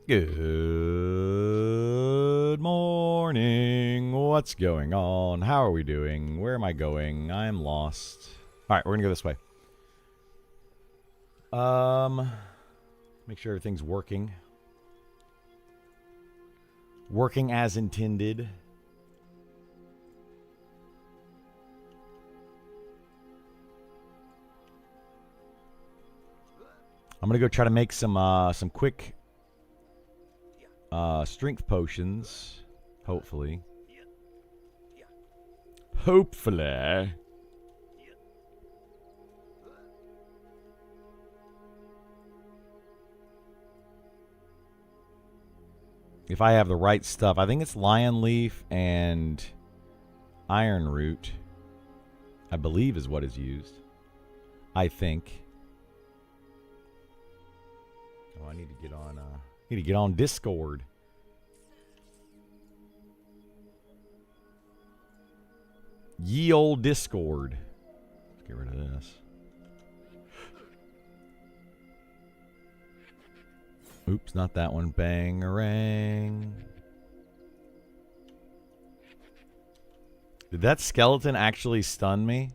Good morning. What's going on? How are we doing? Where am I going? I'm lost. All right, we're gonna go this way. Make sure everything's working. Working as intended. I'm gonna go try to make some quick strength potions. Hopefully. Hopefully. If I have the right stuff. I think it's lion leaf and iron root. I believe is what is used. I think. Oh, I need to get on Discord. Ye old Discord. Let's get rid of this. Oops, not that one. Bangarang. Did that skeleton actually stun me?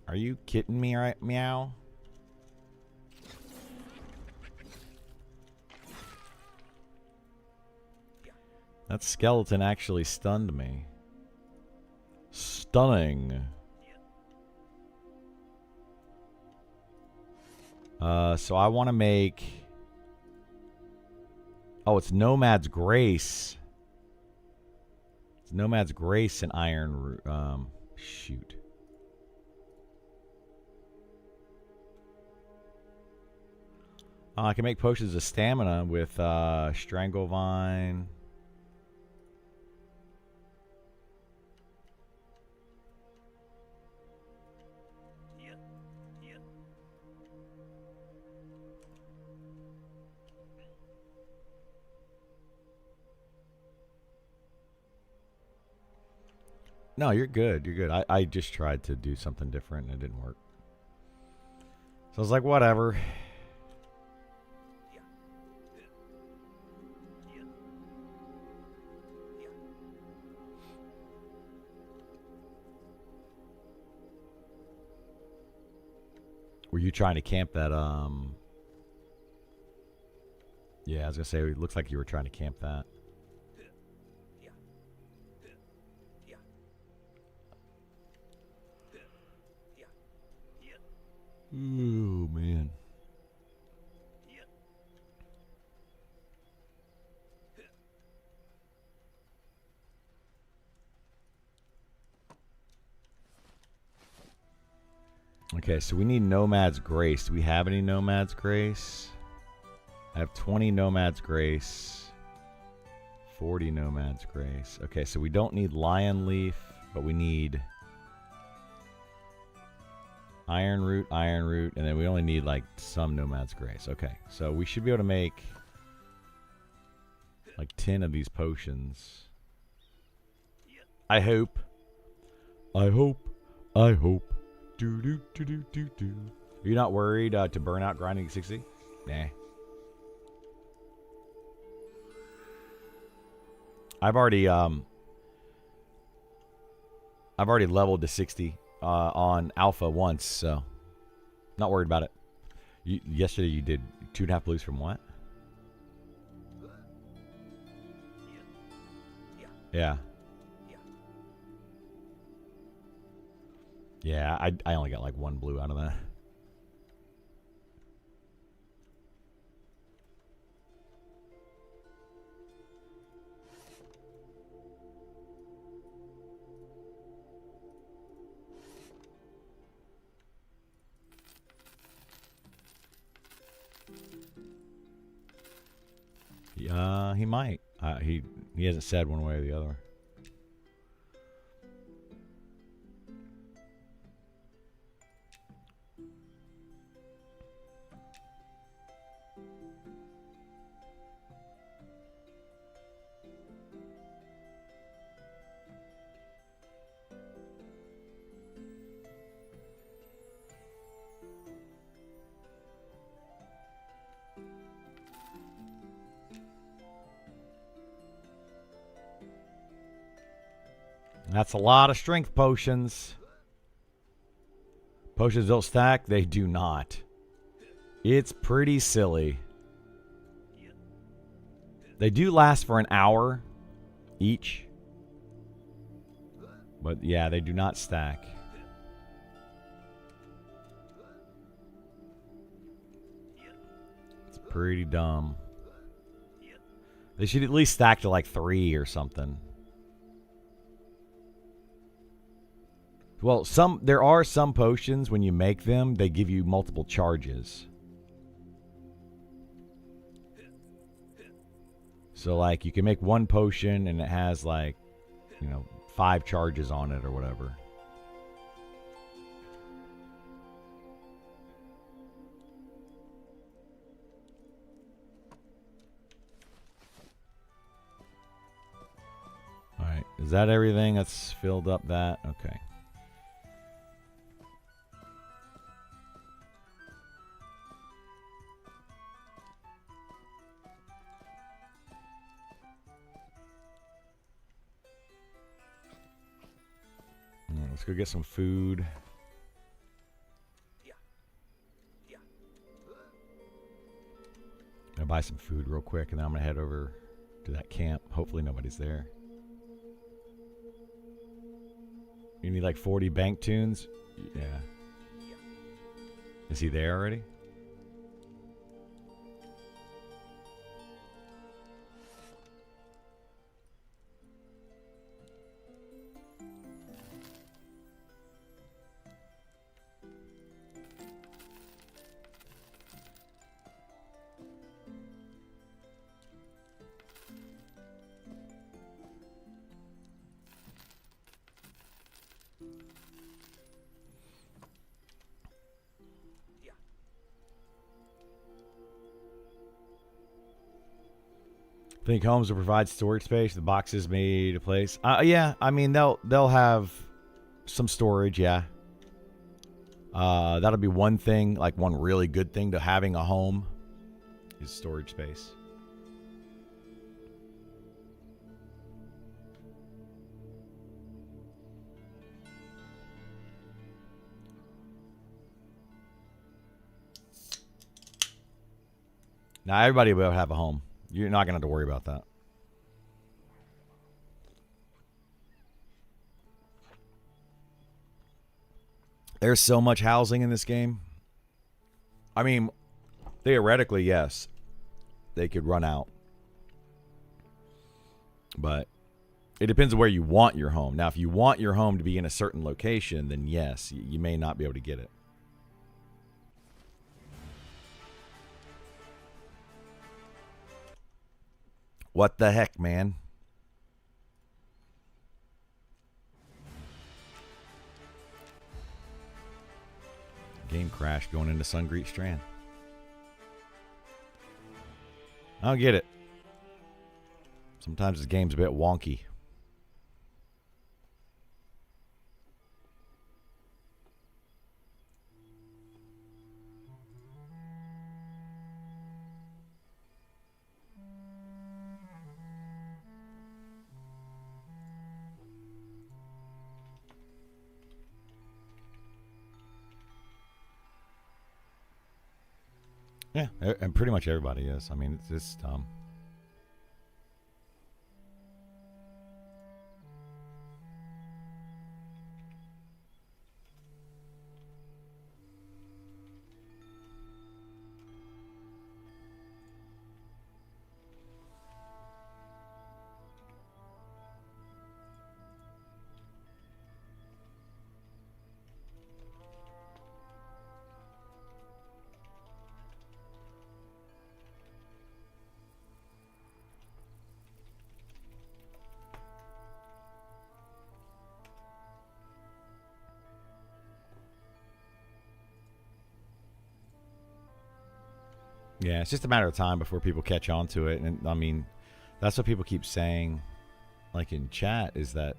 Are you kidding me, right? Meow. That skeleton actually stunned me. Stunning. So I want to make... Oh, it's Nomad's Grace. It's Nomad's Grace and Iron... shoot. I can make potions of stamina with Stranglevine. No, you're good. You're good. I just tried to do something different and it didn't work. So I was like, whatever. Were you trying to camp that, Yeah, I was gonna say, it looks like you were trying to camp that. Oh, man. Okay, so we need Nomad's Grace. Do we have any Nomad's Grace? I have 20 Nomad's Grace. 40 Nomad's Grace. Okay, so we don't need Lion Leaf, but we need Iron Root, and then we only need like some Nomad's Grace. Okay, so we should be able to make like 10 of these potions. I hope. I hope. I hope. Do do do do do do. Are you not worried to burn out grinding 60? Nah. I've already leveled to 60 on alpha once, so not worried about it. Yesterday you did 2.5 blues from what? Yeah. Yeah, I only got like 1 blue out of that. He might. He hasn't said one way or the other. That's a lot of strength potions. Potions don't stack? They do not. It's pretty silly. They do last for an hour each. But yeah, they do not stack. It's pretty dumb. They should at least stack to like 3 or something. Well, there are some potions when you make them, they give you multiple charges. So like you can make one potion and it has like, 5 charges on it or whatever. All right, is that everything that's filled up that? Okay. Let's go get some food. I'll buy some food real quick, and then I'm going to head over to that camp. Hopefully nobody's there. You need like 40 bank tunes? Yeah. Is he there already? Think homes will provide storage space. The boxes made a place. Yeah, I mean they'll have some storage. Yeah, that'll be one thing, like one really good thing to having a home is storage space. Now everybody will have a home. You're not going to have to worry about that. There's so much housing in this game. I mean, theoretically, yes. They could run out. But it depends on where you want your home. Now, if you want your home to be in a certain location, then yes, you may not be able to get it. What the heck, man? Game crash going into Sungreet Strand. I don't get it. Sometimes this game's a bit wonky. Yeah, and pretty much everybody is. I mean, it's just yeah, it's just a matter of time before people catch on to it. And I mean, that's what people keep saying, like in chat, is that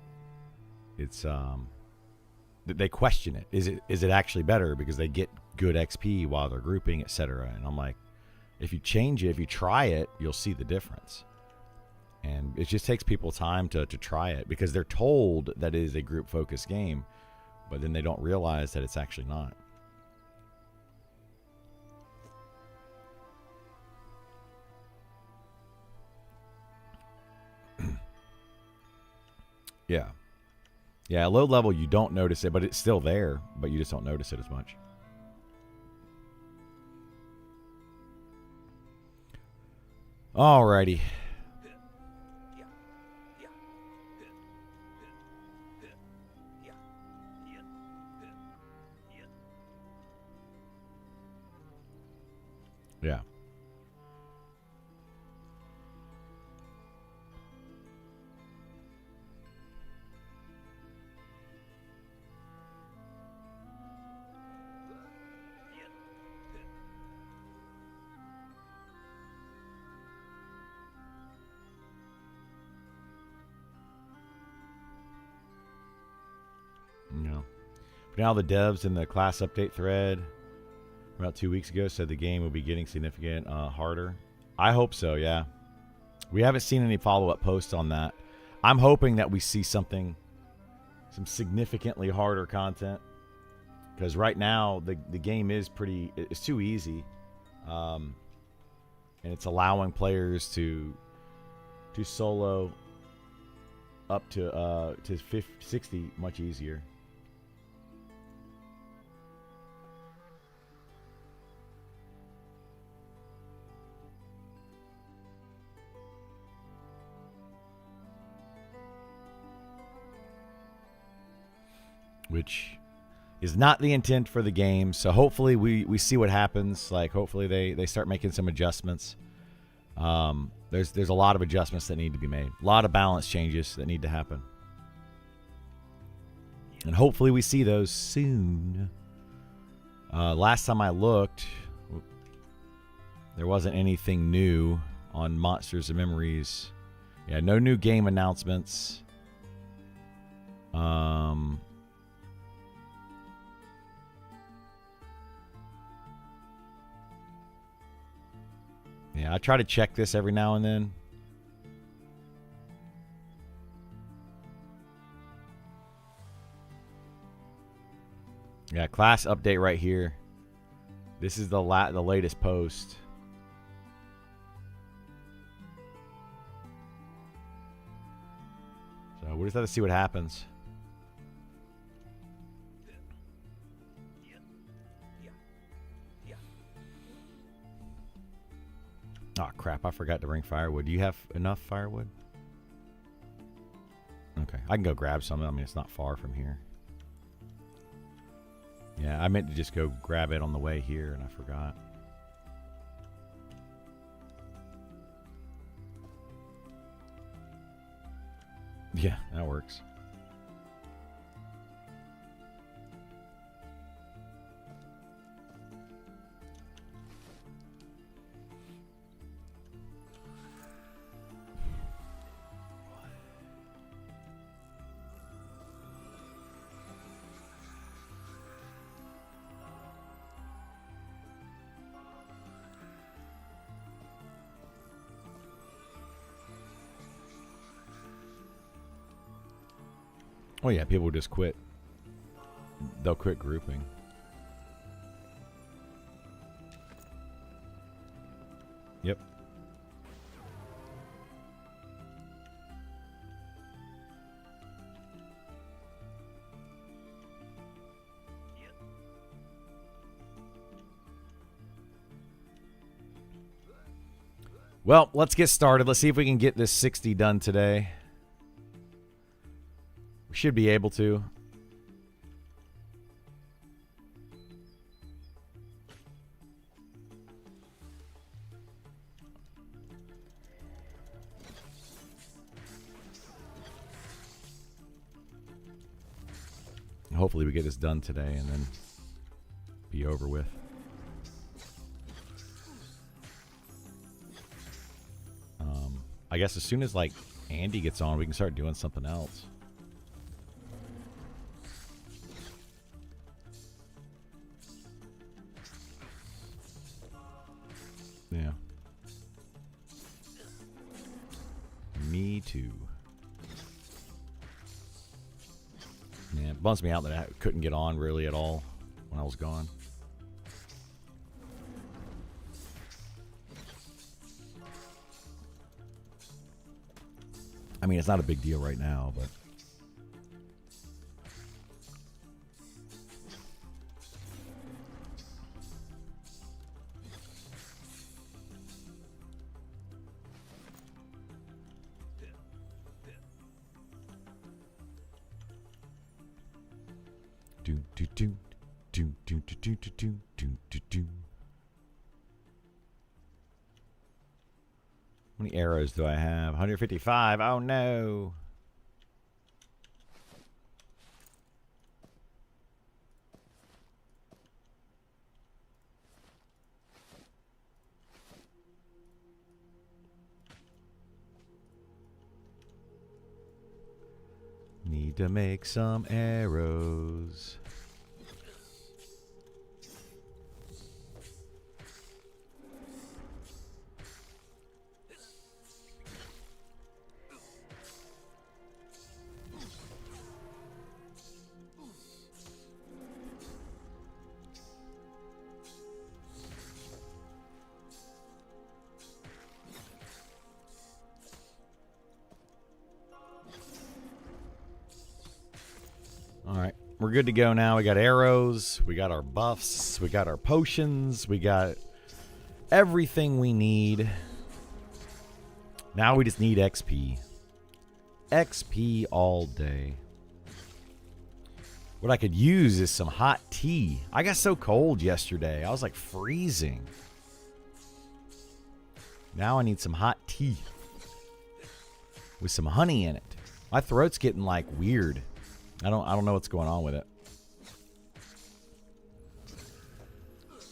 it's they question it. Is it actually better because they get good XP while they're grouping, etc. And I'm like, if you change it, if you try it, you'll see the difference. And it just takes people time to try it because they're told that it is a group focused game, but then they don't realize that it's actually not. Yeah. Yeah, low level, you don't notice it, but it's still there, but you just don't notice it as much. Alrighty. Yeah. No. For now, the devs in the class update thread about 2 weeks ago said the game will be getting significant harder. I hope so, yeah. We haven't seen any follow-up posts on that. I'm hoping that we see some significantly harder content. Because right now, the game is it's too easy. And it's allowing players to solo up to 60 much easier. Which is not the intent for the game. So hopefully we see what happens. Like hopefully they start making some adjustments. There's a lot of adjustments that need to be made. A lot of balance changes that need to happen. And hopefully we see those soon. Last time I looked, there wasn't anything new on Monsters and Memories. Yeah, no new game announcements. Yeah, I try to check this every now and then. Yeah, class update right here. This is the latest post. So we'll just have to see what happens. Oh, crap. I forgot to bring firewood. Do you have enough firewood? Okay. I can go grab some. I mean, it's not far from here. Yeah, I meant to just go grab it on the way here, and I forgot. Yeah, that works. Oh yeah, people just quit. They'll quit grouping. Yep. Well, let's get started. Let's see if we can get this 60 done today. We should be able to. Hopefully we get this done today and then be over with. I guess as soon as like Andy gets on, we can start doing something else. Yeah. 2. Yeah, it bums me out that I couldn't get on really at all when I was gone. I mean, it's not a big deal right now, but... How many arrows do I have? 155. Oh no. Need to make some arrows. We're good to go now. We got arrows. We got our buffs. We got our potions. We got everything we need. Now we just need XP. XP all day. What I could use is some hot tea. I got so cold yesterday. I was like freezing. Now I need some hot tea. With some honey in it. My throat's getting like weird. I don't know what's going on with it.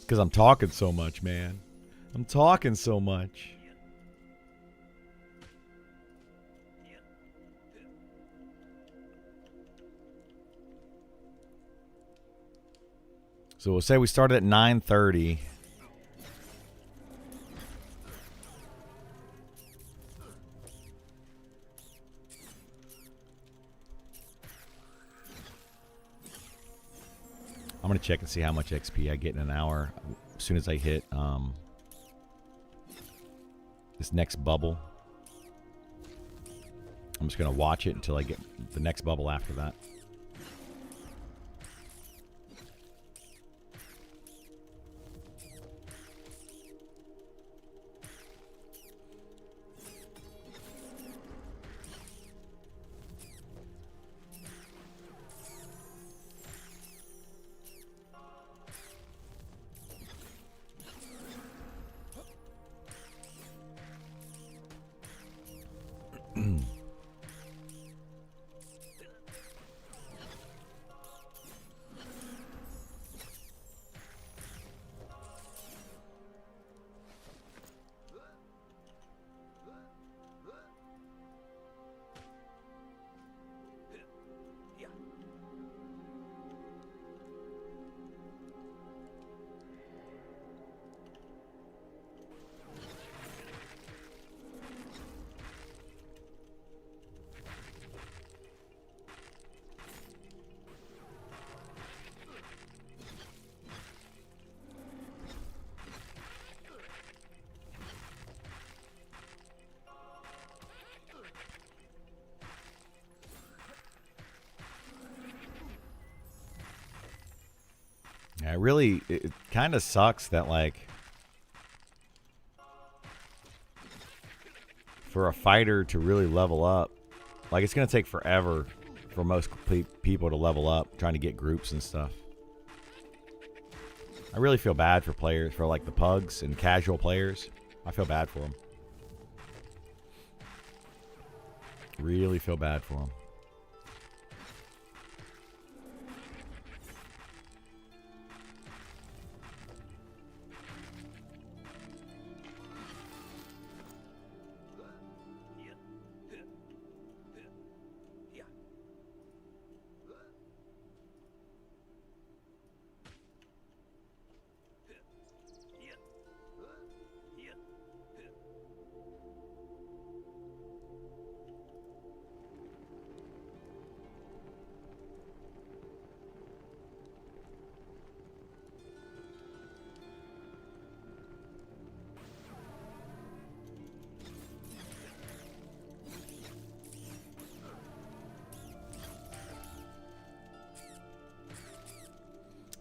Because I'm talking so much, man. I'm talking so much. So we'll say we started at 9:30. I'm going to check and see how much XP I get in an hour as soon as I hit this next bubble. I'm just going to watch it until I get the next bubble after that. Yeah, it kind of sucks that, like, for a fighter to really level up, like, it's going to take forever for most people to level up, trying to get groups and stuff. I really feel bad for players, for, like, the pugs and casual players. I feel bad for them. Really feel bad for them.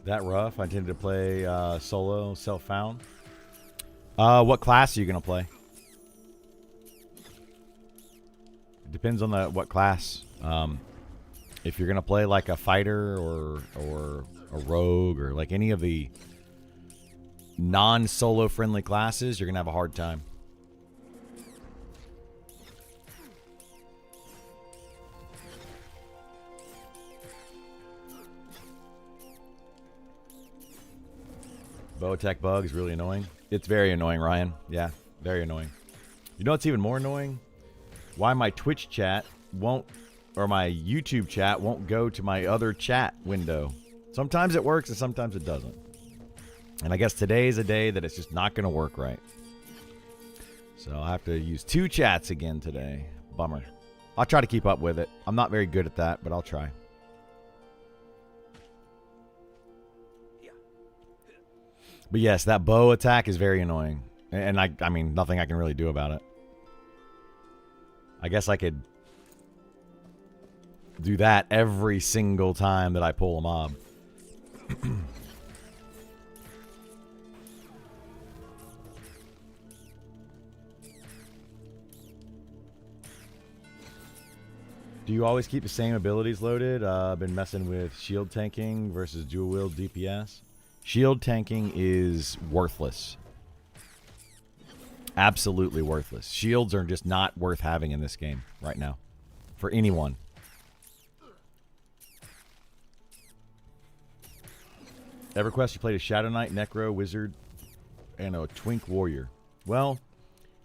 That rough. I intended to play solo, self-found. What class are you going to play? It depends on what class. If you're going to play like a fighter or a rogue or like any of the non-solo friendly classes, you're going to have a hard time. Bow attack bug is really annoying. It's very annoying, Ryan. Yeah, very annoying. You know what's even more annoying? Why my Twitch chat won't, or my YouTube chat won't go to my other chat window. Sometimes it works and sometimes it doesn't. And I guess today is a day that it's just not going to work right. So I'll have to use 2 chats again today. Bummer. I'll try to keep up with it. I'm not very good at that, but I'll try. But yes, that bow attack is very annoying. And I mean, nothing I can really do about it. I guess I could do that every single time that I pull a mob. Do you always keep the same abilities loaded? I've been messing with shield tanking versus dual wield DPS. Shield tanking is worthless. Absolutely worthless. Shields are just not worth having in this game right now. For anyone. EverQuest, you played a Shadow Knight, Necro, Wizard, and a Twink Warrior. Well,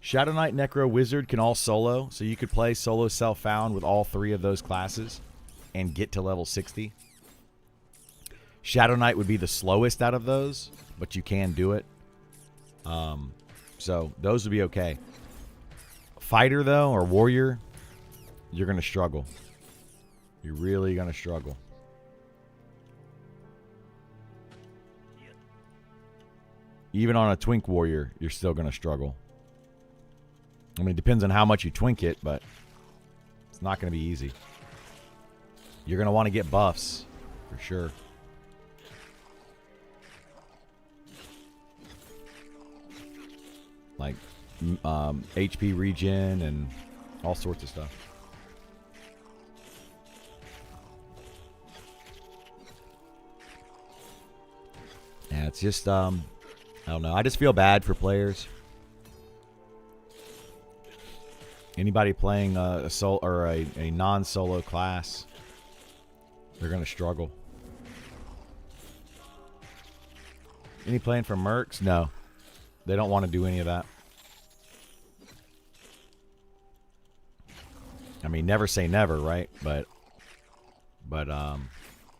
Shadow Knight, Necro, Wizard can all solo, so you could play solo self-found with all 3 of those classes and get to level 60. Shadow Knight would be the slowest out of those, but you can do it. So those would be okay. Fighter, though, or Warrior, you're going to struggle. You're really going to struggle. Even on a Twink Warrior, you're still going to struggle. I mean, it depends on how much you twink it, but it's not going to be easy. You're going to want to get buffs, for sure. Like HP regen and all sorts of stuff. Yeah, it's just I don't know. I just feel bad for players. Anybody playing a solo or a non-solo class, they're gonna struggle. Any playing for Mercs? No. They don't want to do any of that. I mean, never say never, right? But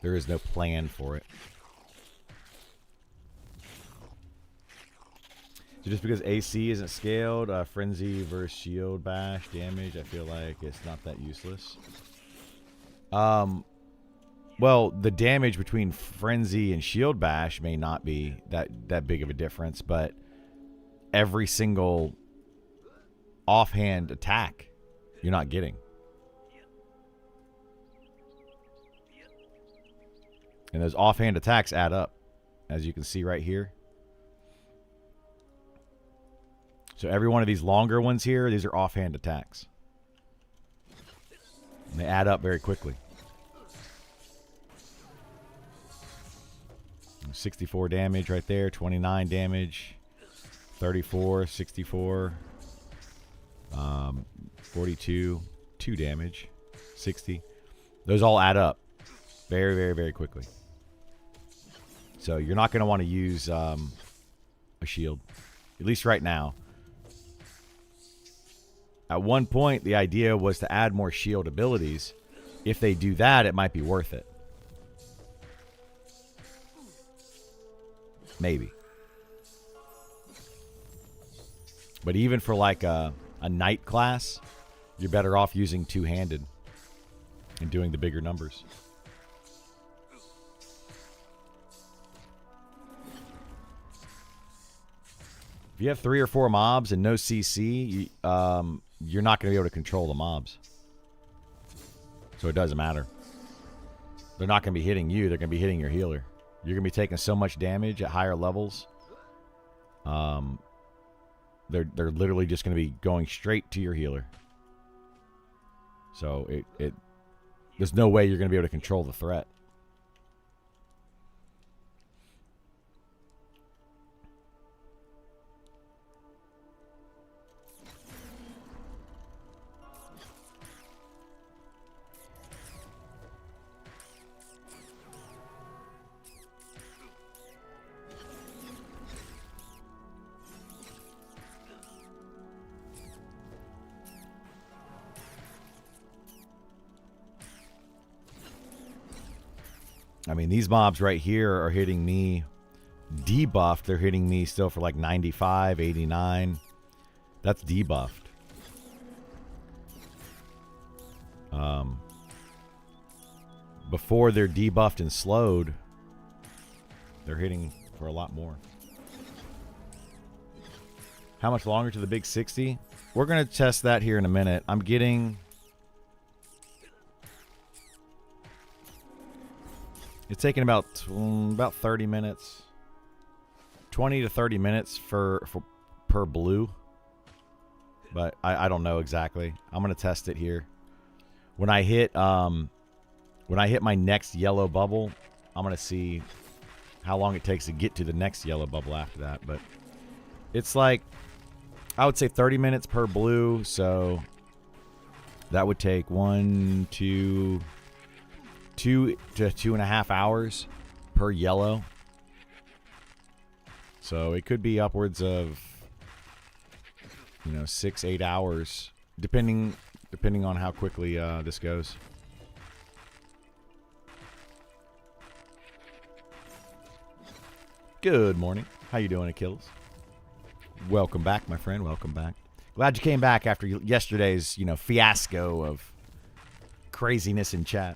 there is no plan for it. So just because AC isn't scaled, Frenzy versus Shield Bash damage, I feel like it's not that useless. Well, the damage between Frenzy and Shield Bash may not be that big of a difference, but every single offhand attack you're not getting. And those offhand attacks add up, as you can see right here. So every one of these longer ones here, these are offhand attacks. And they add up very quickly. 64 damage right there, 29 damage, 34, 64, 42, 2 damage, 60. Those all add up very, very, very quickly. So you're not going to want to use a shield, at least right now. At one point, the idea was to add more shield abilities. If they do that, it might be worth it. Maybe. But even for like a knight class, you're better off using two-handed and doing the bigger numbers. If you have 3 or 4 mobs and no CC, you're not going to be able to control the mobs. So it doesn't matter. They're not going to be hitting you. They're going to be hitting your healer. You're going to be taking so much damage at higher levels. They're literally just going to be going straight to your healer. So there's no way you're going to be able to control the threat. I mean, these mobs right here are hitting me debuffed. They're hitting me still for like 95, 89. That's debuffed. Before they're debuffed and slowed, they're hitting for a lot more. How much longer to the big 60? We're going to test that here in a minute. I'm getting... It's taking about 30 minutes. 20 to 30 minutes per blue. But I don't know exactly. I'm going to test it here. When I hit my next yellow bubble, I'm going to see how long it takes to get to the next yellow bubble after that. But it's like, I would say 30 minutes per blue. So that would take 2 to 2.5 hours per yellow. So it could be upwards of 6-8 hours depending on how quickly this goes. Good morning. How you doing, Achilles? Welcome back, my friend. Welcome back. Glad you came back after yesterday's fiasco of craziness in chat.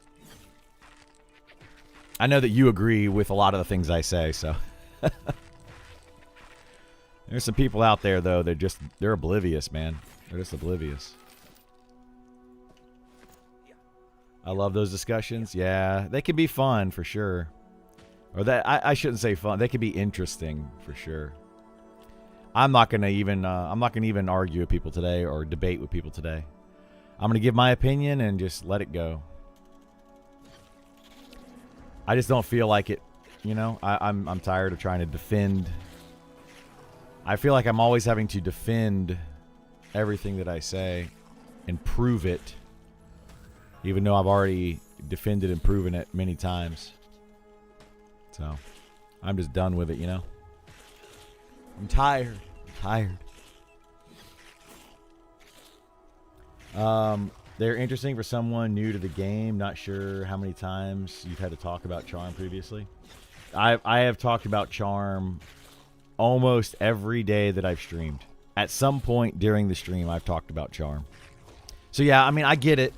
I know that you agree with a lot of the things I say, so. There's some people out there, though, they're oblivious, man. They're just oblivious. I love those discussions. Yeah, they can be fun, for sure. Or that, I shouldn't say fun. They can be interesting, for sure. I'm not going to even argue with people today or debate with people today. I'm going to give my opinion and just let it go. I just don't feel like it, I'm tired of trying to defend. I feel like I'm always having to defend everything that I say and prove it, even though I've already defended and proven it many times. So, I'm just done with it, I'm tired. They're interesting for someone new to the game. Not sure how many times you've had to talk about Charm previously. I have talked about Charm almost every day that I've streamed. At some point during the stream, I've talked about Charm. So yeah, I mean, I get it.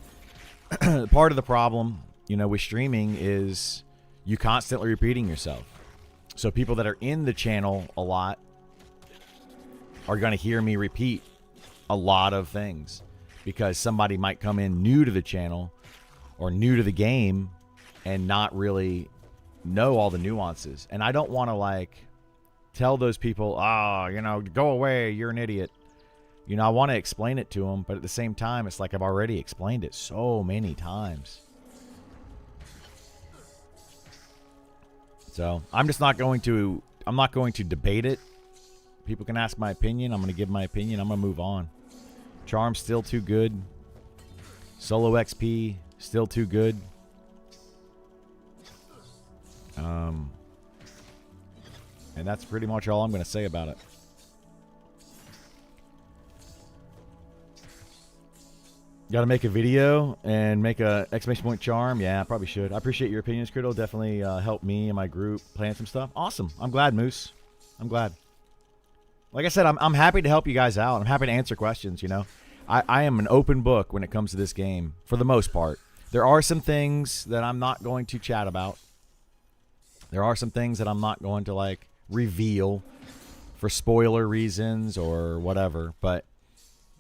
Part of the problem, with streaming is you constantly repeating yourself. So people that are in the channel a lot are going to hear me repeat a lot of things. Because somebody might come in new to the channel or new to the game and not really know all the nuances. And I don't want to tell those people, go away, you're an idiot. I want to explain it to them, but at the same time, it's like I've already explained it so many times. So I'm not going to debate it. People can ask my opinion. I'm going to give my opinion. I'm going to move on. Charm's still too good. Solo XP, still too good. And that's pretty much all I'm going to say about it. Got to make a video and make a exclamation point charm? Yeah, I probably should. I appreciate your opinions, Criddle. Definitely helped me and my group plan some stuff. Awesome. I'm glad, Moose. I'm glad. Like I said, I'm happy to help you guys out. I'm happy to answer questions, I am an open book when it comes to this game, for the most part. There are some things that I'm not going to chat about. There are some things that I'm not going to, reveal for spoiler reasons or whatever. But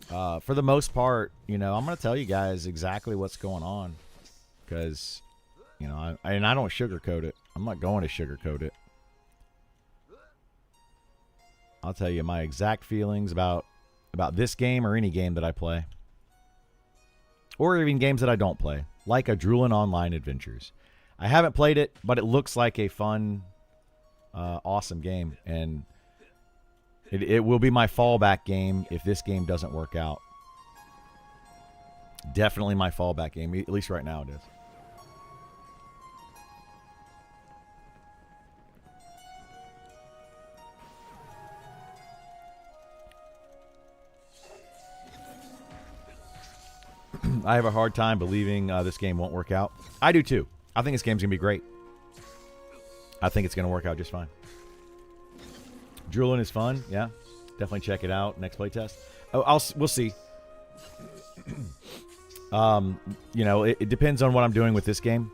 for the most part, I'm going to tell you guys exactly what's going on. Because, and I don't sugarcoat it. I'm not going to sugarcoat it. I'll tell you my exact feelings about this game or any game that I play. Or even games that I don't play. Like a Drooling Online Adventures. I haven't played it, but it looks like a fun, awesome game. And it will be my fallback game if this game doesn't work out. Definitely my fallback game. At least right now it is. I have a hard time believing this game won't work out. I do too. I think this game's going to be great. I think it's going to work out just fine. Drooling is fun. Yeah. Definitely check it out. Next playtest. Oh, we'll see. You know, it depends on what I'm doing with this game.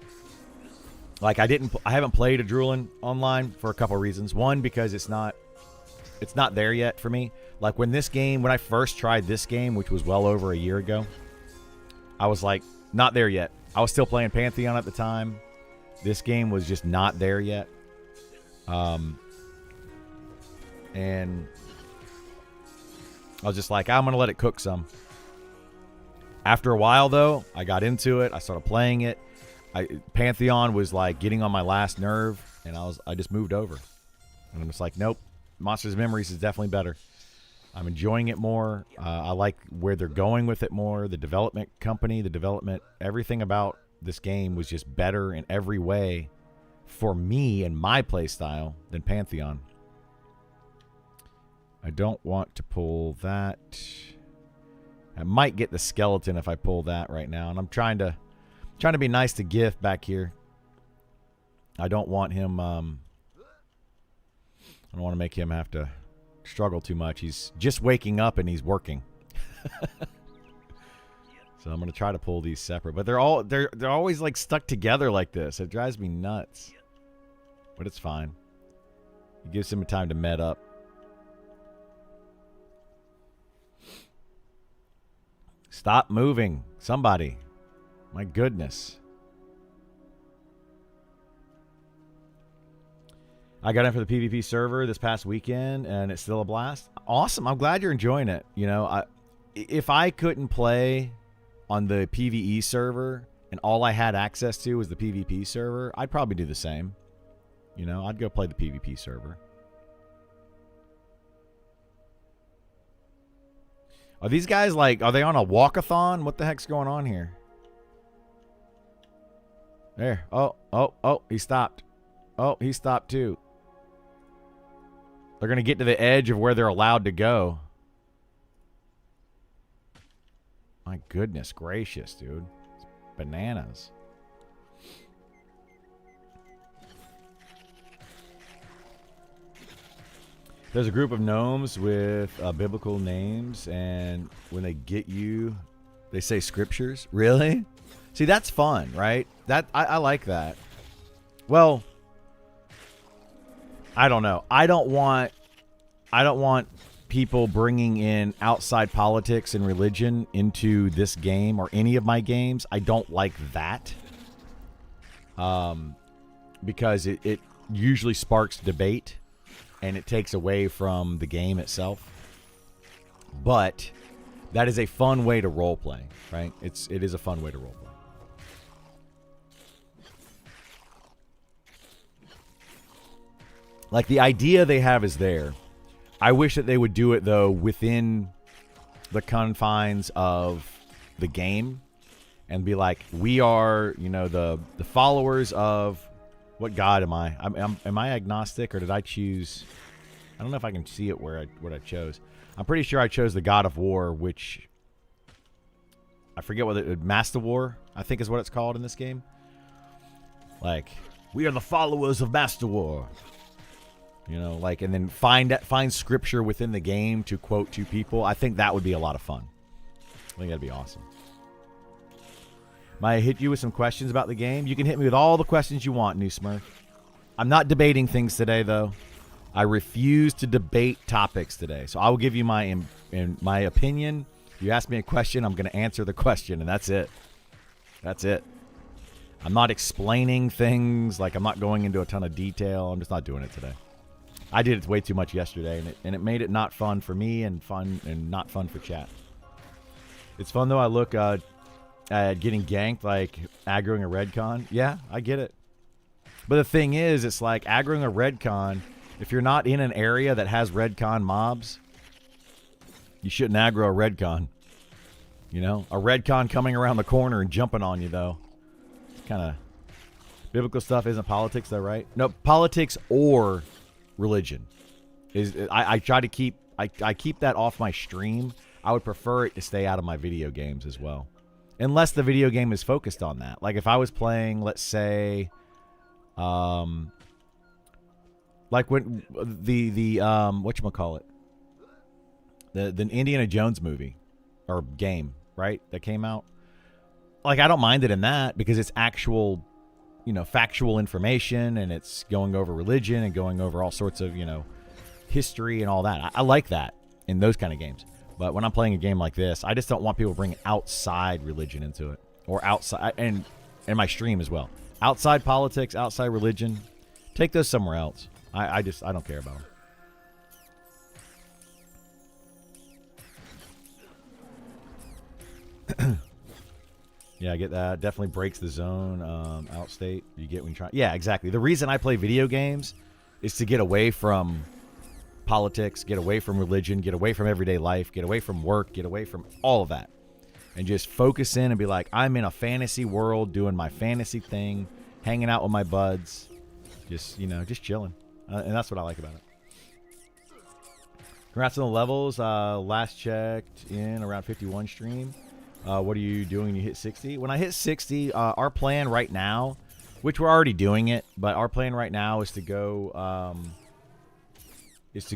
Like I haven't played a Drooling Online for a couple of reasons. One, because it's not there yet for me. Like when I first tried this game, which was well over a year ago, I was like, not there yet. I was still playing Pantheon at the time. This game was just not there yet. And I was just like, I'm going to let it cook some. After a while, though, I got into it. I started playing it. Pantheon was like getting on my last nerve, and I just moved over. And I'm just like, nope, Monsters Memories is definitely better. I'm enjoying it more. I like where they're going with it more. The development company, everything about this game was just better in every way for me and my play style than Pantheon. I don't want to pull that. I might get the skeleton if I pull that right now. And I'm trying to be nice to Gift back here. I don't want him I don't want to make him have to struggle too much. He's just waking up and he's working. So I'm going to try to pull these separate, but they're always like stuck together like this. It drives me nuts. But it's fine. It gives him time to med up. Stop moving. Somebody. My goodness. I got in for the PvP server this past weekend, and it's still a blast. Awesome. I'm glad you're enjoying it. You know, if I couldn't play on the PvE server and all I had access to was the PvP server, I'd probably do the same. You know, I'd go play the PvP server. Are these guys like, are they on a walkathon? What the heck's going on here? There. Oh, he stopped. Oh, he stopped too. They're going to get to the edge of where they're allowed to go. My goodness gracious, dude. It's bananas. There's a group of gnomes with biblical names, and when they get you, they say scriptures. Really? See, that's fun, right? I like that. Well, I don't know. I don't want people bringing in outside politics and religion into this game or any of my games. I don't like that. Because it usually sparks debate and it takes away from the game itself. But that is a fun way to role play, right? It is a fun way to role play. Like, the idea they have is there. I wish that they would do it, though, within the confines of the game and be like, we are, you know, the followers of... What god am I? Am I agnostic, or did I choose... I don't know if I can see it what I chose. I'm pretty sure I chose the God of War, which... I forget what Master War, I think is what it's called in this game. Like, we are the followers of Master War. You know, like, and then find scripture within the game to quote to people. I think that would be a lot of fun. I think that'd be awesome. Might I hit you with some questions about the game? You can hit me with all the questions you want, New Smurf. I'm not debating things today, though. I refuse to debate topics today. So I will give you my opinion. If you ask me a question, I'm going to answer the question, and that's it. That's it. I'm not explaining things. Like, I'm not going into a ton of detail. I'm just not doing it today. I did it way too much yesterday, and it made it not fun for me and not fun for chat. It's fun, though. I look at getting ganked, like aggroing a redcon. Yeah, I get it. But the thing is, it's like aggroing a redcon. If you're not in an area that has redcon mobs, you shouldn't aggro a redcon. You know? A redcon coming around the corner and jumping on you, though. It's kind of... Biblical stuff isn't politics, though, right? No, politics or religion. I try to keep... I keep that off my stream. I would prefer it to stay out of my video games as well. Unless the video game is focused on that. Like, if I was playing, let's say... like when the whatchamacallit? The Indiana Jones movie or game, right? That came out. Like, I don't mind it in that because it's actual, you know, factual information, and it's going over religion and going over all sorts of, you know, history and all that. I like that in those kind of games. But when I'm playing a game like this, I just don't want people bringing outside religion into it, or outside, and my stream as well. Outside politics, outside religion, take those somewhere else. I don't care about them. Yeah, I get that. Definitely breaks the zone. Outstate, you get when you try. Yeah, exactly. The reason I play video games is to get away from politics, get away from religion, get away from everyday life, get away from work, get away from all of that. And just focus in and be like, I'm in a fantasy world doing my fantasy thing, hanging out with my buds, just, you know, just chilling. And that's what I like about it. Congrats on the levels. Last checked in around 51 stream. What are you doing when you hit 60? When I hit 60, our plan right now, which we're already doing it, but our plan right now is to go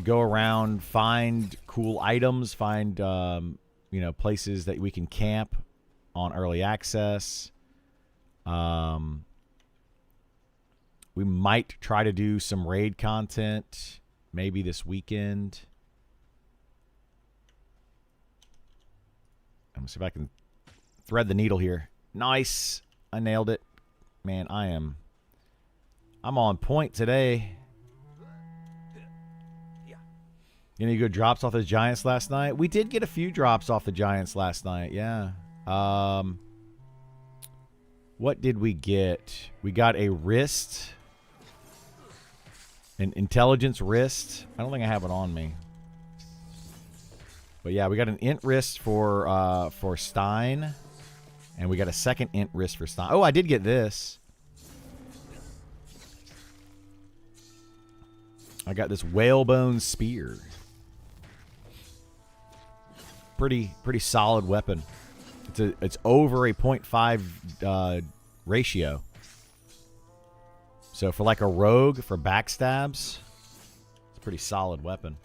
around, find cool items, find you know, places that we can camp on early access. We might try to do some raid content maybe this weekend. I'm gonna see if I can thread the needle here. Nice. I nailed it. Man, I'm on point today. Any good drops off the Giants last night? We did get a few drops off the Giants last night, yeah. What did we get? We got a wrist. An intelligence wrist. I don't think I have it on me. But yeah, we got an int wrist for Stein. And we got a second int wrist for Stein. Oh, I did get this. I got this whalebone spear. Pretty solid weapon. It's over a 0.5 ratio. So for like a rogue, for backstabs, it's a pretty solid weapon.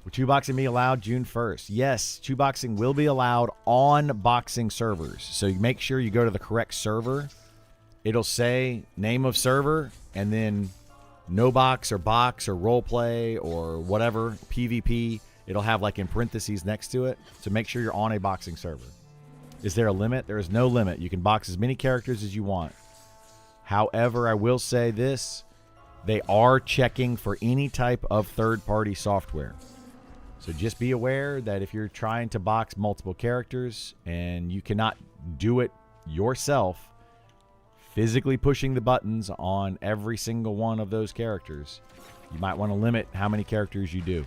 Will Chuboxing be allowed June 1st? Yes, Chuboxing will be allowed on boxing servers. So you make sure you go to the correct server. It'll say name of server, and then no box or roleplay or whatever, PvP. It'll have like in parentheses next to it. So make sure you're on a boxing server. Is there a limit? There is no limit. You can box as many characters as you want. However, I will say this. They are checking for any type of third-party software. So just be aware that if you're trying to box multiple characters and you cannot do it yourself, physically pushing the buttons on every single one of those characters, you might want to limit how many characters you do.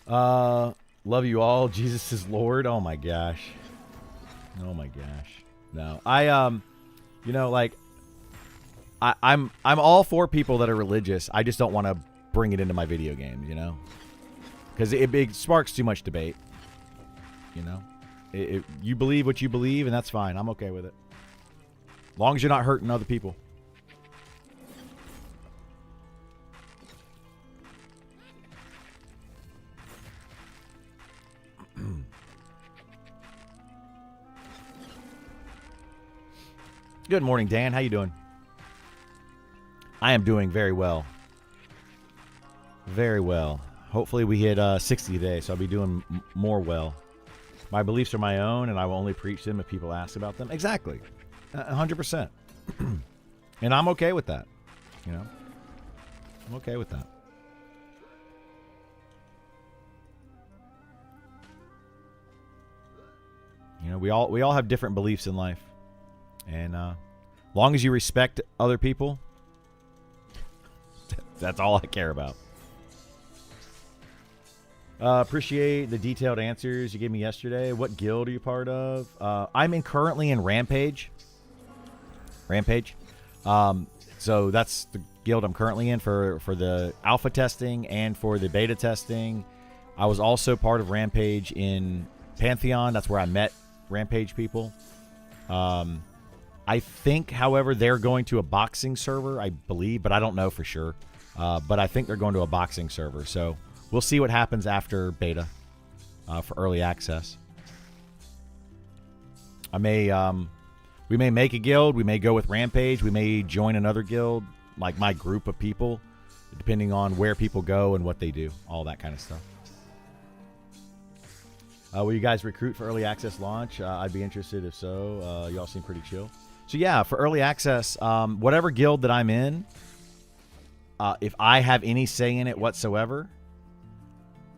Love you all. Jesus is Lord. Oh my gosh. Oh my gosh. No. You know, like I'm all for people that are religious. I just don't want to bring it into my video games, you know? Because it sparks too much debate. You know? You believe what you believe, and that's fine. I'm okay with it. As long as you're not hurting other people. Good morning, Dan. How you doing? I am doing very well. Very well. Hopefully we hit 60 today, so I'll be doing more well. My beliefs are my own, and I will only preach them if people ask about them. Exactly. 100%. And I'm okay with that. You know? I'm okay with that. You know, we all have different beliefs in life. And long as you respect other people, that's all I care about. Appreciate the detailed answers you gave me yesterday. What guild are you part of? I'm currently in Rampage. So that's the guild I'm currently in for the alpha testing and for the beta testing. I was also part of Rampage in Pantheon. That's where I met Rampage people. I think, however, they're going to a boxing server, I believe, but I don't know for sure. But I think they're going to a boxing server. So we'll see what happens after beta for early access. We may make a guild. We may go with Rampage. We may join another guild, like my group of people, depending on where people go and what they do, all that kind of stuff. Will you guys recruit for early access launch? I'd be interested if so. Y'all seem pretty chill. So yeah, for early access, whatever guild that I'm in, if I have any say in it whatsoever,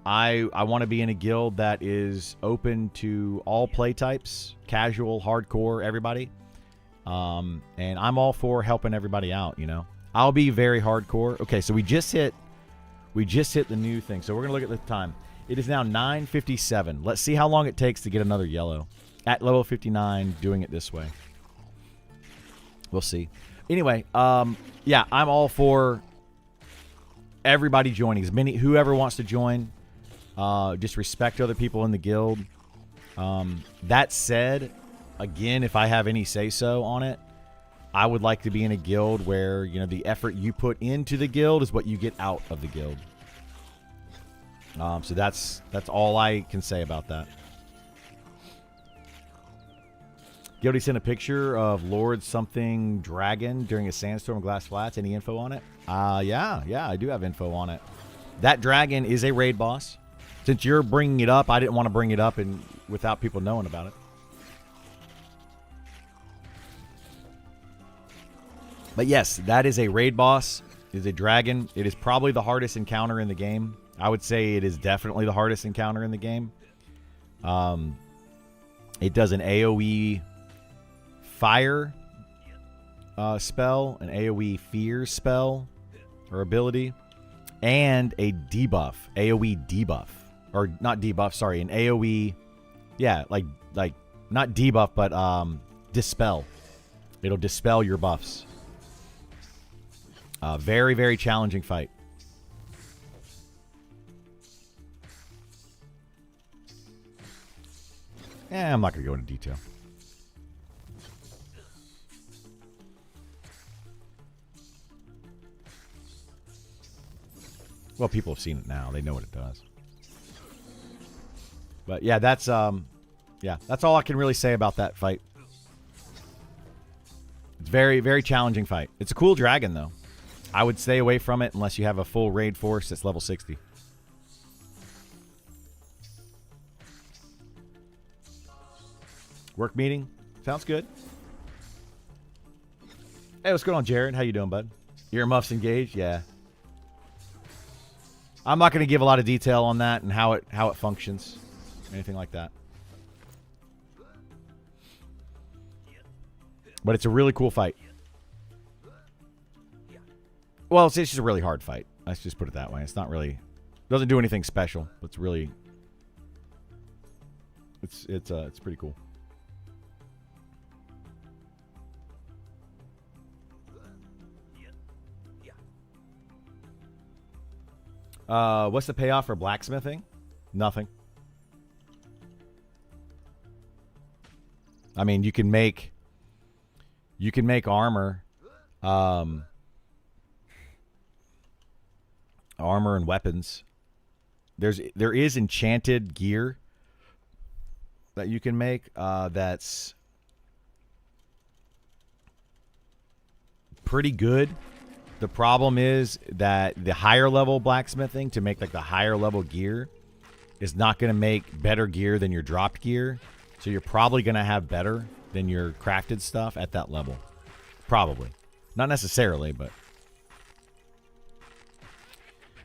I want to be in a guild that is open to all play types, casual, hardcore, everybody. And I'm all for helping everybody out, you know. I'll be very hardcore. Okay, so we just hit the new thing. So we're going to look at the time. It is now 9:57. Let's see how long it takes to get another yellow. At level 59, doing it this way. We'll see. Anyway, yeah, I'm all for everybody joining. Whoever wants to join, just respect other people in the guild. That said, again, if I have any say-so on it, I would like to be in a guild where, you know, the effort you put into the guild is what you get out of the guild. So that's all I can say about that. Guilty sent a picture of Lord something dragon during a sandstorm in Glass Flats. Any info on it? Yeah, I do have info on it. That dragon is a raid boss. Since you're bringing it up, I didn't want to bring it up without people knowing about it. But yes, that is a raid boss. It is a dragon. It is probably the hardest encounter in the game. I would say it is definitely the hardest encounter in the game. It does an AoE fire spell, an AoE fear spell or ability, and a debuff, AoE debuff. Or not debuff, sorry, an AoE, yeah, like not debuff, but dispel. It'll dispel your buffs. Very, very challenging fight. I'm not going to go into detail. Well, people have seen it now. They know what it does. But yeah, that's all I can really say about that fight. It's very, very challenging fight. It's a cool dragon, though. I would stay away from it unless you have a full raid force that's level 60. Work meeting. Sounds good. Hey, what's going on, Jared? How you doing, bud? Earmuffs engaged? Yeah. I'm not going to give a lot of detail on that and how it functions. Anything like that. But it's a really cool fight. Well, it's just a really hard fight. Let's just put it that way. It's not really... doesn't do anything special. It's really... It's pretty cool. What's the payoff for blacksmithing? Nothing. I mean, you can make armor, armor and weapons. There is enchanted gear that you can make. That's pretty good. The problem is that the higher level blacksmithing, to make like the higher level gear, is not going to make better gear than your dropped gear. So you're probably going to have better than your crafted stuff at that level. Probably. Not necessarily, but.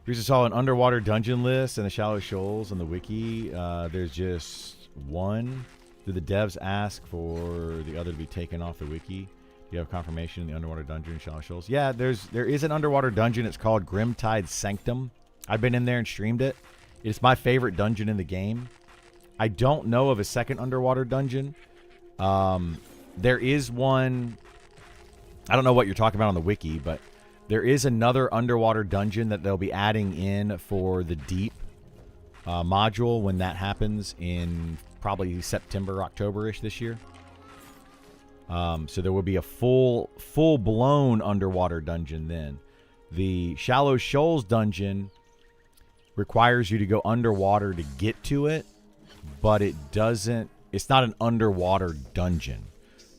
We just saw an underwater dungeon list and the Shallow Shoals on the wiki. There's just one. Did the devs ask for the other to be taken off the wiki? Do you have confirmation in the underwater dungeon in Shallow Shoals? Yeah, there is an underwater dungeon. It's called Grimtide Sanctum. I've been in there and streamed it. It's my favorite dungeon in the game. I don't know of a second underwater dungeon. There is one. I don't know what you're talking about on the wiki, but there is another underwater dungeon that they'll be adding in for the deep module when that happens in probably September, October-ish this year. So there will be a full-blown underwater dungeon then. The Shallow Shoals dungeon requires you to go underwater to get to it, but it's not an underwater dungeon.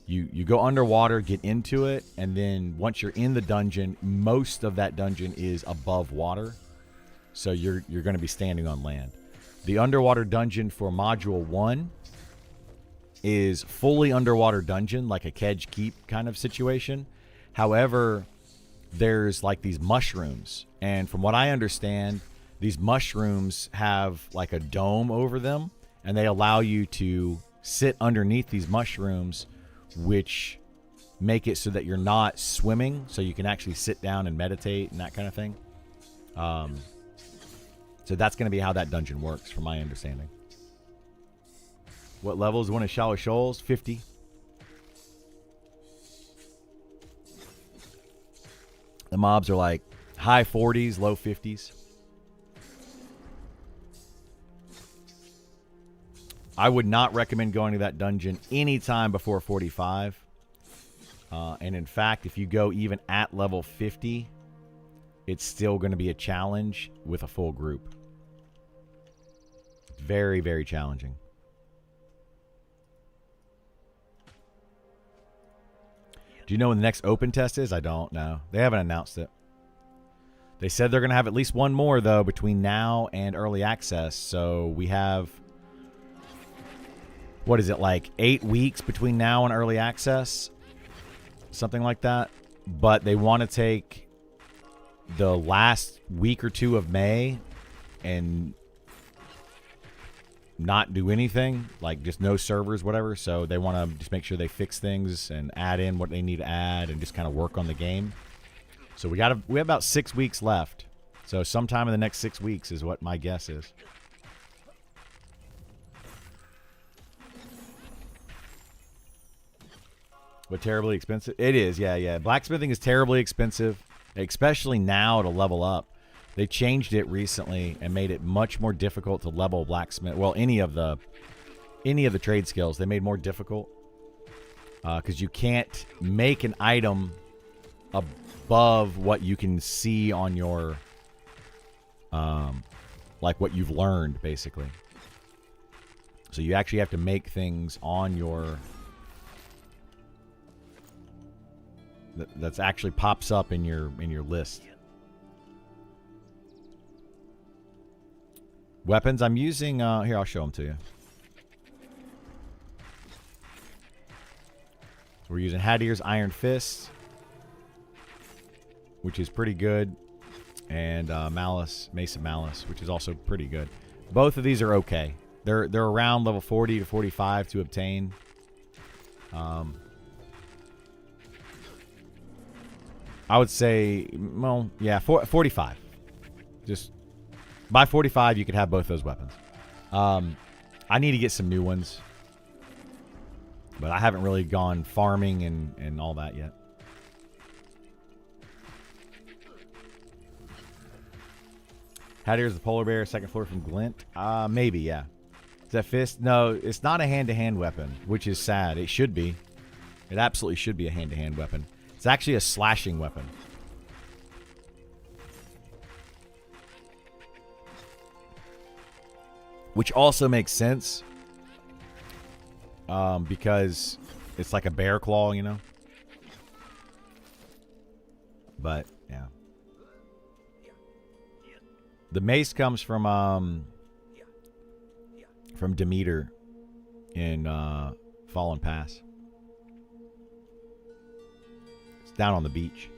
You go underwater, get into it, and then once you're in the dungeon, most of that dungeon is above water. So you're going to be standing on land. The underwater dungeon for Module 1 is fully underwater dungeon, like a Kedge Keep kind of situation. However, there's like these mushrooms. And from what I understand, these mushrooms have like a dome over them, and they allow you to sit underneath these mushrooms, which make it so that you're not swimming, so you can actually sit down and meditate and that kind of thing. So that's going to be how that dungeon works, from my understanding. What level is one of Shallow Shoals? 50. The mobs are like high 40s, low 50s. I would not recommend going to that dungeon anytime before 45. And in fact, if you go even at level 50, it's still going to be a challenge with a full group. Very, very challenging. Do you know when the next open test is? I don't know. They haven't announced it. They said they're going to have at least one more, though, between now and early access. So we have, what is it, like 8 weeks between now and early access? Something like that. But they want to take the last week or two of May and not do anything, like just no servers, whatever. So they want to just make sure they fix things and add in what they need to add and just kind of work on the game. So we have about 6 weeks left. So sometime in the next 6 weeks is what my guess is. But terribly expensive? It is, yeah. Blacksmithing is terribly expensive, especially now to level up. They changed it recently and made it much more difficult to level blacksmith. Well, any of the trade skills they made more difficult because you can't make an item above what you can see on your like what you've learned, basically. So you actually have to make things on your that's actually pops up in your list. Weapons I'm using, here, I'll show them to you. We're using Hadir's Iron Fist, which is pretty good, and Mace of Malice, which is also pretty good. Both of these are okay. They're around level 40 to 45 to obtain. I would say, well, yeah, 45. Just by 45, you could have both those weapons. I need to get some new ones, but I haven't really gone farming and all that yet. Hadir's the polar bear, second floor from Glint. Maybe, yeah. Is that fist? No, it's not a hand-to-hand weapon, which is sad. It should be. It absolutely should be a hand-to-hand weapon. It's actually a slashing weapon. Which also makes sense. Because it's like a bear claw, you know? But, yeah. The mace comes from from Demeter in Fallen Pass. It's down on the beach.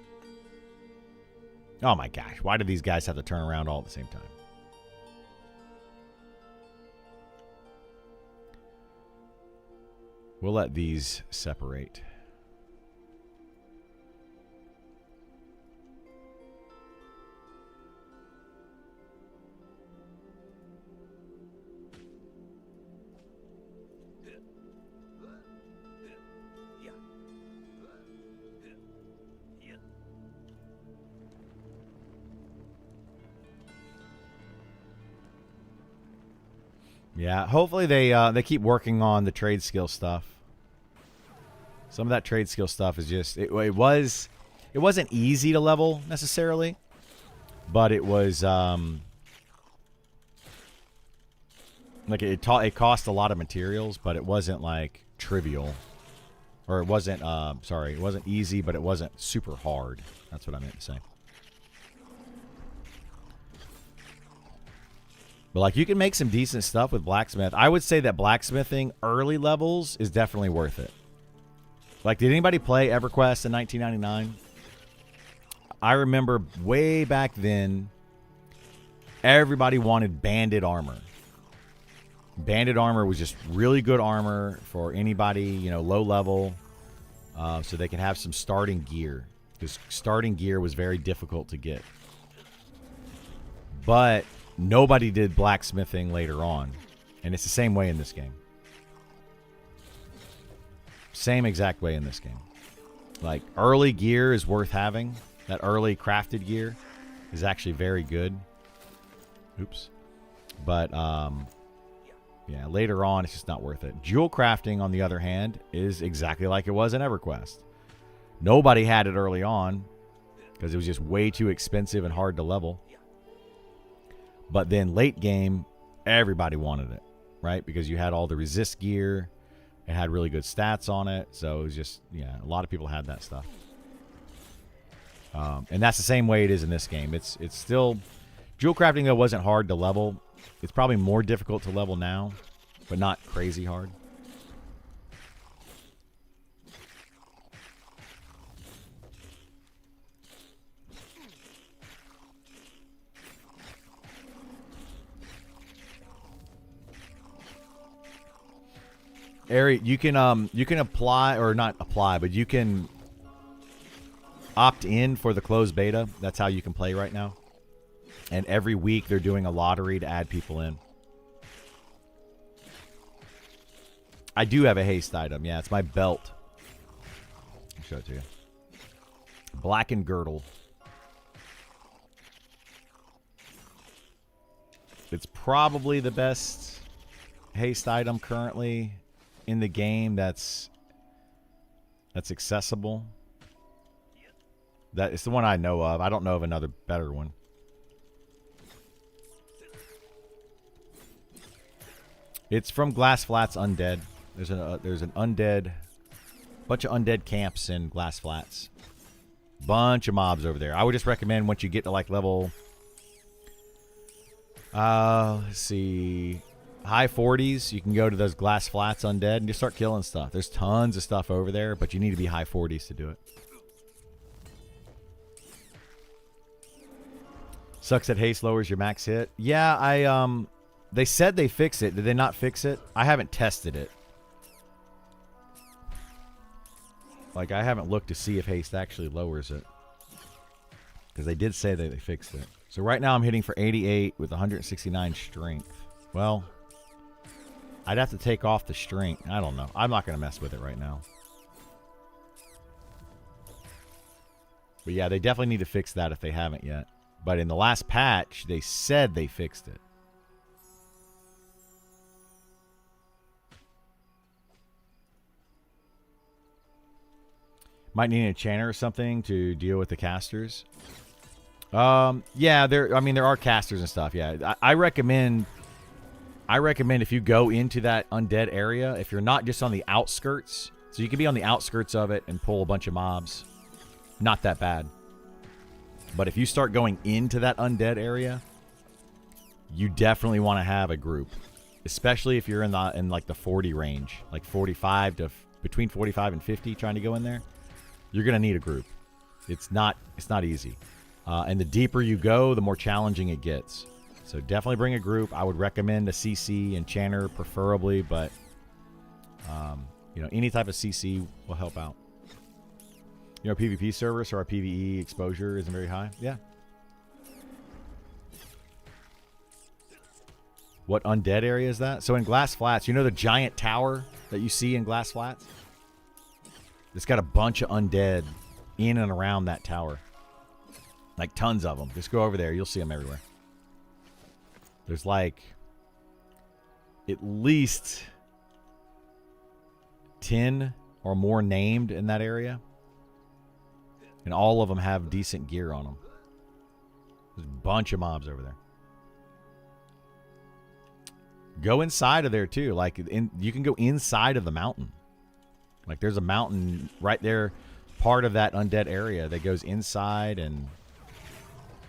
Oh my gosh, why do these guys have to turn around all at the same time? We'll let these separate. Yeah, hopefully they keep working on the trade skill stuff. Some of that trade skill stuff is just it wasn't easy to level necessarily, but it was like it cost a lot of materials, but it wasn't like trivial, or it wasn't it wasn't easy, but it wasn't super hard. That's what I meant to say. But like you can make some decent stuff with blacksmith. I would say that blacksmithing early levels is definitely worth it. Like, did anybody play EverQuest in 1999? I remember way back then, everybody wanted banded armor. Banded armor was just really good armor for anybody, you know, low level, so they can have some starting gear. Because starting gear was very difficult to get. But nobody did blacksmithing later on. And it's the same way in this game. Same exact way in this game. Like, early gear is worth having. That early crafted gear is actually very good. Oops. But, yeah, later on, it's just not worth it. Jewel crafting, on the other hand, is exactly like it was in EverQuest. Nobody had it early on because it was just way too expensive and hard to level. But then late game, everybody wanted it, right? Because you had all the resist gear. It had really good stats on it. So it was just, yeah, a lot of people had that stuff. And that's the same way it is in this game. It's still, jewel crafting, though, wasn't hard to level. It's probably more difficult to level now, but not crazy hard. Ari, you can apply, or not apply, but you can opt in for the closed beta. That's how you can play right now. And every week they're doing a lottery to add people in. I do have a haste item. Yeah, it's my belt. I'll show it to you. Blackened girdle. It's probably the best haste item currently in the game that's accessible. That it's the one I know of. I don't know of another better one. It's from Glass Flats Undead. There's an undead, bunch of undead camps in Glass Flats. Bunch of mobs over there. I would just recommend once you get to like level, let's see, high 40s, you can go to those Glass Flats Undead and just start killing stuff. There's tons of stuff over there, but you need to be high 40s to do it. Sucks that haste lowers your max hit. Yeah, they said they fix it. Did they not fix it? I haven't tested it. Like, I haven't looked to see if haste actually lowers it. Because they did say that they fixed it. So right now I'm hitting for 88 with 169 strength. Well, I'd have to take off the strength. I don't know. I'm not going to mess with it right now. But yeah, they definitely need to fix that if they haven't yet. But in the last patch, they said they fixed it. Might need an enchanter or something to deal with the casters. Yeah, there are casters and stuff. Yeah, I recommend if you go into that undead area, if you're not just on the outskirts, so you can be on the outskirts of it and pull a bunch of mobs. Not that bad. But if you start going into that undead area, you definitely want to have a group. especially if you're in like the 40 range, like 45 to between 45 and 50, trying to go in there. You're gonna need a group. It's not easy, and the deeper you go, the more challenging it gets. So definitely bring a group. I would recommend a CC enchanter preferably, but any type of CC will help out. PvP servers, so our PvE exposure isn't very high. Yeah. What undead area is that? So in Glass Flats, the giant tower that you see in Glass Flats? It's got a bunch of undead in and around that tower. Like tons of them. Just go over there. You'll see them everywhere. There's like at least 10 or more named in that area. And all of them have decent gear on them. There's a bunch of mobs over there. Go inside of there too. Like you can go inside of the mountain. Like there's a mountain right there, part of that undead area that goes inside, and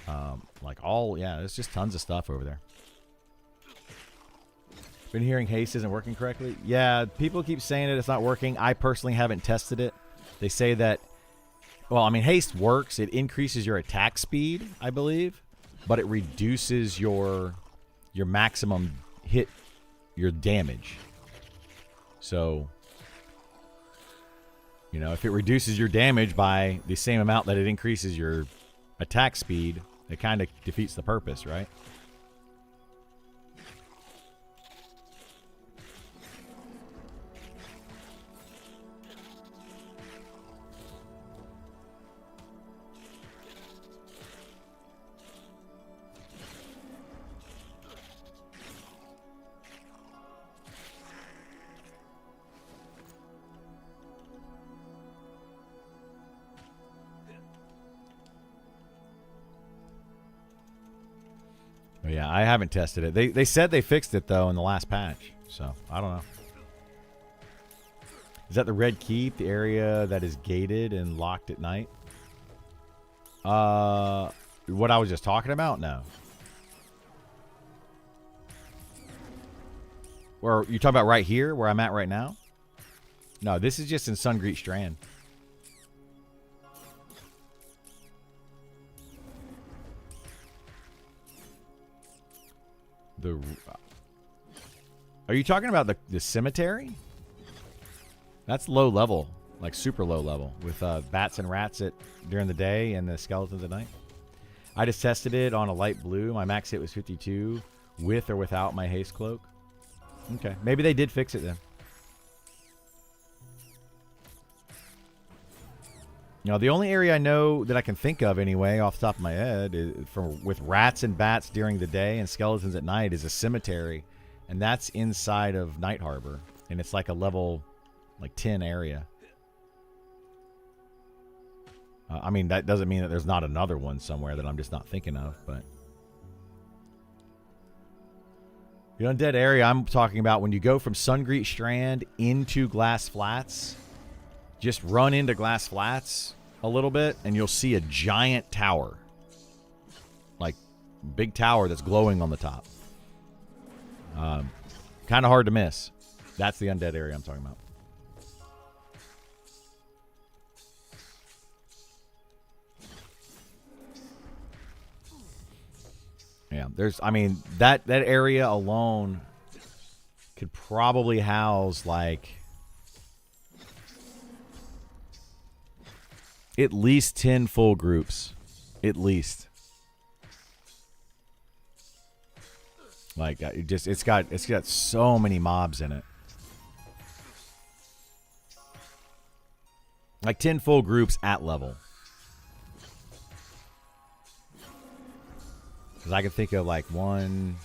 there's just tons of stuff over there. Been hearing haste isn't working correctly. Yeah, people keep saying it's not working. I personally haven't tested it. They say that, haste works. It increases your attack speed, I believe, but it reduces your maximum hit, your damage. So, if it reduces your damage by the same amount that it increases your attack speed, it kind of defeats the purpose, right? Yeah, I haven't tested it. They said they fixed it, though, in the last patch. So, I don't know. Is that the Red Keep, the area that is gated and locked at night? What I was just talking about? No. Or you talking about right here, where I'm at right now? No, this is just in Sungreet Strand. Are you talking about the cemetery? That's low level, like super low level, with bats and rats during the day and the skeletons at night. I just tested it on a light blue. My max hit was 52, with or without my haste cloak. Okay, maybe they did fix it then. The only area I know that I can think of anyway, off the top of my head, is with rats and bats during the day and skeletons at night, is a cemetery, and that's inside of Night Harbor, and it's like a level, 10 area. That doesn't mean that there's not another one somewhere that I'm just not thinking of, but the undead area I'm talking about, when you go from Sungreet Strand into Glass Flats. Just run into Glass Flats a little bit, and you'll see a giant tower. Like, big tower that's glowing on the top. Kind of hard to miss. That's the undead area I'm talking about. Yeah, that area alone could probably house, at least 10 full groups. At least. It's got so many mobs in it. 10 full groups at level. Because I can think of 1,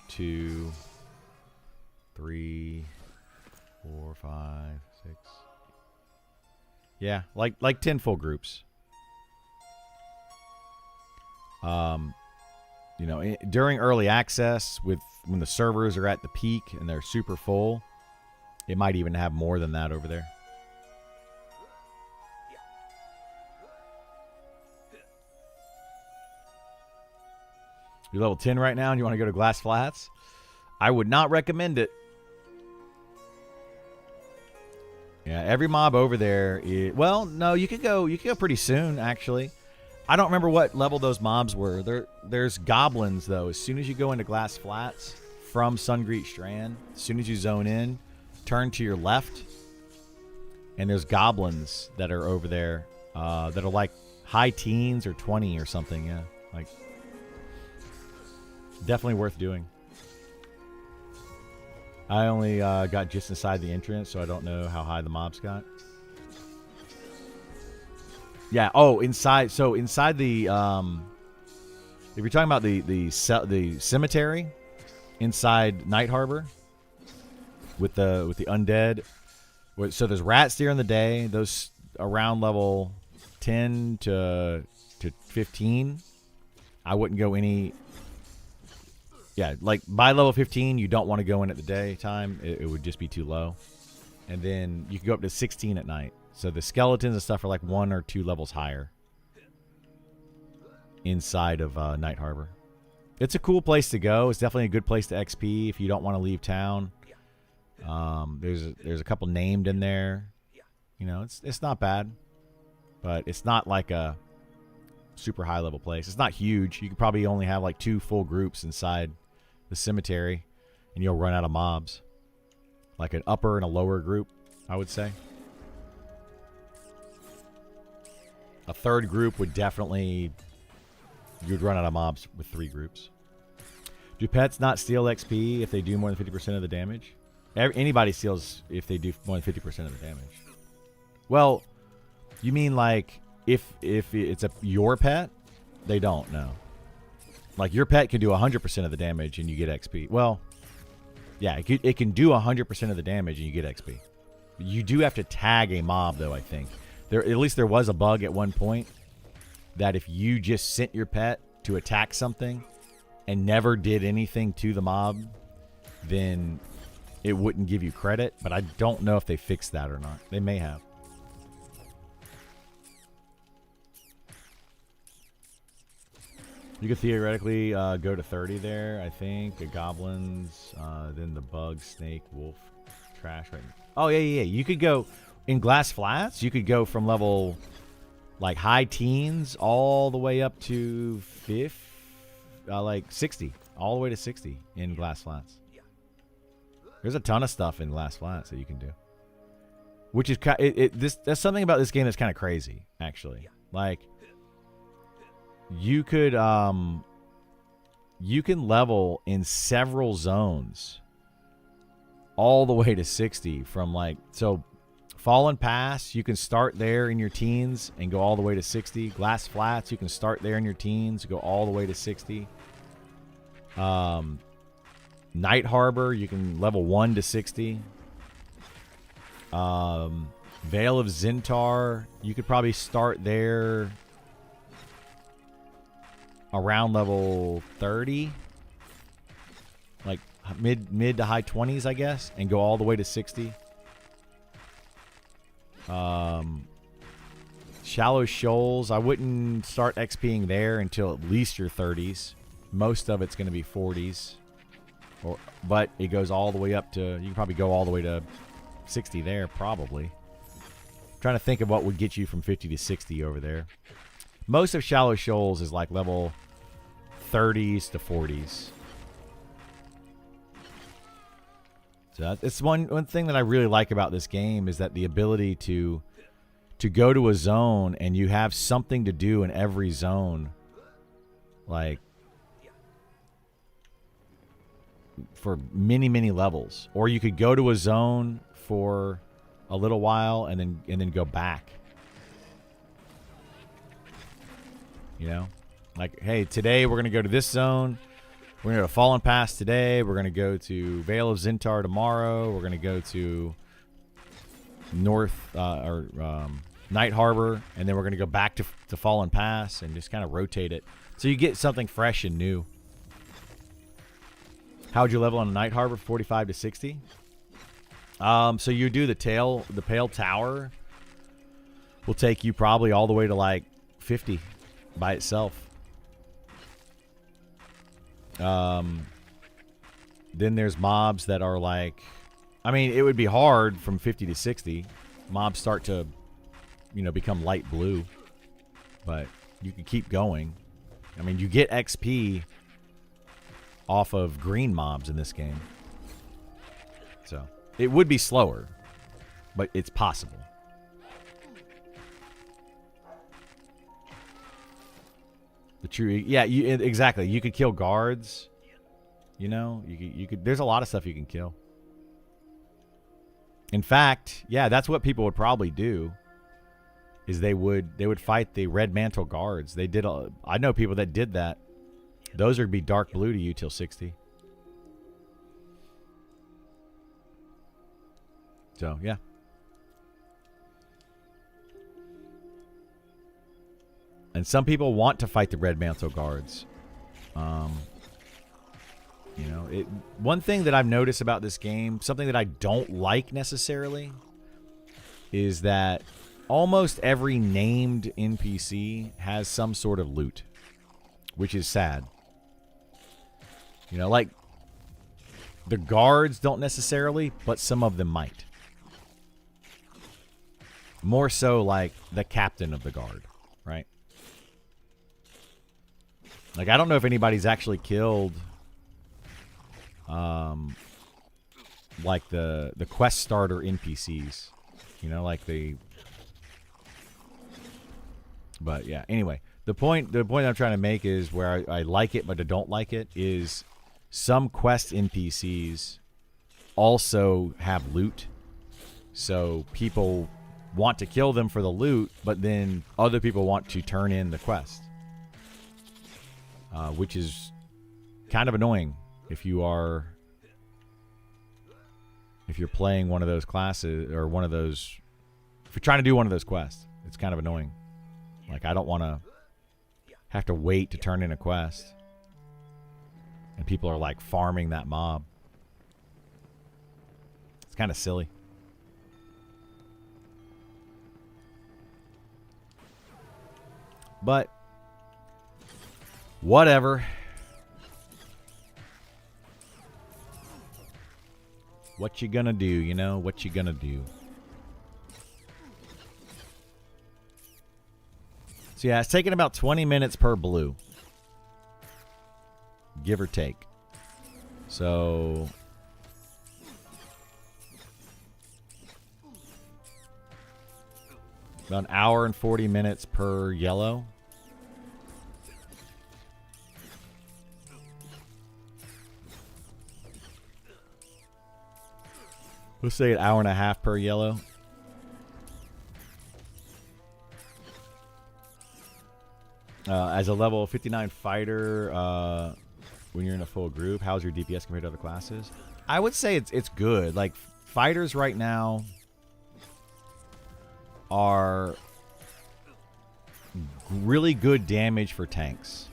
2, 3, 4, 5, 6. Yeah, like 10 full groups. During early access, when the servers are at the peak and they're super full, it might even have more than that over there. You're level 10 right now and you want to go to Glass Flats? I would not recommend it. Yeah, every mob over there well, no, you could go pretty soon, actually. I don't remember what level those mobs were. There's goblins, though. As soon as you go into Glass Flats from Sungreet Strand, as soon as you zone in, turn to your left, and there's goblins that are over there that are like high teens or 20 or something. Yeah, like definitely worth doing. I only got just inside the entrance, so I don't know how high the mobs got. Yeah. Oh, inside. So inside the if you're talking about the cemetery inside Night Harbor with the undead. So there's rats during the day. Those around level 10 to 15. I wouldn't go any. Yeah, like by level 15, you don't want to go in at the daytime. It would just be too low. And then you can go up to 16 at night. So the skeletons and stuff are like 1 or 2 levels higher inside of Night Harbor. It's a cool place to go. It's definitely a good place to XP if you don't want to leave town. There's a couple named in there. You know, it's not bad, but it's not like a super high level place. It's not huge. You could probably only have like 2 full groups inside the cemetery, and you'll run out of mobs. Like an upper and a lower group, I would say. A third group would definitely, you'd run out of mobs with 3 groups. Do pets not steal XP if they do more than 50% of the damage? Anybody steals if they do more than 50% of the damage. Well, you mean like if it's your pet? They don't, no. Like your pet can do 100% of the damage and you get XP. Well, yeah, it can do 100% of the damage and you get XP. You do have to tag a mob, though, I think. At least there was a bug at one point that if you just sent your pet to attack something and never did anything to the mob, then it wouldn't give you credit. But I don't know if they fixed that or not. They may have. You could theoretically go to 30 there, I think. The goblins, then the bug, snake, wolf, trash. Right. Oh, yeah. You could go in Glass Flats. You could go from level like high teens all the way up to like 60. All the way to 60 in Glass Flats. There's a ton of stuff in Glass Flats that you can do. Which is there's something about this game that's kind of crazy, actually. Like, you could you can level in several zones all the way to 60 from like, so Fallen Pass, you can start there in your teens and go all the way to 60. Glass Flats, you can start there in your teens, go all the way to 60. Night Harbor, you can level 1 to 60. Vale of Zintar, you could probably start there around level 30, like mid to high 20s, I guess, and go all the way to 60. Shallow Shoals, I wouldn't start XPing there until at least your 30s. Most of it's going to be 40s, but it goes all the way up to, you can probably go all the way to 60 there, probably. I'm trying to think of what would get you from 50 to 60 over there. Most of Shallow Shoals is like level 30s to 40s. So it's one thing that I really like about this game is that the ability to go to a zone and you have something to do in every zone, like for many levels. Or you could go to a zone for a little while and then go back. You know? Like, hey, today we're going to go to this zone. We're going to go to Fallen Pass today. We're going to go to Vale of Zintar tomorrow. We're going to go to Night Harbor. And then we're going to go back to Fallen Pass and just kind of rotate it. So you get something fresh and new. How would you level on a Night Harbor? 45 to 60? So you do the Pale Tower will take you probably all the way to like 50 by itself. Then there's mobs that are like, I mean, it would be hard from 50 to 60. Mobs start to, become light blue. But you can keep going. I mean, you get XP off of green mobs in this game. So, it would be slower, but it's possible. Exactly. You could kill guards. You could. There's a lot of stuff you can kill. In fact, yeah, that's what people would probably do. Is they would fight the red mantle guards. They did. I know people that did that. Those would be dark blue to you till 60. So yeah. And some people want to fight the red mantle guards. One thing that I've noticed about this game, something that I don't like necessarily, is that almost every named NPC has some sort of loot, which is sad. Like the guards don't necessarily, but some of them might. More so like the captain of the guard, right? Like, I don't know if anybody's actually killed, like the quest starter NPCs, But yeah. Anyway, the point I'm trying to make is where I like it, but I don't like it is some quest NPCs also have loot, so people want to kill them for the loot, but then other people want to turn in the quest. Which is kind of annoying if you're playing one of those classes or if you're trying to do one of those quests. It's kind of annoying. Like, I don't want to have to wait to turn in a quest, and people are like farming that mob. It's kind of silly. But whatever. What you gonna do, What you gonna do? So yeah, it's taking about 20 minutes per blue. Give or take. So about an hour and 40 minutes per yellow. Let's say an hour and a half per yellow. As a level 59 fighter, when you're in a full group, how's your DPS compared to other classes? I would say it's good. Like, fighters right now are really good damage for tanks.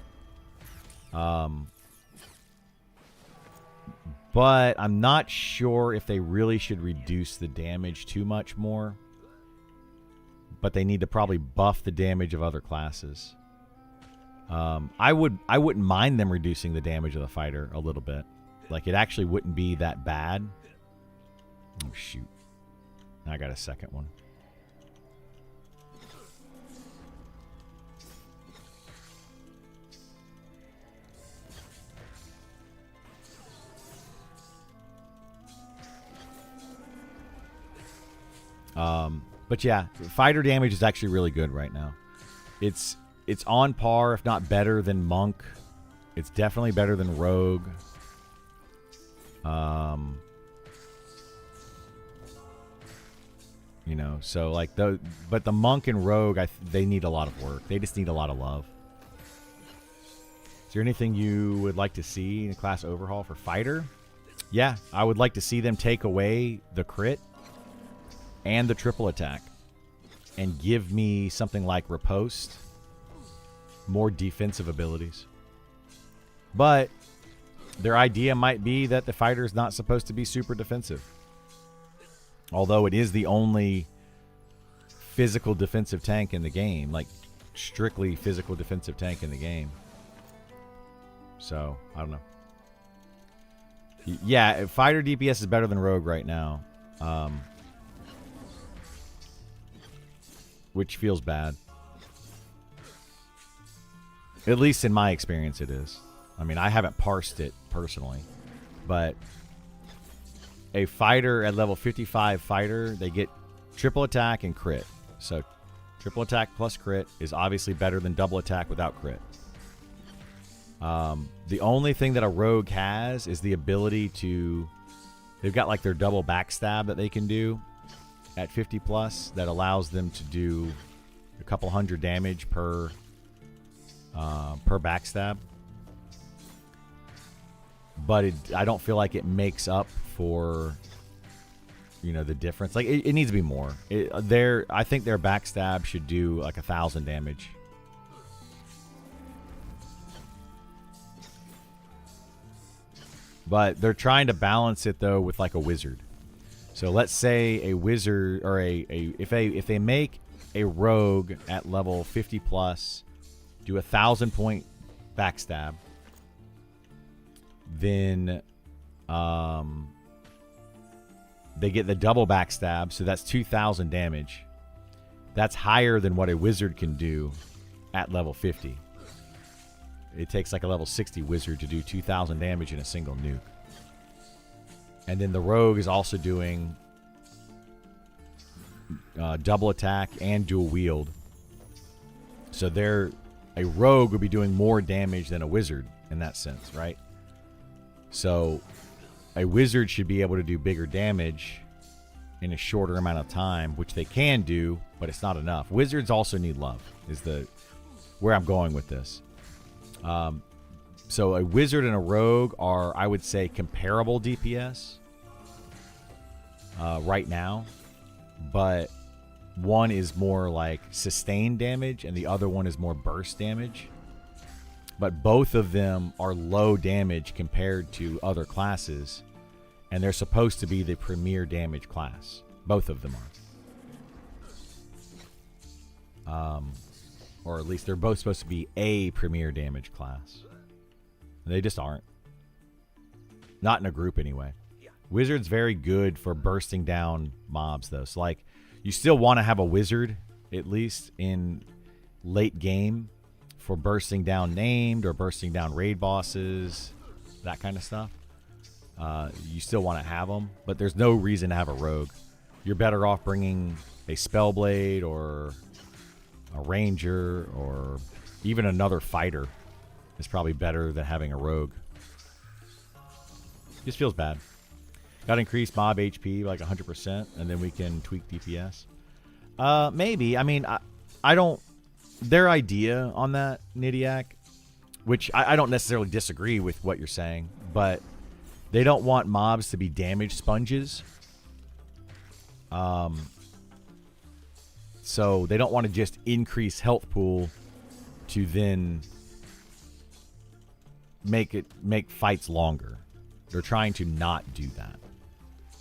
But I'm not sure if they really should reduce the damage too much more. But they need to probably buff the damage of other classes. I wouldn't mind them reducing the damage of the fighter a little bit. Like, it actually wouldn't be that bad. Oh, shoot. I got a second one. But yeah, fighter damage is actually really good right now. It's on par, if not better, than Monk. It's definitely better than Rogue. So like but the Monk and Rogue, they need a lot of work. They just need a lot of love. Is there anything you would like to see in a class overhaul for fighter? Yeah, I would like to see them take away the crit and the triple attack and give me something like Riposte, more defensive abilities. But their idea might be that the fighter is not supposed to be super defensive, although it is the only physical defensive tank in the game, like strictly physical defensive tank in the game. So I don't know. Yeah, fighter DPS is better than rogue right now. Which feels bad. At least in my experience it is. I mean, I haven't parsed it personally. But a fighter at level 55 fighter, they get triple attack and crit. So triple attack plus crit is obviously better than double attack without crit. The only thing that a rogue has is the ability to... They've got like their double backstab that they can do at 50 plus that allows them to do a couple hundred damage per backstab. But I don't feel like it makes up for, you know, the difference. Like it needs to be more. I think their backstab should do like 1,000 damage. But they're trying to balance it though with like a wizard. So let's say a wizard or if they make a rogue at level 50 plus do 1,000 point backstab, then they get the double backstab, so that's 2,000 damage. That's higher than what a wizard can do at level 50. It takes like a level 60 wizard to do 2,000 damage in a single nuke. And then the rogue is also doing double attack and dual wield. So a rogue would be doing more damage than a wizard in that sense, right? So a wizard should be able to do bigger damage in a shorter amount of time, which they can do, but it's not enough. Wizards also need love, is where I'm going with this. So a wizard and a rogue are, I would say, comparable DPS right now, but one is more like sustained damage and the other one is more burst damage. But both of them are low damage compared to other classes, and they're supposed to be the premier damage class. Both of them are. Or at least they're both supposed to be a premier damage class. They just aren't. Not in a group anyway. Wizard's very good for bursting down mobs though. So like you still want to have a wizard at least in late game for bursting down named or bursting down raid bosses, that kind of stuff. You still want to have them, but there's no reason to have a rogue. You're better off bringing a Spellblade or a ranger or even another fighter is probably better than having a rogue. Just feels bad. Got to increase mob HP like 100% and then we can tweak DPS. Maybe. I mean, I don't... Their idea on that, Nidiak, which I don't necessarily disagree with what you're saying, but they don't want mobs to be damage sponges. So they don't want to just increase health pool to then make fights longer. They're trying to not do that.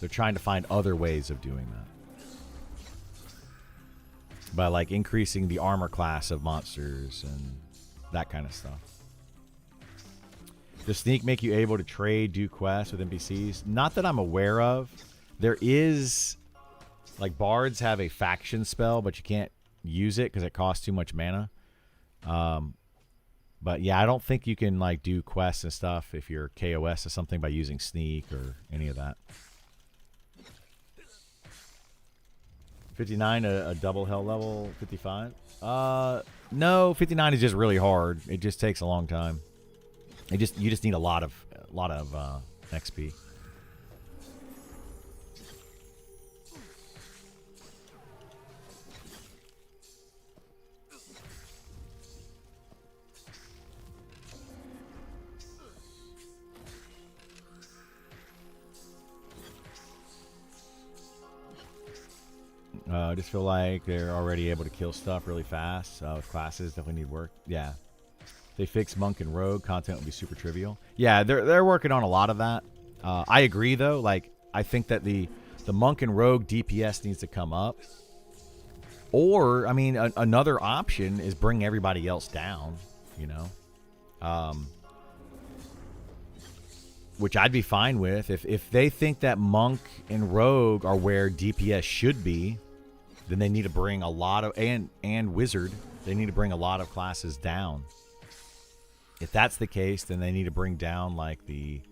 They're trying to find other ways of doing that. By like increasing the armor class of monsters and that kind of stuff. Does Sneak make you able to trade, do quests with NPCs? Not that I'm aware of. There is... Like, bards have a faction spell, but you can't use it because it costs too much mana. But, yeah, I don't think you can, like, do quests and stuff if you're KOS or something by using Sneak or any of that. 59, a double hell level. 55? No, 59 is just really hard. It just takes a long time. You just need a lot of XP. I just feel like they're already able to kill stuff really fast. With classes, definitely need work. Yeah. They fix monk and rogue, content will be super trivial. Yeah, they're working on a lot of that. I agree though. Like I think that the monk and rogue DPS needs to come up. Or I mean, another option is bring everybody else down. You know, which I'd be fine with. If they think that Monk and Rogue are where DPS should be, then they need to bring a lot of and Wizard. They need to bring a lot of classes down. If that's the case, then they need to bring down like the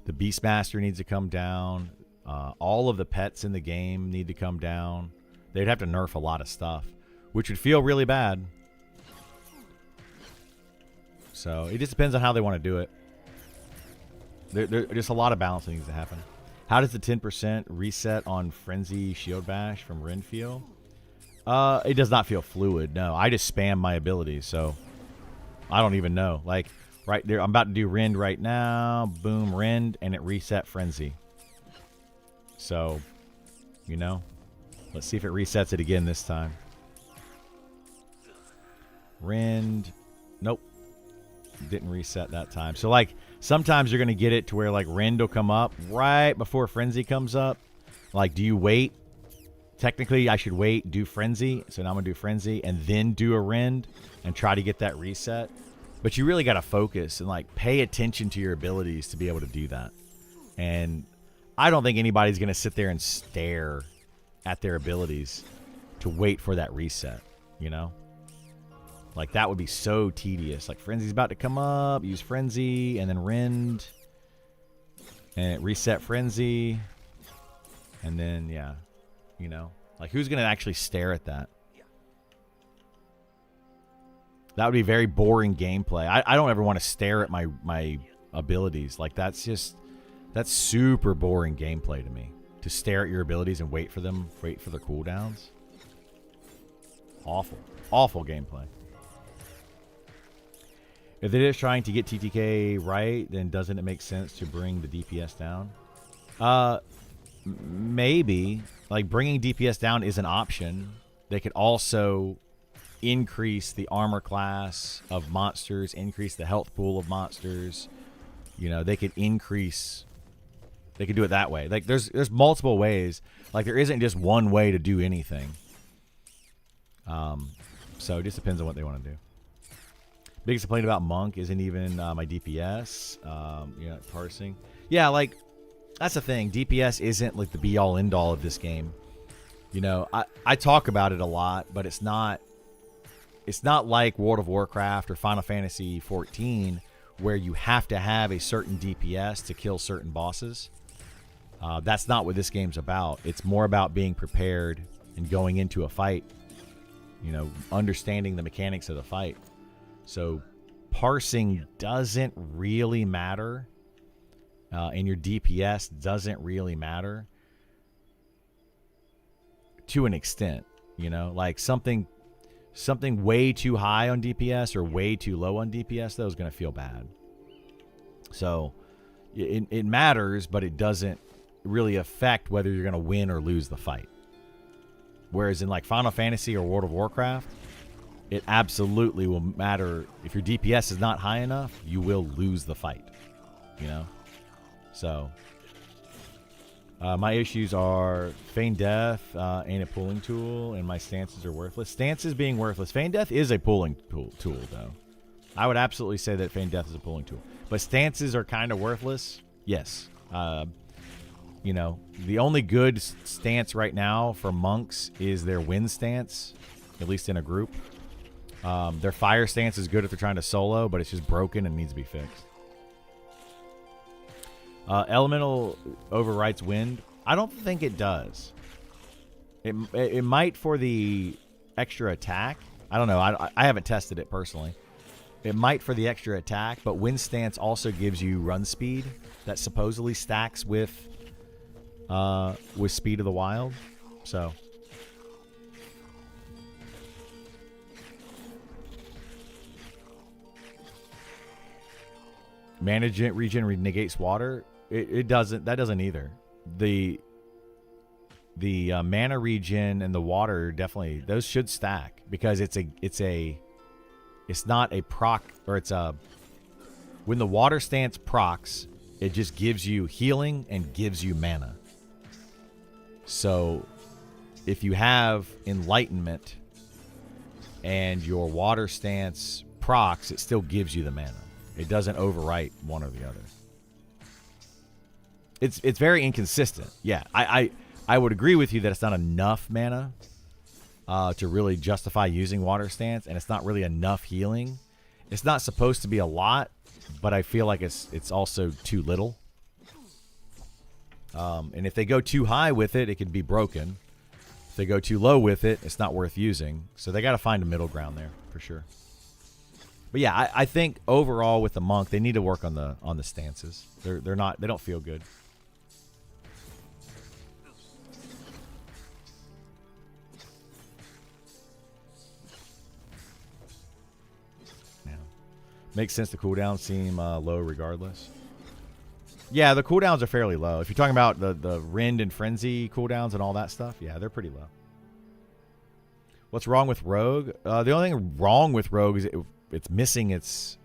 Beastmaster needs to come down. All of the pets in the game need to come down. They'd have to nerf a lot of stuff, which would feel really bad. So it just depends on how they want to do it. There's just a lot of balance that needs to happen. How does the 10% reset on Frenzy Shield Bash from Ren feel? It does not feel fluid, no. I just spam my abilities, so I don't even know. Like, right there, I'm about to do Rend right now. Boom, Rend, and it reset Frenzy. So, you know, let's see if it resets it again this time. Rend. Nope. Didn't reset that time. So, like, sometimes you're going to get it to where, like, Rend will come up right before Frenzy comes up. Like, do you wait? Technically, I should wait, do Frenzy. So now I'm going to do Frenzy and then do a Rend and try to get that reset. But you really got to focus and, like, pay attention to your abilities to be able to do that. And I don't think anybody's going to sit there and stare at their abilities to wait for that reset, you know? Like, that would be so tedious. Like, Frenzy's about to come up, use Frenzy, and then Rend. And it reset Frenzy. And then, yeah, you know? Like, who's going to actually stare at that? That would be very boring gameplay. I don't ever want to stare at my abilities. Like, that's super boring gameplay to me. To stare at your abilities and wait for their cooldowns. Awful. Awful gameplay. If they're just trying to get TTK right, then doesn't it make sense to bring the DPS down? Maybe. Like, bringing DPS down is an option. They could also increase the armor class of monsters, increase the health pool of monsters. You know, they could increase... They could do it that way. Like, there's multiple ways. Like, there isn't just one way to do anything. So it just depends on what they want to do. Biggest complaint about Monk isn't even my DPS. Yeah, parsing. Yeah, like, that's the thing. DPS isn't, like, the be-all, end-all of this game. You know, I talk about it a lot, but it's not like World of Warcraft or Final Fantasy XIV, where you have to have a certain DPS to kill certain bosses. That's not what this game's about. It's more about being prepared and going into a fight. You know, understanding the mechanics of the fight. So parsing doesn't really matter, and your DPS doesn't really matter to an extent. You know, like something way too high on DPS or way too low on DPS, though, is going to feel bad. So it matters, but it doesn't really affect whether you're going to win or lose the fight. Whereas in, like, Final Fantasy or World of Warcraft, it absolutely will matter. If your DPS is not high enough, you will lose the fight. You know? So, my issues are Feign Death ain't a pulling tool, and my stances are worthless. Stances being worthless. Feign Death is a pulling tool, though. I would absolutely say that Feign Death is a pulling tool. But stances are kind of worthless. Yes. You know, the only good stance right now for monks is their wind stance, at least in a group. Their fire stance is good if they're trying to solo, but it's just broken and needs to be fixed. Elemental overwrites wind. I don't think it does. It might for the extra attack. I don't know. I haven't tested it personally. It might for the extra attack, but wind stance also gives you run speed that supposedly stacks with Speed of the Wild. So... Mana regen negates water. It doesn't. That doesn't either. The mana regen and the water definitely, those should stack because it's not a proc, or it's a, when the water stance procs, it just gives you healing and gives you mana. So if you have enlightenment and your water stance procs, it still gives you the mana. It doesn't overwrite one or the other. It's very inconsistent. Yeah, I would agree with you that it's not enough mana to really justify using Water Stance, and it's not really enough healing. It's not supposed to be a lot, but I feel like it's also too little. And if they go too high with it, it could be broken. If they go too low with it, it's not worth using. So they got to find a middle ground there for sure. But yeah, I think overall with the monk, they need to work on the stances. They don't feel good. Yeah. Makes sense. The cooldowns seem low regardless. Yeah, the cooldowns are fairly low. If you're talking about the Rend and Frenzy cooldowns and all that stuff, yeah, they're pretty low. What's wrong with Rogue? The only thing wrong with Rogue is it's missing its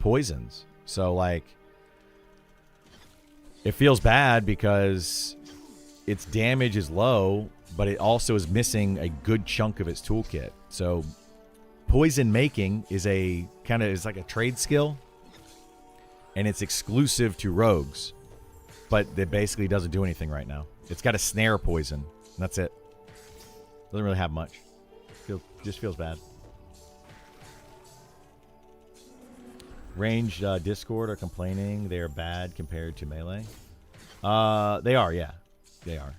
poisons. So like it feels bad because its damage is low, but it also is missing a good chunk of its toolkit. So poison making is like a trade skill, and it's exclusive to rogues, but it basically doesn't do anything right now. It's got a snare poison, and that's it. Doesn't really have much. Just feels bad. Ranged Discord are complaining they are bad compared to melee. They are, yeah. They are.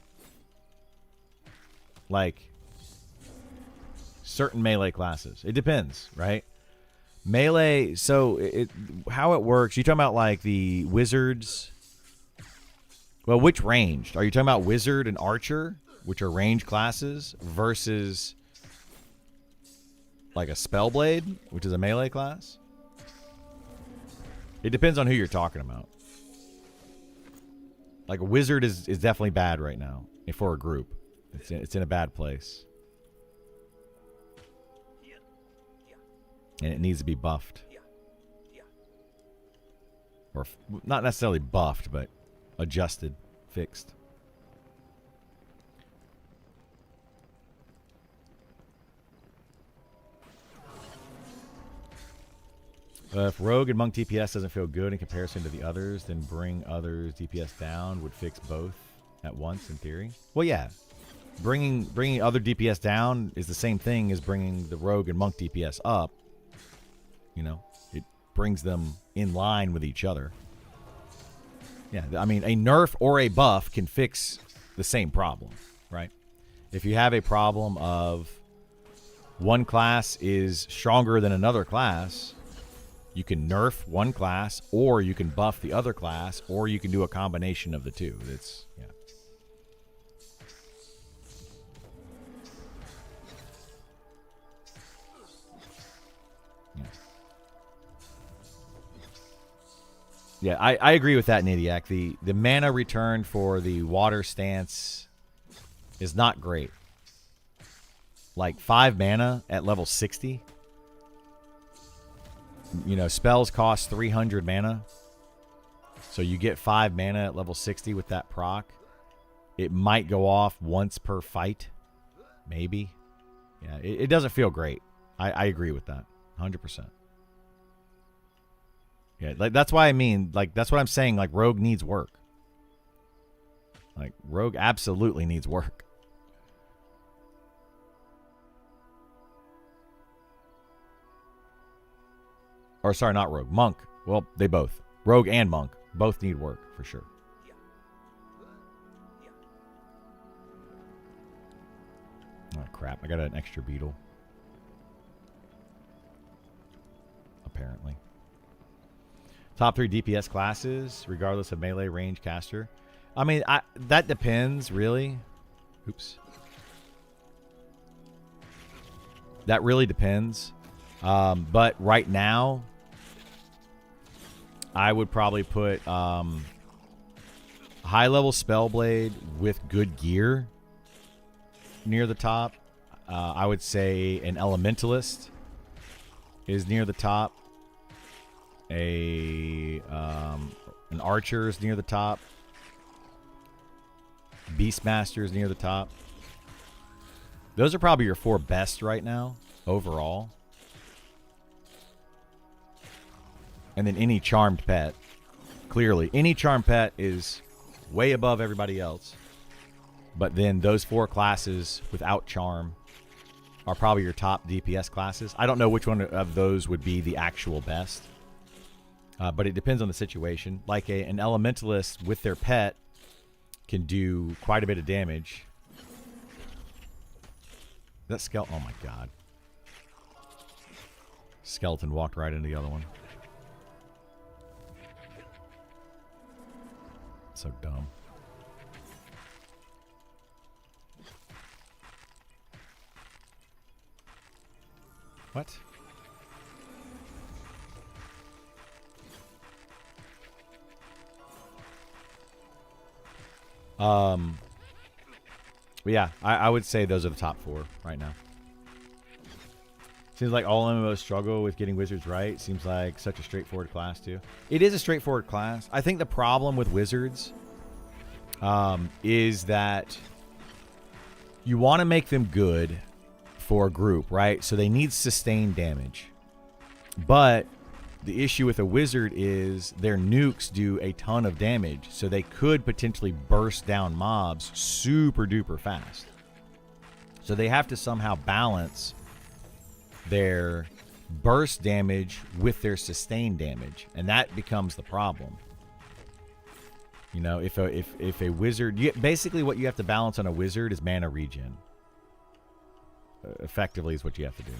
Like certain melee classes. It depends, right? Melee, so how it works, you talking about like the wizards? Well, which ranged? Are you talking about wizard and archer, which are ranged classes, versus like a spellblade, which is a melee class? It depends on who you're talking about. Like a wizard is definitely bad right now for a group. It's in a bad place. And it needs to be buffed. Or not necessarily buffed, but adjusted, fixed. If Rogue and Monk DPS doesn't feel good in comparison to the others, then bring others DPS down would fix both at once in theory. Well, yeah. Bringing other DPS down is the same thing as bringing the Rogue and Monk DPS up. You know, it brings them in line with each other. Yeah, I mean, a nerf or a buff can fix the same problem, right? If you have a problem of one class is stronger than another class, you can nerf one class, or you can buff the other class, or you can do a combination of the two. It's, yeah. Yeah, I agree with that, Nidiak. The mana return for the water stance is not great. Like 5 mana at level 60. You know, spells cost 300 mana. So you get 5 mana at level 60 with that proc. It might go off once per fight. Maybe. Yeah, it doesn't feel great. I agree with that. 100%. Yeah, like that's why I mean, like that's what I'm saying. Like Rogue needs work. Like Rogue absolutely needs work. Or sorry, not Rogue, Monk. Well, they both, Rogue and Monk, both need work for sure. Oh crap! I got an extra beetle. Apparently. Top 3 DPS classes, regardless of melee, range, caster. I mean, that depends, really. Oops. That really depends. But right now, I would probably put high-level Spellblade with good gear near the top. I would say an Elementalist is near the top. An Archer is near the top. Beastmaster is near the top. Those are probably your 4 best right now, overall. And then any charmed pet. Clearly, any charmed pet is way above everybody else. But then those 4 classes without charm are probably your top DPS classes. I don't know which one of those would be the actual best. But it depends on the situation. Like an elementalist with their pet can do quite a bit of damage. That skeleton, oh my god. Skeleton walked right into the other one. So dumb. What? Yeah, I would say those are the top 4 right now. Seems like all MMOs struggle with getting wizards right. Seems like such a straightforward class too. It is a straightforward class. I think the problem with wizards is that you want to make them good for a group, right? So they need sustained damage. But the issue with a wizard is their nukes do a ton of damage, so they could potentially burst down mobs super duper fast. So they have to somehow balance their burst damage with their sustained damage, and that becomes the problem. You know, if a wizard, basically what you have to balance on a wizard is mana regen. Effectively is what you have to do.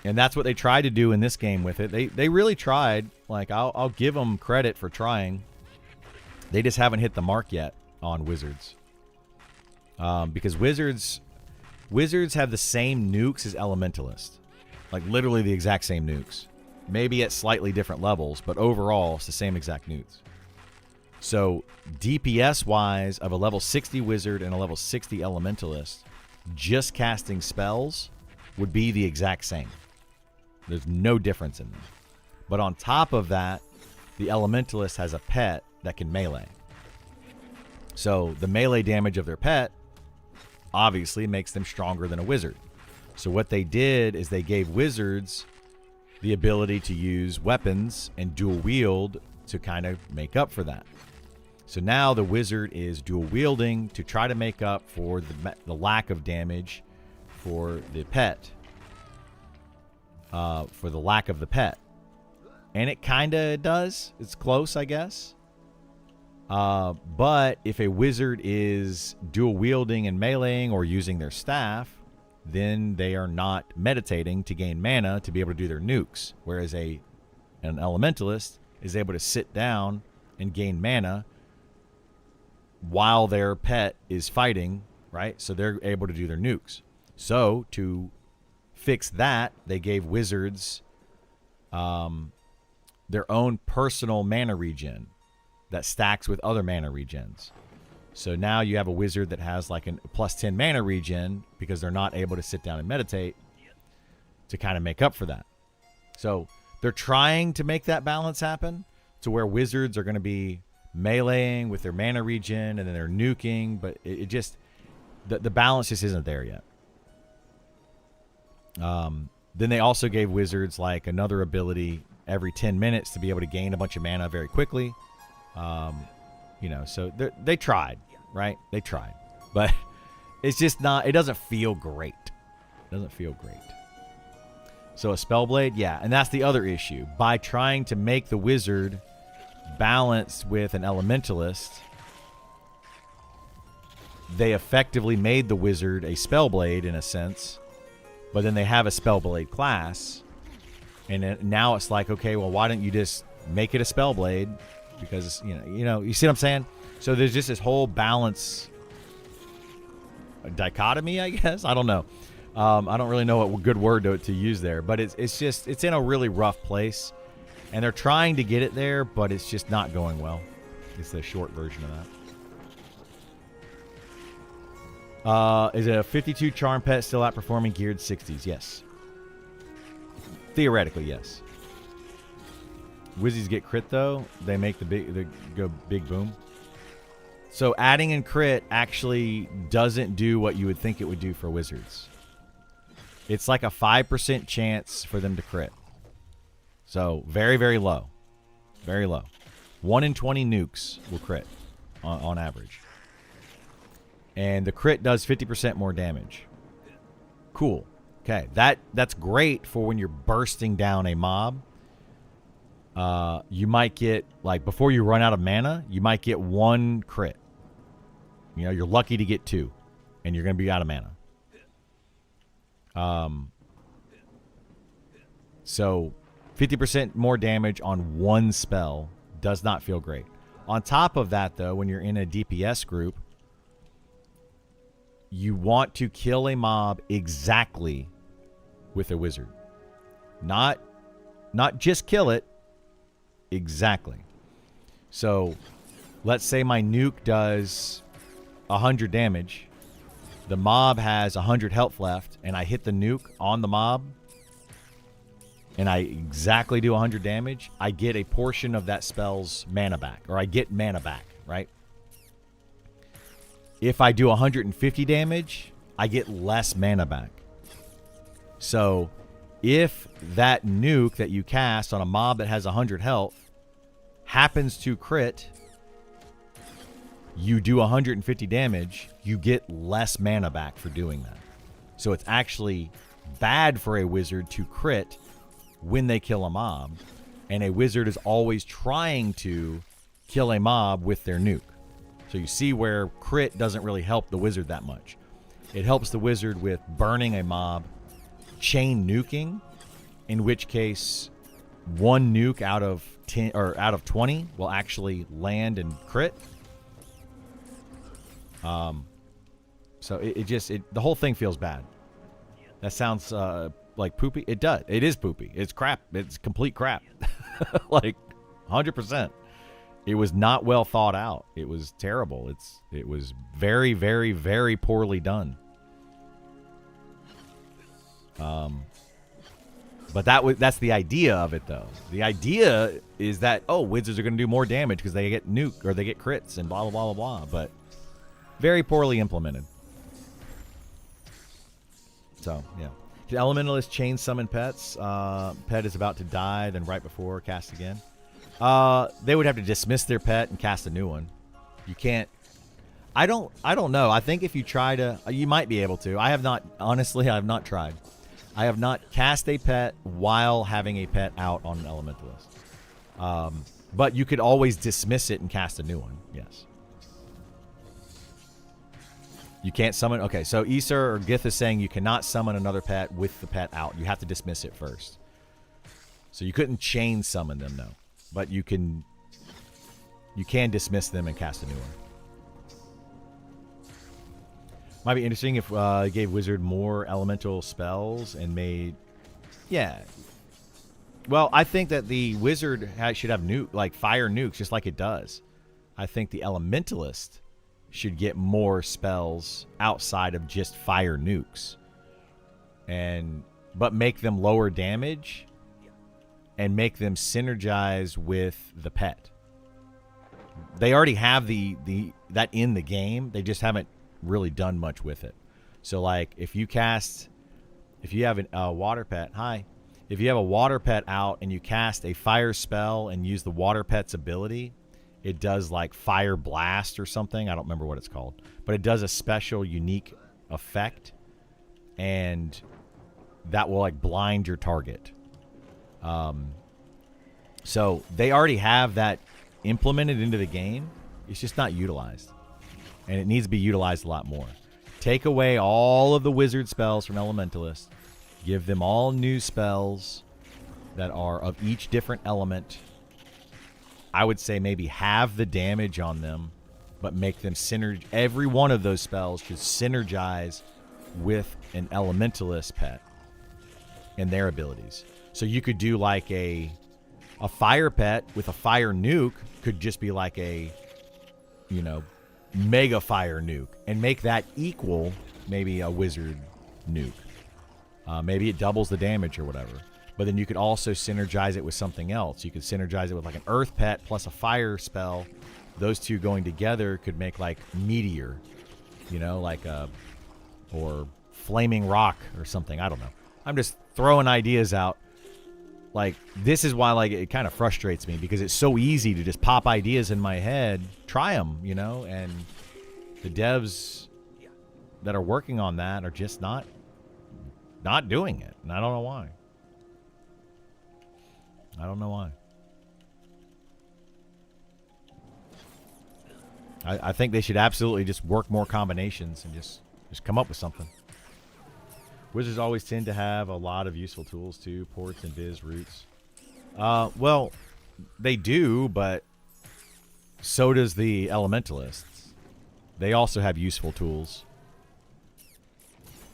And that's what they tried to do in this game with it. They really tried. Like, I'll give them credit for trying. They just haven't hit the mark yet on wizards. Because wizards have the same nukes as elementalists. Like, literally the exact same nukes. Maybe at slightly different levels, but overall, it's the same exact nukes. So, DPS-wise, of a level 60 wizard and a level 60 elementalist, just casting spells would be the exact same. There's no difference in them. But on top of that, the elementalist has a pet that can melee. So the melee damage of their pet obviously makes them stronger than a wizard. So what they did is they gave wizards the ability to use weapons and dual wield to kind of make up for that. So now the wizard is dual wielding to try to make up for the lack of damage for the pet. For the lack of the pet. And it kind of does. It's close, I guess. But if a wizard is dual wielding and meleeing or using their staff, then they are not meditating to gain mana to be able to do their nukes. Whereas an elementalist is able to sit down and gain mana while their pet is fighting, right? So they're able to do their nukes. So to fix that, they gave wizards their own personal mana regen that stacks with other mana regens. So now you have a wizard that has like a plus 10 mana regen because they're not able to sit down and meditate to kind of make up for that. So they're trying to make that balance happen to where wizards are going to be meleeing with their mana regen and then they're nuking, but it just, the balance just isn't there yet. Then they also gave wizards like another ability every 10 minutes to be able to gain a bunch of mana very quickly. You know, so they tried, right? They tried, but it's just not, it doesn't feel great. It doesn't feel great. So a Spellblade, yeah, and that's the other issue. By trying to make the wizard balanced with an elementalist, they effectively made the wizard a Spellblade in a sense, but then they have a Spellblade class, and now it's like, okay, well, why don't you just make it a Spellblade? Because, you know, you see what I'm saying? So there's just this whole balance, dichotomy, I guess. I don't know. I don't really know what good word to use there, but it's just, it's in a really rough place, and they're trying to get it there, but it's just not going well. It's the short version of that. Is a 52 charm pet still outperforming geared 60s? Yes. Theoretically, yes. Wizzies get crit though. They make they go big boom. So adding in crit actually doesn't do what you would think it would do for wizards. It's like a 5% chance for them to crit. So very, very low. Very low. 1 in 20 nukes will crit on average. And the crit does 50% more damage. Cool. Okay, that's great for when you're bursting down a mob. You might get, like, before you run out of mana, you might get 1 crit. You know, you're lucky to get 2, and you're going to be out of mana. So 50% more damage on 1 spell does not feel great. On top of that, though, when you're in a DPS group, you want to kill a mob exactly with a wizard. Not just kill it, exactly. So let's say my nuke does 100 damage. The mob has 100 health left, and I hit the nuke on the mob, and I exactly do 100 damage. I get a portion of that spell's mana back, or I get mana back, right? If I do 150 damage, I get less mana back. So if that nuke that you cast on a mob that has 100 health happens to crit, you do 150 damage, you get less mana back for doing that. So it's actually bad for a wizard to crit when they kill a mob, and a wizard is always trying to kill a mob with their nuke. So you see where crit doesn't really help the wizard that much. It helps the wizard with burning a mob, chain nuking, in which case 1 nuke out of 10 or out of 20 will actually land and crit. So the whole thing feels bad. That sounds like poopy. It does. It is poopy. It's crap. It's complete crap. Like 100%. It was not well thought out. It was terrible. It was very, very, very poorly done. But that's the idea of it, though. The idea is that, oh, wizards are going to do more damage because they get nuke or they get crits and blah, blah, blah, blah, blah. But very poorly implemented. So, yeah. Can Elementalist chain summon pets? Pet is about to die, then right before cast again. They would have to dismiss their pet and cast a new one. You can't. I don't know. I think if you try to, you might be able to. I have not. Honestly, I have not tried. I have not cast a pet while having a pet out on an Elementalist. But you could always dismiss it and cast a new one. Yes. You can't summon. Okay, so Isur or Gith is saying you cannot summon another pet with the pet out. You have to dismiss it first. So you couldn't chain summon them, though. But you can dismiss them and cast a new one. Might be interesting if gave Wizard more elemental spells and made... Yeah. Well, I think that the Wizard should have fire nukes, just like it does. I think the Elementalist should get more spells outside of just fire nukes. But make them lower damage and make them synergize with the pet. They already have that in the game. They just haven't really done much with it. So, like, if you have a water pet, if you have a water pet out and you cast a fire spell and use the water pet's ability, it does like fire blast or something. I don't remember what it's called, but it does a special unique effect, and that will like blind your target. So they already have that implemented into the game. It's just not utilized, and it needs to be utilized a lot more. Take away all of the wizard spells from Elementalist. Give them all new spells that are of each different element. I would say maybe halve the damage on them, but make them synergy. Every one of those spells should synergize with an Elementalist pet and their abilities. So you could do like a fire pet with a fire nuke could just be like a, mega fire nuke, and make that equal maybe a wizard nuke. Maybe it doubles the damage or whatever. But then you could also synergize it with something else. You could synergize it with like an earth pet plus a fire spell those two going together could make like meteor, you know, like or flaming rock or something. I don't know. I'm just throwing ideas out. Like, this is why, like, it kind of frustrates me, because it's so easy to just pop ideas in my head, try them, you know, and the devs that are working on that are just not doing it, and I don't know why. I don't know why. I think they should absolutely just work more combinations and just come up with something. Wizards always tend to have a lot of useful tools too, ports and biz roots. Well, they do, but so does the elementalists. They also have useful tools.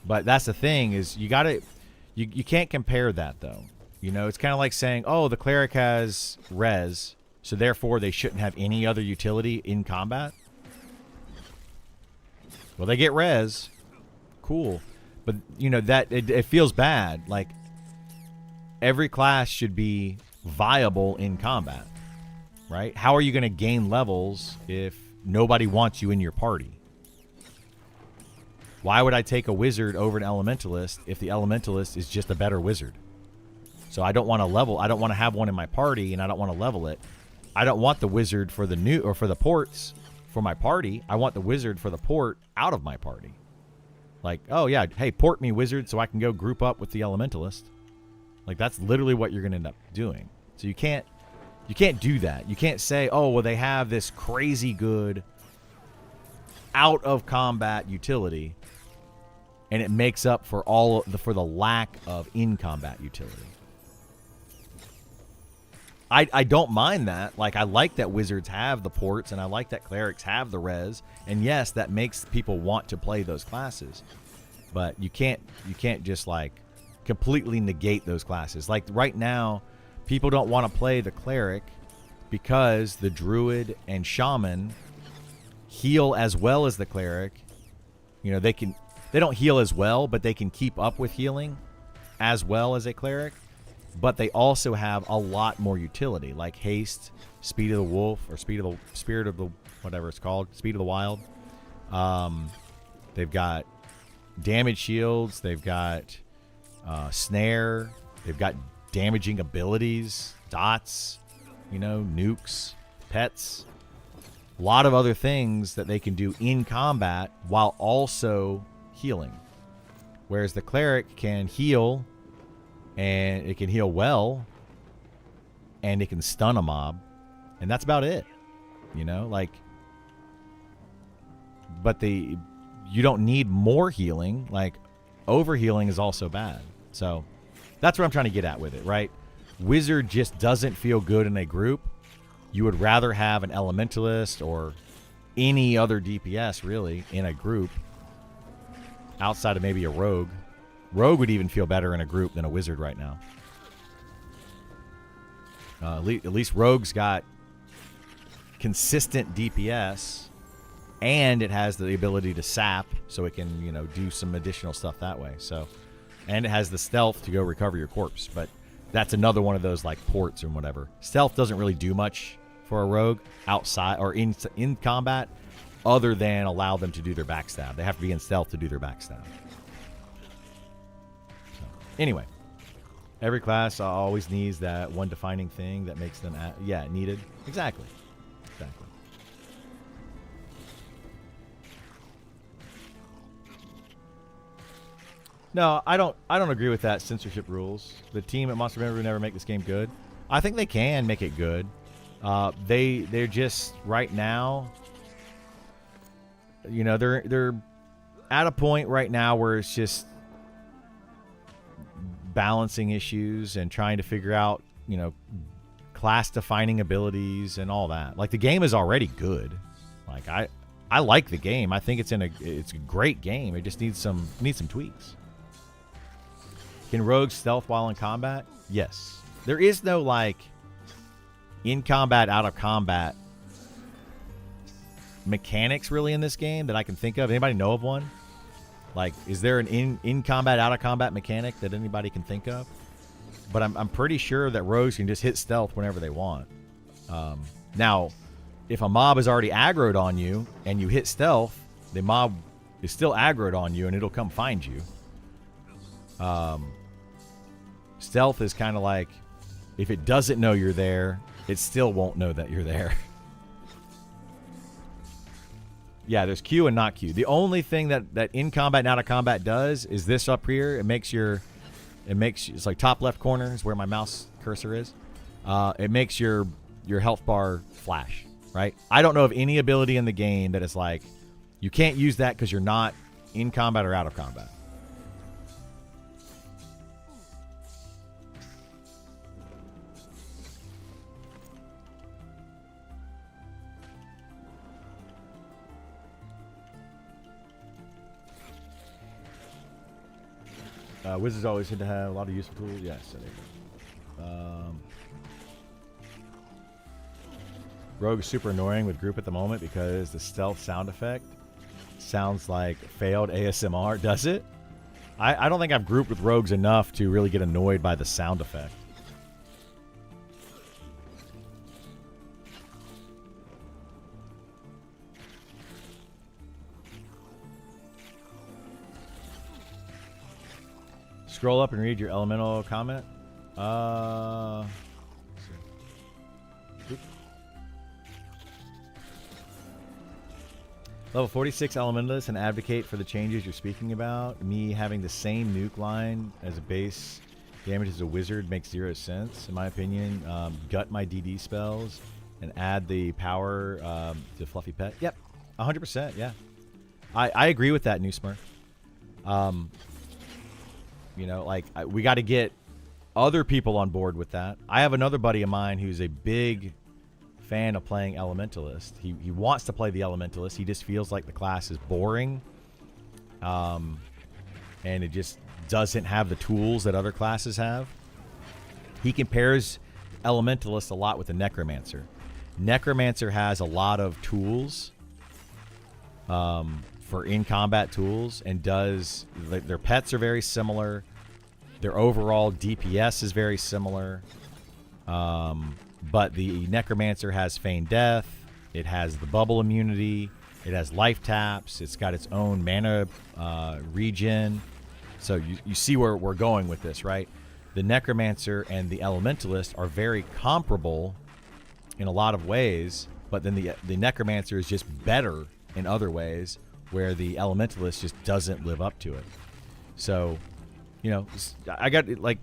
But that's the thing, is you can't compare that though. You know, it's kind of like saying, oh, the cleric has res, so therefore they shouldn't have any other utility in combat. Well, they get res. Cool. But, you know, that it feels bad. Like, every class should be viable in combat, right? How are you going to gain levels if nobody wants you in your party? Why would I take a wizard over an elementalist if the elementalist is just a better wizard? So I don't want to level. I don't want to have one in my party, and I don't want to level it. I don't want the wizard for the new or for the ports for my party. I want the wizard for the port out of my party. Like, oh yeah, hey, port me, wizard, so I can go group up with the elementalist. Like, that's literally what you're going to end up doing. So you can't do that. You can't say, oh, well, they have this crazy good out of combat utility, and it makes up for for the lack of in combat utility. I don't mind that. Like, I like that wizards have the ports, and I like that clerics have the res. And yes, that makes people want to play those classes. But you can't just like completely negate those classes. Like right now, people don't want to play the cleric because the druid and shaman heal as well as the cleric. You know, they don't heal as well, but they can keep up with healing as well as a cleric. But they also have a lot more utility, like haste, speed of the wolf, or spirit of the whatever it's called, speed of the wild. They've got damage shields. They've got snare. They've got damaging abilities, dots, you know, nukes, pets. A lot of other things that they can do in combat while also healing. Whereas the cleric can heal, and it can heal well, and it can stun a mob, and that's about it. You know, like, but you don't need more healing. Like, over healing is also bad. So that's what I'm trying to get at with it, right? Wizard just doesn't feel good in a group. You would rather have an elementalist or any other DPS really in a group outside of maybe a rogue. Rogue would even feel better in a group than a wizard right now. At least Rogue's got consistent DPS, and it has the ability to sap, so it can, you know, do some additional stuff that way. So, and it has the stealth to go recover your corpse. But that's another one of those like ports or whatever. Stealth doesn't really do much for a rogue outside or in combat, other than allow them to do their backstab. They have to be in stealth to do their backstab. Anyway, every class always needs that one defining thing that makes them, needed. Exactly. No, I don't agree with that censorship rules. The team at Monster Memory would never make this game good. I think they can make it good. They're just right now, you know, they're at a point right now where it's just balancing issues and trying to figure out, you know, class defining abilities and all that. Like, the game is already good. Like, I like the game. I think it's a great game. It just needs some tweaks. Can rogues stealth while in combat? Yes. There is no like in combat, out of combat mechanics really in this game that I can think of. Anybody know of one? Like, is there an in combat, out of combat mechanic that anybody can think of? But I'm pretty sure that rogues can just hit stealth whenever they want. Now, if a mob is already aggroed on you and you hit stealth, the mob is still aggroed on you and it'll come find you. Stealth is kind of like, if it doesn't know you're there, it still won't know that you're there. Yeah, there's Q and not Q. The only thing that in combat and out of combat does is this up here. It's like top left corner is where my mouse cursor is. It makes your health bar flash, right? I don't know of any ability in the game that is like, you can't use that because you're not in combat or out of combat. Wizards always seem to have a lot of useful tools. Yes. Rogue is super annoying with group at the moment because the stealth sound effect sounds like failed ASMR. Does it? I don't think I've grouped with rogues enough to really get annoyed by the sound effect. Scroll up and read your elemental comment. Level 46 Elementalist and advocate for the changes you're speaking about. Me having the same nuke line as a base damage as a wizard makes 0 sense, in my opinion. Gut my DD spells and add the power to Fluffy Pet. Yep, 100%, yeah. I agree with that, New Smurf. You know, like, we got to get other people on board with that. I have another buddy of mine who's a big fan of playing Elementalist. He wants to play the Elementalist. He just feels like the class is boring. And it just doesn't have the tools that other classes have. He compares Elementalist a lot with the Necromancer. Necromancer has a lot of tools for in-combat tools, and their pets are very similar. Their overall DPS is very similar. But the Necromancer has Feign Death. It has the bubble immunity. It has life taps. It's got its own mana regen. So you see where we're going with this, right? The Necromancer and the Elementalist are very comparable in a lot of ways, but then the Necromancer is just better in other ways, where the Elementalist just doesn't live up to it. So, you know, I got, like,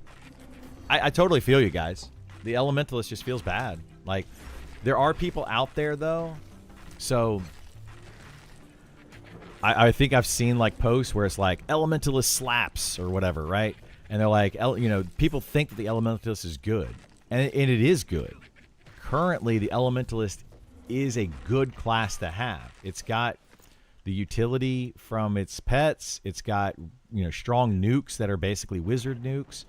I totally feel you guys. The Elementalist just feels bad. Like, there are people out there, though. So, I think I've seen, like, posts where it's like, Elementalist slaps or whatever, right? And they're like, you know, people think that the Elementalist is good. And it is good. Currently, the Elementalist is a good class to have. It's got the utility from its pets. It's got, you know, strong nukes that are basically wizard nukes.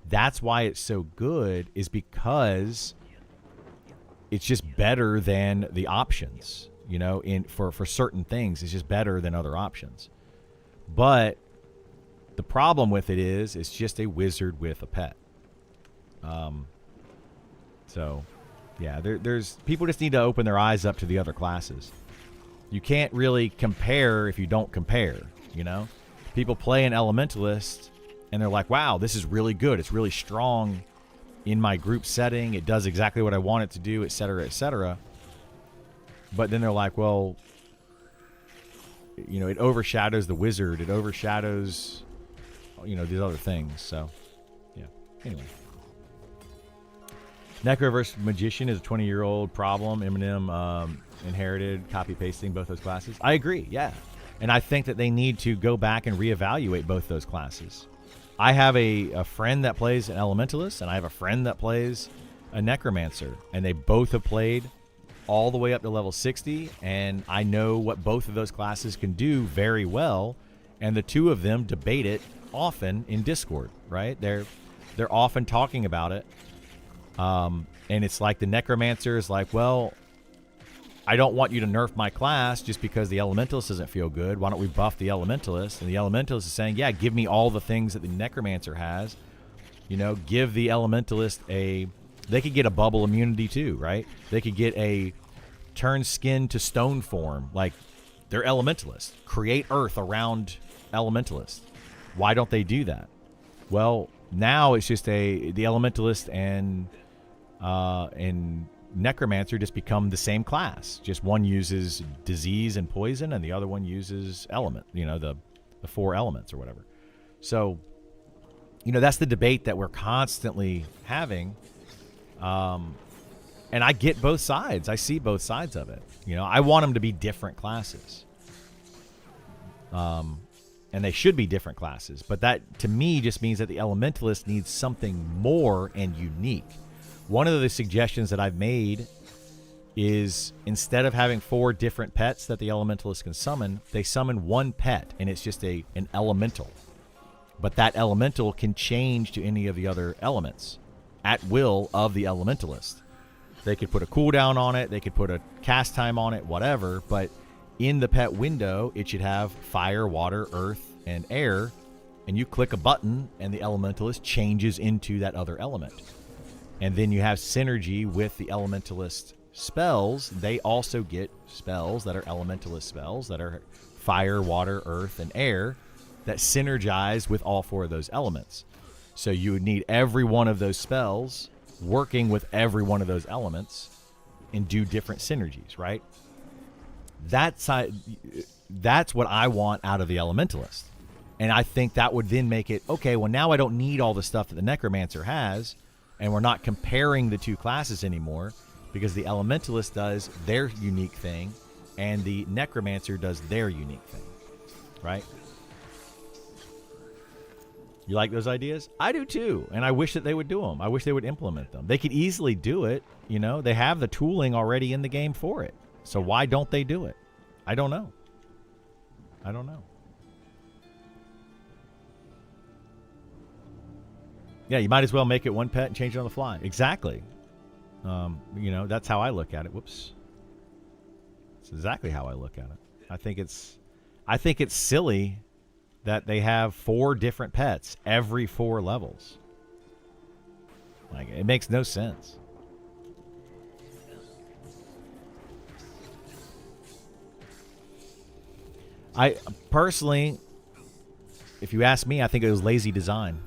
That's why it's so good, is because it's just better than the options, you know, for certain things. It's just better than other options. But the problem with it is it's just a wizard with a pet. So yeah, there's people just need to open their eyes up to the other classes. You can't really compare if you don't compare, you know? People play an Elementalist and they're like, wow, this is really good. It's really strong in my group setting. It does exactly what I want it to do, etc., etc. But then they're like, well, you know, it overshadows the wizard. It overshadows, you know, these other things. So, yeah. Anyway. Necro versus Magician is a 20-year-old problem. Eminem inherited copy-pasting both those classes. I agree, yeah. And I think that they need to go back and reevaluate both those classes. I have a friend that plays an Elementalist, and I have a friend that plays a Necromancer. And they both have played all the way up to level 60, and I know what both of those classes can do very well. And the two of them debate it often in Discord, right? They're often talking about it. And it's like the Necromancer is like, well, I don't want you to nerf my class just because the Elementalist doesn't feel good. Why don't we buff the Elementalist? And the Elementalist is saying, yeah, give me all the things that the Necromancer has. You know, give the Elementalist they could get a bubble immunity too, right? They could get a turn skin to stone form. Like, they're elementalists. Create earth around elementalists. Why don't they do that? Well, now it's just the elementalist and necromancer just become the same class. Just one uses disease and poison, and the other one uses element. You know, the 4 elements or whatever. So, you know, that's the debate that we're constantly having. And I get both sides. I see both sides of it. You know, I want them to be different classes. And they should be different classes. But that, to me, just means that the elementalist needs something more and unique. One of the suggestions that I've made is, instead of having 4 different pets that the elementalist can summon, they summon one pet, and it's just an elemental. But that elemental can change to any of the other elements at will of the elementalist. They could put a cooldown on it, they could put a cast time on it, whatever, but in the pet window, it should have fire, water, earth, and air, and you click a button, and the elementalist changes into that other element. And then you have synergy with the elementalist spells. They also get spells that are elementalist spells that are fire, water, earth, and air that synergize with all 4 of those elements. So you would need every one of those spells working with every one of those elements and do different synergies, right? That's what I want out of the elementalist. And I think that would then make it, okay, well, now I don't need all the stuff that the necromancer has, and we're not comparing the 2 classes anymore, because the elementalist does their unique thing and the necromancer does their unique thing, right? You like those ideas? I do too, and I wish that they would do them. I wish they would implement them. They could easily do it, you know. They have the tooling already in the game for it. So why don't they do it? I don't know. I don't know. Yeah, you might as well make it one pet and change it on the fly. Exactly. You know, that's how I look at it. Whoops. It's exactly how I look at it. I think it's silly that they have 4 different pets every 4 levels. Like, it makes no sense. I personally, if you ask me, I think it was lazy design.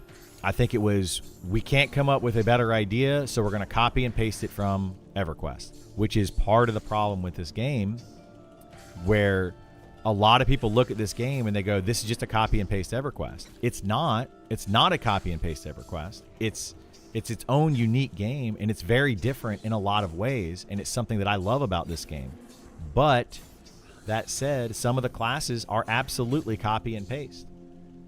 I think it was, we can't come up with a better idea, so we're going to copy and paste it from EverQuest, which is part of the problem with this game, where a lot of people look at this game and they go, this is just a copy and paste EverQuest. It's not. It's not a copy and paste EverQuest. It's its own unique game, and it's very different in a lot of ways, and it's something that I love about this game. But that said, some of the classes are absolutely copy and paste.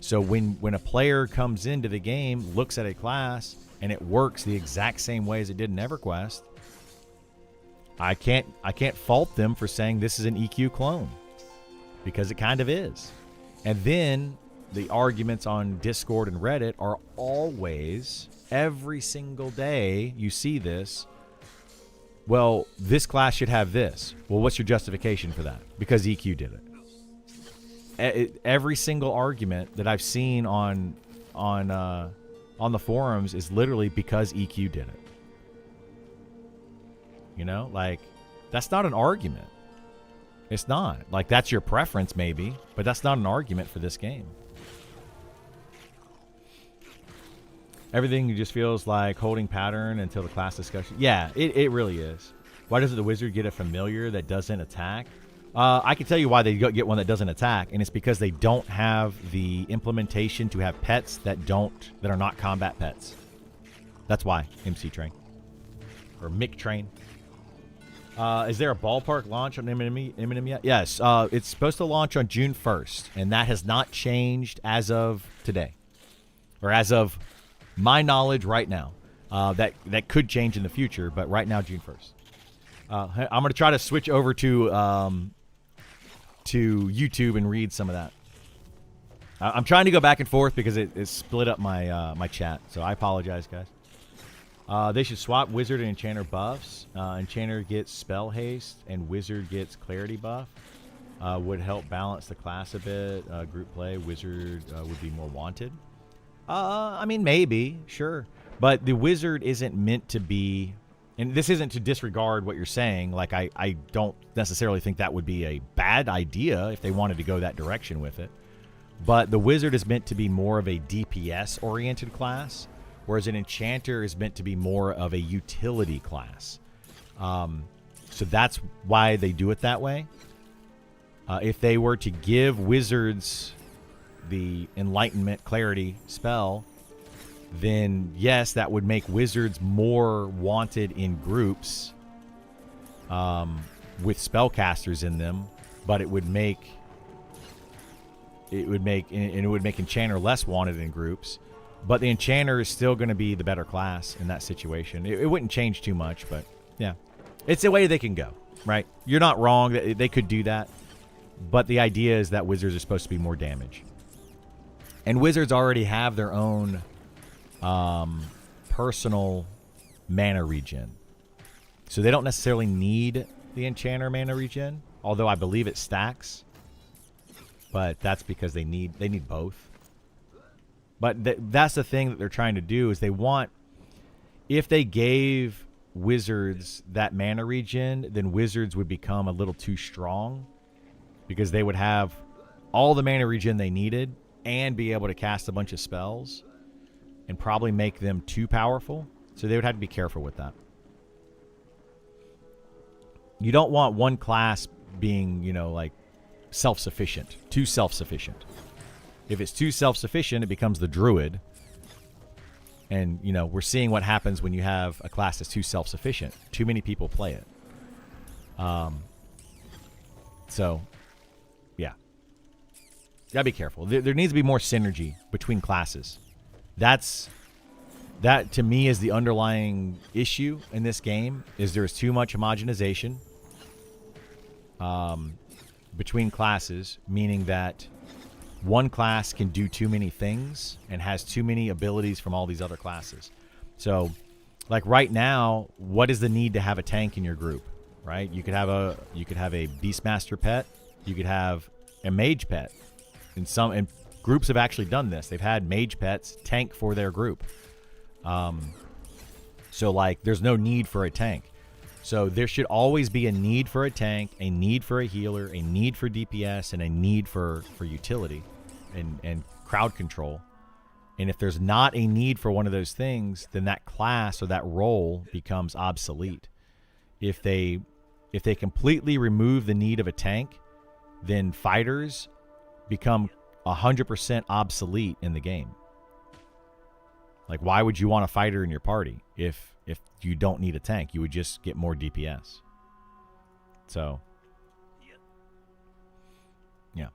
So when a player comes into the game, looks at a class, and it works the exact same way as it did in EverQuest, I can't fault them for saying this is an EQ clone, because it kind of is. And then the arguments on Discord and Reddit are always, every single day you see this, well, this class should have this. Well, what's your justification for that? Because EQ did it. Every single argument that I've seen on the forums is literally because EQ did it. You know, like, that's not an argument. It's not. Like, that's your preference maybe, but that's not an argument for this game. Everything just feels like holding pattern until the class discussion. Yeah, it really is. Why doesn't the wizard get a familiar that doesn't attack? I can tell you why they get one that doesn't attack, and it's because they don't have the implementation to have pets that are not combat pets. That's why, MC Train. Or Mick Train. Is there a ballpark launch on Eminem yet? Yes, it's supposed to launch on June 1st, and that has not changed as of today. Or as of my knowledge right now. That could change in the future, but right now, June 1st. I'm going to try to switch over to YouTube and read some of that. I'm trying to go back and forth because it split up my my chat, so I apologize, guys. They should swap Wizard and Enchanter buffs. Enchanter gets Spell Haste, and Wizard gets Clarity buff. Would help balance the class a bit. Group play, Wizard would be more wanted. I mean, maybe, sure. But the Wizard isn't meant to be and this isn't to disregard what you're saying. Like, I don't necessarily think that would be a bad idea if they wanted to go that direction with it. But the wizard is meant to be more of a DPS-oriented class, whereas an enchanter is meant to be more of a utility class. So that's why they do it that way. If they were to give wizards the Enlightenment Clarity spell, then yes, that would make wizards more wanted in groups with spellcasters in them, but it would make enchanter less wanted in groups. But the enchanter is still going to be the better class in that situation. It wouldn't change too much, but yeah, it's the way they can go, right? You're not wrong. They could do that, but the idea is that wizards are supposed to be more damage, and wizards already have their own personal mana regen, so they don't necessarily need the enchanter mana regen, although I believe it stacks, but that's because they need both. But that's the thing that they're trying to do, is they want, if they gave wizards that mana regen, then wizards would become a little too strong, because they would have all the mana regen they needed and be able to cast a bunch of spells, and probably make them too powerful. So they would have to be careful with that. You don't want one class being, like self-sufficient, too self-sufficient. If it's too self-sufficient, it becomes the druid. And, we're seeing what happens when you have a class that's too self-sufficient. Too many people play it. So, yeah. Gotta be careful. There needs to be more synergy between classes. That to me is the underlying issue in this game, is there's too much homogenization between classes, meaning that one class can do too many things and has too many abilities from all these other classes. So, like right now, what is the need to have a tank in your group, right? You could have a Beastmaster pet, you could have a mage pet. And groups have actually done this. They've had mage pets tank for their group. So like there's no need for a tank. So there should always be a need for a tank, a need for a healer, a need for DPS, and a need for utility and crowd control. And if there's not a need for one of those things, then that class or that role becomes obsolete. If they completely remove the need of a tank, then fighters become 100% obsolete in the game. Like, why would you want a fighter in your party if you don't need a tank? You would just get more DPS. So, yeah.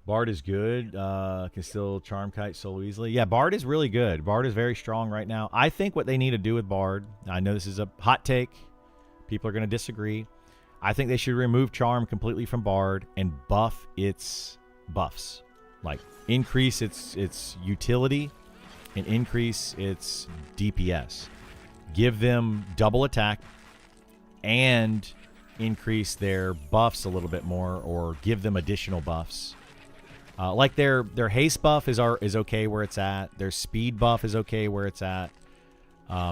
Bard is good. Can still charm kite so easily. Yeah, Bard is really good. Bard is very strong right now. I think what they need to do with Bard, I know this is a hot take, people are going to disagree, I think they should remove charm completely from Bard and buff its buffs. Like, increase its utility and increase its DPS. Give them double attack and increase their buffs a little bit more, or give them additional buffs. Like their haste buff is okay where it's at. Their speed buff is okay where it's at.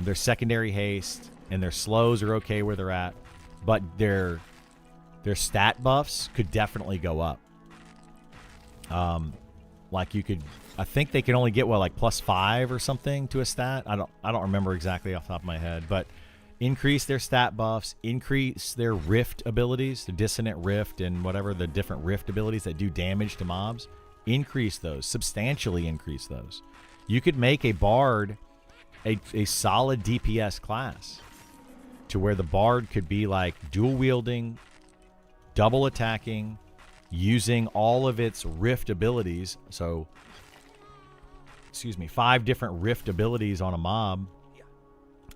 Their secondary haste and their slows are okay where they're at. But their stat buffs could definitely go up. Like you could, I think they can only get like +5 or something to a stat. I don't remember exactly off the top of my head, but increase their stat buffs, increase their rift abilities, the dissonant rift and whatever the different rift abilities that do damage to mobs. Increase those, substantially increase those. You could make a bard a solid DPS class, to where the bard could be like dual wielding, double attacking, using all of its rift abilities. So, 5 different rift abilities on a mob,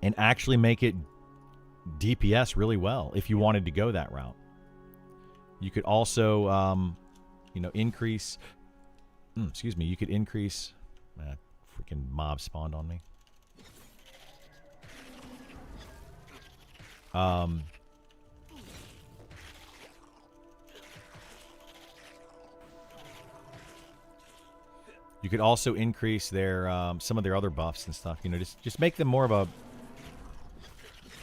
and actually make it DPS really well if you wanted to go that route. You could also, increase. You could increase. Freaking mob spawned on me. You could also increase their some of their other buffs and stuff. Just make them more of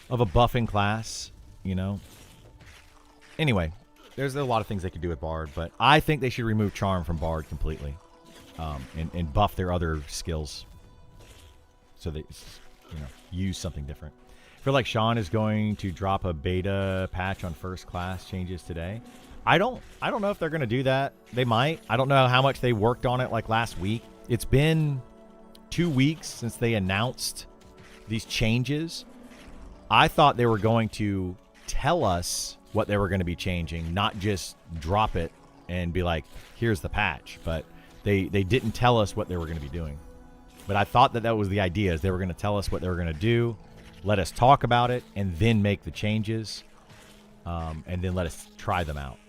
of a buffing class, you know. Anyway, there's a lot of things they could do with Bard, but I think they should remove Charm from Bard completely, and buff their other skills so they, you know, use something different. I feel like Sean is going to drop a beta patch on first class changes today. I don't know if they're going to do that. They might. I don't know how much they worked on it like last week. It's been 2 weeks since they announced these changes. I thought they were going to tell us what they were going to be changing, not just drop it and be like, here's the patch. But they didn't tell us what they were going to be doing. But I thought that was the idea, is they were going to tell us what they were going to do, let us talk about it, and then make the changes, and then let us try them out.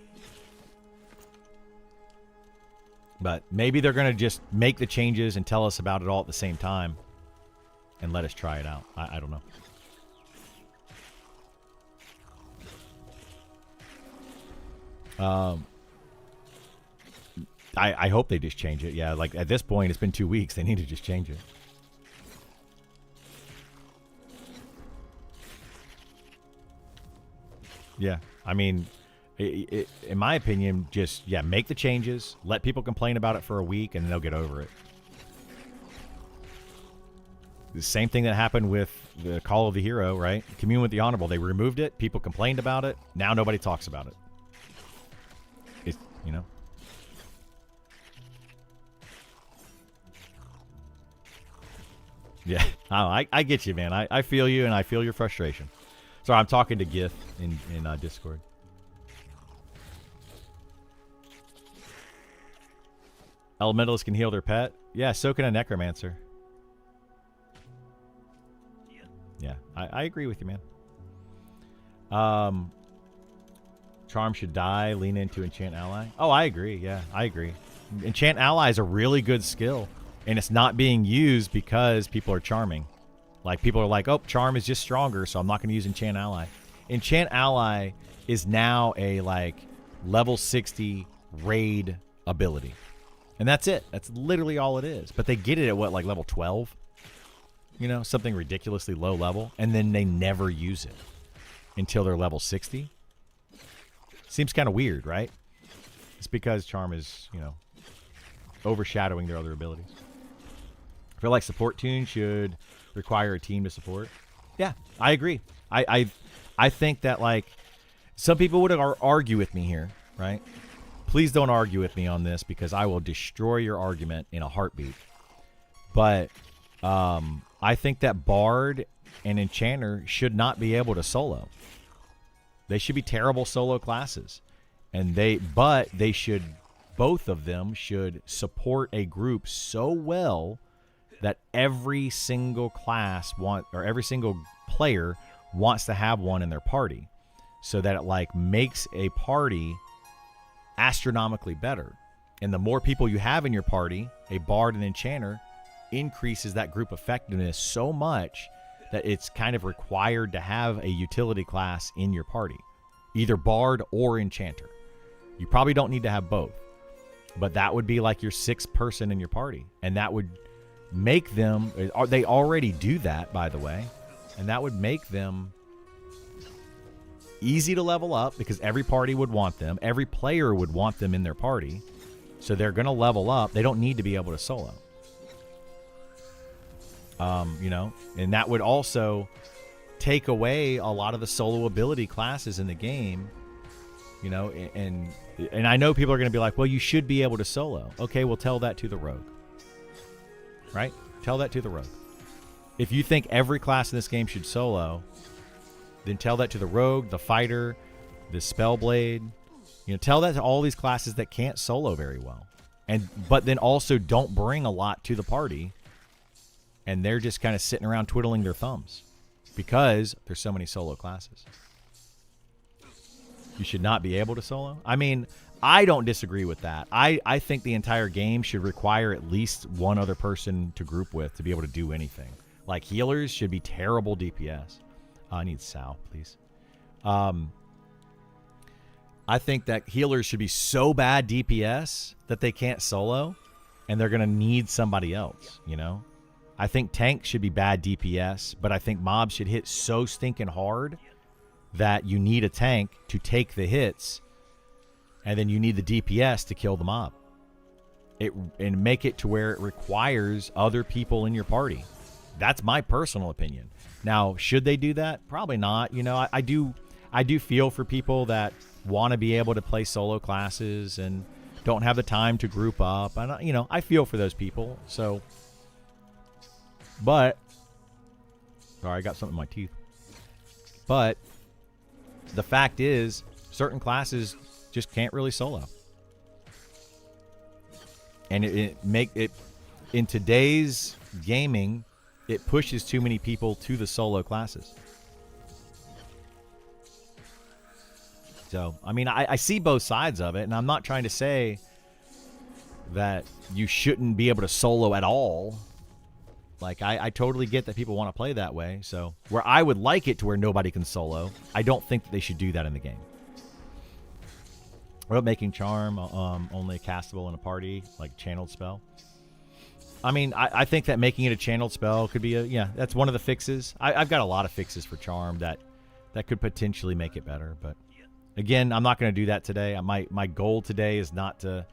But maybe they're going to just make the changes and tell us about it all at the same time and let us try it out. I don't know. I hope they just change it. Yeah, like at this point, it's been 2 weeks. They need to just change it. Yeah, I mean, in my opinion, just, yeah, make the changes, let people complain about it for a week, and they'll get over it. The same thing that happened with the Call of the Hero, right? Commune with the Honorable. They removed it. People complained about it. Now nobody talks about it. It's, you know. Yeah, I get you, man. I feel you, and I feel your frustration. Sorry, I'm talking to Gith in Discord. Elementalists can heal their pet. Yeah, so can a Necromancer. Yeah, I agree with you, man. Charm should die. Lean into Enchant Ally. Oh, I agree. Yeah, I agree. Enchant Ally is a really good skill, and it's not being used because people are charming. Like, people are like, oh, Charm is just stronger, so I'm not going to use Enchant Ally. Enchant Ally is now a, like, level 60 raid ability. And that's it. That's literally all it is. But they get it at, what, like level 12? You know, something ridiculously low level. And then they never use it until they're level 60. Seems kind of weird, right? It's because Charm is, you know, overshadowing their other abilities. I feel like support tunes should require a team to support. Yeah, I agree. I think that, like, some people would argue with me here, right? Please don't argue with me on this, because I will destroy your argument in a heartbeat. But I think that Bard and Enchanter should not be able to solo. They should be terrible solo classes. But they should, both of them should support a group so well that every single every single player wants to have one in their party, so that it, like, makes a party astronomically better. And the more people you have in your party, a Bard and Enchanter, increases that group effectiveness so much that it's kind of required to have a utility class in your party, either Bard or Enchanter. You probably don't need to have both, but that would be like your 6th person in your party, and that would make them, they already do that, by the way, and that would make them easy to level up, because every party would want them, every player would want them in their party, so they're going to level up. They don't need to be able to solo. You know, and that would also take away a lot of the solo ability classes in the game, you know, and I know people are going to be like, well, you should be able to solo. Okay, well, tell that to the rogue. Right? Tell that to the rogue. If you think every class in this game should solo, then tell that to the rogue, the fighter, the spellblade. You know, tell that to all these classes that can't solo very well. But then also don't bring a lot to the party, and they're just kind of sitting around twiddling their thumbs because there's so many solo classes. You should not be able to solo. I mean, I don't disagree with that. I think the entire game should require at least one other person to group with to be able to do anything. Like, healers should be terrible DPS. I need Sal, please. I think that healers should be so bad DPS that they can't solo, and they're going to need somebody else, you know? I think tanks should be bad DPS, but I think mobs should hit so stinking hard that you need a tank to take the hits, and then you need the DPS to kill the mob. And make it to where it requires other people in your party. That's my personal opinion. Now, should they do that? Probably not. You know, I do feel for people that want to be able to play solo classes and don't have the time to group up. And, you know, I feel for those people. So, but, sorry, I got something in my teeth. But the fact is, certain classes just can't really solo. And it in today's gaming, it pushes too many people to the solo classes. So, I mean, I see both sides of it, and I'm not trying to say that you shouldn't be able to solo at all. Like, I totally get that people want to play that way. So, where I would like it to where nobody can solo, I don't think that they should do that in the game. What about making Charm only castable in a party, like channeled spell? I mean, I think that making it a channeled spell could be that's one of the fixes. I've got a lot of fixes for Charm that could potentially make it better. But again, I'm not going to do that today. My goal today is not to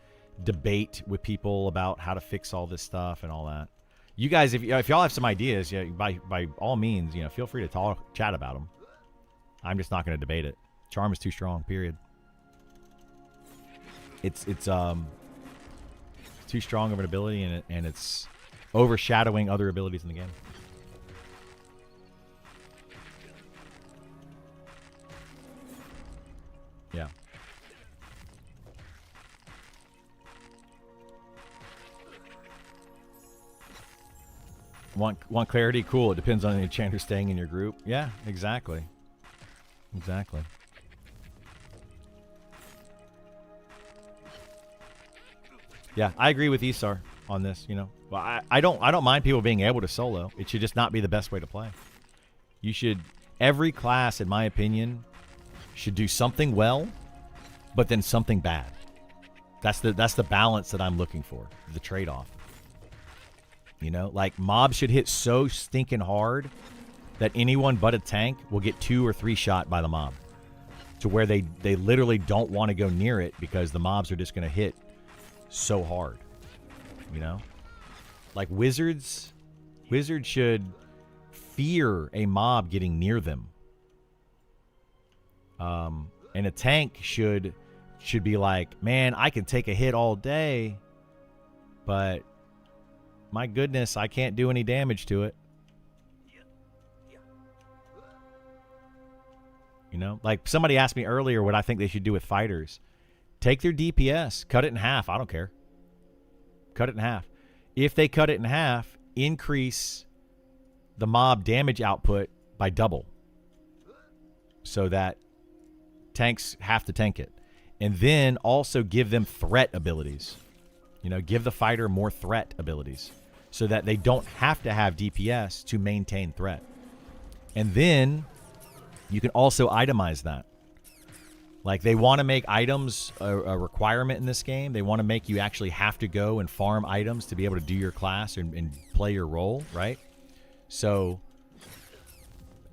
debate with people about how to fix all this stuff and all that. You guys, if y'all have some ideas, by all means, feel free to chat about them. I'm just not going to debate it. Charm is too strong, period. It's too strong of an ability, and it's overshadowing other abilities in the game. Yeah. Want clarity? Cool. It depends on the enchanter staying in your group. Yeah, exactly. Exactly. Yeah, I agree with Isar on this. Well, I don't mind people being able to solo. It should just not be the best way to play. Every class, in my opinion, should do something well, but then something bad. That's the balance that I'm looking for, the trade-off. Like mobs should hit so stinking hard that anyone but a tank will get 2 or 3 shot by the mob, to where they literally don't want to go near it because the mobs are just going to hit so hard. Like wizards should fear a mob getting near them. And a tank should be like, man, I can take a hit all day, but my goodness, I can't do any damage to it. Like somebody asked me earlier what I think they should do with fighters. Take their DPS, cut it in half. I don't care. Cut it in half. If they cut it in half, increase the mob damage output by double, so that tanks have to tank it. And then also give them threat abilities. Give the fighter more threat abilities, so that they don't have to have DPS to maintain threat. And then you can also itemize that. Like, they want to make items a requirement in this game. They want to make you actually have to go and farm items to be able to do your class and play your role, right? So,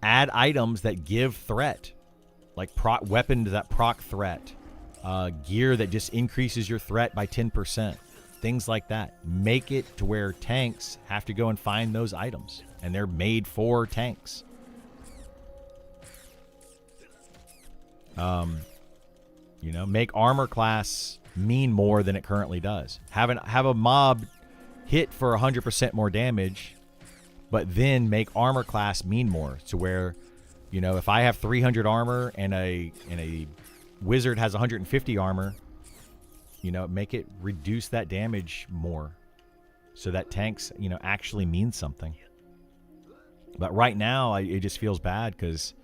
add items that give threat. Like weapons that proc threat. Gear that just increases your threat by 10%. Things like that. Make it to where tanks have to go and find those items. And they're made for tanks. Make armor class mean more than it currently does. Have a mob hit for 100% more damage, but then make armor class mean more, to where, if I have 300 armor and a wizard has 150 armor, make it reduce that damage more, so that tanks, actually mean something. But right now, it just feels bad because,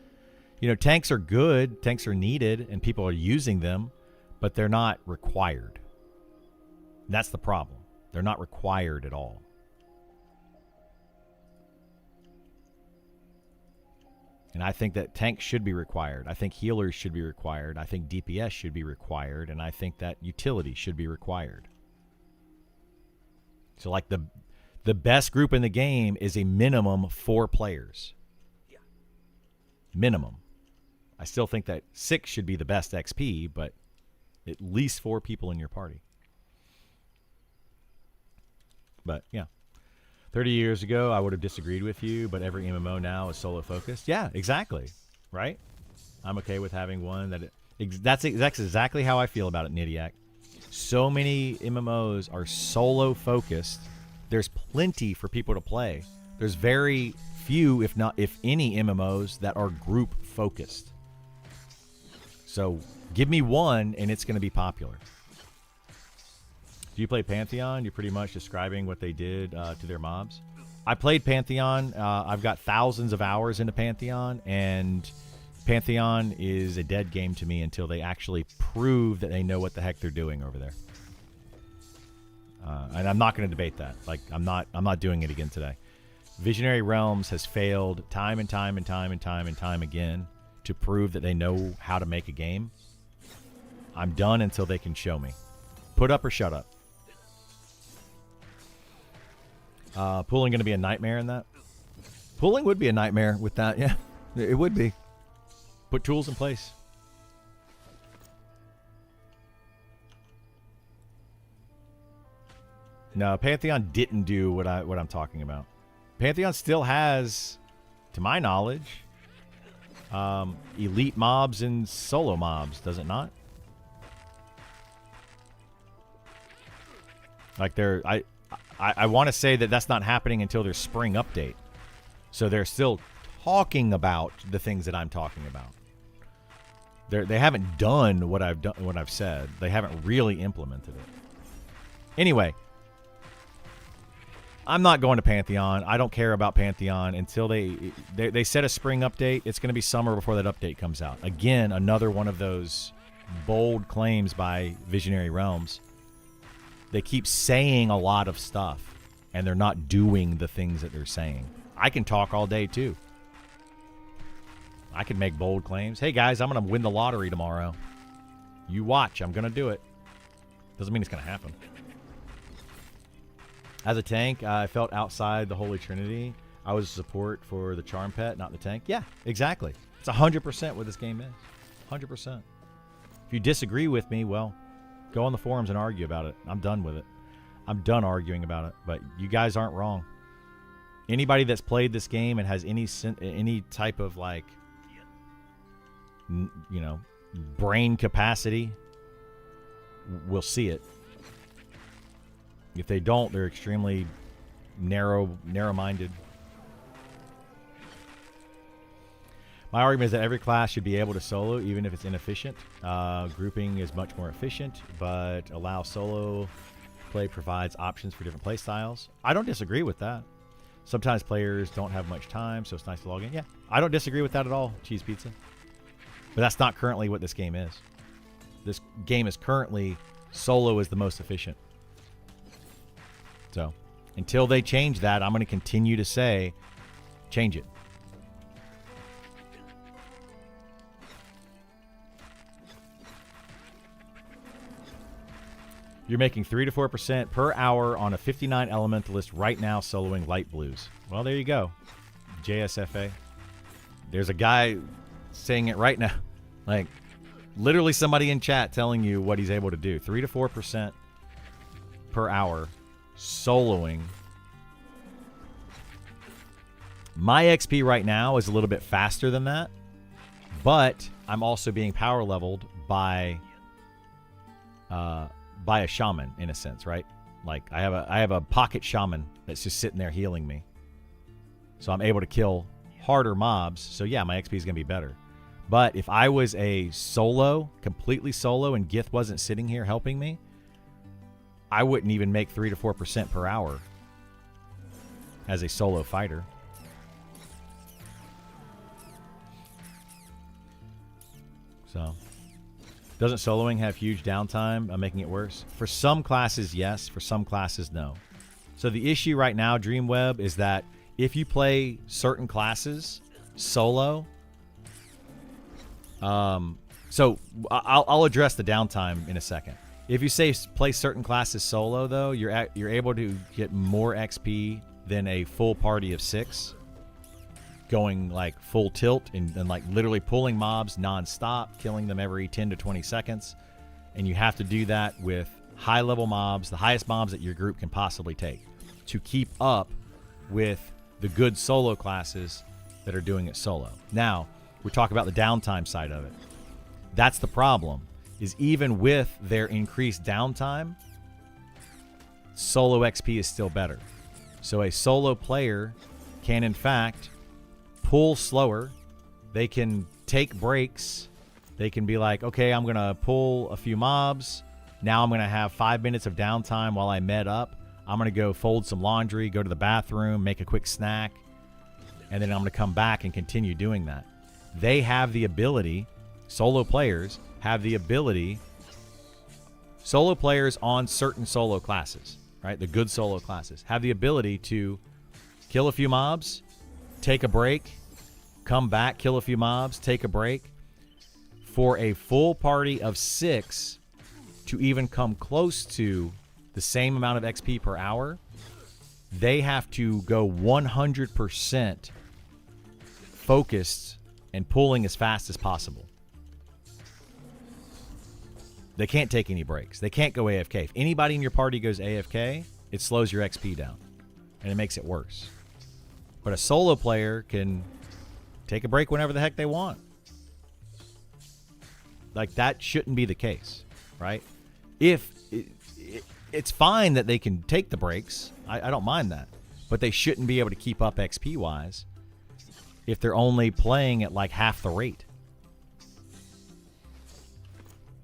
tanks are good, tanks are needed, and people are using them, but they're not required. That's the problem. They're not required at all. And I think that tanks should be required. I think healers should be required. I think DPS should be required. And I think that utility should be required. So like the The best group in the game is a minimum 4 players. Minimum. I still think that 6 should be the best XP, but at least 4 people in your party. But, yeah. 30 years ago, I would have disagreed with you, but every MMO now is solo-focused. Yeah, exactly. Right? I'm okay with having one that... That's exactly how I feel about it, Nidiak. So many MMOs are solo-focused. There's plenty for people to play. There's very few, if any, MMOs that are group-focused. So give me one, and it's going to be popular. Do you play Pantheon? You're pretty much describing what they did to their mobs. I played Pantheon. I've got thousands of hours into Pantheon, and Pantheon is a dead game to me until they actually prove that they know what the heck they're doing over there. And I'm not going to debate that. Like, I'm not doing it again today. Visionary Realms has failed time and time and time and time and time again to prove that they know how to make a game. I'm done until they can show me. Put up or shut up. Pooling going to be a nightmare in that? Pooling would be a nightmare with that, yeah. It would be. Put tools in place. No, Pantheon didn't do what I'm talking about. Pantheon still has, to my knowledge, elite mobs and solo mobs, does it not? Like I want to say that that's not happening until their spring update. So they're still talking about the things that I'm talking about. They haven't done what I've said. They haven't really implemented it. Anyway, I'm not going to Pantheon. I don't care about Pantheon until they set a spring update. It's going to be summer before that update comes out. Again, another one of those bold claims by Visionary Realms. They keep saying a lot of stuff, and they're not doing the things that they're saying. I can talk all day, too. I can make bold claims. Hey, guys, I'm going to win the lottery tomorrow. You watch. I'm going to do it. Doesn't mean it's going to happen. As a tank, I felt outside the Holy Trinity. I was support for the Charm Pet, not the tank. Yeah, exactly. It's 100% what this game is. 100%. If you disagree with me, well, go on the forums and argue about it. I'm done with it. I'm done arguing about it. But you guys aren't wrong. Anybody that's played this game and has any type of, like, you know, brain capacity will see it. If they don't, they're extremely narrow-minded. My argument is that every class should be able to solo, even if it's inefficient. Grouping is much more efficient, but allow solo play provides options for different play styles. I don't disagree with that. Sometimes players don't have much time, so it's nice to log in. Yeah, I don't disagree with that at all, Cheese Pizza. But that's not currently what this game is. This game is currently solo is the most efficient. So, until they change that, I'm going to continue to say, change it. You're making 3 to 4% per hour on a 59 elementalist right now soloing light blues. Well, there you go. JSFA. There's a guy saying it right now. Like, literally somebody in chat telling you what he's able to do. 3 to 4% per hour soloing. My XP right now is a little bit faster than that, but I'm also being power leveled by a shaman in a sense, right? Like I have a pocket shaman that's just sitting there healing me, so I'm able to kill harder mobs. So yeah, my XP is gonna be better. But if I was a solo, completely solo, and Gith wasn't sitting here helping me, I wouldn't even make 3 to 4% per hour as a solo fighter. So, doesn't soloing have huge downtime, making it worse? For some classes, yes. For some classes, no. So the issue right now, Dreamweb, is that if you play certain classes solo, so I'll address the downtime in a second. If you say play certain classes solo, though, you're able to get more XP than a full party of 6, going like full tilt and like literally pulling mobs non-stop, killing them every 10 to 20 seconds. And you have to do that with high-level mobs, the highest mobs that your group can possibly take, to keep up with the good solo classes that are doing it solo. Now, we're talking about the downtime side of it. That's the problem, is even with their increased downtime, solo XP is still better. So a solo player can, in fact, pull slower. They can take breaks. They can be like, okay, I'm going to pull a few mobs. Now I'm going to have 5 minutes of downtime while I med up. I'm going to go fold some laundry, go to the bathroom, make a quick snack, and then I'm going to come back and continue doing that. They have the ability, solo players have the ability, solo players on certain solo classes, right? The good solo classes have the ability to kill a few mobs, take a break, come back, kill a few mobs, take a break. For a full party of 6 to even come close to the same amount of XP per hour, they have to go 100% focused and pulling as fast as possible. They can't take any breaks. They can't go AFK. If anybody in your party goes AFK, it slows your XP down, and it makes it worse. But a solo player can take a break whenever the heck they want. Like, that shouldn't be the case, right? It's fine that they can take the breaks. I don't mind that. But they shouldn't be able to keep up XP-wise if they're only playing at like half the rate.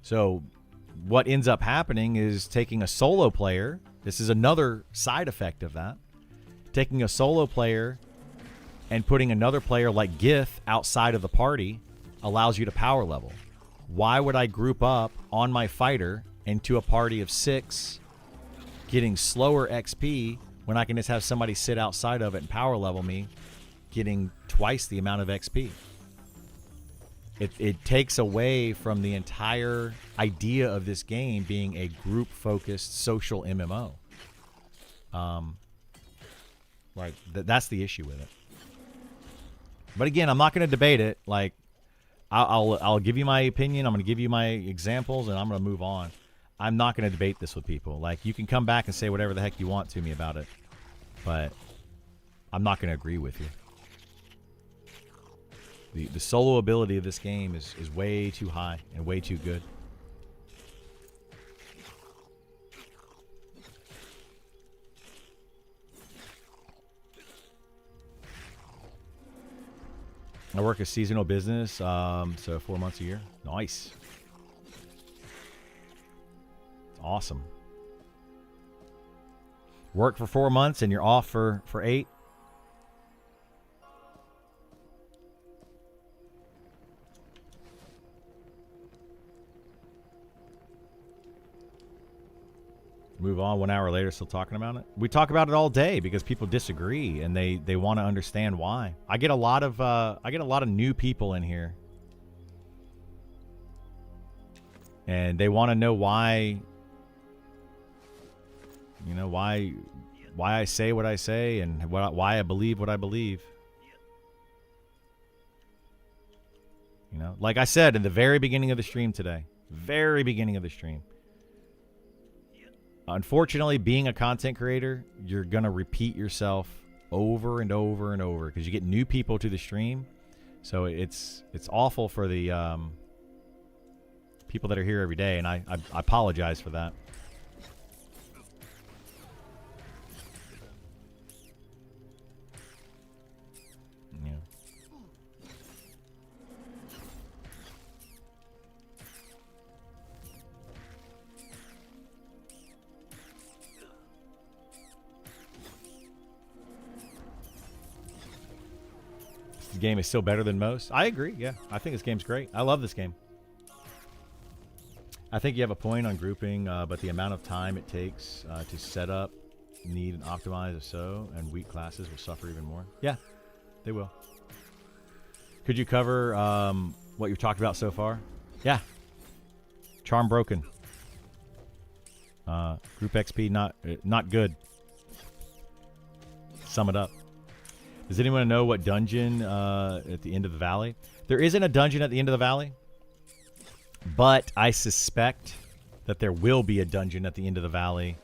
So what ends up happening is taking a solo player. This is another side effect of that. Taking a solo player and putting another player like Gith outside of the party allows you to power level. Why would I group up on my fighter into a party of 6 getting slower XP when I can just have somebody sit outside of it and power level me, getting twice the amount of XP? It takes away from the entire idea of this game being a group-focused social MMO. Like, that's the issue with it. But again, I'm not going to debate it. Like, I'll give you my opinion. I'm going to give you my examples, and I'm going to move on. I'm not going to debate this with people. Like, you can come back and say whatever the heck you want to me about it, but I'm not going to agree with you. The solo ability of this game is way too high and way too good. I work a seasonal business, so 4 months a year. Nice. Awesome. Work for 4 months and you're off for 8. Move on 1 hour later, still talking about it. We talk about it all day because people disagree and they want to understand why. I get a lot of new people in here, and they want to know why. You know, why I say what I say and why I believe what I believe. You know, like I said in the very beginning of the stream today, unfortunately, being a content creator, you're going to repeat yourself over and over and over because you get new people to the stream. So it's awful for the people that are here every day, and I apologize for that. Yeah. The game is still better than most. I agree. Yeah, I think this game's great. I love this game. I think you have a point on grouping, but the amount of time it takes to set up, need, and optimize if so, and weak classes will suffer even more. Yeah, they will. Could you cover what you've talked about so far? Yeah. Charm broken. Group XP not good. Sum it up. Does anyone know what dungeon at the end of the valley? There isn't a dungeon at the end of the valley, but I suspect that there will be a dungeon at the end of the valley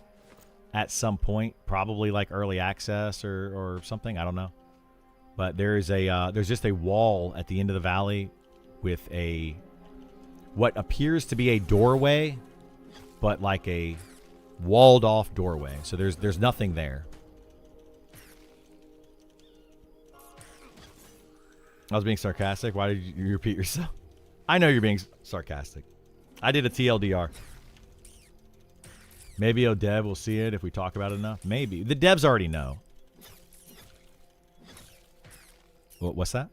at some point, probably like early access or something. I don't know. But there's just a wall at the end of the valley with what appears to be a doorway, but like a walled off doorway. So there's nothing there. I was being sarcastic. Why did you repeat yourself? I know you're being sarcastic. I did a TLDR. Maybe Odev will see it if we talk about it enough. Maybe. The devs already know. What's that?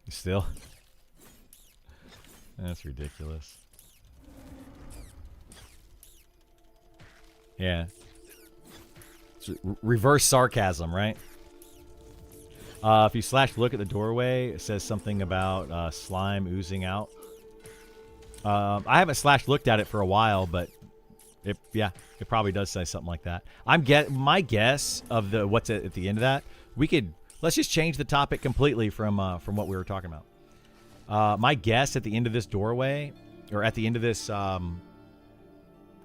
Still? That's ridiculous. Yeah. It's reverse sarcasm, right? If you look at the doorway, it says something about slime oozing out. I haven't looked at it for a while, but it probably does say something like that. My guess of what's at the end of that. Let's just change the topic completely from what we were talking about. My guess at the end of this doorway, or at the end of this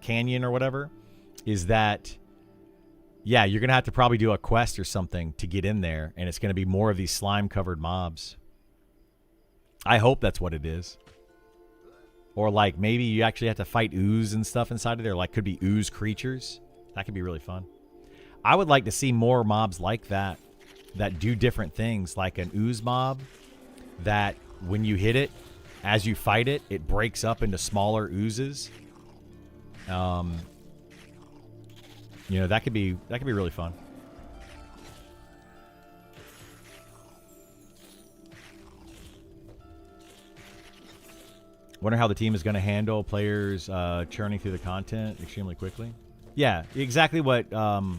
canyon or whatever, is that, yeah, you're going to have to probably do a quest or something to get in there, and it's going to be more of these slime-covered mobs. I hope that's what it is. Or, like, maybe you actually have to fight ooze and stuff inside of there. Like, could be ooze creatures. That could be really fun. I would like to see more mobs like that do different things. Like an ooze mob that, when you hit it, as you fight it, it breaks up into smaller oozes. You know, that could be really fun. Wonder how the team is going to handle players churning through the content extremely quickly. Yeah, exactly what Mr.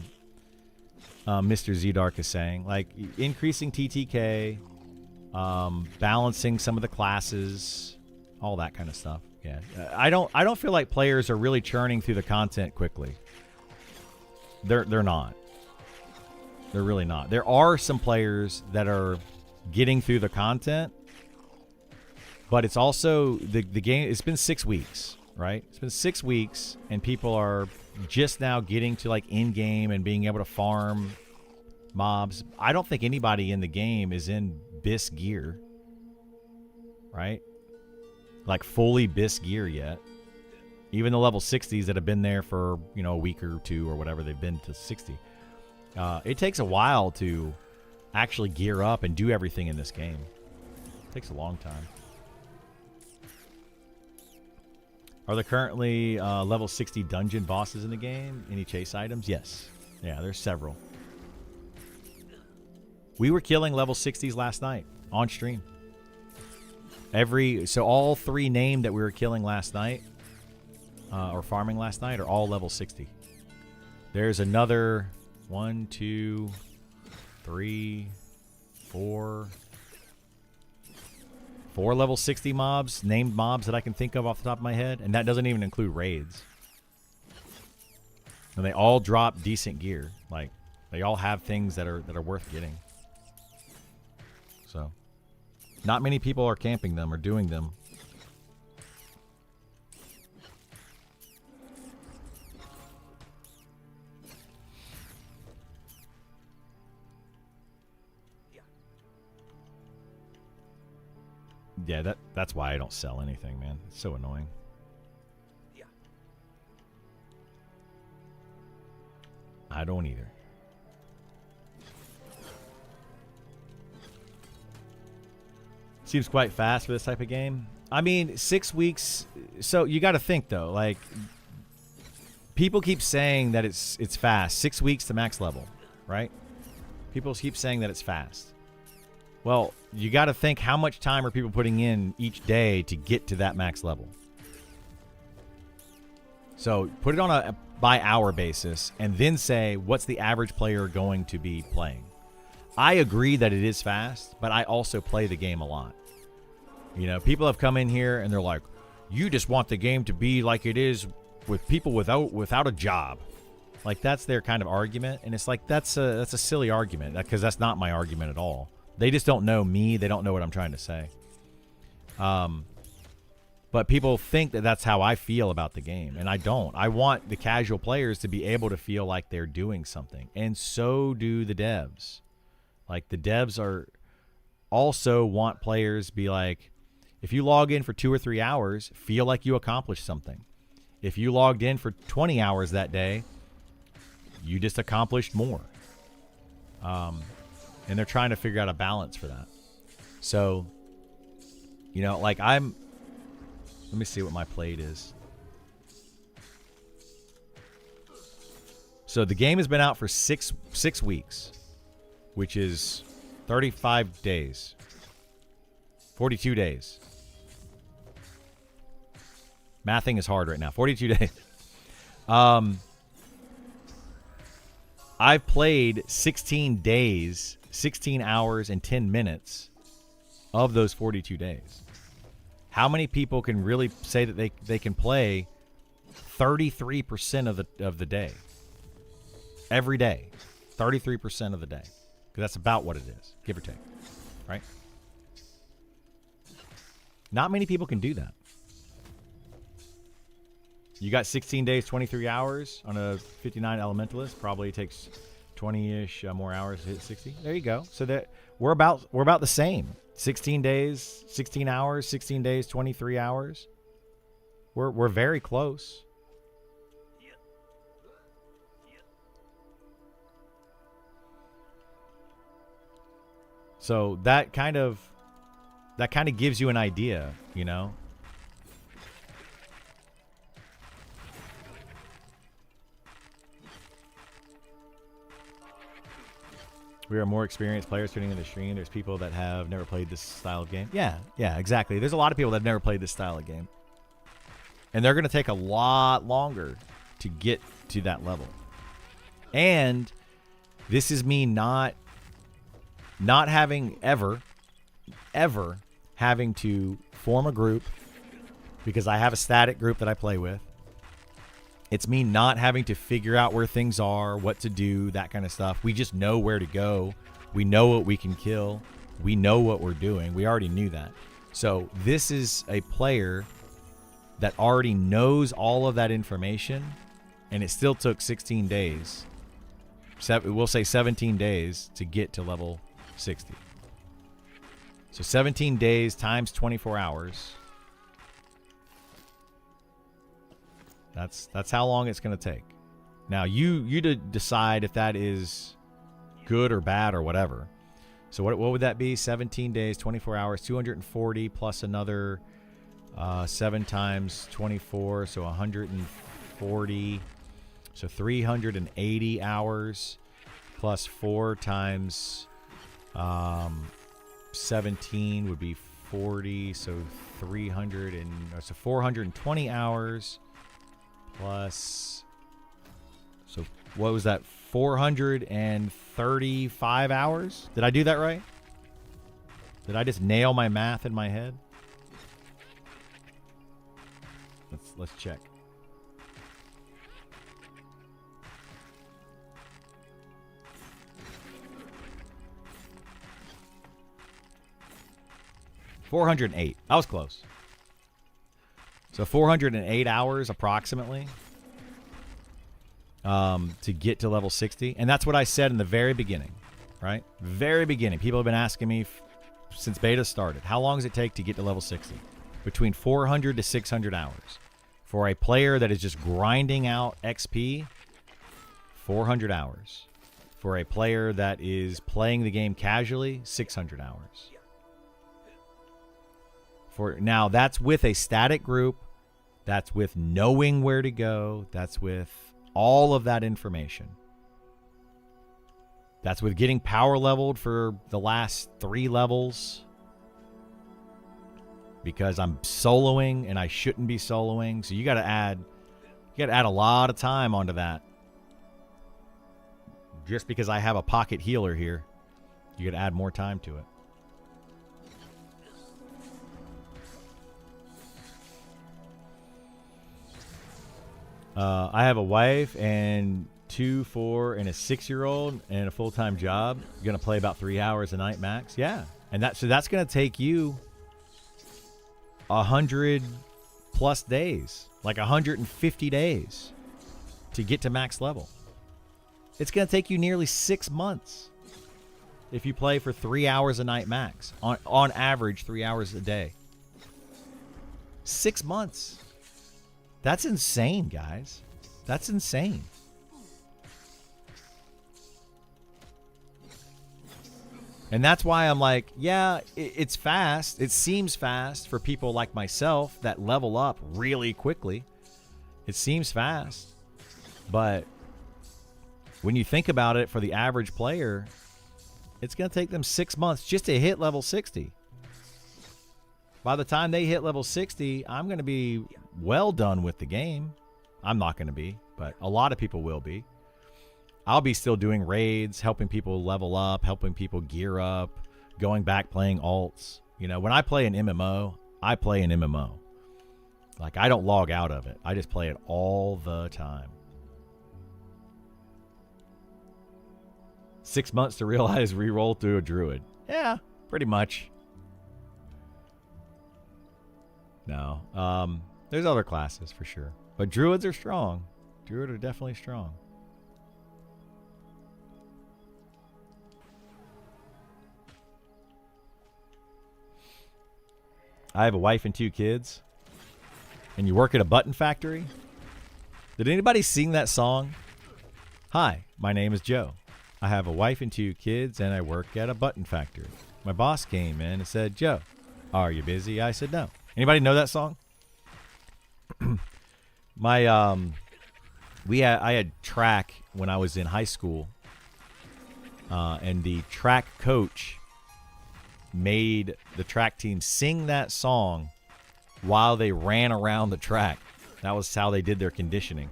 Zdark is saying. Like, increasing TTK, balancing some of the classes, all that kind of stuff. Yeah, I don't feel like players are really churning through the content quickly. They're not. They're really not. There are some players that are getting through the content, but it's also the game. It's been 6 weeks, right? It's been 6 weeks, and people are just now getting to like in game and being able to farm mobs. I don't think anybody in the game is in BIS gear, right? Like fully BIS gear yet. Even the level 60s that have been there for, you know, a week or two or whatever, they've been to 60. It takes a while to actually gear up and do everything in this game. It takes a long time. Are there currently level 60 dungeon bosses in the game? Any chase items? Yes. Yeah, there's several. We were killing level 60s last night on stream. So all 3 named that we were killing last night, or farming last night, are all level 60. There's another 1, 2, 3, 4 level 60 mobs, named mobs that I can think of off the top of my head, and that doesn't even include raids. And they all drop decent gear. Like, they all have things that are worth getting. So, not many people are camping them or doing them. Yeah, that's why I don't sell anything, man. It's so annoying. Yeah. I don't either. Seems quite fast for this type of game. I mean, 6 weeks. So you got to think though, like people keep saying that it's fast. 6 weeks to max level, right? People keep saying that it's fast. Well, you got to think, how much time are people putting in each day to get to that max level? So put it on a by hour basis and then say, what's the average player going to be playing? I agree that it is fast, but I also play the game a lot. You know, people have come in here and they're like, you just want the game to be like it is with people without a job. Like, that's their kind of argument. And it's like, that's a silly argument, because that's not my argument at all. They just don't know me. They don't know what I'm trying to say. But people think that that's how I feel about the game, and I don't. I want the casual players to be able to feel like they're doing something, and so do the devs. Like, the devs are also want players be like, if you log in for 2 or 3 hours, feel like you accomplished something. If you logged in for 20 hours that day, you just accomplished more. And they're trying to figure out a balance for that. So, you know, like let me see what my plate is. So the game has been out for six weeks, which is 35 days. 42 days. Mathing is hard right now. 42 days. I've played 16 days, 16 hours, and 10 minutes of those 42 days. How many people can really say that they can play 33% of the day? Every day. 33% of the day. Because that's about what it is, give or take. Right? Not many people can do that. You got 16 days, 23 hours on a 59 Elementalist. Probably takes 20-ish more hours to hit 60. There you go. So that we're about the same. 16 days, 16 hours, 16 days, 23 hours. We're very close. So that kind of gives you an idea, you know. We are more experienced players tuning in the stream. There's people that have never played this style of game. Yeah, exactly. There's a lot of people that have never played this style of game. And they're going to take a lot longer to get to that level. And this is me not having ever having to form a group, because I have a static group that I play with. It's me not having to figure out where things are, what to do, that kind of stuff. We just know where to go. We know what we can kill. We know what we're doing. We already knew that. So this is a player that already knows all of that information, and it still took 16 days. We'll say 17 days to get to level 60. So 17 days times 24 hours. That's how long it's going to take. Now, you decide if that is good or bad or whatever. So what would that be? 17 days, 24 hours, 240 plus another 7 times 24, so 140. So 380 hours plus 4 times 17 would be 40. So 420 hours. Plus, so what was that? 435 hours? Did I do that right? Did I just nail my math in my head? Let's check. $408. I was close. So 408 hours approximately to get to level 60. And that's what I said in the very beginning, right? Very beginning. People have been asking me since beta started, how long does it take to get to level 60? Between 400 to 600 hours. For a player that is just grinding out XP, 400 hours. For a player that is playing the game casually, 600 hours. Now, that's with a static group. That's with knowing where to go. That's with all of that information. That's with getting power leveled for the last 3 levels. Because I'm soloing and I shouldn't be soloing. So you gotta add a lot of time onto that. Just because I have a pocket healer here, you gotta add more time to it. I have a wife and 2, 4, and a 6-year-old and a full-time job. You're gonna play about 3 hours a night max. Yeah, and that's gonna take you 100+ days, like 150 days, to get to max level. It's gonna take you nearly 6 months if you play for 3 hours a night max. On average, 3 hours a day. 6 months. That's insane, guys. That's insane. And that's why I'm like, yeah, it's fast. It seems fast for people like myself that level up really quickly. It seems fast. But when you think about it, for the average player, it's going to take them 6 months just to hit level 60. By the time they hit level 60, I'm going to be well done with the game. I'm not going to be, but a lot of people will be. I'll be still doing raids, helping people level up, helping people gear up, going back playing alts. You know, when I play an MMO, I play an MMO. Like, I don't log out of it. I just play it all the time. 6 months to realize reroll through a druid. Yeah, pretty much. No. There's other classes for sure. But druids are strong. Druids are definitely strong. I have a wife and 2 kids. And you work at a button factory? Did anybody sing that song? Hi, my name is Joe. I have a wife and 2 kids, and I work at a button factory. My boss came in and said, Joe, are you busy? I said, no. Anybody know that song? I had track when I was in high school, and the track coach made the track team sing that song while they ran around the track. That was how they did their conditioning.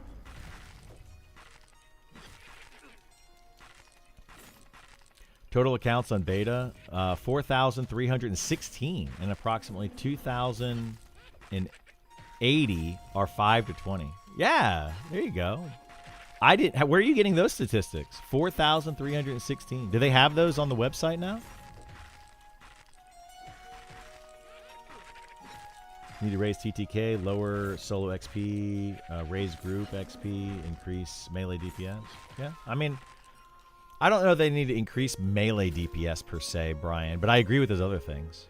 Total accounts on beta, 4,316, and approximately 2,080 are 5 to 20. Yeah, there you go. Where are you getting those statistics? 4,316. Do they have those on the website now? Need to raise TTK, lower solo XP, raise group XP, increase melee DPS. Yeah, I mean, I don't know if they need to increase melee DPS per se, Brian, but I agree with those other things.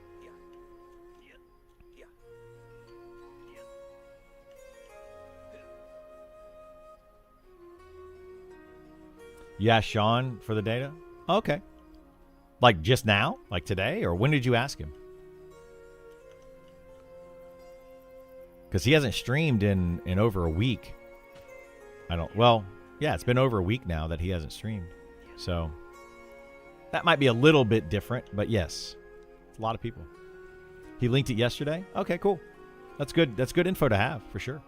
Yeah, Sean, for the data? Okay. Like just now? Like today? Or when did you ask him? Because he hasn't streamed in over a week. Well, yeah, it's been over a week now that he hasn't streamed. So that might be a little bit different, but yes, it's a lot of people. He linked it yesterday. Okay, cool. That's good. That's good info to have for sure.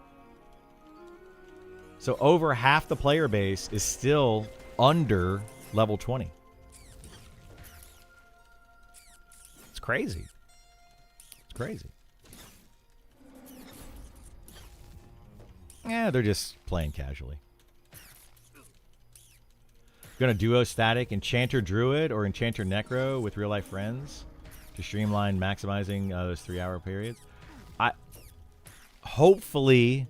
So over half the player base is still under level 20. It's crazy. It's crazy. Yeah, they're just playing casually. Gonna duo static Enchanter Druid or Enchanter Necro with real life friends to streamline maximizing those 3-hour periods. Hopefully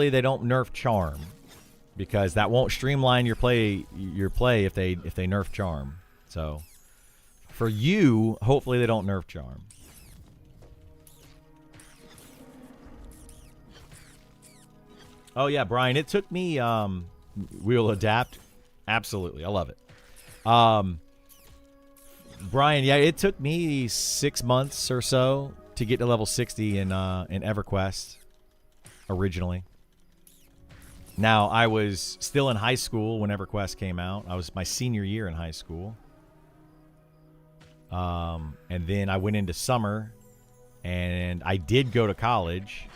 they don't nerf Charm, because that won't streamline your play if they nerf Charm. So for you, hopefully they don't nerf Charm. Oh yeah, Brian, it took me we'll adapt. Absolutely. I love it. Brian, yeah, it took me 6 months or so to get to level 60 in EverQuest originally. Now, I was still in high school when EverQuest came out. I was my senior year in high school. And then I went into summer, and I did go to college.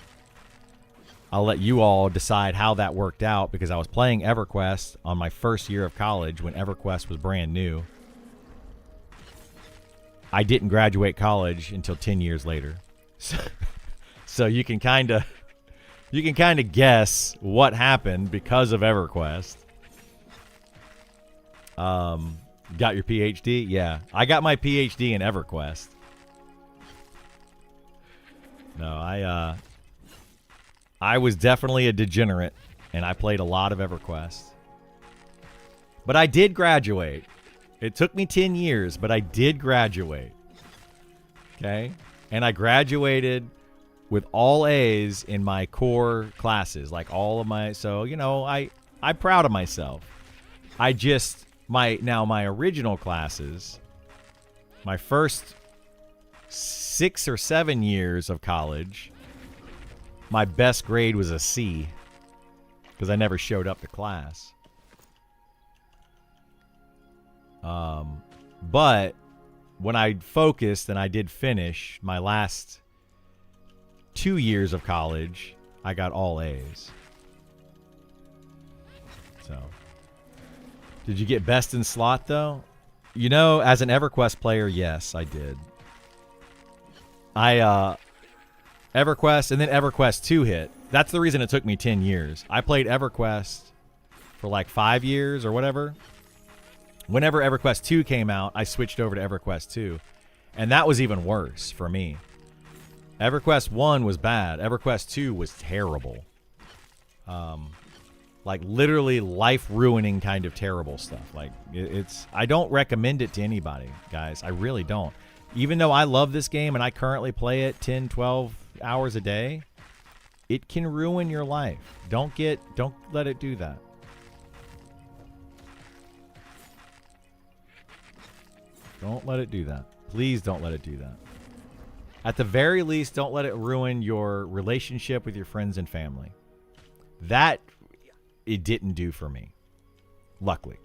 I'll let you all decide how that worked out, because I was playing EverQuest on my first year of college when EverQuest was brand new. I didn't graduate college until 10 years later. So you can kind of you can kind of guess what happened because of EverQuest. Got your PhD? Yeah. I got my PhD in EverQuest. No, I was definitely a degenerate, and I played a lot of EverQuest. But I did graduate. It took me 10 years, but I did graduate. Okay? And I graduated with all A's in my core classes, like all of my, so, you know, I'm proud of myself. I just, my original classes, my first 6 or 7 years of college, my best grade was a C because I never showed up to class. But when I focused and I did finish my last 2 years of college, I got all A's. So, did you get best in slot though? You know, as an EverQuest player, yes, I did. EverQuest and then EverQuest 2 hit. That's the reason it took me 10 years. I played EverQuest for like 5 years or whatever. Whenever EverQuest 2 came out, I switched over to EverQuest 2. And that was even worse for me. EverQuest 1 was bad. EverQuest 2 was terrible. Like literally life-ruining kind of terrible stuff. Like it's I don't recommend it to anybody, guys. I really don't. Even though I love this game and I currently play it 10, 12 hours a day, it can ruin your life. Don't let it do that. Don't let it do that. Please don't let it do that. At the very least, don't let it ruin your relationship with your friends and family. That it didn't do for me. Luckily.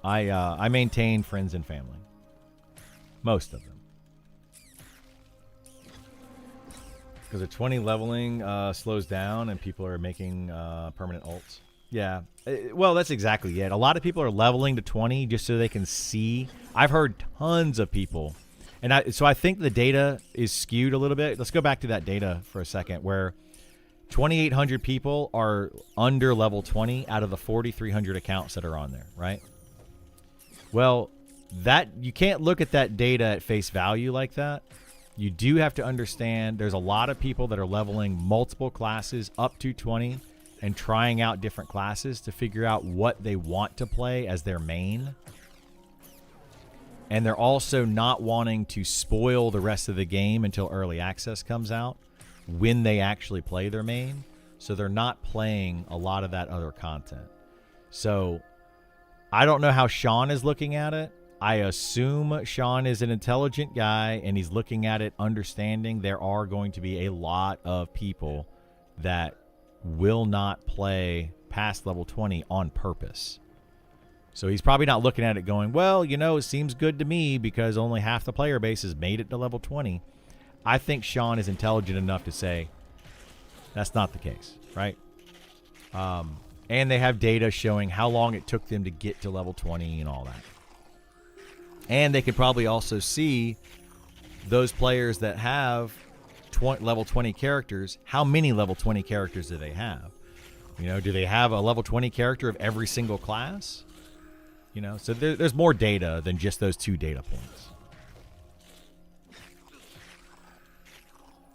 I maintain friends and family. Most of them. Because the 20 leveling slows down and people are making permanent ults. Yeah. Well, that's exactly it. A lot of people are leveling to 20 just so they can see. I've heard tons of people. And so I think the data is skewed a little bit. Let's go back to that data for a second where 2,800 people are under level 20 out of the 4,300 accounts that are on there, right? Well, that you can't look at that data at face value like that. You do have to understand there's a lot of people that are leveling multiple classes up to 20 and trying out different classes to figure out what they want to play as their main. And they're also not wanting to spoil the rest of the game until early access comes out when they actually play their main. So they're not playing a lot of that other content. So I don't know how Sean is looking at it. I assume Sean is an intelligent guy and he's looking at it understanding there are going to be a lot of people that will not play past level 20 on purpose. So he's probably not looking at it going, well, you know, it seems good to me because only half the player base has made it to level 20. I think Sean is intelligent enough to say that's not the case, right? And they have data showing how long it took them to get to level 20 and all that. And they could probably also see those players that have level 20 characters. How many level 20 characters do they have? You know, do they have a level 20 character of every single class? You know, so there's more data than just those 2 data points.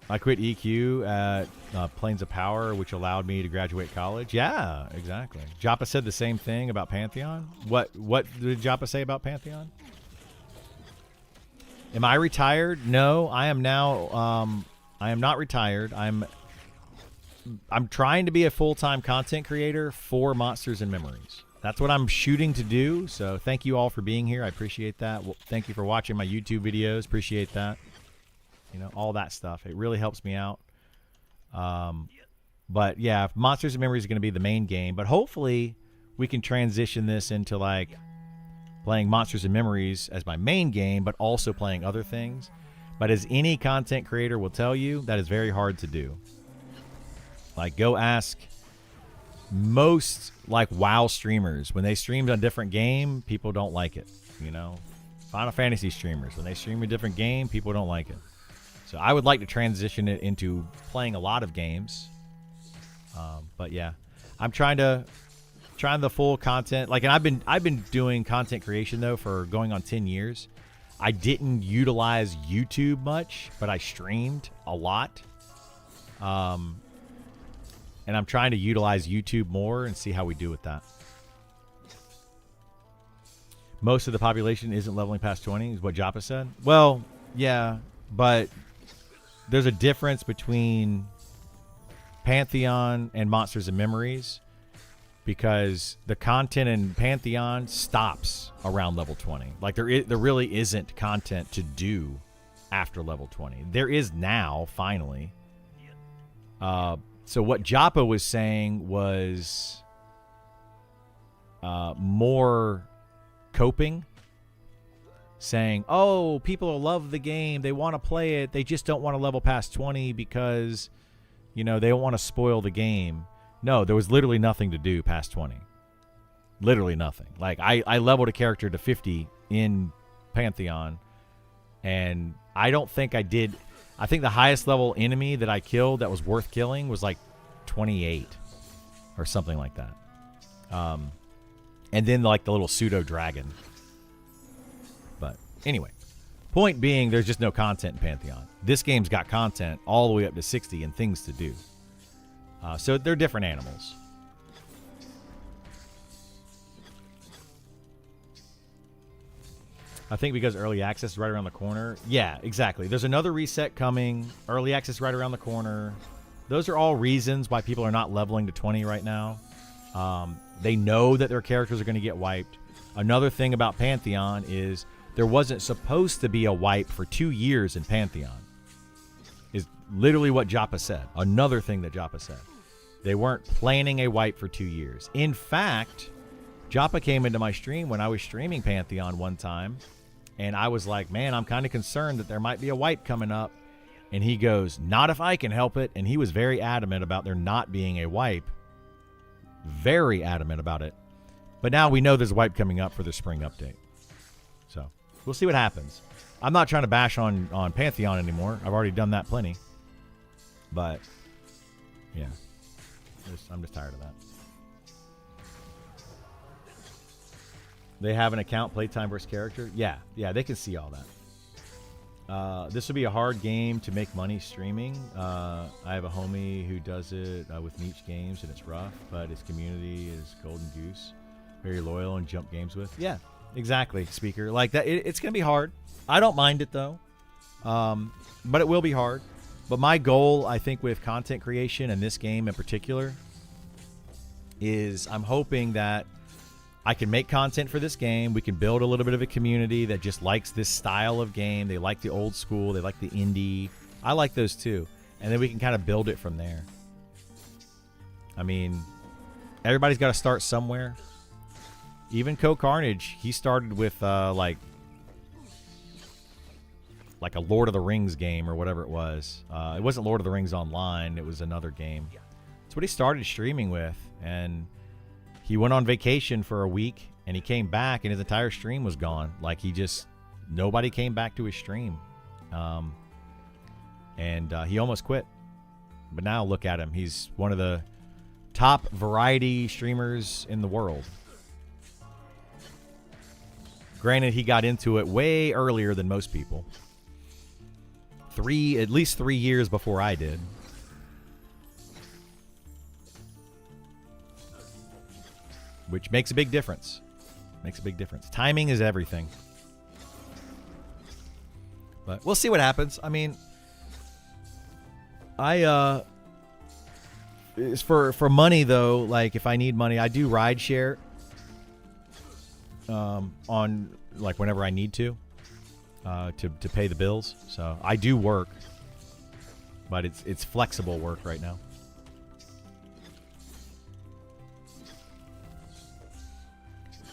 I quit EQ at Planes of Power, which allowed me to graduate college. Yeah, exactly. Joppa said the same thing about Pantheon. What did Joppa say about Pantheon? Am I retired? No, I am now. I am not retired. I'm trying to be a full-time content creator for Monsters and Memories. That's what I'm shooting to do. So thank you all for being here. I appreciate that. Well, thank you for watching my YouTube videos. Appreciate that. You know, all that stuff. It really helps me out. But yeah, Monsters and Memories is going to be the main game. But hopefully we can transition this into like playing Monsters and Memories as my main game, but also playing other things. But as any content creator will tell you, that is very hard to do. Like, go ask most like WoW streamers. When they stream a different game, people don't like it. You know, Final Fantasy streamers, when they stream a different game, people don't like it. So I would like to transition it into playing a lot of games. But yeah, I'm trying the full content. Like, and I've been doing content creation though for going on 10 years. I didn't utilize YouTube much, but I streamed a lot. And I'm trying to utilize YouTube more and see how we do with that. Most of the population isn't leveling past 20, is what Joppa said. Well, yeah, but there's a difference between Pantheon and Monsters and Memories, because the content in Pantheon stops around level 20. Like, there really isn't content to do after level 20. There is now, finally. So what Joppa was saying was more coping, saying, oh, people love the game, they want to play it, they just don't want to level past 20 because, you know, they don't want to spoil the game. No, there was literally nothing to do past 20. Literally nothing. Like, I leveled a character to 50 in Pantheon, and I don't think I did. I think the highest level enemy that I killed that was worth killing was like 28 or something like that. And then like the little pseudo dragon. But anyway, point being, there's just no content in Pantheon. This game's got content all the way up to 60 and things to do. So they're different animals. I think because early access is right around the corner. Yeah, exactly. There's another reset coming. Early access right around the corner. Those are all reasons why people are not leveling to 20 right now. They know that their characters are going to get wiped. Another thing about Pantheon is there wasn't supposed to be a wipe for 2 years in Pantheon. Is literally what Joppa said. Another thing that Joppa said. They weren't planning a wipe for 2 years. In fact, Joppa came into my stream when I was streaming Pantheon one time, and I was like, man, I'm kind of concerned that there might be a wipe coming up. And he goes, not if I can help it. And he was very adamant about there not being a wipe. Very adamant about it. But now we know there's a wipe coming up for the spring update. So we'll see what happens. I'm not trying to bash on Pantheon anymore. I've already done that plenty. But yeah, I'm just tired of that. They have an account, playtime versus character. Yeah, they can see all that. This will be a hard game to make money streaming. I have a homie who does it with Niche Games, and it's rough, but his community is golden goose, very loyal, and jump games with. Yeah, exactly, Speaker. Like that, it's going to be hard. I don't mind it though, but it will be hard. But my goal, I think, with content creation and this game in particular, is I'm hoping that I can make content for this game. We can build a little bit of a community that just likes this style of game. They like the old school. They like the indie. I like those too. And then we can kind of build it from there. I mean, everybody's got to start somewhere. Even Co-Carnage, he started with like a Lord of the Rings game or whatever it was. It wasn't Lord of the Rings Online. It was another game. That's what he started streaming with. And he went on vacation for a week, and he came back, and his entire stream was gone. Like, nobody came back to his stream. And he almost quit. But now look at him. He's one of the top variety streamers in the world. Granted, he got into it way earlier than most people. At least 3 years before I did. Which makes a big difference. Makes a big difference. Timing is everything. But we'll see what happens. I mean, it's for money though. Like, if I need money, I do ride share. On like whenever I need to pay the bills. So I do work, but it's flexible work right now.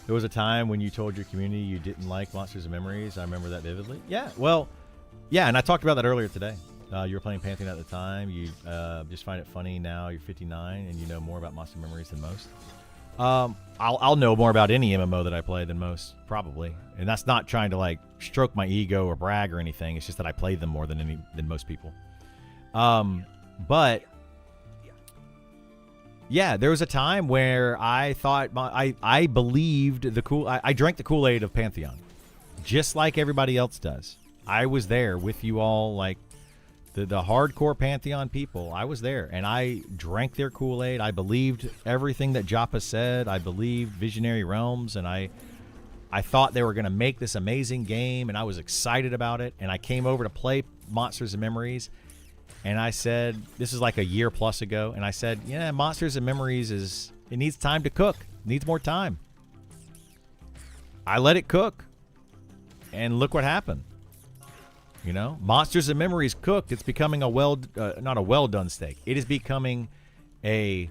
There was a time when you told your community you didn't like Monsters and Memories. I remember that vividly. Yeah, well, yeah, and I talked about that earlier today. You were playing Pantheon at the time. You just find it funny now. You're 59, and you know more about Monster Memories than most. I'll know more about any MMO that I play than most, probably. And that's not trying to like stroke my ego or brag or anything. It's just that I play them more than most people. But yeah, there was a time where I thought I believed I drank the Kool-Aid of Pantheon, just like everybody else does. I was there with you all, like the hardcore Pantheon people. I was there, and I drank their Kool-Aid. I believed everything that Joppa said. I believed Visionary Realms, and I thought they were going to make this amazing game, and I was excited about it. And I came over to play Monsters and Memories, and I said, this is like a year plus ago, and I said, yeah, Monsters and Memories it needs time to cook. It needs more time. I let it cook, and look what happened. You know, Monsters and Memories cooked. It's becoming not a well-done steak. It is becoming a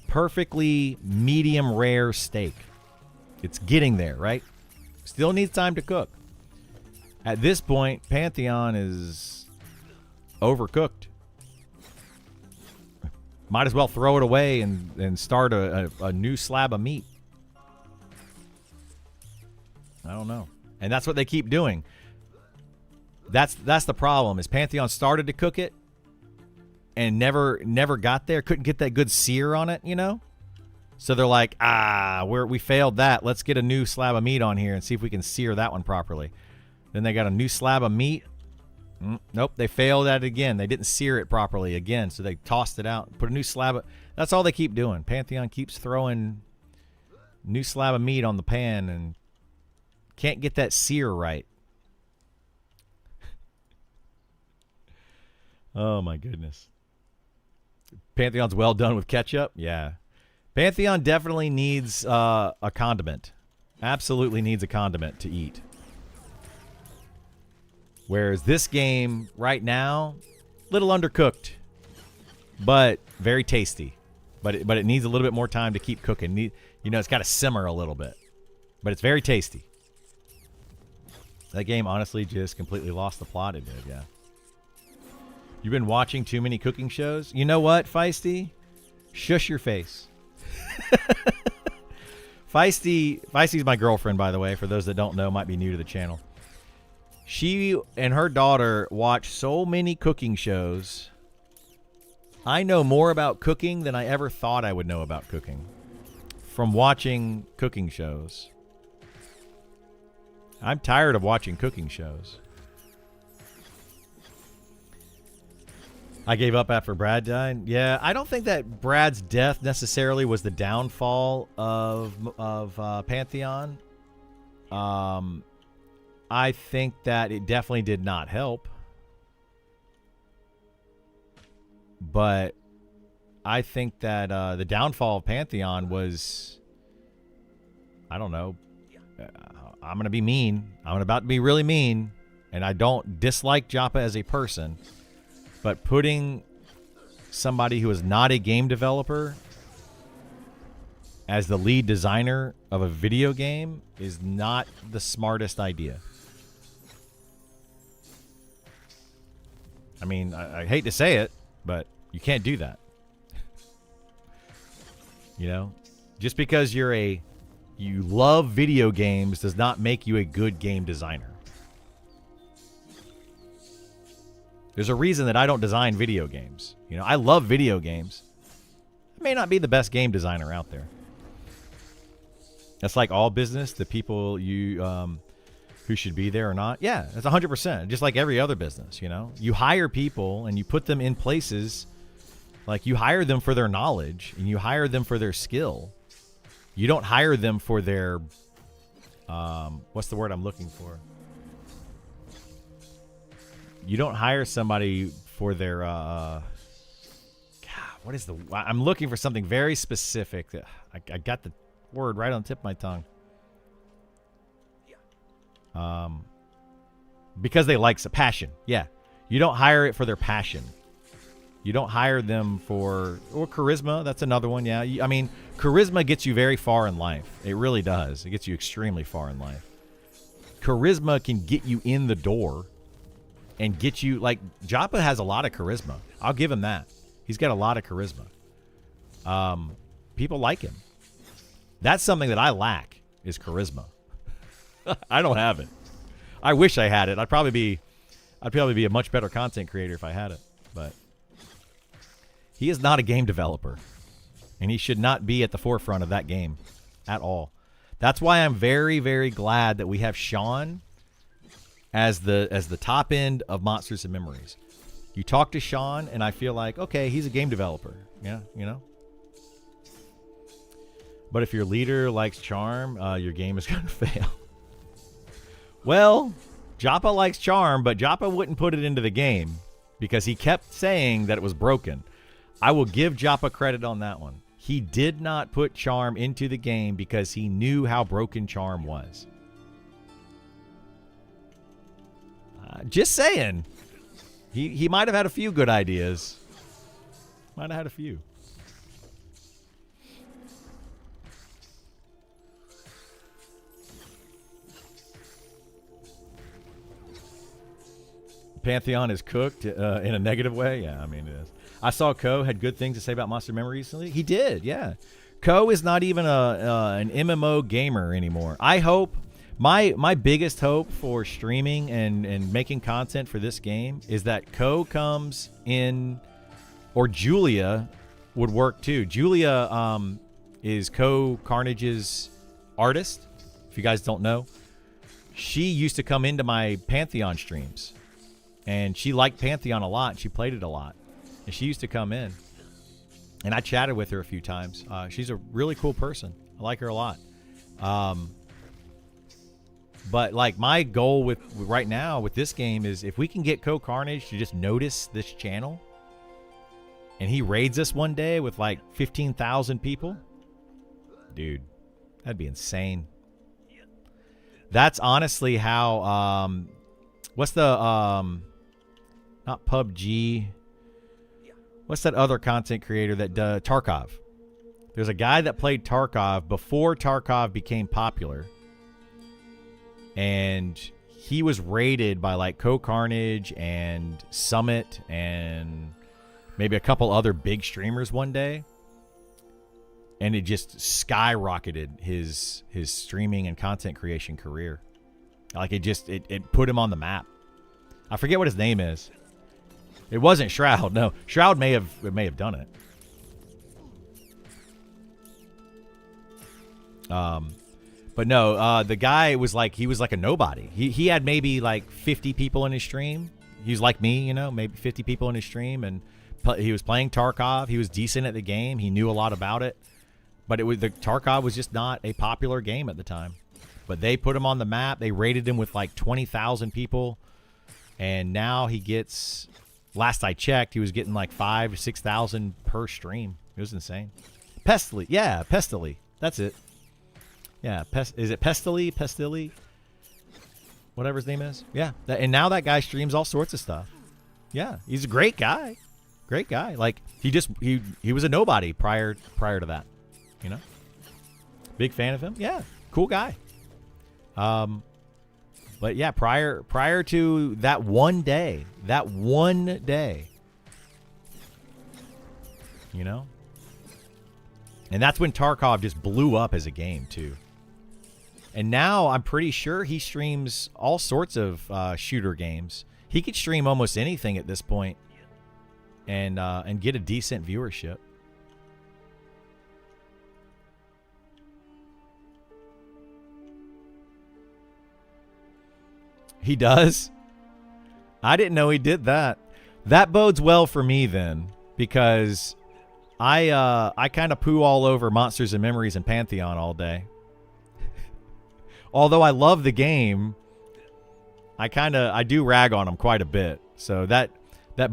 perfectly medium rare steak. It's getting there, right? Still needs time to cook. At this point, Pantheon is overcooked. Might as well throw it away and start a new slab of meat. I don't know. And that's what they keep doing. That's the problem. Is Pantheon started to cook it and never got there. Couldn't get that good sear on it, you know? So they're like, we failed that. Let's get a new slab of meat on here and see if we can sear that one properly. Then they got a new slab of meat. Nope, they failed at it again. They didn't sear it properly again, so they tossed it out. Put a new slab of... That's all they keep doing. Pantheon keeps throwing new slab of meat on the pan and can't get that sear right. Oh, my goodness. Pantheon's well done with ketchup? Yeah. Pantheon definitely needs a condiment. Absolutely needs a condiment to eat. Whereas this game, right now, little undercooked, but very tasty. But it needs a little bit more time to keep cooking. You know, it's got to simmer a little bit. But it's very tasty. That game, honestly, just completely lost the plot it did, yeah. You've been watching too many cooking shows? You know what, Feisty? Shush your face. Feisty's my girlfriend, by the way. For those that don't know, might be new to the channel. She and her daughter watch so many cooking shows. I know more about cooking than I ever thought I would know about cooking from watching cooking shows. I'm tired of watching cooking shows. I gave up after Brad died. Yeah, I don't think that Brad's death necessarily was the downfall of Pantheon. I think that it definitely did not help. But I think that the downfall of Pantheon was, I don't know. I'm going to be mean. I'm about to be really mean. And I don't dislike Joppa as a person. But putting somebody who is not a game developer as the lead designer of a video game is not the smartest idea. I mean, I hate to say it, but you can't do that. You know? Just because you love video games does not make you a good game designer. There's a reason that I don't design video games. You know, I love video games. I may not be the best game designer out there. That's like all business. The people who should be there or not. Yeah, that's 100%. Just like every other business, you know. You hire people and you put them in places. Like you hire them for their knowledge and you hire them for their skill. You don't hire them for their... what's the word I'm looking for? You don't hire somebody for their, God, what is I'm looking for something very specific. I got the word right on the tip of my tongue. Because they like some passion. Yeah. You don't hire it for their passion. You don't hire them or charisma. That's another one. Yeah. I mean, charisma gets you very far in life. It really does. It gets you extremely far in life. Charisma can get you in the door. And get you, like, Joppa has a lot of charisma. I'll give him that. He's got a lot of charisma. people like him. That's something that I lack, is charisma. I don't have it. I wish I had it. I'd probably be a much better content creator if I had it. But he is not a game developer, and he should not be at the forefront of that game at all. That's why I'm very, very glad that we have Sean as the top end of Monsters and Memories. You talk to Sean, and I feel like, okay, he's a game developer. Yeah, you know. But if your leader likes Charm, your game is going to fail. Well, Joppa likes Charm, but Joppa wouldn't put it into the game because he kept saying that it was broken. I will give Joppa credit on that one. He did not put Charm into the game because he knew how broken Charm was. Just saying. He might have had a few good ideas. Might have had a few. Pantheon is cooked in a negative way. Yeah, I mean it is. I saw Ko had good things to say about Monster Memory recently. He did, yeah. Ko is not even an MMO gamer anymore. I hope my biggest hope for streaming and making content for this game is that Ko comes in, or Julia would work too. Julia is Ko Carnage's artist. If you guys don't know, she used to come into my Pantheon streams. And she liked Pantheon a lot. She played it a lot. And she used to come in. And I chatted with her a few times. She's a really cool person. I like her a lot. But like my goal with right now with this game is if we can get Ko Carnage to just notice this channel and he raids us one day with like 15,000 people, dude, that'd be insane. That's honestly how what's the not PUBG. What's that other content creator that does Tarkov? There's a guy that played Tarkov before Tarkov became popular. And he was raided by like Ko Carnage and Summit and maybe a couple other big streamers one day. And it just skyrocketed his streaming and content creation career. Like it put him on the map. I forget what his name is. It wasn't Shroud. No, Shroud may have done it. But no, the guy was like he was like a nobody. He had maybe like 50 people in his stream. He was like me, you know, maybe 50 people in his stream, and he was playing Tarkov. He was decent at the game. He knew a lot about it, but the Tarkov was just not a popular game at the time. But they put him on the map. They rated him with like 20,000 people, and now he gets. Last I checked, he was getting like 5,000 to 6,000 per stream. It was insane. Pestily, yeah, Pestily. That's it. Yeah, is it Pestily? Pestily? Whatever his name is. Yeah, and now that guy streams all sorts of stuff. Yeah, he's a great guy. Great guy. Like he was a nobody prior to that. You know, big fan of him. Yeah, cool guy. But yeah, prior to that one day, you know, and that's when Tarkov just blew up as a game too. And now I'm pretty sure he streams all sorts of shooter games. He could stream almost anything at this point, and get a decent viewership. He does? I didn't know he did that. That bodes well for me then, because I kind of poo all over Monsters and Memories and Pantheon all day. Although I love the game, I do rag on them quite a bit. So that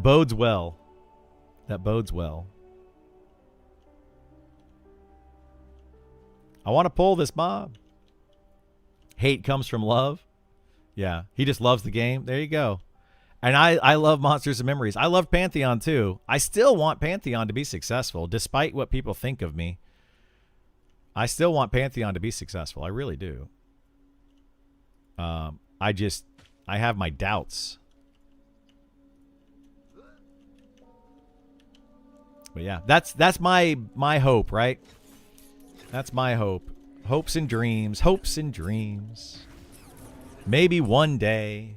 bodes well. That bodes well. I want to pull this mob. Hate comes from love. Yeah, he just loves the game. There you go. And I love Monsters and Memories. I love Pantheon too. I still want Pantheon to be successful, despite what people think of me. I still want Pantheon to be successful. I really do. I have my doubts. But yeah, that's my hope, right? That's my hope. Hopes and dreams. Hopes and dreams. Maybe one day.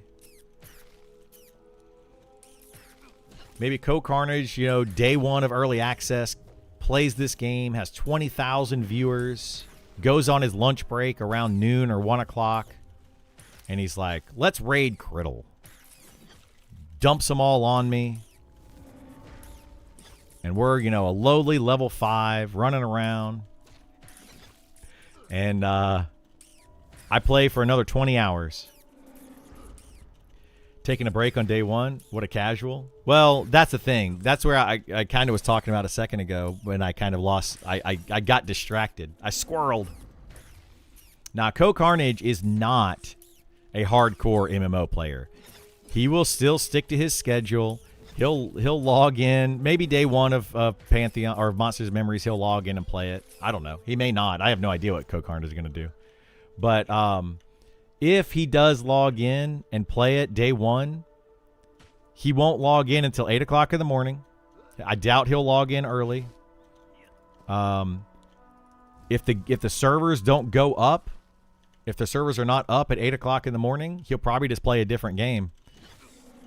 Maybe Co-Carnage, you know, day one of early access, plays this game, has 20,000 viewers, goes on his lunch break around noon or 1 o'clock, and he's like, let's raid Criddle. Dumps them all on me. And we're, you know, a lowly level 5 running around. And I play for another 20 hours. Taking a break on day one? What a casual. Well, that's the thing. That's where I kind of was talking about a second ago when I kind of lost. I got distracted. I squirreled. Now, Co-Carnage is not a hardcore MMO player. He will still stick to his schedule. He'll log in. Maybe day one of Pantheon or Monsters Memories, he'll log in and play it. I don't know. He may not. I have no idea what Co-Carnage is going to do. But if he does log in and play it day one, he won't log in until 8 o'clock in the morning. I doubt he'll log in early. If the servers don't go up, if the servers are not up at 8 o'clock in the morning, he'll probably just play a different game.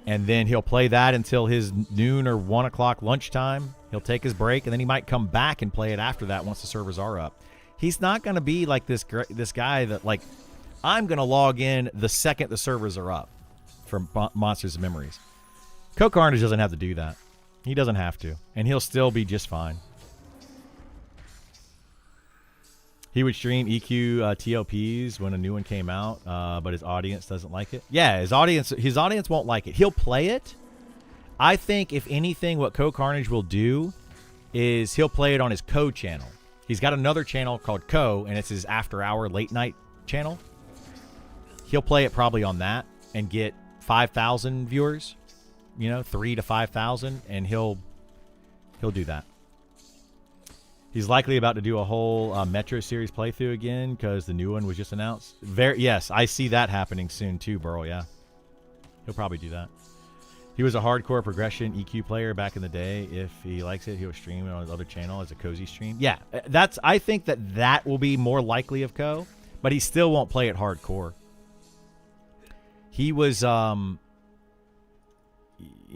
And then he'll play that until his noon or 1 o'clock lunchtime. He'll take his break, and then he might come back and play it after that once the servers are up. He's not going to be like this guy that, like, I'm going to log in the second the servers are up for Monsters and Memories. Co-Carnage doesn't have to do that. He doesn't have to. And he'll still be just fine. He would stream EQ TLPs when a new one came out, but his audience doesn't like it. Yeah, his audience won't like it. He'll play it. I think, if anything, what Co-Carnage will do is he'll play it on his Co channel. He's got another channel called Co, and it's his after-hour late-night channel. He'll play it probably on that and get 5,000 viewers, you know, 3,000 to 5,000, and he'll do that. He's likely about to do a whole Metro series playthrough again because the new one was just announced. Yes, I see that happening soon too, Burl. Yeah, he'll probably do that. He was a hardcore progression EQ player back in the day. If he likes it, he'll stream it on his other channel as a cozy stream. Yeah, I think that will be more likely of Co, but he still won't play it hardcore. He was,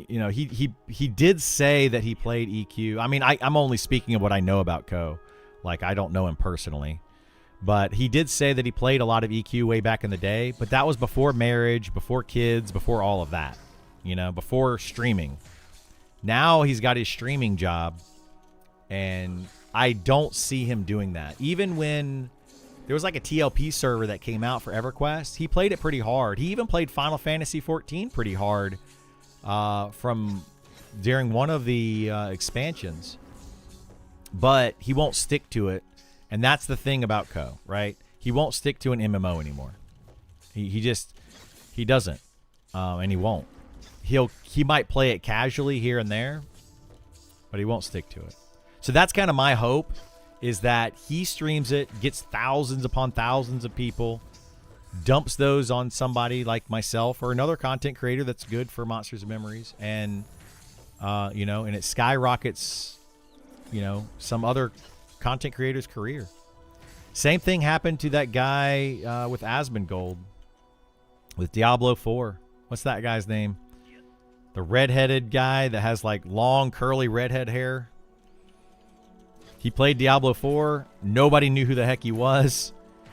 you know, he did say that he played EQ. I mean, I'm only speaking of what I know about Co. Like, I don't know him personally. But he did say that he played a lot of EQ way back in the day. But that was before marriage, before kids, before all of that. You know, before streaming. Now he's got his streaming job. And I don't see him doing that. Even when there was like a TLP server that came out for EverQuest, he played it pretty hard. He even played Final Fantasy XIV pretty hard. From during one of the expansions, but he won't stick to it, and that's the thing about Co, right? He won't stick to an MMO anymore. He doesn't, and he won't. He might play it casually here and there, but he won't stick to it. So that's kind of my hope, is that he streams it, gets thousands upon thousands of people, dumps those on somebody like myself or another content creator that's good for Monsters and Memories, and you know, and it skyrockets, you know, some other content creator's career. Same thing happened to that guy with Asmongold with Diablo 4. What's that guy's name? The redheaded guy that has like long curly redhead hair. He played Diablo 4. Nobody knew who the heck he was.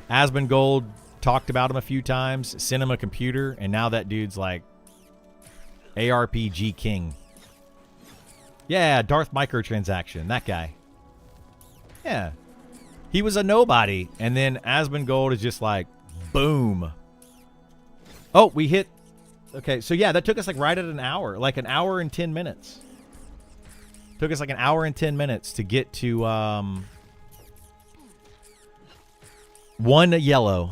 Asmongold talked about him a few times, sent him a computer, and now that dude's like ARPG king. Yeah, Darth Microtransaction, that guy. Yeah. He was a nobody, and then Asmongold is just like, boom. Oh, we hit... Okay, so yeah, that took us like right at an hour. Like an hour and 10 minutes. Took us like an hour and 10 minutes to get to one yellow.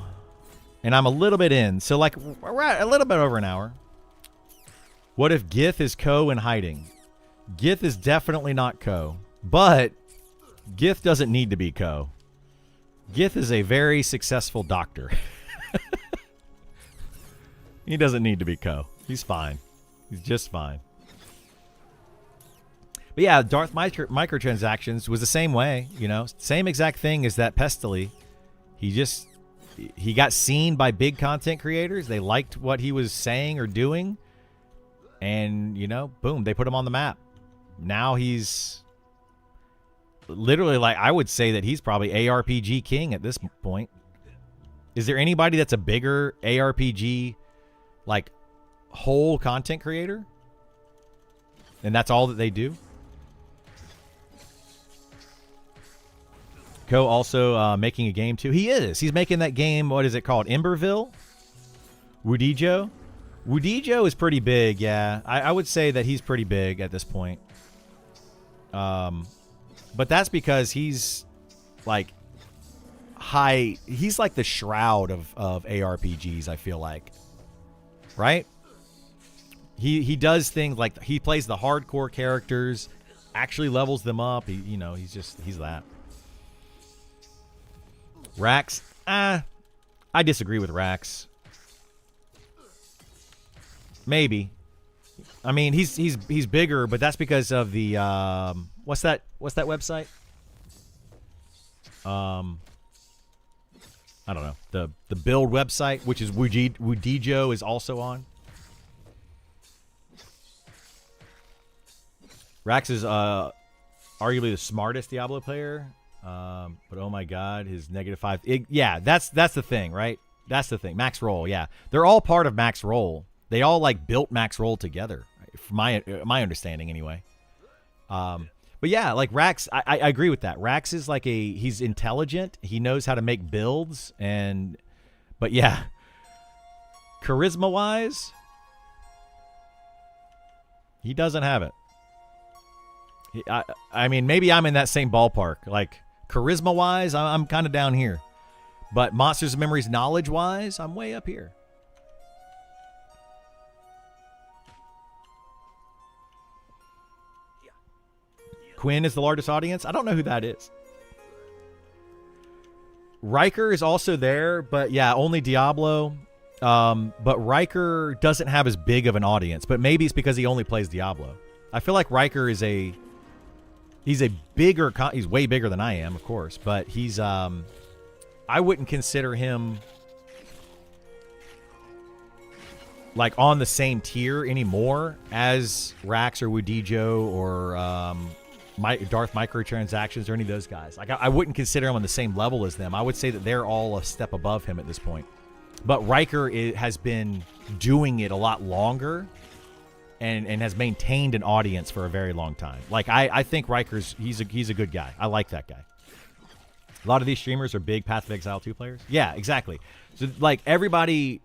And I'm a little bit in. So like right, a little bit over an hour. What if Gith is Co in hiding? Gith is definitely not Co. But Gith doesn't need to be Co. Gith is a very successful doctor. He doesn't need to be Co. He's fine. He's just fine. But yeah, Darth microtransactions was the same way, you know, same exact thing as that Pestily. He got seen by big content creators. They liked what he was saying or doing, and you know, boom, they put him on the map. Now he's literally, like, I would say that he's probably ARPG king at this point. Is there anybody that's a bigger ARPG, like, whole content creator? And that's all that they do? Co also making a game too. He is. He's making that game. What is it called? Emberville? Wudijo? Wudijo is pretty big, yeah. I would say that he's pretty big at this point. But that's because he's like high. He's like the Shroud of ARPGs, I feel like. Right? He does things like he plays the hardcore characters, actually levels them up. He's that. Rax, I disagree with Rax. Maybe. I mean, he's bigger, but that's because of the what's that website? I don't know. The build website, which is Wudijo is also on. Rax is arguably the smartest Diablo player. But oh my god, his -5. Yeah, that's the thing, right? That's the thing. Max Roll, yeah. They're all part of Max Roll. They all like built Max Roll together, from my understanding anyway. But yeah, like Rax, I agree with that. Rax is like he's intelligent. He knows how to make builds, but yeah, charisma wise, he doesn't have it. I mean, maybe I'm in that same ballpark. Like, charisma-wise, I'm kind of down here. But Monsters of Memories knowledge-wise, I'm way up here. Quinn is the largest audience? I don't know who that is. Riker is also there, but yeah, only Diablo. But Riker doesn't have as big of an audience. But maybe it's because he only plays Diablo. I feel like Riker is he's way bigger than I am, of course, but he's I wouldn't consider him like on the same tier anymore as Rax or Wudijo or Darth Microtransactions or any of those guys. Like, I wouldn't consider him on the same level as them. I would say that they're all a step above him at this point. But Riker has been doing it a lot longer and has maintained an audience for a very long time. Like, I think Riker's he's a good guy. I like that guy. A lot of these streamers are big Path of Exile 2 players. Yeah, exactly. So like everybody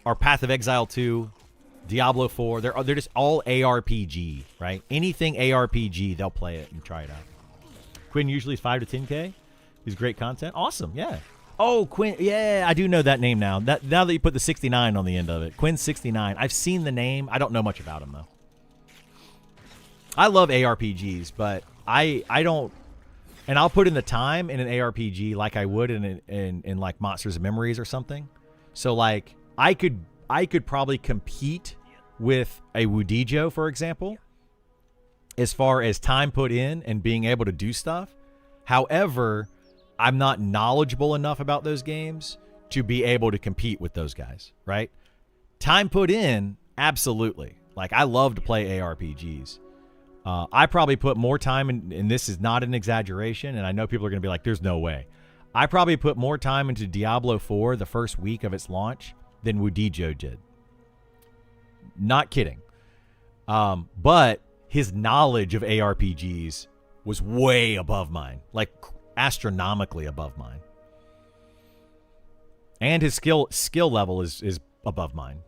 are Path of Exile 2, Diablo 4. They're just all ARPG, right? Anything ARPG, they'll play it and try it out. Quinn usually is 5 to 10K. He's great content. Awesome, yeah. Oh, Quinn. Yeah, I do know that name now. Now that you put the 69 on the end of it. Quinn69. I've seen the name. I don't know much about him, though. I love ARPGs, but I don't... And I'll put in the time in an ARPG like I would in like Monsters of Memories or something. So, like, I could probably compete with a Wudijo, for example, as far as time put in and being able to do stuff. However, I'm not knowledgeable enough about those games to be able to compete with those guys, right? Time put in, absolutely. Like, I love to play ARPGs. I probably put more time in, and this is not an exaggeration, and I know people are going to be like, there's no way. I probably put more time into Diablo 4 the first week of its launch than Wudijo did. Not kidding. But his knowledge of ARPGs was way above mine. Like, astronomically above mine. And his skill level is above mine.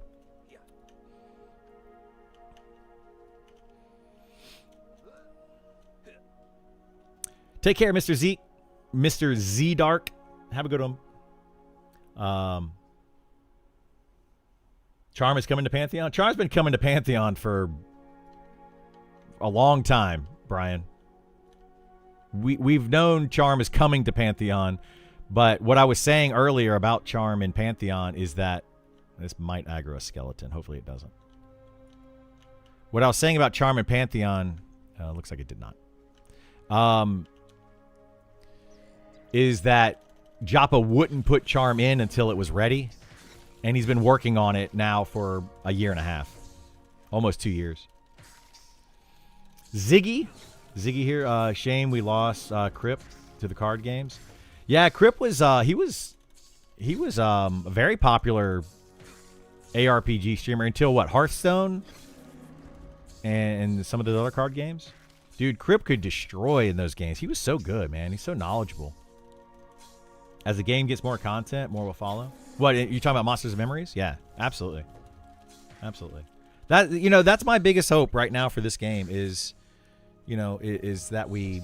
Take care, Mr. Z. Mr. Z Dark. Have a good one. Charm is coming to Pantheon. Charm's been coming to Pantheon for a long time, Brian. We've known Charm is coming to Pantheon, but what I was saying earlier about Charm in Pantheon is that this might aggro a skeleton. Hopefully it doesn't. What I was saying about Charm in Pantheon Looks like it did not. Is that Joppa wouldn't put Charm in until it was ready. And he's been working on it now for a year and a half. Almost 2 years. Ziggy here. Shame we lost Crip to the card games. Yeah, Crip was he was a very popular ARPG streamer until what? Hearthstone and some of the other card games. Dude, Crip could destroy in those games. He was so good, man. He's so knowledgeable. As the game gets more content, more will follow. What, you talking about Monsters and Memories? Yeah, absolutely. Absolutely. That, you know, that's my biggest hope right now for this game is, you know, is that we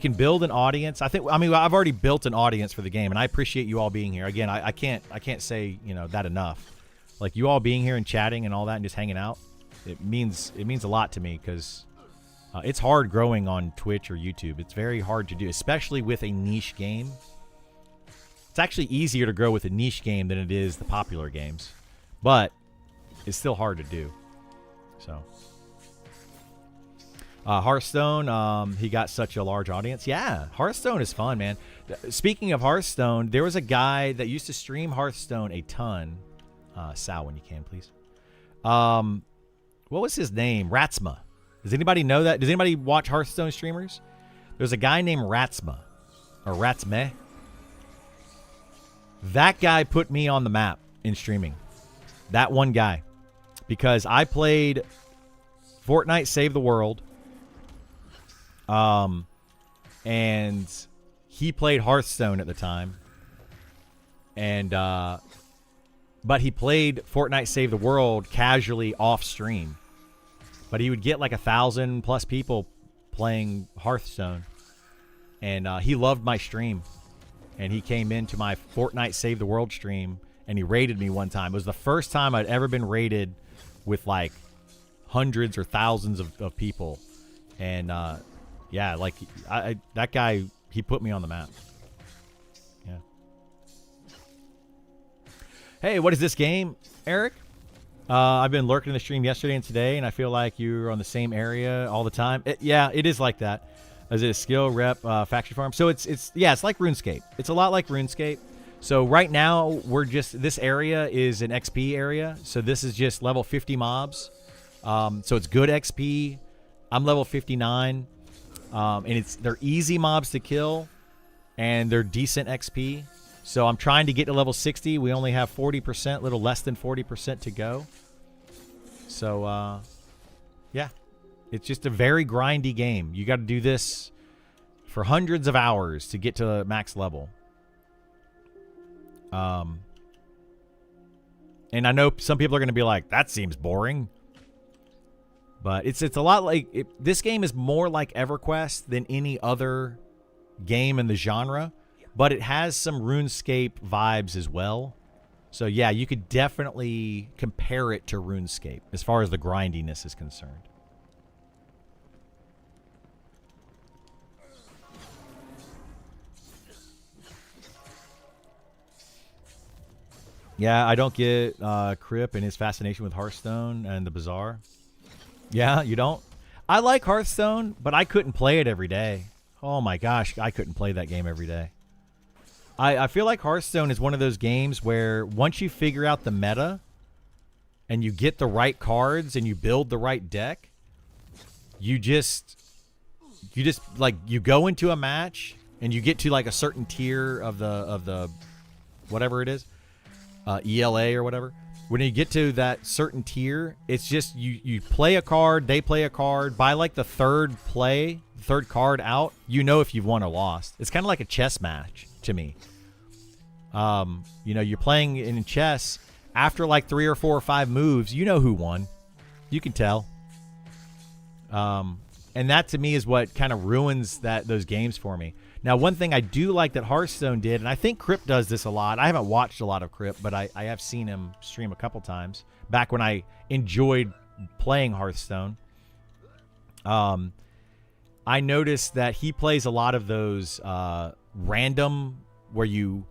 can build an audience. I mean, I've already built an audience for the game, and I appreciate you all being here. Again, I can't say, you know, that enough. Like, you all being here and chatting and all that and just hanging out, it means a lot to me because it's hard growing on Twitch or YouTube. It's very hard to do, especially with a niche game. It's actually easier to grow with a niche game than it is the popular games, but it's still hard to do. So, Hearthstone, he got such a large audience. Yeah, Hearthstone is fun, man. Speaking of Hearthstone, there was a guy that used to stream Hearthstone a ton. Sal, when you can, please. What was his name? Ratsma. Does anybody know that? Does anybody watch Hearthstone streamers? There's a guy named Ratsma, or Ratsme. That guy put me on the map in streaming. That one guy. Because I played Fortnite Save the World. And he played Hearthstone at the time. And, but he played Fortnite Save the World casually off stream. But he would get like 1,000+ people playing Hearthstone. And he loved my stream. And he came into my Fortnite Save the World stream, and he raided me one time. It was the first time I'd ever been raided with, like, hundreds or thousands of people. And, yeah, like, that guy, he put me on the map. Yeah. Hey, what is this game, Eric? I've been lurking in the stream yesterday and today, and I feel like you're on the same area all the time. Yeah, it is like that. Is it a skill rep faction farm? So it's like RuneScape. It's a lot like RuneScape. So right now this area is an XP area. So this is just level 50 mobs. So it's good XP. I'm level 59, and they're easy mobs to kill, and they're decent XP. So I'm trying to get to level 60. We only have 40%, a little less than 40% to go. So yeah. It's just a very grindy game. You got to do this for hundreds of hours to get to max level. And I know some people are going to be like, that seems boring. But it's a lot like... this game is more like EverQuest than any other game in the genre. But it has some RuneScape vibes as well. So yeah, you could definitely compare it to RuneScape as far as the grindiness is concerned. Yeah, I don't get Crip and his fascination with Hearthstone and the Bazaar. Yeah, you don't? I like Hearthstone, but I couldn't play it every day. Oh my gosh, I couldn't play that game every day. I feel like Hearthstone is one of those games where once you figure out the meta and you get the right cards and you build the right deck, you just like you go into a match and you get to like a certain tier of the whatever it is. ELA or whatever. When you get to that certain tier, it's just you play a card, they play a card. By like the third card out, you know if you've won or lost. It's kind of like a chess match to me. You know, you're playing in chess. After like 3 or 4 or 5 moves, you know who won. You can tell. And that to me is what kind of ruins those games for me. Now, one thing I do like that Hearthstone did, and I think Crip does this a lot. I haven't watched a lot of Crip, but I have seen him stream a couple times back when I enjoyed playing Hearthstone. I noticed that he plays a lot of those random where you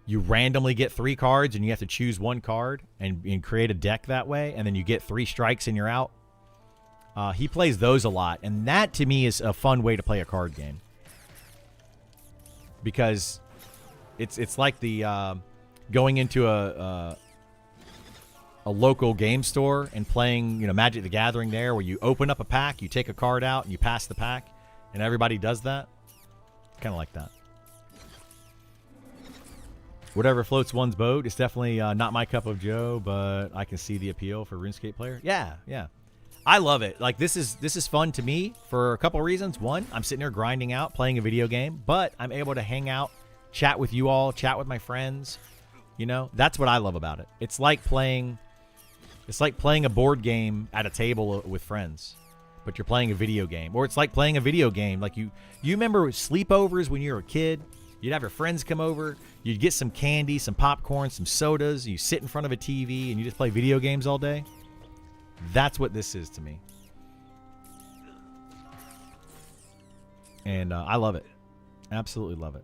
randomly get 3 cards and you have to choose one card and create a deck that way, and then you get 3 strikes and you're out. He plays those a lot, and that to me is a fun way to play a card game because it's like the going into a local game store and playing, Magic the Gathering there, where you open up a pack, you take a card out, and you pass the pack, and everybody does that. Kind of like that. Whatever floats one's boat. It's definitely not my cup of joe, but I can see the appeal for RuneScape player. Yeah. I love it. Like, this is fun to me for a couple reasons. One, I'm sitting here grinding out, playing a video game, but I'm able to hang out, chat with you all, chat with my friends. That's what I love about it. It's like playing a board game at a table with friends, but you're playing a video game. Or it's like playing a video game. Like you remember sleepovers when you were a kid? You'd have your friends come over, you'd get some candy, some popcorn, some sodas, you sit in front of a TV and you just play video games all day. That's what this is to me. And I love it. Absolutely love it.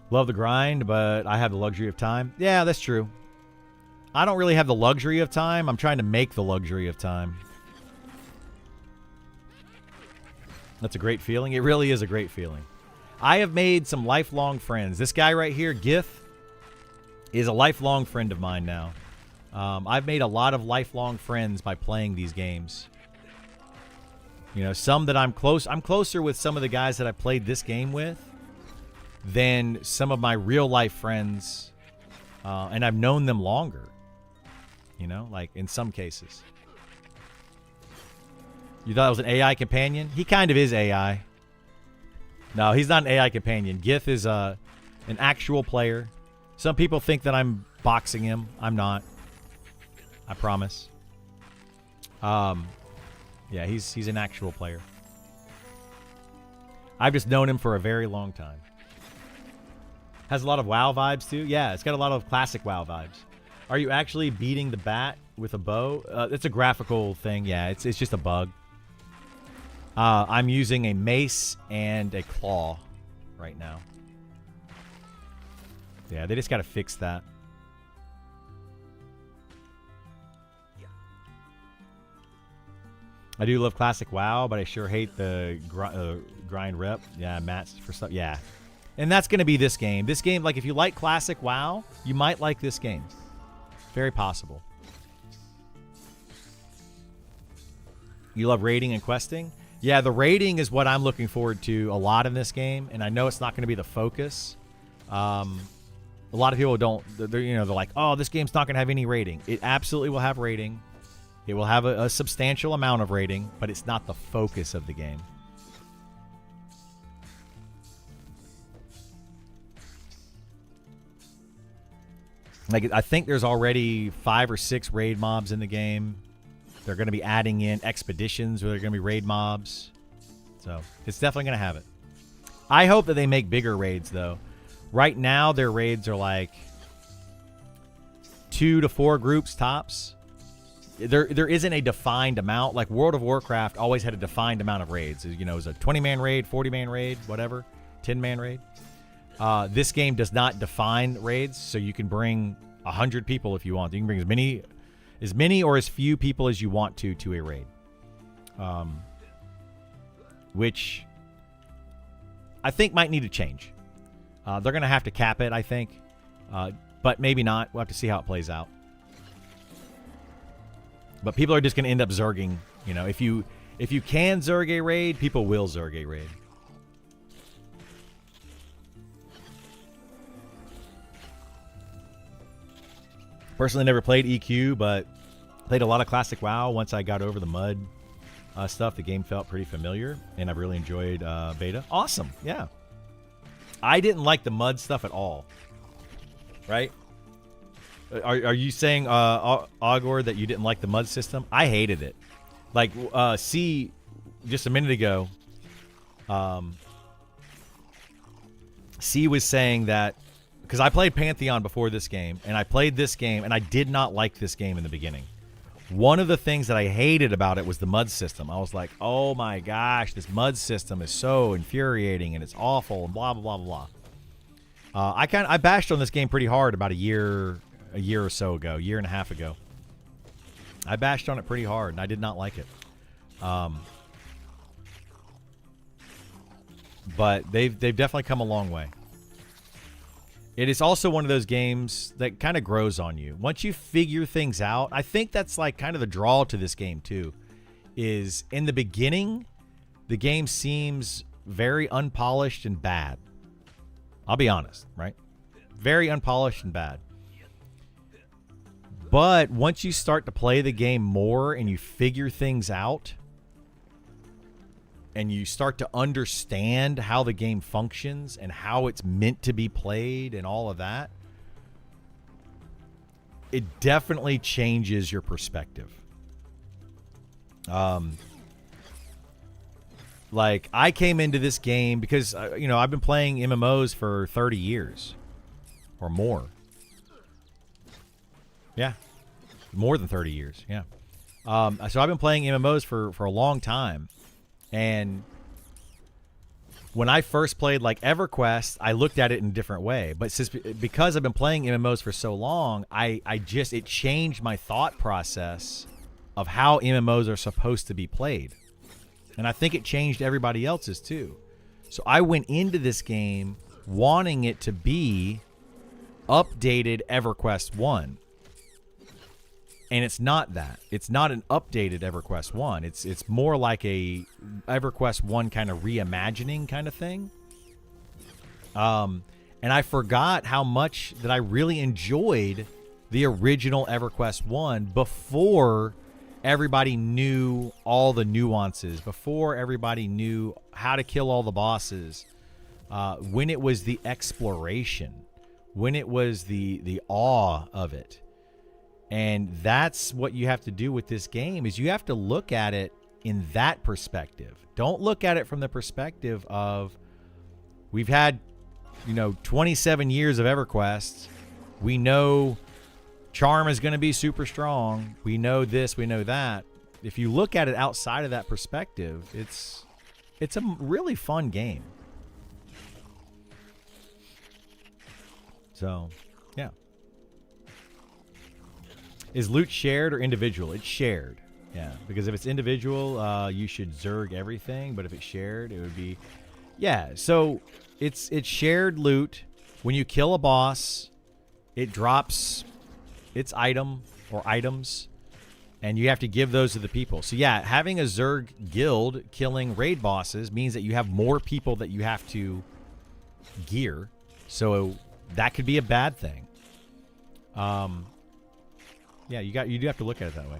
Love the grind, but I have the luxury of time. Yeah, that's true. I don't really have the luxury of time. I'm trying to make the luxury of time. That's a great feeling. It really is a great feeling. I have made some lifelong friends. This guy right here, Gith, is a lifelong friend of mine now. I've made a lot of lifelong friends by playing these games. Some that I'm closer with some of the guys that I played this game with than some of my real life friends, and I've known them longer. Like in some cases. You thought it was an AI companion? He kind of is AI. No, he's not an AI companion. Gith is an actual player. Some people think that I'm boxing him. I'm not. I promise. Yeah, he's an actual player. I've just known him for a very long time. Has a lot of WoW vibes too. Yeah, it's got a lot of classic WoW vibes. Are you actually beating the bat with a bow? It's a graphical thing. Yeah, it's just a bug. I'm using a mace and a claw right now. Yeah, they just got to fix that. I do love classic WoW, but I sure hate the grind rep. Yeah, mats for stuff. Yeah. And that's going to be this game. This game, like, if you like classic WoW, you might like this game. Very possible. You love raiding and questing? Yeah, the raiding is what I'm looking forward to a lot in this game, and I know it's not going to be the focus. A lot of people don't. They're like, oh, this game's not going to have any raiding. It absolutely will have raiding. It will have a substantial amount of raiding, but it's not the focus of the game. Like, I think there's already 5 or 6 raid mobs in the game. They're going to be adding in expeditions where they're going to be raid mobs. So, it's definitely going to have it. I hope that they make bigger raids, though. Right now, their raids are like 2 to 4 groups tops. There isn't a defined amount. Like, World of Warcraft always had a defined amount of raids. It was a 20-man raid, 40-man raid, whatever. 10-man raid. This game does not define raids, so you can bring 100 people if you want. You can bring as many or as few people as you want to a raid. Which I think might need to change. They're going to have to cap it, I think. But maybe not. We'll have to see how it plays out. But people are just going to end up zerging. If you can zerg a raid, people will zerg a raid. Personally, never played EQ, but played a lot of classic WoW. Once I got over the mud stuff, the game felt pretty familiar, and I've really enjoyed beta. Awesome, yeah. I didn't like the mud stuff at all. Right? Are you saying, Augor, that you didn't like the mud system? I hated it. Like, C, just a minute ago, C was saying that, because I played Pantheon before this game, and I played this game, and I did not like this game in the beginning. One of the things that I hated about it was the mud system. I was like, oh my gosh, this mud system is so infuriating and it's awful and blah, blah, blah, blah. I bashed on this game pretty hard about a year or so ago, year and a half ago. I bashed on it pretty hard and I did not like it. But they've definitely come a long way. It is also one of those games that kind of grows on you. Once you figure things out, I think that's like kind of the draw to this game too, is in the beginning, the game seems very unpolished and bad. I'll be honest, right? Very unpolished and bad. But once you start to play the game more and you figure things out, and you start to understand how the game functions and how it's meant to be played and all of that, it definitely changes your perspective. Like, I came into this game because, I've been playing MMOs for 30 years or more. Yeah. More than 30 years. Yeah. So I've been playing MMOs for a long time. And when I first played like EverQuest, I looked at it in a different way. But because I've been playing MMOs for so long, it changed my thought process of how MMOs are supposed to be played. And I think it changed everybody else's too. So I went into this game wanting it to be updated EverQuest 1. And it's not that. It's not an updated EverQuest 1. It's more like a EverQuest 1 kind of reimagining kind of thing. And I forgot how much that I really enjoyed the original EverQuest 1 before everybody knew all the nuances, before everybody knew how to kill all the bosses, when it was the exploration, when it was the awe of it. And that's what you have to do with this game, is you have to look at it in that perspective. Don't look at it from the perspective of, we've had, 27 years of EverQuest. We know Charm is going to be super strong. We know this, we know that. If you look at it outside of that perspective, it's a really fun game. So, yeah. Is loot shared or individual? It's shared. Yeah, because if it's individual, you should Zerg everything. But if it's shared, it would be... Yeah, so it's shared loot. When you kill a boss, it drops its item or items, and you have to give those to the people. So yeah, having a Zerg guild killing raid bosses means that you have more people that you have to gear. So that could be a bad thing. Yeah, you do have to look at it that way.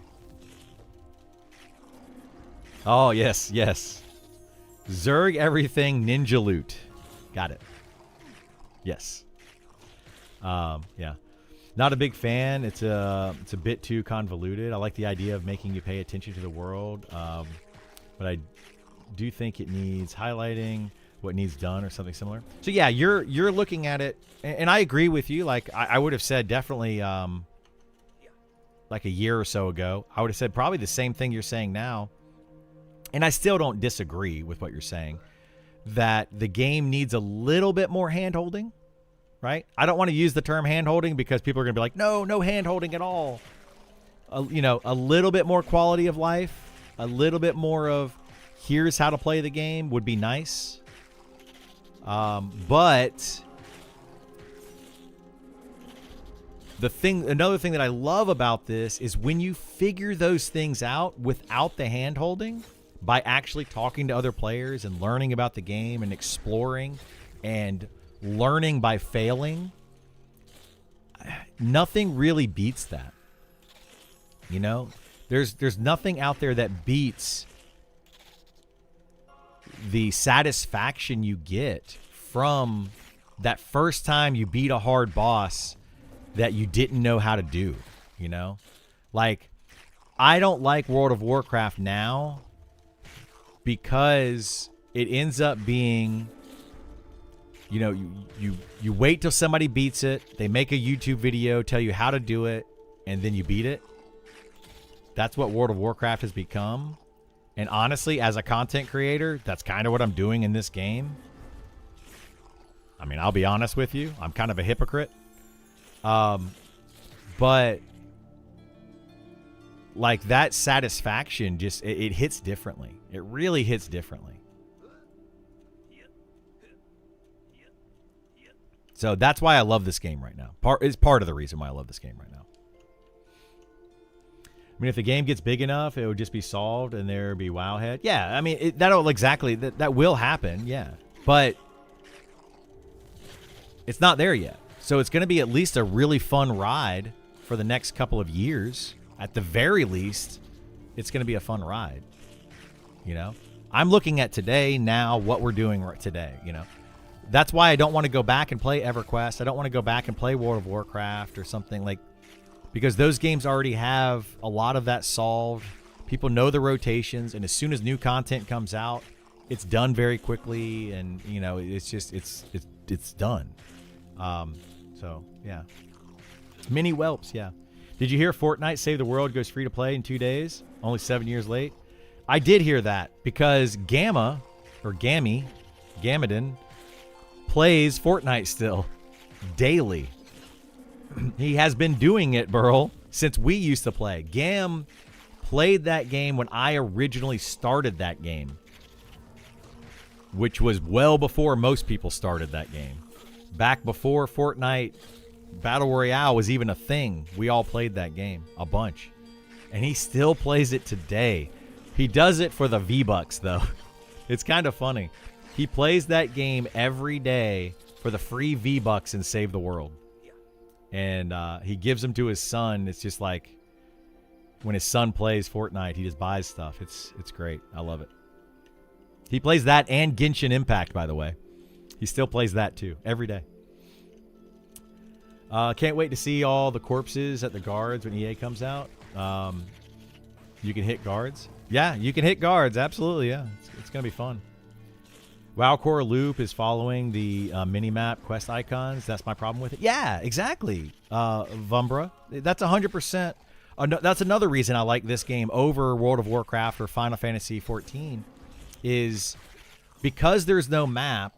Oh, yes. Zerg everything, ninja loot. Got it. Yes. Yeah. Not a big fan. It's a bit too convoluted. I like the idea of making you pay attention to the world. But I do think it needs highlighting, what needs done, or something similar. So yeah, you're looking at it, and I agree with you. Like I would have said definitely like a year or so ago, I would have said probably the same thing you're saying now. And I still don't disagree with what you're saying, that the game needs a little bit more hand-holding, right? I don't want to use the term hand-holding because people are going to be like, no hand-holding at all. A little bit more quality of life, a little bit more of here's how to play the game would be nice. But another thing that I love about this is when you figure those things out without the hand-holding, by actually talking to other players and learning about the game and exploring and learning by failing, nothing really beats that. There's nothing out there that beats the satisfaction you get from that first time you beat a hard boss that you didn't know how to do. Like, I don't like World of Warcraft now because it ends up being, you wait till somebody beats it, they make a YouTube video, tell you how to do it, and then you beat it. That's what World of Warcraft has become. And honestly, as a content creator, that's kind of what I'm doing in this game. I mean, I'll be honest with you. I'm kind of a hypocrite. But like that satisfaction just, it hits differently. It really hits differently. So that's why I love this game right now. It's part of the reason why I love this game right now. I mean, if the game gets big enough, it would just be solved and there would be Wowhead. Yeah, I mean, that'll exactly, that will happen, yeah. But it's not there yet. So it's going to be at least a really fun ride for the next couple of years. At the very least, it's going to be a fun ride. You know? I'm looking at today, now, what we're doing right today, you know? That's why I don't want to go back and play EverQuest. I don't want to go back and play World of Warcraft or something like, because those games already have a lot of that solved. People know the rotations, and as soon as new content comes out, it's done very quickly, and you know, it's just it's done. So yeah, mini whelps. Yeah, did you hear Fortnite Save the World goes free to play in 2 days? Only 7 years late. I did hear that because Gamma or Gamadin plays Fortnite still daily. He has been doing it, Burl, since we used to play. Gam played that game when I originally started that game, which was well before most people started that game. Back before Fortnite Battle Royale was even a thing, we all played that game a bunch. And he still plays it today. He does it for the V-Bucks, though. It's kind of funny. He plays that game every day for the free V-Bucks and Save the World. And he gives them to his son. It's just like when his son plays Fortnite, he just buys stuff. It's great. I love it. He plays that and Genshin Impact, by the way. He still plays that too every day. Can't wait to see all the corpses at the guards when EA comes out. You can hit guards. Yeah, you can hit guards. Absolutely, yeah. It's going to be fun. WoWcore Loop is following the minimap quest icons. That's my problem with it. Yeah, exactly, Vumbra. That's 100%. That's another reason I like this game over World of Warcraft or Final Fantasy XIV is because there's no map.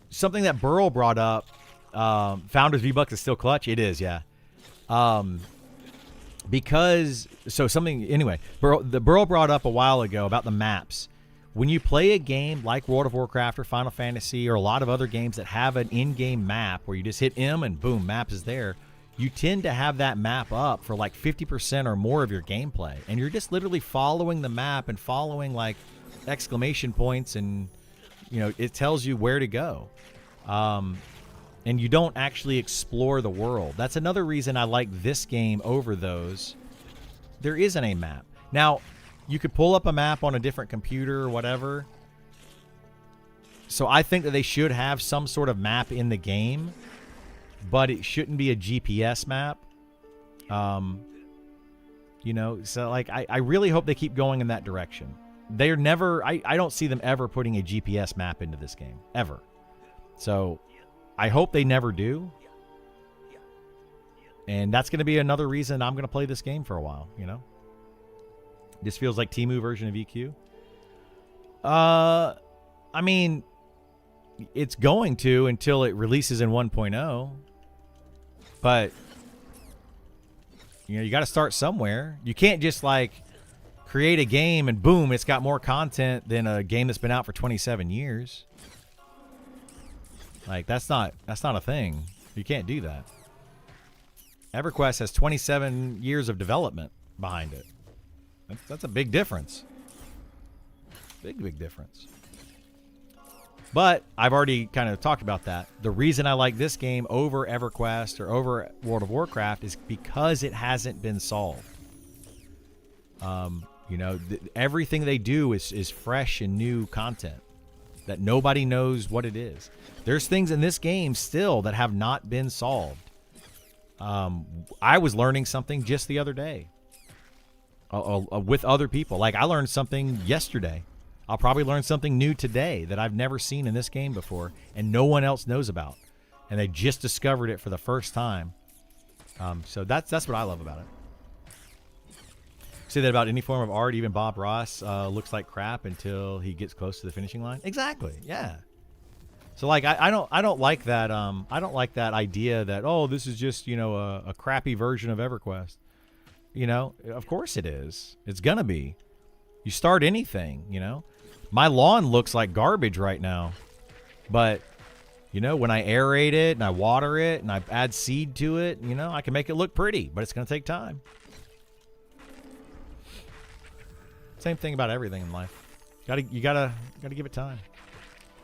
Something that Burl brought up, Founders V-Bucks is still clutch. It is, yeah. Because, so something, anyway, Burl brought up a while ago about the maps. When you play a game like World of Warcraft or Final Fantasy or a lot of other games that have an in-game map where you just hit M and boom, map is there, you tend to have that map up for like 50% or more of your gameplay. And you're just literally following the map and following like exclamation points and, you know, it tells you where to go. And you don't actually explore the world. That's another reason I like this game over those. There isn't a map. Now, you could pull up a map on a different computer or whatever. So I think that they should have some sort of map in the game, but it shouldn't be a GPS map. You know, so like I really hope they keep going in that direction. They're never, I don't see them ever putting a GPS map into this game, ever. So I hope they never do. And that's going to be another reason I'm going to play this game for a while, you know? This feels like Temu version of EQ. I mean, it's going to until it releases in 1.0. But, you know, you got to start somewhere. You can't just, like, create a game and boom, it's got more content than a game that's been out for 27 years. Like, that's not a thing. You can't do that. EverQuest has 27 years of development behind it. That's a big difference. Big difference. But I've already kind of talked about that. The reason I like this game over EverQuest or over World of Warcraft is because it hasn't been solved. You know, everything they do is fresh and new content that nobody knows what it is. There's things in this game still that have not been solved. I was learning something just the other day. With other people. Like, I learned something yesterday. I'll probably learn something new today that I've never seen in this game before and no one else knows about. And they just discovered it for the first time. So that's what I love about it. Say that about any form of art. Even Bob Ross looks like crap until he gets close to the finishing line. Exactly. Yeah. So like I don't like that I don't like that idea that, oh, this is just, you know, a crappy version of EverQuest. You know, of course it is. It's gonna be. You start anything, you know. My lawn looks like garbage right now, but you know, when I aerate it and I water it and I add seed to it, you know, I can make it look pretty, but it's gonna take time. Same thing about everything in life. You gotta give it time.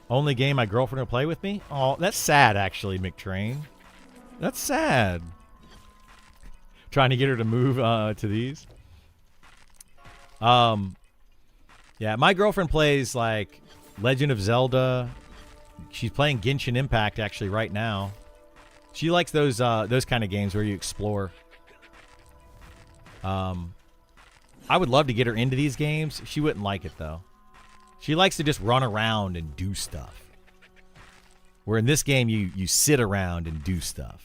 Only game my girlfriend will play with me? Oh, that's sad, actually, McTrain. That's sad. Trying to get her to move to these. Yeah, my girlfriend plays like Legend of Zelda. She's playing Genshin Impact actually right now. She likes those kind of games where you explore. I would love to get her into these games. She wouldn't like it though. She likes to just run around and do stuff. Where in this game, you sit around and do stuff.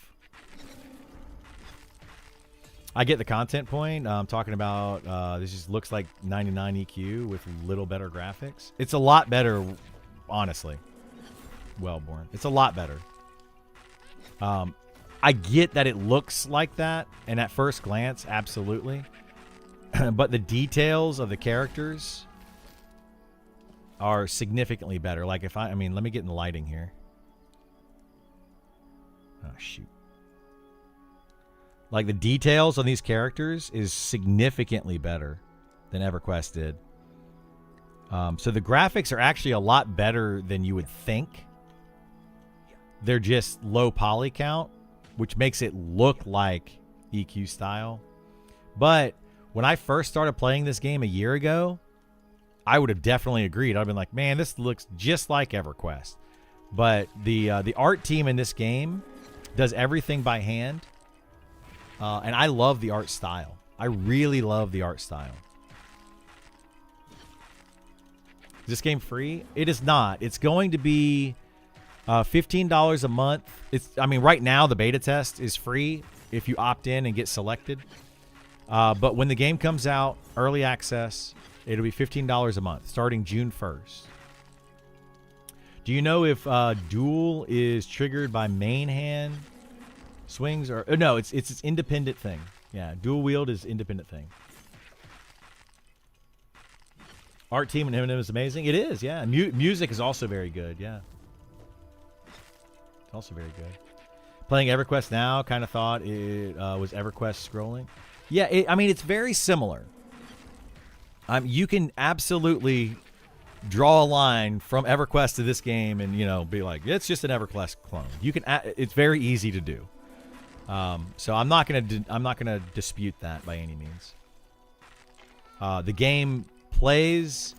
I get the content point. I'm talking about this just looks like 99 EQ with little better graphics. It's a lot better, honestly. Wellborn. It's a lot better. I get that it looks like that, and at first glance, absolutely. But the details of the characters are significantly better. Like if I mean, let me get in the lighting here. Oh, shoot. Like the details on these characters is significantly better than EverQuest did. So the graphics are actually a lot better than you would think. They're just low poly count, which makes it look like EQ style. But when I first started playing this game a year ago, I would have definitely agreed. I'd been like, man, this looks just like EverQuest. But the art team in this game does everything by hand. And I love the art style. I really love the art style. Is this game free? It is not. It's going to be $15 a month. I mean, right now the beta test is free if you opt in and get selected. But when the game comes out, early access, it'll be $15 a month starting June 1st. Do you know if duel is triggered by main hand swings or no? It's its independent thing. Yeah, dual wield is independent thing. Art team and Eminem is amazing. It is, yeah. Music is also very good. Yeah, it's also very good. Playing EverQuest now, kind of thought it was EverQuest scrolling. Yeah, I mean it's very similar. You can absolutely draw a line from EverQuest to this game, and be like, it's just an EverQuest clone. You can. It's very easy to do. So I'm not gonna dispute that by any means. The game plays,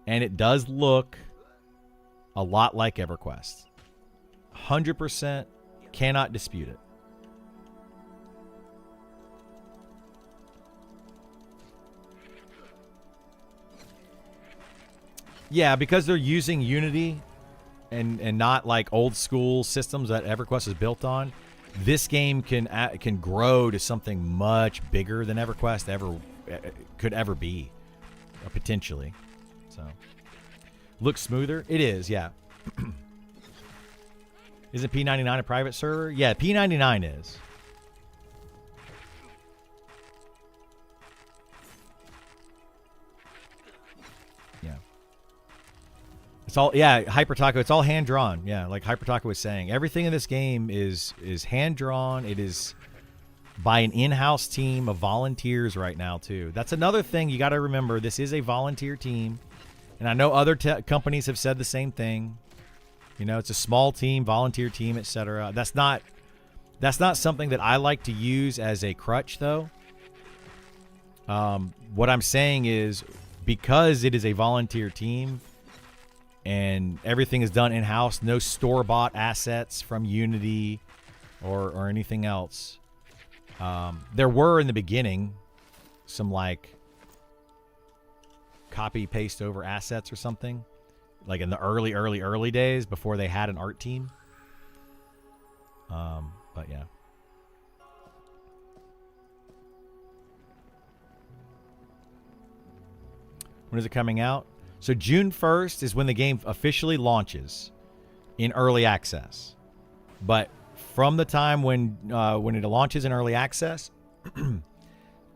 and it does look a lot like EverQuest. 100% cannot dispute it. Yeah, because they're using Unity and not like old school systems that EverQuest is built on. This game can grow to something much bigger than EverQuest could ever be, potentially. So, looks smoother. It is, yeah. Isn't P99 a private server? Yeah, P99 is. Yeah. It's all, yeah, HyperTaco, it's all hand drawn. Yeah, like HyperTaco was saying. Everything in this game is hand drawn. It is by an in-house team of volunteers right now too. That's another thing you got to remember. This is a volunteer team. And I know other companies have said the same thing. It's a small team, volunteer team, etc. That's not something that I like to use as a crutch though. What I'm saying is because it is a volunteer team, and everything is done in-house, no store-bought assets from Unity or anything else. There were in the beginning some like copy-paste over assets or something, like in the early days before they had an art team. But yeah. When is it coming out? So June 1st is when the game officially launches in early access. But from the time when it launches in early access,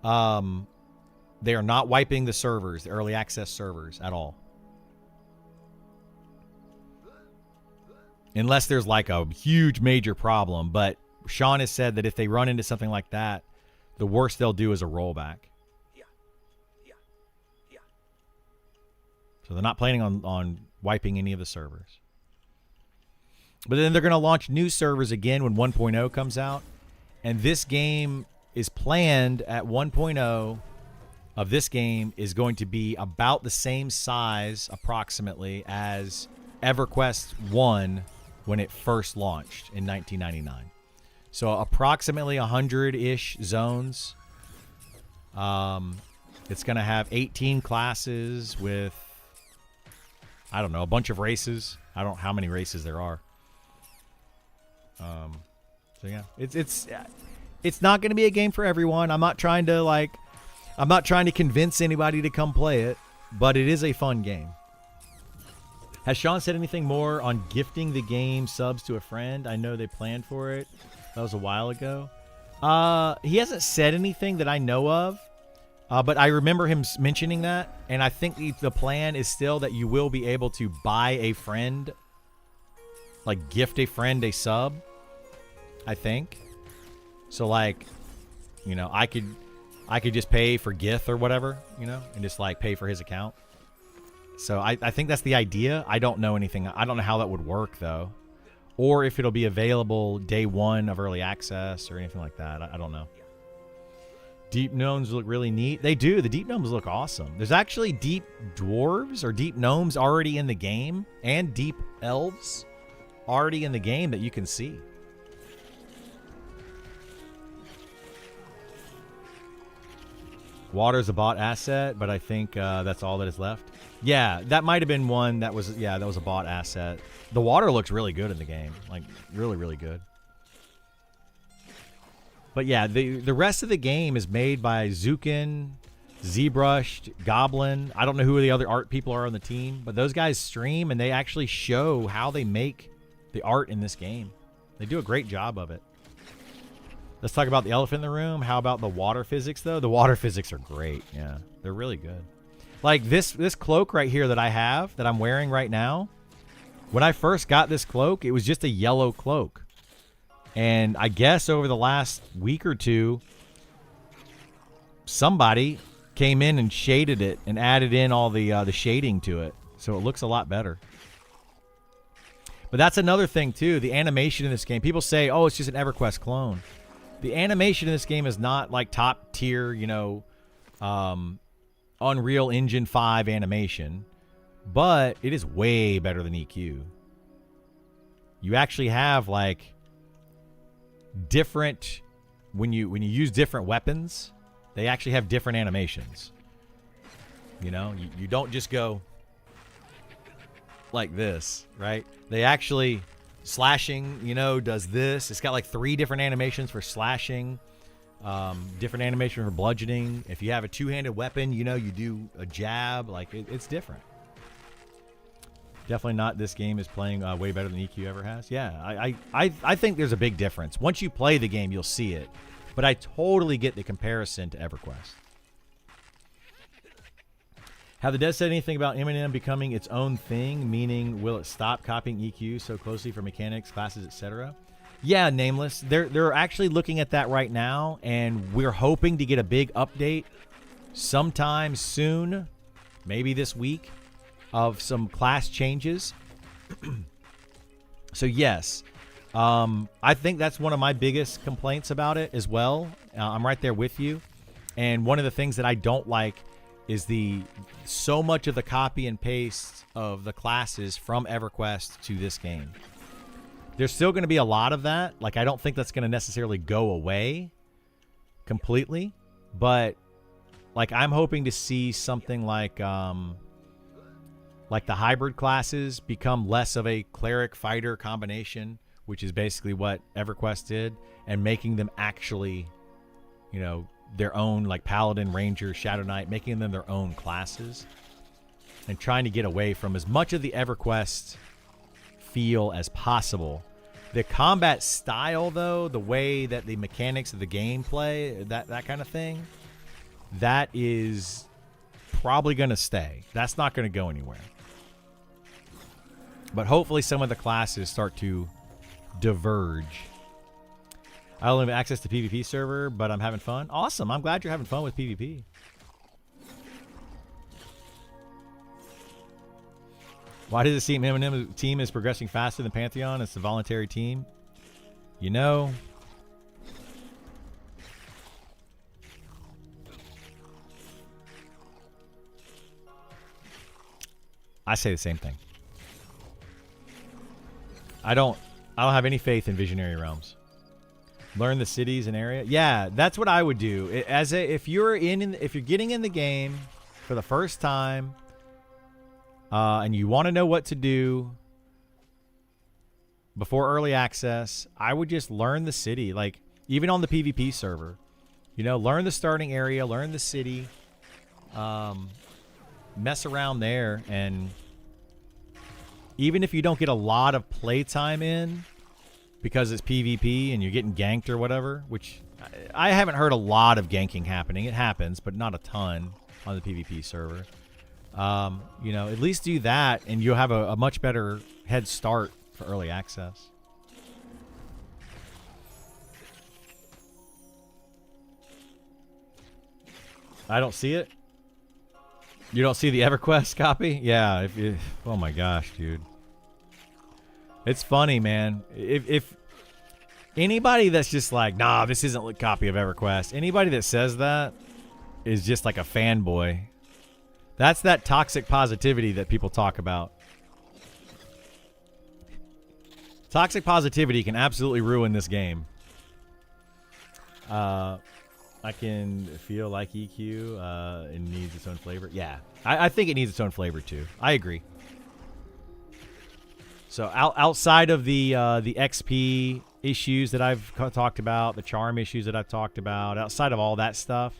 they are not wiping the servers, the early access servers at all. Unless there's like a huge major problem. But Sean has said that if they run into something like that, the worst they'll do is a rollback. So they're not planning on wiping any of the servers. But then they're going to launch new servers again when 1.0 comes out. And this game is planned at 1.0 of this game is going to be about the same size approximately as EverQuest 1 when it first launched in 1999. So approximately 100-ish zones. It's going to have 18 classes with, I don't know, a bunch of races. I don't know how many races there are. So yeah, it's not going to be a game for everyone. I'm not trying to convince anybody to come play it, but it is a fun game. Has Sean said anything more on gifting the game subs to a friend? I know they planned for it. That was a while ago. He hasn't said anything that I know of, but I remember him mentioning that, and I think the plan is still that you will be able to buy a friend, like gift a friend a sub, I think. So like, you know, I could just pay for Gith or whatever, you know, and just like pay for his account. So I think that's the idea. I don't know anything. I don't know how that would work though, or if it'll be available day one of early access or anything like that. I don't know. Deep gnomes look really neat. They do. The deep gnomes look awesome. There's actually deep dwarves or deep gnomes already in the game, and deep elves already in the game that you can see. Water's a bot asset, but I think that's all that is left. Yeah, that might have been one that was, that was a bot asset. The water looks really good in the game. Like, really, really good. But yeah, the rest of the game is made by Zukin, ZBrushed, Goblin. I don't know who the other art people are on the team, but those guys stream and they actually show how they make the art in this game. They do a great job of it. Let's talk about the elephant in the room. How about the water physics, though? The water physics are great. Yeah, they're really good. Like this cloak right here that I have, that I'm wearing right now, when I first got this cloak, it was just a yellow cloak. And I guess over the last week or two, somebody came in and shaded it and added in all the shading to it. So it looks a lot better. But that's another thing, too. The animation in this game. People say, oh, it's just an EverQuest clone. The animation in this game is not like top tier, you know, Unreal Engine 5 animation. But it is way better than EQ. You actually have like different, when you use different weapons, they actually have different animations. You know, you don't just go like this, right? They actually, slashing, you know, does this. It's got like 3 different animations for slashing, different animation for bludgeoning. If you have a two-handed weapon, you know, you do a jab. Like it's different. Definitely not. This game is playing way better than EQ ever has. Yeah, I think there's a big difference. Once you play the game, you'll see it. But I totally get the comparison to EverQuest. Have the devs said anything about Eminem becoming its own thing? Meaning, will it stop copying EQ so closely for mechanics, classes, etc.? Yeah, Nameless. They're actually looking at that right now, and we're hoping to get a big update sometime soon, maybe this week, of some class changes. So yes, I think that's one of my biggest complaints about it as well. I'm right there with you. And one of the things that I don't like is so much of the copy and paste of the classes from EverQuest to this game. There's still going to be a lot of that. Like, I don't think that's going to necessarily go away completely, but like I'm hoping to see something like the hybrid classes become less of a cleric fighter combination, which is basically what EverQuest did, and making them actually, you know, their own, like Paladin, Ranger, Shadow Knight, making them their own classes. and trying to get away from as much of the EverQuest feel as possible. The combat style, though, the way that the mechanics of the game play, that kind of thing, that is probably going to stay. That's not going to go anywhere. But hopefully some of the classes start to diverge. I only have access to PvP server, but I'm having fun. Awesome. I'm glad you're having fun with PvP. Why does it seem Eminem's team is progressing faster than Pantheon? It's a voluntary team. You know, I say the same thing. I don't have any faith in Visionary Realms. Learn the cities and area. Yeah, that's what I would do. If you're getting in the game for the first time, and you want to know what to do before early access, I would just learn the city. Like, even on the PvP server, learn the starting area, learn the city, mess around there, and even if you don't get a lot of playtime in because it's PvP and you're getting ganked or whatever, which I haven't heard a lot of ganking happening. It happens, but not a ton on the PvP server. At least do that, and you'll have a much better head start for early access. I don't see it. You don't see the EverQuest copy? Yeah. Oh my gosh, dude. It's funny, man. If anybody that's just like, nah, this isn't a copy of EverQuest, anybody that says that is just like a fanboy. That's that toxic positivity that people talk about. Toxic positivity can absolutely ruin this game. I can feel like EQ it needs its own flavor. Yeah, I think it needs its own flavor too. I agree. So outside of the XP issues that I've talked about, the charm issues that I've talked about, outside of all that stuff,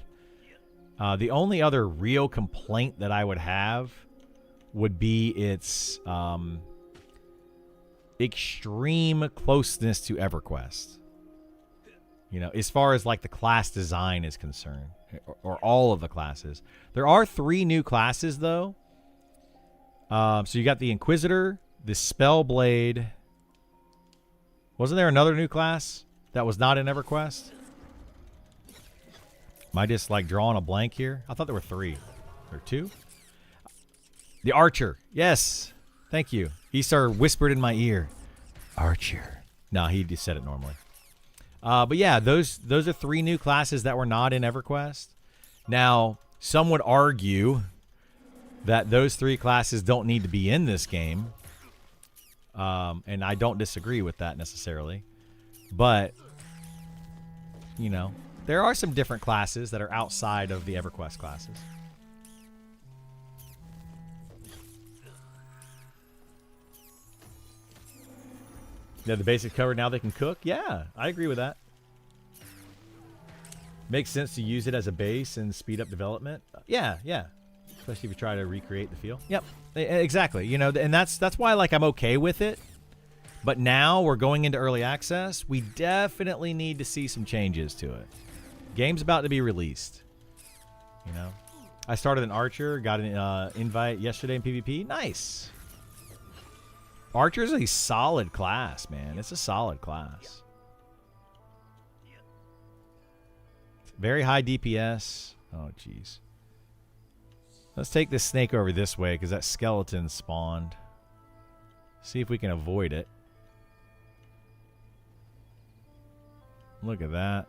the only other real complaint that I would have would be its extreme closeness to EverQuest. As far as like the class design is concerned, or all of the classes. There are 3 new classes though. So you got the Inquisitor, the Spellblade. Wasn't there another new class that was not in EverQuest? Am I just like drawing a blank here? I thought there were 3 or 2. The Archer. Yes. Thank you. Esar whispered in my ear. Archer. No, he just said it normally. But yeah, those are 3 new classes that were not in EverQuest. Now, some would argue that those 3 classes don't need to be in this game. And I don't disagree with that necessarily. But, there are some different classes that are outside of the EverQuest classes. Yeah, the basics covered, now they can cook. Yeah, I agree with that. Makes sense to use it as a base and speed up development. Yeah. Especially if you try to recreate the feel. Yep, exactly. And that's why I'm okay with it. But now we're going into early access. We definitely need to see some changes to it. Game's about to be released. I started an Archer, got an invite yesterday in PvP. Nice. Archer's a solid class, man. It's a solid class. Very high DPS. Oh, jeez. Let's take this snake over this way because that skeleton spawned. See if we can avoid it. Look at that.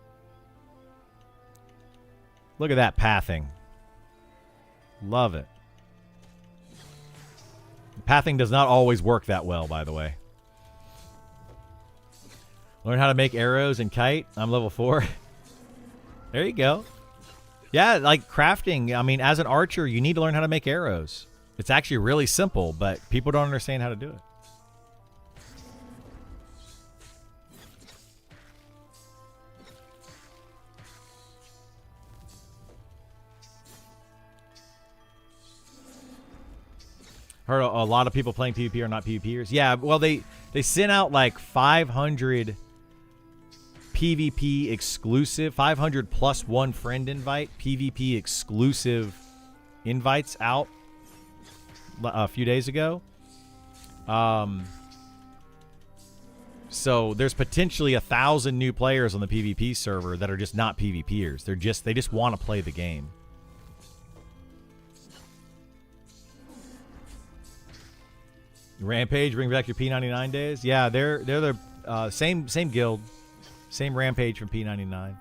Look at that pathing. Love it. Pathing does not always work that well, by the way. Learn how to make arrows and kite. I'm level 4. There you go. Yeah, like crafting. I mean, as an archer, you need to learn how to make arrows. It's actually really simple, but people don't understand how to do it. Heard a lot of people playing PvP are not PvPers. Yeah, well, they sent out like 500 PvP exclusive, 500 plus one friend invite, PvP exclusive invites out a few days ago. So there's potentially 1,000 new players on the PvP server that are just not PvPers. They just want to play the game. Rampage, bring back your P99 days. Yeah, they're the same guild, same Rampage from P99.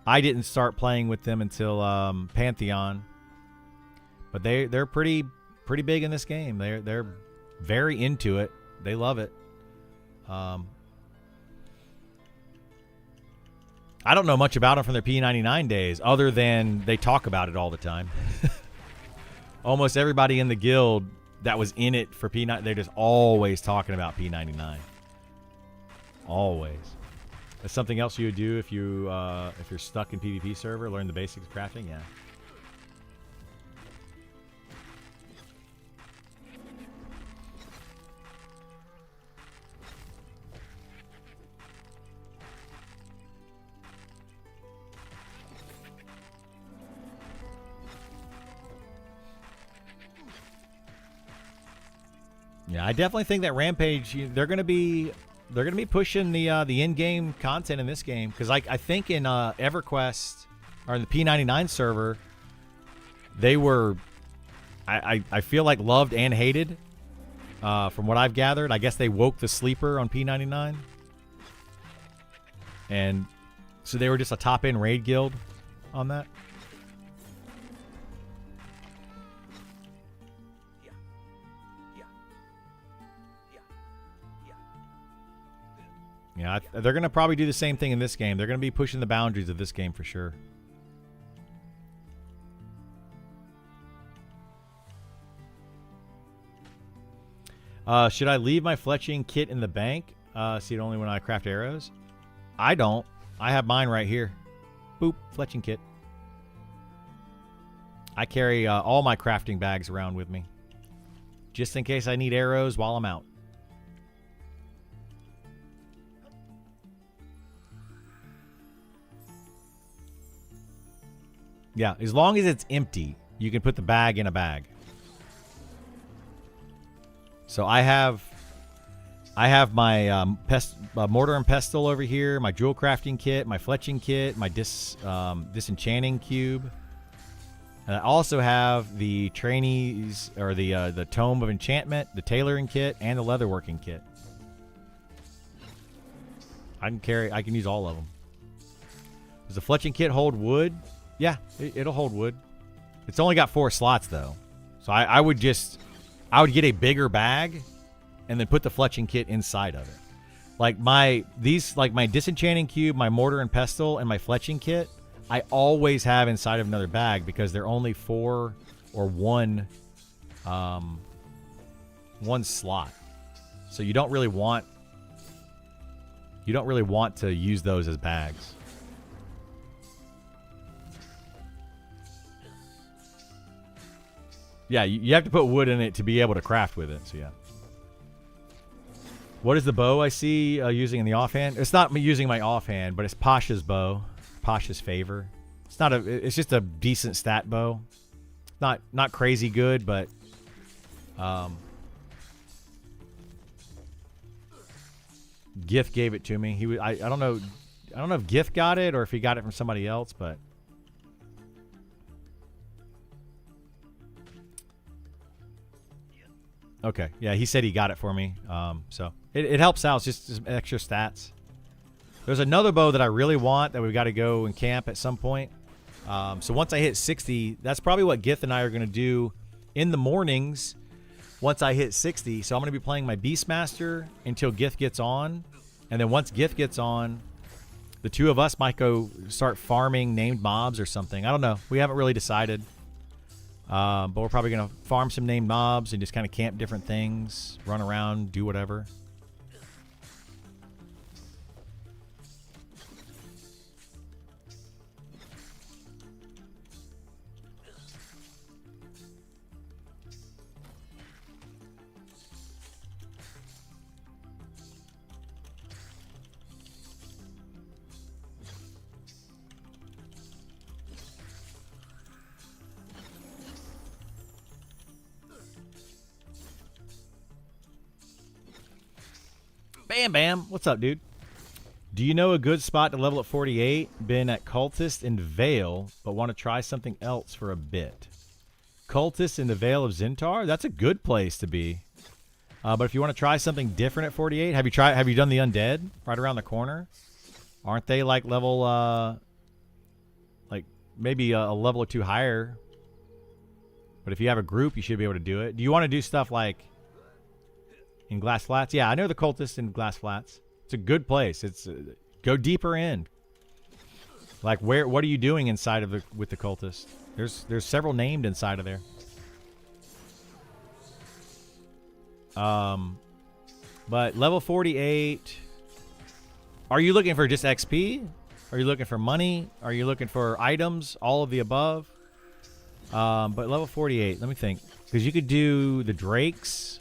I didn't start playing with them until Pantheon, but they're pretty big in this game. They're very into it. They love it. I don't know much about them from their P99 days, other than they talk about it all the time. Almost everybody in the guild that was in it for P9, they're just always talking about P99. Always. That's something else you would do if you're stuck in PvP server, learn the basics of crafting. Yeah. Yeah, I definitely think that Rampage, they're gonna be pushing the in-game content in this game, because I think in EverQuest or in the P99 server, they were I feel like loved and hated. From what I've gathered, I guess they woke the sleeper on P99, and so they were just a top-end raid guild on that. Yeah, they're going to probably do the same thing in this game. They're going to be pushing the boundaries of this game for sure. Should I leave my fletching kit in the bank? See it only when I craft arrows? I don't. I have mine right here. Boop, fletching kit. I carry all my crafting bags around with me, just in case I need arrows while I'm out. Yeah, as long as it's empty, you can put the bag in a bag. So I have my mortar and pestle over here, my jewel crafting kit, my fletching kit, my disenchanting cube. And I also have the trainees, or the tome of enchantment, the tailoring kit, and the leatherworking kit. I can use all of them. Does the fletching kit hold wood? Yeah, it'll hold wood. It's only got 4 slots though, so I would get a bigger bag, and then put the fletching kit inside of it. Like my disenchanting cube, my mortar and pestle, and my fletching kit, I always have inside of another bag because they're only 4 or 1 slot. So you don't really want to use those as bags. Yeah, you have to put wood in it to be able to craft with it, so yeah. What is the bow I see using in the offhand? It's not me using my offhand, but it's Pasha's bow. Pasha's favor. It's just a decent stat bow. Not crazy good, but Gith gave it to me. I don't know if Gith got it or if he got it from somebody else, but okay, yeah, he said he got it for me. So it helps out. It's just extra stats. There's another bow that I really want that we've got to go and camp at some point. So once I hit 60, that's probably what Gith and I are going to do in the mornings once I hit 60. So I'm going to be playing my Beastmaster until Gith gets on. And then once Gith gets on, the two of us might go start farming named mobs or something. I don't know. We haven't really decided. But we're probably going to farm some named mobs and just kind of camp different things, run around, do whatever. Bam Bam. What's up, dude? Do you know a good spot to level at 48? Been at Cultist in Vale, but want to try something else for a bit. Cultist in the Vale of Zintar? That's a good place to be. But if you want to try something different at 48, have you done the Undead right around the corner? Aren't they like level like maybe a level or two higher? But if you have a group, you should be able to do it. Do you want to do stuff like in Glass Flats? Yeah, I know the Cultist in Glass Flats. It's a good place. It's go deeper in. Like what are you doing inside of with the Cultist? There's several named inside of there. But level 48. Are you looking for just XP? Are you looking for money? Are you looking for items? All of the above. But level 48. Let me think. Because you could do the Drakes.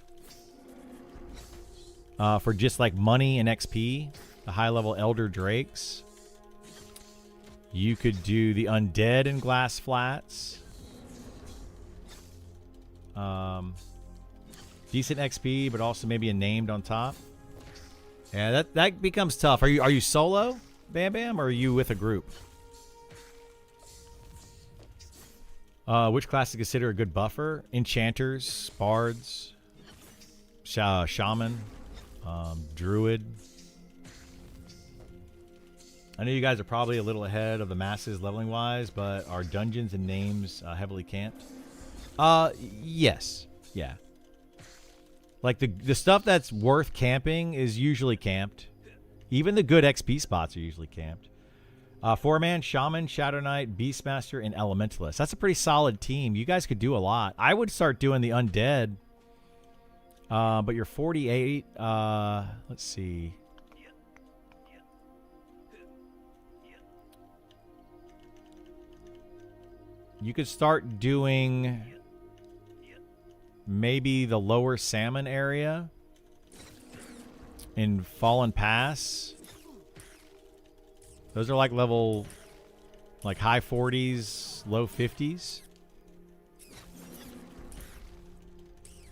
For just like money and XP, the high level Elder Drakes. You could do the Undead in Glass Flats. Decent XP, but also maybe a named on top. Yeah, that becomes tough. Are you solo, Bam Bam, or are you with a group? Which class is considered a good buffer? Enchanters, Bards, Shaman. Druid. I know you guys are probably a little ahead of the masses leveling wise, but are dungeons and names heavily camped? Yes. Yeah. Like the stuff that's worth camping is usually camped. Even the good XP spots are usually camped. 4-man, Shaman, Shadow Knight, Beastmaster, and Elementalist. That's a pretty solid team. You guys could do a lot. I would start doing the Undead. But you're 48. Let's see. You could start doing maybe the lower Salmon area in Fallen Pass. Those are like level, like high 40s, low 50s.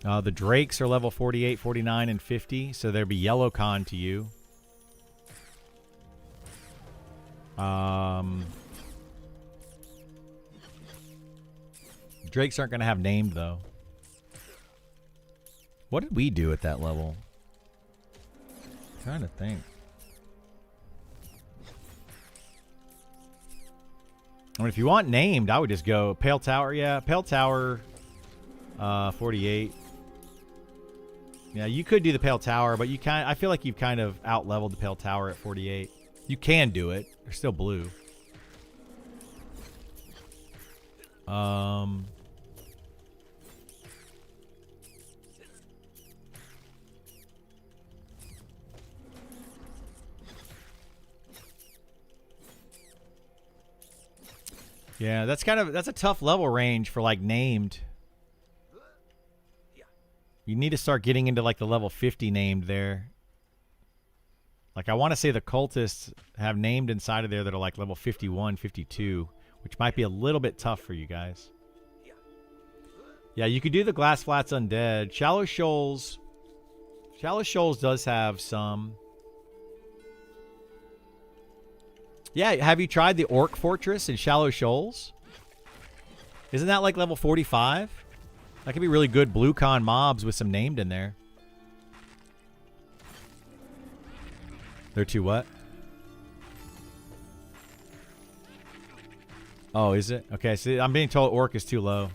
The Drakes are level 48, 49, and 50, so there'd be Yellow Con to you. Drakes aren't going to have named, though. What did we do at that level? I'm trying to think. I mean, if you want named, I would just go Pale Tower. Yeah, Pale Tower, 48. Yeah, you could do the Pale Tower, but I feel like you've kind of out-leveled the Pale Tower at 48. You can do it. They're still blue. Yeah, that's a tough level range for like named. You need to start getting into like the level 50 named there. Like I want to say the Cultists have named inside of there that are like level 51, 52, which might be a little bit tough for you guys. Yeah, you could do the Glass Flats Undead. Shallow Shoals does have some. Yeah, have you tried the Orc Fortress in Shallow Shoals? Isn't that like level 45? That could be really good blue con mobs with some named in there. They're too what? Oh, is it? Okay, so I'm being told Orc is too low.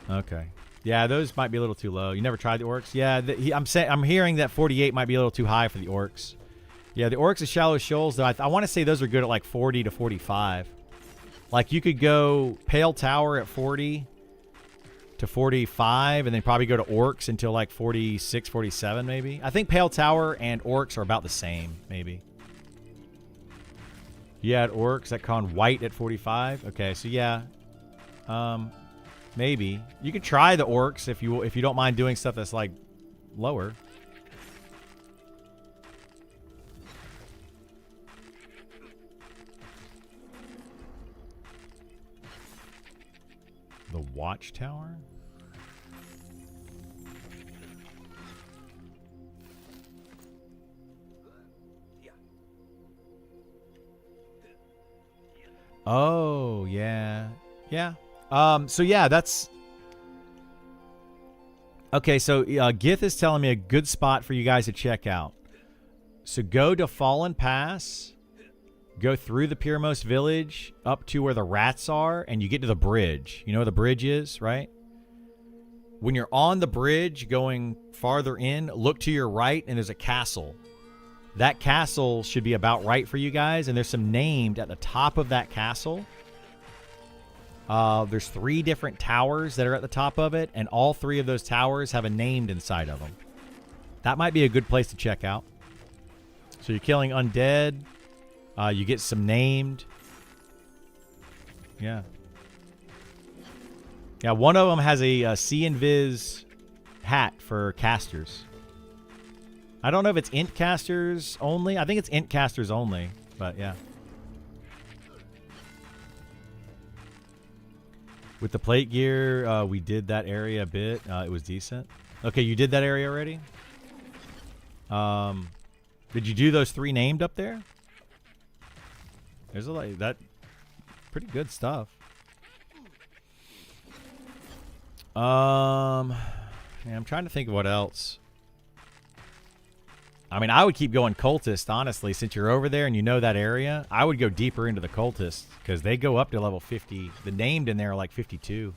Okay. Yeah, those might be a little too low. You never tried the Orcs? Yeah, I'm hearing that 48 might be a little too high for the Orcs. Yeah, the Orcs of Shallow Shoals, though, I want to say those are good at like 40 to 45. Like you could go Pale Tower at 40 to 45 and then probably go to Orcs until like 46, 47 maybe. I think Pale Tower and Orcs are about the same, maybe. Yeah, at Orcs, that con White at 45. Okay, so yeah. Maybe. You could try the Orcs if you don't mind doing stuff that's like lower. The Watchtower? Oh, yeah. Yeah. So yeah, that's okay. So Gith is telling me a good spot for you guys to check out. So go to Fallen Pass, go through the Pyrmos village up to where the rats are, and you get to the bridge. You know where the bridge is, right? When you're on the bridge going farther in, look to your right, and there's a castle. That castle should be about right for you guys, and there's some named at the top of that castle. There's 3 different towers that are at the top of it, and all 3 of those towers have a named inside of them. That might be a good place to check out. So you're killing undead. You get some named. Yeah. Yeah, one of them has a See and Viz hat for casters. I don't know if it's int casters only. I think it's int casters only, but yeah. With the plate gear, we did that area a bit. It was decent. Okay, you did that area already? Did you do those 3 named up there? There's a lot that pretty good stuff. Yeah, I'm trying to think of what else. I mean, I would keep going cultist, honestly, since you're over there and you know that area. I would go deeper into the cultists because they go up to level 50. The named in there are like 52.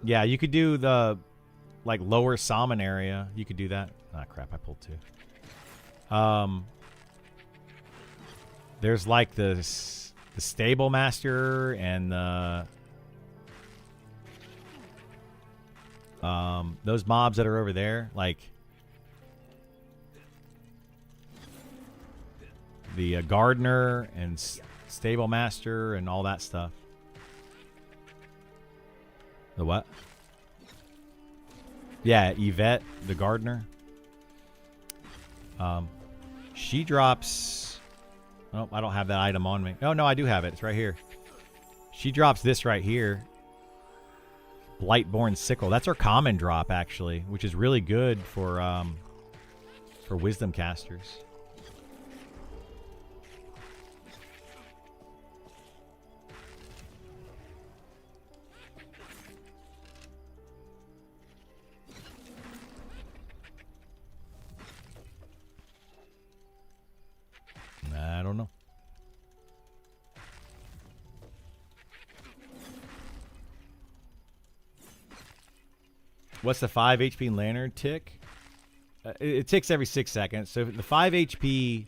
Yeah, you could do the like lower Salmon area. You could do that. Ah, crap, I pulled 2. There's like the Stable Master and the those mobs that are over there, like the Gardener and Stable Master and all that stuff. The what? Yeah, Yvette, the Gardener. She drops... Oh, I don't have that item on me. Oh, no, I do have it. It's right here. She drops this right here. Blightborn Sickle. That's her common drop, actually, which is really good for wisdom casters. I don't know. What's the 5 HP lantern tick? It ticks every 6 seconds. So the 5 HP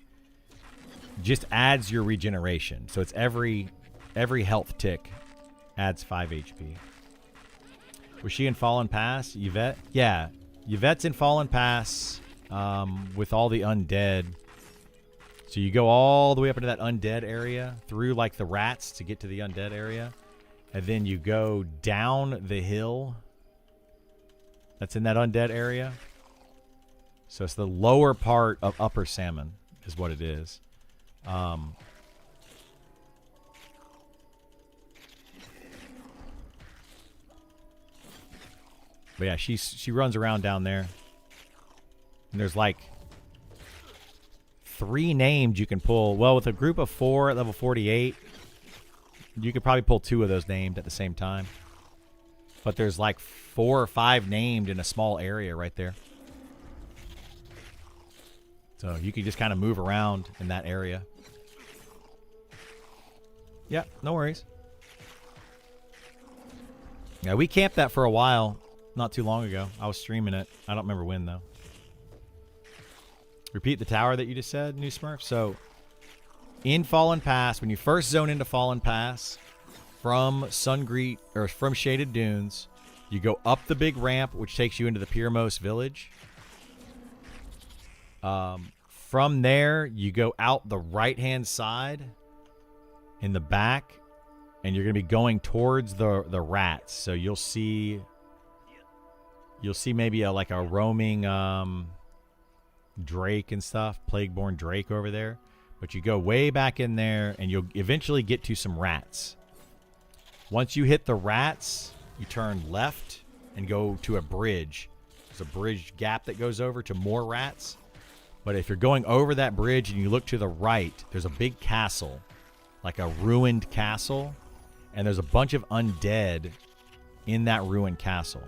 just adds your regeneration. So it's every health tick adds 5 HP. Was she in Fallen Pass, Yvette? Yeah, Yvette's in Fallen Pass with all the undead. So you go all the way up into that undead area through like the rats to get to the undead area. And then you go down the hill that's in that undead area. So it's the lower part of Upper Salmon is what it is. But yeah, she runs around down there. And there's like 3 named you can pull. Well, with a group of 4 at level 48, you could probably pull 2 of those named at the same time. But there's like 4 or 5 named in a small area right there. So you can just kind of move around in that area. Yeah, no worries. Yeah, we camped that for a while not too long ago. I was streaming it. I don't remember when, though. Repeat the tower that you just said, New Smurf. So, in Fallen Pass, when you first zone into Fallen Pass, from Sungreet, or from Shaded Dunes, you go up the big ramp, which takes you into the Pyrmos village. From there, you go out the right-hand side in the back, and you're going to be going towards the rats. So you'll see maybe like a roaming Drake and stuff, Plagueborn Drake over there. But you go way back in there, and you'll eventually get to some rats. Once you hit the rats, you turn left and go to a bridge. There's a bridge gap that goes over to more rats. But if you're going over that bridge and you look to the right, there's a big castle, like a ruined castle, and there's a bunch of undead in that ruined castle.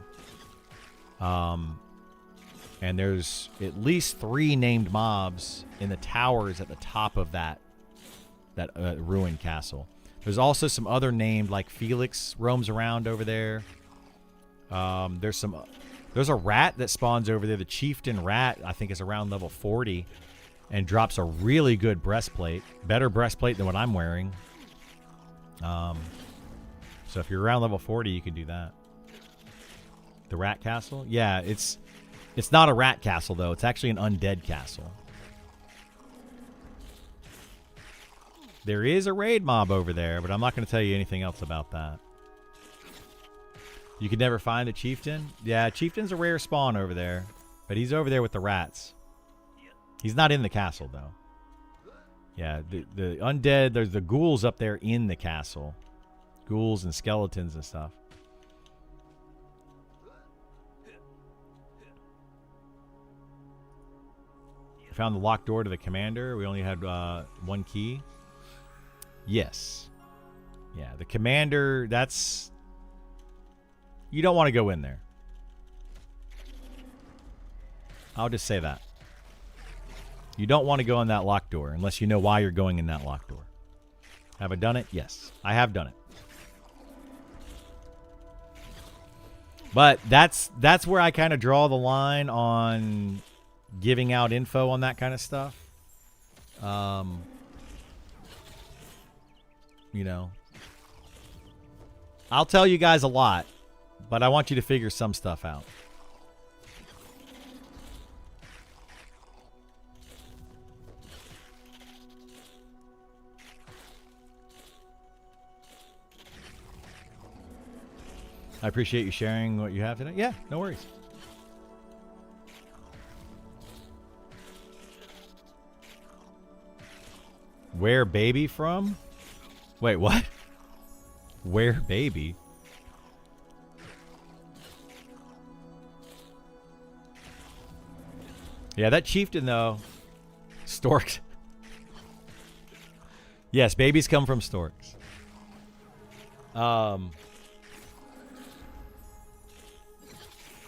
And there's at least 3 named mobs in the towers at the top of that ruined castle. There's also some other named, like Felix roams around over there. There's a rat that spawns over there. The chieftain rat, I think, is around level 40 and drops a really good breastplate. Better breastplate than what I'm wearing. So if you're around level 40, you can do that. The rat castle? Yeah, it's not a rat castle, though. It's actually an undead castle. There is a raid mob over there, but I'm not going to tell you anything else about that. You could never find a chieftain? Yeah, chieftain's a rare spawn over there, but he's over there with the rats. He's not in the castle, though. Yeah, the undead, there's the ghouls up there in the castle. Ghouls and skeletons and stuff. Found the locked door to the commander. We only had 1 key. Yes. Yeah, the commander, that's... You don't want to go in there. I'll just say that. You don't want to go in that locked door unless you know why you're going in that locked door. Have I done it? Yes, I have done it. But that's where I kind of draw the line on giving out info on that kind of stuff. You know, I'll tell you guys a lot, but I want you to figure some stuff out. I appreciate you sharing what you have today. Yeah, no worries. Where baby from? Wait, what? Where baby? Yeah, that chieftain, though. Storks. Yes, babies come from storks.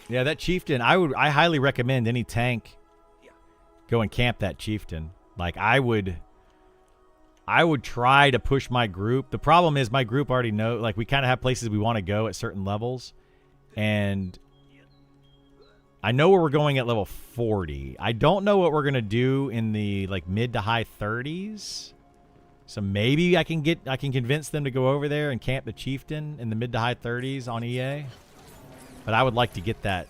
Yeah, that chieftain, I highly recommend any tank go and camp that chieftain. Like, I would try to push my group. The problem is my group already know, like, we kind of have places we want to go at certain levels. And I know where we're going at level 40. I don't know what we're going to do in the, like, mid to high 30s. So maybe I can convince them to go over there and camp the chieftain in the mid to high 30s on EA. But I would like to get that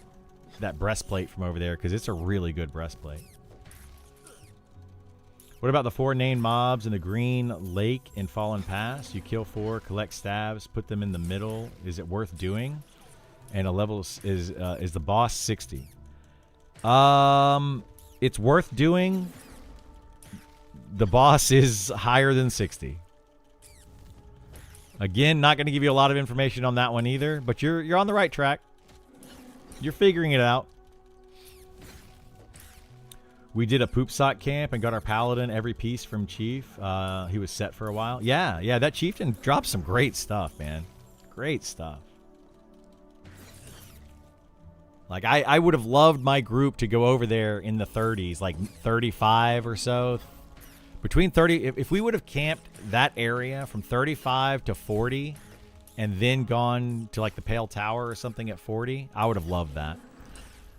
breastplate from over there because it's a really good breastplate. What about the 4 named mobs in the Green Lake in Fallen Pass? You kill 4, collect stabs, put them in the middle. Is it worth doing? And a level is the boss 60. It's worth doing. The boss is higher than 60. Again, not going to give you a lot of information on that one either, but you're on the right track. You're figuring it out. We did a poop sock camp and got our paladin every piece from Chief. He was set for a while. Yeah, that chieftain dropped some great stuff, man. Great stuff. Like, I would have loved my group to go over there in the 30s, like 35 or so. Between 30, if we would have camped that area from 35 to 40 and then gone to, like, the Pale Tower or something at 40, I would have loved that.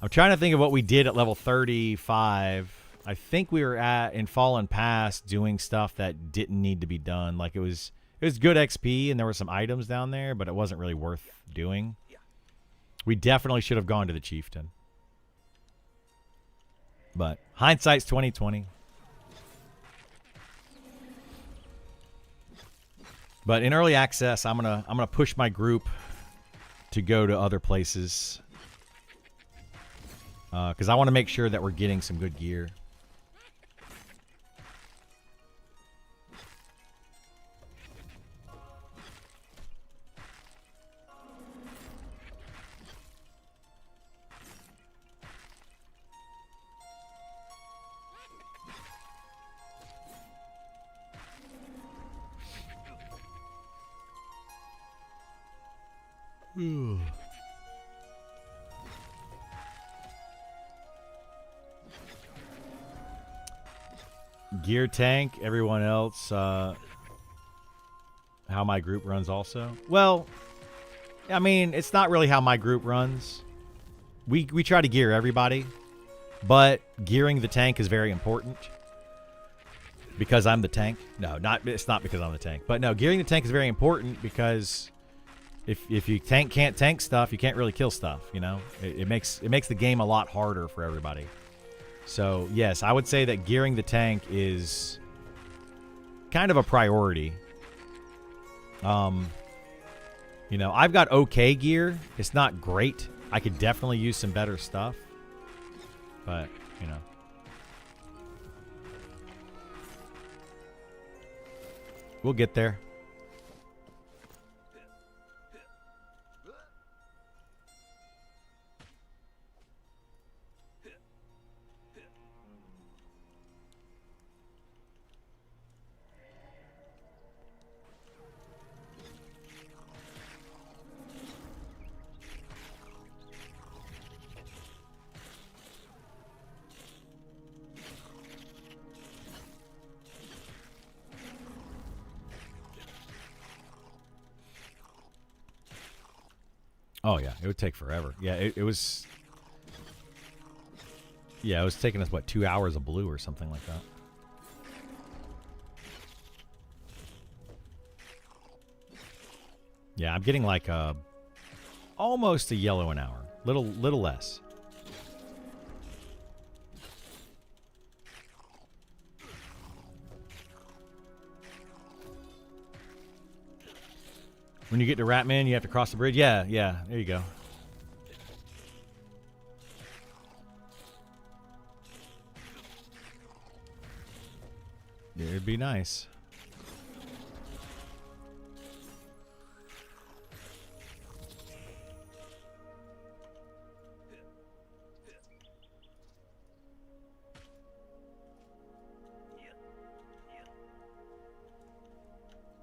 I'm trying to think of what we did at level 35. I think we were in Fallen Pass doing stuff that didn't need to be done. Like, it was good XP and there were some items down there, but it wasn't really worth doing. We definitely should have gone to the chieftain. But hindsight's 2020. But in early access, I'm gonna push my group to go to other places. Because I want to make sure that we're getting some good gear. Gear tank, everyone else, how my group runs also. Well, I mean, it's not really how my group runs. We try to gear everybody, but gearing the tank is very important because I'm the tank. No, it's not because I'm the tank. But no, gearing the tank is very important because if you can't tank stuff, you can't really kill stuff, you know? It makes the game a lot harder for everybody. So, yes, I would say that gearing the tank is kind of a priority. You know, I've got okay gear. It's not great. I could definitely use some better stuff. But, you know. We'll get there. Oh, yeah. It would take forever. Yeah, it was... Yeah, it was taking us, what, 2 hours of blue or something like that. Yeah, I'm getting like almost a yellow an hour. Little less. When you get to Ratman, you have to cross the bridge. Yeah, there you go. Yeah, it'd be nice.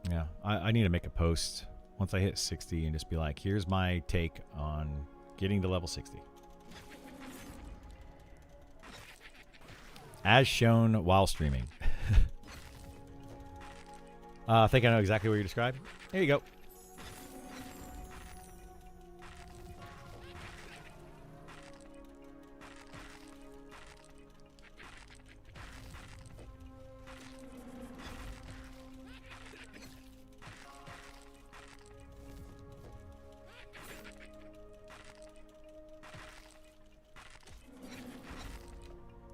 Yeah, I need to make a post once I hit 60 and just be like, here's my take on getting to level 60. As shown while streaming. I think I know exactly what you described. There you go.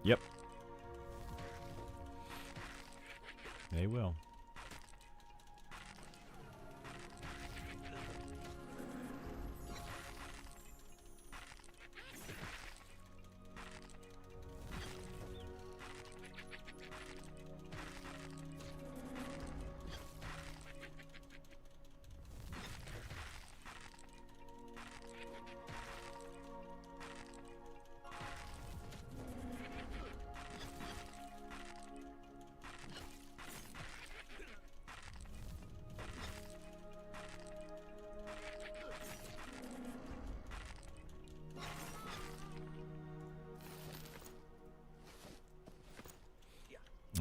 Yep. They will.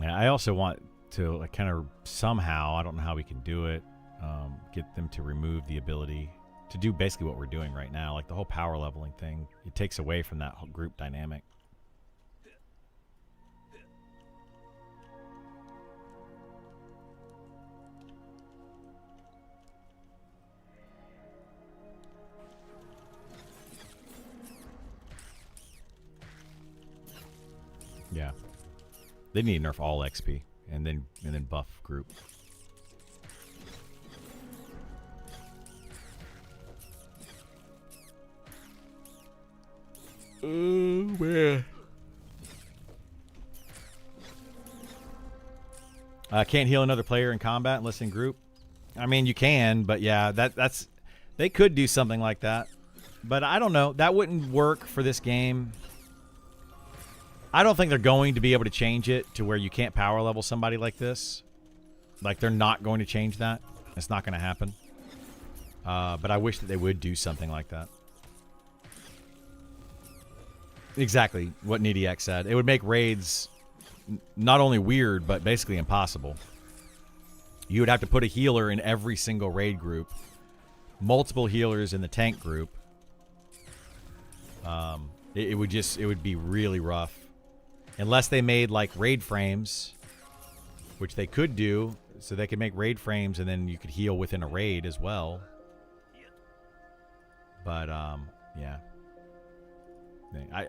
Yeah, I also want to like, kind of somehow, I don't know how we can do it, get them to remove the ability to do basically what we're doing right now. Like the whole power leveling thing, it takes away from that whole group dynamic. Yeah. They need to nerf all XP and then buff group. Oh man. Can't heal another player in combat unless in group. I mean, you can, but yeah, that's they could do something like that. But I don't know. That wouldn't work for this game. I don't think they're going to be able to change it to where you can't power level somebody like this. Like, they're not going to change that. It's not going to happen. But I wish that they would do something like that. Exactly what Nidiak said. It would make raids not only weird, but basically impossible. You would have to put a healer in every single raid group, multiple healers in the tank group. It would be really rough. Unless they made like raid frames, which they could do, so they could make raid frames and then you could heal within a raid as well. But yeah.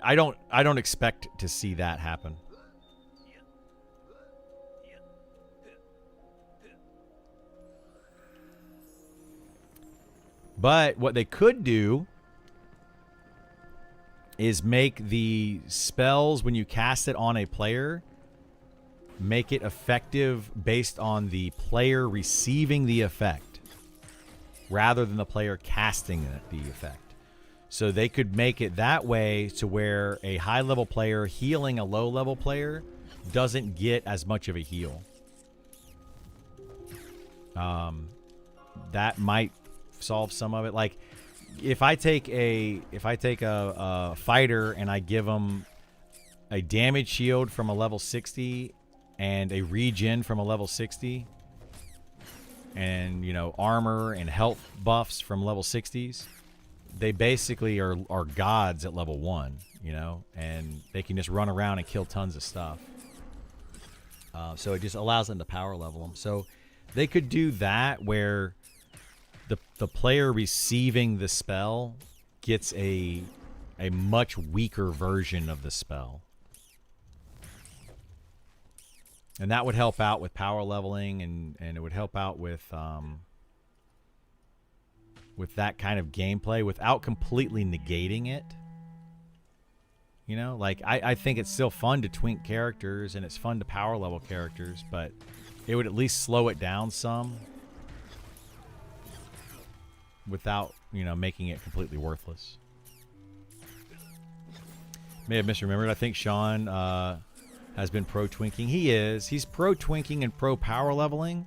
I don't expect to see that happen. But what they could do is make the spells, when you cast it on a player, make it effective based on the player receiving the effect rather than the player casting the effect. So they could make it that way to where a high-level player healing a low-level player doesn't get as much of a heal. That might solve some of it. Like, if I take a fighter and I give them a damage shield from a level 60 and a regen from a level 60, and armor and health buffs from level 60s, they basically are gods at level 1, and they can just run around and kill tons of stuff. So it just allows them to power level them. So they could do that where the player receiving the spell gets a much weaker version of the spell. And that would help out with power leveling, and it would help out with that kind of gameplay without completely negating it. Like I think it's still fun to twink characters and it's fun to power level characters, but it would at least slow it down some without, making it completely worthless. May have misremembered. I think Sean has been pro twinking. He is. He's pro twinking and pro power leveling,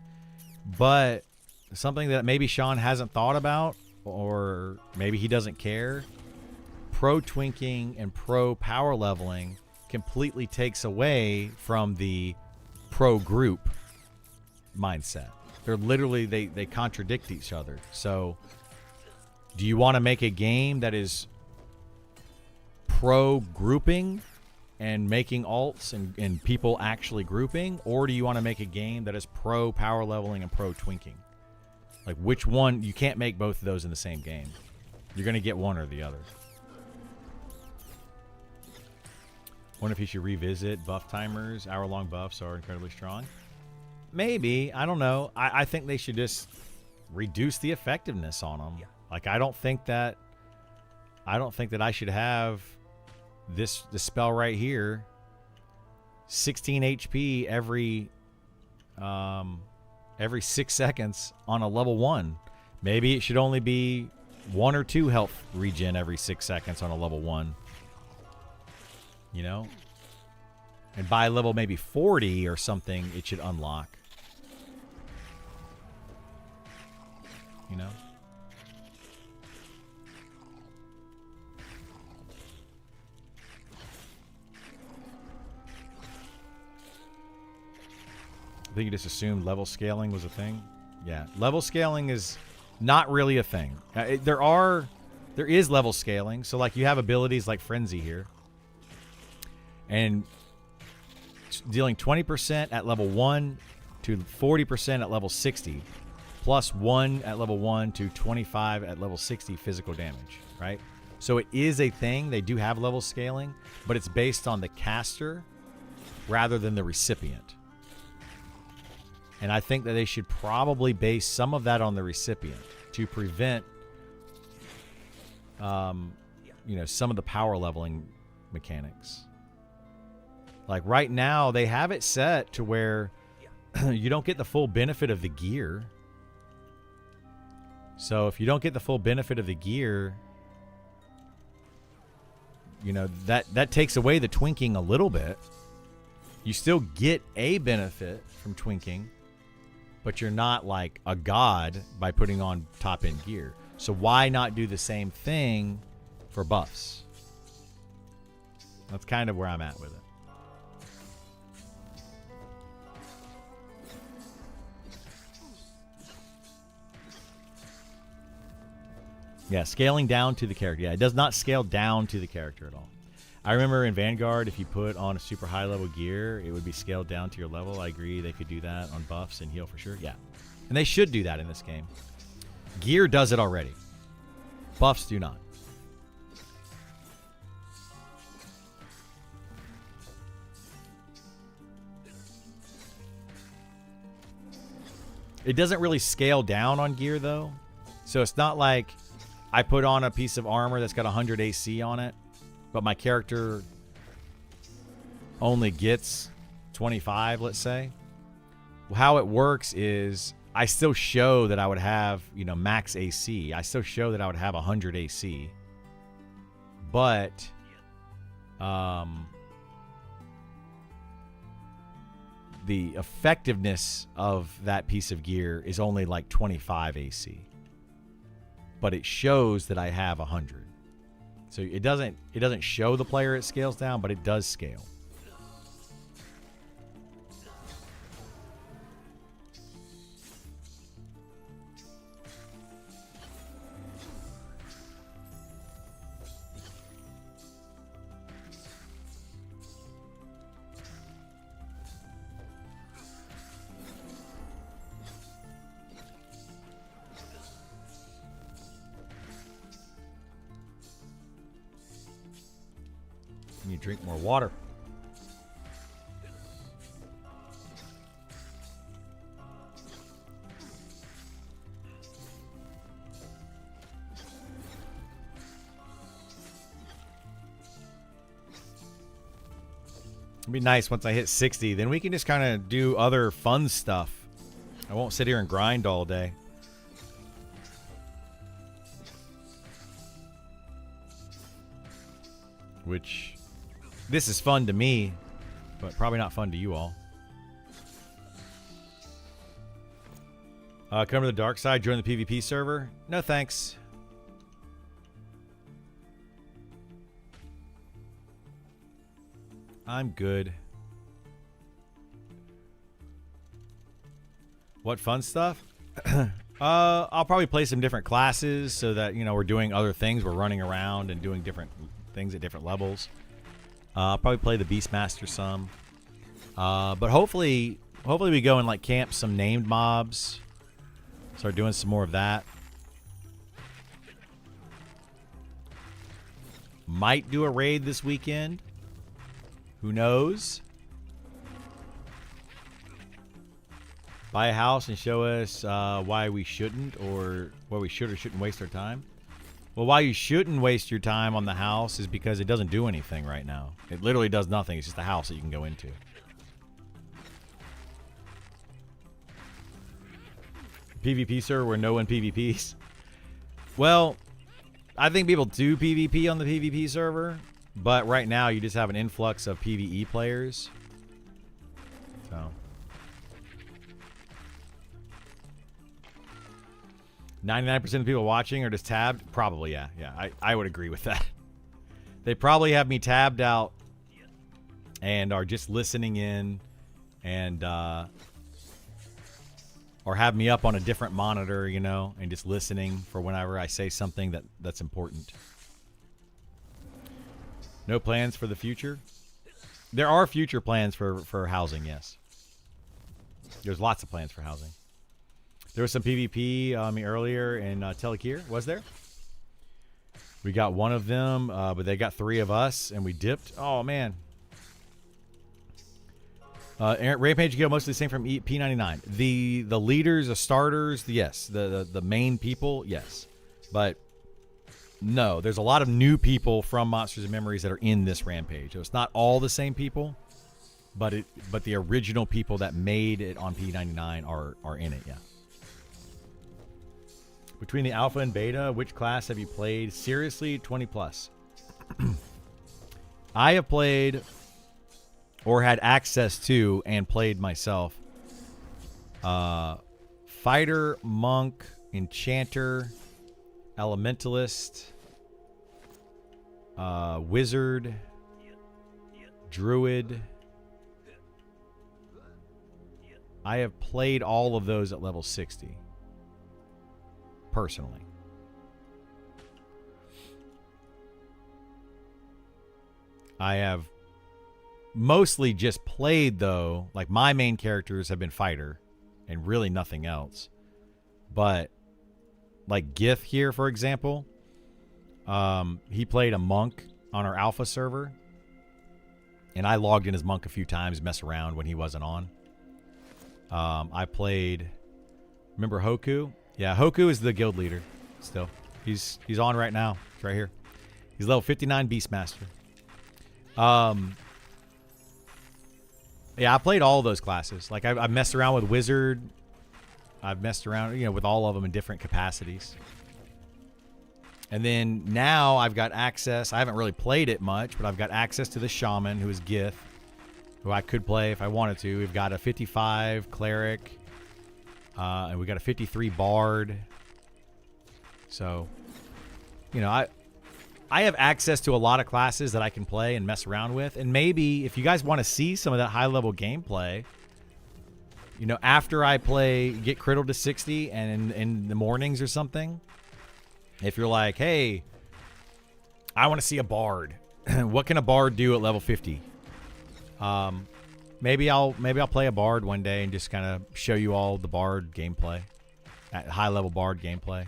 but something that maybe Sean hasn't thought about, or maybe he doesn't care. Pro twinking and pro power leveling completely takes away from the pro group mindset. They're literally, they contradict each other. So do you want to make a game that is pro grouping and making alts and people actually grouping, or do you want to make a game that is pro power leveling and pro twinking? Like, which one? You can't make both of those in the same game. You're going to get one or the other. Wonder if he should revisit buff timers. Hour-long buffs are incredibly strong. Maybe. I don't know. I think they should just reduce the effectiveness on them. Like, I don't think that I should have this spell right here, 16 HP every 6 seconds on a level 1. Maybe it should only be 1 or 2 health regen every 6 seconds on a level 1. And by level maybe 40 or something, it should unlock. I think you just assumed level scaling was a thing. Yeah, level scaling is not really a thing. There is level scaling. So like you have abilities like Frenzy here, and dealing 20% at level 1 to 40% at level 60, plus 1 at level 1 to 25 at level 60 physical damage, right? So it is a thing. They do have level scaling, but it's based on the caster rather than the recipient. And I think that they should probably base some of that on the recipient to prevent, some of the power leveling mechanics. Like right now, they have it set to where you don't get the full benefit of the gear. So if you don't get the full benefit of the gear, that takes away the twinking a little bit. You still get a benefit from twinking, but you're not like a god by putting on top-end gear. So why not do the same thing for buffs? That's kind of where I'm at with it. Yeah, scaling down to the character. Yeah, it does not scale down to the character at all. I remember in Vanguard, if you put on a super high level gear, it would be scaled down to your level. I agree they could do that on buffs and heal for sure. Yeah. And they should do that in this game. Gear does it already. Buffs do not. It doesn't really scale down on gear, though. So it's not like I put on a piece of armor that's got 100 AC on it, but my character only gets 25, let's say. How it works is I still show that I would have, max AC. I still show that I would have 100 AC. But the effectiveness of that piece of gear is only like 25 AC. But it shows that I have 100. So it doesn't show the player it scales down, but it does scale. You drink more water. It'd be nice once I hit 60. Then we can just kind of do other fun stuff. I won't sit here and grind all day. Which... this is fun to me, but probably not fun to you all. Come to the dark side, join the PvP server. No thanks. I'm good. What fun stuff? I'll probably play some different classes so that, we're doing other things. We're running around and doing different things at different levels. I'll probably play the Beastmaster some. But hopefully we go and like camp some named mobs. Start doing some more of that. Might do a raid this weekend. Who knows? Buy a house and show us why we shouldn't, or why we should or shouldn't waste our time. Well, why you shouldn't waste your time on the house is because it doesn't do anything right now. It literally does nothing. It's just a house that you can go into. PvP server where no one PvPs. Well, I think people do PvP on the PvP server, but right now you just have an influx of PvE players. So 99% of people watching are just tabbed? Probably, yeah. Yeah, I would agree with that. They probably have me tabbed out and are just listening in and or have me up on a different monitor, and just listening for whenever I say something that's important. No plans for the future? There are future plans for housing, yes. There's lots of plans for housing. There was some PvP earlier in Telekir, was there? We got one of them, but they got 3 of us, and we dipped. Oh, man. Rampage Guild, mostly the same from P99. The leaders, the starters, yes. The main people, yes. But no, there's a lot of new people from Monsters and Memories that are in this Rampage. So it's not all the same people, but the original people that made it on P99 are in it, yeah. Between the alpha and beta, which class have you played? Seriously, 20 plus. I have played or had access to and played myself Fighter, Monk, Enchanter, Elementalist, Wizard, Druid. I have played all of those at level 60, personally. I have mostly just played, though, like my main characters have been fighter and really nothing else. But like Gith here, for example, he played a monk on our alpha server, and I logged in as monk a few times, mess around when he wasn't on. I played, remember Hoku? Yeah, Hoku is the guild leader still. He's on right now. He's right here. He's level 59 Beastmaster. Yeah, I played all of those classes. Like I've messed around with Wizard. I've messed around, with all of them in different capacities. And then now I've got access. I haven't really played it much, but I've got access to the Shaman, who is Gith, who I could play if I wanted to. We've got a 55 Cleric, and we got a 53 Bard. So, I have access to a lot of classes that I can play and mess around with. And maybe if you guys want to see some of that high-level gameplay, after I get Criddle to 60 and in the mornings or something, if you're like, hey, I want to see a Bard. What can a Bard do at level 50? Maybe I'll play a Bard one day and just kind of show you all the Bard gameplay, at high-level Bard gameplay.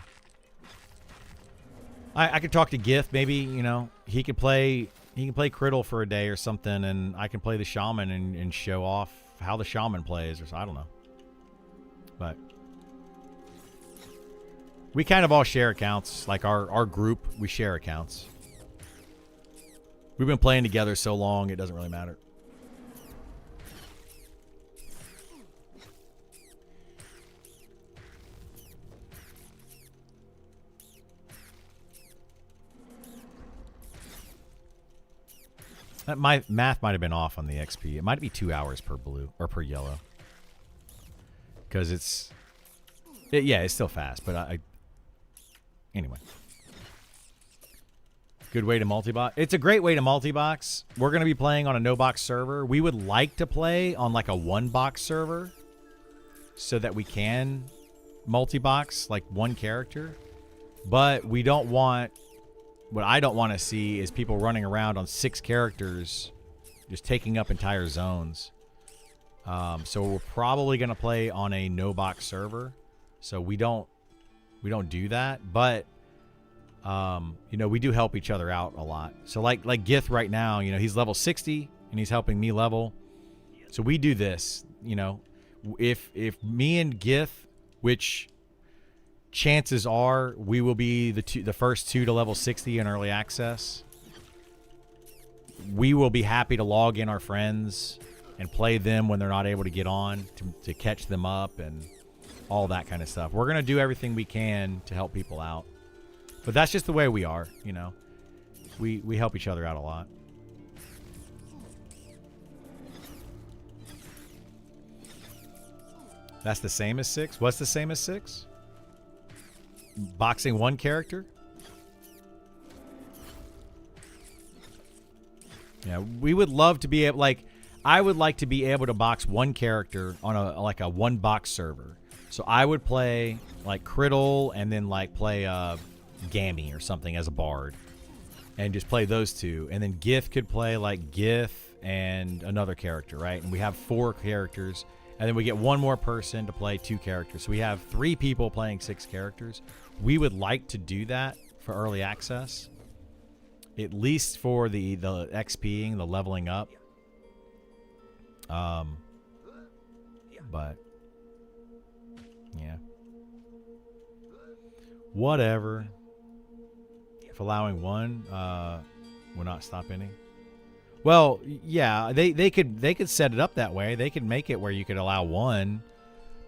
I could talk to Gith. Maybe, he can play Criddle for a day or something, and I can play the Shaman and show off how the Shaman plays, or so. I don't know. But we kind of all share accounts. Like our group, we share accounts. We've been playing together so long, it doesn't really matter. My math might have been off on the XP. It might be 2 hours per blue or per yellow. Because it's still fast, but anyway. Good way to multi-box. It's a great way to multi-box. We're going to be playing on a no-box server. We would like to play on like a one-box server so that we can multi-box like one character. But we don't want... What I don't want to see is people running around on 6 characters just taking up entire zones. So we're probably going to play on a no-box server. So we don't do that. But, we do help each other out a lot. So like Gith right now, he's level 60 and he's helping me level. So we do this, if me and Gith, which... chances are we will be the first 2 to level 60 in early access. We will be happy to log in our friends and play them when they're not able to get on to catch them up and all that kind of stuff. We're going to do everything we can to help people out. But that's just the way we are, We help each other out a lot. That's the same as 6? What's the same as 6? Boxing one character? Yeah, we would love to be able, I would like to be able to box one character on a one box server. So I would play like Criddle and then play Gammy or something as a Bard and just play those 2. And then Gith could play like Gith and another character, right? And we have 4 characters. And then we get one more person to play 2 characters. So we have 3 people playing 6 characters. We would like to do that for early access. At least for the XPing, the leveling up. But yeah. Whatever. If allowing one will not stop any. Well, yeah, they could set it up that way. They could make it where you could allow 1,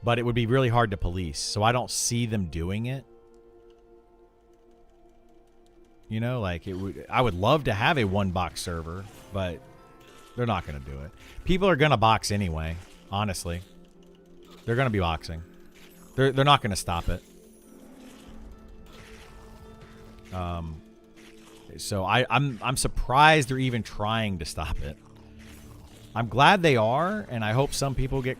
but it would be really hard to police. So I don't see them doing it. I would love to have a one box server, but they're not going to do it. People are going to box anyway, honestly. They're going to be boxing. They're not going to stop it. So I'm surprised they're even trying to stop it. I'm glad they are, and I hope some people get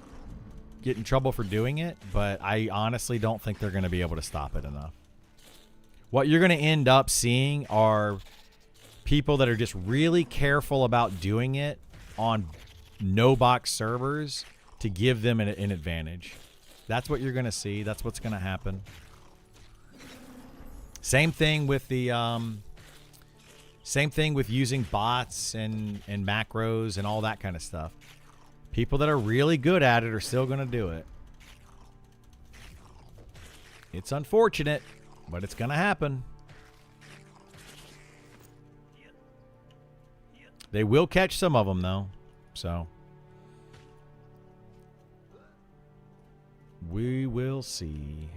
in trouble for doing it, but I honestly don't think they're going to be able to stop it enough. What you're going to end up seeing are people that are just really careful about doing it on no-box servers to give them an advantage. That's what you're going to see. That's what's going to happen. Same thing with the using bots and macros and all that kind of stuff. People that are really good at it are still going to do it. It's unfortunate, but it's going to happen. They will catch some of them, though. So we will see.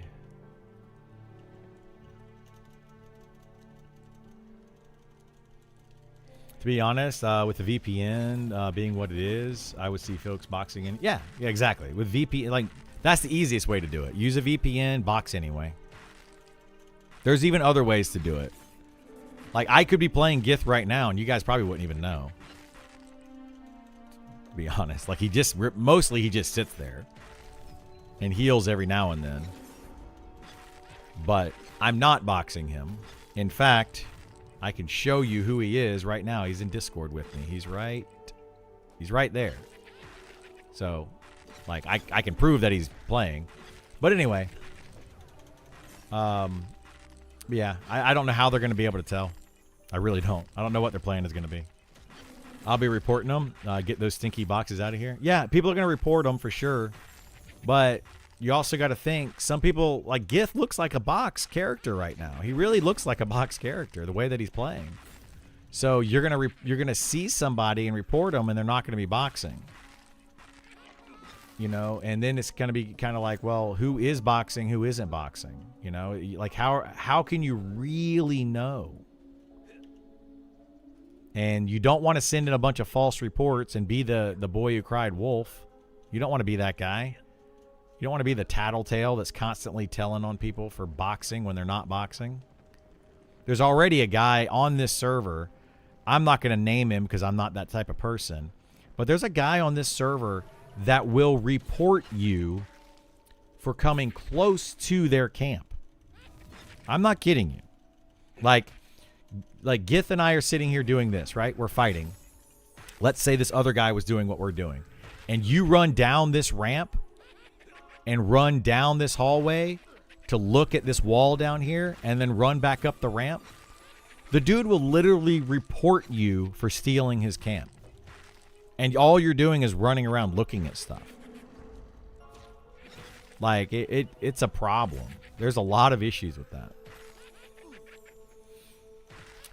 To be honest, with the VPN being what it is, I would see folks boxing in. Yeah, exactly. With VPN, like, that's the easiest way to do it. Use a VPN, box anyway. There's even other ways to do it. Like, I could be playing Gith right now, and you guys probably wouldn't even know. To be honest. Like, mostly he just sits there and heals every now and then. But I'm not boxing him. In fact, I can show you who he is right now. He's in Discord with me. He's right there. So, like, I can prove that he's playing. But anyway, yeah, I don't know how they're going to be able to tell. I really don't. I don't know what their plan is going to be. I'll be reporting them. Get those stinky boxes out of here. Yeah, people are going to report them for sure. But you also got to think, some people, like Gith looks like a box character right now. He really looks like a box character, the way that he's playing. So you're gonna see somebody and report them, and they're not going to be boxing. You know, and then it's going to be kind of like, well, who is boxing, who isn't boxing? You know, like how can you really know? And you don't want to send in a bunch of false reports and be the boy who cried wolf. You don't want to be that guy. You don't want to be the tattletale that's constantly telling on people for boxing when they're not boxing. There's already a guy on this server. I'm not going to name him because I'm not that type of person. But there's a guy on this server that will report you for coming close to their camp. I'm not kidding you. Like Gith and I are sitting here doing this, right? We're fighting. Let's say this other guy was doing what we're doing. And you run down this ramp and run down this hallway to look at this wall down here and then run back up the ramp. The dude will literally report you for stealing his camp. And all you're doing is running around looking at stuff. Like, it's a problem. There's a lot of issues with that.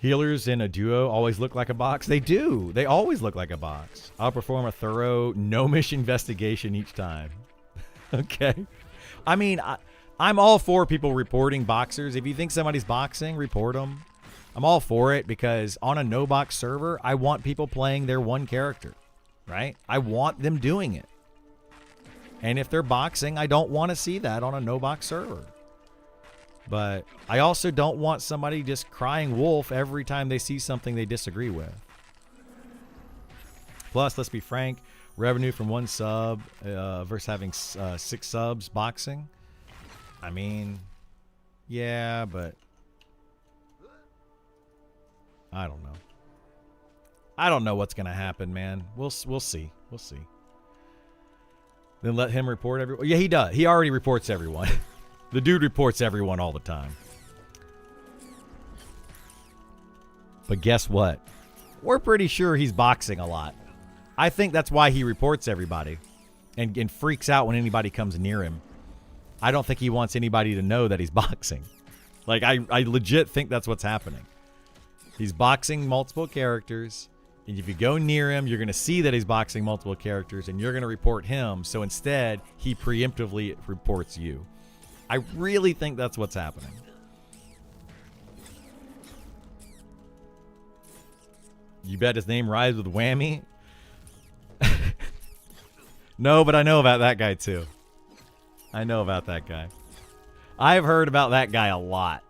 Healers in a duo always look like a box. They do. They always look like a box. I'll perform a thorough no-mish investigation each time. Okay. I mean, I'm all for people reporting boxers. If you think somebody's boxing, report them. I'm all for it because on a no-box server, I want people playing their one character, right? I want them doing it. And if they're boxing, I don't want to see that on a no-box server. But I also don't want somebody just crying wolf every time they see something they disagree with. Plus, let's be frank, revenue from one sub versus having 6 subs boxing. I mean, yeah, but I don't know. I don't know what's going to happen, man. We'll see. We'll see. Then let him report everyone. Yeah, he does. He already reports everyone. The dude reports everyone all the time. But guess what? We're pretty sure he's boxing a lot. I think that's why he reports everybody and freaks out when anybody comes near him. I don't think he wants anybody to know that he's boxing. Like, I legit think that's what's happening. He's boxing multiple characters, and if you go near him, you're going to see that he's boxing multiple characters, and you're going to report him. So instead, he preemptively reports you. I really think that's what's happening. You bet his name rhymes with whammy? No, but I know about that guy too. I know about that guy. I've heard about that guy a lot.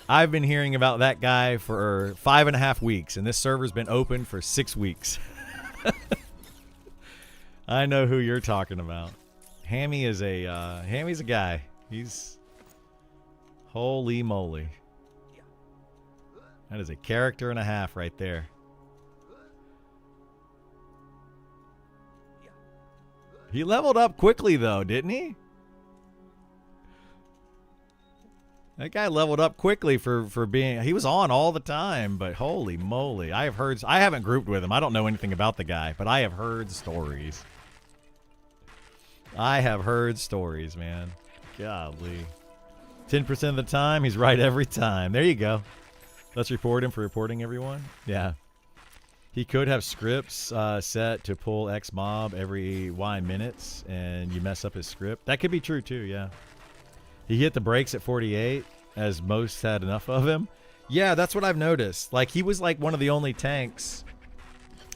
I've been hearing about that guy for 5.5 weeks, and this server's been open for 6 weeks. I know who you're talking about. Hammy's a guy. He's holy moly. That is a character and a half right there. He leveled up quickly though, didn't he? That guy leveled up quickly for being. He was on all the time, but holy moly! I haven't grouped with him. I don't know anything about the guy, but I have heard stories. I have heard stories, man. Golly. 10% of the time, he's right every time. There you go. Let's report him for reporting everyone. Yeah. He could have scripts set to pull X mob every Y minutes, and you mess up his script. That could be true too, yeah. He hit the brakes at 48, as most had enough of him. Yeah, that's what I've noticed. Like, he was like one of the only tanks.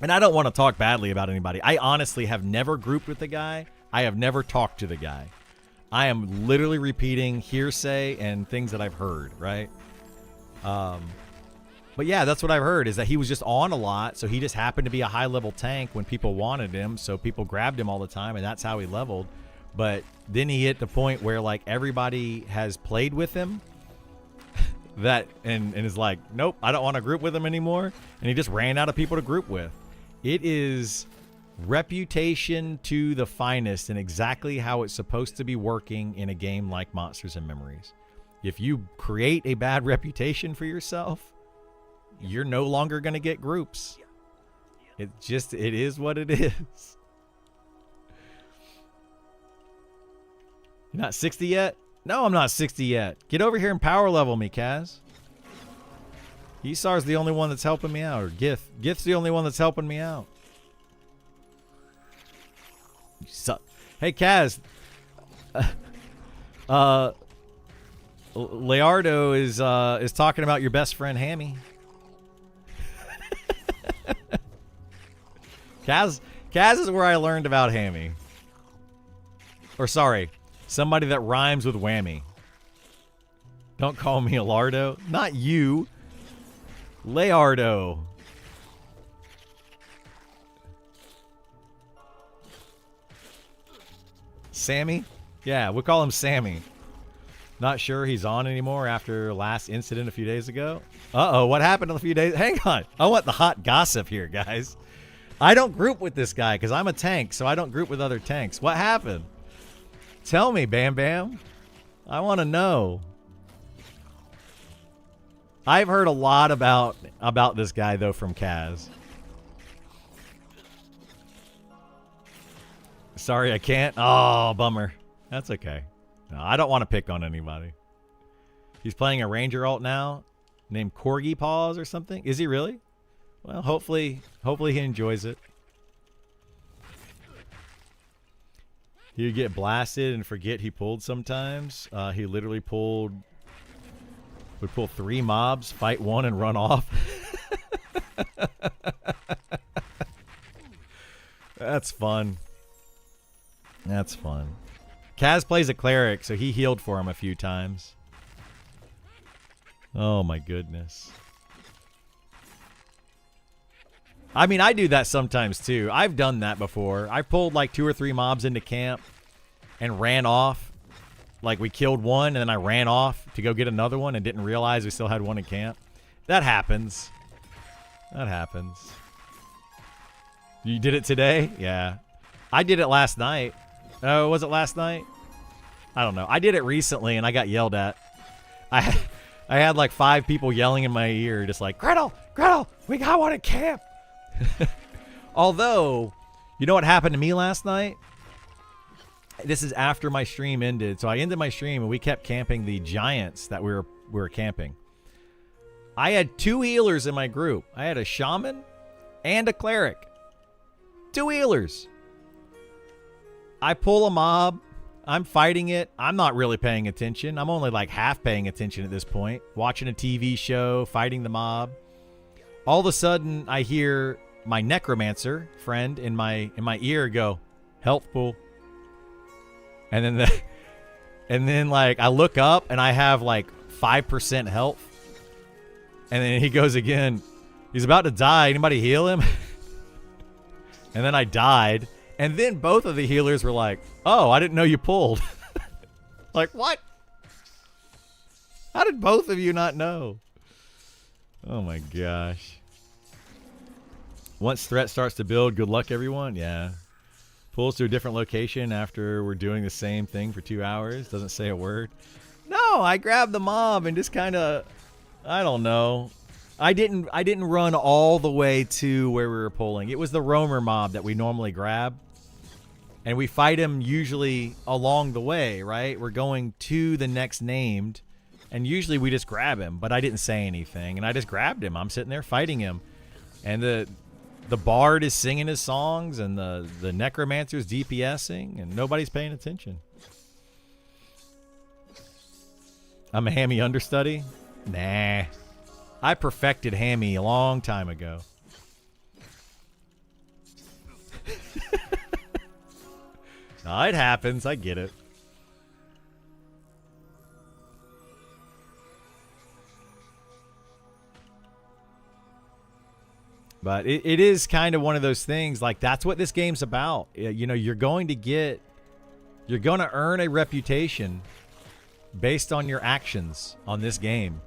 And I don't want to talk badly about anybody. I honestly have never grouped with the guy. I have never talked to the guy. I am literally repeating hearsay and things that I've heard, right? But yeah, that's what I've heard, is that he was just on a lot, so he just happened to be a high-level tank when people wanted him, so people grabbed him all the time, and that's how he leveled. But then he hit the point where, like, everybody has played with him that and is like, nope, I don't want to group with him anymore, and he just ran out of people to group with. It is reputation to the finest and exactly how it's supposed to be working in a game like Monsters and Memories. If you create a bad reputation for yourself, you're no longer going to get groups. It is what it is. You're not 60 yet? No, I'm not 60 yet. Get over here and power level me, Kaz. Esar's the only one that's helping me out, or Gith. Gith's the only one that's helping me out. You suck. Hey, Kaz. Leonardo is talking about your best friend Hammy. Kaz is where I learned about Hammy. Or sorry, somebody that rhymes with whammy. Don't call me Alardo. Not you. Leonardo. Sammy? Yeah, we'll call him Sammy. Not sure he's on anymore after last incident a few days ago. Uh-oh, what happened a few days? Hang on. I want the hot gossip here, guys. I don't group with this guy because I'm a tank, so I don't group with other tanks. What happened? Tell me, Bam Bam. I want to know. I've heard a lot about this guy, though, from Kaz. Sorry, I can't. Oh, bummer. That's okay. No, I don't want to pick on anybody. He's playing a Ranger alt now named Corgi Paws or something. Is he really? Well, hopefully he enjoys it. He'd get blasted and forget he pulled sometimes. He literally would pull 3 mobs, fight 1, and run off. That's fun. That's fun. Kaz plays a cleric, so he healed for him a few times. Oh my goodness. I mean, I do that sometimes too. I've done that before. I pulled like 2 or 3 mobs into camp and ran off. Like, we killed one and then I ran off to go get another one and didn't realize we still had one in camp. That happens. That happens. You did it today? Yeah. I did it last night. Oh, was it last night? I don't know. I did it recently and I got yelled at. I had like 5 people yelling in my ear, just like, Gretel, we got one in camp. Although, you know what happened to me last night? This is after my stream ended. So I ended my stream and we kept camping the giants that we were camping. I had 2 healers in my group. I had a shaman and a cleric. 2 healers. I pull a mob. I'm fighting it. I'm not really paying attention. I'm only like half paying attention at this point. Watching a TV show, fighting the mob. All of a sudden, I hear my necromancer friend in my ear go, "Health pool." And then like I look up and I have like 5% health. And then he goes again. He's about to die. Anybody heal him? And then I died. And then both of the healers were like, oh, I didn't know you pulled. Like, what? How did both of you not know? Oh my gosh. Once threat starts to build, good luck everyone. Yeah. Pulls to a different location after we're doing the same thing for 2 hours. Doesn't say a word. No, I grabbed the mob and just kind of, I don't know. I didn't run all the way to where we were pulling. It was the roamer mob that we normally grab. And we fight him usually along the way, right? We're going to the next named. And usually we just grab him. But I didn't say anything. And I just grabbed him. I'm sitting there fighting him. And the bard is singing his songs. And the necromancer's DPSing. And nobody's paying attention. I'm a hammy understudy? Nah. I perfected hammy a long time ago. No, it happens. I get it. But it is kind of one of those things, like that's what this game's about. You know, you're going to earn a reputation based on your actions on this game.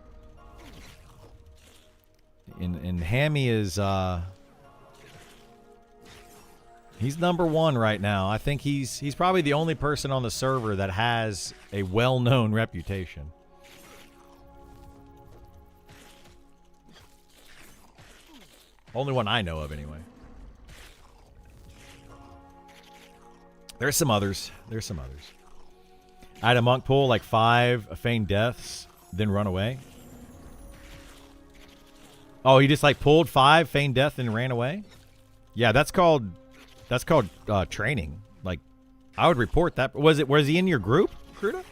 And Hammy is he's number one right now. I think he's probably the only person on the server that has a well-known reputation. Only one I know of, anyway. There's some others. I had a monk pull like 5 feigned deaths, then run away. Oh, he just like pulled 5 feigned death and ran away? Yeah, that's called training. Like, I would report that. Was he in your group, Kruta?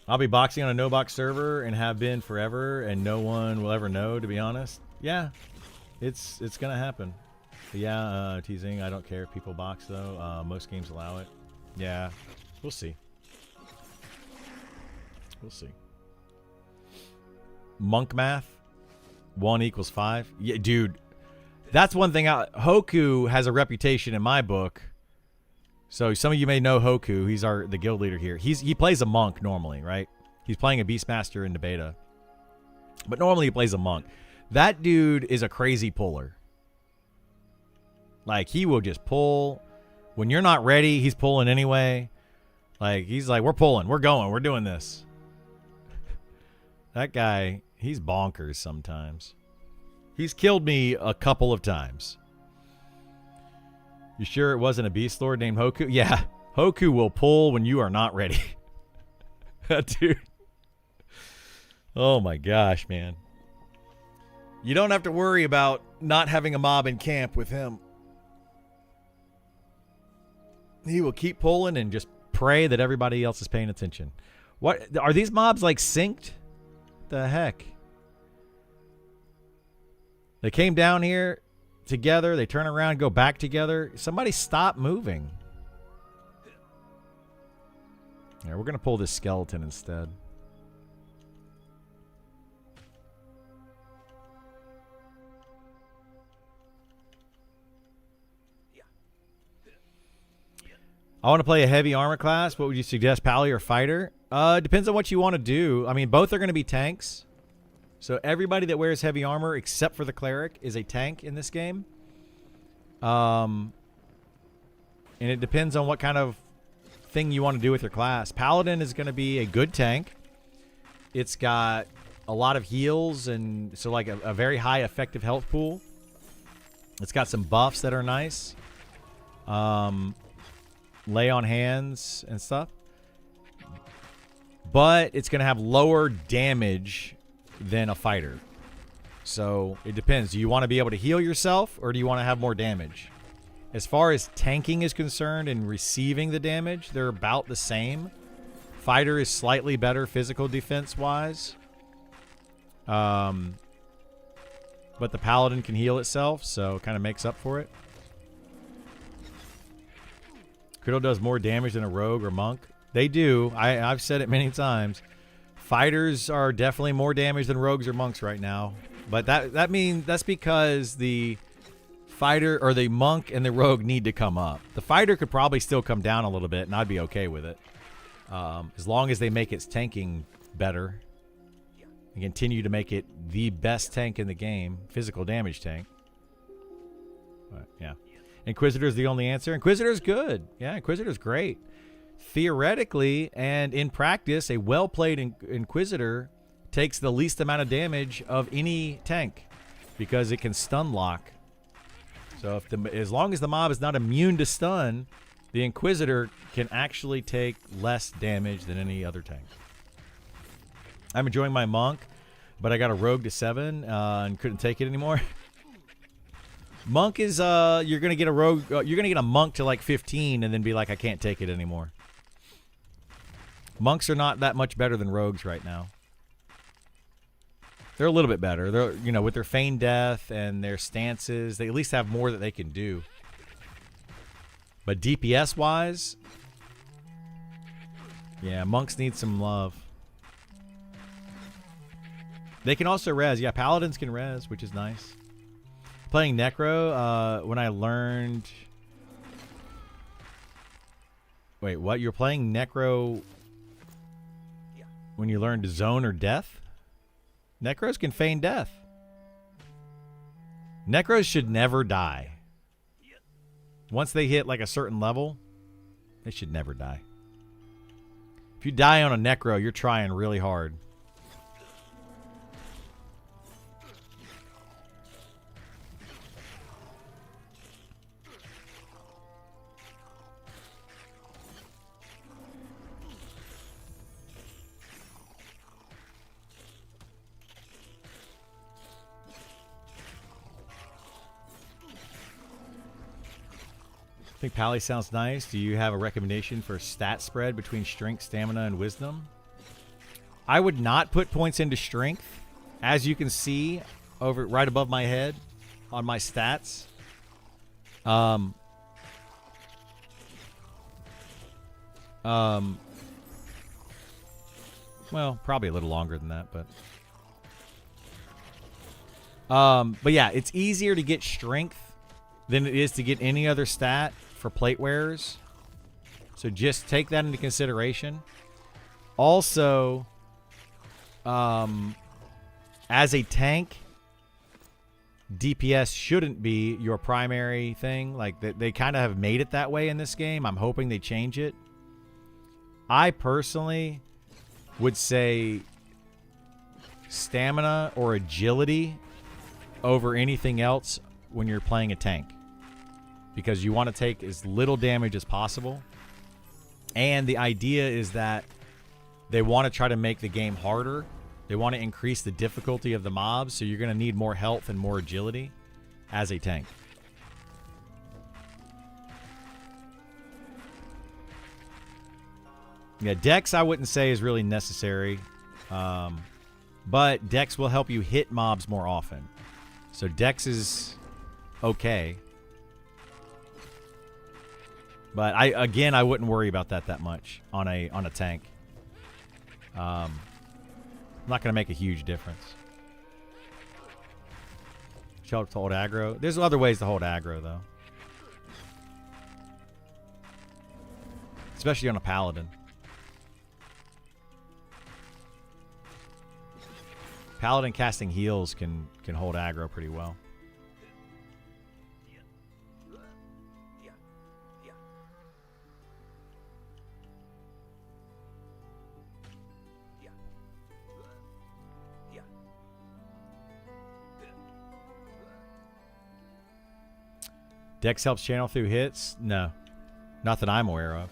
I'll be boxing on a no-box server and have been forever, and no one will ever know, to be honest. Yeah, it's going to happen. But yeah, teasing. I don't care if people box, though. Most games allow it. Yeah, we'll see. We'll see. Monk math. 1 equals 5. Yeah, dude. That's one thing. Hoku has a reputation in my book. So some of you may know Hoku. He's the guild leader here. He plays a monk normally, right? He's playing a Beastmaster in the beta. But normally he plays a monk. That dude is a crazy puller. Like, he will just pull. When you're not ready, he's pulling anyway. Like, he's like, we're pulling. We're going. We're doing this. That guy, he's bonkers sometimes. He's killed me a couple of times. You sure it wasn't a beast lord named Hoku? Yeah, Hoku will pull when you are not ready. Dude. Oh my gosh, man. You don't have to worry about not having a mob in camp with him. He will keep pulling and just pray that everybody else is paying attention. What are these mobs like synced? The heck? They came down here together, they turn around, go back together. Somebody stop moving. Yeah, we're gonna pull this skeleton instead. I want to play a heavy armor class. What would you suggest, Pally or fighter? Depends on what you want to do. I mean, both are going to be tanks. So everybody that wears heavy armor, except for the cleric, is a tank in this game. And it depends on what kind of thing you want to do with your class. Paladin is going to be a good tank. It's got a lot of heals, and so like a very high effective health pool. It's got some buffs that are nice. Lay on hands and stuff. But it's going to have lower damage than a fighter. So it depends. Do you want to be able to heal yourself, or do you want to have more damage? As far as tanking is concerned and receiving the damage, they're about the same. Fighter is slightly better physical defense-wise. But the paladin can heal itself, so it kind of makes up for it. Crittle does more damage than a rogue or monk. They do. I've said it many times. Fighters are definitely more damage than rogues or monks right now. But that's because the fighter or the monk and the rogue need to come up. The fighter could probably still come down a little bit, and I'd be okay with it. As long as they make its tanking better and continue to make it the best tank in the game, physical damage tank. But, yeah. Inquisitor's the only answer. Inquisitor's good. Yeah, Inquisitor's great. Theoretically and in practice, a well-played Inquisitor takes the least amount of damage of any tank because it can stun lock. So as long as the mob is not immune to stun, the Inquisitor can actually take less damage than any other tank. I'm enjoying my monk, but I got a rogue to 7 and couldn't take it anymore. Monk is you're gonna get a rogue. You're gonna get a monk to like 15 and then be like, I can't take it anymore. Monks are not that much better than rogues right now. They're a little bit better. They're, you know, with their feigned death and their stances, they at least have more that they can do. But DPS wise, yeah, monks need some love. They can also res. Yeah, paladins can res, which is nice. Playing Necro, when I learned... Wait, what? You're playing Necro when you learned Zone or Death? Necros can feign death. Necros should never die. Once they hit like a certain level, they should never die. If you die on a Necro, you're trying really hard. I think Pally sounds nice. Do you have a recommendation for stat spread between strength, stamina, and wisdom? I would not put points into strength. As you can see over right above my head on my stats. Well, probably a little longer than that, but yeah, it's easier to get strength than it is to get any other stat for plate wearers. So just take that into consideration. Also, as a tank, DPS shouldn't be your primary thing. Like, they kind of have made it that way in this game. I'm hoping they change it. I personally would say stamina or agility over anything else when you're playing a tank, because you want to take as little damage as possible. And the idea is that they want to try to make the game harder. They want to increase the difficulty of the mobs, so you're going to need more health and more agility as a tank. Yeah, Dex I wouldn't say is really necessary, but Dex will help you hit mobs more often. So Dex is okay. But I wouldn't worry about that much on a tank. Not going to make a huge difference. Show up to hold aggro. There's other ways to hold aggro though. Especially on a paladin. Paladin casting heals can hold aggro pretty well. Dex helps channel through hits? No. Not that I'm aware of.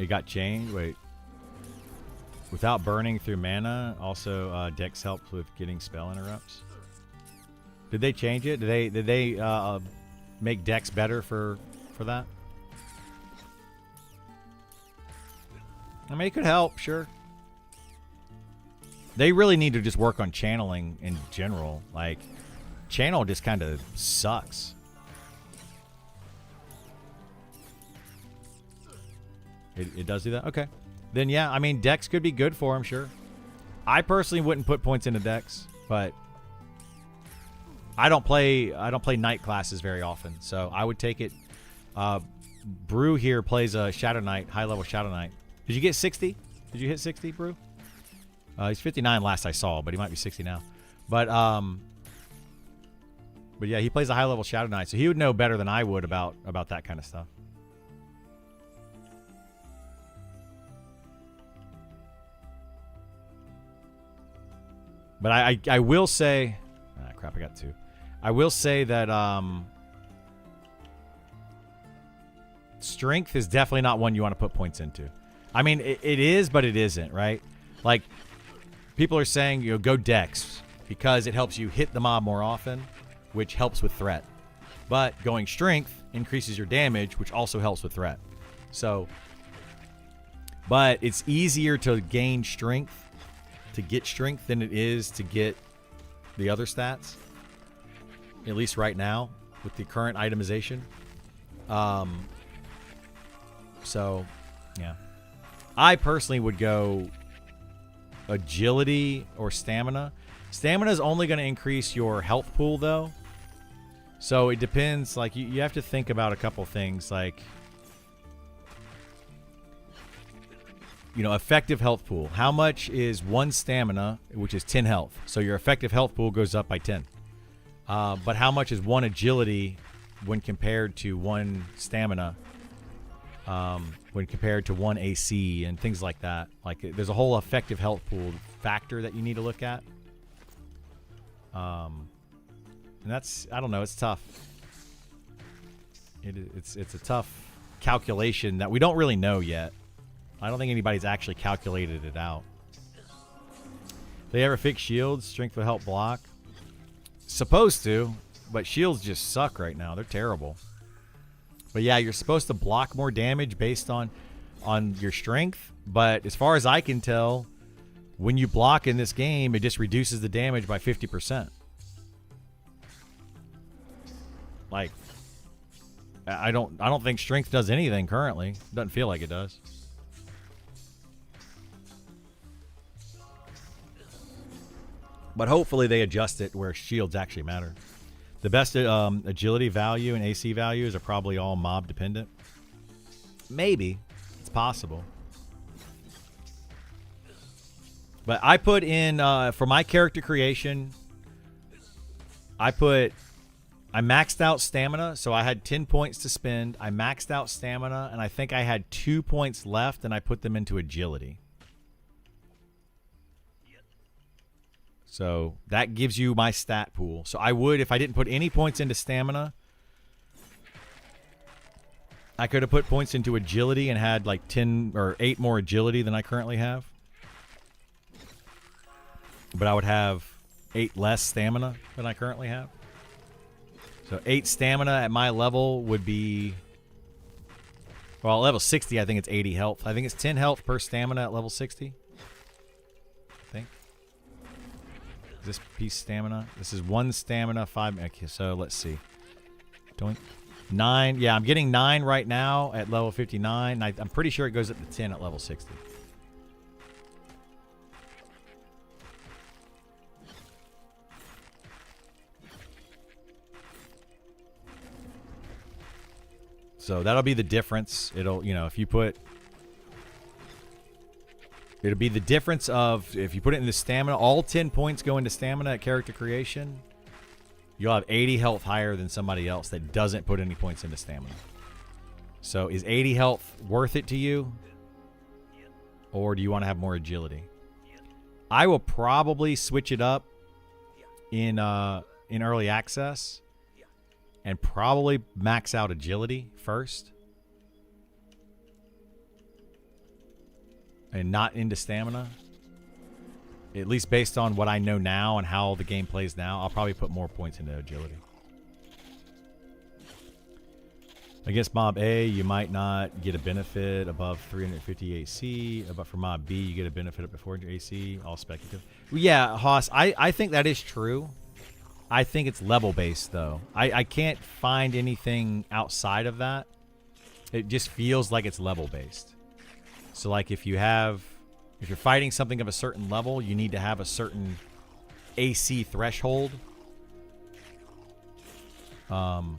It got changed? Wait. Without burning through mana, also Dex helps with getting spell interrupts. Did they change it? Did they make Dex better for that? I mean, it could help, sure. They really need to just work on channeling in general. Like, channel just kind of sucks. It does do that? Okay. Then, yeah, I mean, Dex could be good for him, sure. I personally wouldn't put points into Dex, but I don't play Knight classes very often, so I would take it. Brew here plays a Shadow Knight, high-level Shadow Knight. Did you get 60? Did you hit 60, Brew? He's 59 last I saw, but he might be 60 now. But yeah, he plays a high-level Shadow Knight, so he would know better than I would about that kind of stuff. But I will say, crap, I got two. I will say that strength is definitely not one you want to put points into. I mean, it is, but it isn't, right? Like, people are saying, go Dex because it helps you hit the mob more often, which helps with threat. But going strength increases your damage, which also helps with threat. So, but it's easier to gain strength, to get strength, than it is to get the other stats. At least right now, with the current itemization. So, yeah. I personally would go agility or stamina. Stamina is only going to increase your health pool, though. So it depends. Like, you have to think about a couple things. Like, effective health pool. How much is one stamina, which is 10 health? So your effective health pool goes up by 10. But how much is one agility when compared to one stamina? When compared to one AC and things like that. Like, there's a whole effective health pool factor that you need to look at. And that's, I don't know, it's tough. It's a tough calculation that we don't really know yet. I don't think anybody's actually calculated it out. They ever fix shields? Strength will help block. Supposed to, but shields just suck right now. They're terrible. But yeah, you're supposed to block more damage based on your strength. But as far as I can tell, when you block in this game, it just reduces the damage by 50%. Like, I don't think strength does anything currently. Doesn't feel like it does. But hopefully they adjust it where shields actually matter. The best agility value and AC values are probably all mob dependent. Maybe. It's possible. But I put in, for my character creation, I maxed out stamina, so I had 10 points to spend. I maxed out stamina, and I think I had 2 points left, and I put them into agility. So that gives you my stat pool. So I would, if I didn't put any points into stamina, I could have put points into agility and had like 10 or 8 more agility than I currently have. But I would have 8 less stamina than I currently have. So 8 stamina at my level would be, well, level 60, I think it's 80 health. I think it's 10 health per stamina at level 60. I think. Is this piece stamina? This is 1 stamina, 5. Okay, so let's see. 9. Yeah, I'm getting 9 right now at level 59. I'm pretty sure it goes up to 10 at level 60. So that'll be the difference. It'll, if you put... It'll be the difference of, if you put it into stamina, all 10 points go into stamina at character creation. You'll have 80 health higher than somebody else that doesn't put any points into stamina. So is 80 health worth it to you? Or do you want to have more agility? I will probably switch it up in early access and probably max out agility first. And not into stamina. At least based on what I know now and how the game plays now, I'll probably put more points into agility. Against Mob A, you might not get a benefit above 350 AC, but for Mob B, you get a benefit up to 400 AC, all speculative. Yeah, Haas, I think that is true. I think it's level based though. I can't find anything outside of that. It just feels like it's level based. So like if you're fighting something of a certain level, you need to have a certain AC threshold. And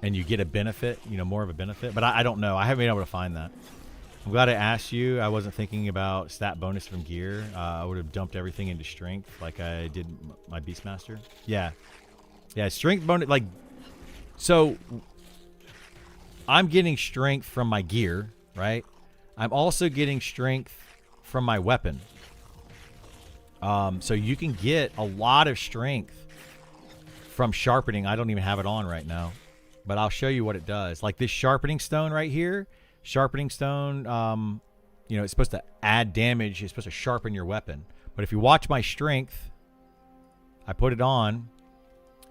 you get a benefit, more of a benefit. But I don't know. I haven't been able to find that. I'm glad I asked you. I wasn't thinking about stat bonus from gear. I would have dumped everything into strength like I did my Beastmaster. Yeah. Yeah, strength bonus. So I'm getting strength from my gear, right? I'm also getting strength from my weapon. So you can get a lot of strength from sharpening. I don't even have it on right now, but I'll show you what it does. Like this sharpening stone right here. Sharpening stone, it's supposed to add damage. It's supposed to sharpen your weapon. But if you watch my strength, I put it on,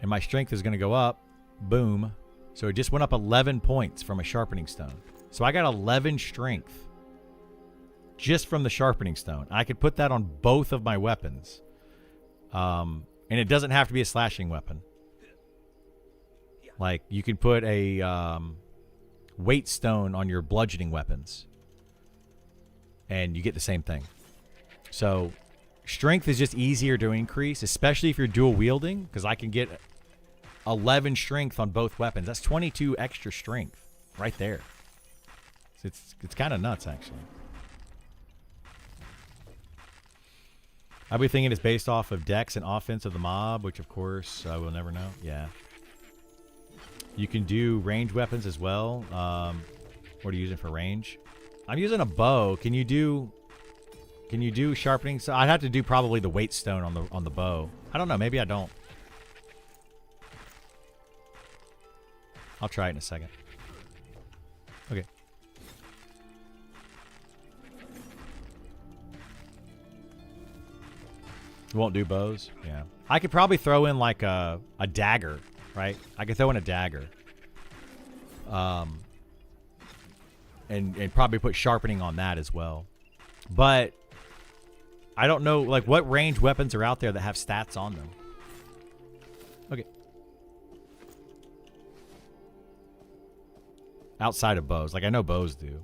and my strength is going to go up. Boom. So it just went up 11 points from a sharpening stone. So I got 11 strength just from the sharpening stone. I could put that on both of my weapons. And it doesn't have to be a slashing weapon. Like, you could put a weight stone on your bludgeoning weapons, and you get the same thing. So strength is just easier to increase, especially if you're dual wielding, because I can get 11 strength on both weapons. That's 22 extra strength right there. It's kind of nuts, actually. I'll be thinking it's based off of dex and offense of the mob, which of course I will never know. Yeah. You can do range weapons as well. What are you using for range? I'm using a bow. Can you do sharpening? So I'd have to do probably the weight stone on the bow. I don't know. Maybe I don't. I'll try it in a second. Okay. You won't do bows? Yeah. I could probably throw in like a dagger. Right? I could throw in a dagger. And probably put sharpening on that as well. But I don't know, like, what range weapons are out there that have stats on them. Okay. Outside of bows. Like, I know bows do.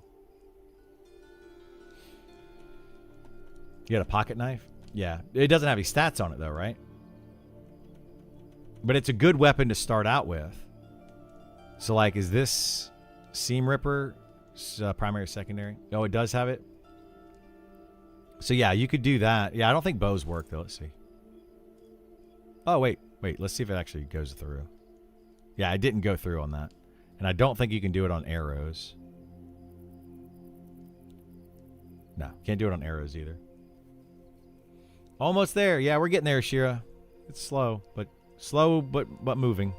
You got a pocket knife? Yeah. It doesn't have any stats on it, though, right? But it's a good weapon to start out with. So, like, is this Seam Ripper primary or secondary? Oh, it does have it? So, yeah, you could do that. Yeah, I don't think bows work, though. Let's see. Oh, wait. Let's see if it actually goes through. Yeah, it didn't go through on that. And I don't think you can do it on arrows. No, can't do it on arrows either. Almost there. Yeah, we're getting there, Shira. It's slow, but moving.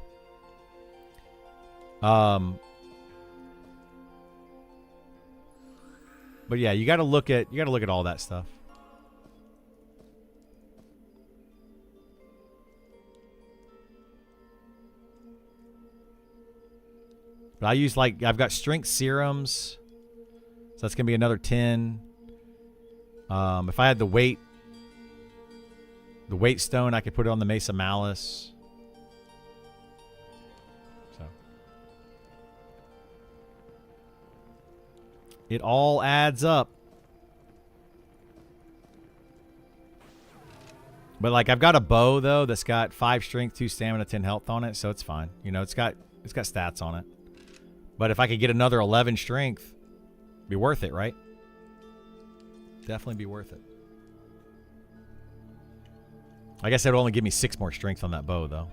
But yeah, you got to look at all that stuff. But I use, like, I've got strength serums, so that's gonna be another 10. If I had the weight stone, I could put it on the Mesa Malice. So it all adds up. But, like, I've got a bow though that's got 5 strength, 2 stamina, 10 health on it, so it's fine. It's got stats on it. But if I could get another 11 strength, be worth it, right? Definitely be worth it. I guess it'll only give me 6 more strength on that bow, though.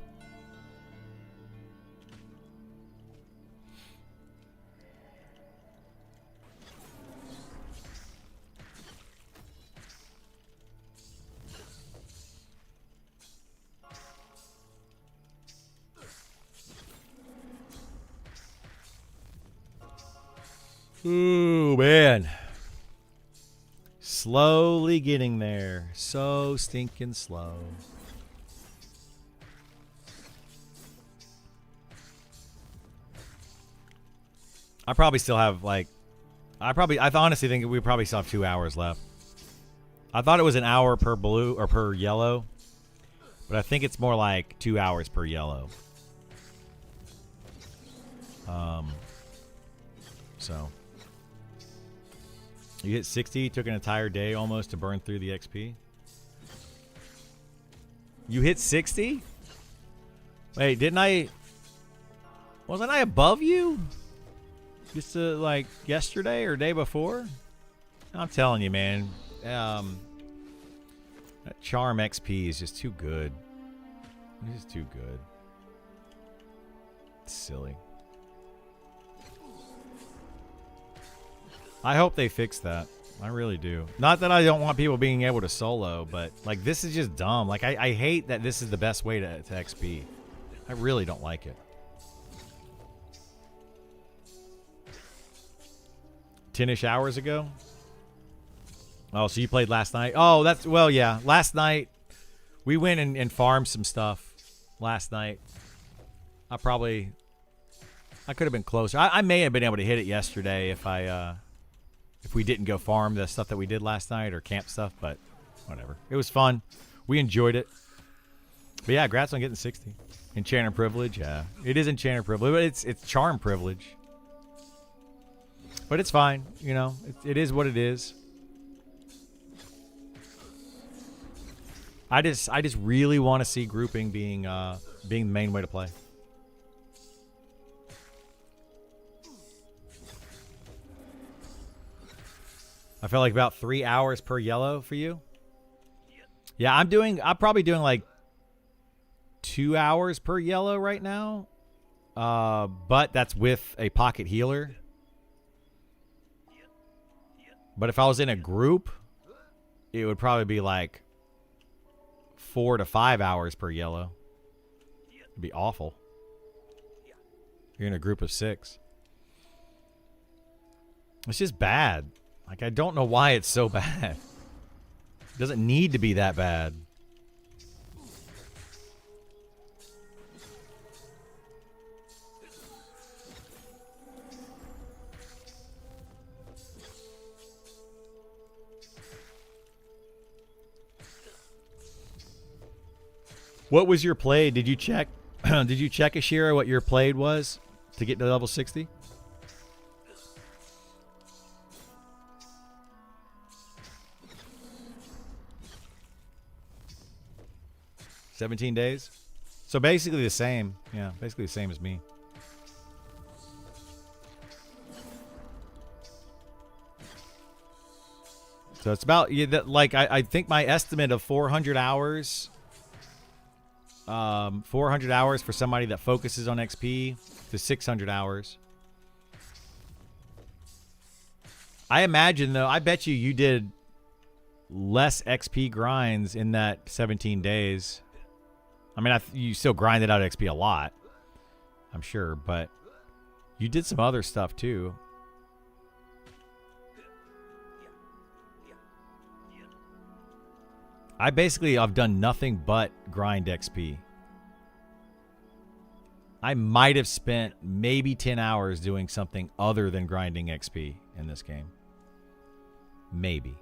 Ooh, man. Slowly getting there. So stinking slow. I probably still have, like... I honestly think we probably still have 2 hours left. I thought it was an hour per blue or per yellow, but I think it's more like 2 hours per yellow. So you hit 60, took an entire day almost to burn through the XP. You hit 60? Wait, didn't I? Wasn't I above you? Just like yesterday or day before? I'm telling you, man. That Charm XP is just too good. It's just too good. It's silly. I hope they fix that. I really do. Not that I don't want people being able to solo, but like this is just dumb. Like I hate that this is the best way to XP. I really don't like it. 10-ish hours ago? Oh, so you played last night? Oh, that's, well, yeah. Last night, we went and farmed some stuff last night. I could have been closer. I may have been able to hit it yesterday if we didn't go farm the stuff that we did last night or camp stuff, but whatever. It was fun. We enjoyed it. But yeah, congrats on getting 60. Enchanter privilege, yeah. It is enchanter privilege, but it's charm privilege. But it's fine, you know. It is what it is. I just really want to see grouping being the main way to play. I felt like about 3 hours per yellow for you. Yeah, I'm probably doing like 2 hours per yellow right now. But that's with a pocket healer. But if I was in a group, it would probably be like 4 to 5 hours per yellow. It'd be awful. You're in a group of 6. It's just bad. Like, I don't know why it's so bad. It doesn't need to be that bad. What was your play? Did you check? Did you check, Ashira, what your played was to get to level 60? $17 days? So basically the same. Yeah, basically the same as me. So it's about, like, I think my estimate of 400 hours... 400 hours for somebody that focuses on XP to 600 hours. I imagine, though, I bet you did less XP grinds in that 17 days. I mean, you still grinded out XP a lot, I'm sure, but you did some other stuff, too. I've done nothing but grind XP. I might have spent maybe 10 hours doing something other than grinding XP in this game. Maybe.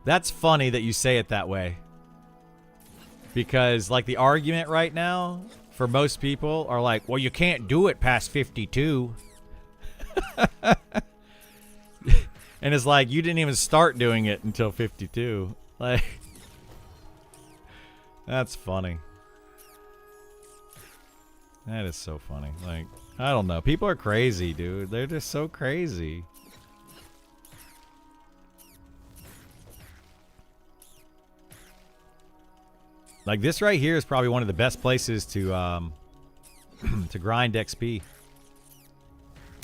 That's funny that you say it that way. Because, like, the argument right now for most people are like, well, you can't do it past 52. And it's like, you didn't even start doing it until 52. Like, that's funny. That is so funny. Like, I don't know. People are crazy, dude. They're just so crazy. Like, this right here is probably one of the best places to to grind XP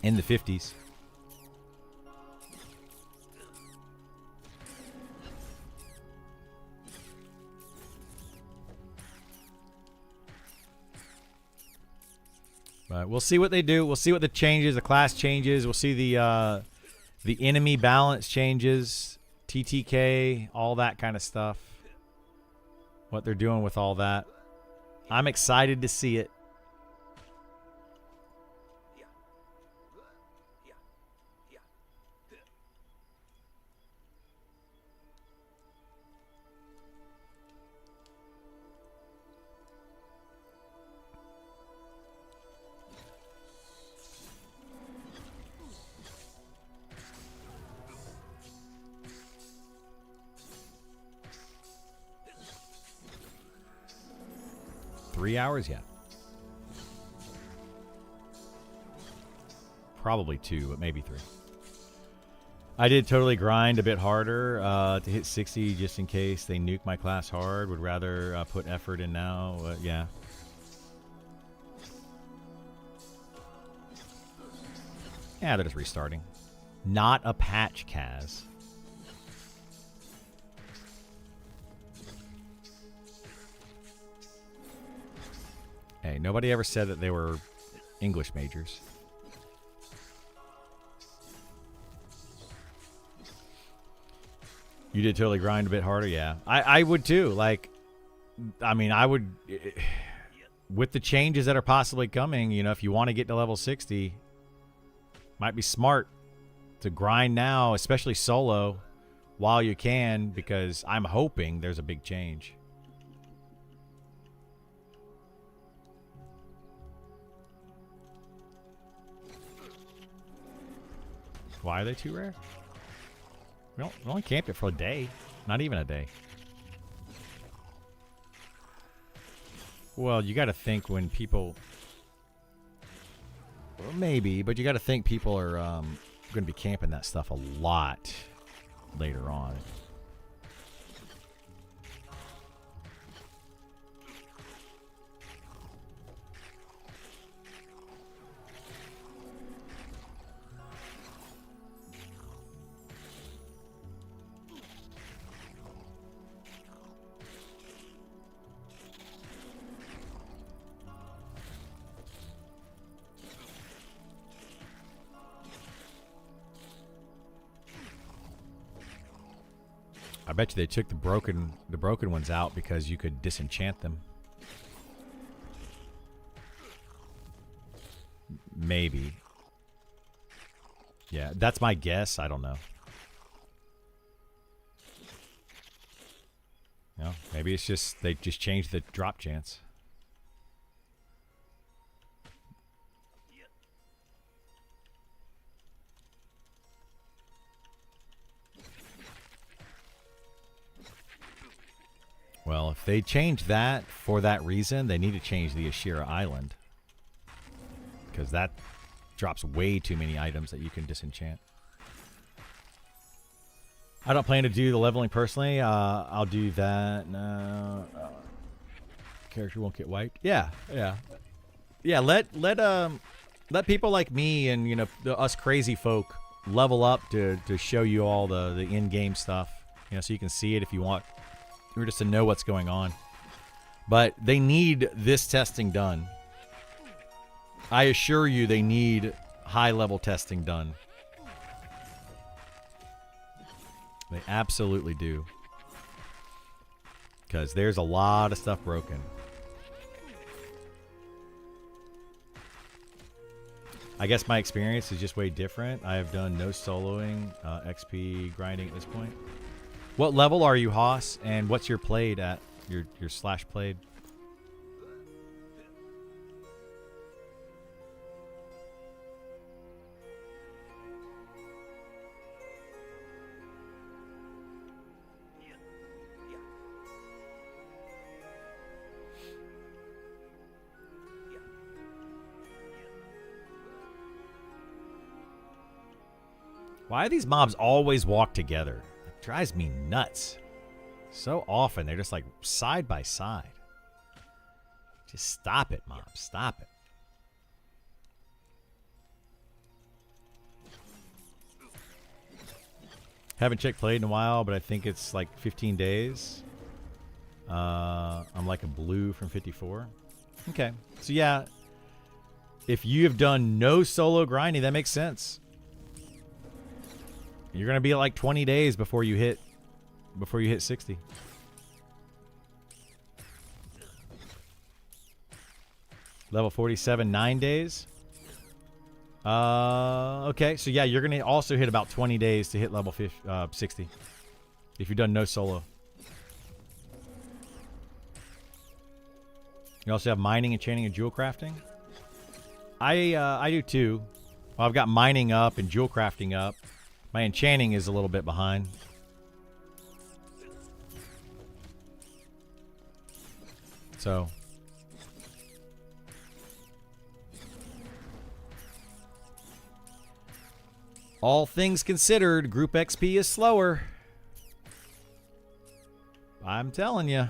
in the 50s. But we'll see what they do. We'll see what the changes, the class changes. We'll see the enemy balance changes, TTK, all that kind of stuff. What they're doing with all that. I'm excited to see it. 3 hours? Yeah. Probably 2, but maybe 3. I did totally grind a bit harder to hit 60 just in case they nuke my class hard. Would rather put effort in now. Yeah. Yeah, they're just restarting. Not a patch, Kaz. Hey, nobody ever said that they were English majors. You did totally grind a bit harder, yeah. I would too. Like, I mean, I would, with the changes that are possibly coming, you know, if you want to get to level 60, might be smart to grind now, especially solo, while you can, because I'm hoping there's a big change. Why are they too rare? We only camped it for a day. Not even a day. Well, you got to think when people... Well, maybe, but you got to think people are going to be camping that stuff a lot later on. I bet you they took the broken ones out because you could disenchant them. Maybe. Yeah, that's my guess. I don't know. No, maybe it's just they just changed the drop chance. Well, if they change that for that reason, they need to change the Ashira Island. Because that drops way too many items that you can disenchant. I don't plan to do the leveling personally. I'll do that. No. Character won't get wiped. Yeah. Yeah, let people like me and, you know, us crazy folk level up to show you all the in-game stuff. You know, so you can see it if you want. Or just to know what's going on. But they need this testing done. I assure you they need high-level testing done. They absolutely do. Because there's a lot of stuff broken. I guess my experience is just way different. I have done no soloing, XP grinding at this point. What level are you, Haas? And what's your played at? Your slash played? Why do these mobs always walk together? It drives me nuts. So often, they're just like side by side. Just stop it, mom. Stop it. Haven't checked played in a while, but I think it's like 15 days. I'm like a blue from 54. Okay. So yeah, if you have done no solo grinding, that makes sense. You're going to be at like 20 days before you hit 60. Level 47, 9 days. Okay, so yeah, you're going to also hit about 20 days to hit level 60. If you've done no solo. You also have mining, enchanting, and jewel crafting. I do too. Well, I've got mining up and jewel crafting up. My enchanting is a little bit behind. So, All things considered, Group XP is slower. I'm telling you.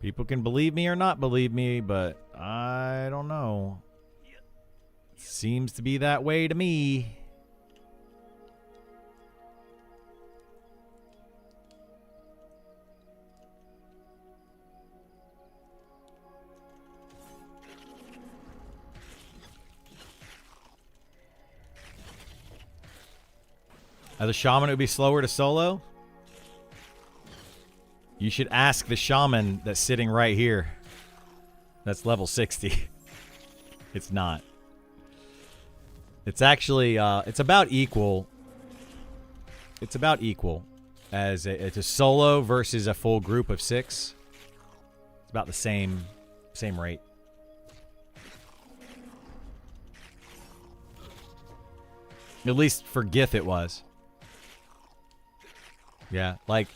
People can believe me or not believe me, but I don't know. Seems to be that way to me. As a shaman, it would be slower to solo. You should ask the shaman that's sitting right here. That's level 60. It's not. It's actually, it's about equal. It's about equal. It's a solo versus a full group of 6. It's about the same rate. At least for Gith it was. Yeah, like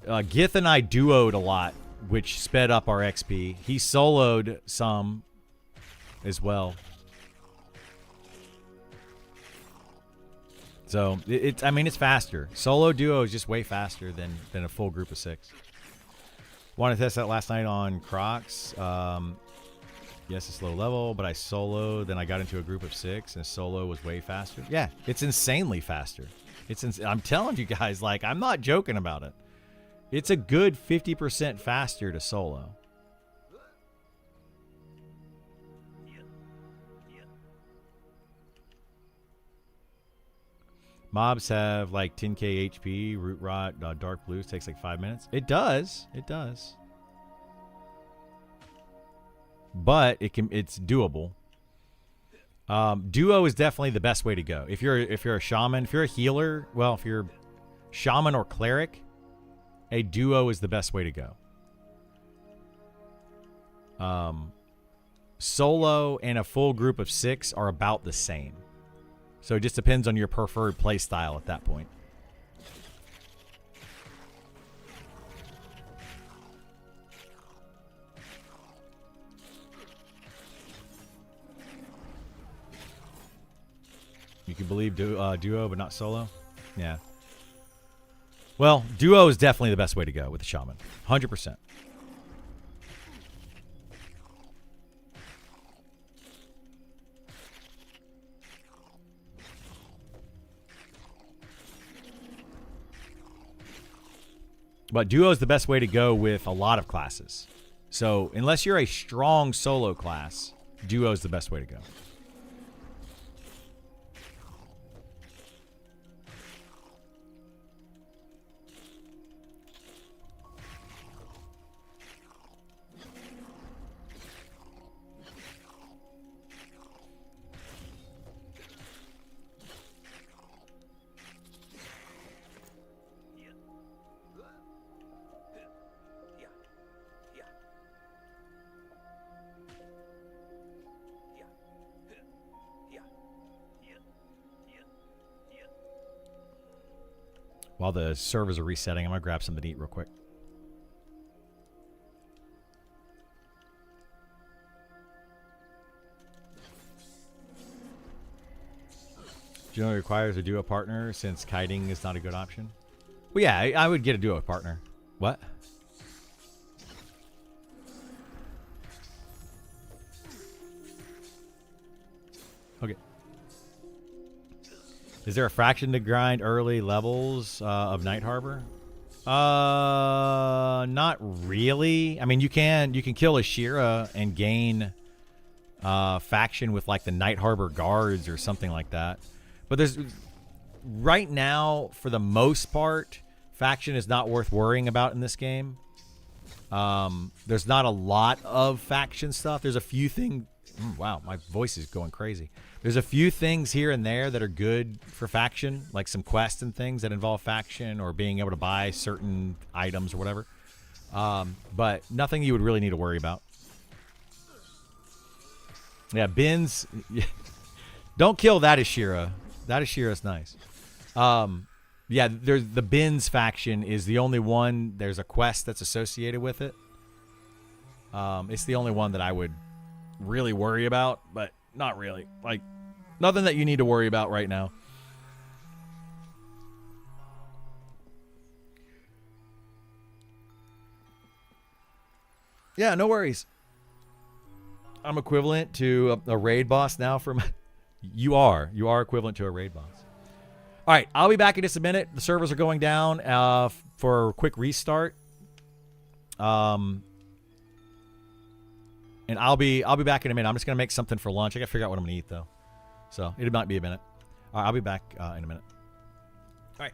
Gith and I duoed a lot, which sped up our XP. He soloed some as well. So I mean, it's faster. Solo duo is just way faster than a full group of 6. Wanted to test that last night on Crocs. Yes, it's low level, but I soloed. Then I got into a group of 6, and solo was way faster. Yeah, it's insanely faster. I'm telling you guys, like, I'm not joking about it. It's a good 50% faster to solo. Mobs have like 10k HP. Root Rot, Dark Blues takes like 5 minutes. It does. It does. But it's doable. Duo is definitely the best way to go. If you're a shaman, if you're a healer, well, if you're shaman or cleric, a duo is the best way to go. Solo and a full group of 6 are about the same. So it just depends on your preferred play style at that point. You can believe duo, but not solo? Yeah. Well, duo is definitely the best way to go with the shaman. 100%. But duo is the best way to go with a lot of classes. So unless you're a strong solo class, duo is the best way to go. While the servers are resetting, I'm going to grab something to eat real quick. Do you know it requires a duo partner since kiting is not a good option? Well, yeah, I would get a duo partner. What? Okay. Is there a fraction to grind early levels of Night Harbor? Not really. I mean, you can kill Ashira and gain faction with like the Night Harbor guards or something like that. But there's right now, for the most part, faction is not worth worrying about in this game. There's not a lot of faction stuff. There's a few things. Wow, my voice is going crazy. There's a few things here and there that are good for faction, like some quests and things that involve faction or being able to buy certain items or whatever. But nothing you would really need to worry about. Yeah, bins. Don't kill that Ashira. That Ashira is nice. Yeah, there's the bins faction is the only one. There's a quest that's associated with it. It's the only one that I would really worry about, but not really. Like, Nothing that you need to worry about right now. Yeah, no worries. I'm equivalent to a raid boss now from you are equivalent to a raid boss. All right, I'll be back in just a minute. The servers are going down for a quick restart. And I'll be back in a minute. I'm just gonna make something for lunch. I gotta figure out what I'm gonna eat though, so it might be a minute. All right, I'll be back in a minute. All right.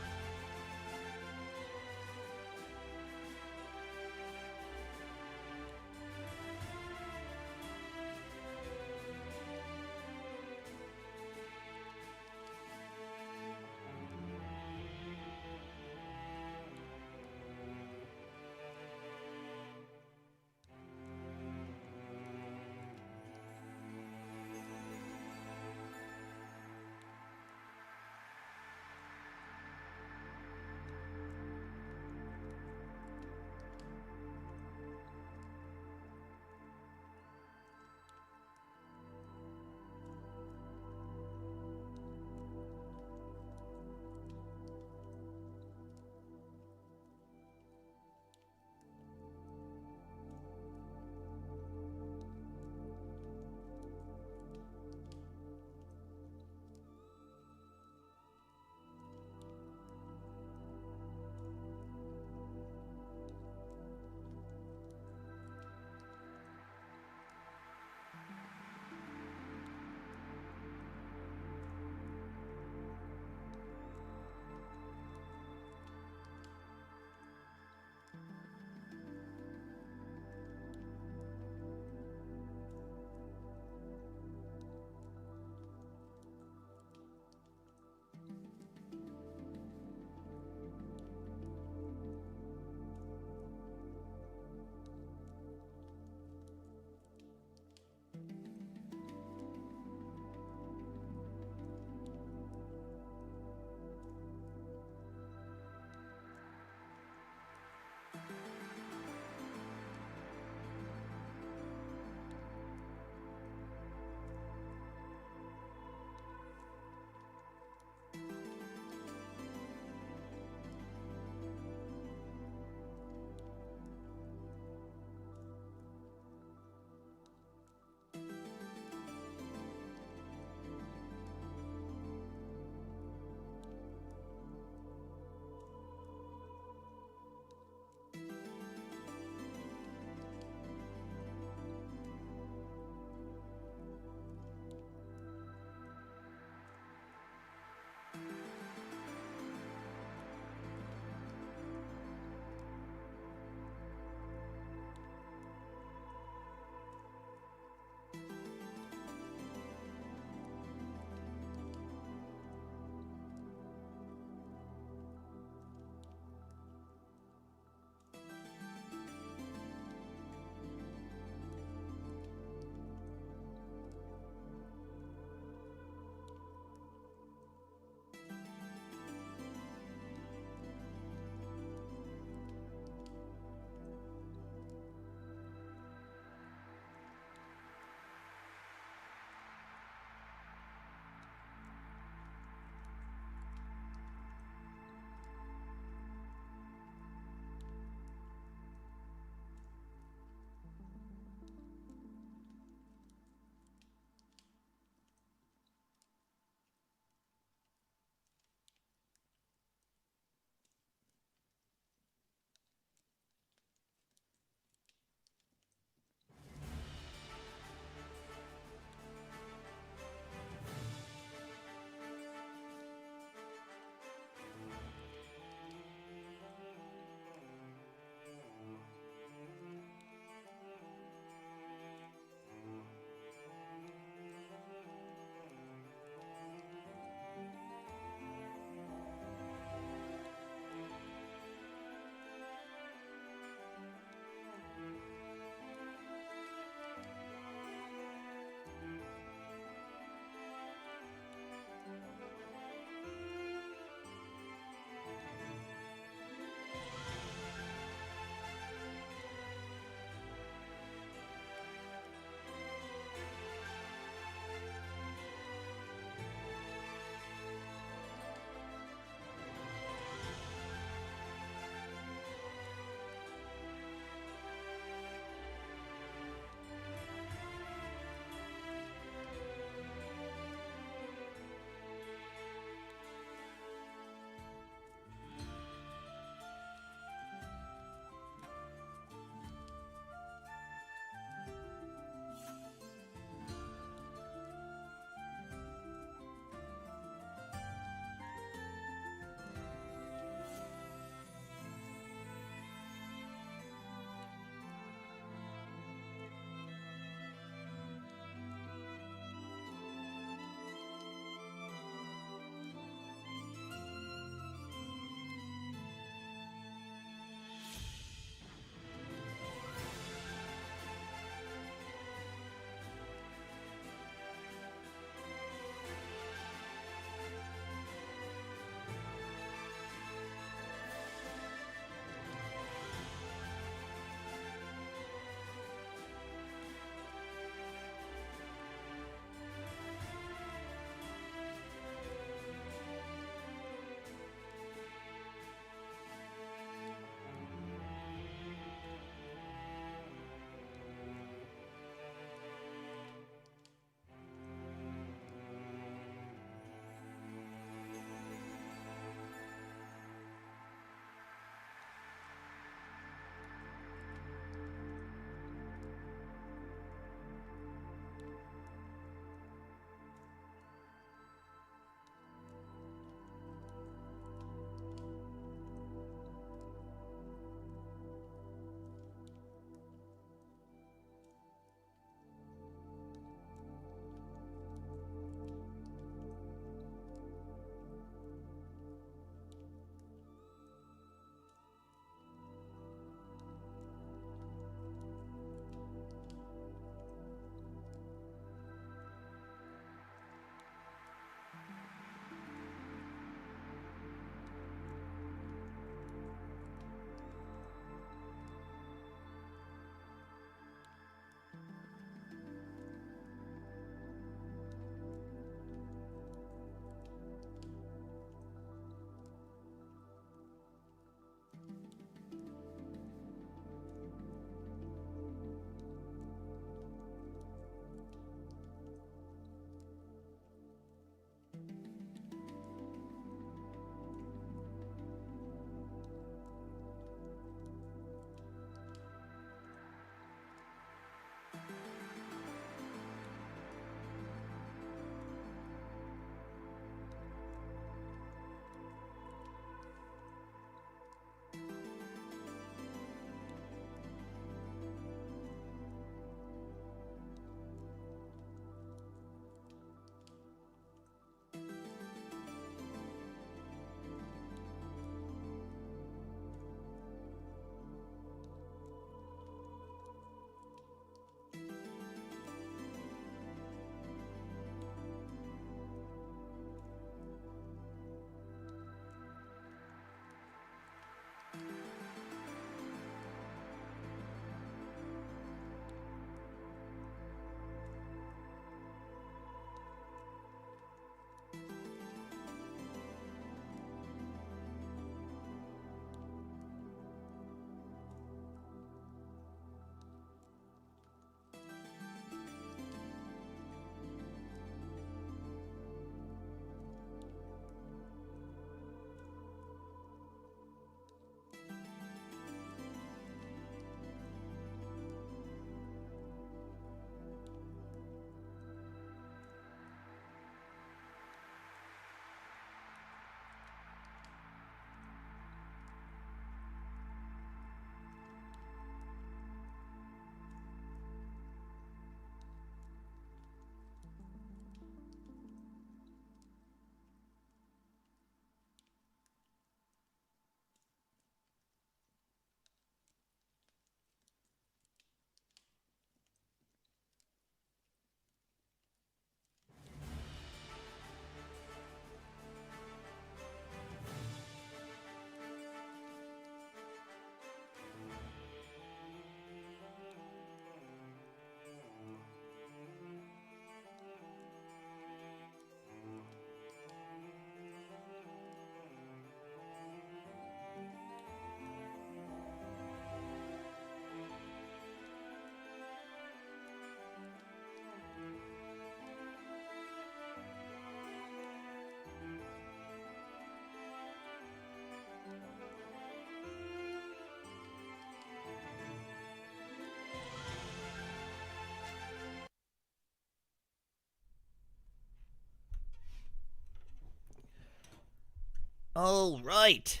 All right.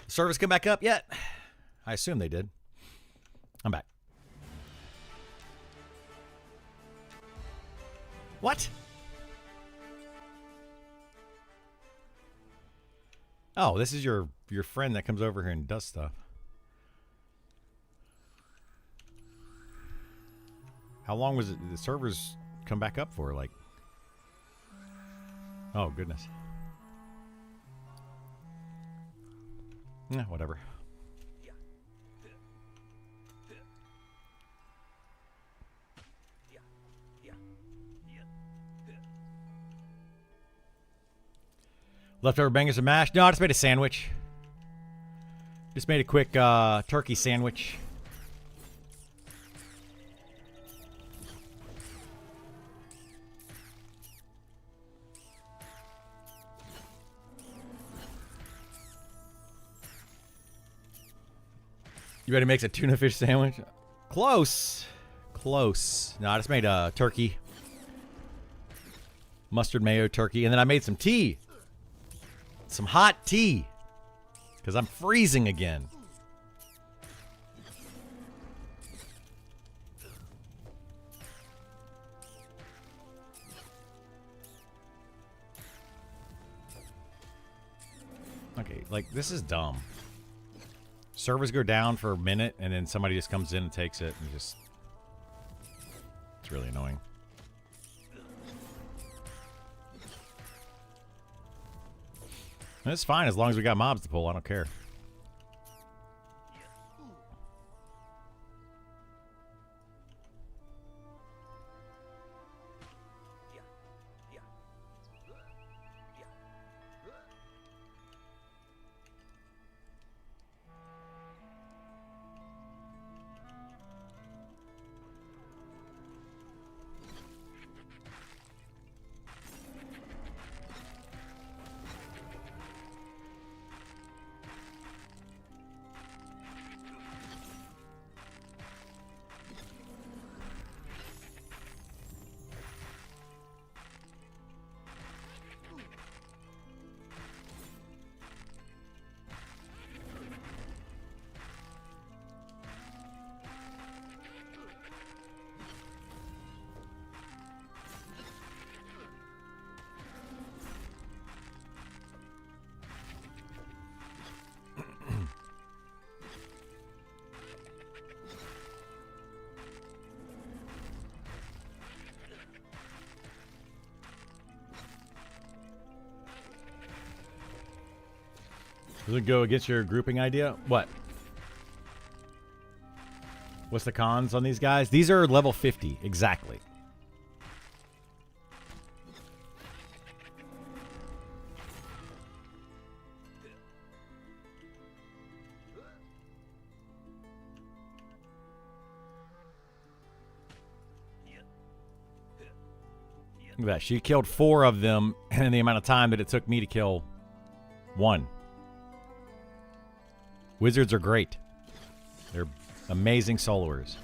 Service come back up yet? I assume they did. I'm back. What? Oh, this is your friend that comes over here and does stuff. How long was it? The servers come back up for? Like, oh goodness. Yeah, whatever. Leftover bangers and mash? No, I just made a sandwich. Just made a quick turkey sandwich. You ready to make a tuna fish sandwich? Close. Close. No, I just made a turkey. Mustard mayo turkey. And then I made some tea. Some hot tea. Because I'm freezing again. Okay, like, this is dumb. Servers go down for a minute, and then somebody just comes in and takes it, and just... It's really annoying. And it's fine as long as we got mobs to pull. I don't care. Does it go against your grouping idea? What? What's the cons on these guys? These are level 50, exactly. Look at that. She killed 4 of them in the amount of time that it took me to kill 1. Wizards are great. They're amazing soloers.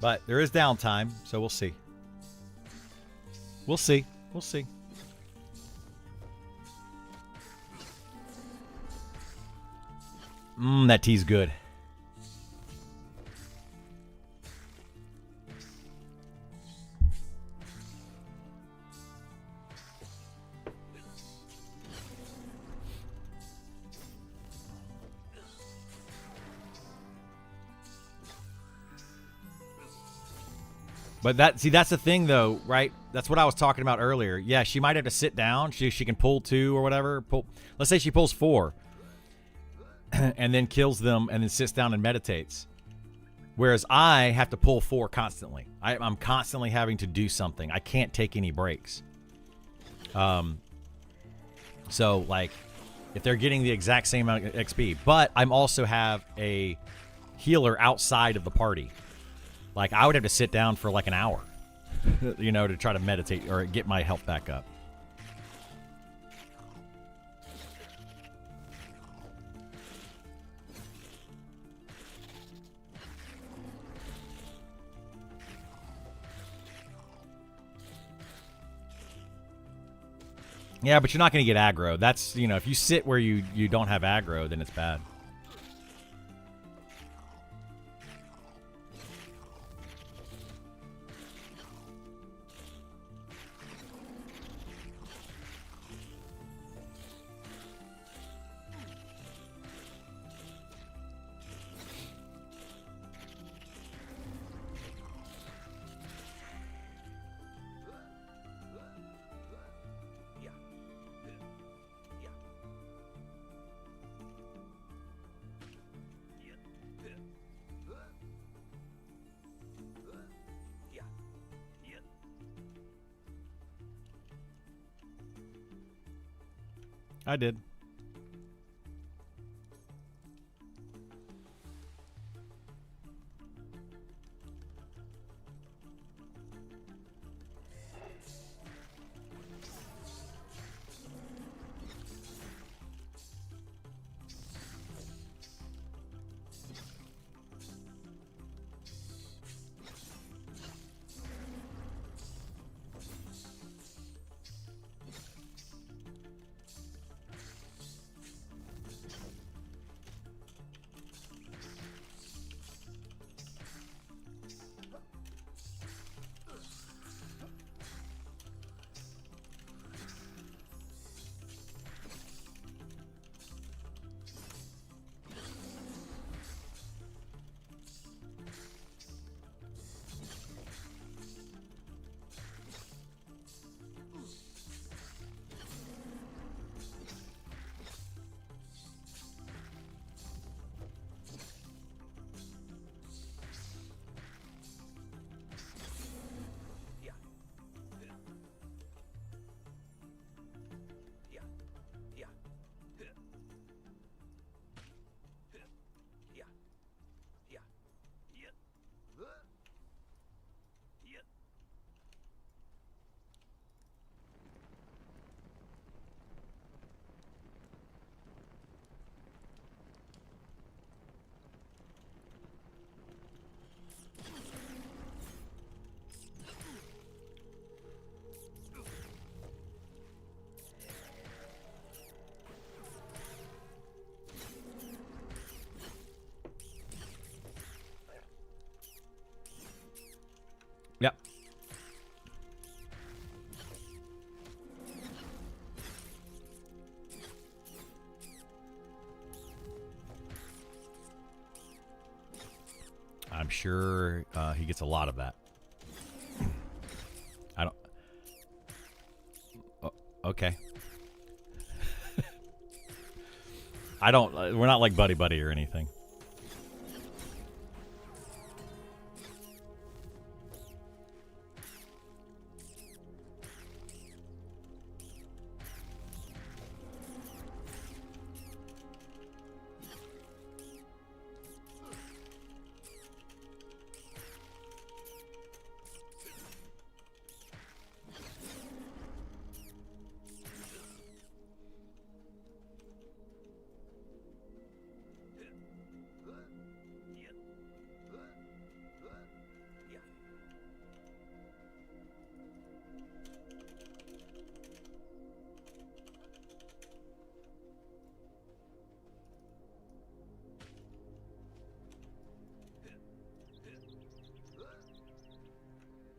But there is downtime, so we'll see. We'll see. We'll see. That tea's good. But that's the thing though, right? That's what I was talking about earlier. Yeah, she might have to sit down. She can pull 2 or whatever. Let's say she pulls 4. And then kills them and then sits down and meditates. Whereas I have to pull 4 constantly. I'm constantly having to do something. I can't take any breaks. So, like, if they're getting the exact same amount of XP. But I'm also have a healer outside of the party. Like, I would have to sit down for like an hour. you know, to try to meditate or get my health back up. Yeah, but you're not going to get aggro. That's, you know, if you sit where you don't have aggro, then it's bad. I did. Yep. I'm sure he gets a lot of that. I don't... Oh, okay. I don't... we're not like buddy-buddy or anything.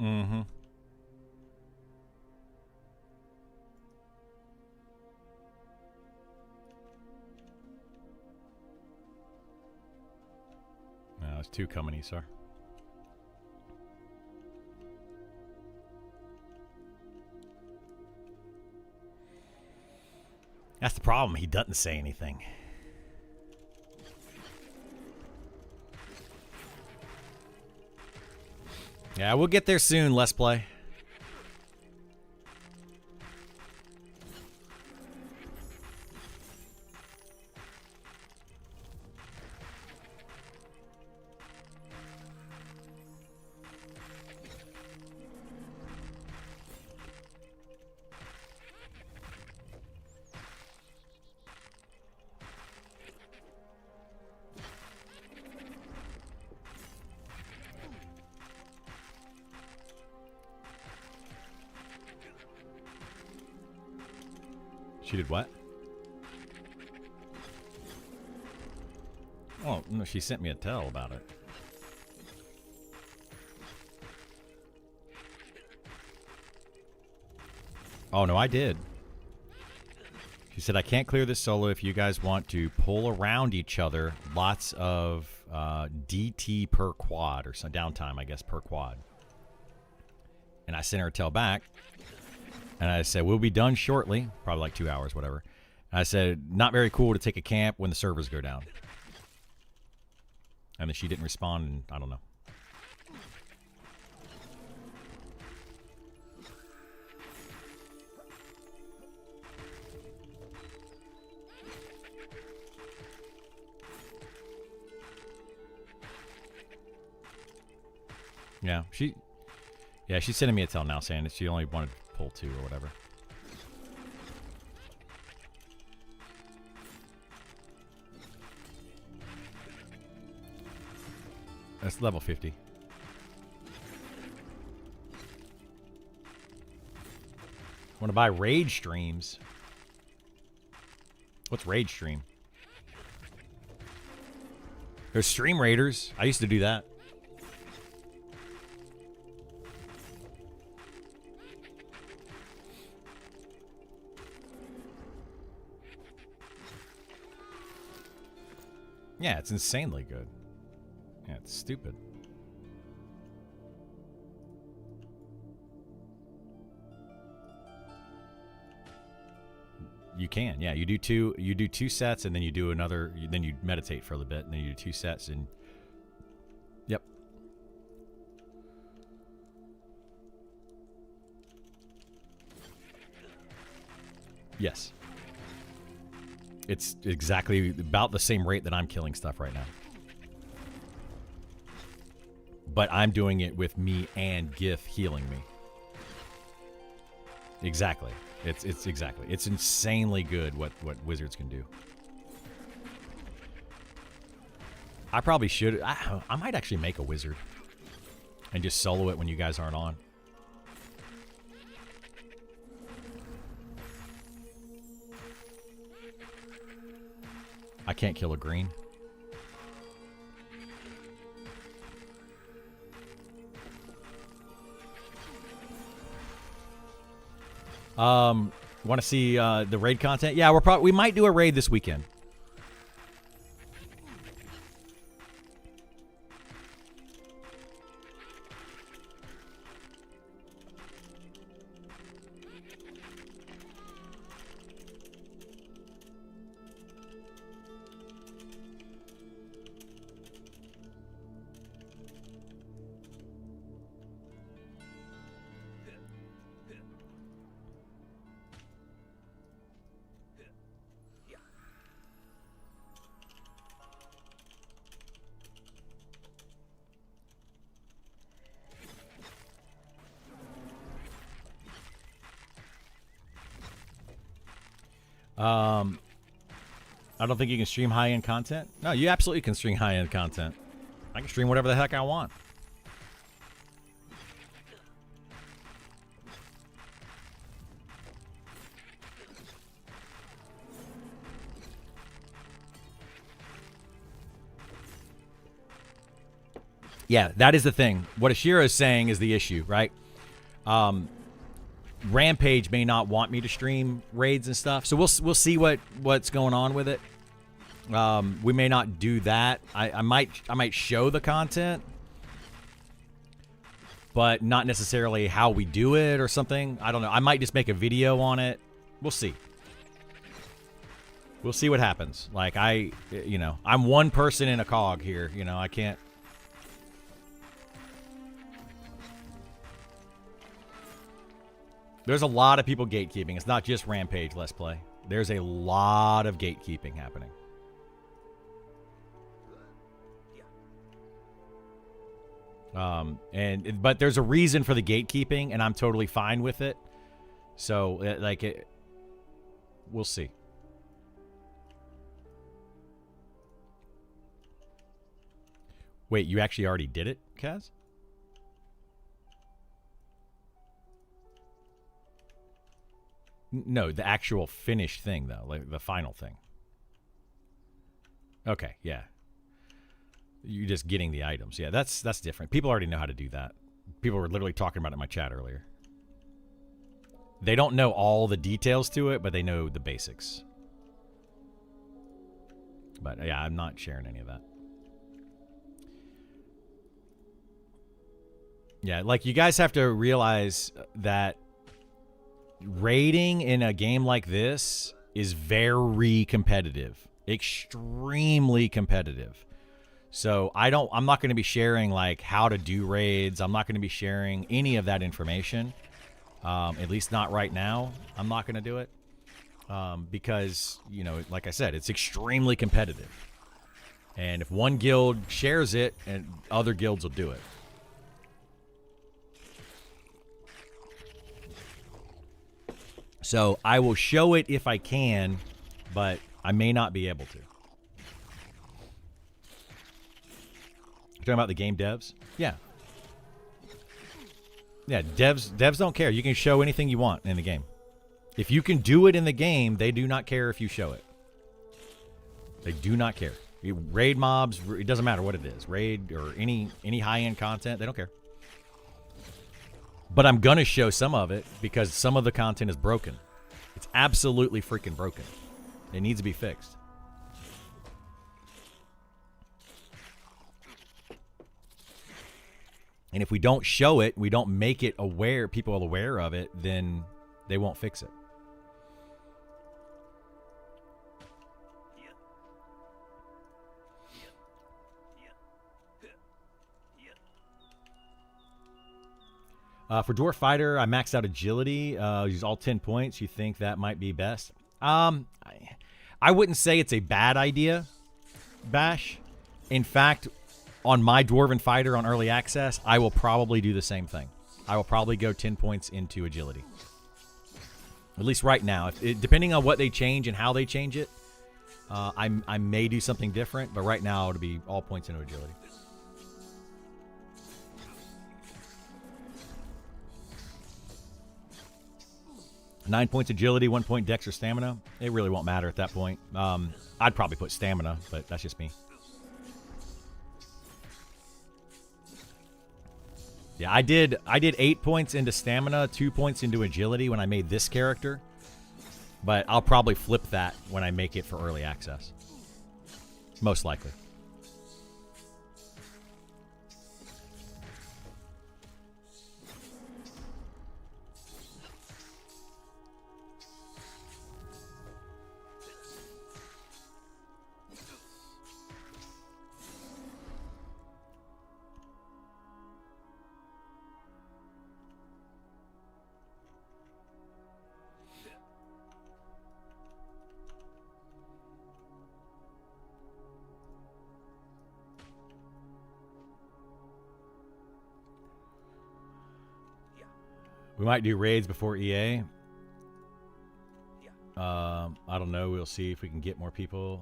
Mm-hmm. There's two coming, sir. That's the problem. He doesn't say anything. Yeah, we'll get there soon, Let's Play. She did what? Oh, no, she sent me a tell about it. Oh, no, I did. She said, I can't clear this solo if you guys want to pull around each other. Lots of DT per quad, or some downtime, I guess, per quad. And I sent her a tell back. And I said, we'll be done shortly. Probably like 2 hours, whatever. And I said, not very cool to take a camp when the servers go down. And then she didn't respond, and I don't know. Yeah, she's sending me a tell now saying that she only wanted to pull 2 or whatever. That's level 50. Want to buy Rage Streams? What's Rage Stream? There's Stream Raiders. I used to do that. Yeah, it's insanely good. Yeah, it's stupid. You can, yeah. You do two sets, and then you do another. Then you meditate for a little bit, and then you do 2 sets, and yep. Yes. It's exactly about the same rate that I'm killing stuff right now. But I'm doing it with me and Gith healing me. Exactly. It's exactly. It's insanely good what wizards can do. I probably should. I might actually make a wizard and just solo it when you guys aren't on. I can't kill a green. Want to see the raid content? Yeah, we might do a raid this weekend. I don't think you can stream high-end content. No, you absolutely can stream high-end content. I can stream whatever the heck I want. Yeah, that is the thing. What Ashira is saying is the issue, right? Rampage may not want me to stream raids and stuff, so we'll see what's going on with it. We may not do that. I might show the content, but not necessarily how we do it or something. I don't know. I might just make a video on it. We'll see. We'll see what happens. Like I'm one person in a cog here. I can't. There's a lot of people gatekeeping. It's not just Rampage Let's Play. There's a lot of gatekeeping happening. But there's a reason for the gatekeeping, and I'm totally fine with it. So, we'll see. Wait, you actually already did it, Kaz? No, the actual finished thing, though, like the final thing. Okay, yeah. You're just getting the items. Yeah, that's different. People already know how to do that. People were literally talking about it in my chat earlier. They don't know all the details to it, but they know the basics. But yeah, I'm not sharing any of that. Yeah, like you guys have to realize that raiding in a game like this is very competitive. Extremely competitive. So I'm not going to be sharing like how to do raids. I'm not going to be sharing any of that information. At least not right now. I'm not going to do it. Because, you know, like I said, it's extremely competitive. And if one guild shares it, and other guilds will do it. So I will show it if I can, but I may not be able to. You're talking about the game devs? Yeah. Yeah, devs don't care. You can show anything you want in the game. If you can do it in the game, they do not care if you show it. They do not care. Raid mobs, it doesn't matter what it is. Raid or any high-end content, they don't care. But I'm going to show some of it because some of the content is broken. It's absolutely freaking broken. It needs to be fixed. And if we don't show it, we don't make it aware, people aware of it, then they won't fix it. For Dwarf Fighter, I maxed out agility. Use all 10 points. You think that might be best? I wouldn't say it's a bad idea, Bash. In fact, on my Dwarven Fighter on early access, I will probably do the same thing. I will probably go 10 points into agility. At least right now. Depending on what they change and how they change it, I may do something different, but right now it'll be all points into agility. Nine points agility, 1 point dex or stamina. It really won't matter at that point. I'd probably put stamina, but that's just me. Yeah, I did 8 points into stamina, 2 points into agility when I made this character. But I'll probably flip that when I make it for early access. Most likely. We might do raids before EA. I don't know. We'll see if we can get more people.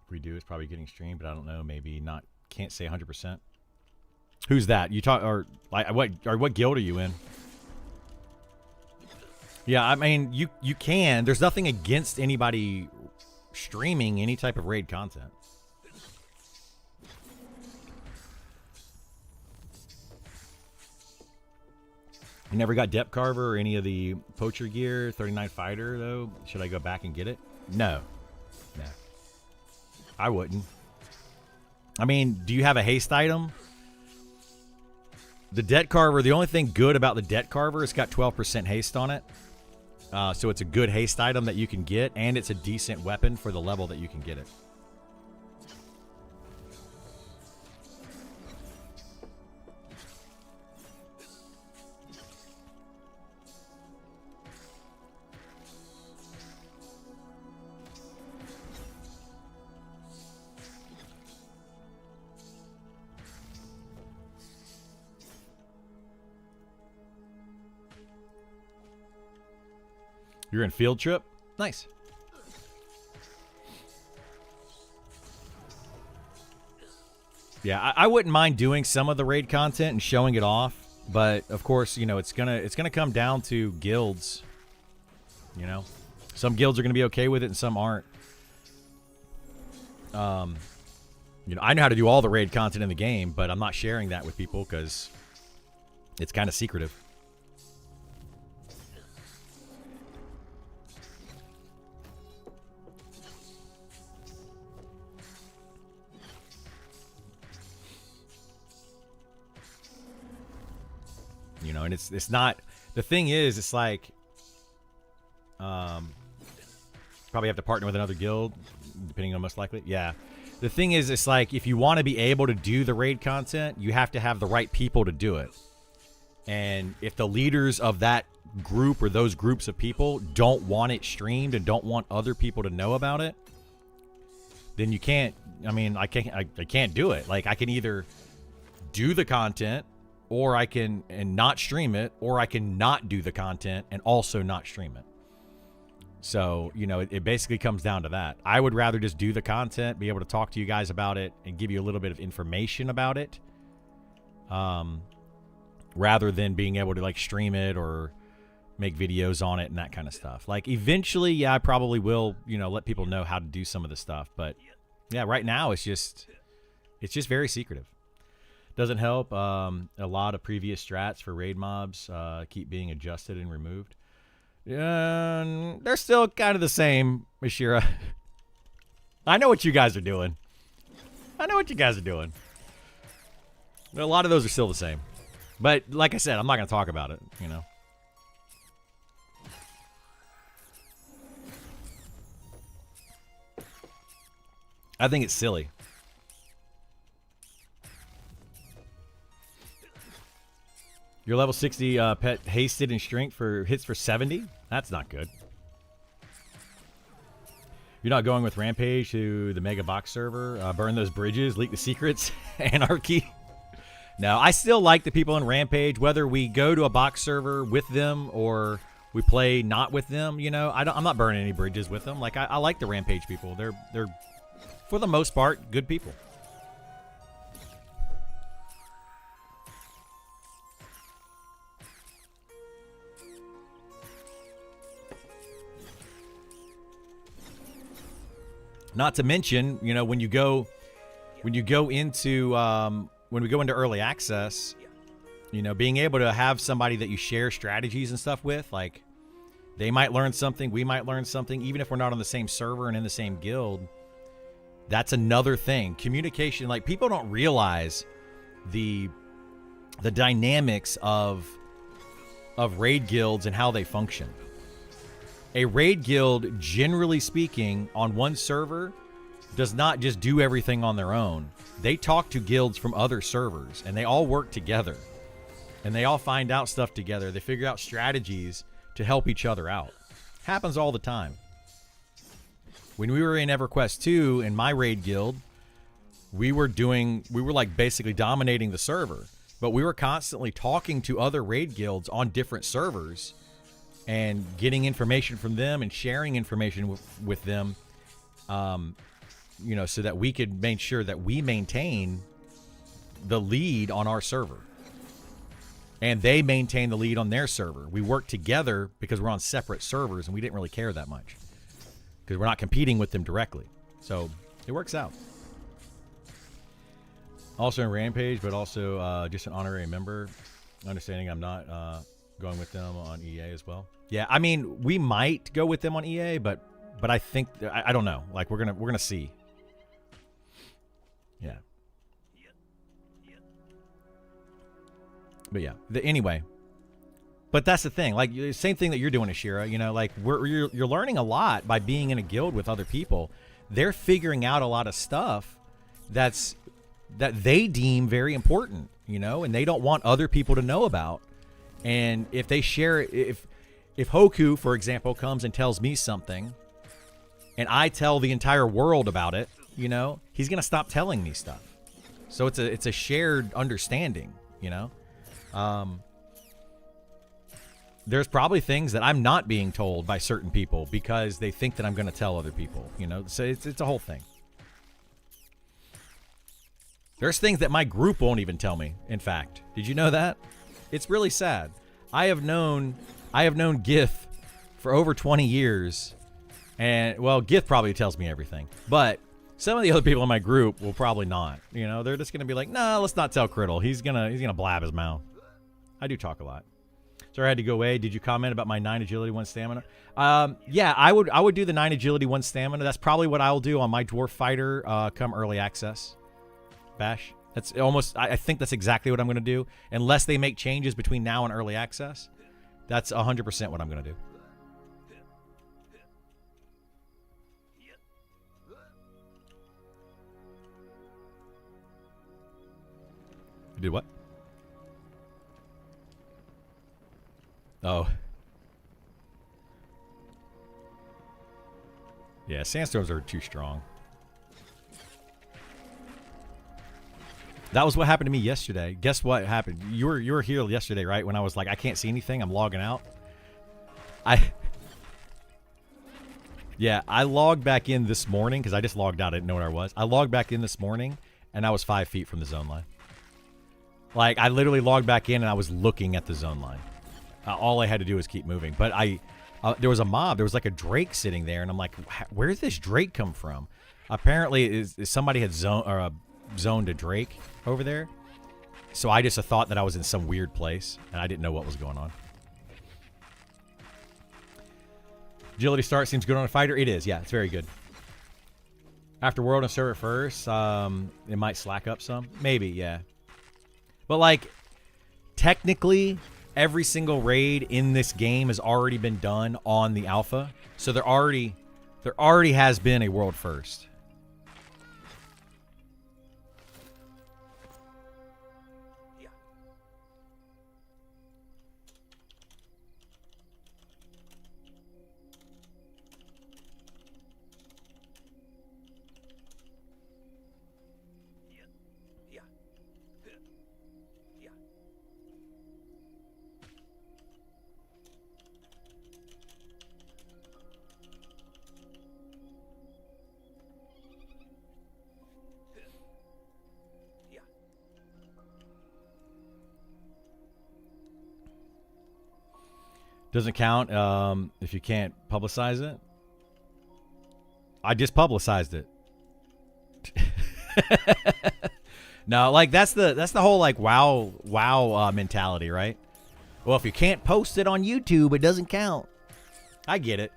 If we do, it's probably getting streamed, but I don't know. Maybe not. Can't say 100%. Who's that? You talk or like what guild are you in? Yeah, I mean you can. There's nothing against anybody streaming any type of raid content. You never got Depth Carver or any of the Poacher gear, 39 Fighter, though? Should I go back and get it? No. No. I wouldn't. I mean, do you have a haste item? The Depth Carver, the only thing good about the Depth Carver, it's got 12% haste on it. So it's a good haste item that you can get, and it's a decent weapon for the level that you can get it. You're in field trip? Nice. Yeah, I wouldn't mind doing some of the raid content and showing it off. But of course, you know, it's gonna come down to guilds. You know, some guilds are gonna be okay with it and some aren't. You know, I know how to do all the raid content in the game, but I'm not sharing that with people because it's kind of secretive. You know, and it's not, the thing is, it's like, probably have to partner with another guild, depending on most likely. Yeah. The thing is, it's like, if you want to be able to do the raid content, you have to have the right people to do it. And if the leaders of that group or those groups of people don't want it streamed and don't want other people to know about it, then you can't, I mean, I can't do it. Like, I can either do the content, or I can and not stream it, or I can not do the content and also not stream it. So, you know, it basically comes down to that. I would rather just do the content, be able to talk to you guys about it, and give you a little bit of information about it, rather than being able to, like, stream it or make videos on it and that kind of stuff. Like, eventually, yeah, I probably will, you know, let people know how to do some of the stuff. But, yeah, right now it's just very secretive. Doesn't help. A lot of previous strats for raid mobs keep being adjusted and removed. They're still kind of the same, Mishira. I know what you guys are doing. A lot of those are still the same. But like I said, I'm not going to talk about it, you know. I think it's silly. Your level 60 pet hasted in strength for hits for 70? That's not good. You're not going with Rampage to the Mega Box server? Burn those bridges, leak the secrets, anarchy? No, I still like the people in Rampage, whether we go to a box server with them or we play not with them, you know. I'm not burning any bridges with them. Like, I like the Rampage people. They're, for the most part, good people. Not to mention, you know, when we go into early access, you know, being able to have somebody that you share strategies and stuff with, like, they might learn something, we might learn something, even if we're not on the same server and in the same guild. That's another thing. Communication, like, people don't realize the dynamics of raid guilds and how they function. A raid guild, generally speaking, on one server, does not just do everything on their own. They talk to guilds from other servers, and they all work together. And they all find out stuff together. They figure out strategies to help each other out. Happens all the time. When we were in EverQuest 2, in my raid guild, we were like basically dominating the server. But we were constantly talking to other raid guilds on different servers and getting information from them and sharing information with them, you know, so that we could make sure that we maintain the lead on our server. And they maintain the lead on their server. We work together because we're on separate servers, and we didn't really care that much because we're not competing with them directly. So it works out. Also in Rampage, but also just an honorary member. Understanding I'm not going with them on EA as well. Yeah, I mean, we might go with them on EA, but I think I don't know. Like, we're gonna see. Yeah. But yeah. Anyway. But that's the thing. Like, same thing that you're doing, Ashira. You know, like, you're learning a lot by being in a guild with other people. They're figuring out a lot of stuff that they deem very important. You know, and they don't want other people to know about. And if they share, if Hoku, for example, comes and tells me something, and I tell the entire world about it, you know, he's gonna stop telling me stuff. So it's a shared understanding, you know. There's probably things that I'm not being told by certain people because they think that I'm gonna tell other people, you know. So it's a whole thing. There's things that my group won't even tell me. In fact, did you know that? It's really sad. I have known Gith for over 20 years, and well, Gith probably tells me everything, but some of the other people in my group will probably not. You know, they're just gonna be like, "Nah, let's not tell Criddle. He's gonna blab his mouth." I do talk a lot. Sorry, I had to go away. Did you comment about my 9 agility, 1 stamina? Yeah, I would do the 9 agility, 1 stamina. That's probably what I'll do on my dwarf fighter come early access. Bash. That's almost. I think that's exactly what I'm gonna do, unless they make changes between now and early access. That's 100% what I'm gonna do. You did what? Oh. Yeah, sandstorms are too strong. That was what happened to me yesterday. Guess what happened? You were here yesterday, right? When I was like, I can't see anything. I'm logging out. Yeah, I logged back in this morning because I just logged out. I didn't know where I was. I logged back in this morning, and I was 5 feet from the zone line. Like, I literally logged back in, and I was looking at the zone line. All I had to do was keep moving. But there was a mob. There was like a drake sitting there, and I'm like, where did this drake come from? Apparently, somebody had zoned a drake over there. So I just thought that I was in some weird place, and I didn't know what was going on. Agility start seems good on a fighter. It is, yeah, it's very good. After world and server first, it might slack up some. Maybe, yeah. But like, technically, every single raid in this game has already been done on the alpha. So there already has been a world first. Doesn't count if you can't publicize it. I just publicized it. No, like that's the whole like wow mentality, right? Well, if you can't post it on YouTube, it doesn't count. I get it.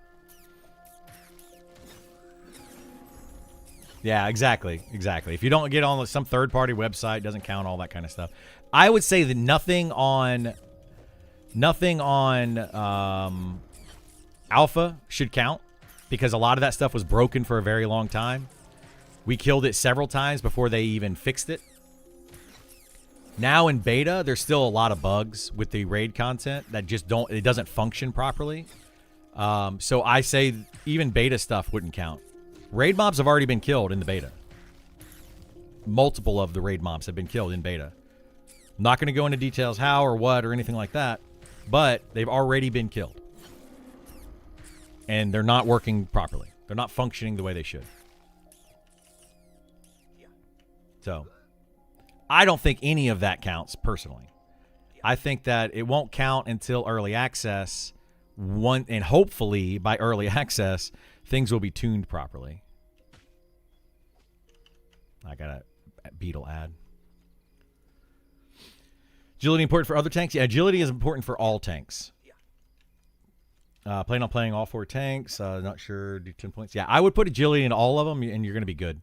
Yeah, exactly. If you don't get on some third-party website, it doesn't count, all that kind of stuff. I would say that nothing on alpha should count, because a lot of that stuff was broken for a very long time. We killed it several times before they even fixed it. Now in beta, there's still a lot of bugs with the raid content that just it doesn't function properly. So I say even beta stuff wouldn't count. Raid mobs have already been killed in the beta. Multiple of the raid mobs have been killed in beta. I'm not going to go into details how or what or anything like that, but they've already been killed. And they're not working properly. They're not functioning the way they should. So, I don't think any of that counts, personally. I think that it won't count until early access. And hopefully, by early access, things will be tuned properly. I got a beetle ad. Agility important for other tanks? Yeah, agility is important for all tanks. Plan on playing all 4 tanks. Not sure. Do 10 points. Yeah, I would put agility in all of them, and you're going to be good.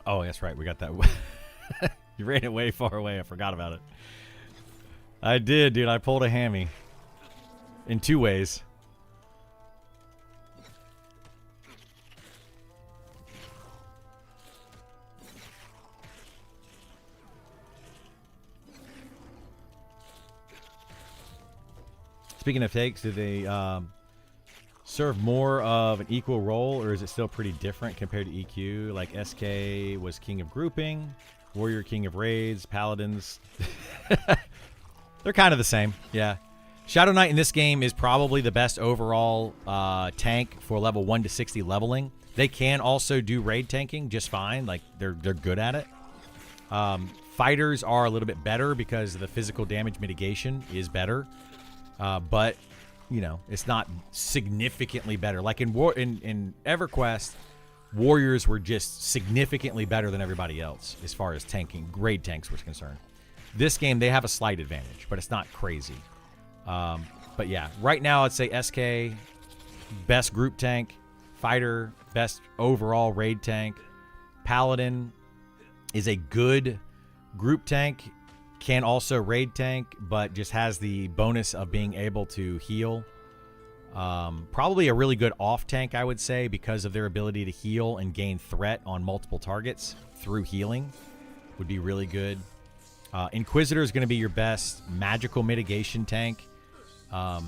Oh, that's right. We got that. You ran it way far away. I forgot about it. I did, dude. I pulled a hammy. In 2 ways. Speaking of takes, do they serve more of an equal role, or is it still pretty different compared to EQ? Like SK was king of grouping, Warrior king of raids, Paladins. They're kind of the same, yeah. Shadow Knight in this game is probably the best overall tank for level 1 to 60 leveling. They can also do raid tanking just fine. Like, they're good at it. Fighters are a little bit better because the physical damage mitigation is better. But, you know, it's not significantly better. Like in EverQuest, warriors were just significantly better than everybody else as far as tanking, raid tanks was concerned. This game, they have a slight advantage, but it's not crazy. But yeah, right now I'd say SK, best group tank, fighter, best overall raid tank. Paladin is a good group tank, can also raid tank, but just has the bonus of being able to heal. Probably a really good off tank, I would say, because of their ability to heal and gain threat on multiple targets through healing. Would be really good. Inquisitor is going to be your best magical mitigation tank.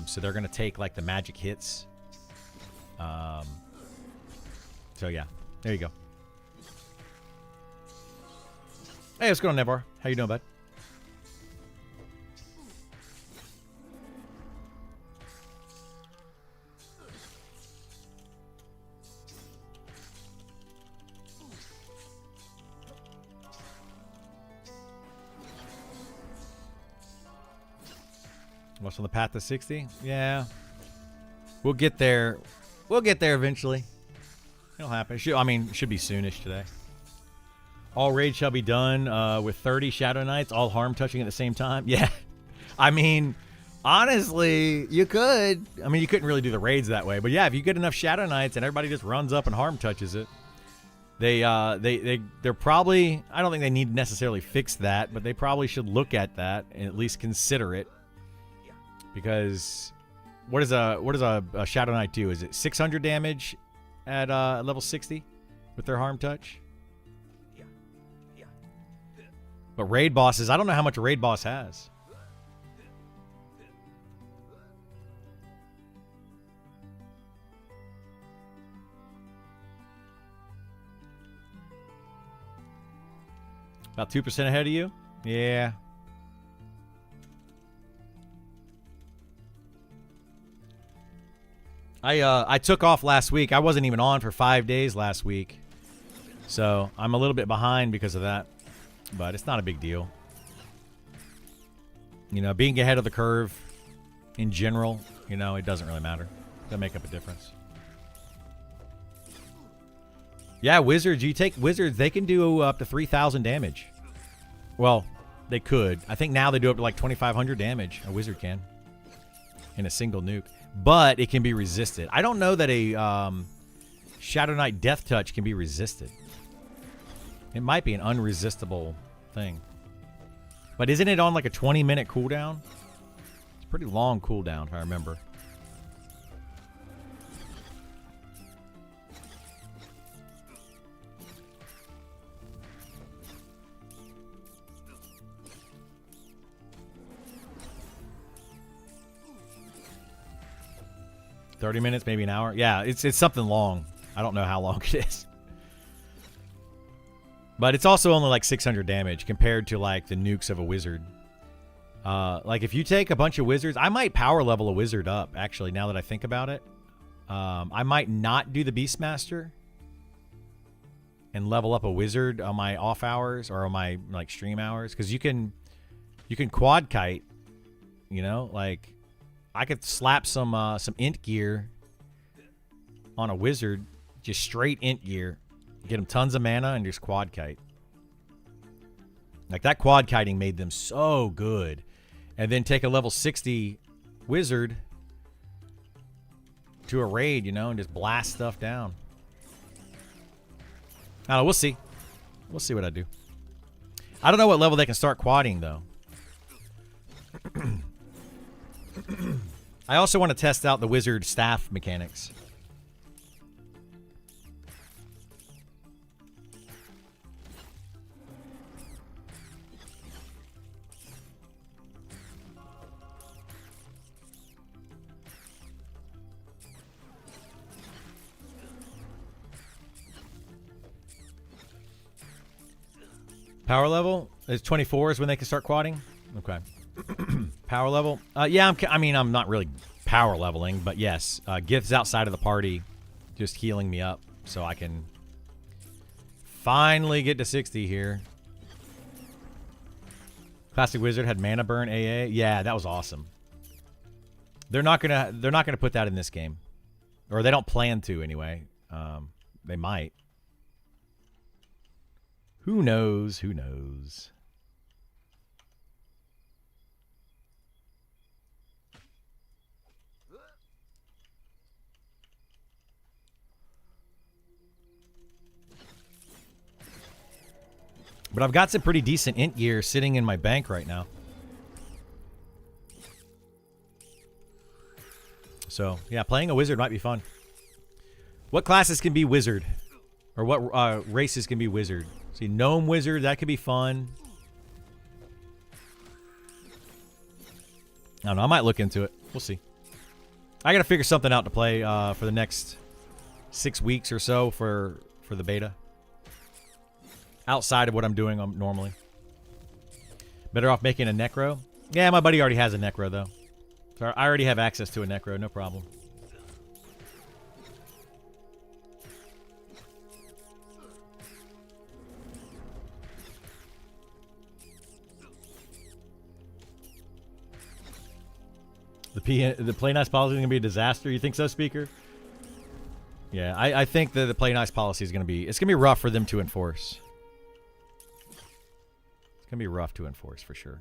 So they're going to take like the magic hits. So yeah, there you go. Hey, what's going on, Nevar? How you doing, bud? What's on the path to 60? Yeah. We'll get there. We'll get there eventually. It'll happen. It should be soonish today. All raids shall be done with 30 Shadow Knights, all harm touching at the same time. Yeah. I mean, honestly, you could. I mean, you couldn't really do the raids that way. But yeah, if you get enough Shadow Knights and everybody just runs up and harm touches it, they're probably, I don't think they need to necessarily fix that, but they probably should look at that and at least consider it. Because what does a Shadow Knight do? Is it 600 damage at level 60 with their harm touch? But raid bosses, I don't know how much a raid boss has. About 2% ahead of you? Yeah. I took off last week. I wasn't even on for 5 days last week. So I'm a little bit behind because of that. But it's not a big deal. You know, being ahead of the curve in general, you know, it doesn't really matter. Doesn't make up a difference. Yeah, wizards. You take wizards, they can do up to 3,000 damage. Well, they could. I think now they do up to like 2,500 damage. A wizard can. In a single nuke. But it can be resisted. I don't know that a Shadow Knight Death Touch can be resisted. It might be an unresistible thing. But isn't it on like a 20-minute cooldown? It's a pretty long cooldown, if I remember. $30 minutes, maybe an hour. Yeah, it's something long. I don't know how long it is. But it's also only like 600 damage compared to like the nukes of a wizard. Like if you take a bunch of wizards, I might power level a wizard up, actually, now that I think about it. I might not do the Beastmaster and level up a wizard on my off hours or on my like stream hours. Because you can quad kite, you know, like I could slap some int gear on a wizard, just straight int gear. Get him tons of mana and just quad kite. Like that quad kiting made them so good. And then take a level 60 wizard to a raid, you know, and just blast stuff down. I don't know, we'll see. We'll see what I do. I don't know what level they can start quadding, though. I also want to test out the wizard staff mechanics. Power level is 24 is when they can start quadding. Okay. Power level. Yeah, I'm not really power leveling, but yes, Gith's outside of the party, just healing me up so I can finally get to 60 here. Classic Wizard had mana burn AA. Yeah, that was awesome. They're not gonna put that in this game, or they don't plan to anyway. They might. Who knows? Who knows? But I've got some pretty decent int gear sitting in my bank right now. So, yeah, playing a wizard might be fun. What classes can be wizard? Or what races can be wizard? See, gnome wizard, that could be fun. I don't know, I might look into it. We'll see. I gotta figure something out to play for the next 6 weeks or so for the beta. Outside of what I'm doing normally. Better off making a necro? Yeah, my buddy already has a necro, though. So I already have access to a necro, no problem. The play nice policy is going to be a disaster. You think so, Speaker? Yeah, I think that the play nice policy is going to be... It's going to be rough for them to enforce. It's going to be rough to enforce, for sure.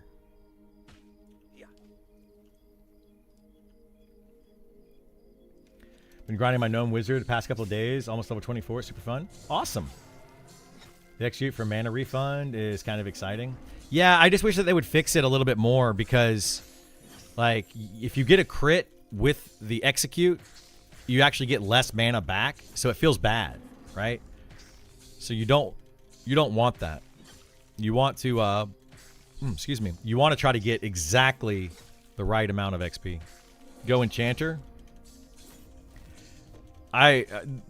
Been grinding my Gnome Wizard the past couple of days. Almost level 24. Super fun. Awesome. The execute for mana refund is kind of exciting. Yeah, I just wish that they would fix it a little bit more because... Like, if you get a crit with the execute, you actually get less mana back, so it feels bad, right? So you don't want that. You want to, excuse me. You want to try to get exactly the right amount of XP. Go Enchanter.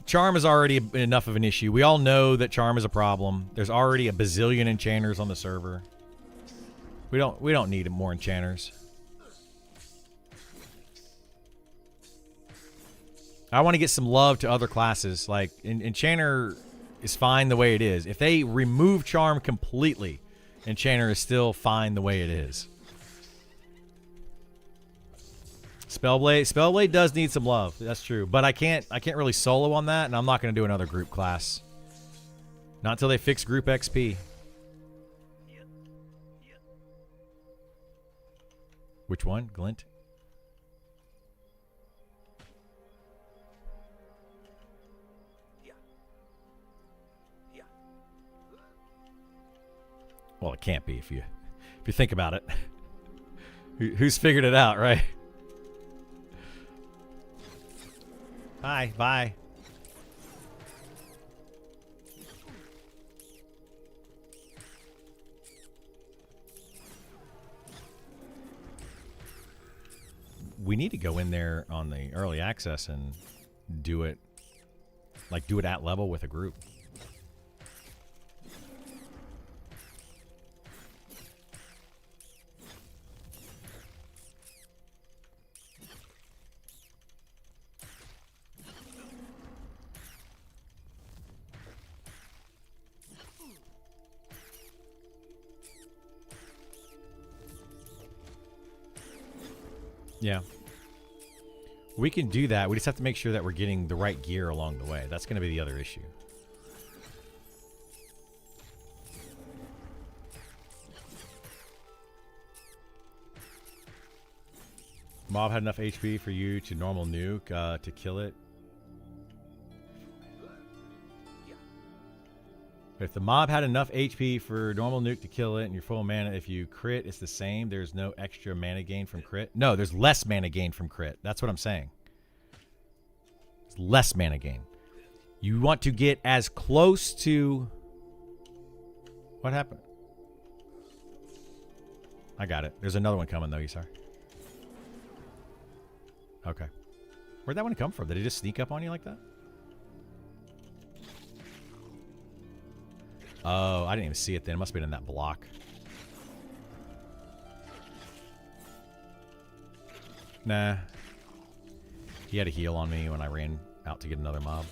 Charm is already enough of an issue. We all know that Charm is a problem. There's already a bazillion enchanters on the server. We don't need more enchanters. I want to get some love to other classes. Like, Enchanter is fine the way it is. If they remove Charm completely, Enchanter is still fine the way it is. Spellblade does need some love. That's true. But I can't really solo on that, and I'm not going to do another group class. Not until they fix group XP. Which one? Glint? Well, it can't be if you think about it. Who's figured it out, right? Hi, bye. We need to go in there on the early access and do it, like do it at level with a group. Yeah. We can do that. We just have to make sure that we're getting the right gear along the way. That's going to be the other issue. Mob had enough HP for you to normal nuke to kill it. If the mob had enough HP for normal nuke to kill it and your full mana, if you crit, it's the same. There's no extra mana gain from crit. No, there's less mana gain from crit. That's what I'm saying. It's less mana gain. You want to get as close to... What happened? I got it. There's another one coming, though, Isar. Okay. Where'd that one come from? Did it just sneak up on you like that? Oh, I didn't even see it then. It must have been in that block. Nah. He had a heal on me when I ran out to get another mob.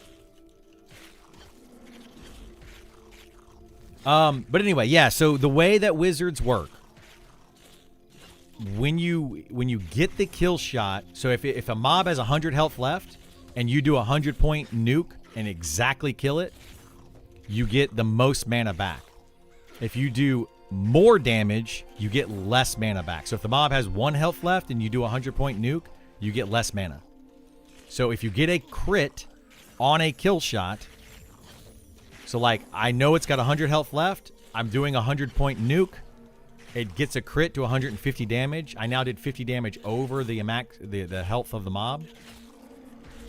But anyway, yeah, so the way that wizards work, when you get the kill shot, so if a mob has 100 health left and you do a 100-point nuke and exactly kill it, you get the most mana back. If you do more damage, you get less mana back. So if the mob has 1 health left and you do a 100-point nuke, you get less mana. So if you get a crit on a kill shot, so like I know it's got 100 health left, I'm doing a 100-point nuke, it gets a crit to 150 damage. I now did 50 damage over the health of the mob.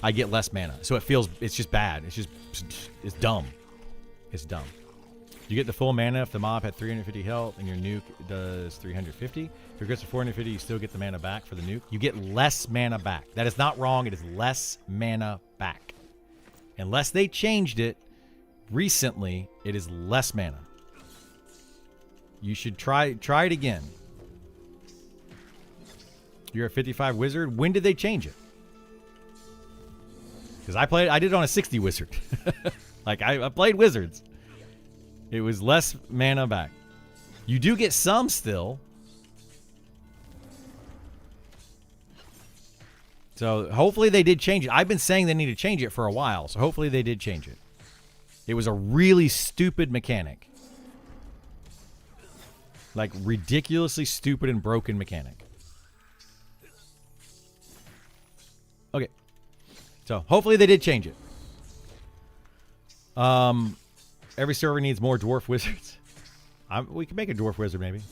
I get less mana. So it's just bad. It's dumb. It's dumb. You get the full mana if the mob had 350 health and your nuke does 350. If it gets to 450, you still get the mana back for the nuke. You get less mana back. That is not wrong. It is less mana back. Unless they changed it recently, it is less mana. You should try it again. You're a 55 wizard. When did they change it? Because I did it on a 60 wizard. Like, I played wizards. It was less mana back. You do get some still. So, hopefully they did change it. I've been saying they need to change it for a while, so hopefully they did change it. It was a really stupid mechanic. Like, ridiculously stupid and broken mechanic. Okay. So, hopefully they did change it. Every server needs more dwarf wizards. We can make a dwarf wizard, maybe.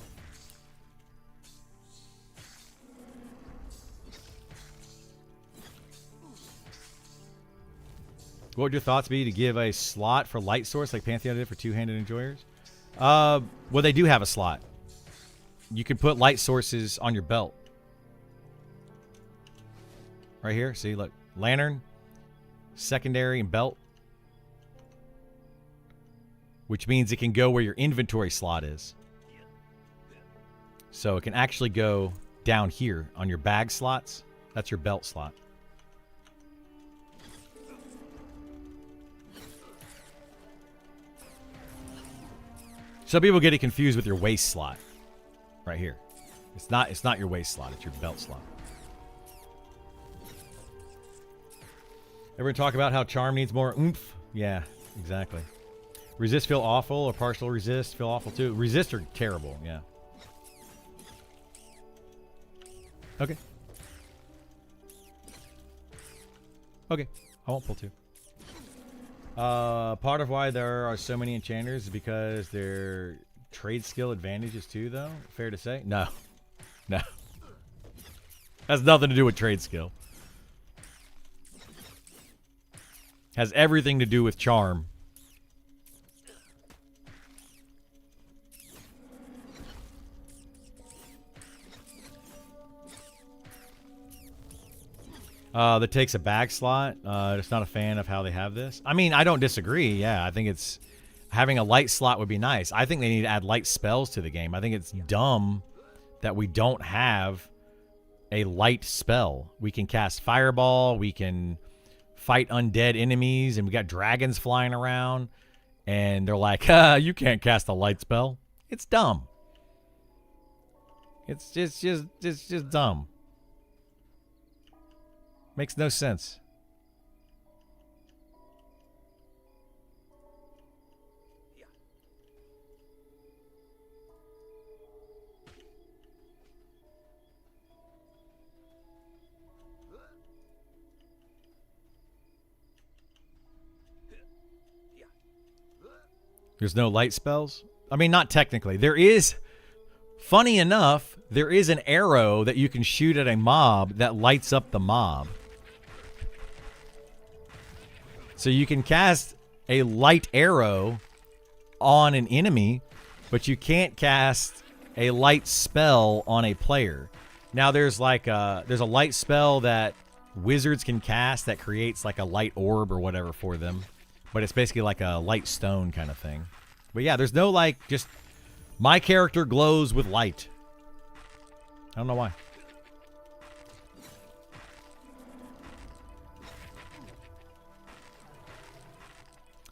What would your thoughts be to give a slot for light source like Pantheon did for two-handed enjoyers? Well, they do have a slot. You can put light sources on your belt. Right here. See, look. Lantern, secondary, and belt. Which means it can go where your inventory slot is. So it can actually go down here on your bag slots. That's your belt slot. Some people get it confused with your waist slot. Right here. It's not your waist slot, it's your belt slot. Everyone talk about how charm needs more oomph? Yeah, exactly. Resist feel awful, or partial resist feel awful too. Resist are terrible, yeah. Okay. Okay, I won't pull two. Part of why there are so many enchanters is because their trade skill advantages too, though. Fair to say? No. No. Has nothing to do with trade skill. Has everything to do with charm. That takes a bag slot. Just not a fan of how they have this. I mean, I don't disagree. Yeah, I think it's having a light slot would be nice. I think they need to add light spells to the game. I think it's dumb that we don't have a light spell. We can cast Fireball. We can fight undead enemies, and we got dragons flying around. And they're like, you can't cast a light spell. It's dumb. It's just dumb. Makes no sense. There's no light spells? I mean, not technically. There is, funny enough, there is an arrow that you can shoot at a mob that lights up the mob. So you can cast a light arrow on an enemy, but you can't cast a light spell on a player. Now there's like there's a light spell that wizards can cast that creates like a light orb or whatever for them, but it's basically like a light stone kind of thing. But yeah, there's no like just my character glows with light. I don't know why.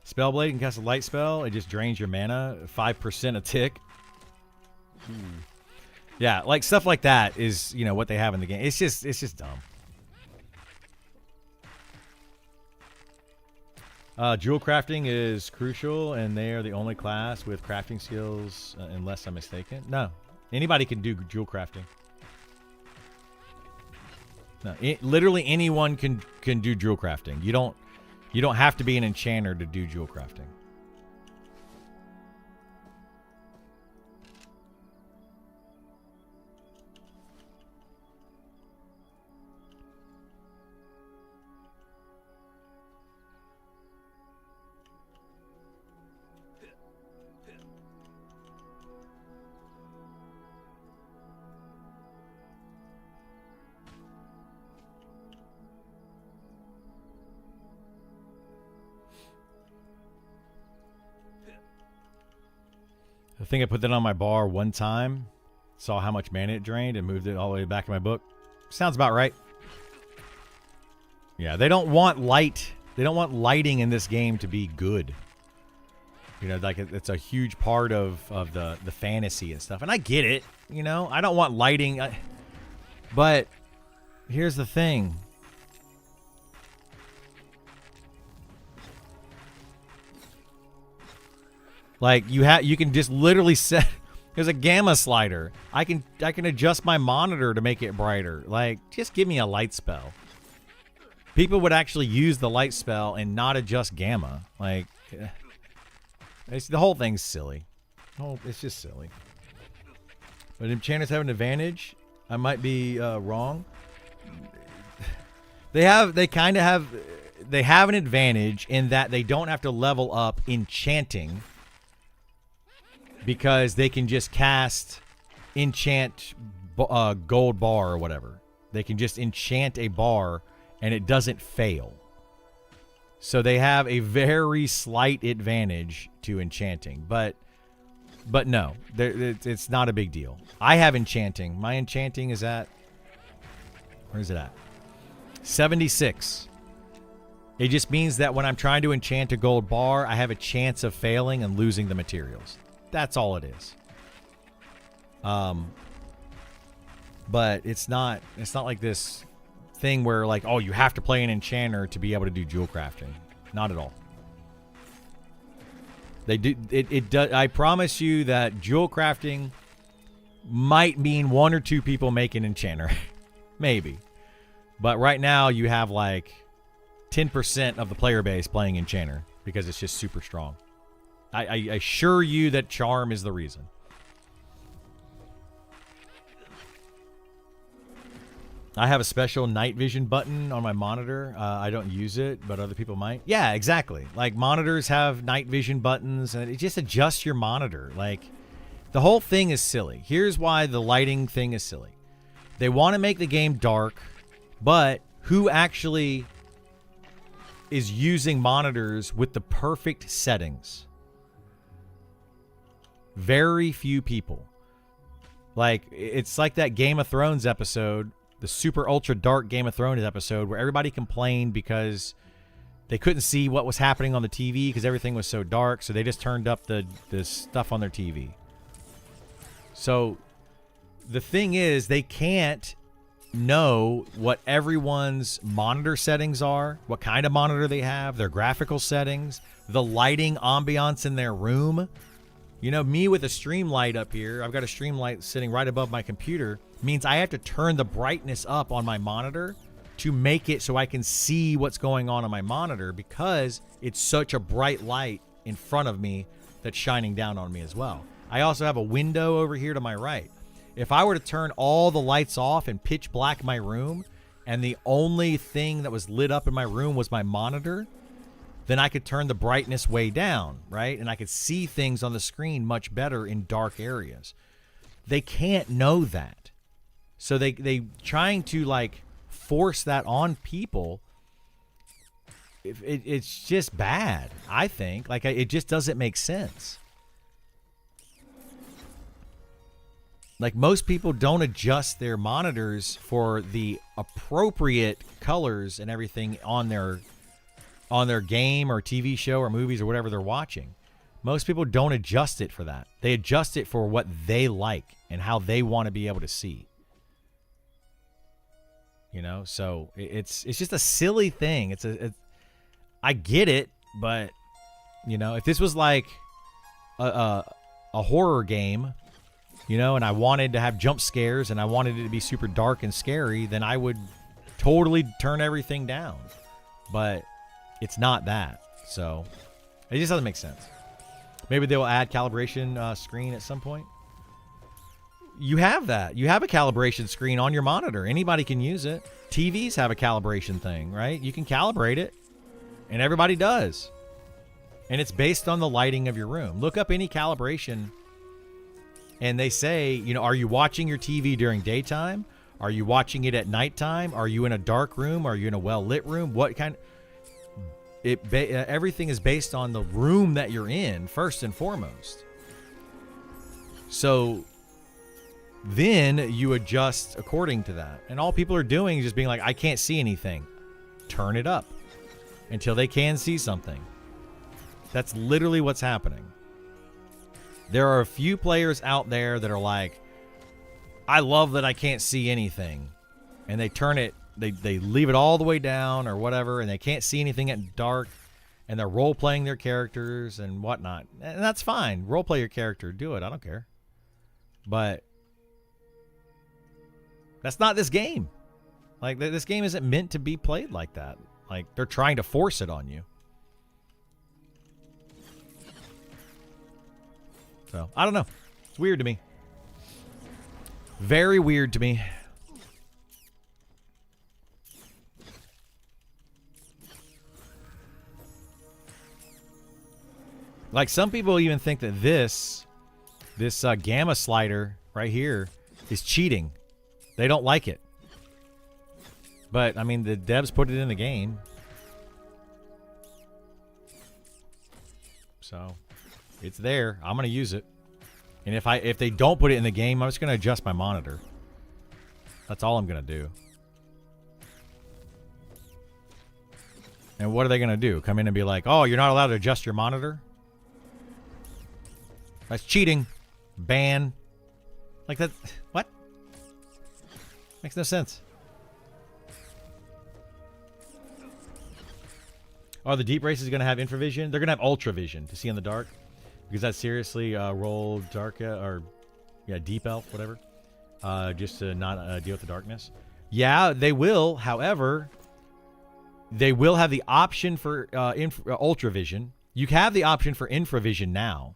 Spellblade can cast a light spell. It just drains your mana 5% a tick. Yeah, like stuff like that is, you know, what they have in the game. It's just dumb. Jewel crafting is crucial, and they are the only class with crafting skills, unless I'm mistaken. No, anybody can do jewel crafting. No, literally anyone can do jewel crafting. You don't have to be an enchanter to do jewel crafting. I think I put that on my bar one time, saw how much mana it drained, and moved it all the way back in my book. Sounds about right. Yeah, they don't want light. They don't want lighting in this game to be good. You know, like it's a huge part of the fantasy and stuff. And I get it, you know. I don't want lighting. But here's the thing. Like you can just literally set. There's a gamma slider. I can adjust my monitor to make it brighter. Like, just give me a light spell. People would actually use the light spell and not adjust gamma. Like, the whole thing's silly. Oh, it's just silly. But enchanters have an advantage. I might be wrong. They have an advantage in that they don't have to level up enchanting. Because they can just cast enchant gold bar or whatever. They can just enchant a bar and it doesn't fail. So they have a very slight advantage to enchanting. But no, it's not a big deal. I have enchanting. My enchanting is at... Where is it at? 76. It just means that when I'm trying to enchant a gold bar, I have a chance of failing and losing the materials. That's all it is. But it's not like this thing where like, oh, you have to play an enchanter to be able to do jewel crafting. Not at all. They do it does. I promise you that jewel crafting might mean one or two people make an enchanter. Maybe. But right now you have like 10% of the player base playing enchanter because it's just super strong. I assure you that charm is the reason. I have a special night vision button on my monitor. I don't use it, but other people might. Yeah, exactly. Like monitors have night vision buttons, and it just adjusts your monitor. Like, the whole thing is silly. Here's why the lighting thing is silly. They want to make the game dark, but who actually is using monitors with the perfect settings? Very few people. Like, it's like that Game of Thrones episode, the super ultra dark Game of Thrones episode, where everybody complained because they couldn't see what was happening on the TV because everything was so dark, so they just turned up the stuff on their TV. So the thing is, they can't know what everyone's monitor settings are, what kind of monitor they have, their graphical settings, the lighting ambiance in their room. You know, me with a stream light up here, I've got a stream light sitting right above my computer, means I have to turn the brightness up on my monitor to make it so I can see what's going on my monitor because it's such a bright light in front of me that's shining down on me as well. I also have a window over here to my right. If I were to turn all the lights off and pitch black my room, and the only thing that was lit up in my room was my monitor, then I could turn the brightness way down, right? And I could see things on the screen much better in dark areas. They can't know that. So they trying to like force that on people. It's just bad, I think. Like, it just doesn't make sense. Like, most people don't adjust their monitors for the appropriate colors and everything on their game or TV show or movies or whatever they're watching. Most people don't adjust it for that. They adjust it for what they like and how they want to be able to see. You know, so it's just a silly thing. I get it, but you know, if this was like a horror game, you know, and I wanted to have jump scares and I wanted it to be super dark and scary, then I would totally turn everything down. But it's not that, so it just doesn't make sense. Maybe they will add calibration screen at some point. You have that. You have a calibration screen on your monitor. Anybody can use it. TVs have a calibration thing, right? You can calibrate it, and everybody does. And it's based on the lighting of your room. Look up any calibration, and they say, you know, are you watching your TV during daytime? Are you watching it at nighttime? Are you in a dark room? Are you in a well-lit room? What kind? Everything is based on the room that you're in, first and foremost. So then you adjust according to that. And all people are doing is just being like, I can't see anything. Turn it up until they can see something. That's literally what's happening. There are a few players out there that are like, I love that I can't see anything. And they turn it, they leave it all the way down or whatever, and they can't see anything at dark, and they're role-playing their characters and whatnot. And that's fine. Role-play your character. Do it. I don't care. But that's not this game. Like, this game isn't meant to be played like that. Like, they're trying to force it on you. So, I don't know. It's weird to me. Very weird to me. Like, some people even think that this gamma slider right here is cheating. They don't like it. But, I mean, the devs put it in the game. So, it's there. I'm going to use it. And if they don't put it in the game, I'm just going to adjust my monitor. That's all I'm going to do. And what are they going to do? Come in and be like, oh, you're not allowed to adjust your monitor? That's cheating. Ban. Like that. What? Makes no sense. Oh, the Deep Race is going to have infravision? They're going to have ultravision to see in the dark. Because that's seriously roll dark, or yeah, deep elf, whatever. Just to not deal with the darkness. Yeah, they will. However, they will have the option for ultravision. You have the option for infravision now.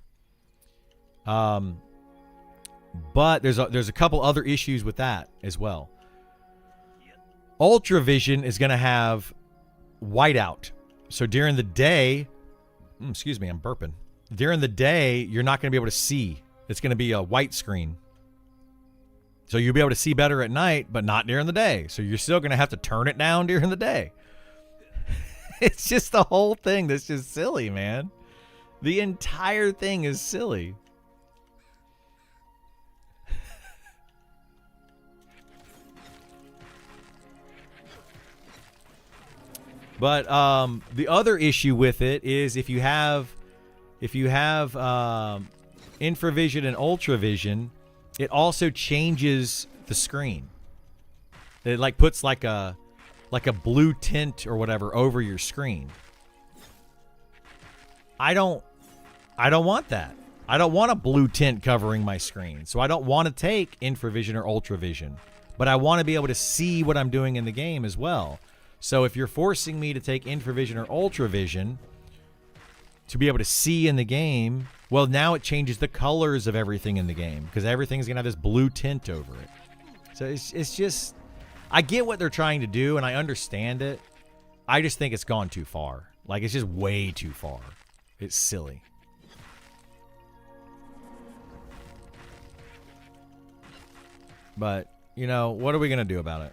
But there's a couple other issues with that as well. Ultravision is going to have whiteout. So during the day, excuse me, I'm burping. During the day, you're not going to be able to see. It's going to be a white screen. So you'll be able to see better at night, but not during the day. So you're still going to have to turn it down during the day. It's just the whole thing that's just silly, man. The entire thing is silly. But the other issue with it is if you have infravision and ultravision, it also changes the screen. It like puts like a blue tint or whatever over your screen. I don't want that. I don't want a blue tint covering my screen. So I don't want to take infravision or ultravision, but I want to be able to see what I'm doing in the game as well. So if you're forcing me to take infravision or ultravision, to be able to see in the game, well, now it changes the colors of everything in the game because everything's going to have this blue tint over it. So it's just, I get what they're trying to do and I understand it. I just think it's gone too far. Like, it's just way too far. It's silly. But, you know, what are we going to do about it?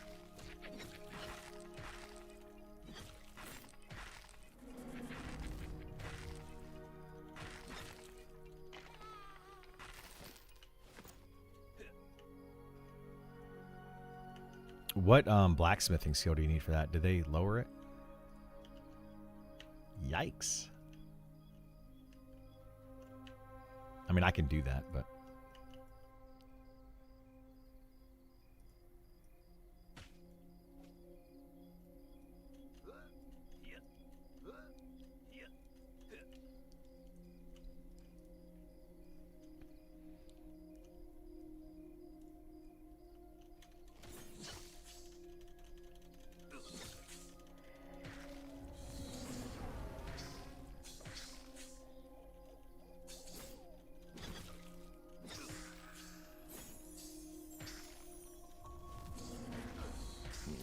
What blacksmithing skill do you need for that? Did they lower it? Yikes. I mean, I can do that, but...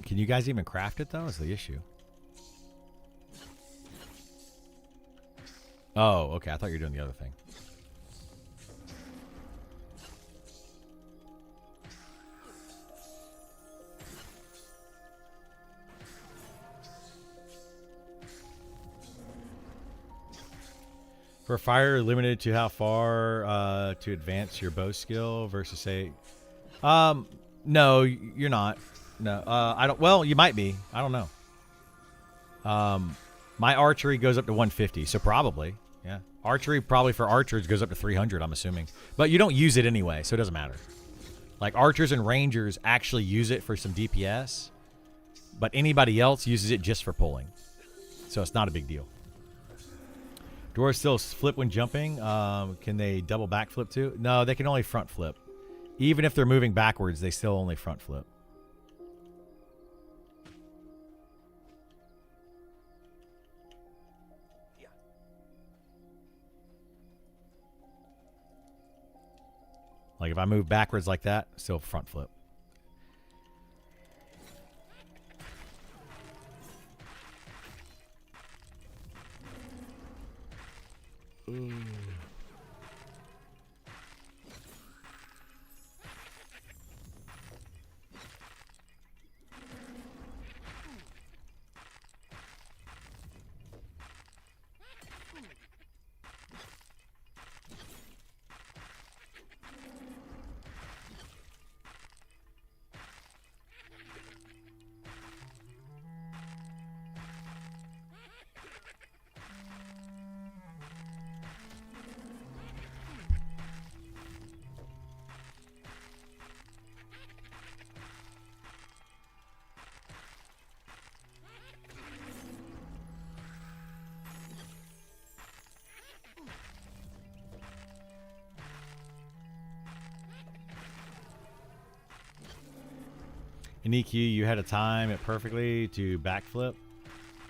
Can you guys even craft it, though? Is the issue. Oh, okay. I thought you were doing the other thing. For fire, limited to how far to advance your bow skill versus, say... No, you're not. No, I don't. Well, you might be. I don't know. My archery goes up to 150, so probably, yeah. Archery probably for archers goes up to 300, I'm assuming. But you don't use it anyway, so it doesn't matter. Like, archers and rangers actually use it for some DPS, but anybody else uses it just for pulling. So it's not a big deal. Dwarves still flip when jumping. Can they double backflip too? No, they can only front flip. Even if they're moving backwards, they still only front flip. Like if I move backwards like that, still front flip. Ooh. In EQ, you had to time it perfectly to backflip,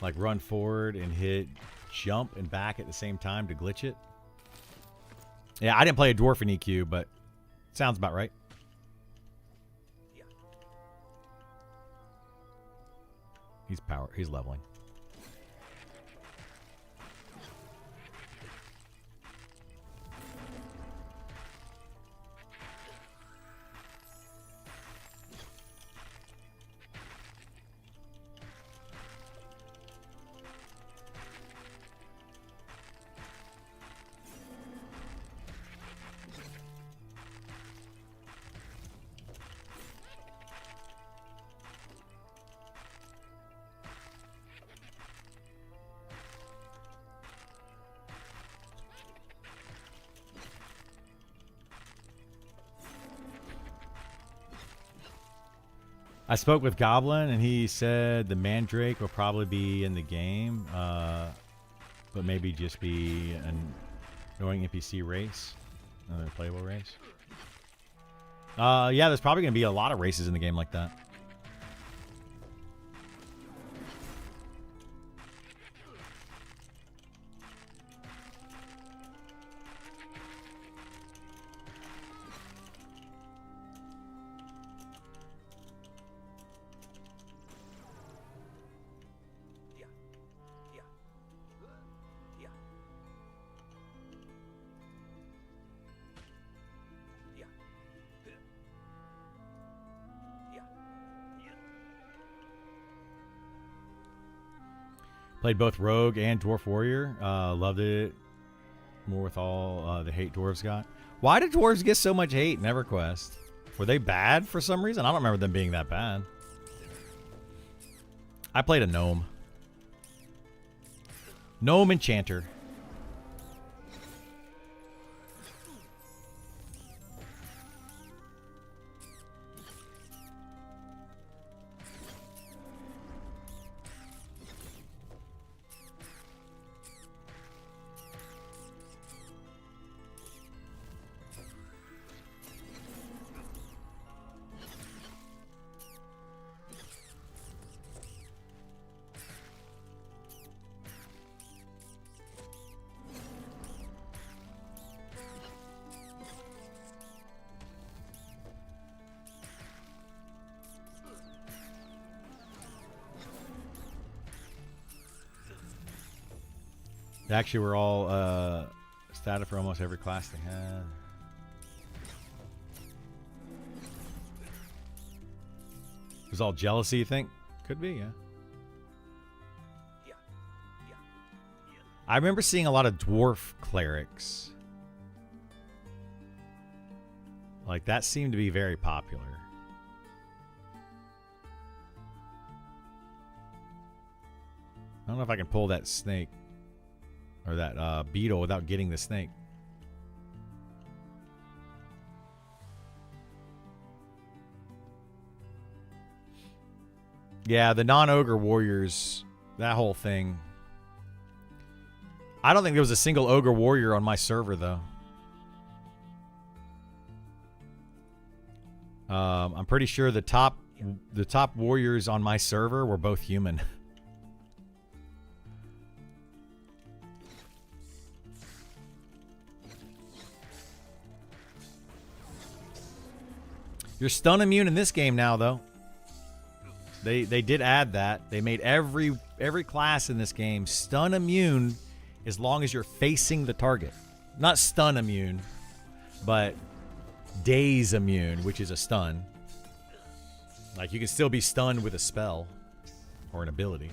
like run forward and hit jump and back at the same time to glitch it. Yeah, I didn't play a dwarf in EQ, but sounds about right. He's leveling. I spoke with Goblin, and he said the Mandrake will probably be in the game, but maybe just be an annoying NPC race, another playable race. Yeah, there's probably going to be a lot of races in the game like that. Played both Rogue and Dwarf Warrior. Loved it more with all the hate dwarves got. Why did dwarves get so much hate in EverQuest? Were they bad for some reason? I don't remember them being that bad. I played a gnome. Gnome enchanter. They actually were all stated for almost every class they had. It was all jealousy, you think? Could be, yeah. I remember seeing a lot of dwarf clerics. Like, that seemed to be very popular. I don't know if I can pull that snake. Or that beetle without getting the snake. Yeah, the non-ogre warriors, that whole thing. I don't think there was a single ogre warrior on my server, though. I'm pretty sure the top warriors on my server were both human. You're stun immune in this game now, though. They did add that. They made every class in this game stun immune as long as you're facing the target. Not stun immune, but daze immune, which is a stun. Like, you can still be stunned with a spell or an ability.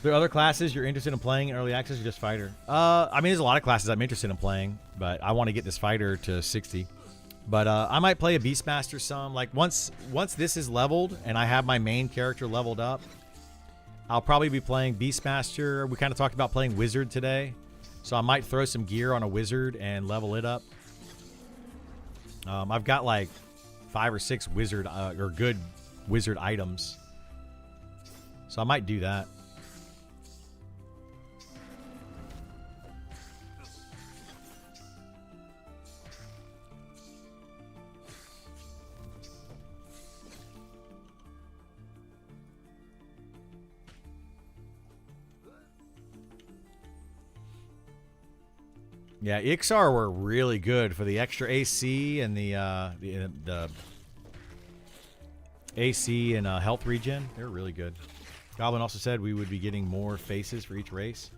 There are other classes you're interested in playing in early access or just fighter? I mean, there's a lot of classes I'm interested in playing, but I want to get this fighter to 60. But I might play a Beastmaster some. Like, once this is leveled and I have my main character leveled up, I'll probably be playing Beastmaster. We kind of talked about playing Wizard today. So I might throw some gear on a Wizard and level it up. I've got like 5 or 6 Wizard or good Wizard items. So I might do that. Yeah, Ixar were really good for the extra AC and the AC and health regen. They're really good. Goblin also said we would be getting more faces for each race.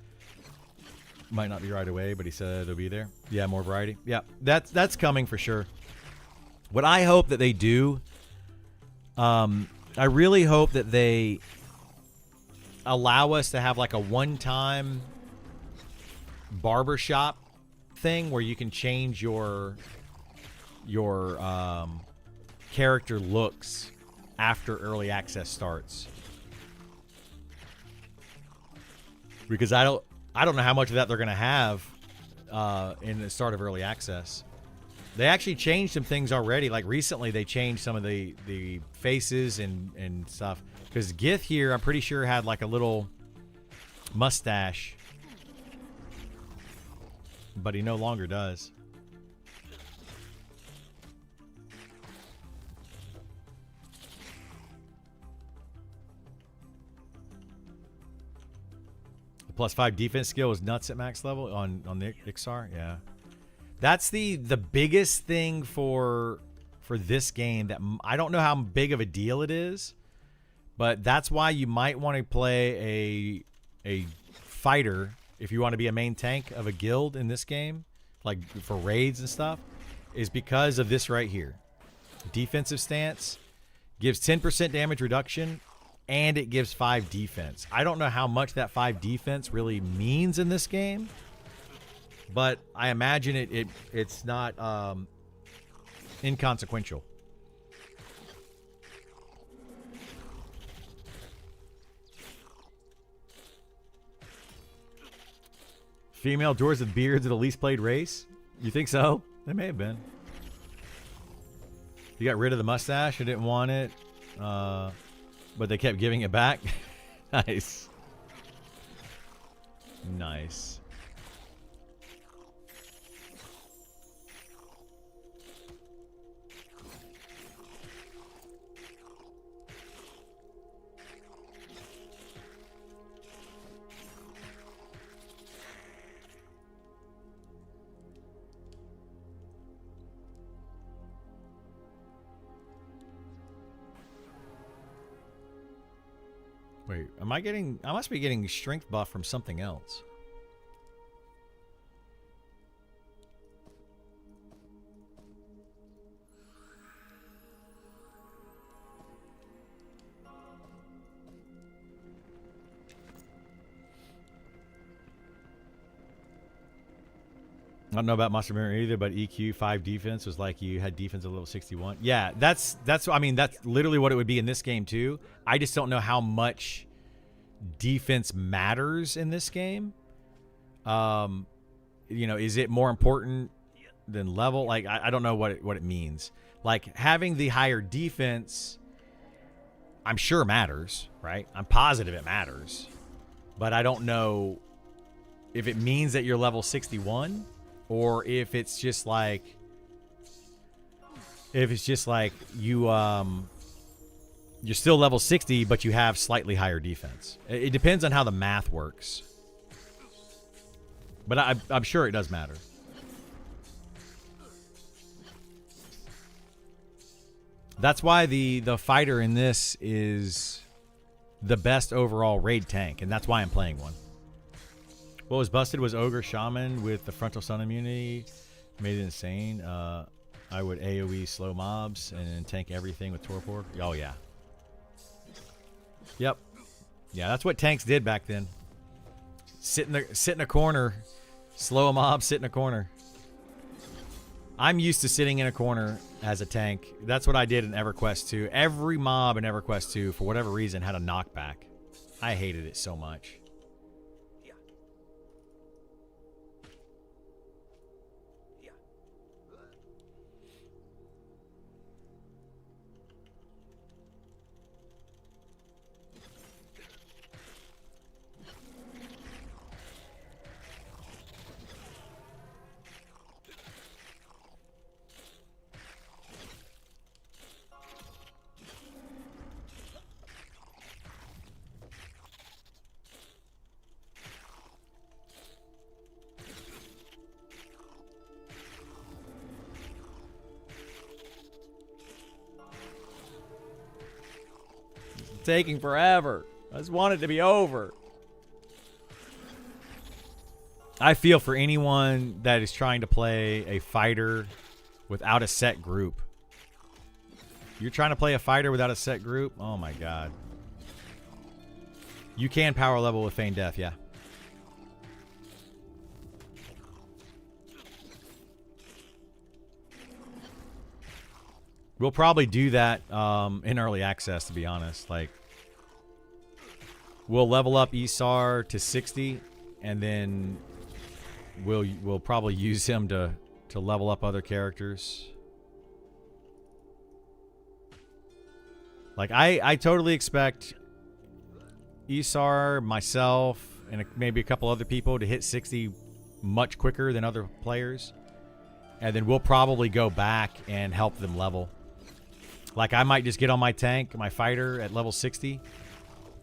Might not be right away, but he said it'll be there. Yeah, more variety. Yeah, that's coming for sure. What I hope that they do, I really hope that they allow us to have like a one-time barbershop thing where you can change your character looks after early access starts. Because I don't know how much of that they're going to have in the start of early access. They actually changed some things already. Like recently they changed some of the faces and stuff. Because Gith here, I'm pretty sure, had like a little mustache. But he no longer does. The +5 defense skill is nuts at max level on the Ixar. Yeah, that's the biggest thing for this game. That I don't know how big of a deal it is, but that's why you might want to play a fighter. If you want to be a main tank of a guild in this game, like for raids and stuff, is because of this right here. Defensive stance gives 10% damage reduction and it gives 5 defense. I don't know how much that 5 defense really means in this game, but I imagine it's not inconsequential. Female dwarves with beards are the least played race? You think so? They may have been. You got rid of the mustache. I didn't want it. But they kept giving it back. Nice. Nice. Wait, I must be getting strength buff from something else. I don't know about Monster Mirror either, but EQ 5 defense was like you had defense at level 61. Yeah, that's I mean that's literally what it would be in this game too. I just don't know how much defense matters in this game. You know, is it more important than level? Like I don't know what it means. Like having the higher defense, I'm sure matters, right? I'm positive it matters, but I don't know if it means that you're level 61. Or if it's just like you you're still level 60 but you have slightly higher defense. It depends on how the math works. But I'm sure it does matter. That's why the fighter in this is the best overall raid tank, and that's why I'm playing one. What was busted was Ogre Shaman with the Frontal Sun immunity. Made it insane. I would AoE slow mobs and tank everything with Torpor. Oh, yeah. Yep. Yeah, that's what tanks did back then. Sit in a corner. Slow a mob, sit in a corner. I'm used to sitting in a corner as a tank. That's what I did in EverQuest 2. Every mob in EverQuest 2, for whatever reason, had a knockback. I hated it so much. Taking forever. I just want it to be over. I feel for anyone that is trying to play a fighter without a set group. You're trying to play a fighter without a set group? Oh my god. You can power level with Feign Death, yeah. We'll probably do that in early access, to be honest. Like, we'll level up Isar to 60, and then we'll probably use him to level up other characters. Like, I totally expect Isar, myself, and maybe a couple other people to hit 60 much quicker than other players. And then we'll probably go back and help them level. Like, I might just get on my tank, my fighter, at level 60,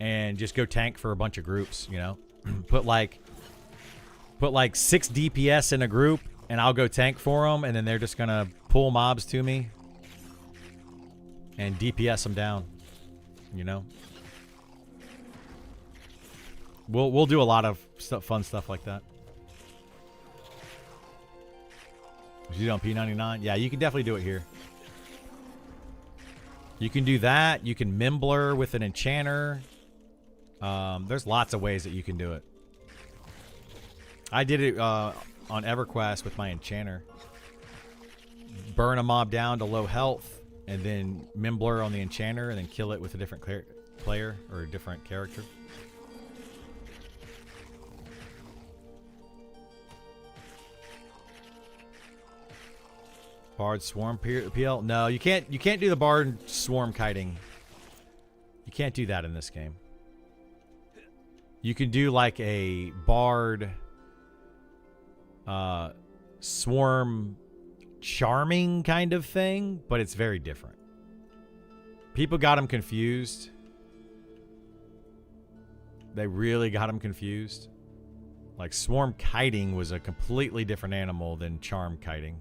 and just go tank for a bunch of groups, you know? Put like 6 DPS in a group, and I'll go tank for them, and then they're just going to pull mobs to me and DPS them down, you know? We'll do a lot of fun stuff like that. Was you on P99? Yeah, you can definitely do it here. You can do that. You can Mimbler with an enchanter. There's lots of ways that you can do it. I did it on EverQuest with my enchanter. Burn a mob down to low health, and then Mimbler on the enchanter, and then kill it with a different player or a different character. Bard swarm PL? No, you can't. You can't do the Bard swarm kiting. You can't do that in this game. You can do like a Bard swarm charming kind of thing, but it's very different. People got him confused. They really got him confused. Like swarm kiting was a completely different animal than charm kiting.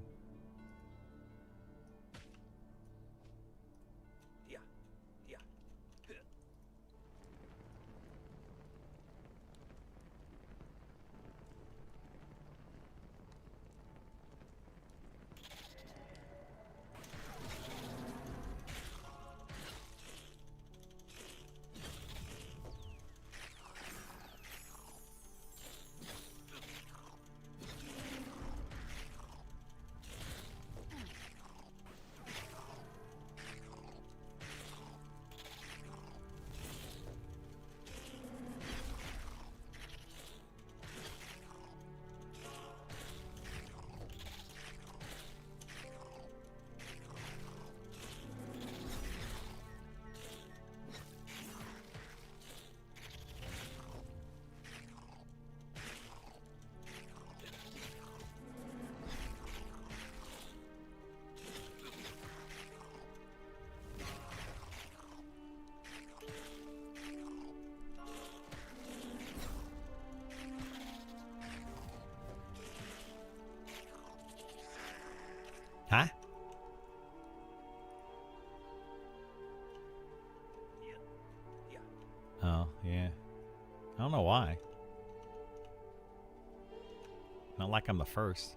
Huh? Oh, yeah. I don't know why. Not like I'm the first.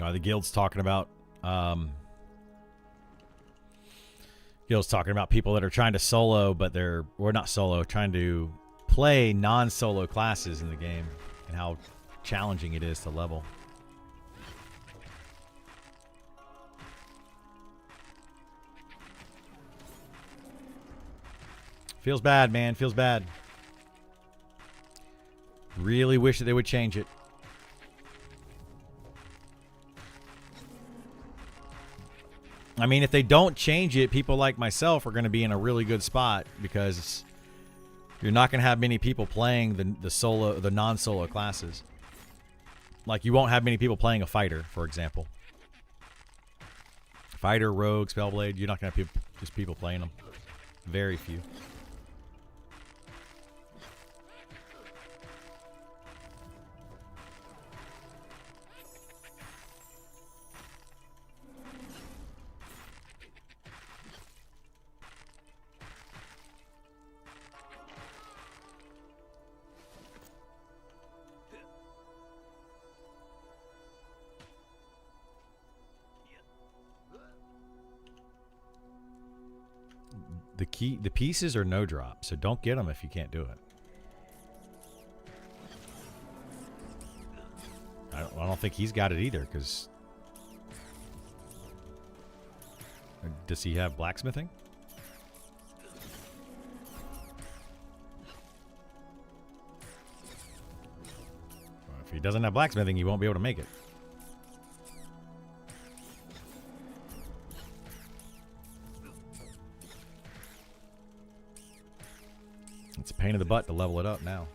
The guild's talking about people that are trying to solo, but or not solo, trying to play non-solo classes in the game, and how challenging it is to level. Feels bad, man. Feels bad. Really wish that they would change it. I mean, if they don't change it, people like myself are going to be in a really good spot, because you're not going to have many people playing the non-solo classes. Like, you won't have many people playing a fighter, for example. Fighter, rogue, spellblade. You're not going to have just people playing them. Very few. The pieces are no drop, so don't get them if you can't do it. I don't think he's got it either, because does he have blacksmithing? Well, if he doesn't have blacksmithing, he won't be able to make it. It's a pain in the butt to level it up now.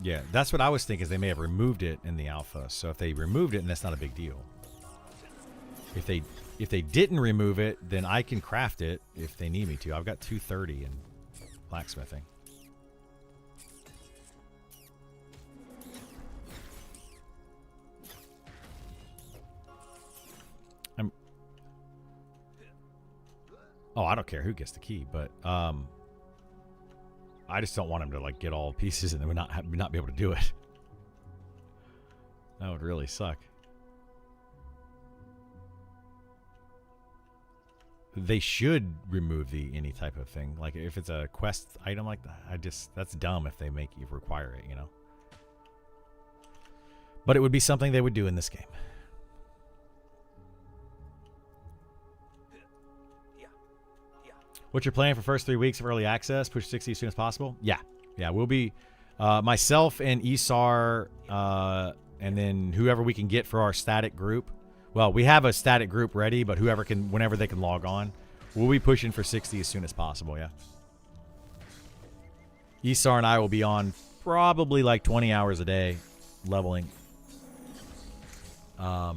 Yeah, that's what I was thinking, is they may have removed it in the alpha. So if they removed it, then that's not a big deal. If they didn't remove it, then I can craft it if they need me to. I've got 230 in blacksmithing. Oh, I don't care who gets the key, but I just don't want him to like get all pieces and then not be able to do it. That would really suck. They should remove any type of thing. Like if it's a quest item like that, that's dumb if they make you require it, you know. But it would be something they would do in this game. What's your plan for first 3 weeks of early access? Push 60 as soon as possible? Yeah, we'll be myself and Isar, and then whoever we can get for our static group. Well, we have a static group ready, but whenever they can log on, we'll be pushing for 60 as soon as possible, yeah. Isar and I will be on probably like 20 hours a day leveling for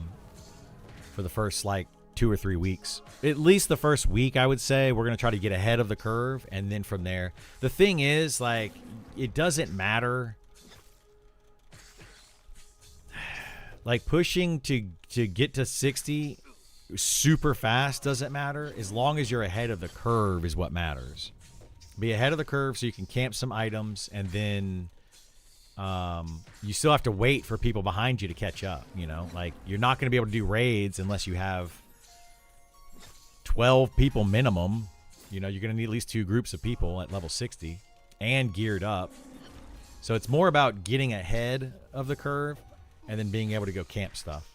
the first like 2 or 3 weeks. At least the first week, I would say. We're going to try to get ahead of the curve, and then from there. The thing is, like, it doesn't matter. Like, pushing to get to 60 super fast doesn't matter. As long as you're ahead of the curve is what matters. Be ahead of the curve so you can camp some items, and then you still have to wait for people behind you to catch up, you know? Like, you're not going to be able to do raids unless you have 12 people minimum. You know, you're going to need at least 2 groups of people at level 60 and geared up. So it's more about getting ahead of the curve and then being able to go camp stuff.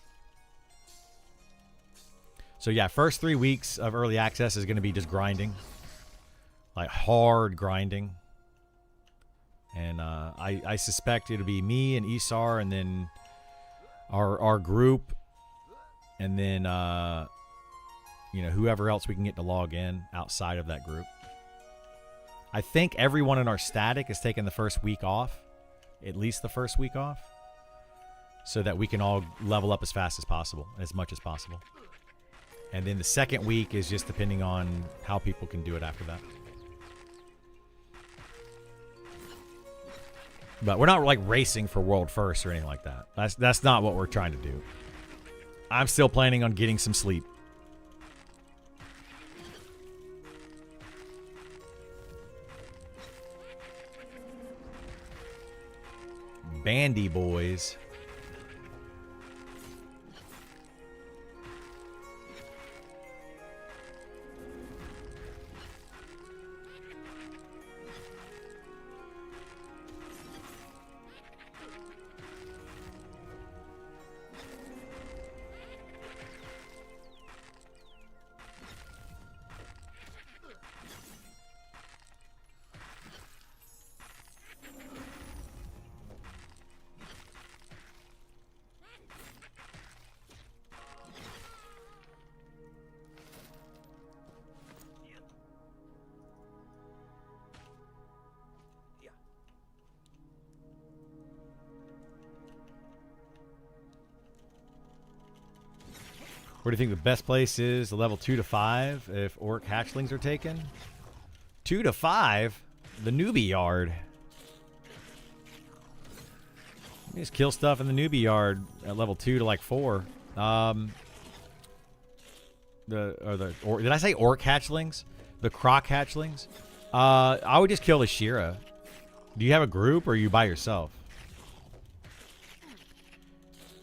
So yeah, first 3 weeks of early access is going to be just grinding. Like hard grinding. And I suspect it'll be me and Isar and then our group. And then you know, whoever else we can get to log in outside of that group. I think everyone in our static is taking the first week off. At least the first week off. So that we can all level up as fast as possible. As much as possible. And then the second week is just depending on how people can do it after that. But we're not like racing for world first or anything like that. That's not what we're trying to do. I'm still planning on getting some sleep. Bandy boys. Where do you think the best place is? The level 2 to 5 if orc hatchlings are taken? 2 to 5? The newbie yard. You just kill stuff in the newbie yard at level 2 to like 4. Did I say orc hatchlings? The croc hatchlings? I would just kill the Shira. Do you have a group or are you by yourself?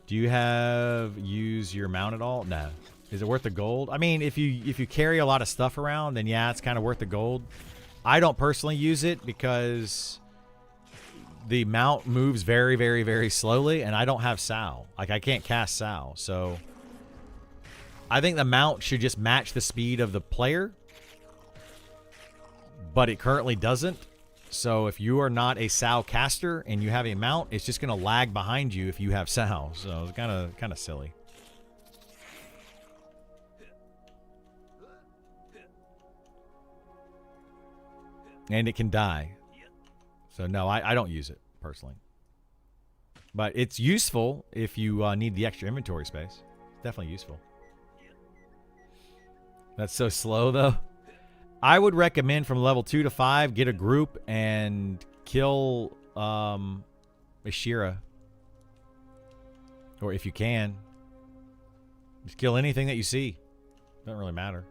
Do you use your mount at all? No. Is it worth the gold? I mean, if you carry a lot of stuff around, then yeah, it's kind of worth the gold. I don't personally use it because the mount moves very, very, very slowly, and I don't have Sal. Like, I can't cast Sal, so I think the mount should just match the speed of the player, but it currently doesn't. So if you are not a Sal caster and you have a mount, it's just going to lag behind you if you have Sal. So it's kind of silly. And it can die. So no, I don't use it personally. But it's useful if you need the extra inventory space. Definitely useful. That's so slow though. I would recommend from level 2 to 5, get a group and kill Ashira. Or if you can, just kill anything that you see. Doesn't really matter.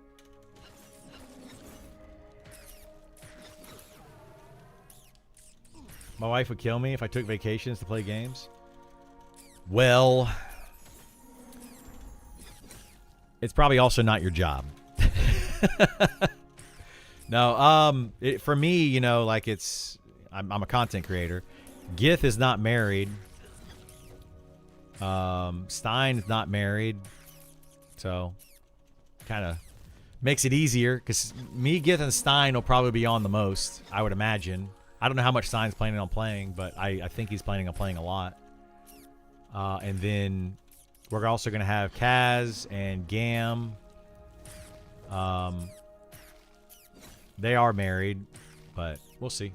My wife would kill me if I took vacations to play games. Well, it's probably also not your job. No, for me, you know, like I'm a content creator. Gith is not married. Stein's not married. So, kind of makes it easier because me, Gith, and Stein will probably be on the most, I would imagine. I don't know how much Stein's planning on playing, but I think he's planning on playing a lot. And then we're also going to have Kaz and Gam. They are married, but we'll see.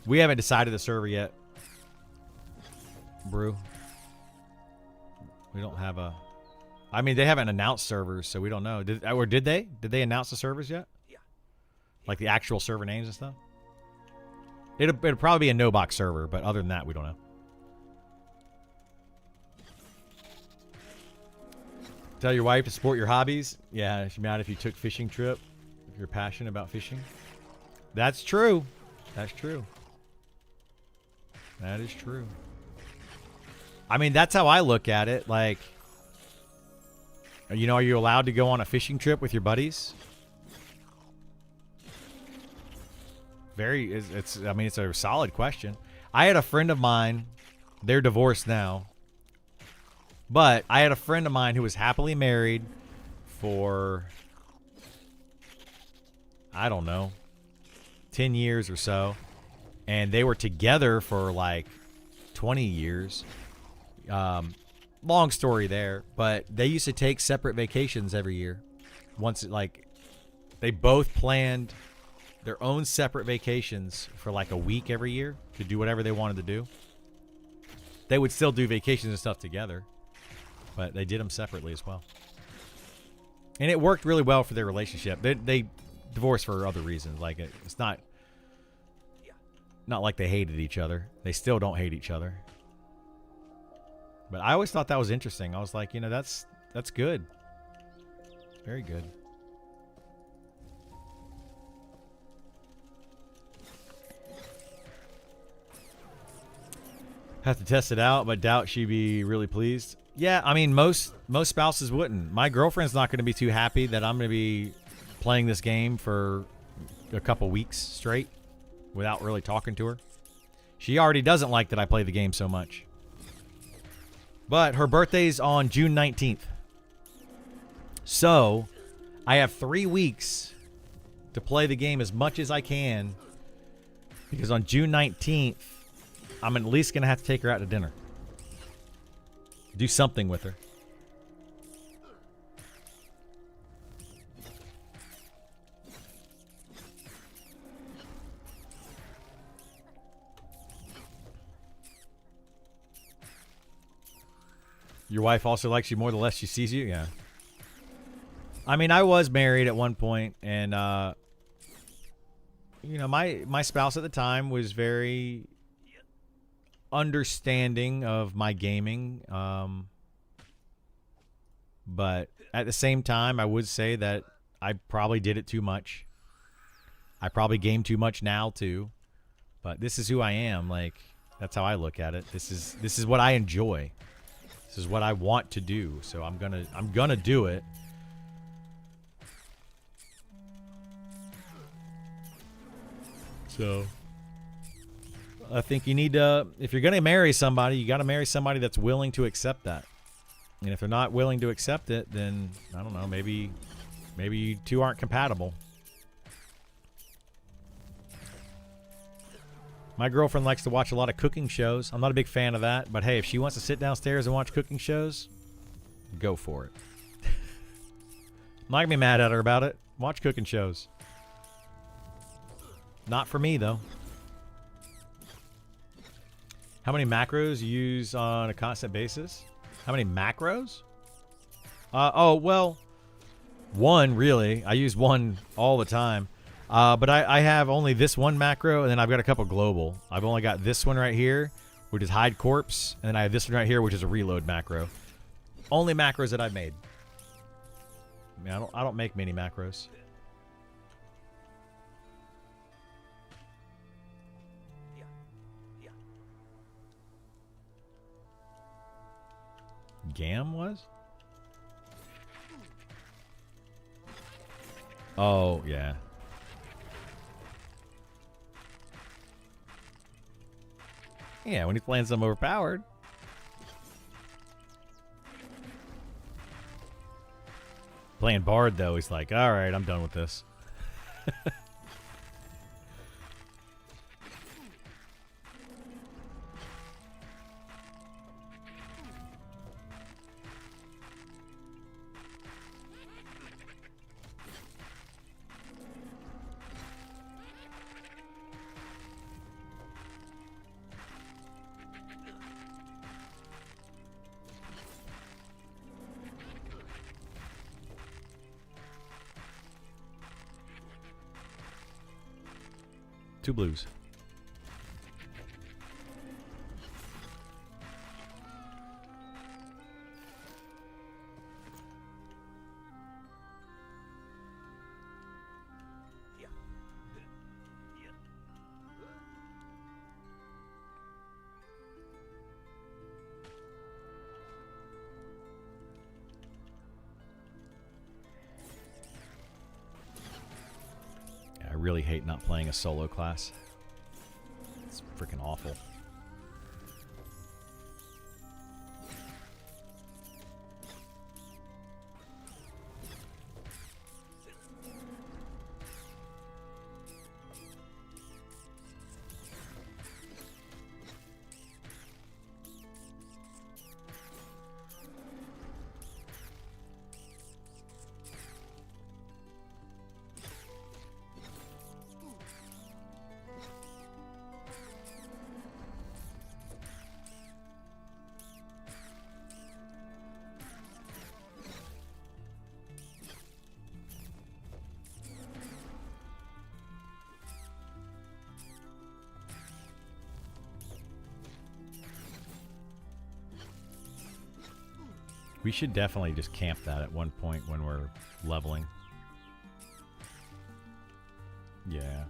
We haven't decided the server yet, Brew. We don't have a... I mean, they haven't announced servers, so we don't know. Did they? Did they announce the servers yet? Yeah. Like the actual server names and stuff? It'll probably be a no-box server, but other than that, we don't know. Tell your wife to support your hobbies. Yeah, she'd be mad if you took fishing trip. If you're passionate about fishing. That's true. That's true. That is true. I mean, that's how I look at it. Like, you know, are you allowed to go on a fishing trip with your buddies? It's a solid question. I had a friend of mine. They're divorced now. But I had a friend of mine who was happily married for, I don't know, 10 years or so. And they were together for like 20 years. Long story there. But they used to take separate vacations every year. They both planned their own separate vacations for like a week every year to do whatever they wanted to do. They would still do vacations and stuff together. But they did them separately as well. And it worked really well for their relationship. They divorced for other reasons. Like, it's not like they hated each other. They still don't hate each other. But I always thought that was interesting. I was like, you know, that's good. Very good. Have to test it out, but doubt she'd be really pleased. Yeah, I mean, most spouses wouldn't. My girlfriend's not going to be too happy that I'm going to be playing this game for a couple weeks straight without really talking to her. She already doesn't like that I play the game so much. But her birthday's on June 19th. So, I have 3 weeks to play the game as much as I can, because on June 19th, I'm at least going to have to take her out to dinner. Do something with her. Your wife also likes you more the less she sees you? Yeah. I mean, I was married at one point, and you know, my spouse at the time was very understanding of my gaming, but at the same time, I would say that I probably did it too much. I probably game too much now too, but this is who I am. Like, that's how I look at it. This is what I enjoy. This is what I want to do. So I'm gonna do it. So I think you need to, if you're going to marry somebody, you got to marry somebody that's willing to accept that. And if they're not willing to accept it, then I don't know, maybe you two aren't compatible. My girlfriend likes to watch a lot of cooking shows. I'm not a big fan of that, but hey, if she wants to sit downstairs and watch cooking shows, go for it. I'm not going to be mad at her about it. Watch cooking shows. Not for me, though. How many macros you use on a constant basis? How many macros? Oh, well, one, really. I use one all the time. But I have only this one macro, and then I've got a couple global. I've only got this one right here, which is hide corpse, and then I have this one right here, which is a reload macro. Only macros that I've made. I mean, I don't make many macros. Gam was? Oh, yeah. Yeah, when he's playing some overpowered. Playing Bard, though, he's like, all right, I'm done with this. Two blues. I really hate not playing a solo class. It's freaking awful. We should definitely just camp that at one point when we're leveling. Yeah.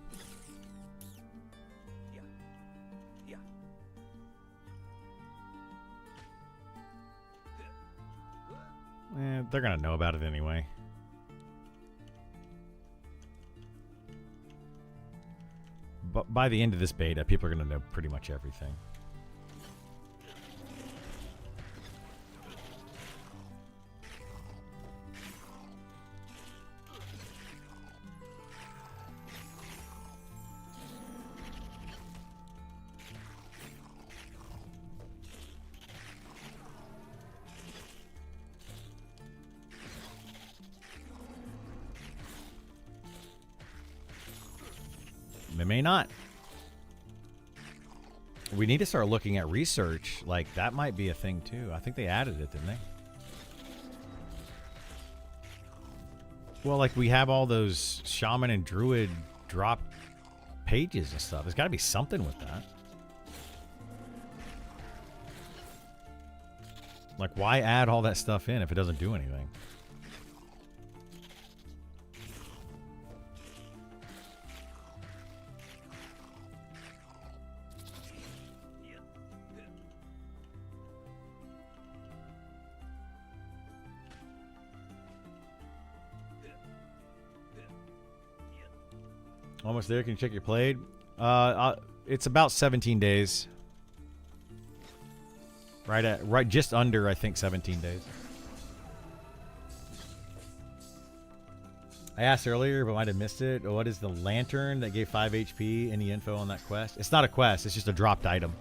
They're gonna know about it anyway. But by the end of this beta, people are gonna know pretty much everything. They may not. We need to start looking at research. Like, that might be a thing, too. I think they added it, didn't they? Well, like, we have all those shaman and druid drop pages and stuff. There's got to be something with that. Like, why add all that stuff in if it doesn't do anything? Almost there. Can you check your played? It's about 17 days. Right just under, I think, 17 days. I asked earlier, but might have missed it. What is the lantern that gave 5 HP? Any info on that quest? It's not a quest. It's just a dropped item.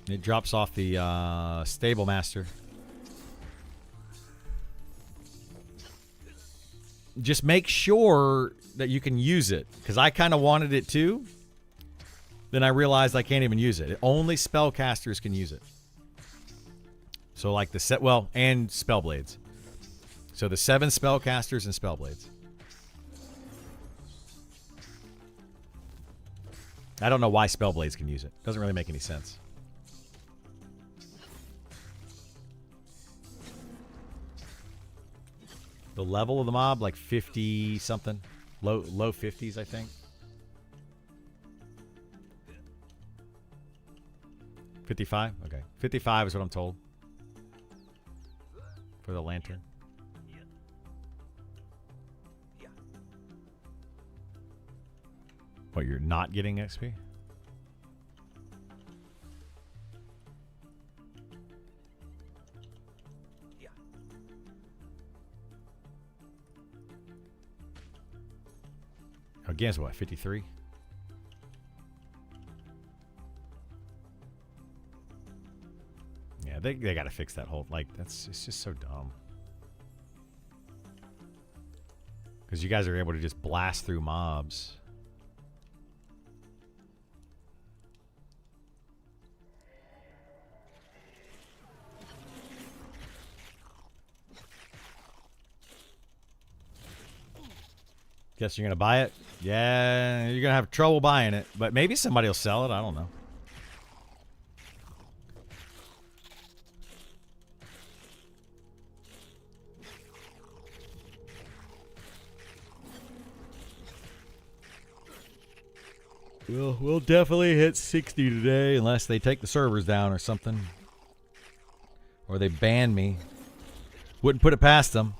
It drops off the Stable Master. Just make sure that you can use it, because I kind of wanted it too. Then I realized I can't even use it. Only spellcasters can use it. So like the set, well, and spellblades. So the 7 spellcasters and spellblades. I don't know why spellblades can use it. Doesn't really make any sense. The level of the mob, like 50 something, low 50s, I think. 55? Okay. 55 is what I'm told. For the lantern. What, you're not getting XP? Again, what, 53? Yeah, they got to fix that whole, like, it's just so dumb. Because you guys are able to just blast through mobs. Guess you're going to buy it? Yeah, you're going to have trouble buying it. But maybe somebody will sell it. I don't know. We'll definitely hit 60 today unless they take the servers down or something. Or they ban me. Wouldn't put it past them.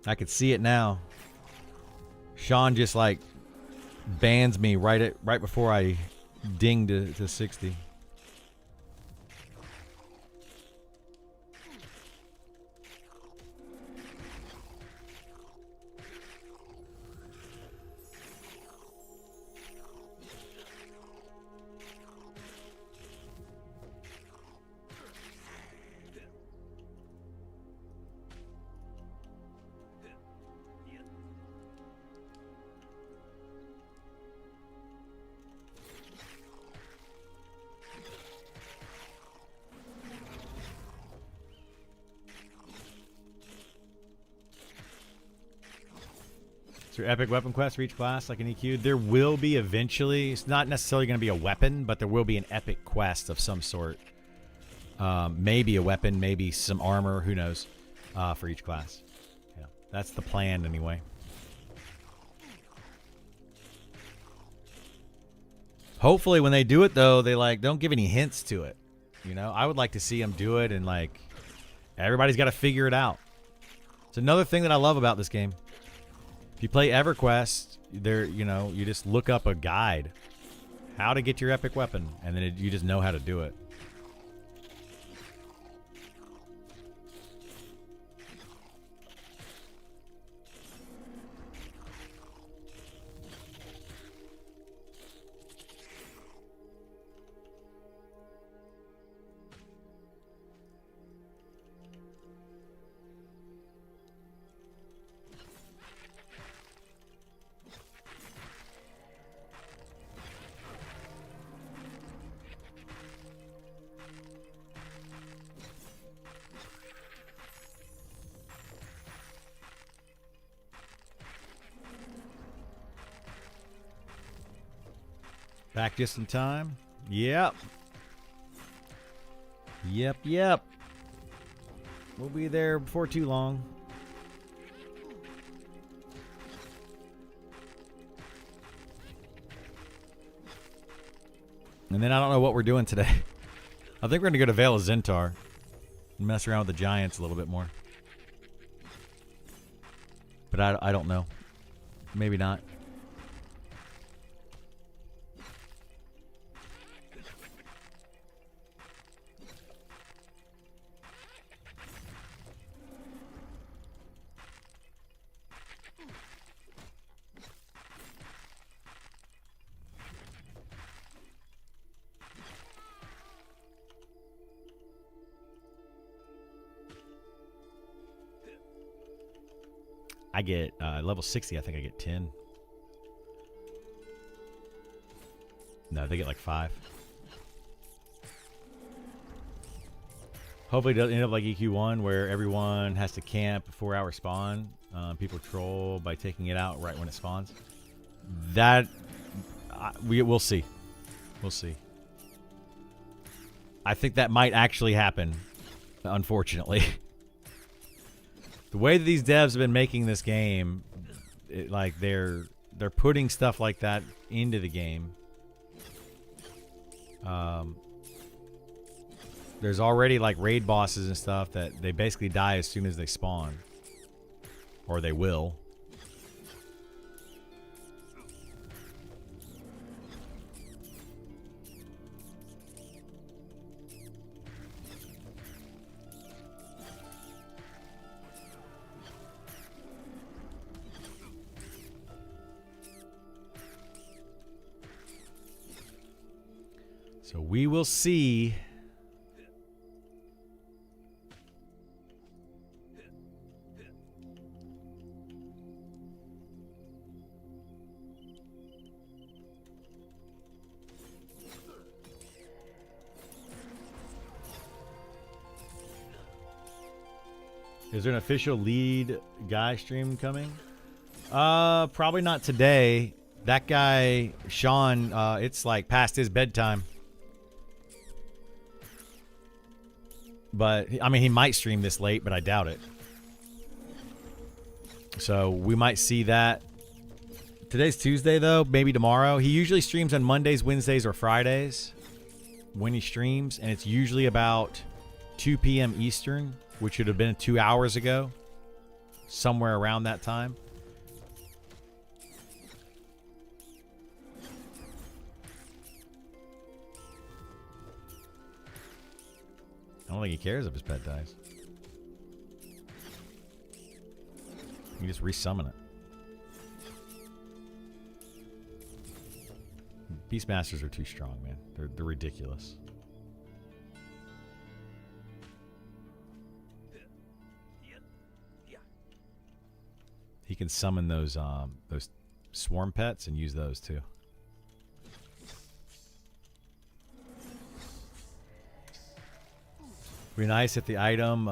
I could see it now. Sean just like bans me right before I ding to 60. Your epic weapon quest for each class, like an EQ. There will be eventually. It's not necessarily going to be a weapon, but there will be an epic quest of some sort. Maybe a weapon, maybe some armor. Who knows? For each class. Yeah, that's the plan anyway. Hopefully when they do it, though, they, like, don't give any hints to it. You know? I would like to see them do it and, like, everybody's got to figure it out. It's another thing that I love about this game. If you play EverQuest, you just look up a guide. How to get your epic weapon. And then you just know how to do it. Back just in time. Yep. Yep. We'll be there before too long. And then I don't know what we're doing today. I think we're going to go to Vale of Zentar and mess around with the Giants a little bit more. But I don't know. Maybe not. I get level 60. I think I get 10. No, they get like 5. Hopefully it doesn't end up like EQ1 where everyone has to camp a 4-hour spawn. People troll by taking it out right when it spawns. That we'll see. We'll see. I think that might actually happen, unfortunately. The way that these devs have been making this game, like they're putting stuff like that into the game. There's already like raid bosses and stuff that they basically die as soon as they spawn, or they will. So we will see. Is there an official lead guy stream coming? Probably not today. That guy, Sean, it's like past his bedtime. But, I mean, he might stream this late, but I doubt it. So, we might see that. Today's Tuesday, though. Maybe tomorrow. He usually streams on Mondays, Wednesdays, or Fridays when he streams. And it's usually about 2 p.m. Eastern, which should have been 2 hours ago. Somewhere around that time. I don't think he cares if his pet dies. You just resummon it. Beastmasters are too strong, man. They're ridiculous. He can summon those swarm pets and use those too. Be nice if the item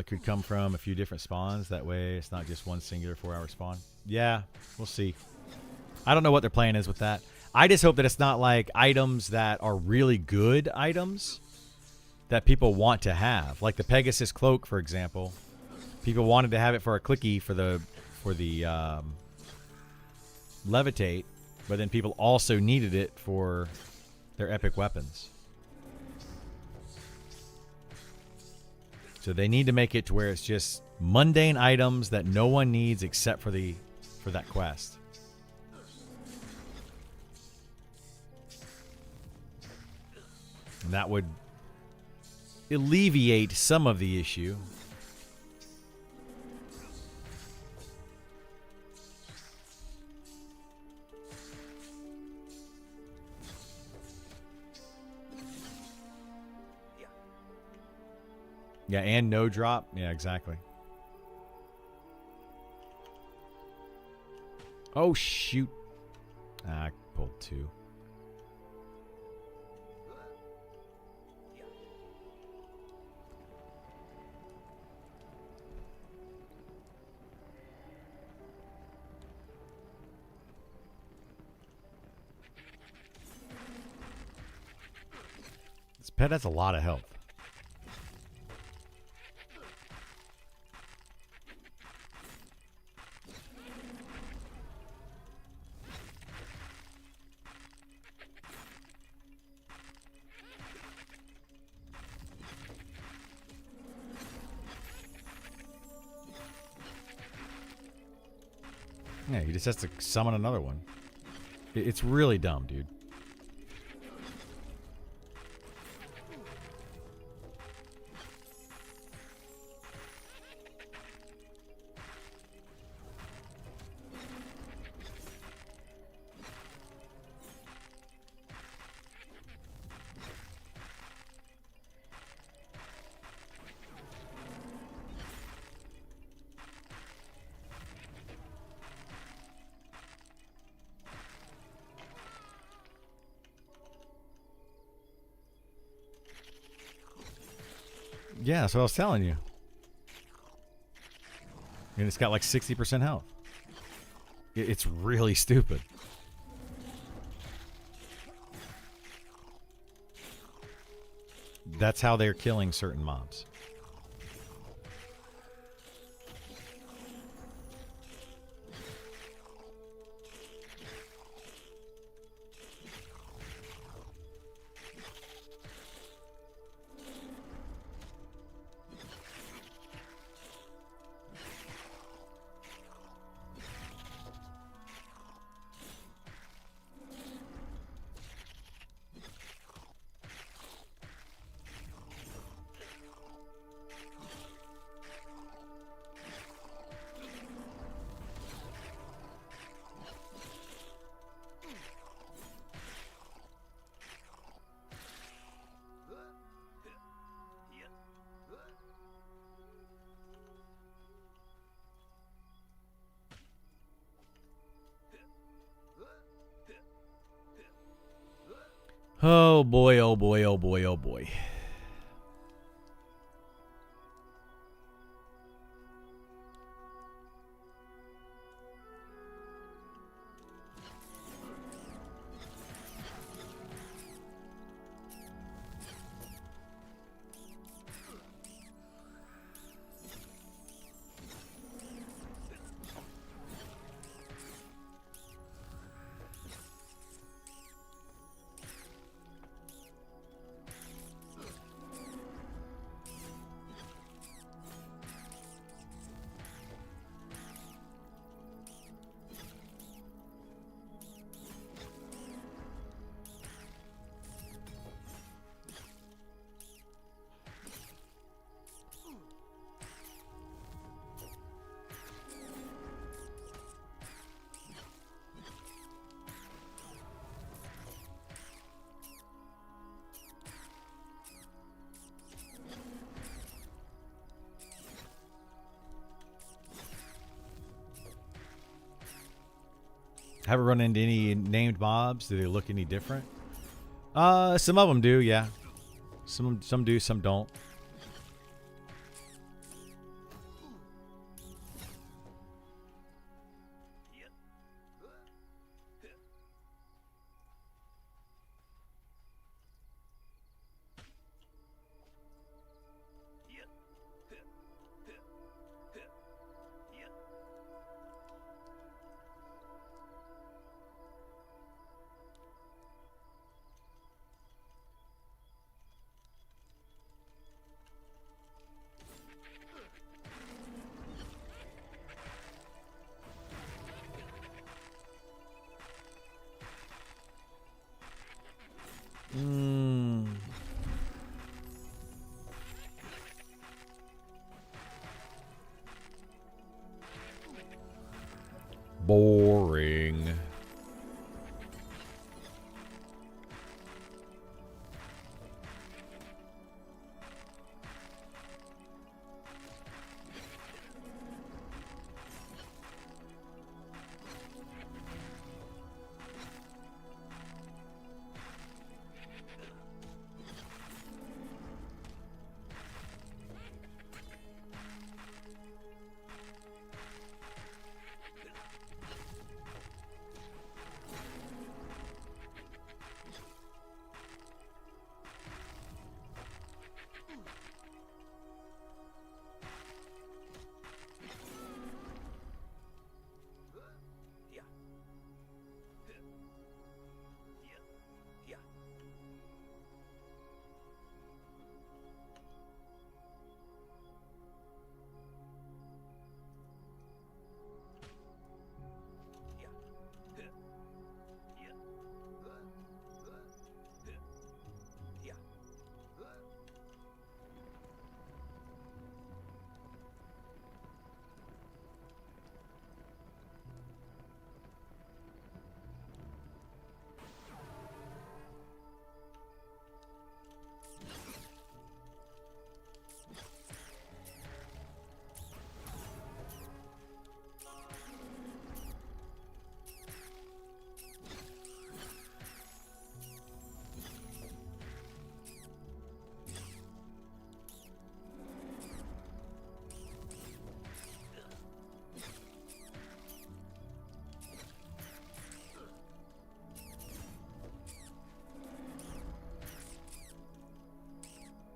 could come from a few different spawns. That way it's not just one singular 4-hour spawn. Yeah, we'll see. I don't know what their plan is with that. I just hope that it's not like items that are really good items that people want to have. Like the Pegasus Cloak, for example. People wanted to have it for a clicky for the Levitate, but then people also needed it for They're epic weapons. So they need to make it to where it's just mundane items that no one needs except for that quest. And that would alleviate some of the issue. Yeah, and no drop. Yeah, exactly. Oh, shoot. I pulled 2. This pet has a lot of health. Yeah, he just has to summon another one. It's really dumb, dude. Yeah, that's what I was telling you. And it's got like 60% health. It's really stupid. That's how they're killing certain mobs. Oh boy, oh boy, oh boy, oh boy. Haven't run into any named mobs. Do they look any different? Some of them do, yeah. Some do, some don't. boring.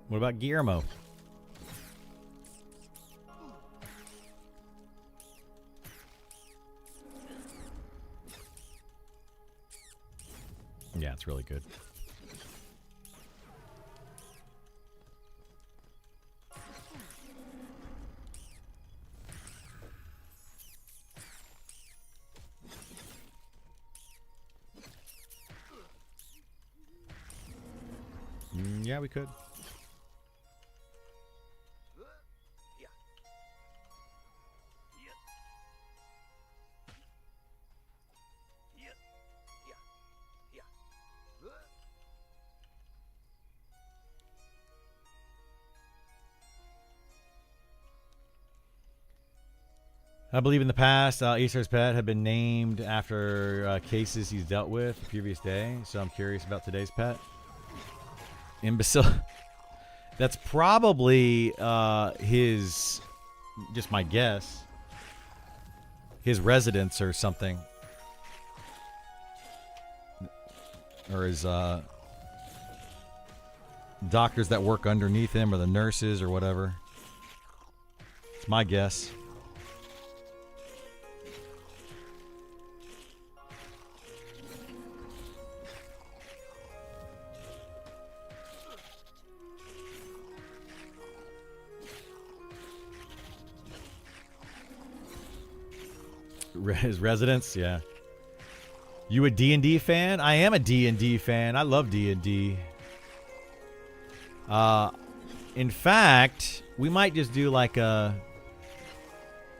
What about Guillermo? Yeah, it's really good. Yeah, we could. I believe in the past, Aesir's pet had been named after cases he's dealt with the previous day, so I'm curious about today's pet. Imbecile. That's probably his, just my guess, his residence or something. Or his doctors that work underneath him or the nurses or whatever. It's my guess. His residence, yeah. You a D&D fan? I am a D&D fan. I love D&D. In fact, we might just do like a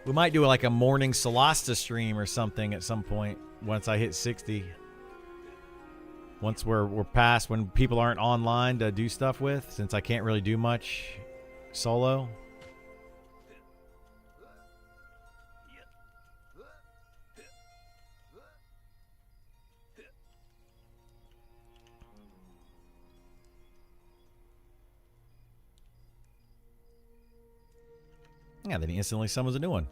morning Solasta stream or something at some point once I hit 60. Once we're past when people aren't online to do stuff with, since I can't really do much solo. Yeah, then he instantly summons a new one.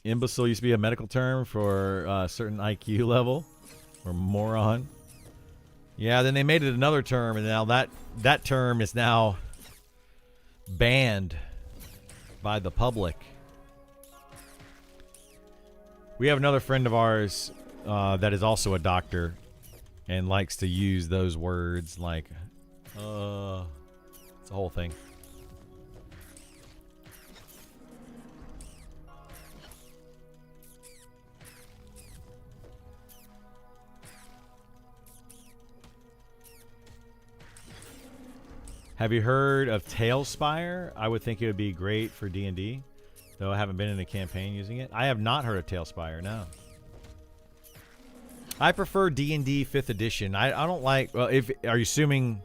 Imbecile used to be a medical term for a certain IQ level, or moron. Yeah, then they made it another term, and now that term is now banned by the public. We have another friend of ours that is also a doctor and likes to use those words like, it's a whole thing. Have you heard of Tailspire? I would think it would be great for D&D, though I haven't been in a campaign using it. I have not heard of Tailspire, no. I prefer D&D 5th edition. I don't like, well, if are you assuming,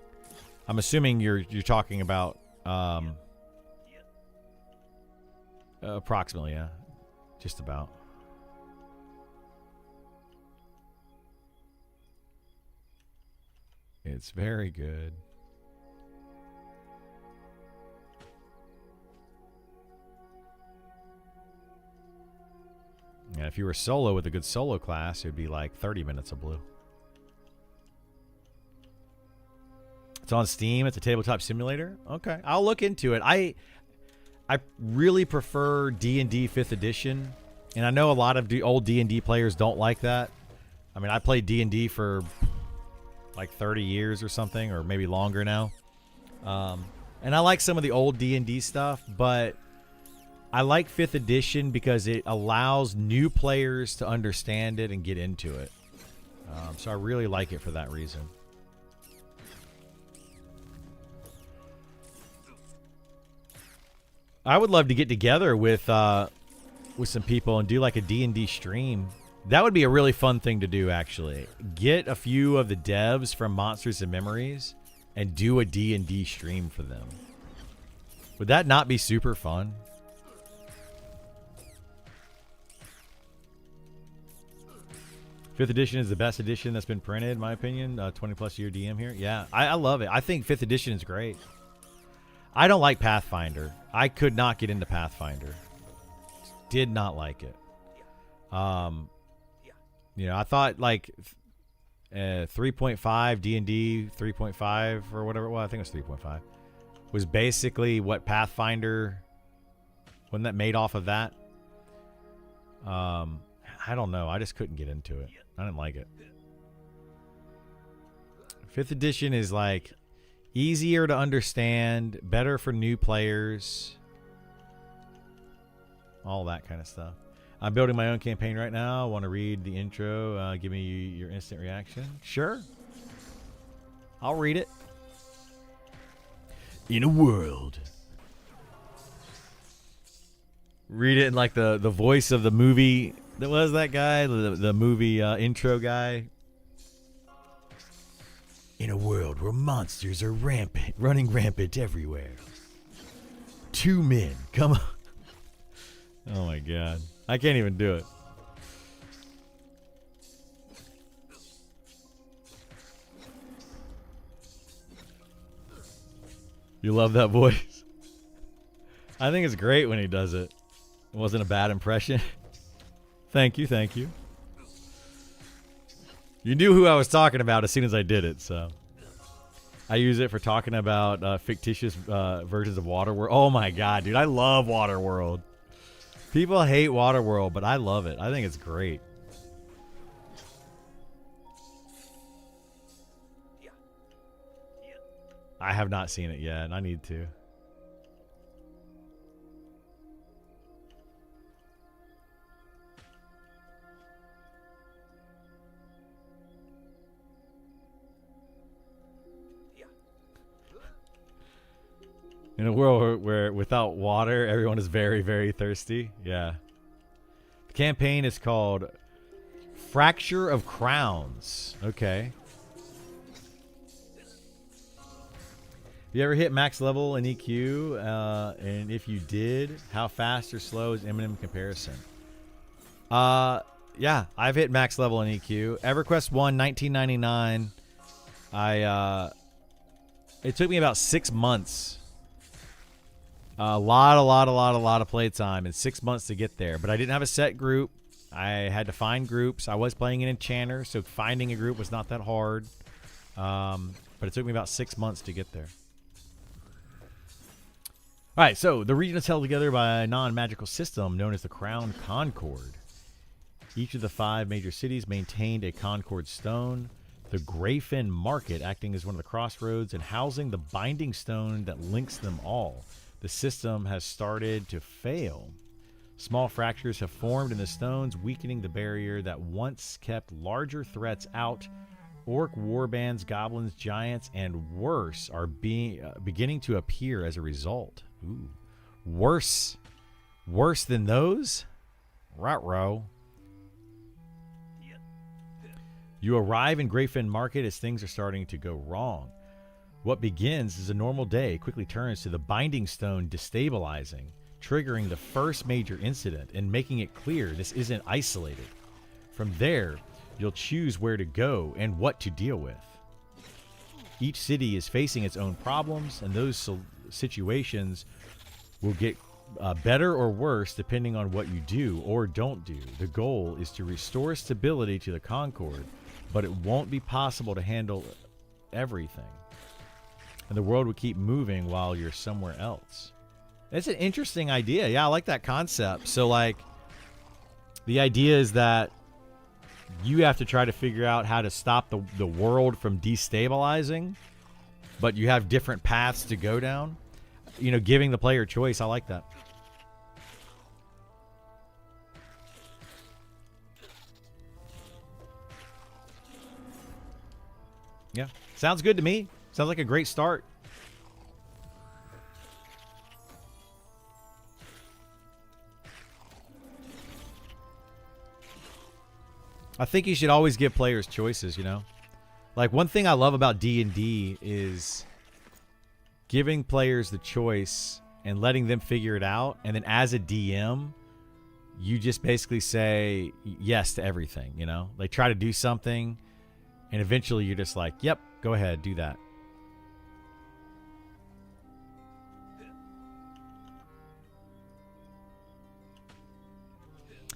I'm assuming you're talking about approximately, yeah. Just about. It's very good. And if you were solo with a good solo class, it would be like 30 minutes of blue. It's on Steam. It's a tabletop simulator. Okay, I'll look into it. I really prefer D&D 5th edition, and I know a lot of old D&D players don't like that. I mean, I played D&D for like 30 years or something, or maybe longer now. And I like some of the old D&D stuff, but I like 5th edition because it allows new players to understand it and get into it. So I really like it for that reason. I would love to get together with some people and do like a D&D stream. That would be a really fun thing to do, actually. Get a few of the devs from Monsters and Memories and do a D&D stream for them. Would that not be super fun? Fifth edition is the best edition that's been printed, in my opinion. 20-plus year DM here. Yeah, I love it. I think 5th edition is great. I don't like Pathfinder. I could not get into Pathfinder. Did not like it. You know, I thought like 3.5 D&D 3.5 or whatever it was. I think it was 3.5. Was basically what Pathfinder, wasn't that made off of that? I don't know. I just couldn't get into it. I didn't like it. 5th edition is like easier to understand, better for new players, all that kind of stuff. I'm building my own campaign right now. I want to read the intro. Give me your instant reaction. Sure. I'll read it. In a world. Read it in like the voice of the movie. That was that guy, the movie intro guy. In a world where monsters are running rampant everywhere. 2 men, come on. Oh my god. I can't even do it. You love that voice? I think it's great when he does it. It wasn't a bad impression. Thank you, thank you. You knew who I was talking about as soon as I did it, so. I use it for talking about fictitious versions of Waterworld. Oh my god, dude, I love Waterworld. People hate Waterworld, but I love it. I think it's great. I have not seen it yet, and I need to. In a world where without water, everyone is very, very thirsty. Yeah. The campaign is called Fracture of Crowns. Okay. You ever hit max level in EQ? And if you did, how fast or slow is Eminem comparison? Yeah, I've hit max level in EQ. EverQuest 1, 1999. It took me about 6 months. A lot of playtime and 6 months to get there. But I didn't have a set group. I had to find groups. I was playing an enchanter, so finding a group was not that hard. But it took me about 6 months to get there. All right, so the region is held together by a non-magical system known as the Crown Concord. Each of the 5 major cities maintained a Concord stone. The Grayfin Market acting as one of the crossroads and housing the binding stone that links them all. The system has started to fail. Small fractures have formed in the stones, weakening the barrier that once kept larger threats out Orc warbands, goblins, giants, and worse are beginning to appear as a result. Ooh. Worse than those? Ruh-roh. You arrive in Greyfen Market as things are starting to go wrong. What begins as a normal day quickly turns to the Binding Stone destabilizing, triggering the first major incident and making it clear this isn't isolated. From there, you'll choose where to go and what to deal with. Each city is facing its own problems, and those situations will get better or worse depending on what you do or don't do. The goal is to restore stability to the Concord, but it won't be possible to handle everything. And the world will keep moving while you're somewhere else. It's an interesting idea. Yeah, I like that concept. So, like, the idea is that you have to try to figure out how to stop the world from destabilizing, but you have different paths to go down. You know, giving the player choice. I like that. Yeah, sounds good to me. Sounds like a great start. I think you should always give players choices, you know? Like, one thing I love about D&D is giving players the choice and letting them figure it out. And then as a DM, you just basically say yes to everything, you know? Like, try to do something, and eventually you're just like, yep, go ahead, do that.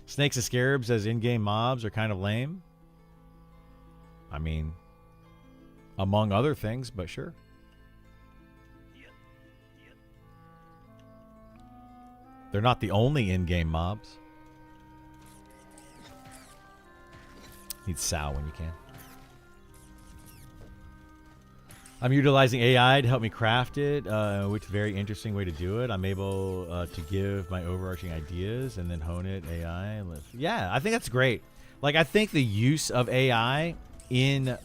Snakes and scarabs as in-game mobs are kind of lame. I mean, among other things, but sure. They're not the only in-game mobs. Need Sal when you can. I'm utilizing AI to help me craft it, which is a very interesting way to do it. I'm able to give my overarching ideas and then hone it AI. Yeah, I think that's great. Like, I think the use of AI in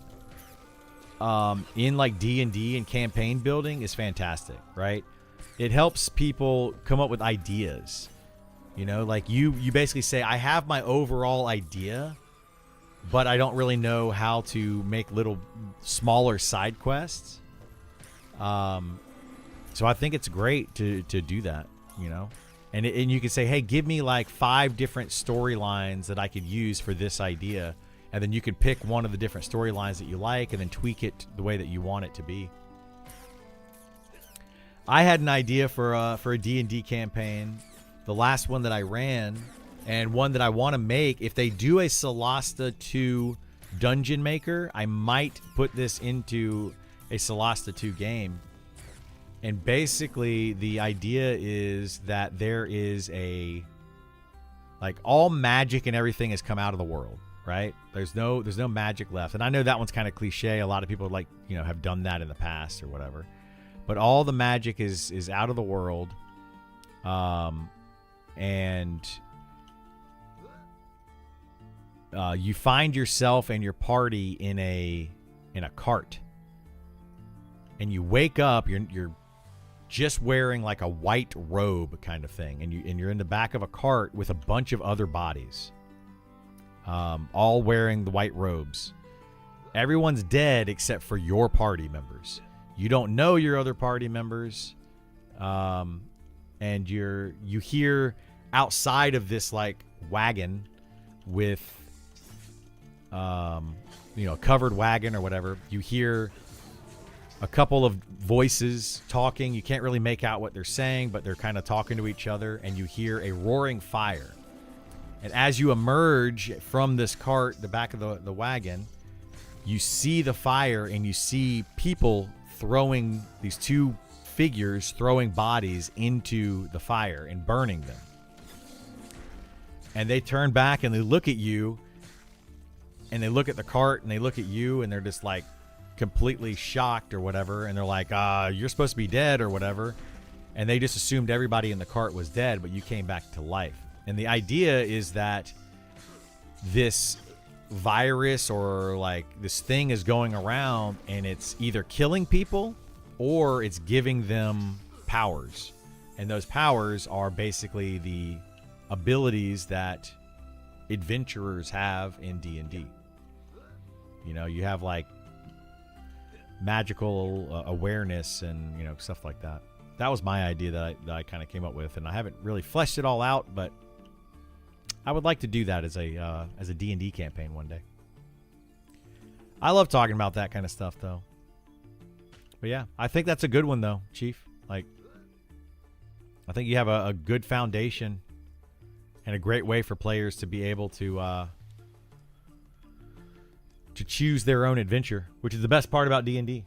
like D&D and campaign building is fantastic, right? It helps people come up with ideas. You know, like you basically say, I have my overall idea, but I don't really know how to make little smaller side quests. So I think it's great to do that, you know, and you can say, hey, give me like 5 different storylines that I could use for this idea. And then you can pick one of the different storylines that you like and then tweak it the way that you want it to be. I had an idea for a D&D campaign, the last one that I ran, and one that I want to make. If they do a Solasta 2 Dungeon Maker, I might put this into a Solasta 2 game. And basically, the idea is that there is like, all magic and everything has come out of the world, right? There's no magic left. And I know that one's kind of cliche. A lot of people, like, you know, have done that in the past or whatever. But all the magic is out of the world. And you find yourself and your party in a cart, and you wake up. You're just wearing like a white robe kind of thing, and you're in the back of a cart with a bunch of other bodies, all wearing the white robes. Everyone's dead except for your party members. You don't know your other party members, and you hear outside of this like wagon with covered wagon or whatever, you hear a couple of voices talking. You can't really make out what they're saying, but they're kind of talking to each other, and you hear a roaring fire. And as you emerge from this cart, the back of the wagon, you see the fire, and you see people throwing, these 2 figures throwing bodies into the fire and burning them. And they turn back and they look at you, and they look at the cart, and they look at you, and they're just like completely shocked or whatever. And they're like, you're supposed to be dead or whatever. And they just assumed everybody in the cart was dead, but you came back to life. And the idea is that this virus or like this thing is going around and it's either killing people or it's giving them powers. And those powers are basically the abilities that adventurers have in D&D. You know, you have like magical awareness and, you know, stuff like that. That was my idea that I kind of came up with, and I haven't really fleshed it all out, but I would like to do that as a D&D campaign one day. I love talking about that kind of stuff, though. But yeah, I think that's a good one, though, Chief. Like, I think you have a good foundation and a great way for players to be able to choose their own adventure, which is the best part about D&D.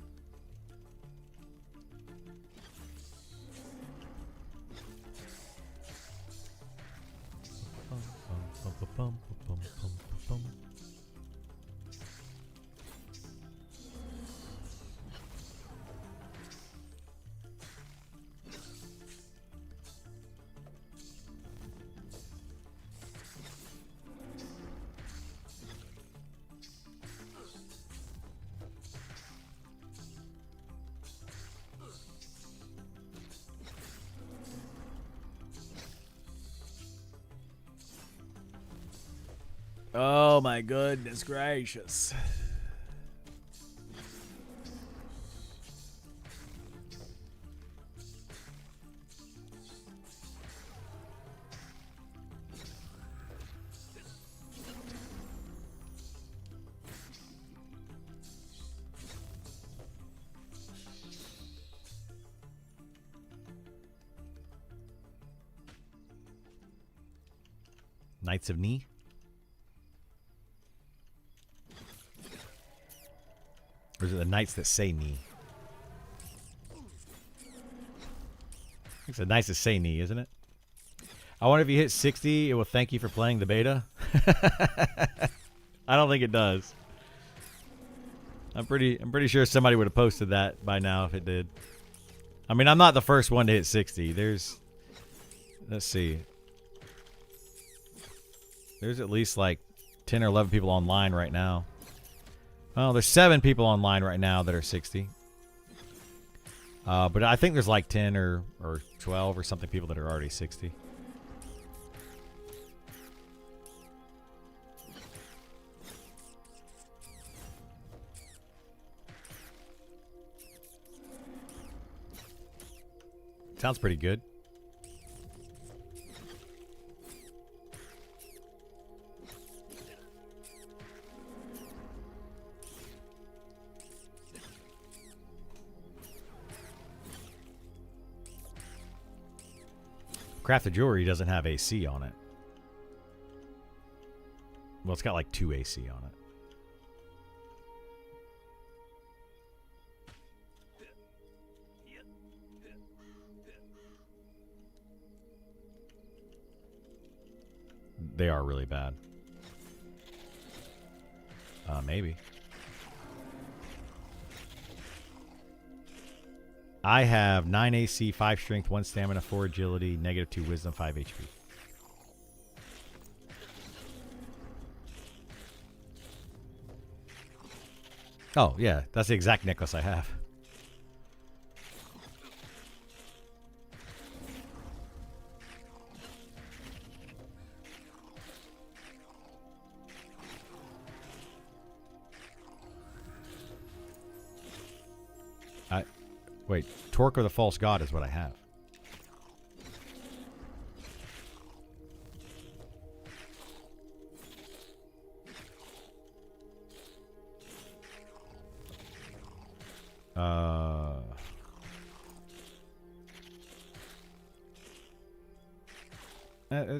Oh my goodness gracious. Knights of Knee? Or is it the Knights that say knee? It's the Knights that say knee, isn't it? I wonder if you hit 60, it will thank you for playing the beta. I don't think it does. I'm pretty sure somebody would have posted that by now if it did. I mean, I'm not the first one to hit 60. Let's see. There's at least like 10 or 11 people online right now. Well, there's 7 people online right now that are 60. But I think there's like 10 or 12 or something people that are already 60. Sounds pretty good. Craft of Jewelry doesn't have AC on it. Well, it's got like 2 AC on it. They are really bad. Maybe. I have 9 AC, 5 strength, 1 stamina, 4 agility, -2 wisdom, 5 HP. Oh, yeah. That's the exact necklace I have. Wait, Torque of the False God is what I have.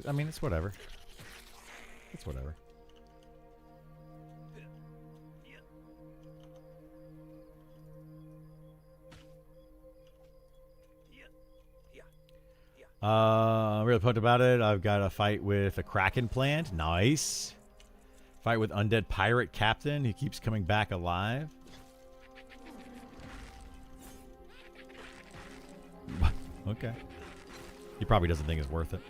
I mean, it's whatever. It's whatever. I'm really pumped about it. I've got a fight with a Kraken planned. Nice. Fight with Undead Pirate Captain. He keeps coming back alive. Okay. He probably doesn't think it's worth it.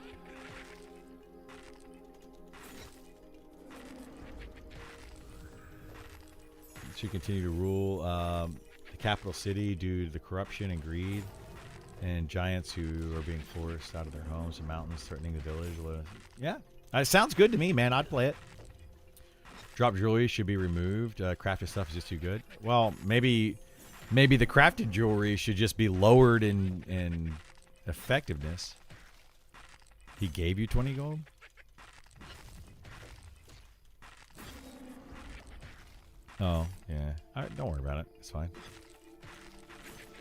should continue to rule the capital city due to the corruption and greed, and giants who are being forced out of their homes and mountains, threatening the village. Yeah, it sounds good to me, man. I'd play it. Drop jewelry should be removed. Crafted stuff is just too good. Well, maybe the crafted jewelry should just be lowered in effectiveness. He gave you 20 gold? Oh, yeah. All right, don't worry about it. It's fine.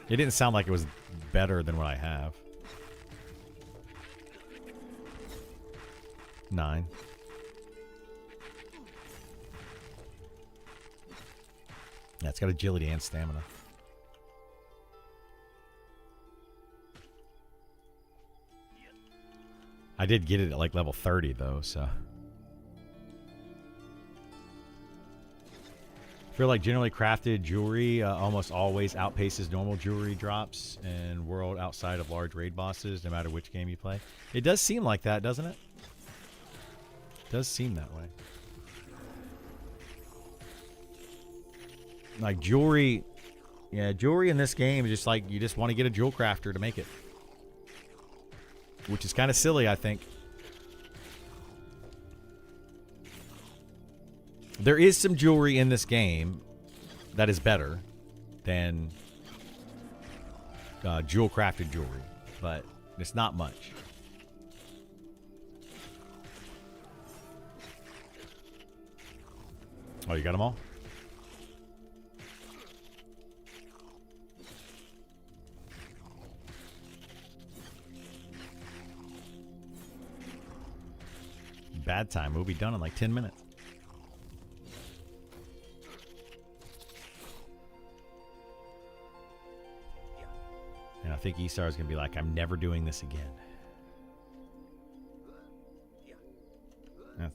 It didn't sound like it was better than what I have. 9. Yeah, it's got agility and stamina. I did get it at like level 30 though, so. I feel like generally crafted jewelry almost always outpaces normal jewelry drops in world outside of large raid bosses, no matter which game you play. It does seem like that, doesn't it? It does seem that way. Like jewelry, yeah, jewelry in this game is just like you just want to get a jewel crafter to make it. Which is kind of silly, I think. There is some jewelry in this game that is better than jewel crafted jewelry, but it's not much. Oh, you got them all? Bad time. We'll be done in like 10 minutes. And I think Esar is going to be like, I'm never doing this again. Yeah.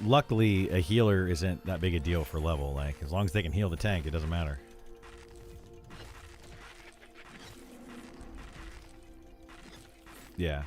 Luckily, a healer isn't that big a deal for level. Like, as long as they can heal the tank, it doesn't matter. Yeah.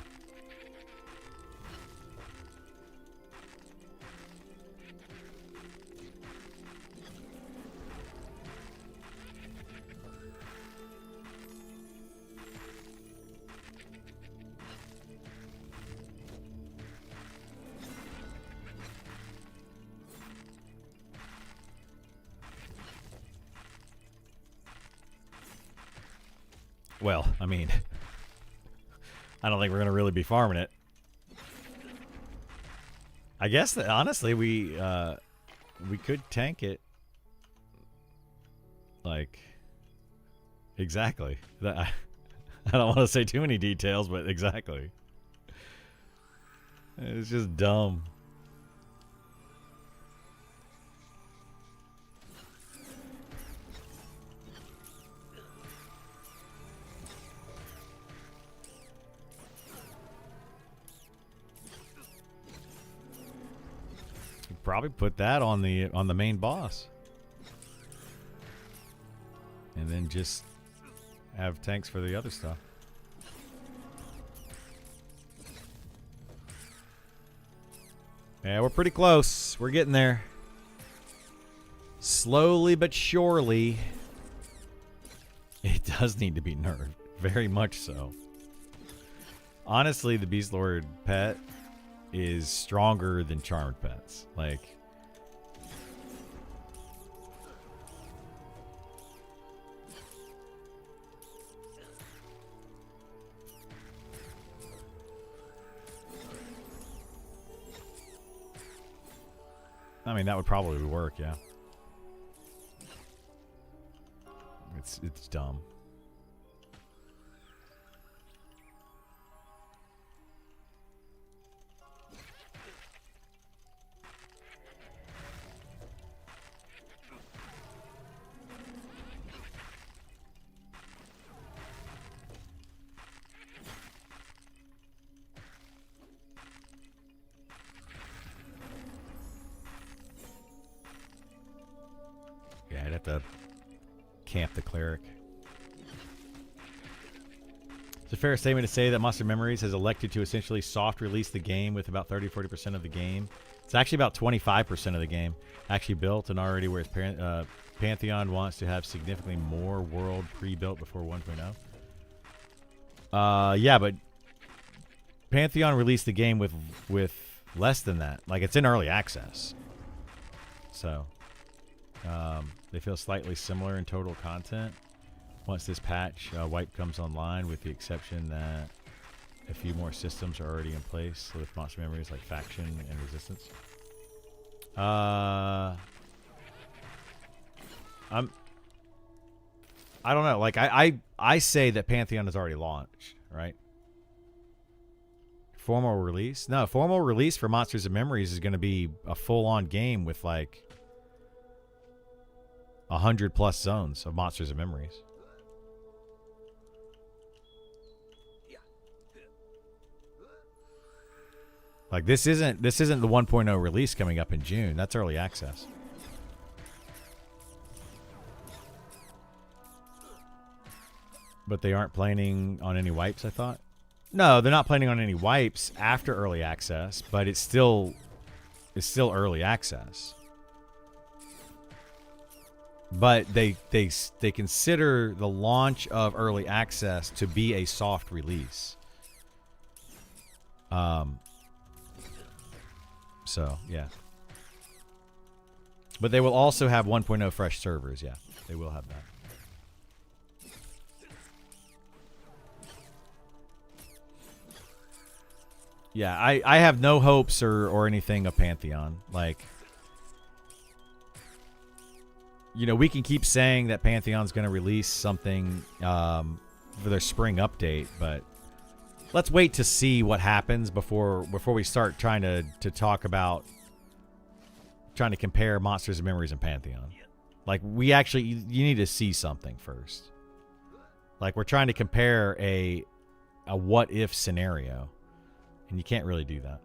Well, I mean, I don't think we're going to really be farming it. I guess that honestly we could tank it. Like, exactly. I don't want to say too many details, but exactly. It's just dumb. Probably put that on the main boss, and then just have tanks for the other stuff. Yeah, we're pretty close. We're getting there. Slowly but surely. It does need to be nerfed. Very much so. Honestly, the Beast Lord pet is stronger than Charmed pets. Like, I mean, that would probably work, yeah. It's dumb. have to camp the cleric. It's a fair statement to say that Monster Memories has elected to essentially soft release the game with about 30-40% of the game. It's actually about 25% of the game actually built and already, whereas Pantheon wants to have significantly more world pre-built before 1.0. Yeah, but Pantheon released the game with less than that. Like, it's in early access. So, they feel slightly similar in total content once this patch wipe comes online, with the exception that a few more systems are already in place with Monster Memories, like Faction and Resistance. I don't know. Like, I say that Pantheon is already launched, right? Formal release? No, formal release for Monsters and Memories is going to be a full-on game with like 100+ zones of Monsters and Memories. Like, this isn't the 1.0 release coming up in June. That's early access. But they aren't planning on any wipes, I thought. No, they're not planning on any wipes after early access, but it's still early access. But they consider the launch of early access to be a soft release. So, yeah. But they will also have 1.0 fresh servers, yeah. They will have that. Yeah, I have no hopes or anything of Pantheon. Like, you know, we can keep saying that Pantheon's going to release something for their spring update, but let's wait to see what happens before we start trying to talk about trying to compare Monsters and Memories and Pantheon. Like, we actually, you need to see something first. Like, we're trying to compare a what if scenario, and you can't really do that.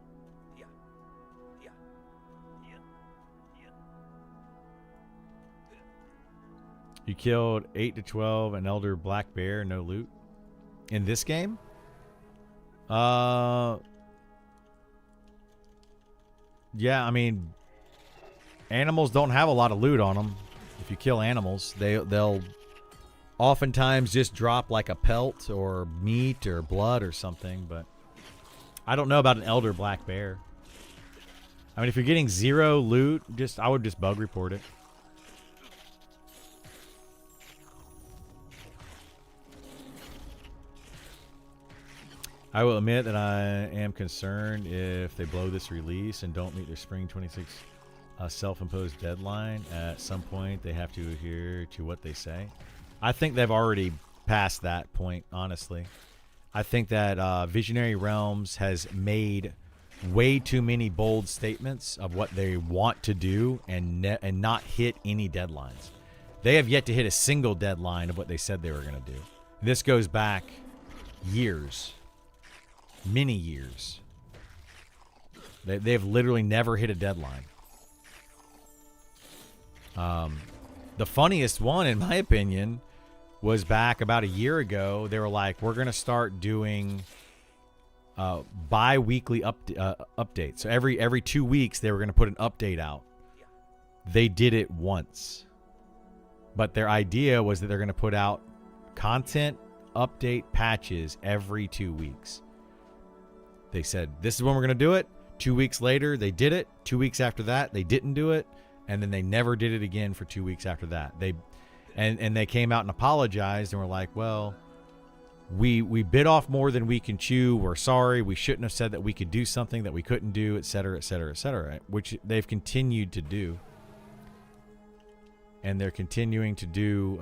You killed 8 to 12 an Elder Black Bear, no loot in this game. Yeah, I mean, animals don't have a lot of loot on them. If you kill animals, they'll oftentimes just drop like a pelt or meat or blood or something, but I don't know about an Elder Black Bear. I mean, if you're getting 0 loot, I would just bug report it. I will admit that I am concerned if they blow this release and don't meet their Spring 26 self-imposed deadline. At some point, they have to adhere to what they say. I think they've already passed that point, honestly. I think that Visionary Realms has made way too many bold statements of what they want to do and not hit any deadlines. They have yet to hit a single deadline of what they said they were going to do. This goes back years. Many years. They've literally never hit a deadline. The funniest one, in my opinion, was back about a year ago. They were like, we're going to start doing bi-weekly updates. So every 2 weeks, they were going to put an update out. They did it once. But their idea was that they're going to put out content update patches every 2 weeks. They said, this is when we're going to do it. 2 weeks later, they did it. 2 weeks after that, they didn't do it. And then they never did it again for 2 weeks after that. They came out and apologized and were like, well, we bit off more than we can chew. We're sorry. We shouldn't have said that we could do something that we couldn't do, et cetera, et cetera, et cetera, which they've continued to do. And they're continuing to do,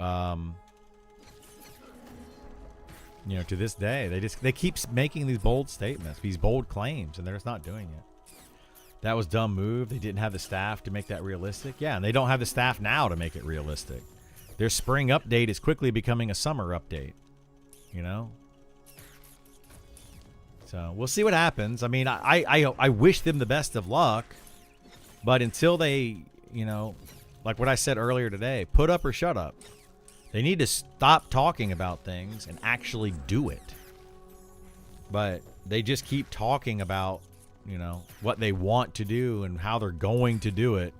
to this day. They keep making these bold statements, these bold claims, and they're just not doing it. That was a dumb move. They didn't have the staff to make that realistic. Yeah, and they don't have the staff now to make it realistic. Their spring update is quickly becoming a summer update, So we'll see what happens. I mean, I wish them the best of luck, but until they, like what I said earlier today, put up or shut up. They need to stop talking about things and actually do it. But they just keep talking about, you know, what they want to do and how they're going to do it.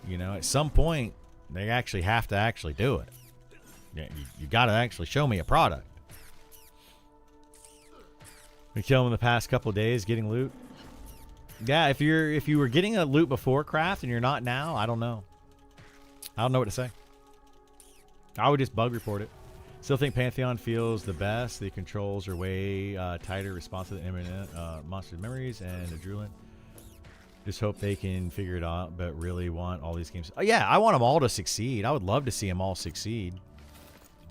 You know, at some point, they actually have to actually do it. You got to actually show me a product. We killed him in the past couple of days getting loot. Yeah, if you were getting a loot before craft and you're not now, I don't know. I don't know what to say. I would just bug report it. Still think Pantheon feels the best. The controls are way tighter, responsive to internet, Monster Memories, and Adrenaline. Just hope they can figure it out, but really want all these games. Oh, yeah, I want them all to succeed. I would love to see them all succeed.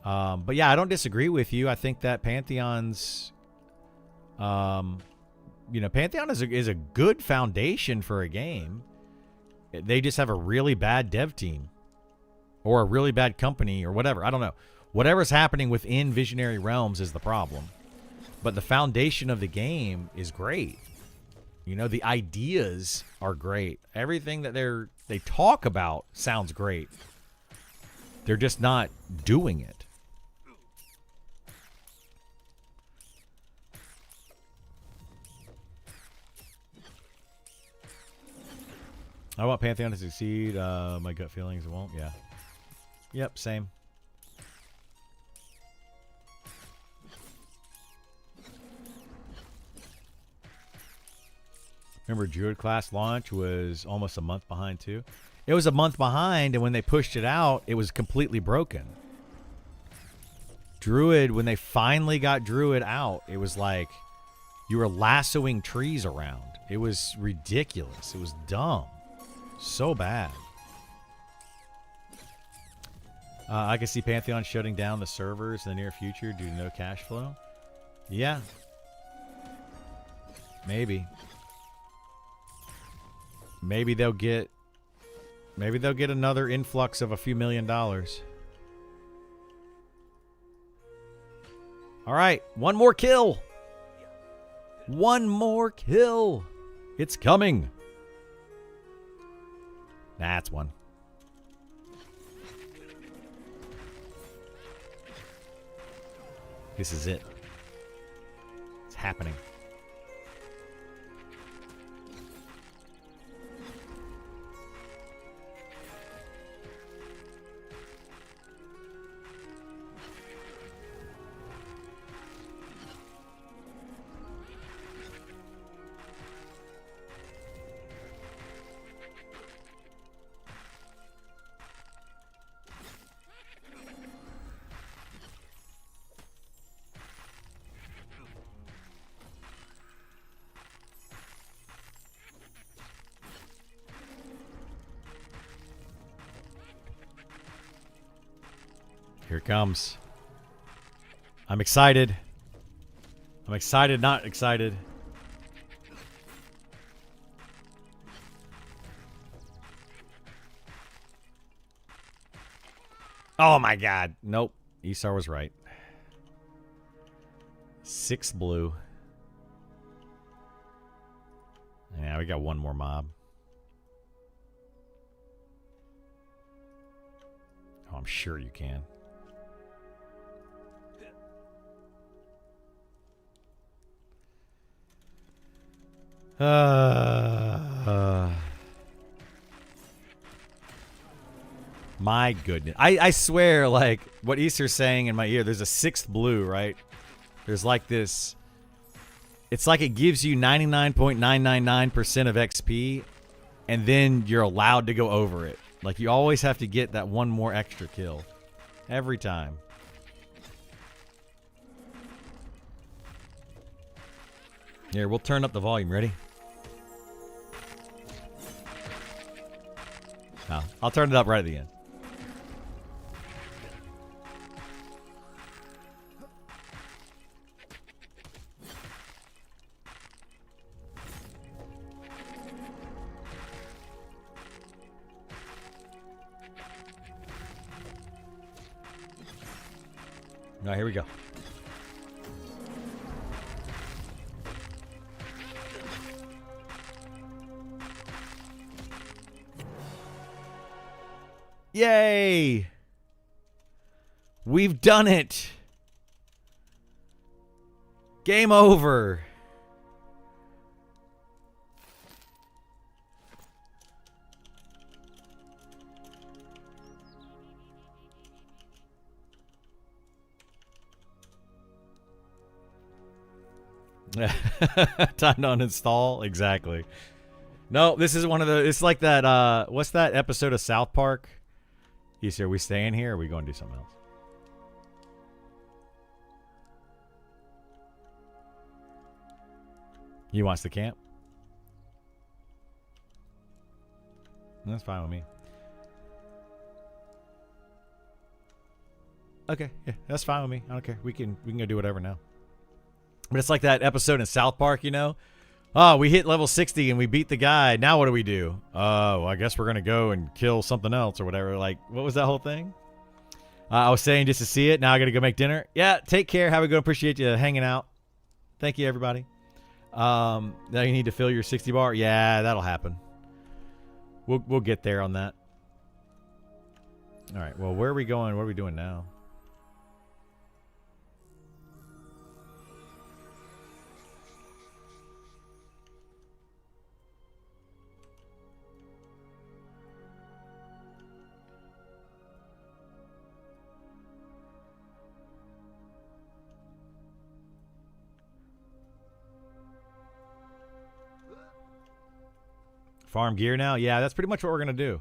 But yeah, I don't disagree with you. I think that Pantheon's, you know, Pantheon is a good foundation for a game. They just have a really bad dev team. Or a really bad company, or whatever. I don't know. Whatever's happening within Visionary Realms is the problem. But the foundation of the game is great. You know, the ideas are great. Everything that they talk about sounds great. They're just not doing it. I want Pantheon to succeed. My gut feelings it won't. Yeah. Yep, same. Remember, Druid class launch was almost a month behind, too? It was a month behind, and when they pushed it out, it was completely broken. Druid, when they finally got Druid out, it was like you were lassoing trees around. It was ridiculous. It was dumb. So bad. I can see Pantheon shutting down the servers in the near future due to no cash flow. Yeah. Maybe. Maybe they'll get another influx of a few $1 million. All right, one more kill. One more kill. It's coming. That's one. This is it. It's happening. Here it comes. I'm excited. I'm excited, not excited. Oh my god. Nope. Esar was right. 6 blue. Yeah, we got one more mob. Oh, I'm sure you can. My goodness. I swear, like, what Easter's saying in my ear, there's a 6th blue, right? There's like this. It's like it gives you 99.999% of XP, and then you're allowed to go over it. Like, you always have to get that one more extra kill. Every time. Here, we'll turn up the volume. Ready? No, I'll turn it up right at the end. All right, here we go. Yay! We've done it. Game over. Time to uninstall. Exactly. No, this is one of the. It's like that. What's that episode of South Park? He said, "Are we staying here? Or are we going to do something else?" He wants to camp. That's fine with me. Okay, yeah, that's fine with me. I don't care. We can go do whatever now. But it's like that episode in South Park, you know? Oh, we hit level 60 and we beat the guy. Now what do we do? Oh, well, I guess we're going to go and kill something else or whatever. Like, what was that whole thing? I was saying just to see it. Now I got to go make dinner. Yeah, take care. Have a good. Appreciate you hanging out. Thank you, everybody. Now you need to fill your 60 bar. Yeah, that'll happen. We'll get there on that. All right. Well, where are we going? What are we doing now? Farm gear now? Yeah, that's pretty much what we're going to do.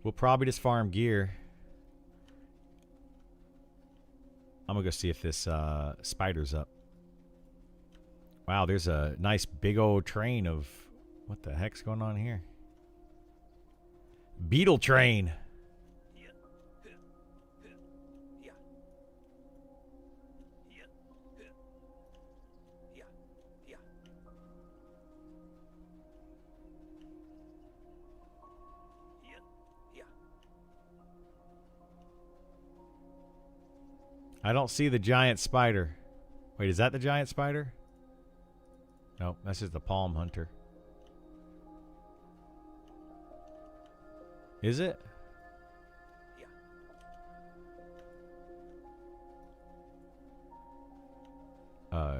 We'll probably just farm gear. I'm going to go see if this spider's up. Wow, there's a nice big old train of... What the heck's going on here? Beetle train. I don't see the giant spider. Wait, is that the giant spider? Nope, that's just the palm hunter. Is it?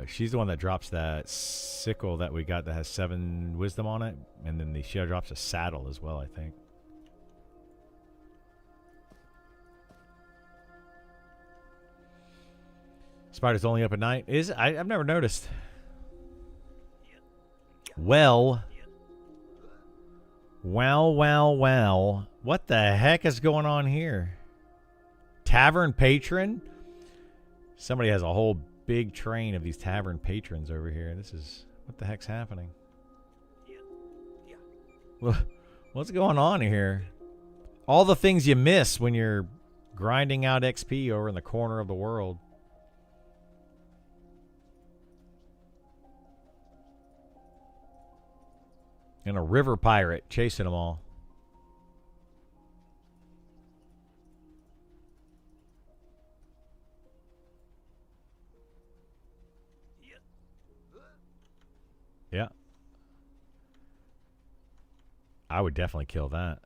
She's the one that drops that sickle that we got that has 7 wisdom on it. And then she drops a saddle as well, I think. Spider's only up at night. Is it? I've never noticed. Well. Wow. What the heck is going on here? Tavern patron? Somebody has a whole big train of these tavern patrons over here. This is... What the heck's happening? What's going on here? All the things you miss when you're grinding out XP over in the corner of the world. And a river pirate chasing them all. Yeah. I would definitely kill that.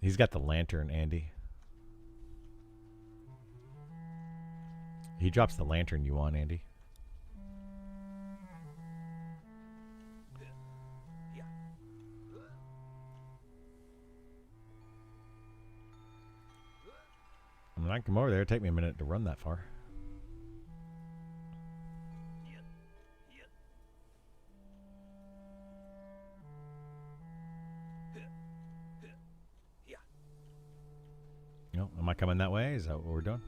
He's got the lantern, Andy. He drops the lantern you want, Andy. I mean, I can come over there. It'll take me a minute to run that far. No, am I coming that way? Is that what we're doing?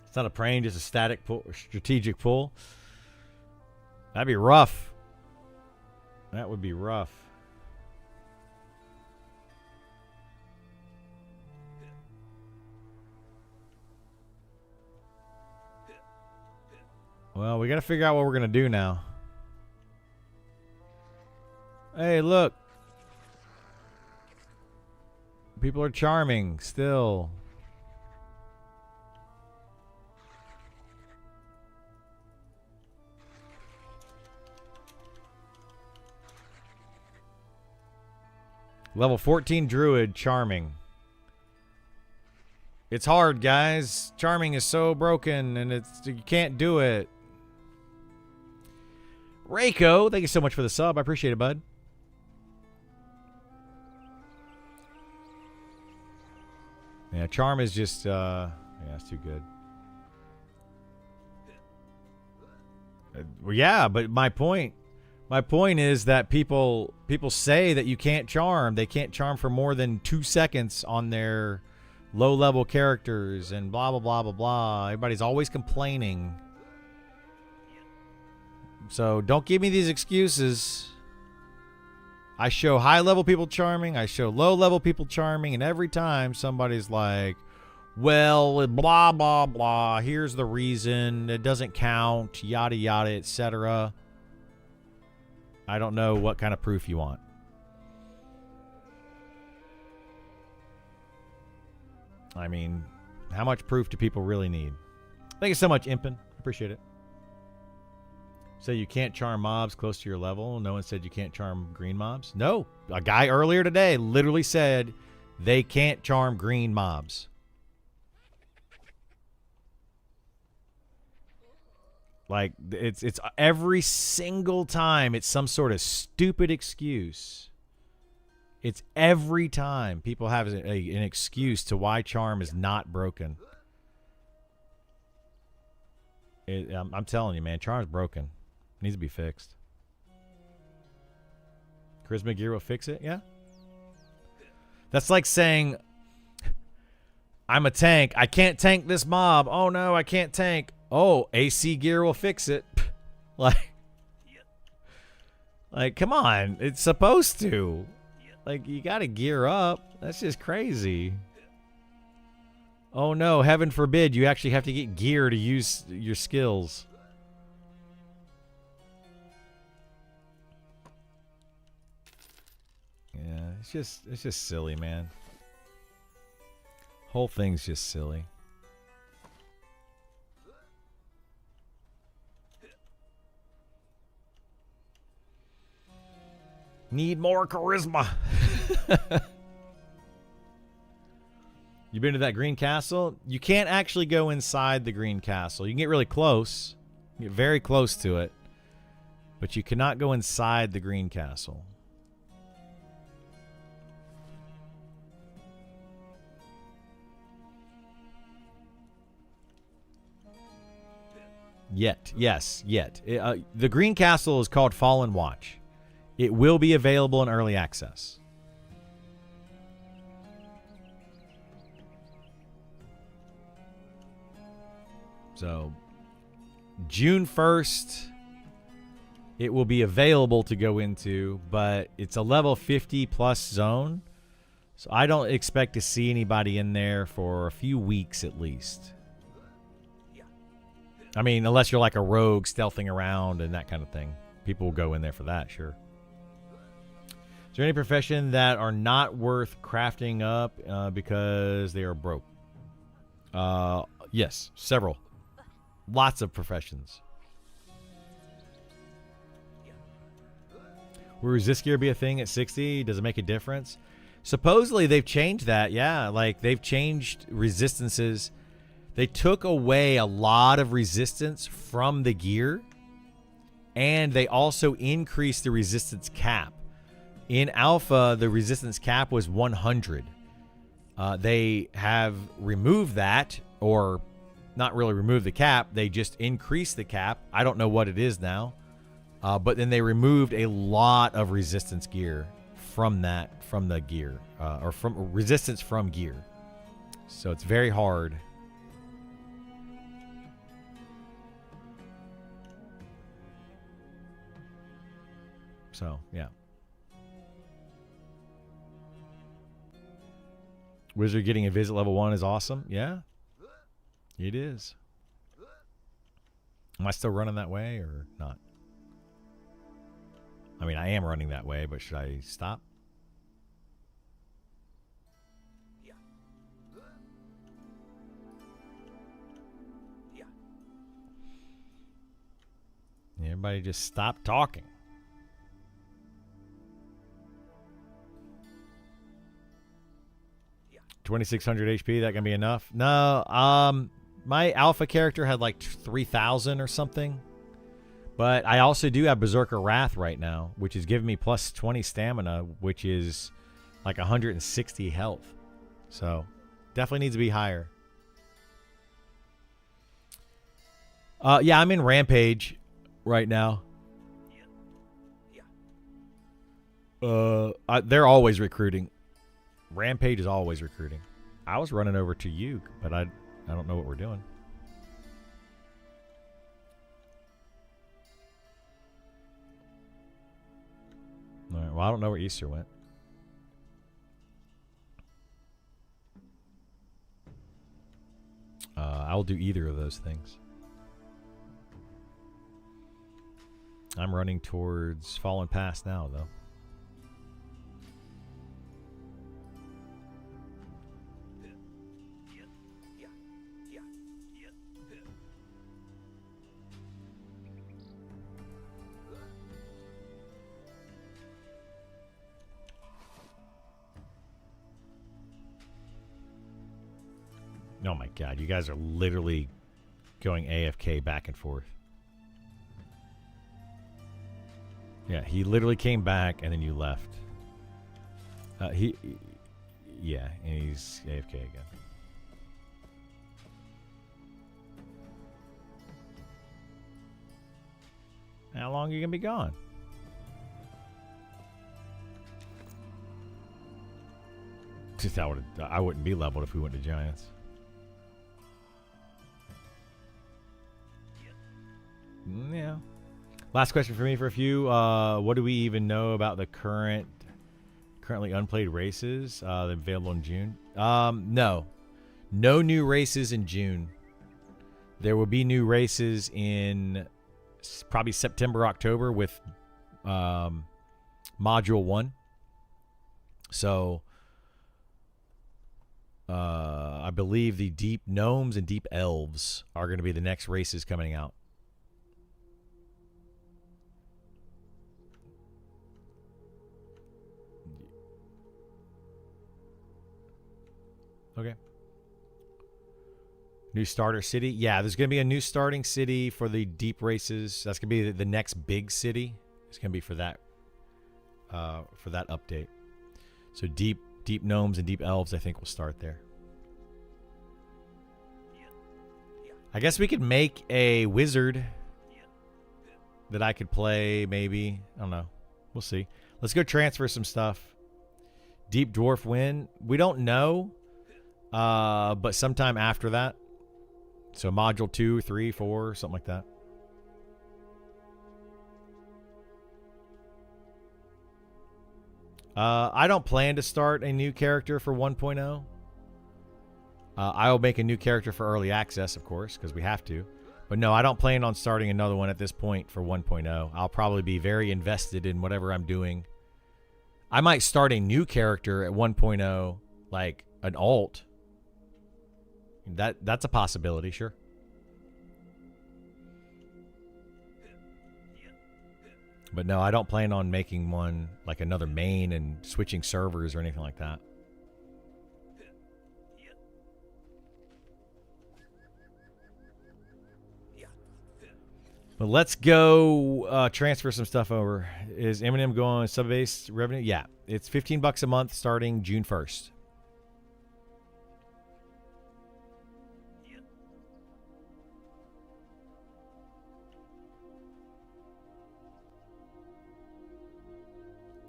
It's not a praying, just a static pull, strategic pull. That'd be rough. That would be rough. Well, we got to figure out what we're going to do now. Hey, look. People are charming still. Level 14 Druid, charming. It's hard, guys. Charming is so broken, and you can't do it. Reiko, thank you so much for the sub. I appreciate it, bud. Yeah, charm is just, yeah, it's too good. Well, yeah, but my point is that people say that you can't charm. They can't charm for more than 2 seconds on their low-level characters and blah, blah, blah, blah, blah. Everybody's always complaining. So don't give me these excuses. I show high-level people charming. I show low-level people charming. And every time somebody's like, well, blah, blah, blah. Here's the reason. It doesn't count. Yada, yada, etc. I don't know what kind of proof you want. I mean, how much proof do people really need? Thank you so much, Impin. Appreciate it. So you can't charm mobs close to your level. No one said you can't charm green mobs. No. A guy earlier today literally said they can't charm green mobs. Like, it's every single time it's some sort of stupid excuse. It's every time people have an excuse to why charm is not broken. I'm telling you, man, charm's broken. It needs to be fixed. Charisma gear will fix it, yeah? That's like saying, I'm a tank. I can't tank this mob. Oh, no, I can't tank. Oh, AC gear will fix it. like, come on. It's supposed to. Like, you got to gear up. That's just crazy. Oh, no. Heaven forbid you actually have to get gear to use your skills. Yeah, it's just silly, man. Whole thing's just silly. Need more charisma. You been to that green castle? You can't actually go inside the green castle. You can get really close. You get very close to it. But you cannot go inside the green castle. Yet. Yes, yet. The green castle is called Fallen Watch. It will be available in early access. So, June 1st, it will be available to go into, but it's a level 50 plus zone. So I don't expect to see anybody in there for a few weeks at least. I mean, unless you're like a rogue stealthing around and that kind of thing. People will go in there for that, sure. Is there any profession that are not worth crafting up because they are broke? Yes, several. Lots of professions. Will resist gear be a thing at 60? Does it make a difference? Supposedly they've changed that, yeah. Like, they've changed resistances. They took away a lot of resistance from the gear. And they also increased the resistance cap. In Alpha, the resistance cap was 100. They have removed that, or not really removed the cap. They just increased the cap. I don't know what it is now. But then they removed a lot of resistance gear from the gear, or from resistance from gear. So it's very hard. So, yeah. Wizard getting a visit level 1 is awesome. Yeah, it is. Am I still running that way or not? I mean, I am running that way, but should I stop? Everybody just stop talking. Yeah. 2600 HP, that gonna be enough? No, my alpha character had like 3000 or something. But I also do have Berserker Wrath right now, which is giving me plus 20 stamina, which is like 160 health. So definitely needs to be higher. Yeah, I'm in Rampage right now. They're always recruiting. Rampage is always recruiting. I was running over to you, but I don't know what we're doing. All right, well, I don't know where Easter went. I'll do either of those things. I'm running towards Fallen Pass now, though. Oh my god, you guys are literally going AFK back and forth. Yeah, he literally came back and then you left. Yeah, and he's AFK again. How long are you gonna be gone? I wouldn't be leveled if we went to Giants. Yeah. Last question for me for a few. What do we even know about the currently unplayed races available in June? No new races in June. There will be new races in probably September, October with Module 1. So I believe the Deep Gnomes and Deep Elves are going to be the next races coming out. Okay. New starter city. Yeah, there's going to be a new starting city for the deep races. That's going to be the next big city. It's going to be for that update. So deep gnomes and deep elves, I think, will start there. I guess we could make a wizard that I could play, maybe. I don't know. We'll see. Let's go transfer some stuff. Deep dwarf win. We don't know. But sometime after that. So module 2, 3, 4, something like that. I don't plan to start a new character for 1.0. I will make a new character for early access, of course, because we have to. But no, I don't plan on starting another one at this point for 1.0. I'll probably be very invested in whatever I'm doing. I might start a new character at 1.0, like an alt. That's a possibility, sure. But no, I don't plan on making one like another main and switching servers or anything like that. But let's go transfer some stuff over. Is Eminem going sub-based revenue? Yeah, it's $15 a month starting June 1st.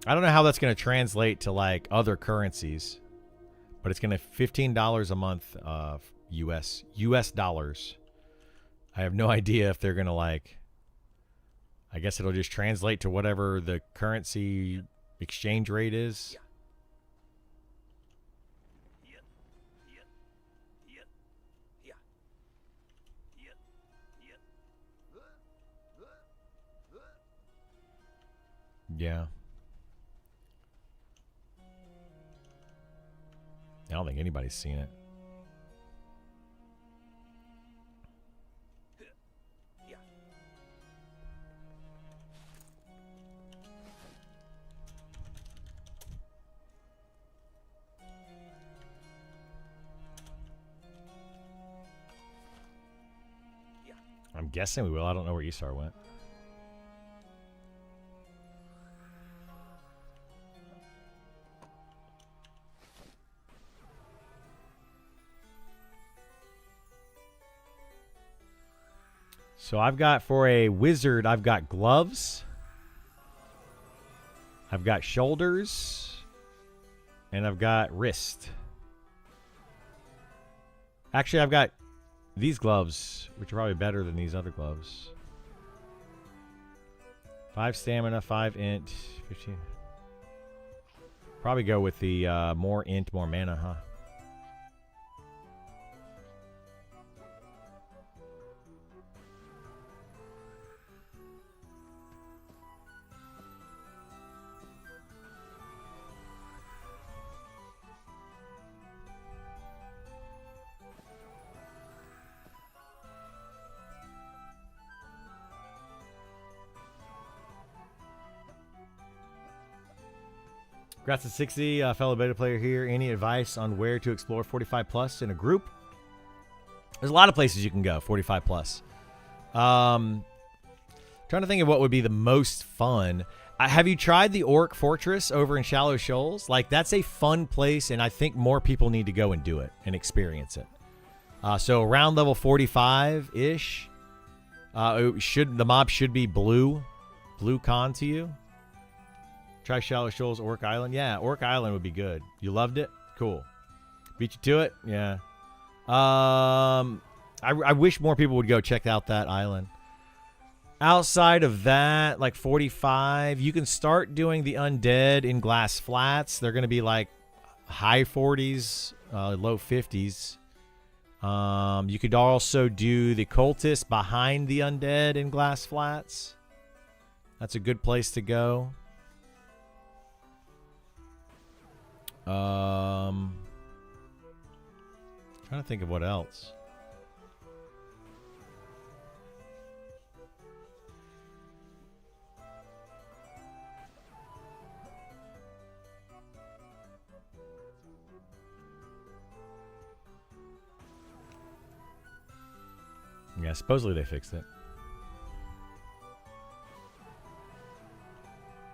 I don't know how that's going to translate to like other currencies, but it's going to $15 a month US dollars. I have no idea if they're going to like I guess it'll just translate to whatever the currency exchange rate is. Yeah. I don't think anybody's seen it. I'm guessing we will. I don't know where Isar went. So I've got, for a wizard, I've got gloves. I've got shoulders. And I've got wrist. Actually, I've got these gloves, which are probably better than these other gloves. 5 stamina, 5 int, 15. Probably go with the more int, more mana, huh? Congrats to 60, fellow beta player here. Any advice on where to explore 45 plus in a group? There's a lot of places you can go, 45 plus. Trying to think of what would be the most fun. Have you tried the Orc Fortress over in Shallow Shoals? Like, that's a fun place, and I think more people need to go and do it and experience it. So around level 45-ish, the mob should be blue con to you. Try Shallow Shoals, Orc Island. Yeah, Orc Island would be good. You loved it? Cool. Beat you to it? Yeah. I wish more people would go check out that island. Outside of that, like 45, you can start doing the undead in Glass Flats. They're going to be like high 40s, low 50s. You could also do the cultist behind the undead in Glass Flats. That's a good place to go. Trying to think of what else. Yeah, supposedly they fixed it.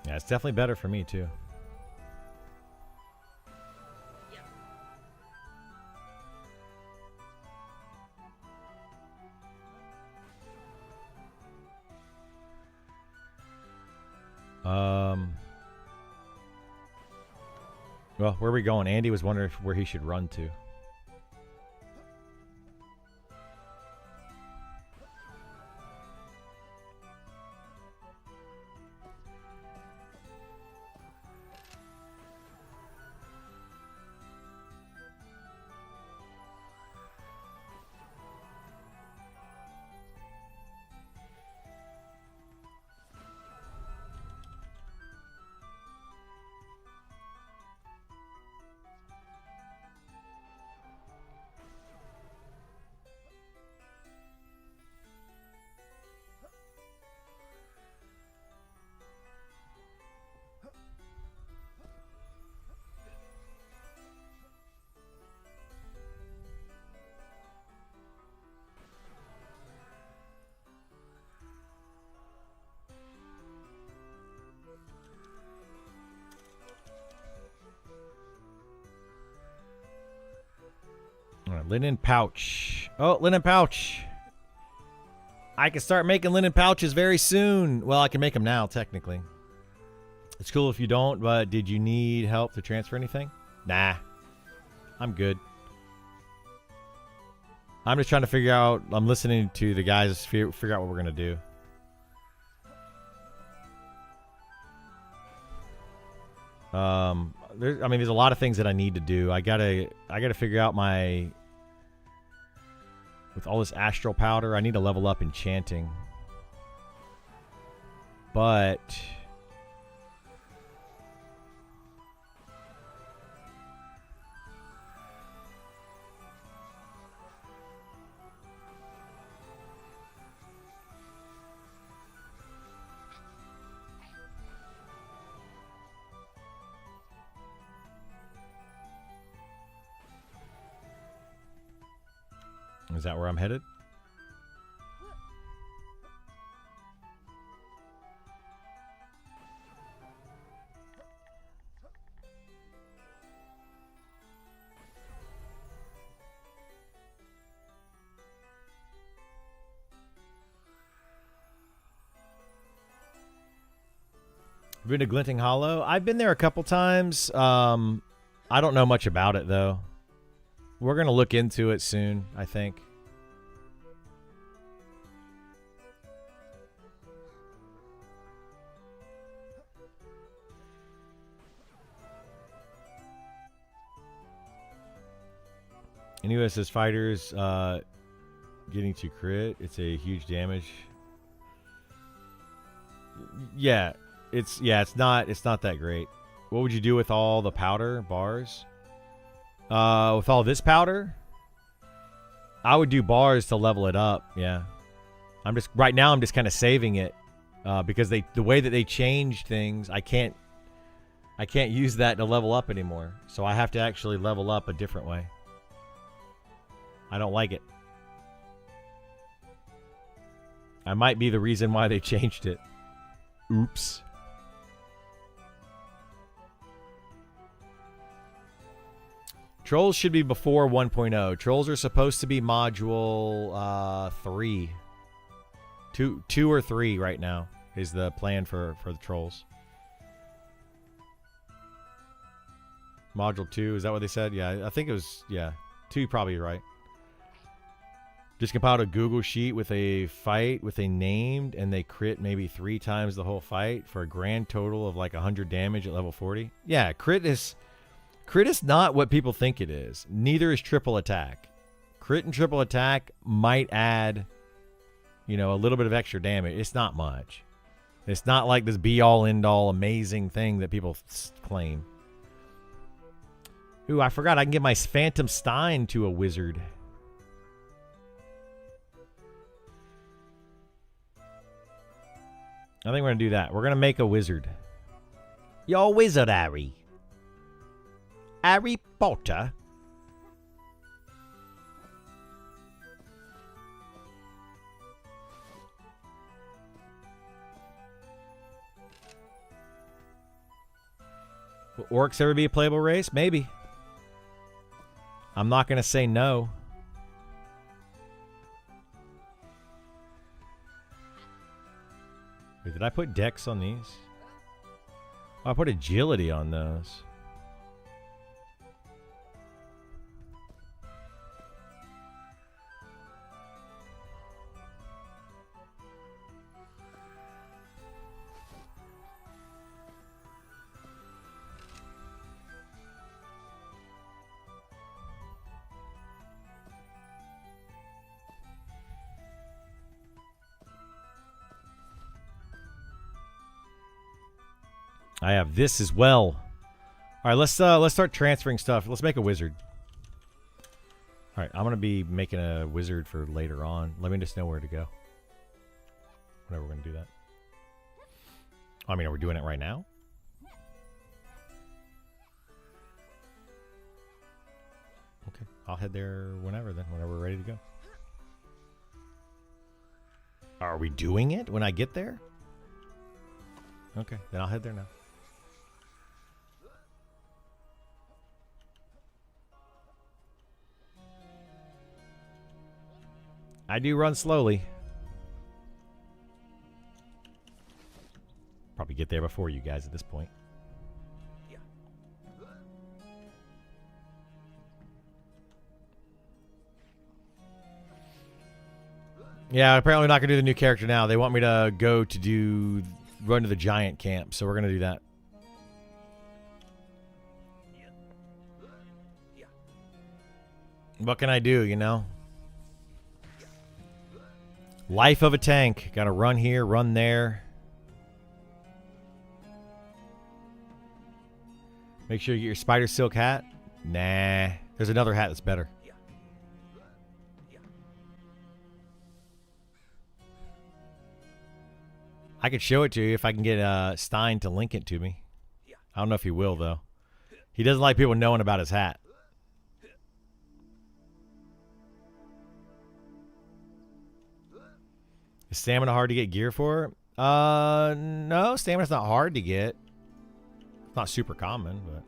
Yeah, it's definitely better for me too. Well, where are we going? Andy was wondering where he should run to. Linen pouch. Oh, linen pouch. I can start making linen pouches very soon. Well, I can make them now, technically. It's cool if you don't, but did you need help to transfer anything? Nah. I'm good. I'm just trying to figure out, I'm listening to the guys figure out what we're going to do. There's a lot of things that I need to do. I gotta figure out with all this astral powder, I need to level up enchanting. But is that where I'm headed? Been to Glinting Hollow? I've been there a couple times. I don't know much about it, though. We're going to look into it soon, I think. NUSS fighters getting to crit. It's a huge damage. Yeah, it's not that great. What would you do with all the powder bars? With all this powder, I would do bars to level it up. Yeah, right now I'm just kind of saving it because the way that they changed things, I can't use that to level up anymore. So I have to actually level up a different way. I don't like it. I might be the reason why they changed it. Oops. Trolls should be before 1.0. Trolls are supposed to be module 3. 2 or 3 right now is the plan for the trolls. Module 2, is that what they said? Yeah, I think it was, 2 probably right. Just compiled a Google sheet with a fight with a named, and they crit maybe 3 times the whole fight for a grand total of like 100 damage at level 40. Yeah, crit is not what people think it is. Neither is triple attack. Crit and triple attack might add, a little bit of extra damage. It's not much. It's not like this be-all, end-all amazing thing that people claim. Ooh, I forgot I can give my Phantom Stein to a wizard. I think we're going to do that. We're going to make a wizard. Yo, wizard, Harry. Harry Potter. Will orcs ever be a playable race? Maybe. I'm not going to say no. Wait, did I put dex on these? Oh, I put agility on those. I have this as well. All right, let's start transferring stuff. Let's make a wizard. All right, I'm gonna be making a wizard for later on. Let me just know where to go. Whenever we're gonna do that. I mean, are we doing it right now? Okay, I'll head there whenever then. Whenever we're ready to go. Are we doing it when I get there? Okay, then I'll head there now. I do run slowly. Probably get there before you guys at this point. Yeah, apparently not going to do the new character now. They want me to run to the giant camp, so we're going to do that. What can I do, you know? Life of a tank. Gotta run here, run there. Make sure you get your spider silk hat. Nah. There's another hat that's better. I could show it to you if I can get Stein to link it to me. I don't know if he will, though. He doesn't like people knowing about his hat. Is stamina hard to get gear for? No, stamina's not hard to get. It's not super common, but...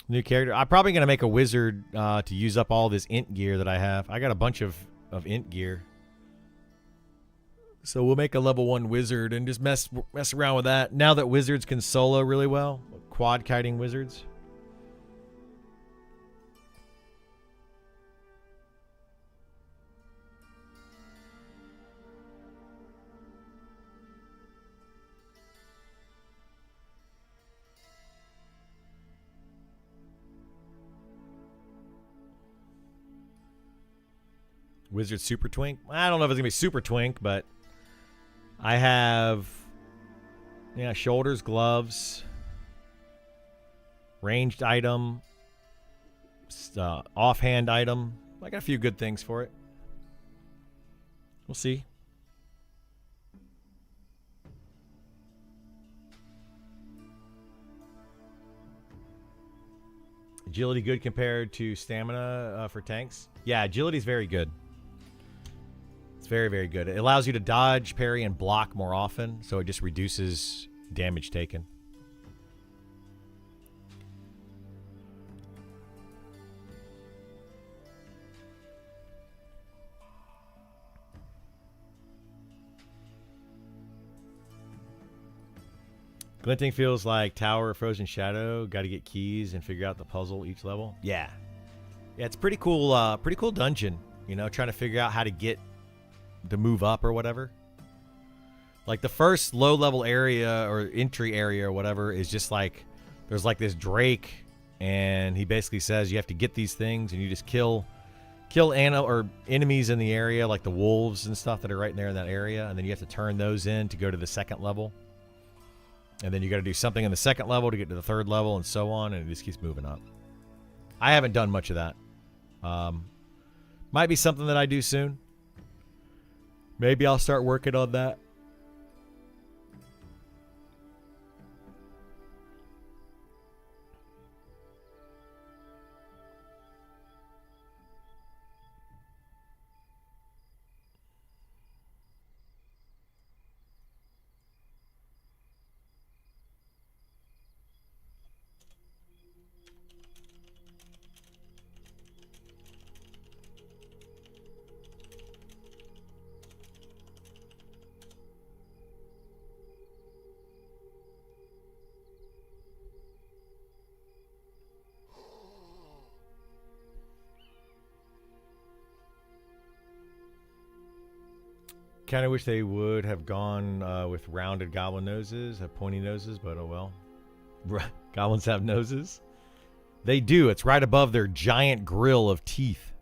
New character. I'm probably going to make a wizard to use up all this int gear that I have. I got a bunch of int gear. So we'll make a level 1 wizard and just mess around with that. Now that wizards can solo really well. Quad kiting wizards. Wizard Super Twink. I don't know if it's going to be Super Twink, but I have, yeah, shoulders, gloves, ranged item, offhand item. I got a few good things for it. We'll see. Agility good compared to stamina for tanks? Yeah, agility's very good. It's very, very good. It allows you to dodge, parry, and block more often, so it just reduces damage taken. Glinting feels like Tower of Frozen Shadow. Got to get keys and figure out the puzzle each level. Yeah. Yeah, it's pretty cool. Pretty cool dungeon. You know, trying to figure out how to get to move up or whatever. Like the first low level area or entry area or whatever is just like there's like this Drake, and he basically says you have to get these things and you just kill enemies in the area, like the wolves and stuff that are right there in that area, and then you have to turn those in to go to the second level. And then you got to do something in the second level to get to the third level, and so on, and it just keeps moving up. I haven't done much of that. Might be something that I do soon. Maybe I'll start working on that. Kind of wish they would have gone with rounded goblin noses, have pointy noses, but oh well. Goblins have noses? They do. It's right above their giant grill of teeth.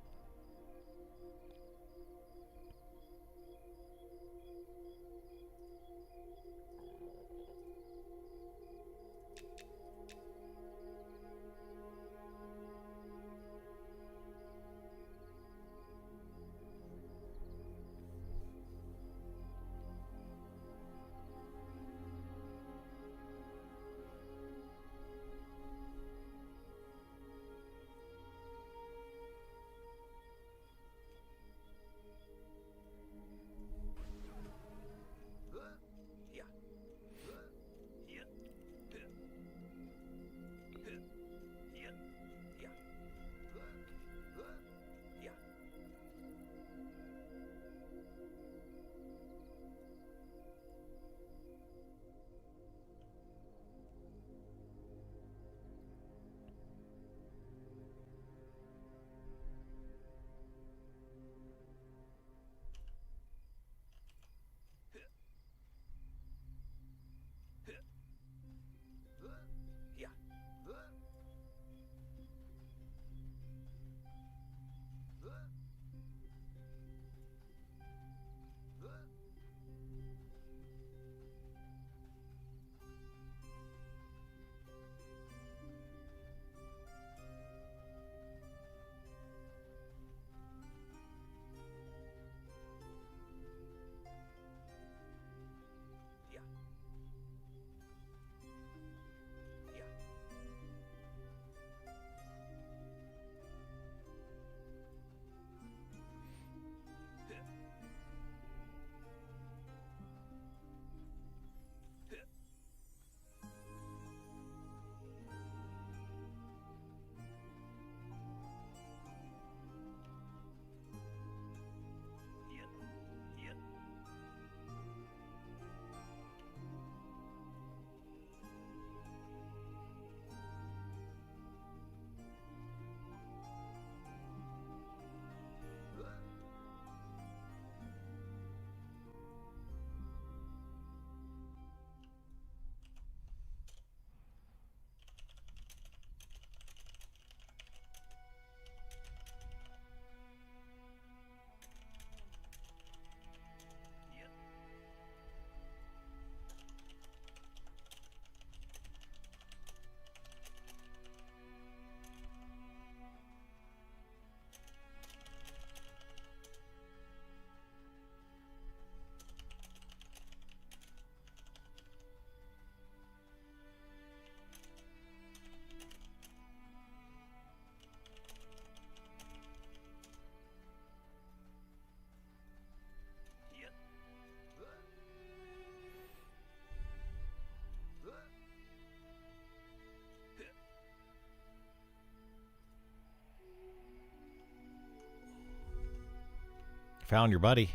Found your buddy.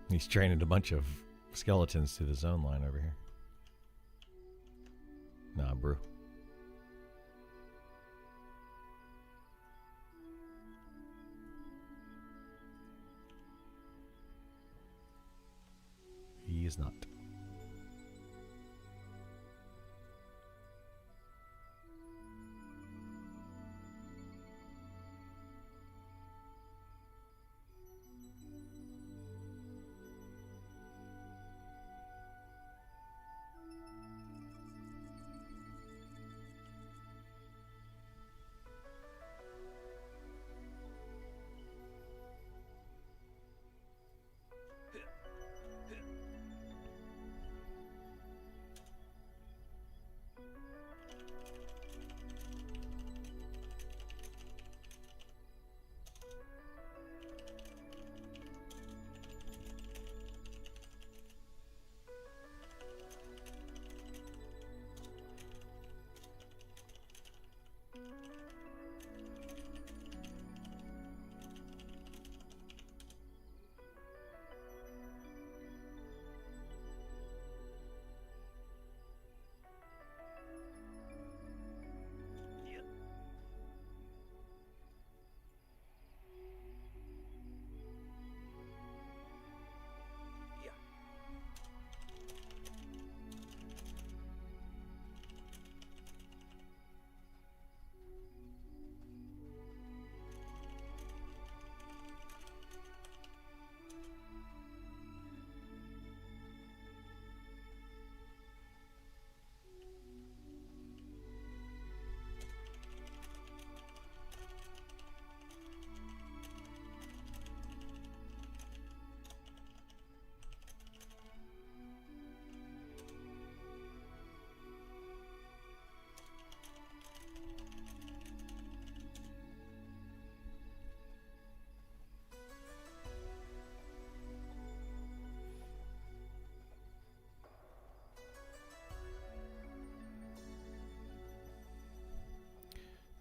He's training a bunch of skeletons to the zone line over here. Nah, brew. He is not.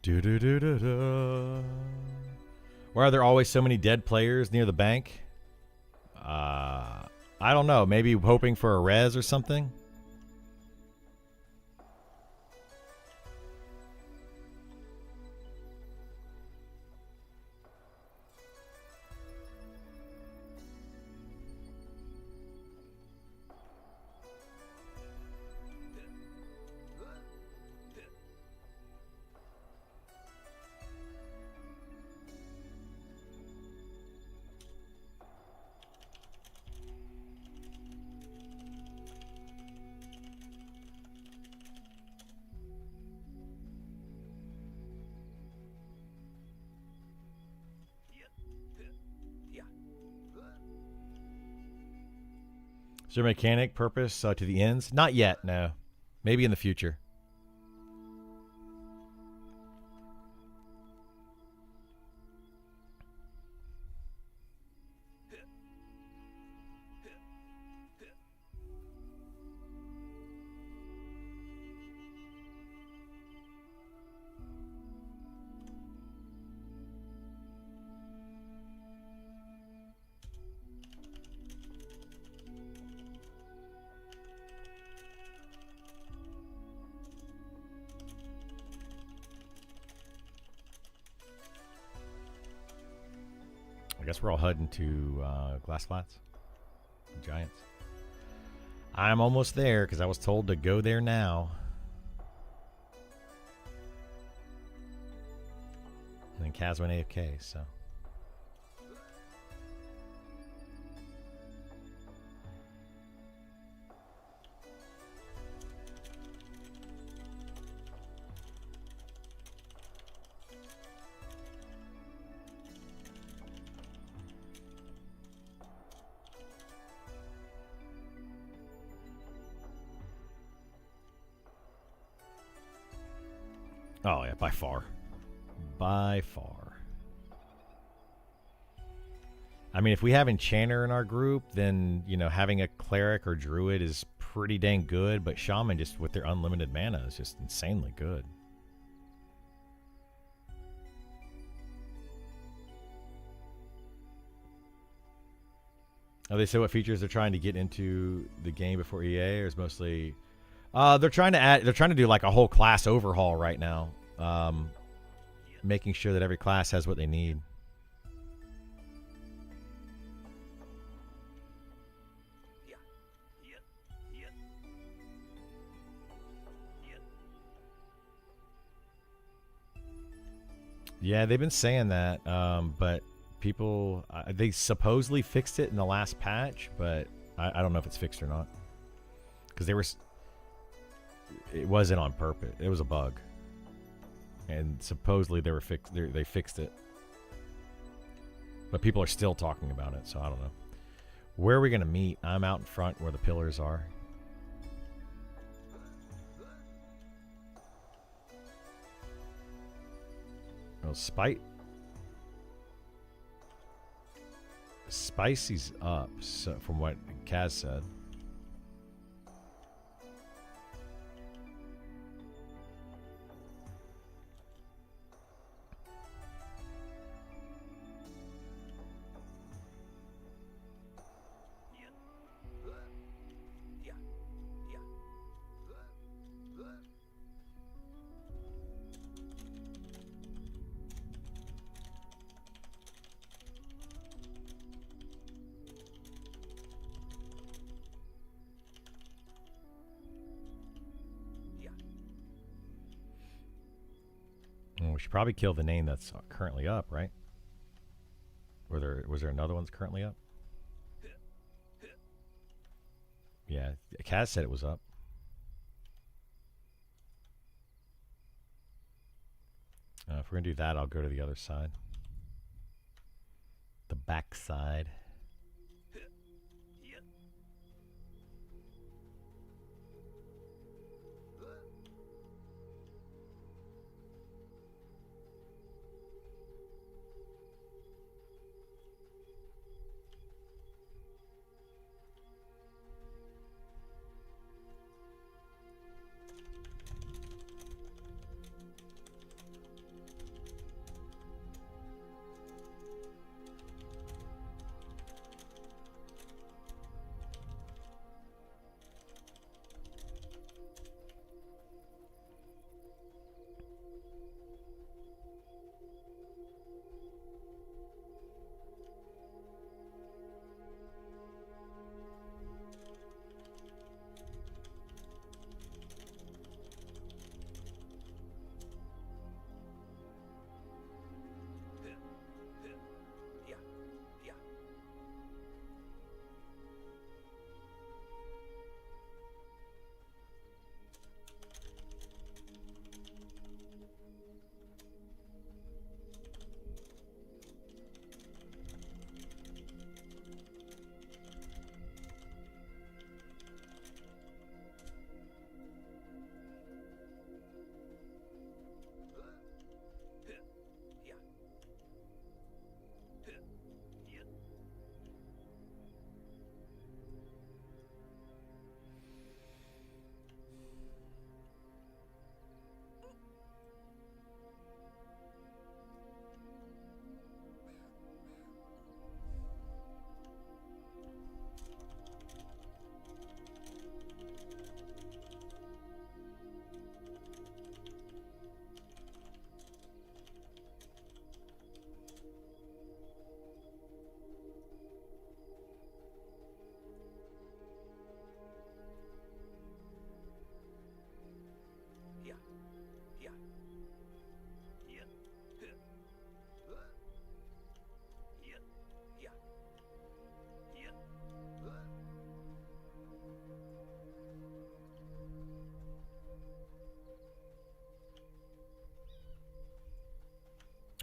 Why are there always so many dead players near the bank? I don't know. Maybe hoping for a res or something? Is there a mechanic purpose to the ends? Not yet, no. Maybe in the future. I guess we're all heading to Glass Flats. Giants. I'm almost there because I was told to go there now. And then Kaz went AFK, so. Oh, yeah, by far. By far. I mean, if we have Enchanter in our group, then, you know, having a Cleric or Druid is pretty dang good, but Shaman, just with their unlimited mana, is just insanely good. Have they said what features they're trying to get into the game before EA, or is mostly? They're trying to add. They're trying to do like a whole class overhaul right now, making sure that every class has what they need. Yeah, they've been saying that, but people they supposedly fixed it in the last patch, but I don't know if it's fixed or not, because it wasn't on purpose. It was a bug, and supposedly they fixed it, but people are still talking about it. So I don't know. Where are we gonna meet? I'm out in front where the pillars are. Well, Spicy's up, so from what Kaz said. We should probably kill the name that's currently up, right? Was there another one that's currently up? Yeah, Kaz said it was up. If we're gonna do that, I'll go to the other side, the back side.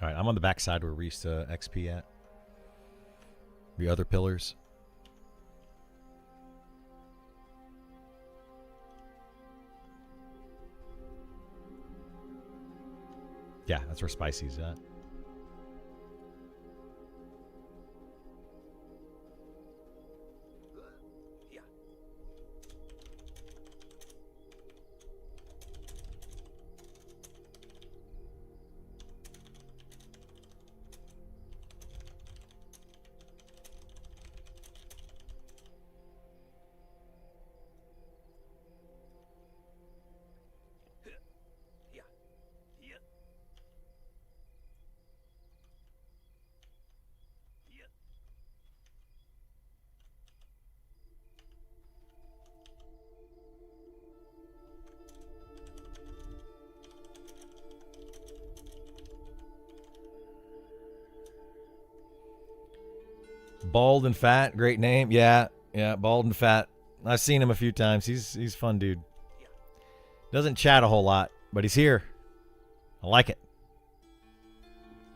All right, I'm on the back side where we used to XP at. The other pillars. Yeah, that's where Spicy's at. Bald and Fat, great name. Yeah, Bald and Fat. I've seen him a few times. He's fun, dude. Doesn't chat a whole lot, but he's here. I like it.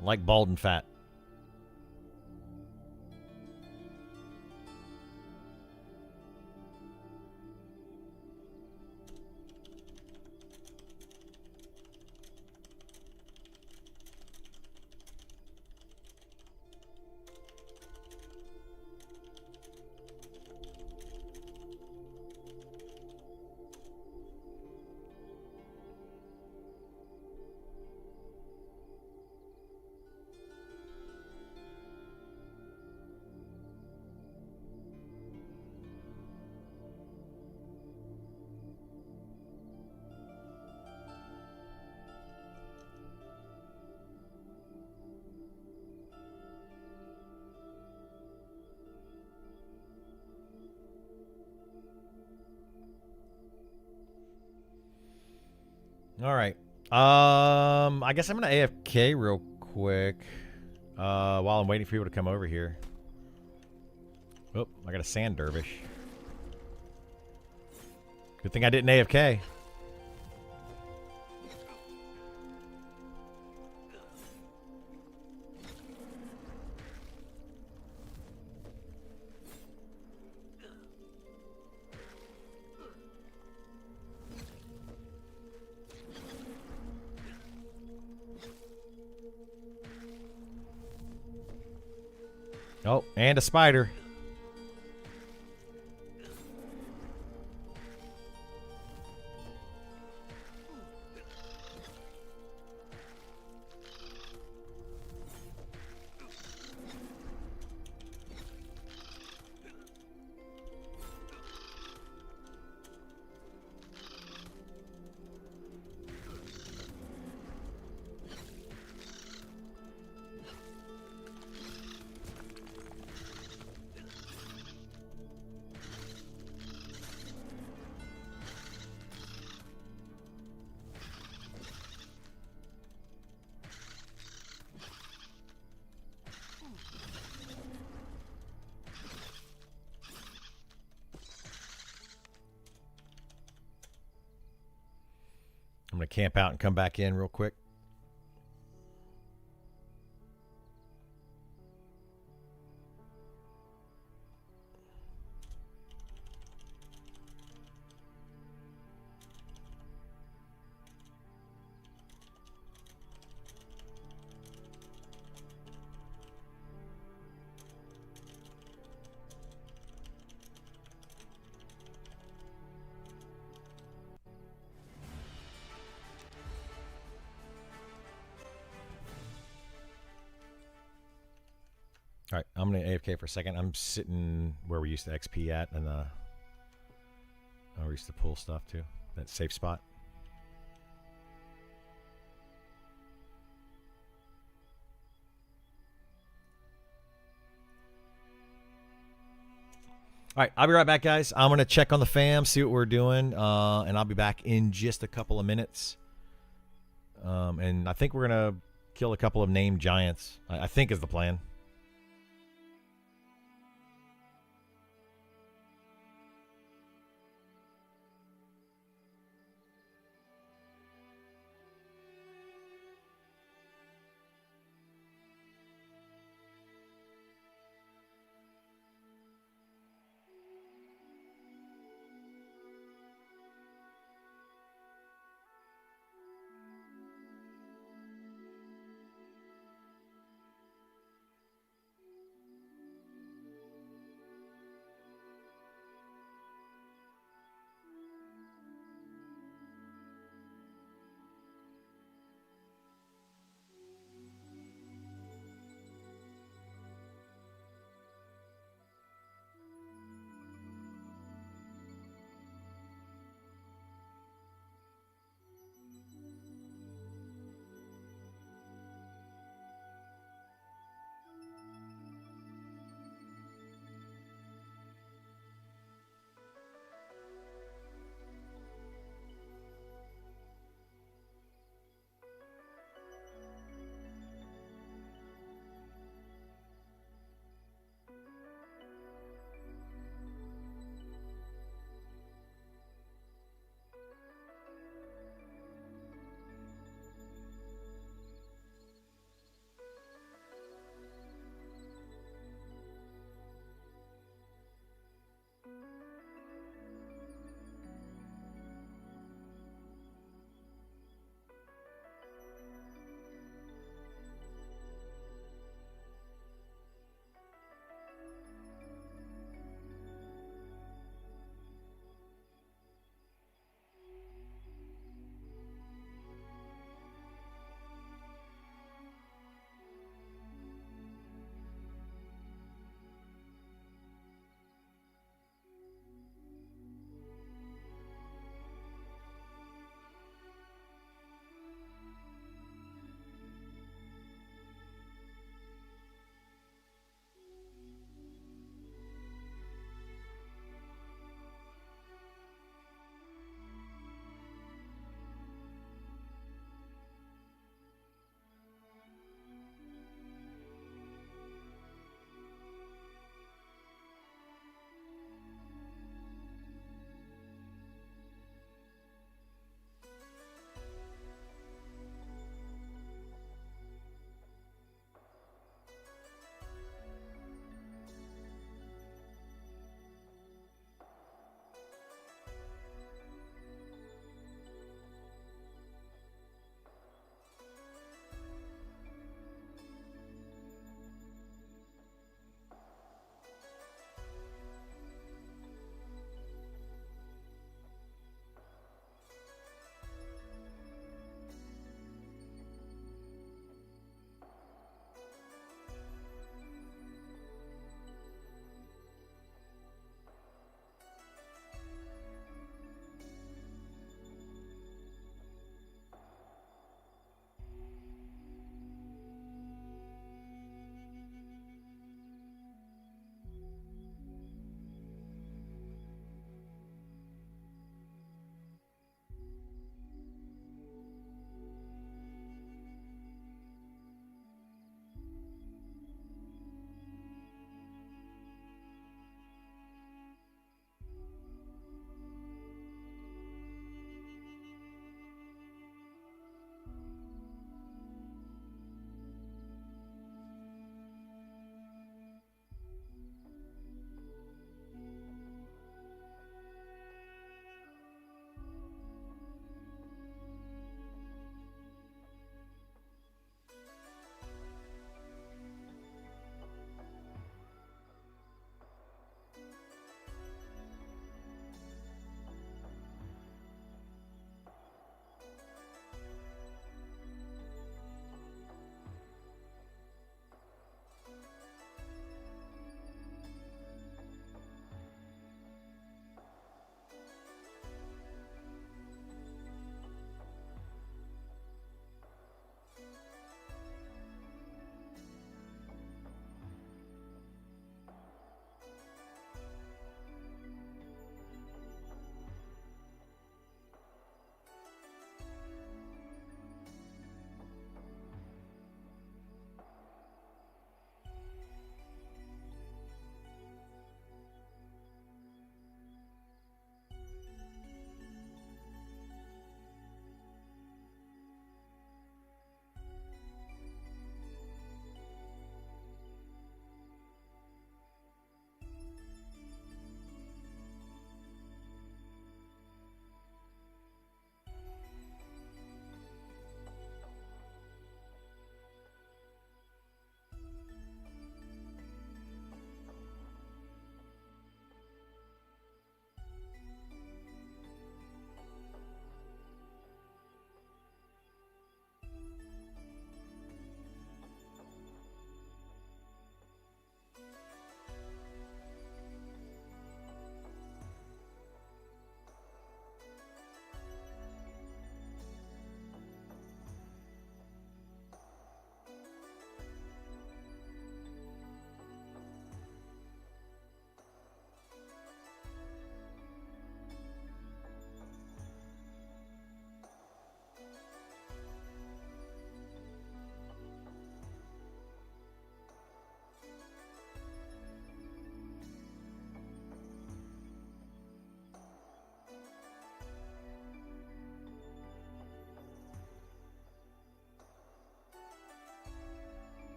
I like Bald and Fat. All right. I guess I'm gonna AFK real quick while I'm waiting for people to come over here. Oh, I got a sand dervish. Good thing I didn't AFK. Oh, and a spider. I'm going to camp out and come back in real quick. All right, I'm going to AFK for a second. I'm sitting where we used to XP at, and we used to pull stuff too. That safe spot. All right, I'll be right back, guys. I'm going to check on the fam, see what we're doing, and I'll be back in just a couple of minutes. And I think we're going to kill a couple of named giants, I think is the plan.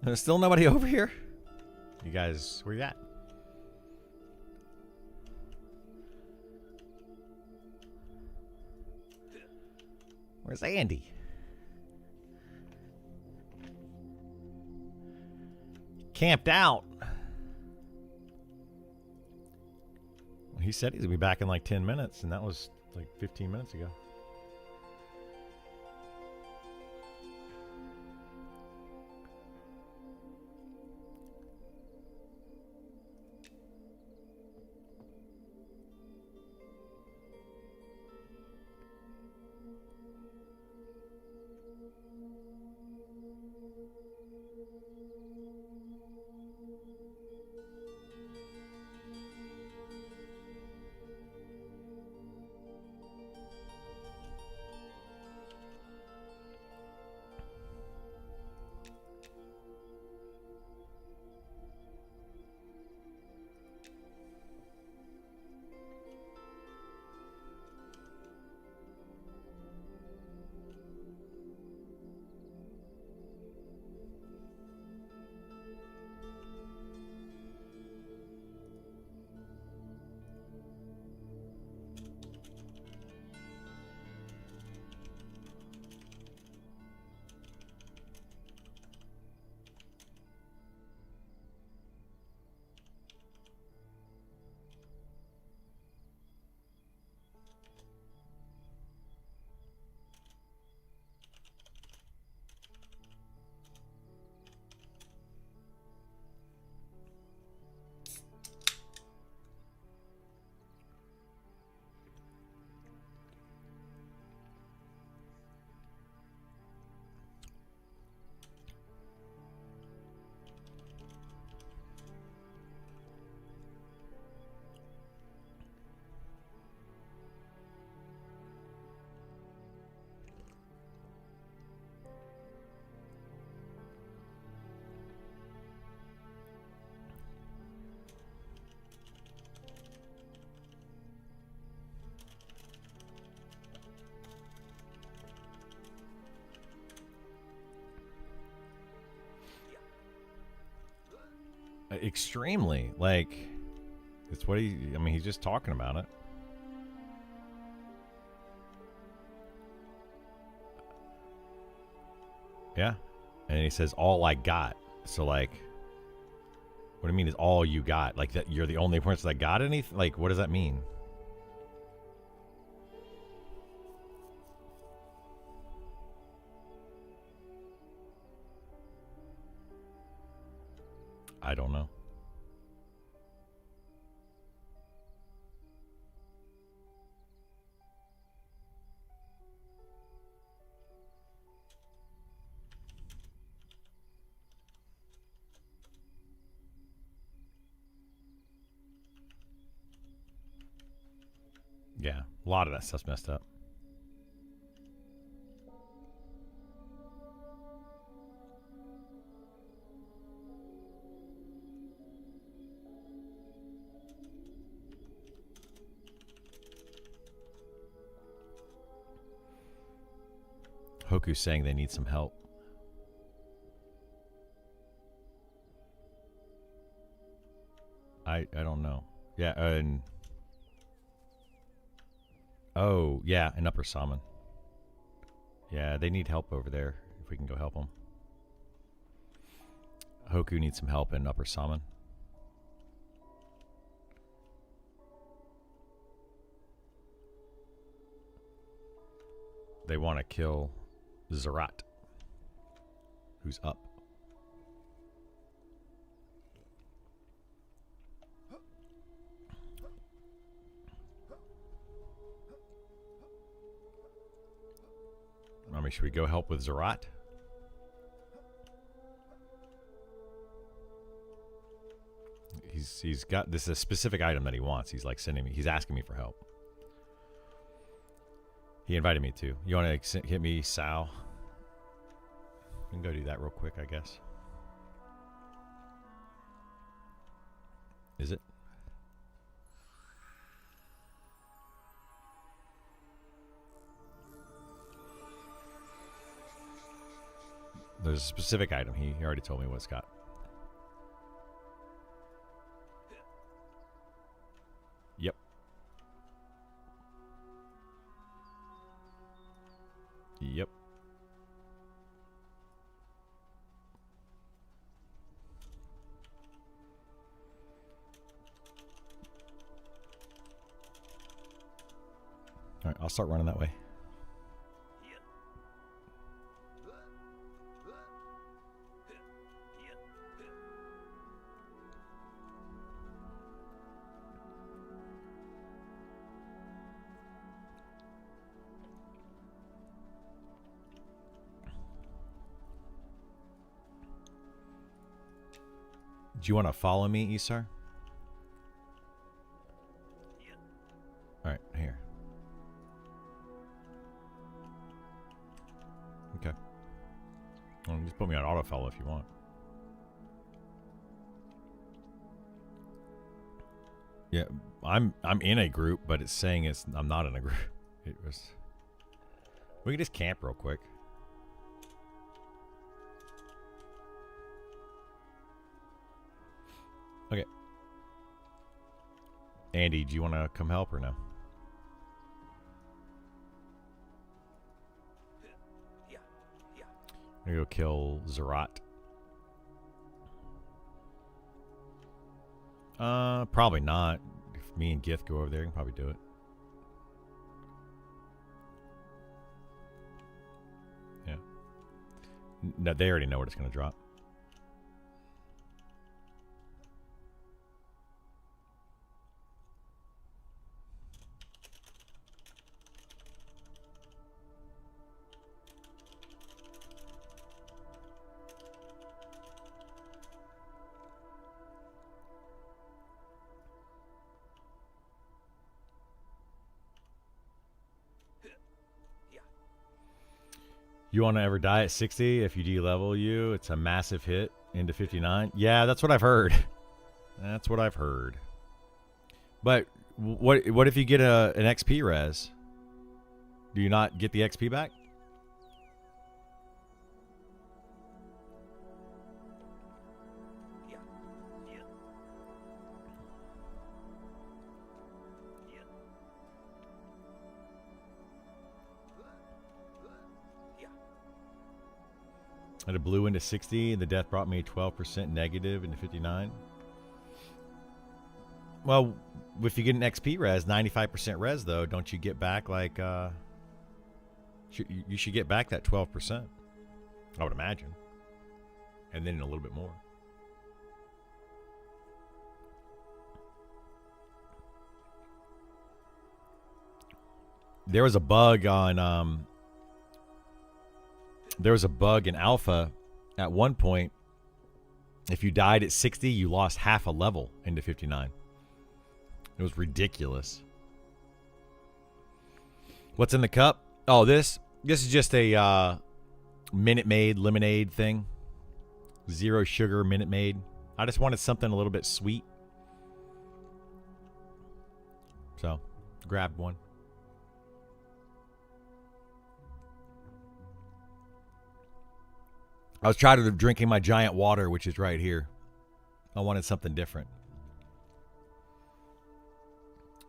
There's still nobody over here? You guys, where you at? Where's Andy? Camped out. He said he's gonna be back in like 10 minutes, and that was like 15 minutes ago. Extremely. Like, it's what I mean, he's just talking about it. Yeah. And he says, all I got. So, like, what do you mean is all you got? Like, that you're the only person that got anything? Like, what does that mean? I don't know. Yeah, a lot of that stuff's messed up. Hoku's saying they need some help. I don't know. Yeah, and oh, yeah, in Upper Salmon. Yeah, they need help over there. If we can go help them. Hoku needs some help in Upper Salmon. They want to kill Zerat, who's up. I mean, should we go help with Zerat? He's got this is a specific item that he wants. He's like sending me. He's asking me for help. He invited me to. You want to hit me, Sal? We can go do that real quick, I guess. Is it? There's a specific item. He already told me what it's got. Yep. Yep. All right, I'll start running that way. Do you want to follow me, Isar? All right, here. Okay. Well, just put me on autofollow if you want. Yeah, I'm in a group, but it's saying I'm not in a group. It was. We can just camp real quick. Okay. Andy, do you want to come help or no? I'm gonna go kill Zerat. Probably not. If me and Gith go over there, you can probably do it. Yeah. No, they already know what it's gonna drop. You want to ever die at 60? If you de-level you, it's a massive hit into 59. Yeah, that's what I've heard. That's what I've heard. But what if you get an XP res? Do you not get the XP back? I had a blue into 60, and the death brought me 12% negative into 59. Well, if you get an XP res, 95% res, though, don't you get back like... you should get back that 12%, I would imagine. And then a little bit more. There was a bug on... There was a bug in alpha at one point. If you died at 60, you lost half a level into 59. It was ridiculous. What's in the cup? Oh, this is just a Minute Maid lemonade thing. 0 sugar Minute Maid. I just wanted something a little bit sweet. So, grabbed one. I was tired of drinking my giant water, which is right here. I wanted something different.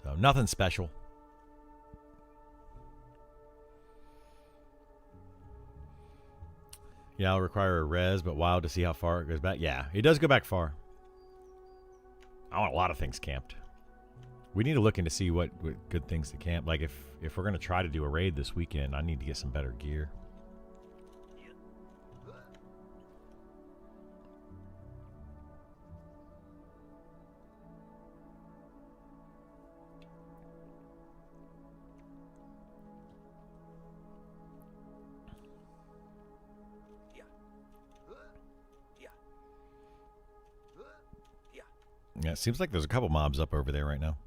So, nothing special. Yeah, I'll require a res, but wild to see how far it goes back. Yeah, it does go back far. I want a lot of things camped. We need to look into see what good things to camp. Like, if we're going to try to do a raid this weekend, I need to get some better gear. Yeah, it seems like there's a couple mobs up over there right now.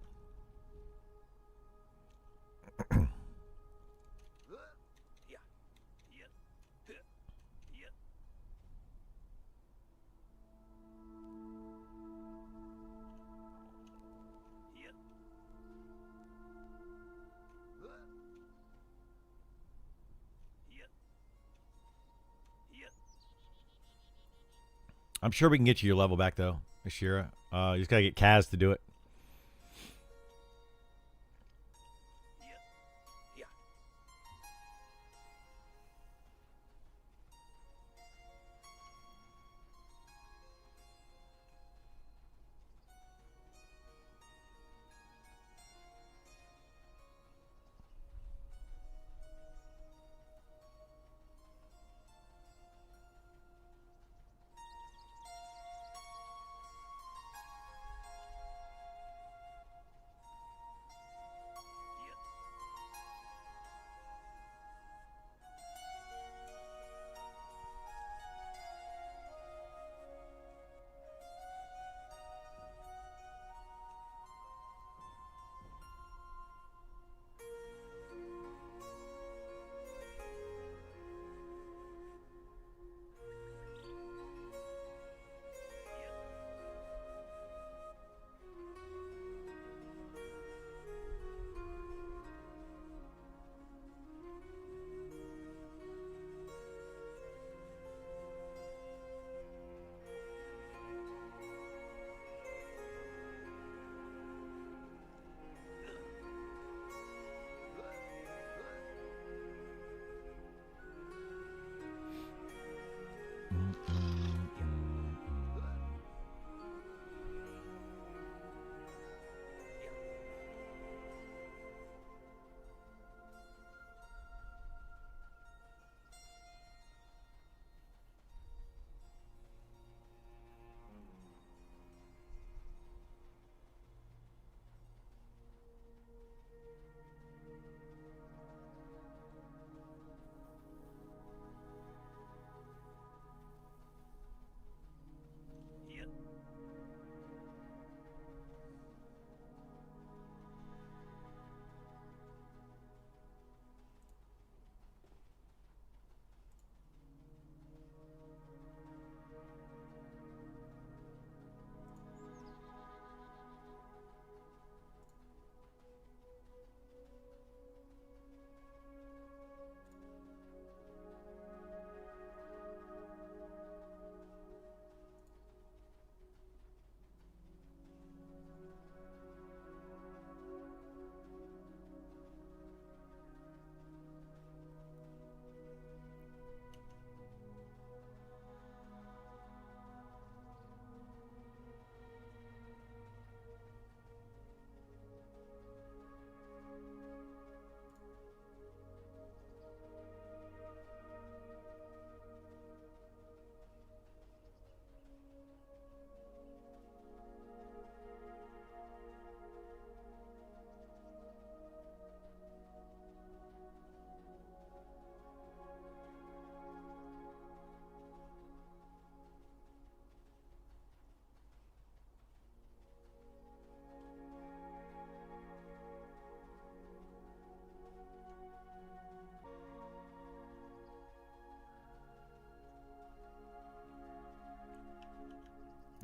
I'm sure we can get you your level back though, Ashira. You just gotta get Kaz to do it.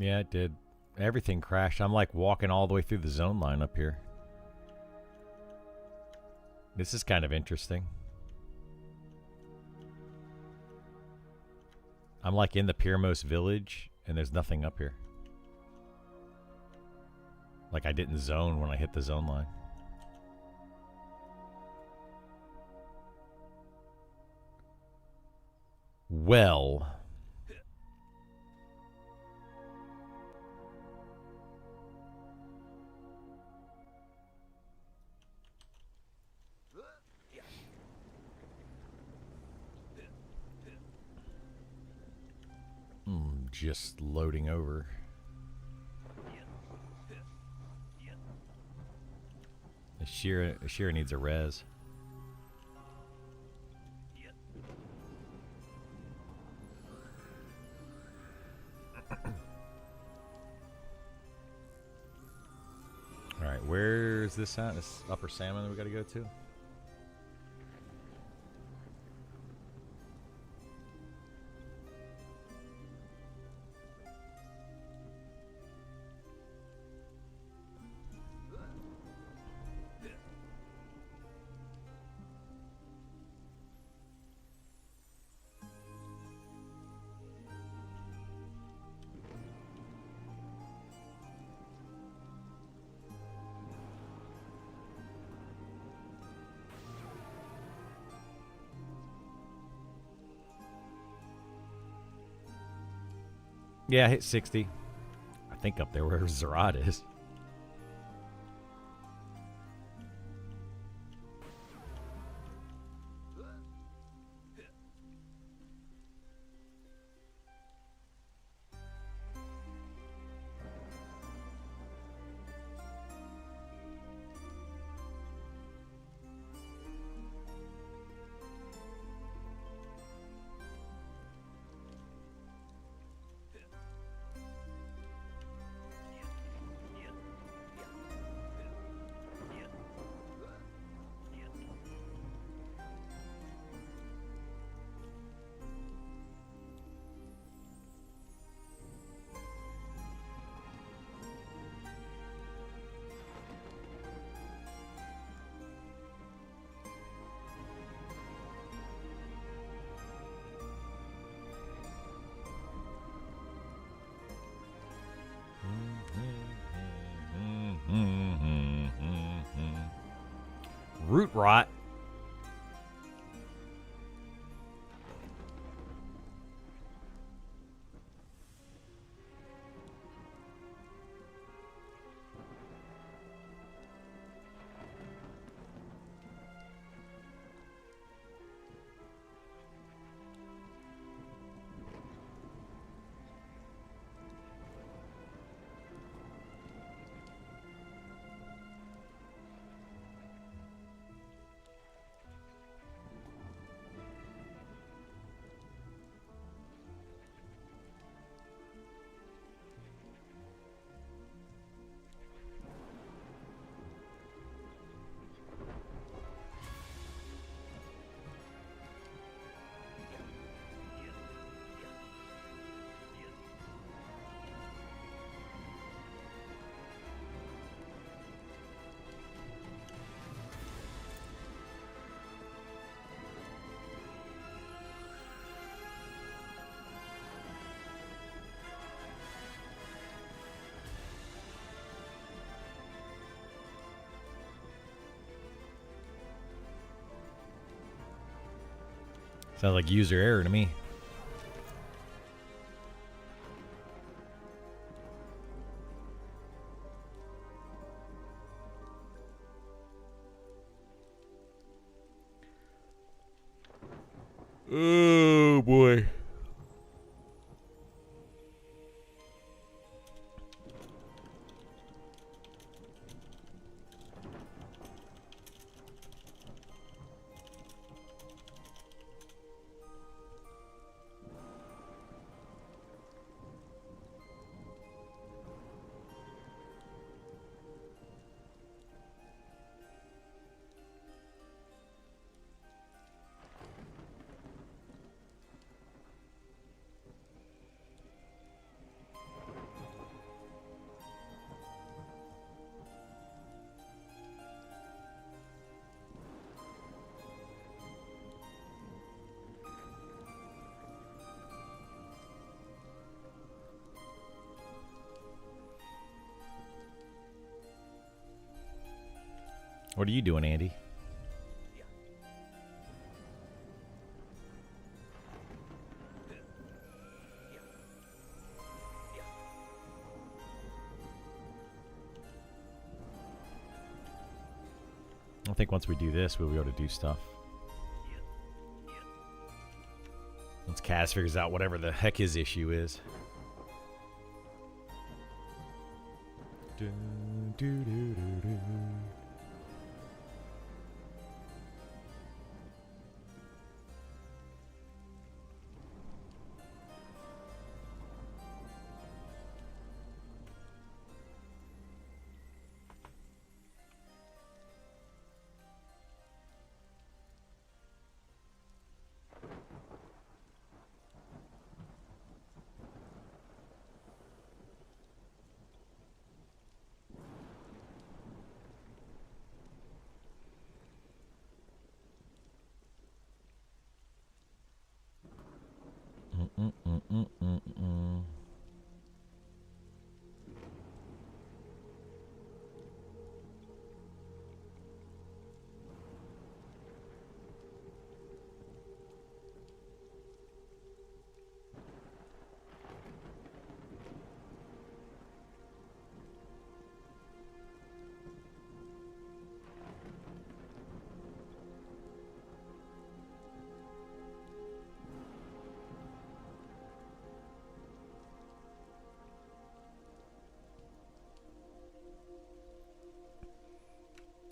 Yeah, it did. Everything crashed. I'm like walking all the way through the zone line up here. This is kind of interesting. I'm like in the Pyrmos village and there's nothing up here. Like I didn't zone when I hit the zone line. Well. Just loading over. Ashira needs a res. Alright, where's this at? This upper salmon that we gotta go to? Yeah, I hit 60. I think up there where Zerat is. Root rot. Sounds like user error to me. Oh boy. What are you doing, Andy? I think once we do this, we'll be able to do stuff. Once Kaz figures out whatever the heck his issue is.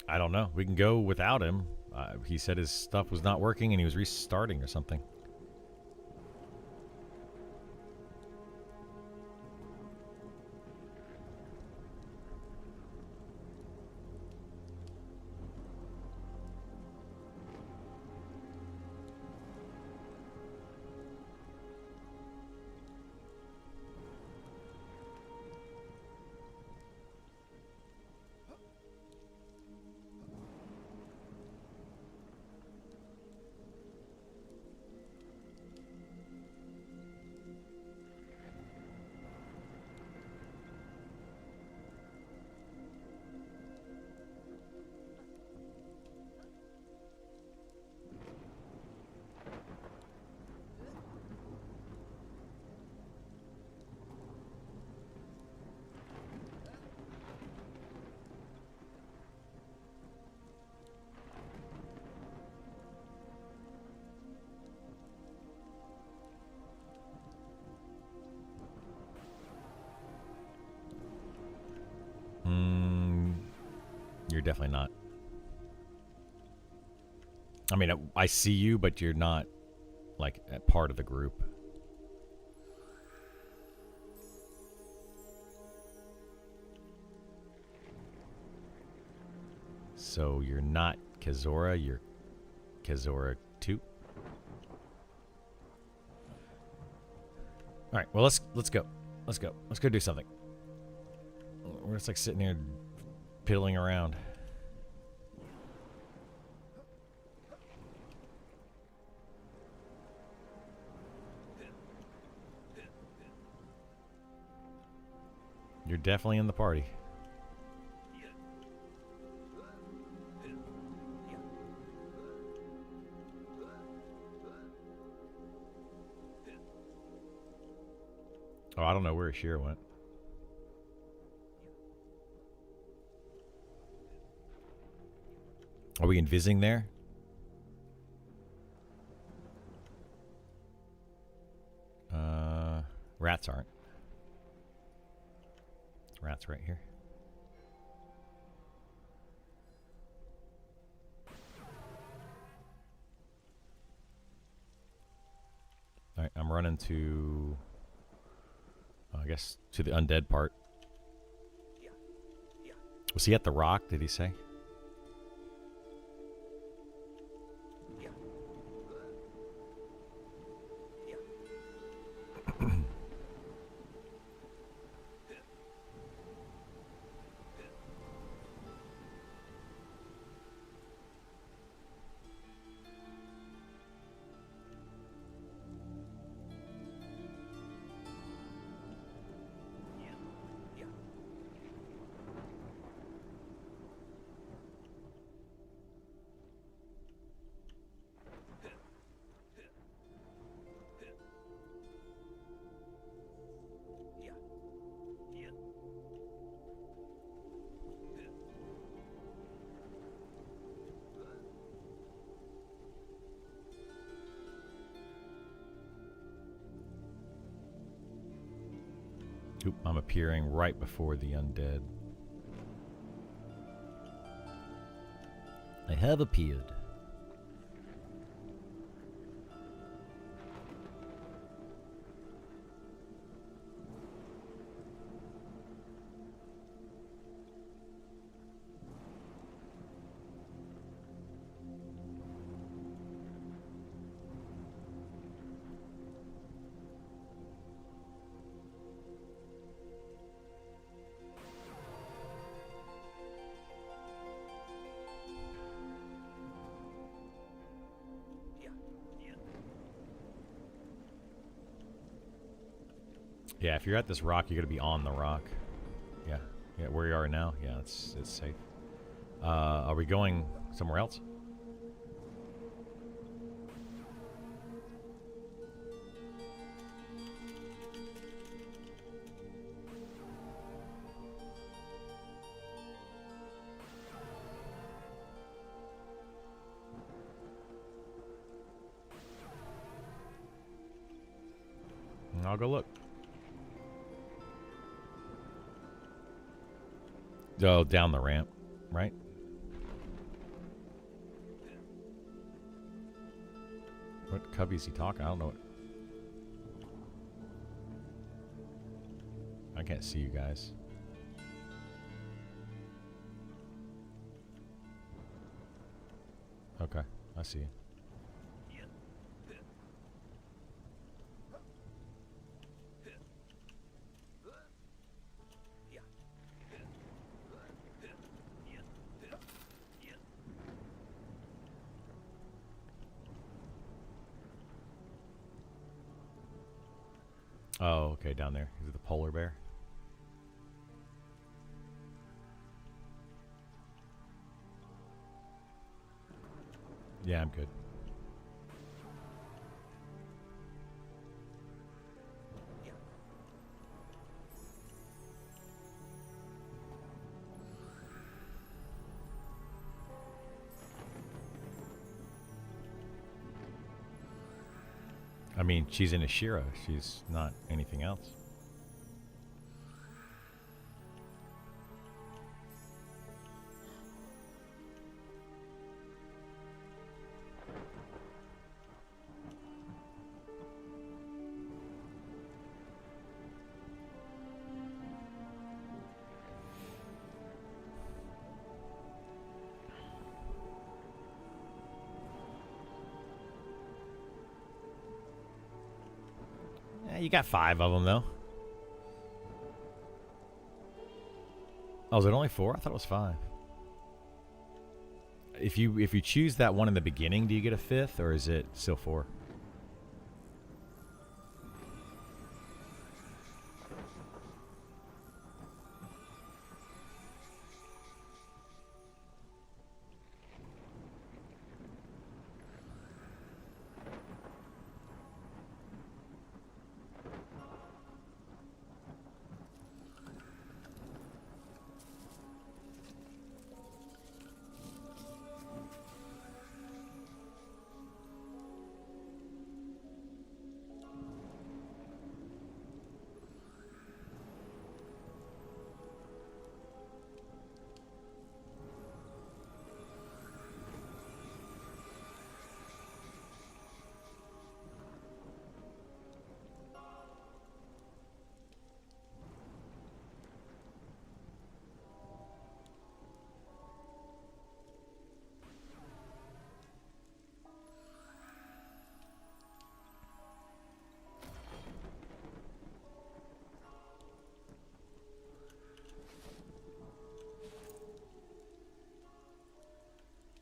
I don't know. We can go without him. He said his stuff was not working and he was restarting or something. You're definitely not. I mean, I see you, but you're not, like, a part of the group. So you're not Kazora, you're Kazora 2. All right, well, let's go. Let's go. Let's go do something. We're just, like, sitting here piddling around. You're definitely in the party. Oh, I don't know where Ashir went. Are we invising there? Rats aren't. Rats right here. All right, I'm running to, I guess, to the undead part. Was he at the rock, did he say? Oop, I'm appearing right before the undead. I have appeared. Yeah, if you're at this rock, you're gonna be on the rock. Yeah, yeah, where you are now. Yeah, it's safe. Are we going somewhere else? I'll go look. Oh, down the ramp, right? What cubby is he talking? I don't know. I can't see you guys. Okay, I see you. Oh, okay, down there. Is it the polar bear? Yeah, I'm good. I mean, she's in Ashira. She's not anything else. You got 5 of them, though. Oh, is it only 4? I thought it was 5. If you choose that one in the beginning, do you get a 5th, or is it still 4?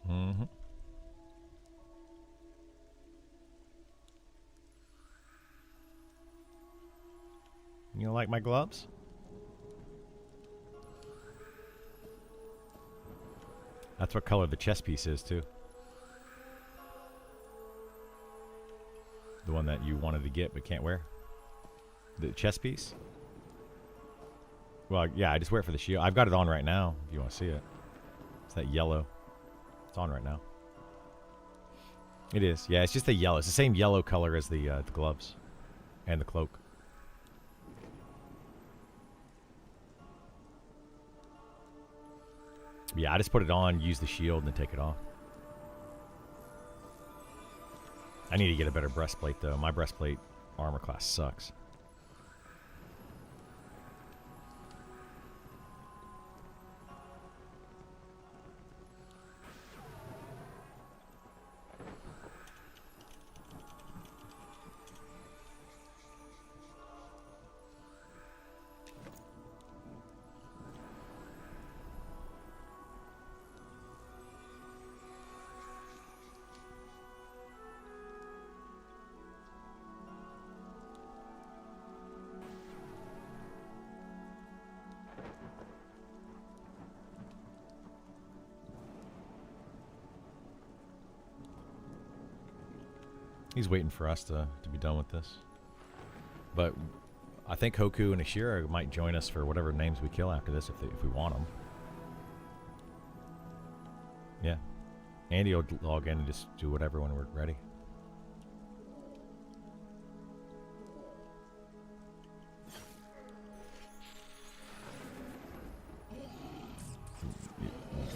Mm-hmm. You don't like my gloves? That's what color the chess piece is, too. The one that you wanted to get but can't wear? The chess piece? Well, yeah, I just wear it for the shield. I've got it on right now, if you want to see it. It's that yellow. It's on right now. It is. Yeah, it's just the yellow. It's the same yellow color as the gloves and the cloak. Yeah, I just put it on, use the shield, and then take it off. I need to get a better breastplate, though. My breastplate armor class sucks. He's waiting for us to be done with this. But I think Hoku and Ashira might join us for whatever names we kill after this if we want them. Yeah. Andy will log in and just do whatever when we're ready.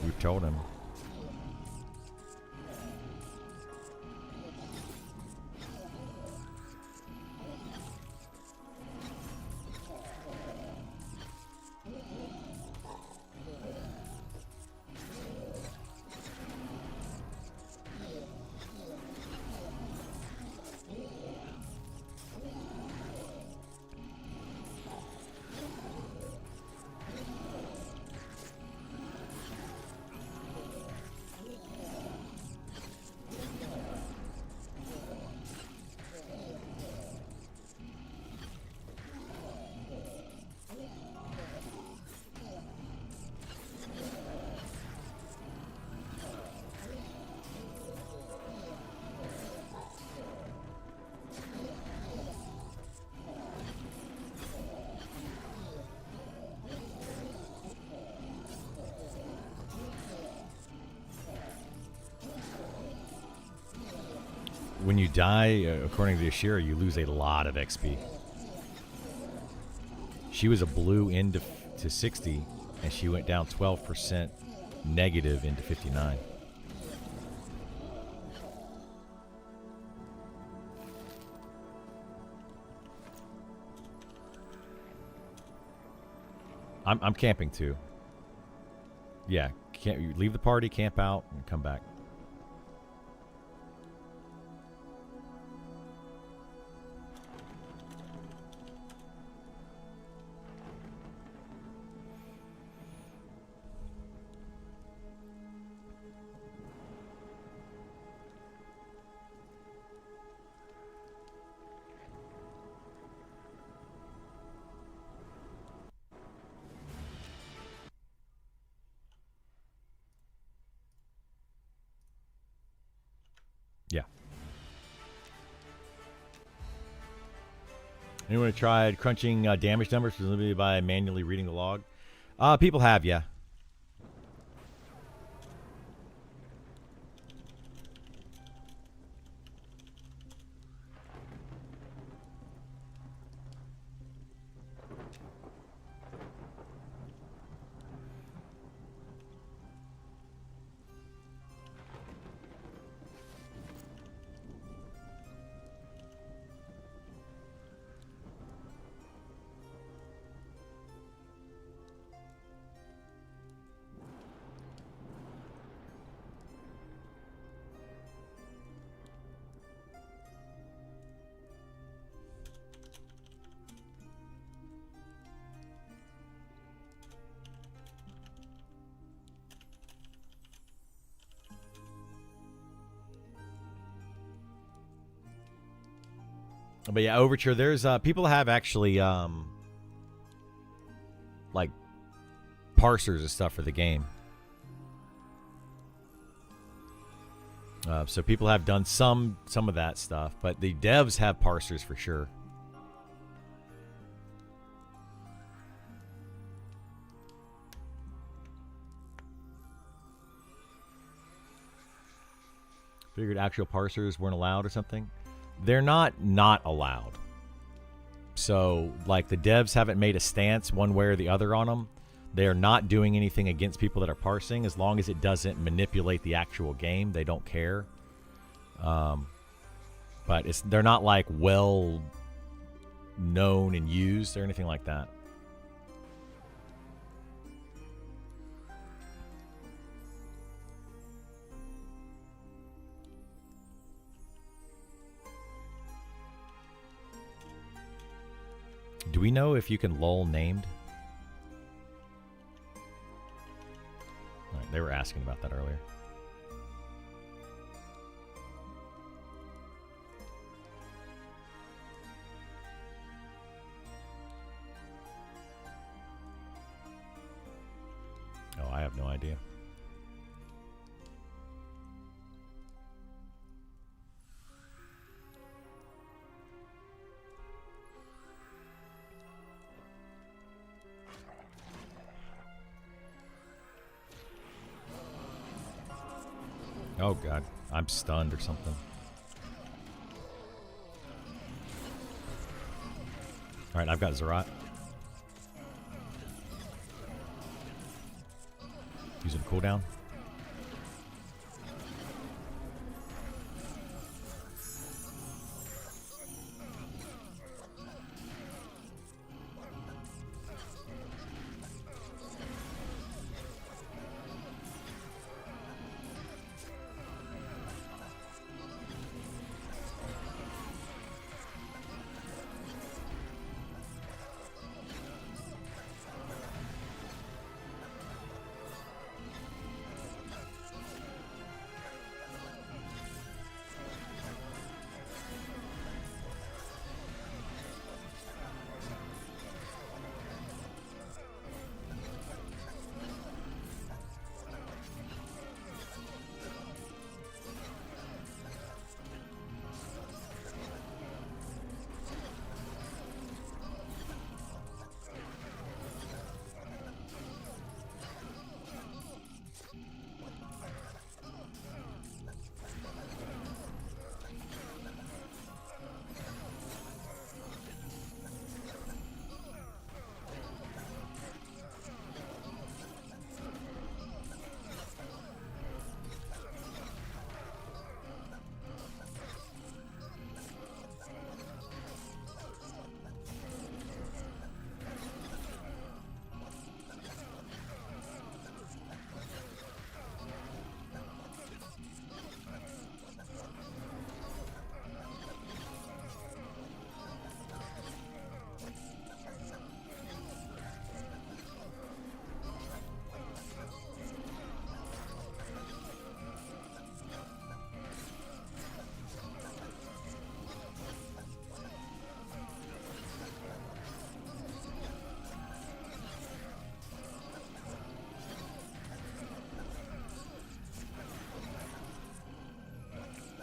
We've told him. when you die, according to Ashira, you lose a lot of XP. She was a blue into to 60, and she went down 12% negative into 59. I'm camping too. Yeah, can't leave the party, camp out, and come back. Yeah. Anyone tried crunching damage numbers presumably by manually reading the log? People have, yeah. But yeah, Overture, there's people have actually like parsers and stuff for the game. So people have done some of that stuff, but the devs have parsers for sure. Figured actual parsers weren't allowed or something. They're not allowed. So, like, the devs haven't made a stance one way or the other on them. They're not doing anything against people that are parsing. As long as it doesn't manipulate the actual game, they don't care. But they're not, like, well known and used or anything like that. Do we know if you can lull named? All right, they were asking about that earlier. Oh, I have no idea. Oh god, I'm stunned or something. Alright, I've got Zerat. Using cooldown.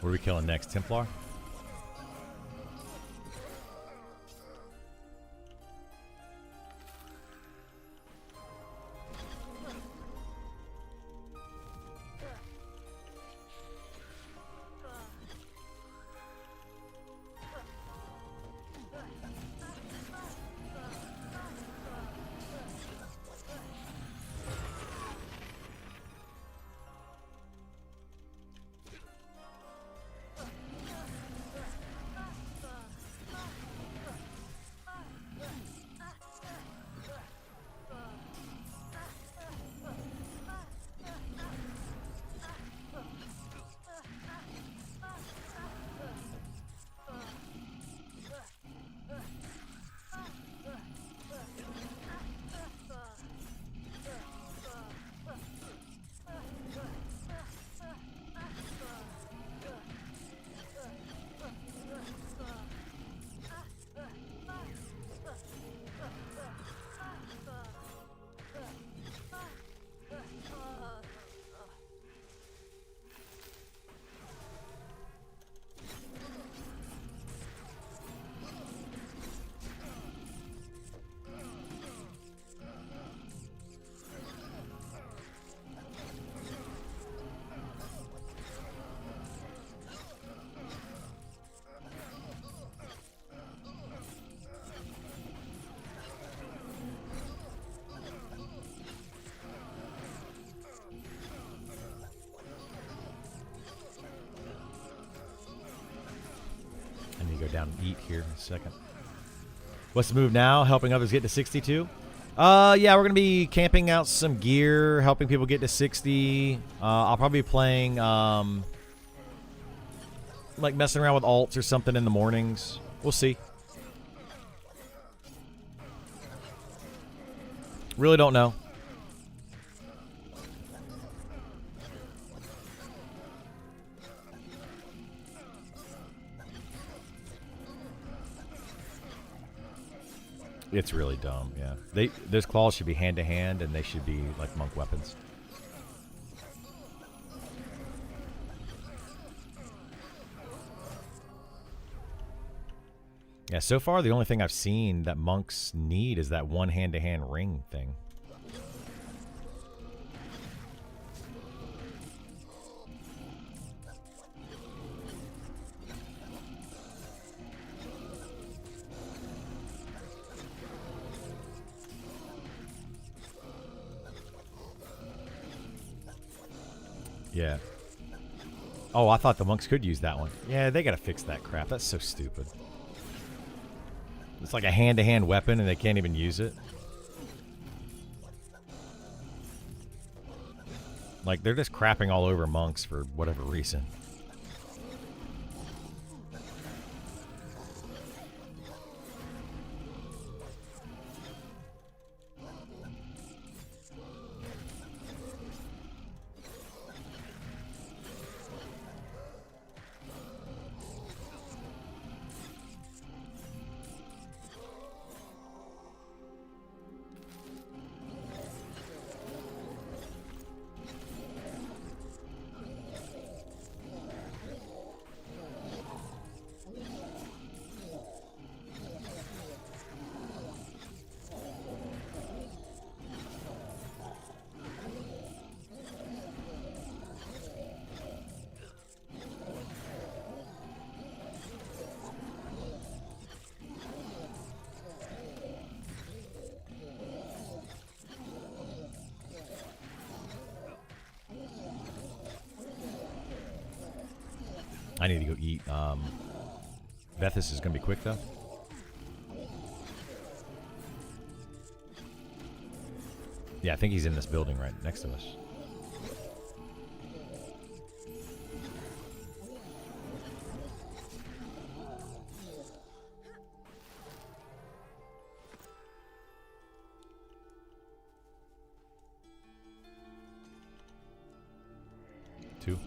What are we killing next? Templar? I need to go down and eat here in a second. What's the move now? Helping others get to 62? Yeah, we're going to be camping out some gear, helping people get to 60. I'll probably be playing, like messing around with alts or something in the mornings. We'll see. Really don't know. It's really dumb, yeah. Those claws should be hand to hand, and they should be like monk weapons. Yeah, so far the only thing I've seen that monks need is that one hand to hand ring thing. Yeah. Oh, I thought the monks could use that one. Yeah, they gotta fix that crap. That's so stupid. It's like a hand-to-hand weapon and they can't even use it. Like, they're just crapping all over monks for whatever reason. I need to go eat. Vethis is going to be quick, though. Yeah, I think he's in this building right next to us. Two.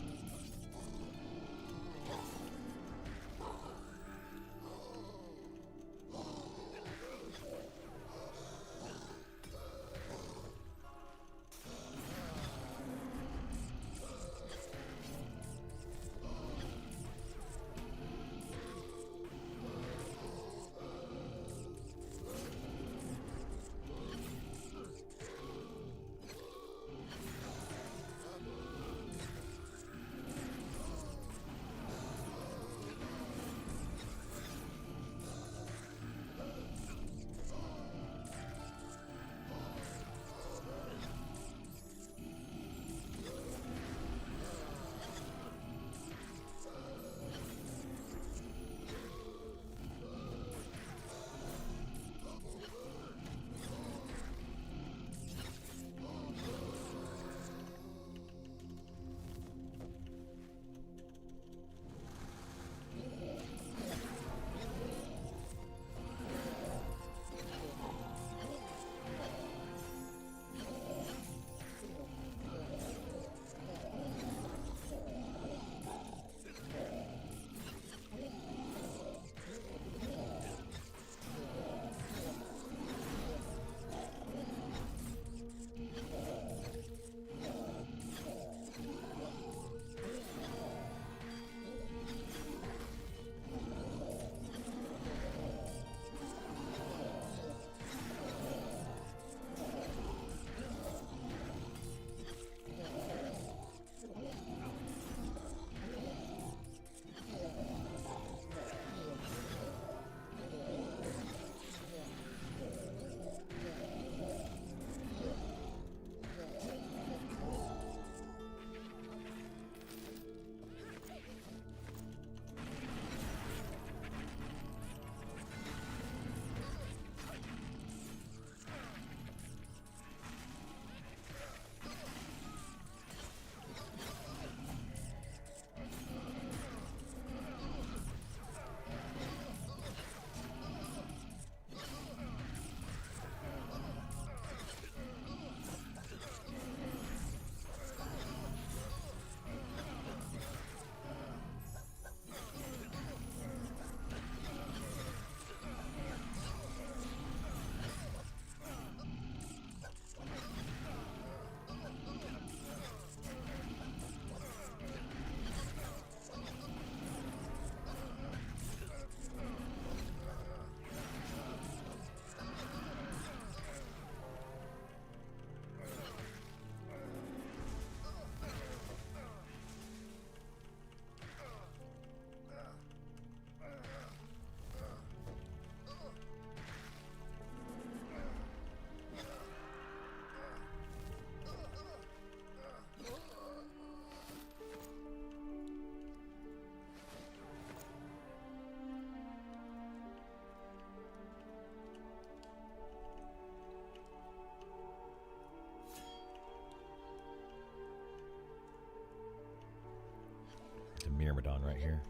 Myrmidon right here.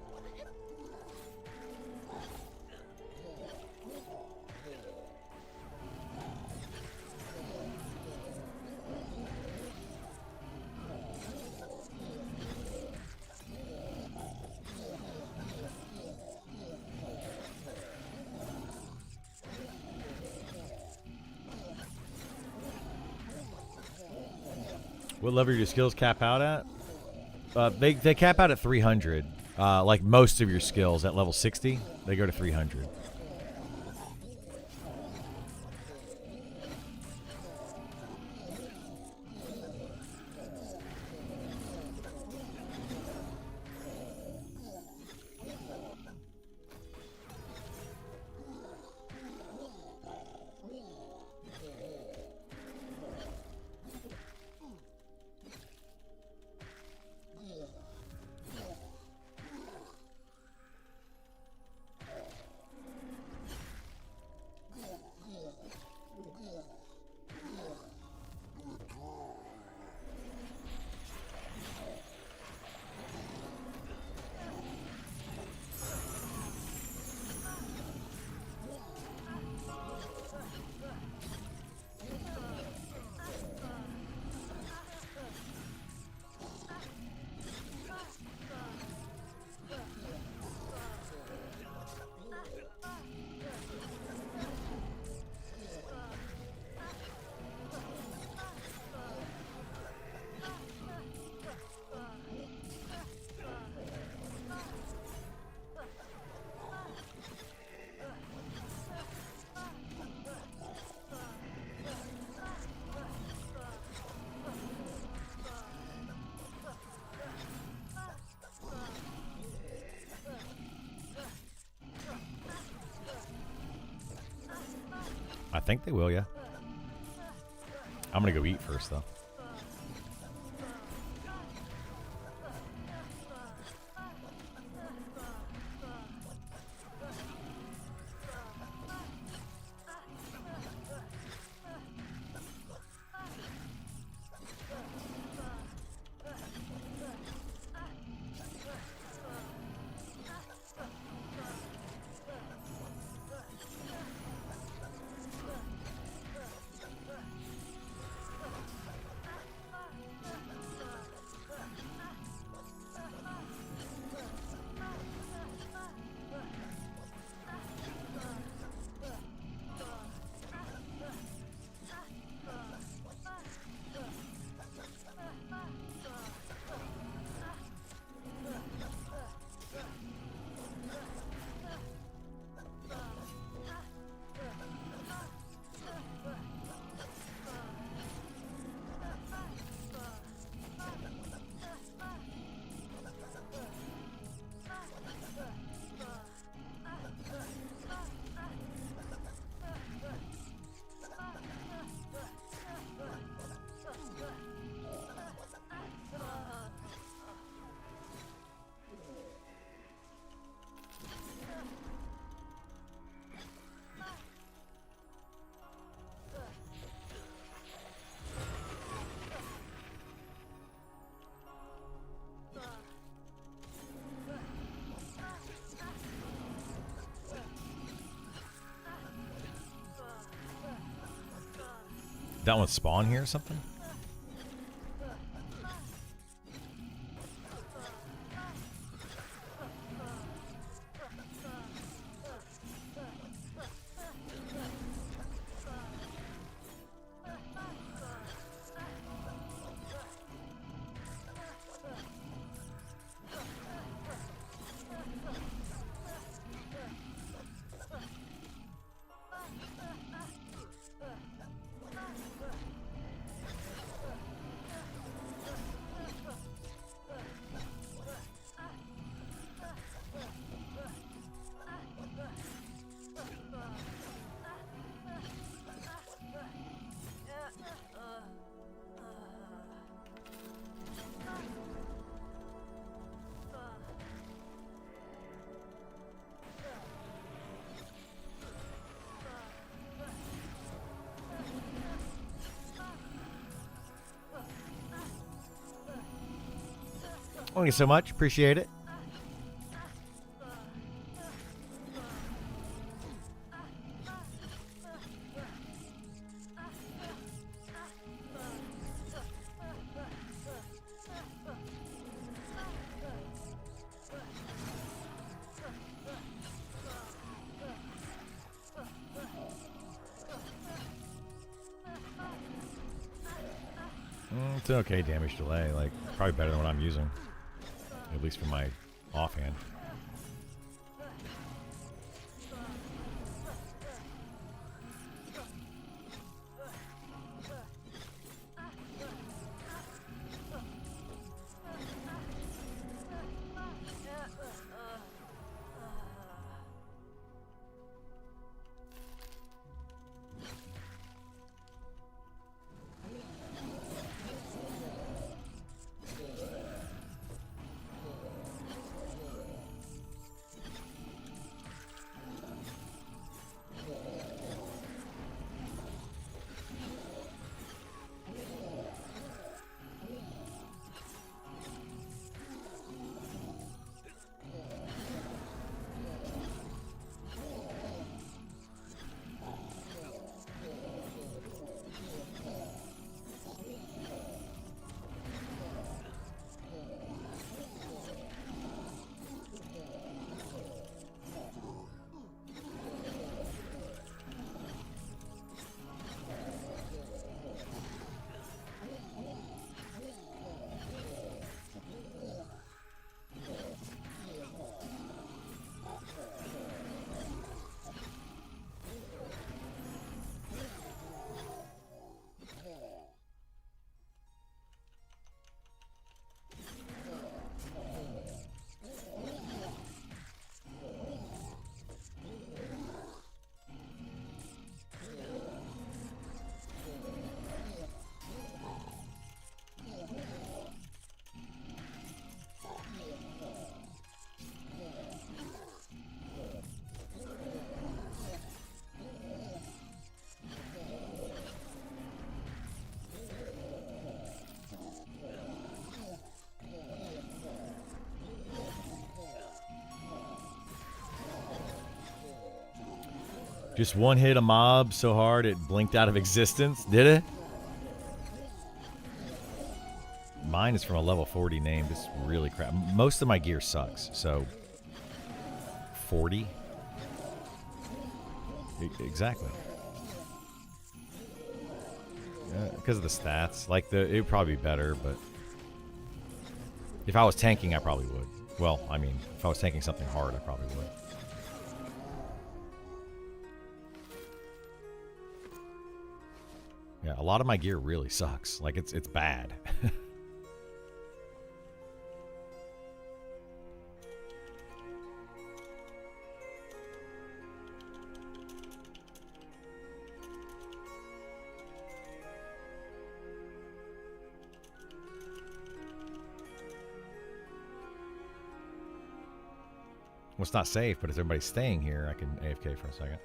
What level do your skills cap out at? They cap out at 300. Like most of your skills at level 60, they go to 300. I think they will, yeah. I'm gonna go eat first, though. That one spawn here or something? Thank you so much. Appreciate it. It's an okay damage delay. Like, probably better than what I'm using. At least for my offhand. Just one hit a mob so hard it blinked out of existence. Did it? Mine is from a level 40 name. It's really crap. Most of my gear sucks, so 40? Exactly. Because of the stats. Like, it would probably be better, but if I was tanking, I probably would. Well, I mean, if I was tanking something hard, I probably would. Yeah, a lot of my gear really sucks. Like, it's bad. Well, it's not safe, but if everybody's staying here, I can AFK for a second.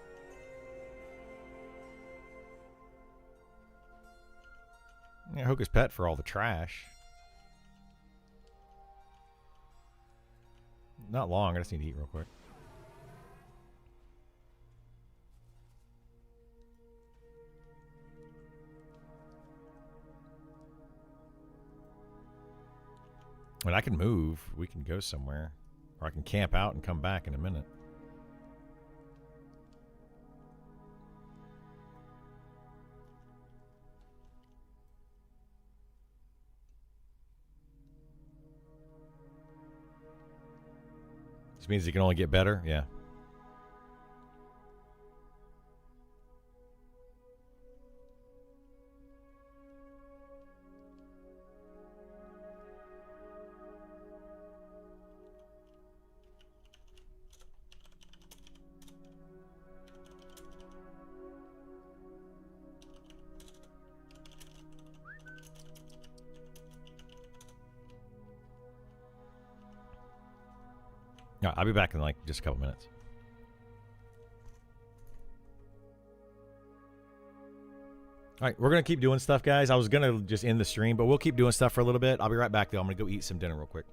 Yeah, Hoka's Pet for all the trash. Not long, I just need to eat real quick. I mean, I can move. We can go somewhere. Or I can camp out and come back in a minute. This means it can only get better? Yeah. No, I'll be back in like just a couple minutes. All right, we're going to keep doing stuff, guys. I was going to just end the stream, but we'll keep doing stuff for a little bit. I'll be right back, though. I'm going to go eat some dinner real quick.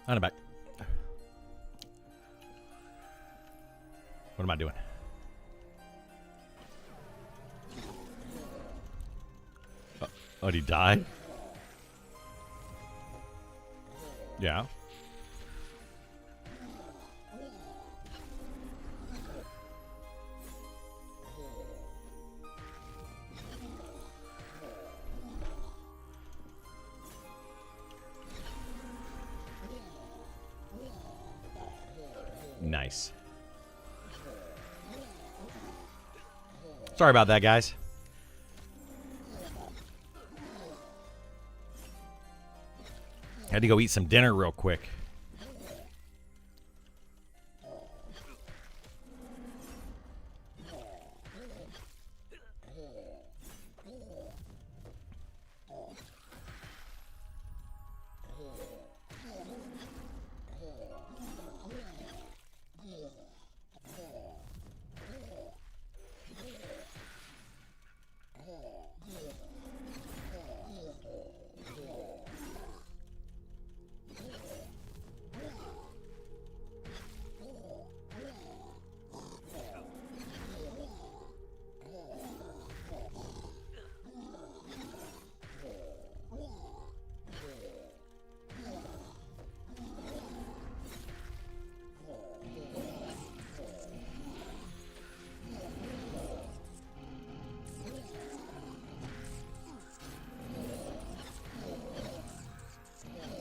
On the back. What am I doing? Oh, did he die? Yeah. Nice. Sorry about that, guys. Had to go eat some dinner real quick.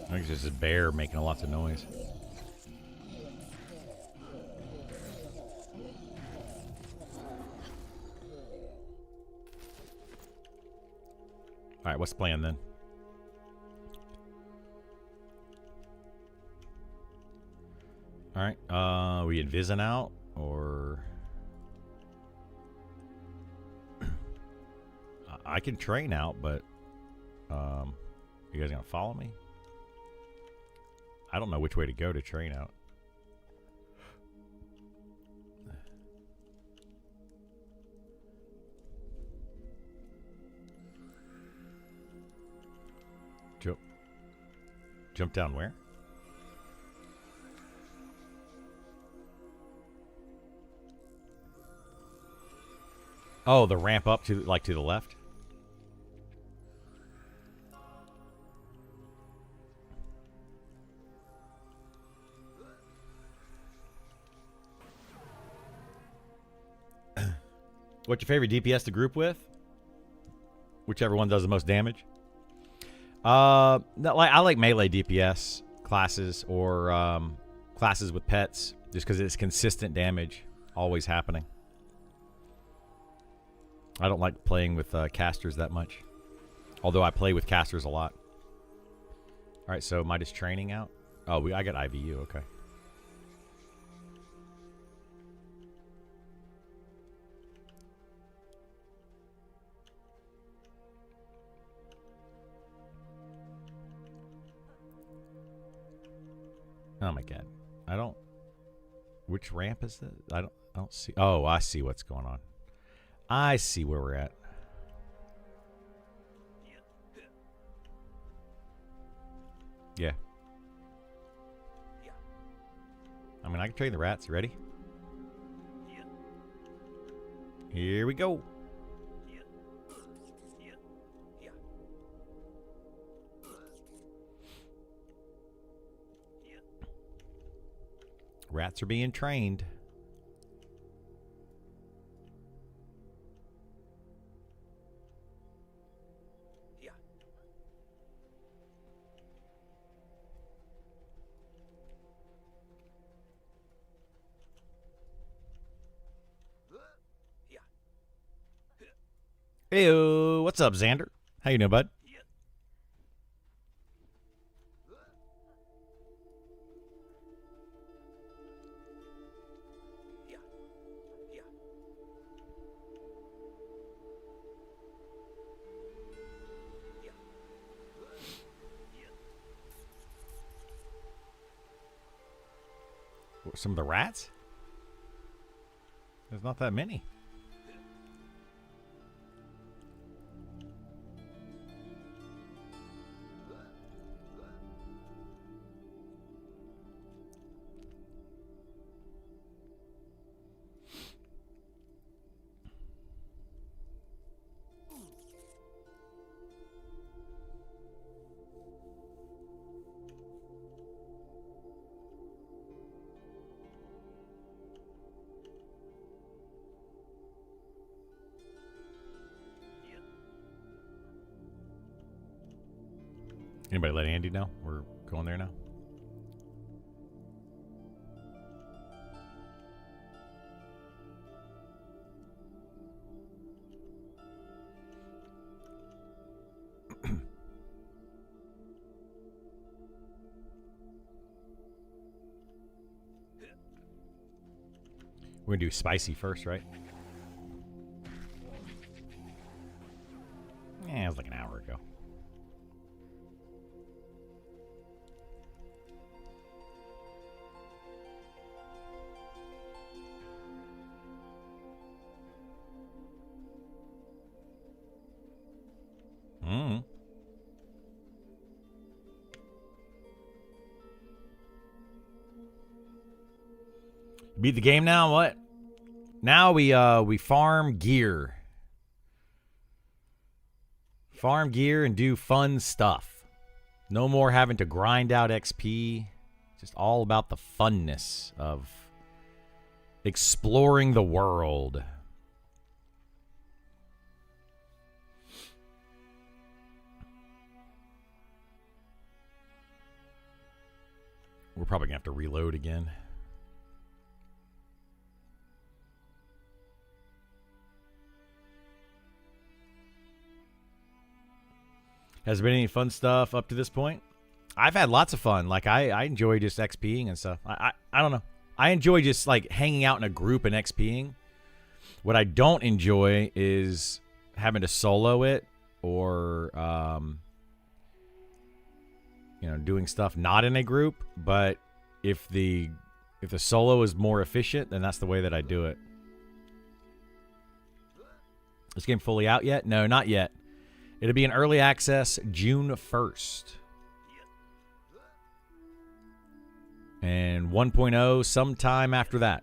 I think it's just a bear making lots of noise. All right, what's the plan then? All right, we invising out or I can train out, but you guys gonna follow me? I don't know which way to go to train out. Jump down where? Oh, the ramp up to to the left. What's your favorite DPS to group with? Whichever one does the most damage. I like melee DPS classes or classes with pets, just because it's consistent damage, always happening. I don't like playing with casters that much, although I play with casters a lot. All right, so am I just training out? Oh, I got IVU. Okay. Oh my god. I don't. Which ramp is that? I don't see. Oh, I see what's going on. I see where we're at. Yeah. I mean, I can train the rats. You ready? Here we go. Rats are being trained. Hey, what's up, Xander? How you doing, bud? Some of the rats? There's not that many. Anybody let Andy know? We're going there now. We're gonna do spicy first, right? Yeah, it was like an hour ago. Beat the game now? What? Now we farm gear. Farm gear and do fun stuff. No more having to grind out XP. Just all about the funness of exploring the world. We're probably going to have to reload again. Has there been any fun stuff up to this point? I've had lots of fun. Like, I enjoy just XPing and stuff. I don't know. I enjoy just, like, hanging out in a group and XPing. What I don't enjoy is having to solo it or, doing stuff not in a group. But if the solo is more efficient, then that's the way that I do it. This game fully out yet? No, not yet. It'll be in early access June 1st. And 1.0 sometime after that.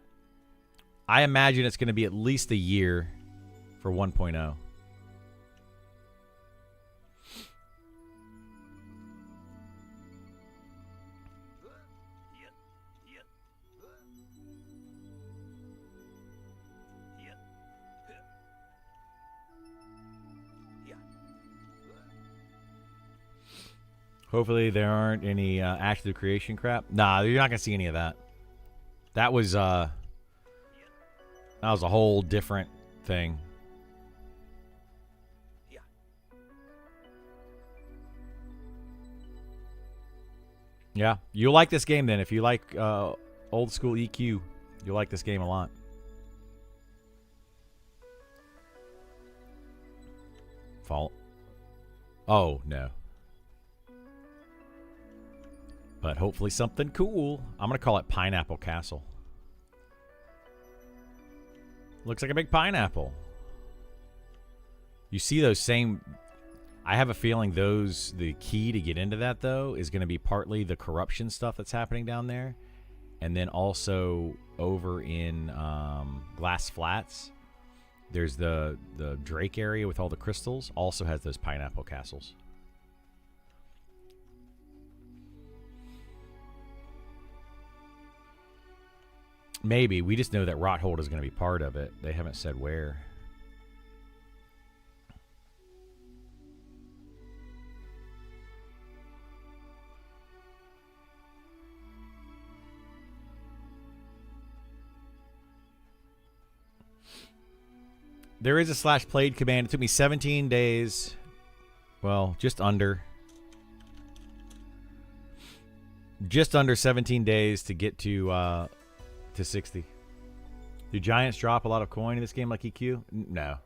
I imagine it's going to be at least a year for 1.0. Hopefully there aren't any active creation crap. Nah, you're not gonna see any of that. That was a whole different thing. Yeah, you'll like this game then. If you like old school EQ, you'll like this game a lot. Fault. Oh no. But hopefully something cool. I'm going to call it Pineapple Castle. Looks like a big pineapple. You see those same... I have a feeling the key to get into that, though, is going to be partly the corruption stuff that's happening down there. And then also over in Glass Flats, there's the Drake area with all the crystals. Also has those pineapple castles. Maybe. We just know that Rothold is going to be part of it. They haven't said where. There is a /played command. It took me 17 days. Well, just under. Just under 17 days to get to 60. Do Giants drop a lot of coin in this game like EQ? No.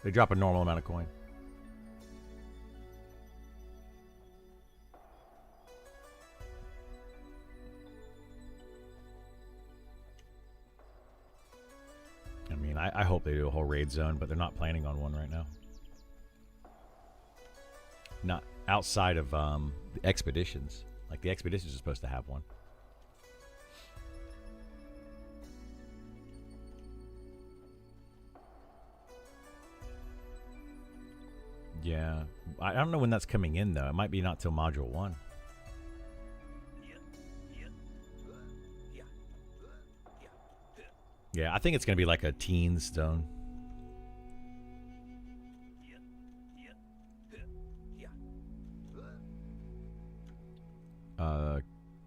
They drop a normal amount of coin. I mean, I hope they do a whole raid zone, but they're not planning on one right now. Not outside of the expeditions. Like, the expeditions are supposed to have one. Yeah. I don't know when that's coming in, though. It might be not till Module 1. Yeah, I think it's going to be like a teens zone.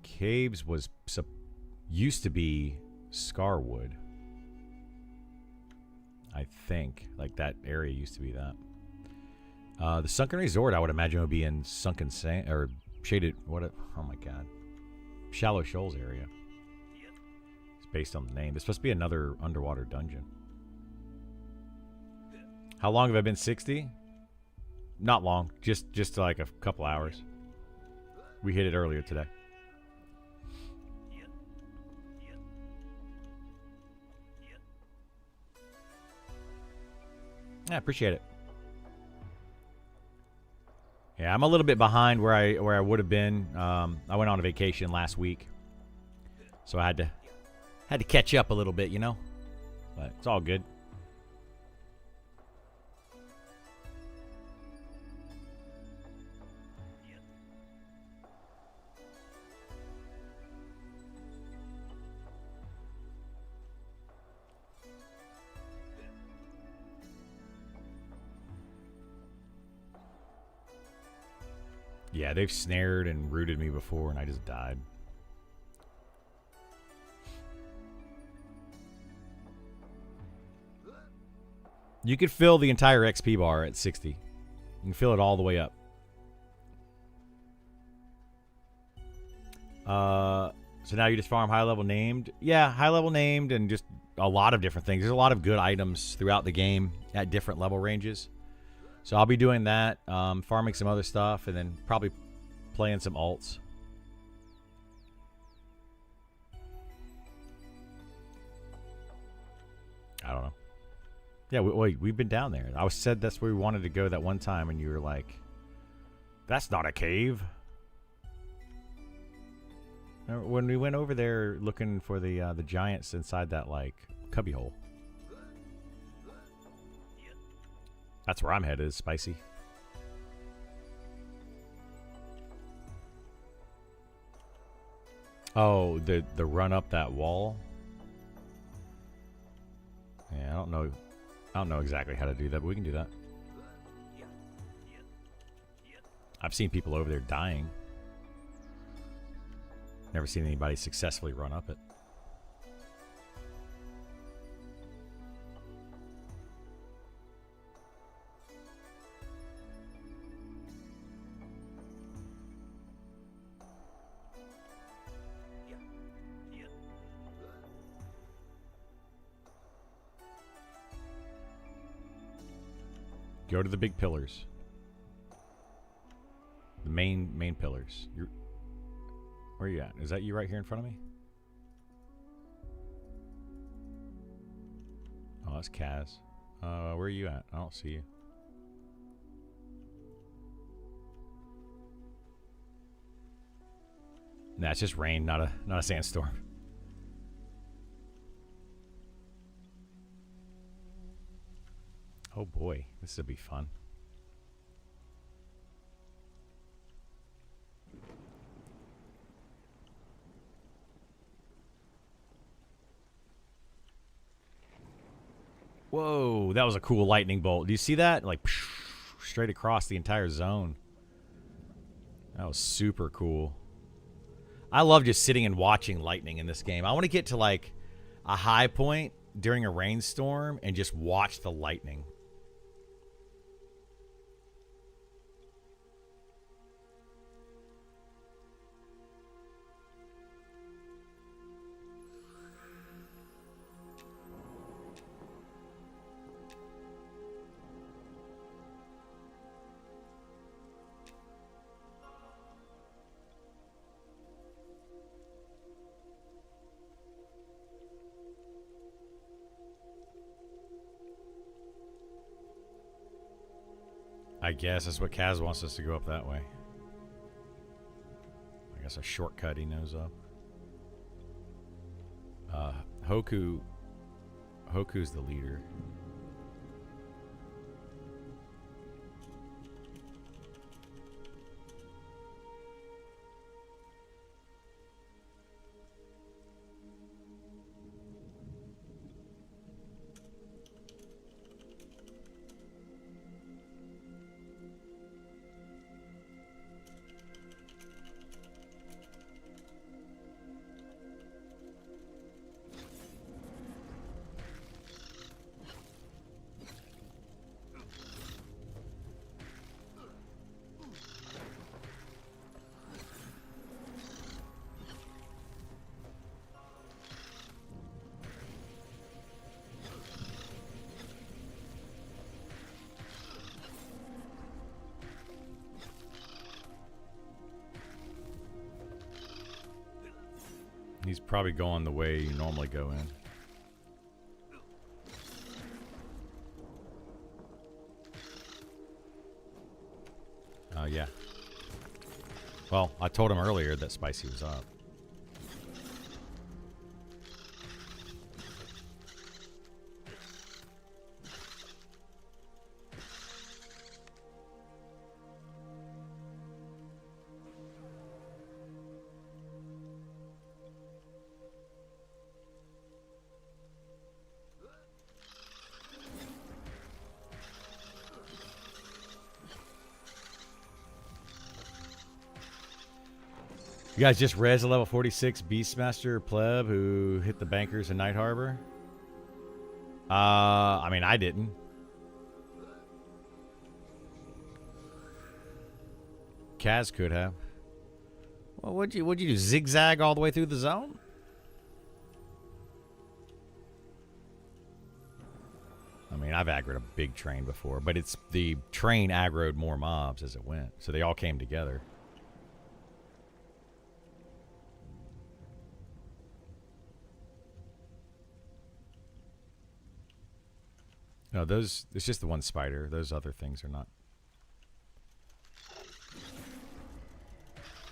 Caves used to be Scarwood. I think. Like, that area used to be that. The Sunken Resort, I would imagine, would be in Sunken Sand, or Shaded, oh my god. Shallow Shoals area. It's based on the name. It's supposed to be another underwater dungeon. How long have I been 60? Not long. Just like a couple hours. We hit it earlier today. I appreciate it. Yeah, I'm a little bit behind where I would have been. I went on a vacation last week, so I had to catch up a little bit, you know. But it's all good. Yeah, they've snared and rooted me before, and I just died. You could fill the entire XP bar at 60. You can fill it all the way up. So now you just farm high level named? Yeah, high level named and just a lot of different things. There's a lot of good items throughout the game at different level ranges. So I'll be doing that, farming some other stuff, and then probably playing some alts. I don't know. Yeah, we've been down there. I said that's where we wanted to go that one time, and you were like, that's not a cave. When we went over there looking for the giants inside that, like, cubbyhole. That's where I'm headed, is Spicy. Oh, the run up that wall? Yeah, I don't know exactly how to do that, but we can do that. I've seen people over there dying. Never seen anybody successfully run up it. Go to the big pillars. The main pillars. Where are you at? Is that you right here in front of me? Oh, that's Kaz. Where are you at? I don't see you. Nah, it's just rain, not a sandstorm. Oh boy, this will be fun. Whoa, that was a cool lightning bolt. Do you see that? Like, straight across the entire zone. That was super cool. I love just sitting and watching lightning in this game. I want to get to, like, a high point during a rainstorm and just watch the lightning. I guess that's what Kaz wants us to go up that way. I guess a shortcut he knows of. Hoku's the leader. He's probably going the way you normally go in. Oh, yeah. Well, I told him earlier that Spicy was up. You guys just res a level 46 Beastmaster pleb who hit the bankers in Night Harbor? I mean, I didn't. Kaz could have. Well, what'd you do? Zigzag all the way through the zone? I mean, I've aggroed a big train before, but it's the train aggroed more mobs as it went, so they all came together. No, those, it's just the one spider. Those other things are not.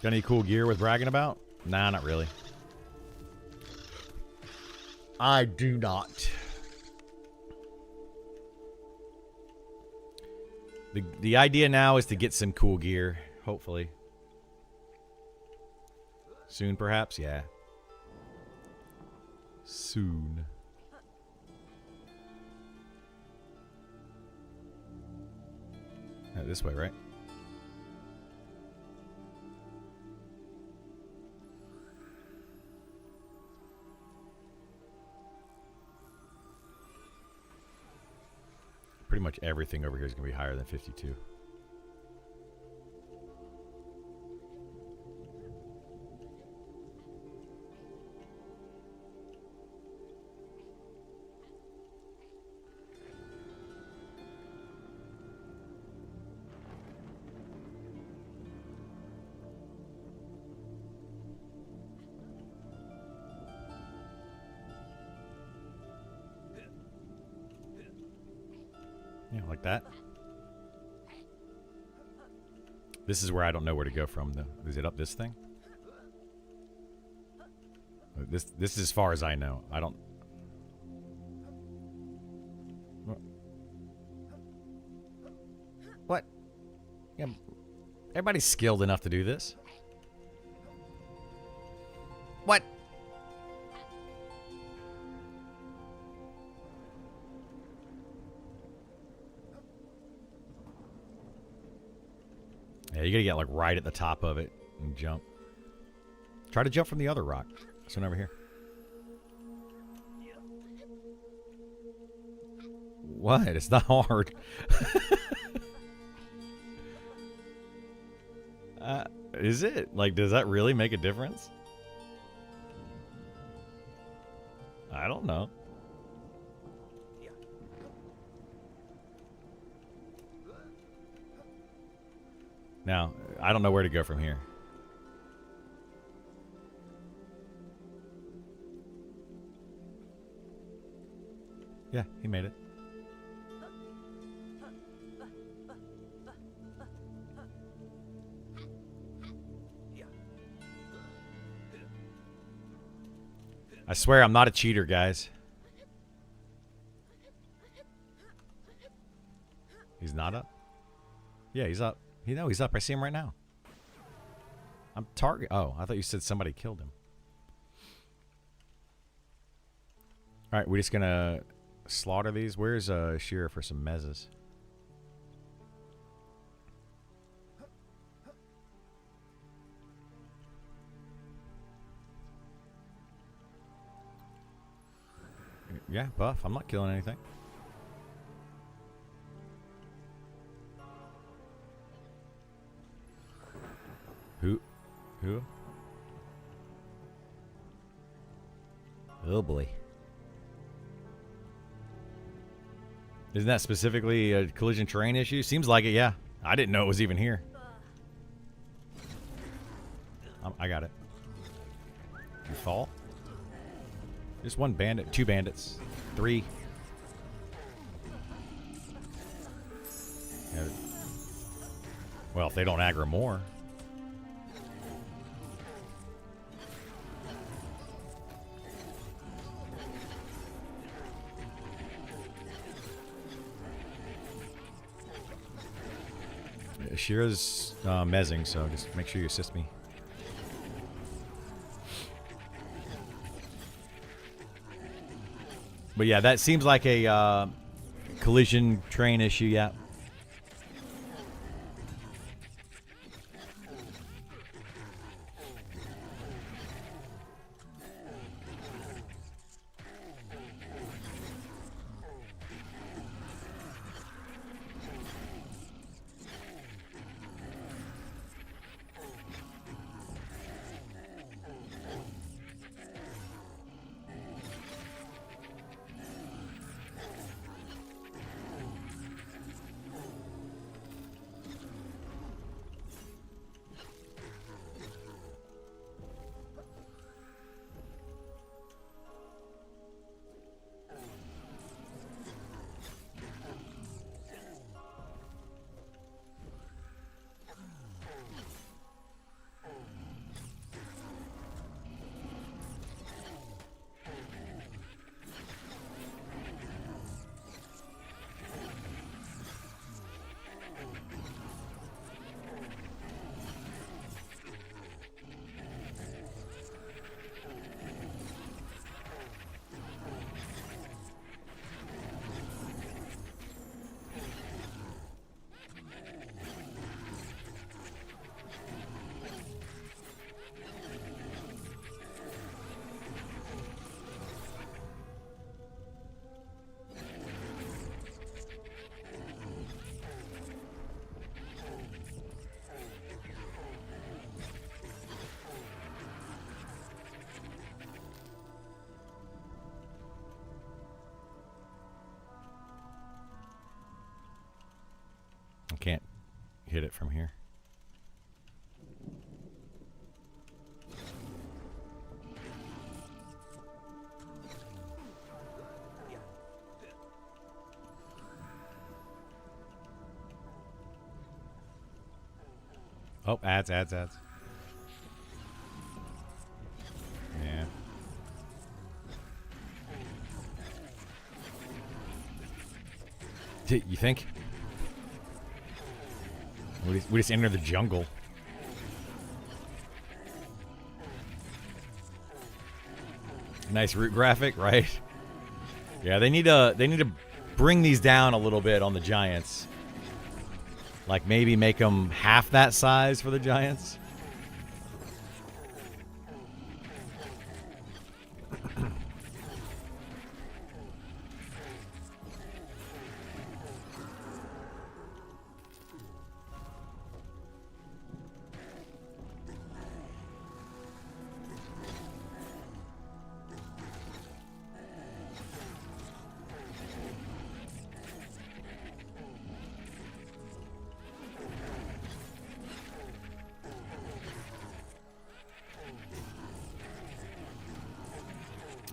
Got any cool gear worth bragging about? Nah, not really. I do not. The idea now is to get some cool gear, hopefully. Soon, perhaps? Yeah. Soon. This way, right? Pretty much everything over here is going to be higher than 52. Yeah, like that. This is where I don't know where to go from, though. Is it up this thing? This is as far as I know. I don't... What? Yeah, everybody's skilled enough to do this. What? Yeah, you gotta get like right at the top of it and jump. Try to jump from the other rock. This one over here. What? It's not hard. Is it? Like, does that really make a difference? I don't know. Now, I don't know where to go from here. Yeah, he made it. I swear I'm not a cheater, guys. He's not up? Yeah, he's up. You know he's up. I see him right now. I'm target. Oh, I thought you said somebody killed him. All right, we're just gonna slaughter these. Where's Shira for some mezzes? Yeah, buff. I'm not killing anything. Who? Oh boy. Isn't that specifically a collision terrain issue? Seems like it, yeah. I didn't know it was even here. I got it. You fall. Just one bandit, 2 bandits, 3. Yeah. Well, if they don't aggro more. Shira's mezzing, so just make sure you assist me. But yeah, that seems like a collision train issue, yeah. Can't hit it from here. Oh, ads. Yeah. You think? We just entered the jungle. Nice root graphic, right? Yeah, they need to bring these down a little bit on the giants. Like maybe make them half that size for the giants.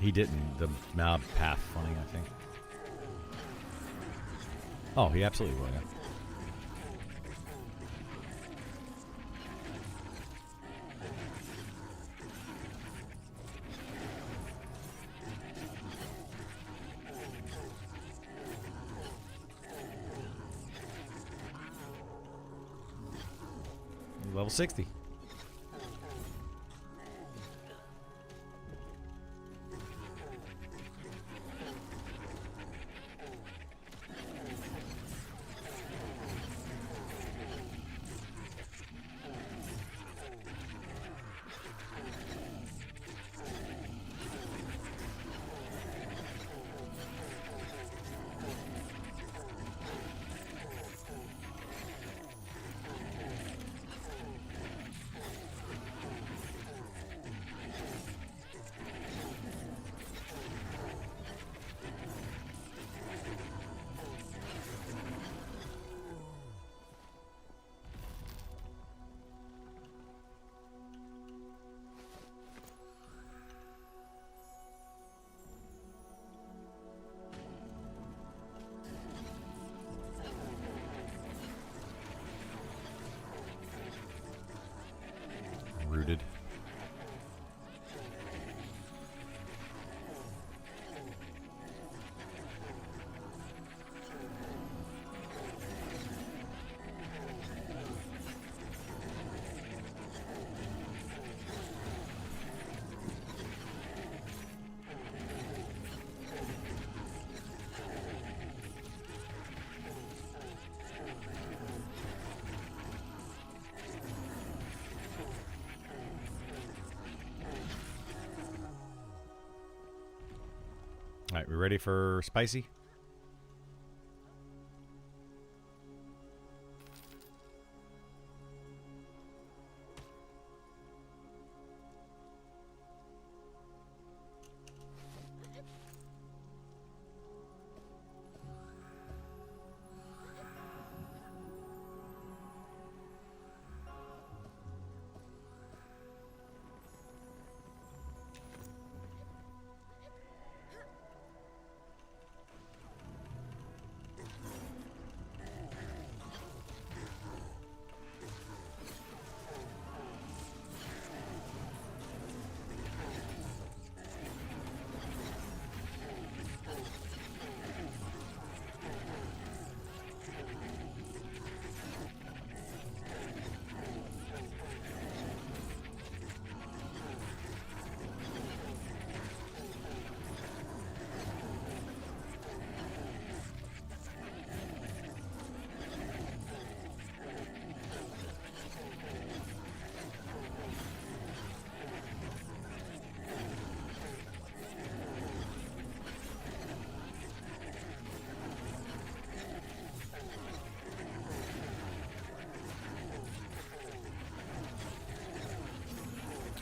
He didn't. The mob path funny, I think. Oh, he absolutely will, yeah. Level 60. rooted. All right, we ready for spicy?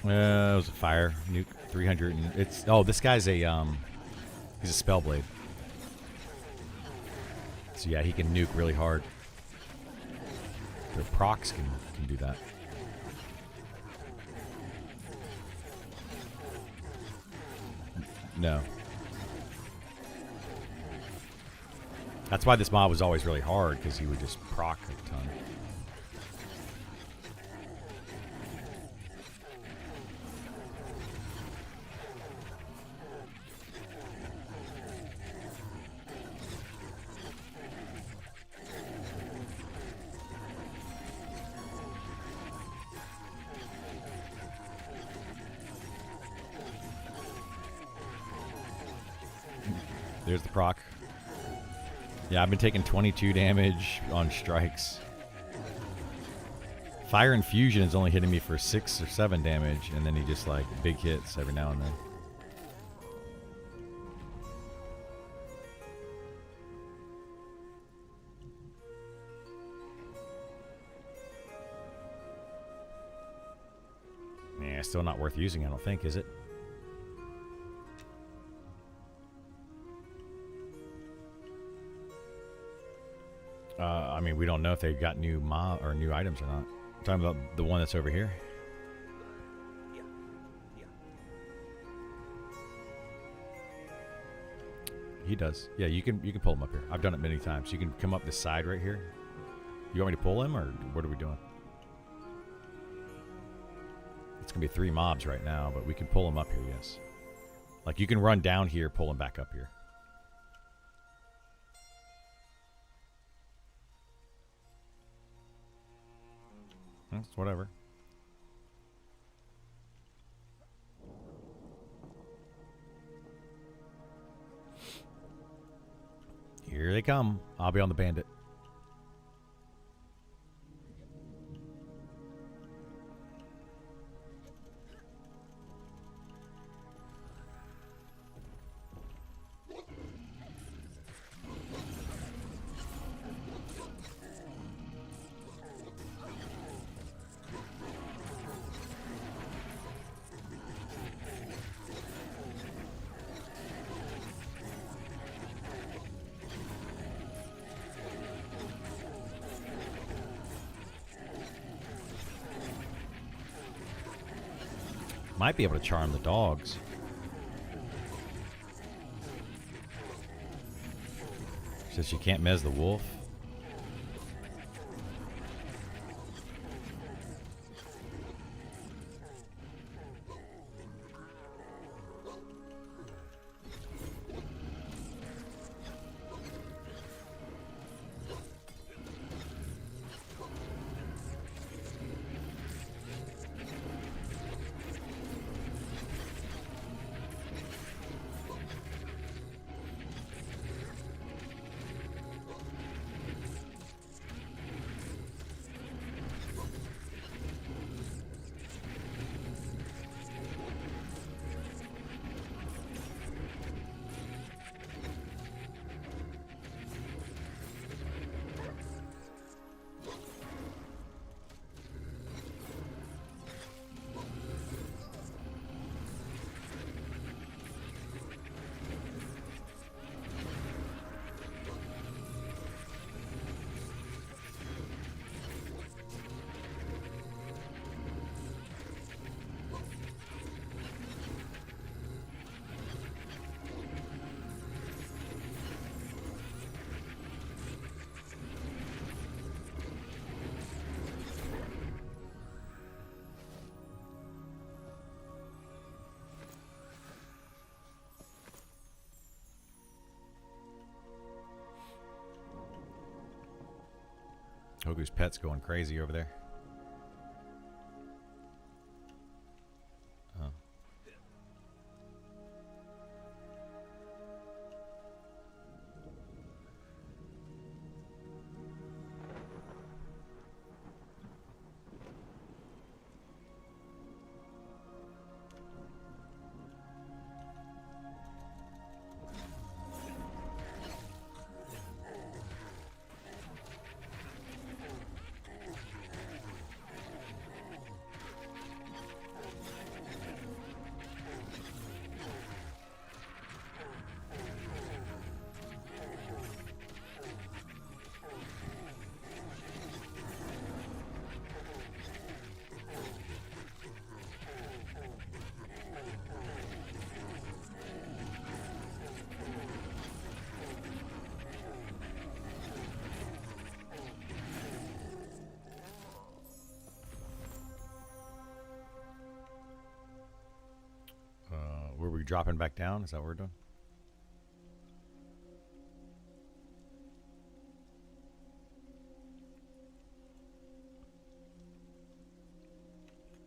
It was a fire nuke 300 and it's this guy's a he's a spellblade. So yeah, he can nuke really hard. Their procs can do that. No. That's why this mob was always really hard, because he would just proc a ton. There's the proc. Yeah, I've been taking 22 damage on strikes. Fire Infusion is only hitting me for 6 or 7 damage, and then he just like big hits every now and then. Yeah, still not worth using, I don't think, is it? I mean, we don't know if they've got new new items or not. I'm talking about the one that's over here. He does. Yeah, you can pull him up here. I've done it many times. You can come up this side right here. You want me to pull him, or what are we doing? It's gonna be 3 mobs right now, but we can pull him up here. Yes. Like you can run down here, pull him back up here. It's whatever. Here they come. I'll be on the bandit. Might be able to charm the dogs. Says you can't mez the wolf. Hogu's pet's going crazy over there. Oh. Were we dropping back down? Is that what we're doing?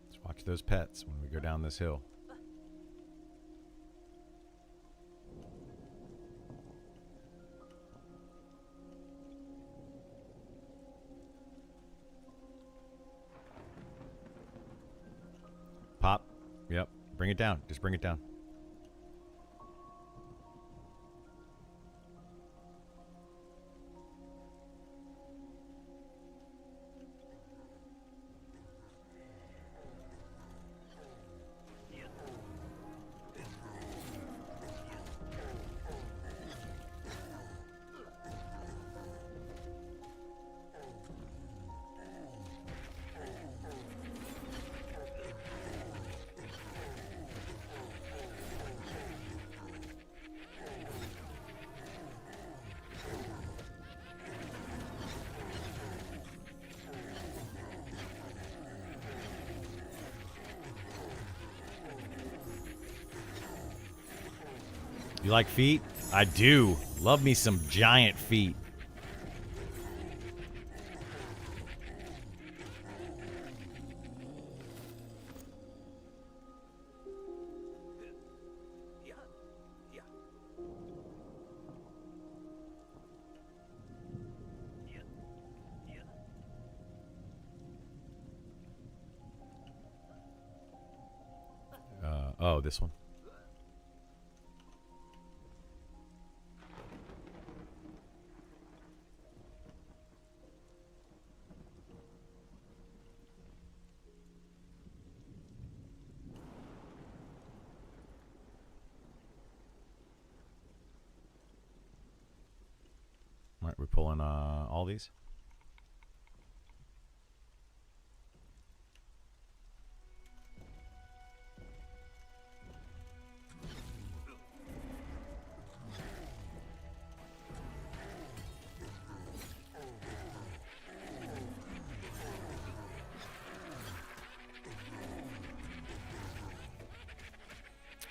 Let's watch those pets when we go down this hill. Pop. Yep. Bring it down. Just bring it down. You like feet? I do. Love me some giant feet. Oh, this one. All right, we're pulling all these.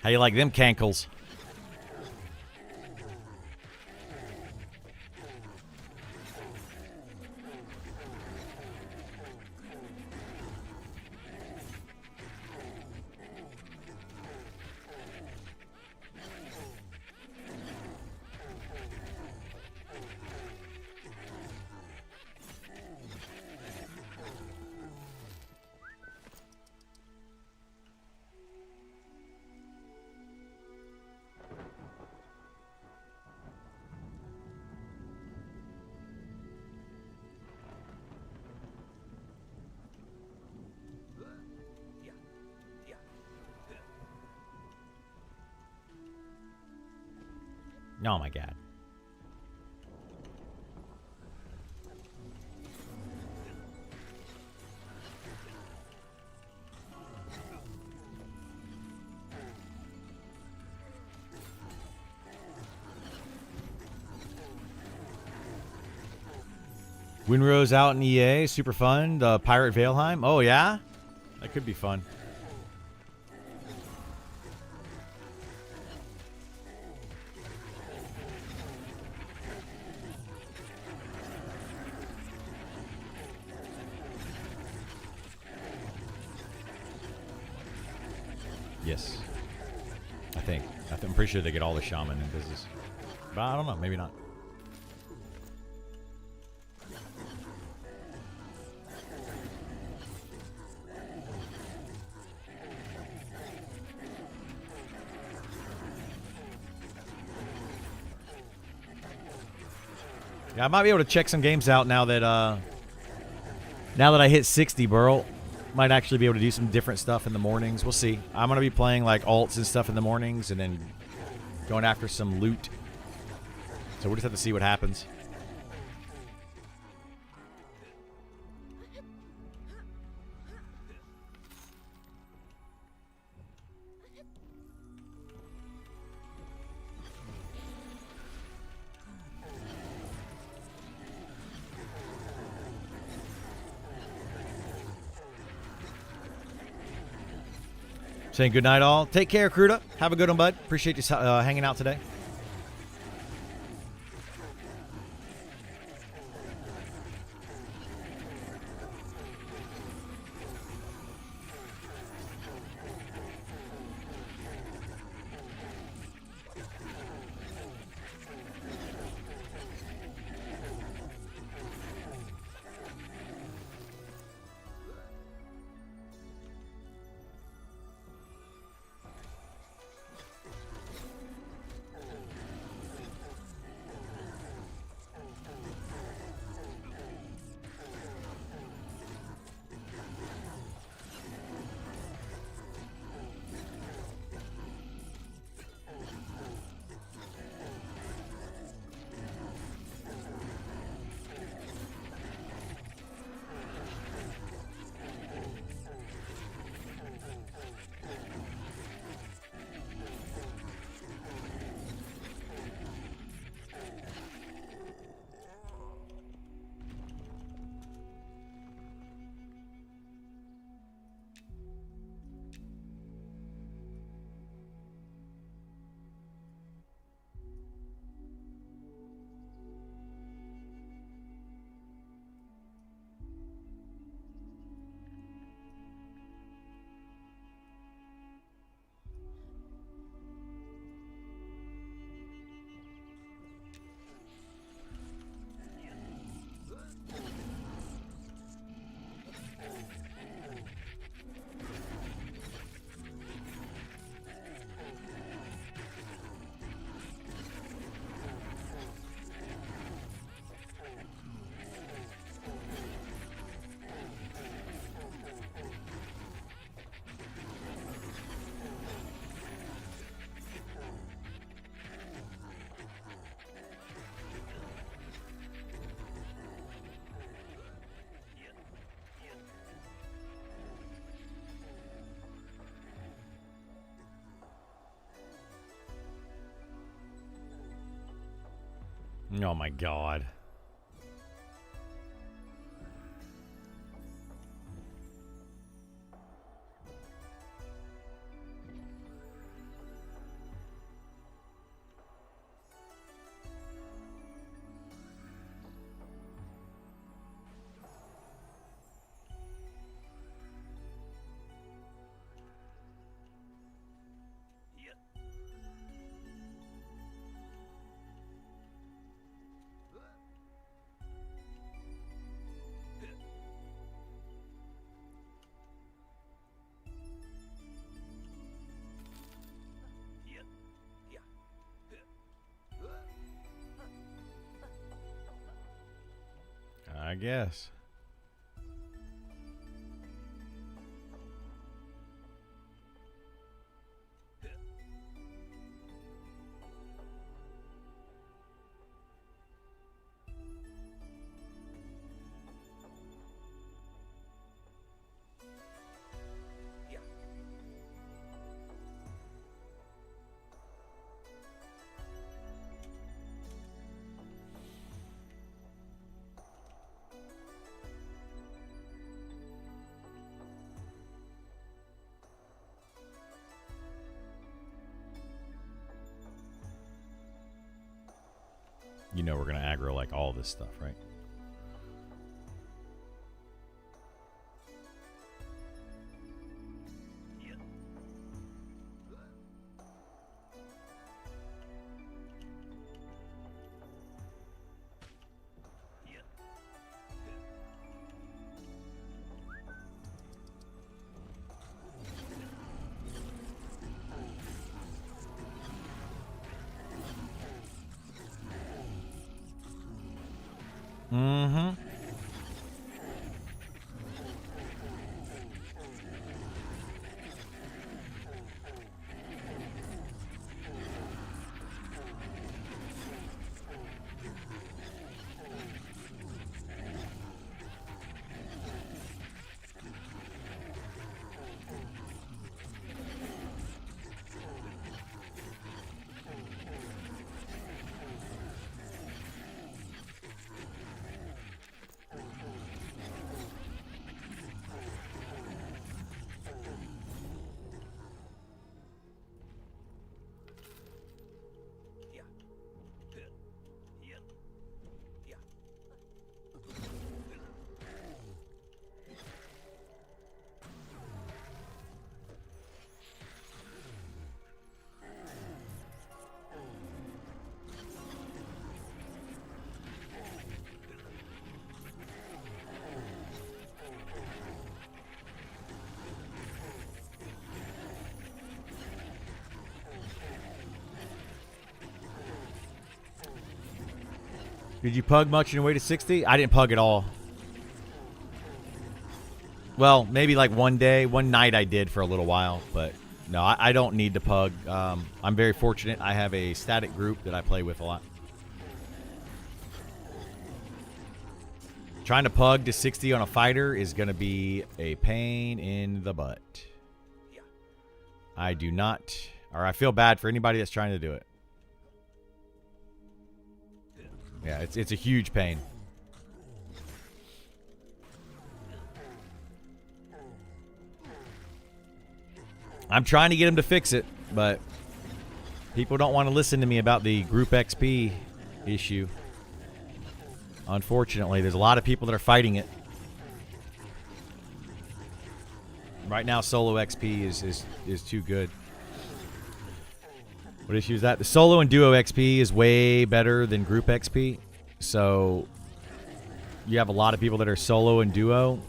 How you like them cankles? Oh my god. Winrose out in EA, super fun. The Pirate Valheim. Oh yeah? That could be fun. Yes. I think. I'm pretty sure they get all the shaman in business. But I don't know. Maybe not. Yeah, I might be able to check some games out now that I hit 60, Burl. Might actually be able to do some different stuff in the mornings. We'll see. I'm gonna be playing like alts and stuff in the mornings, and then going after some loot. So we'll just have to see what happens. Saying good night, all. Take care, Cruda. Have a good one, bud. Appreciate you hanging out today. Oh my god. I guess. You know we're going to aggro like all this stuff, right? Mm-hmm. Did you pug much on your way to 60? I didn't pug at all. Well, maybe like one night I did for a little while, but no, I don't need to pug. I'm very fortunate. I have a static group that I play with a lot. Trying to pug to 60 on a fighter is going to be a pain in the butt. I do not, or I feel bad for anybody that's trying to do it. Yeah, it's a huge pain. I'm trying to get them to fix it, but people don't want to listen to me about the group XP issue. Unfortunately, there's a lot of people that are fighting it. Right now, solo XP is too good. What issue is that? The solo and duo XP is way better than group XP. So you have a lot of people that are solo and duo.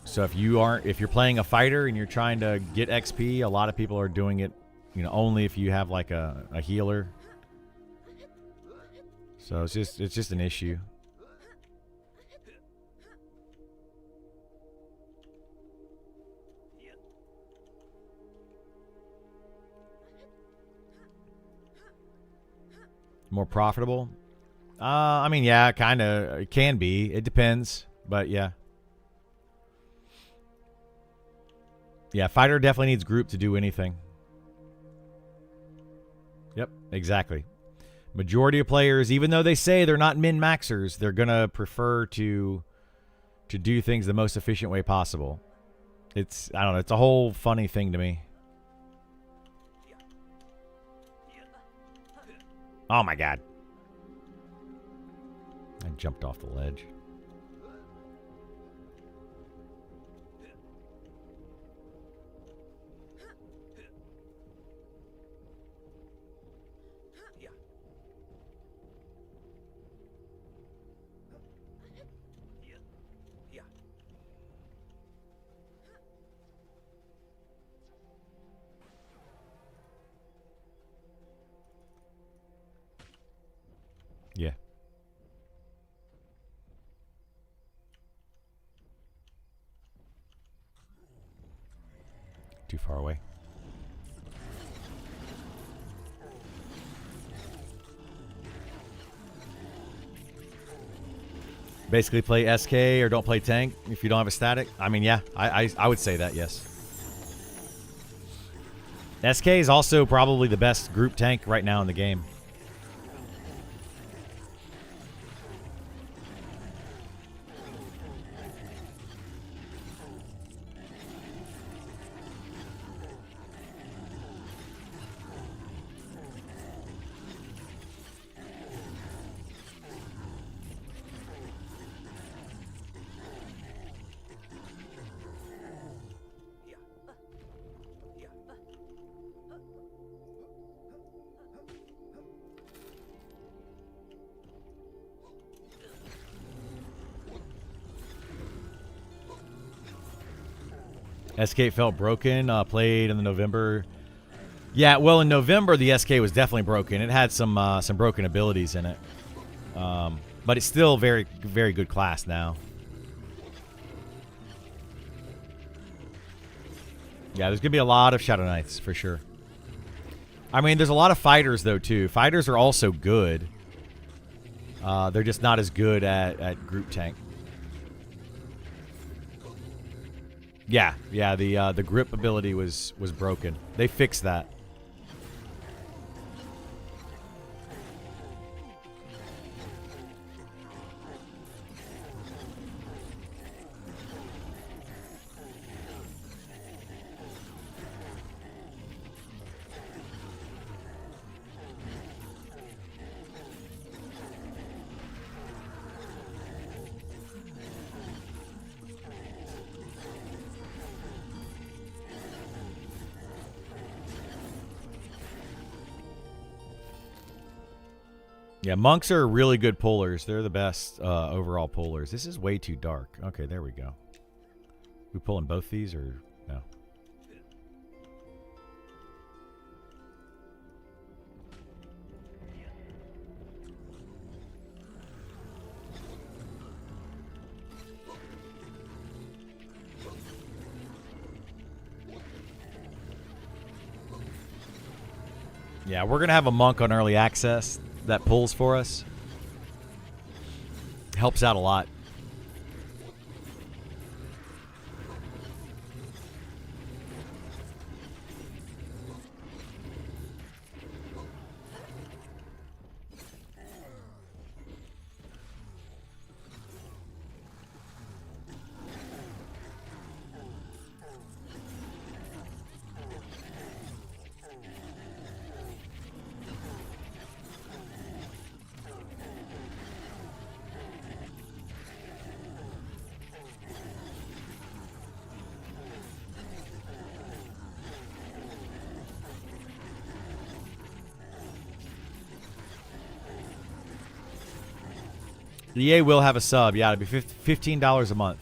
So if you're playing a fighter and you're trying to get XP, a lot of people are doing it, only if you have like a healer. So it's just an issue. More profitable? I mean, yeah, kind of. It can be. It depends. But, yeah. Yeah, fighter definitely needs group to do anything. Yep, exactly. Majority of players, even though they say they're not min-maxers, they're going to prefer to do things the most efficient way possible. I don't know, it's a whole funny thing to me. Oh my god. I jumped off the ledge. Yeah. Too far away. Basically play SK or don't play tank if you don't have a static. I mean, yeah, I would say that, yes. SK is also probably the best group tank right now in the game. SK felt broken, played in the November. Yeah, well, in November, the SK was definitely broken. It had some broken abilities in it. But it's still very, very good class now. Yeah, there's going to be a lot of Shadow Knights for sure. I mean, there's a lot of fighters, though, too. Fighters are also good. They're just not as good at group tank. Yeah, the grip ability was broken. They fixed that. Yeah, monks are really good pullers. They're the best overall pullers. This is way too dark. Okay, there we go. We pulling both these or no? Yeah, we're going to have a monk on early access that pulls for us. Helps out a lot. EA will have a sub. Yeah, it'll be $15 a month.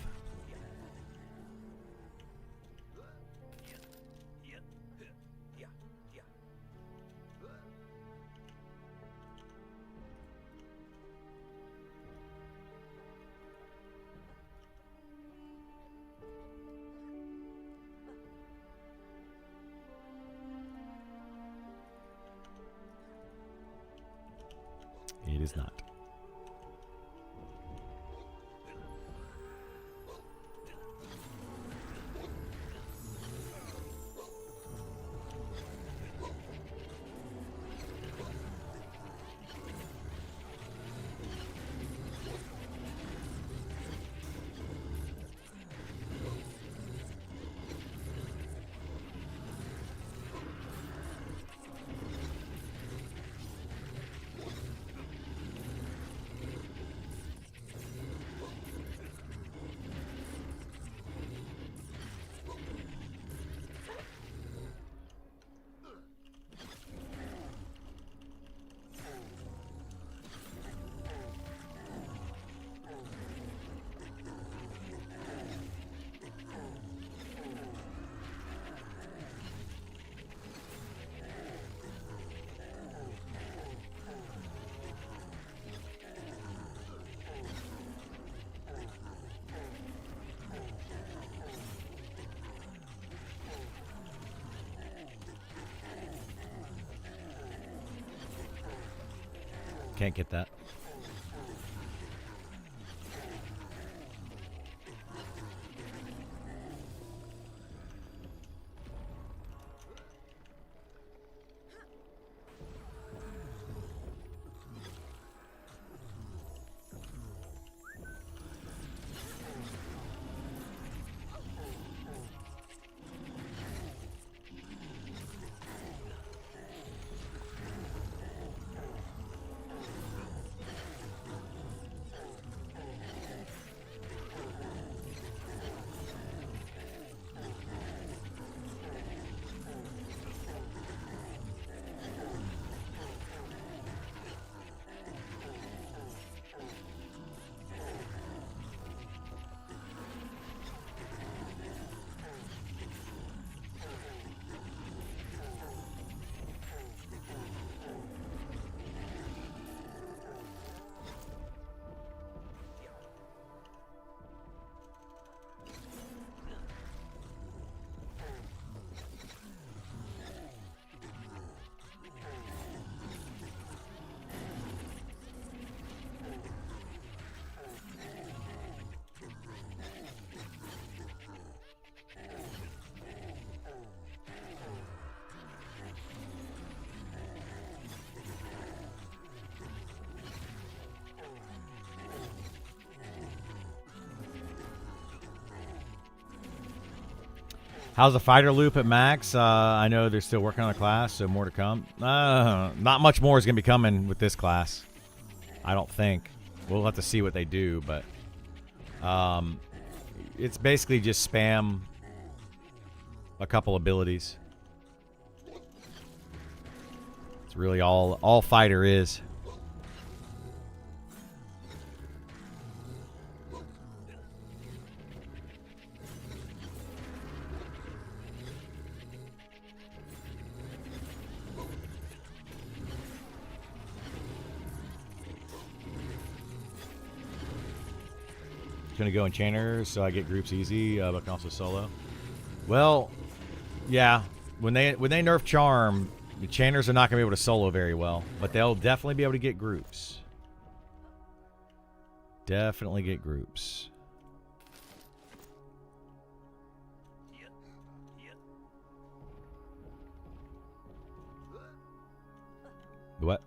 It is not. Can't get that. How's the fighter loop at max? I know they're still working on the class, so more to come. Not much more is going to be coming with this class. I don't think. We'll have to see what they do, but it's basically just spam a couple abilities. It's really all fighter is. Gonna go enchanters, so I get groups easy, but can also solo. Well, yeah. When they nerf charm, the enchanters are not gonna be able to solo very well, but they'll definitely be able to get groups. Definitely get groups. What?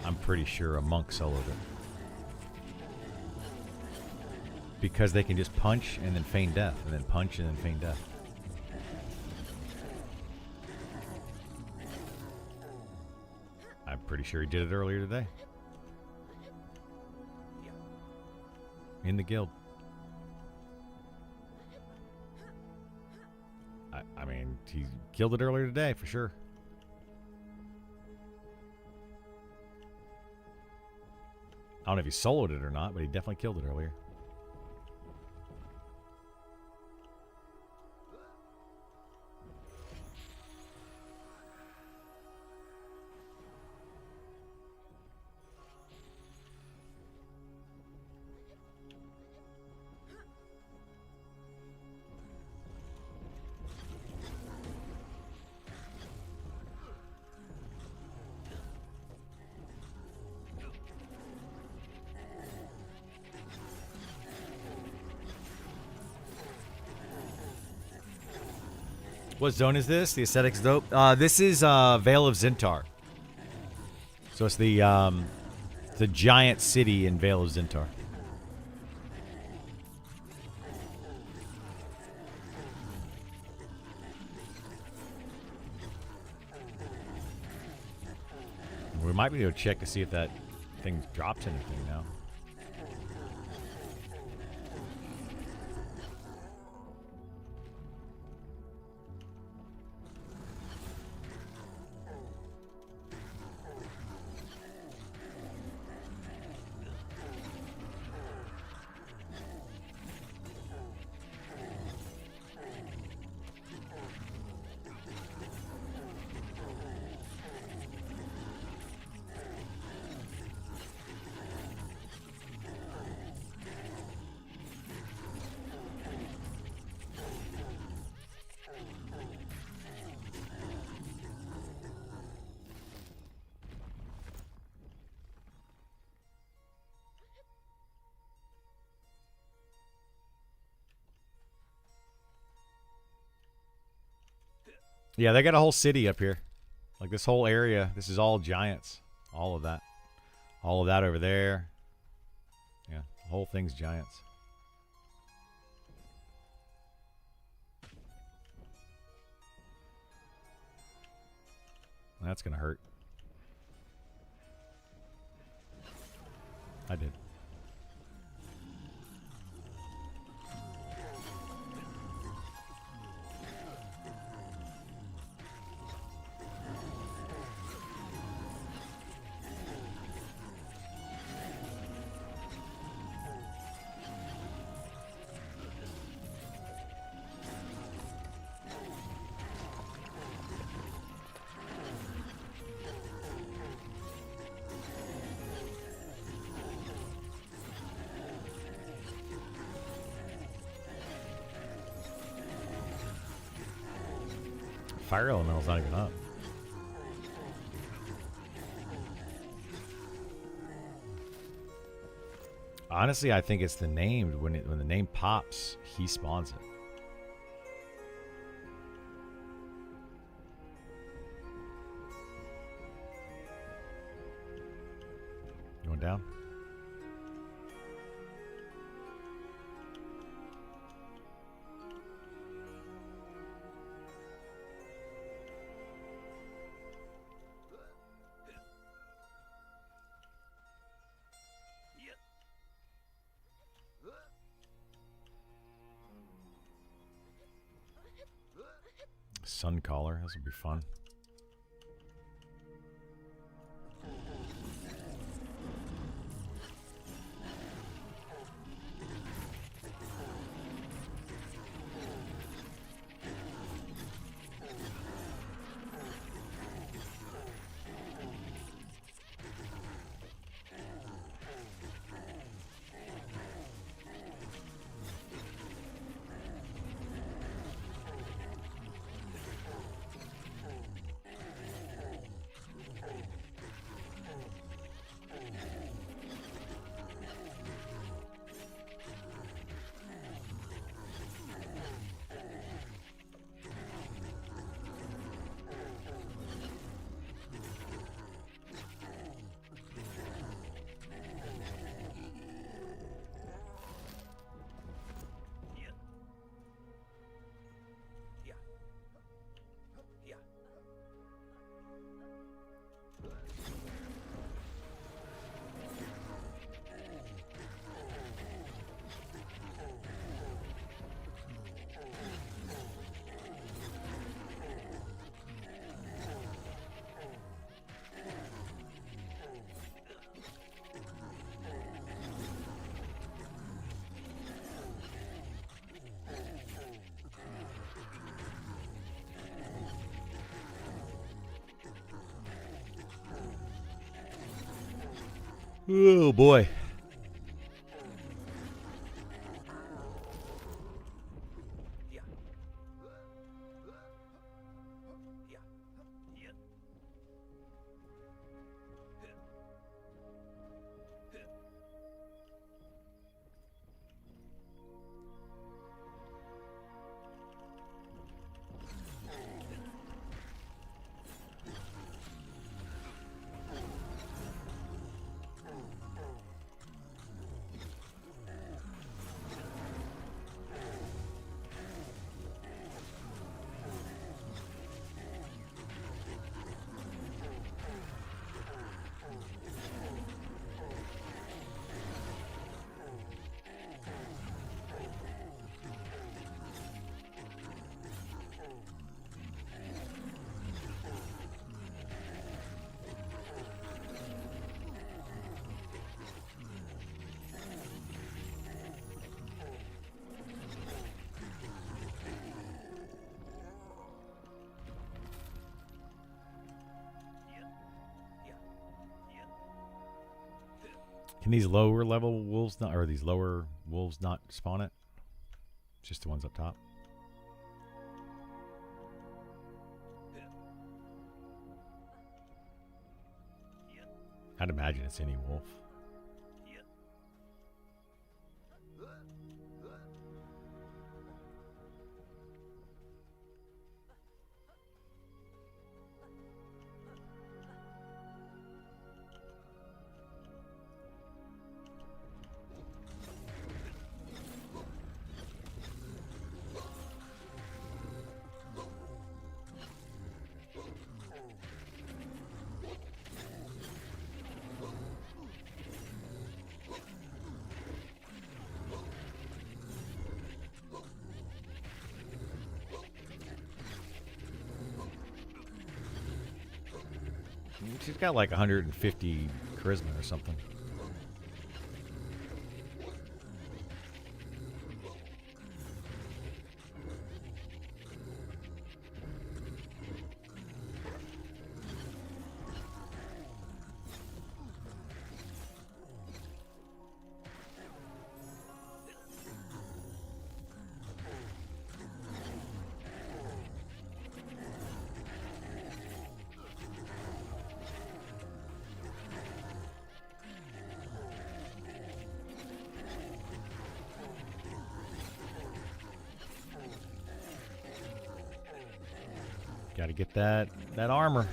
I'm pretty sure a monk soloed it. Because they can just punch and then feign death, and then punch and then feign death. I'm pretty sure he did it earlier today. In the guild. I mean, he killed it earlier today, for sure. I don't know if he soloed it or not, but he definitely killed it earlier. What zone is this? The aesthetics dope. This is Vale of Zintar. So it's the giant city in Vale of Zintar. We might be able to check to see if that thing drops anything now. Yeah, they got a whole city up here. Like this whole area, this is all giants. All of that. All of that over there. Yeah, the whole thing's giants. That's gonna hurt. I did. Fire Elemental's not even up. Honestly, I think it's the name. When the name pops, he spawns it. Going down? Suncaller, this will be fun. Oh boy. Can these lower level wolves not, or these lower wolves not spawn it? Just the ones up top. I'd imagine it's any wolf. She's got like 150 charisma or something. Got to get that armor.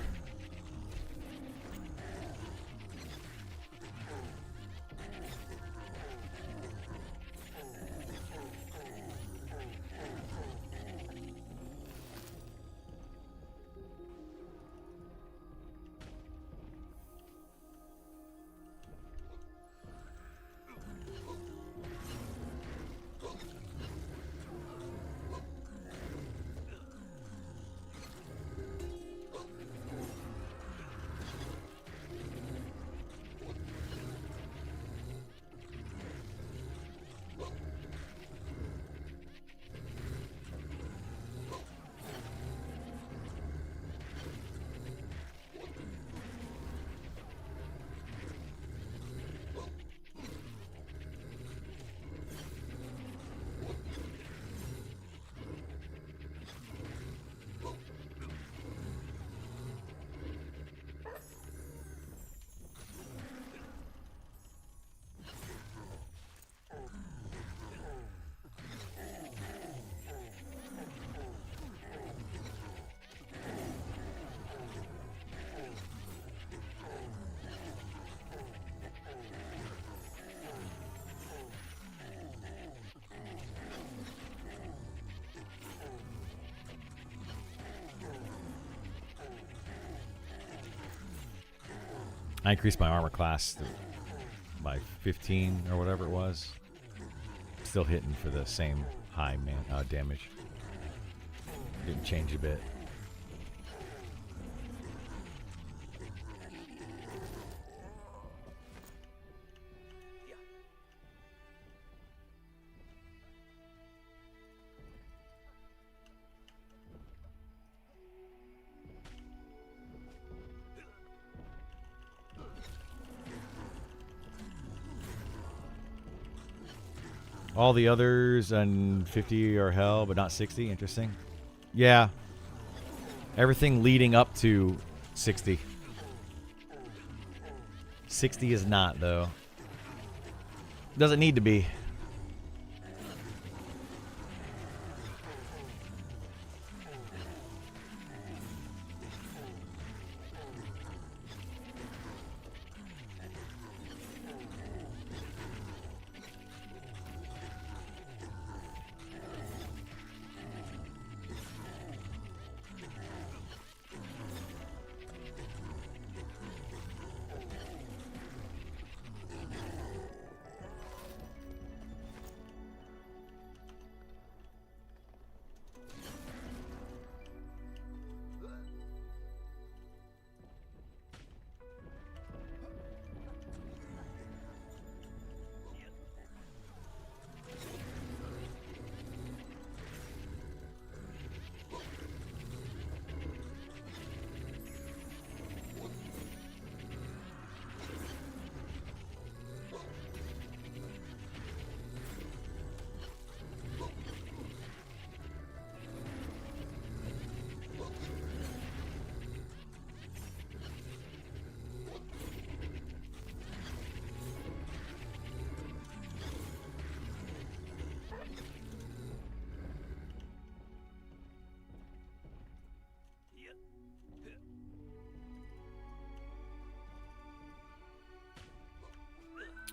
I increased my armor class by 15 or whatever it was. Still hitting for the same high damage. Didn't change a bit. All the others and 50 are hell, but not 60. Interesting. Yeah. Everything leading up to 60. 60 is not, though. Doesn't need to be.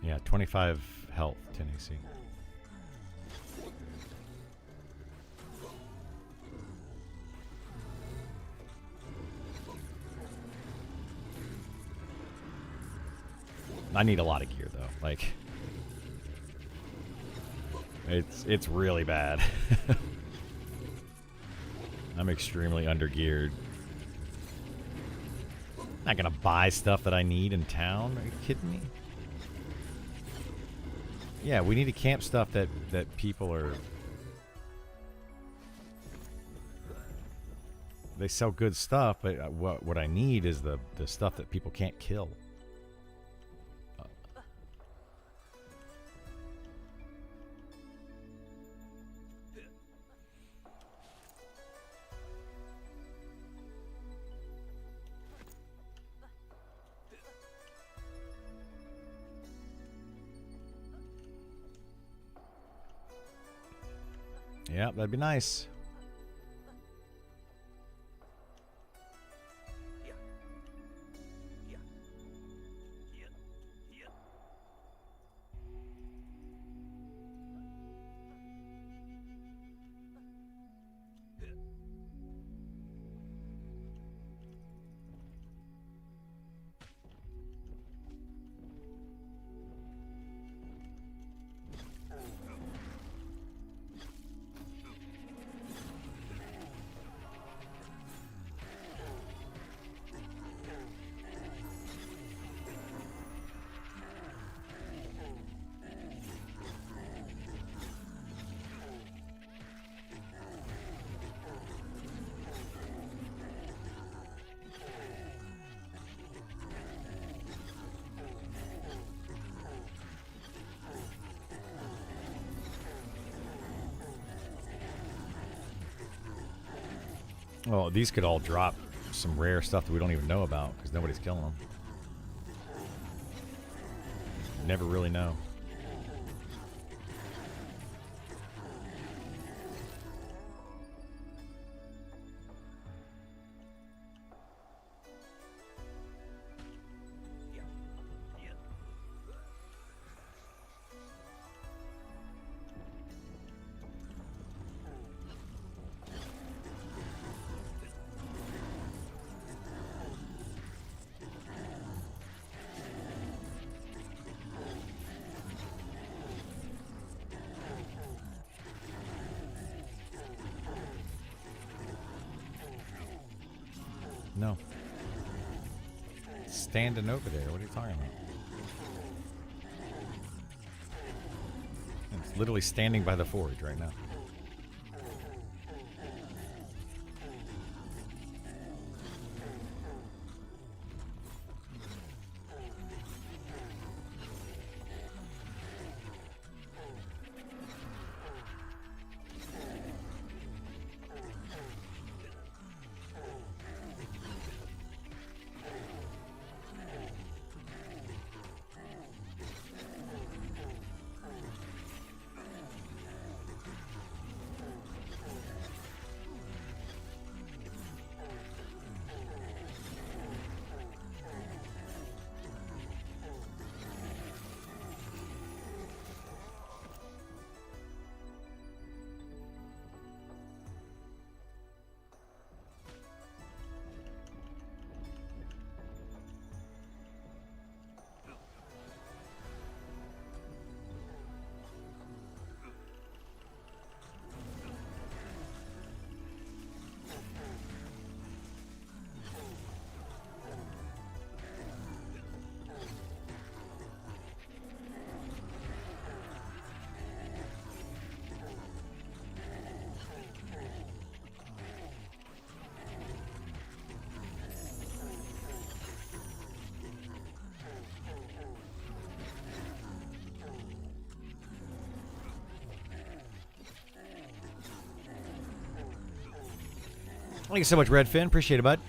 Yeah, 25 health, 10 AC. I need a lot of gear though. Like, it's really bad. I'm extremely undergeared. Not gonna buy stuff that I need in town. Are you kidding me? Yeah, we need to camp stuff that people are. They sell good stuff, but what I need is the stuff that people can't kill. Yeah, that'd be nice. Oh, these could all drop some rare stuff that we don't even know about because nobody's killing them. Never really know. No. Standing over there. What are you talking about? It's literally standing by the forge right now. Thank you so much, Redfin. Appreciate it, bud.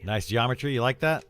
Nice geometry. You like that?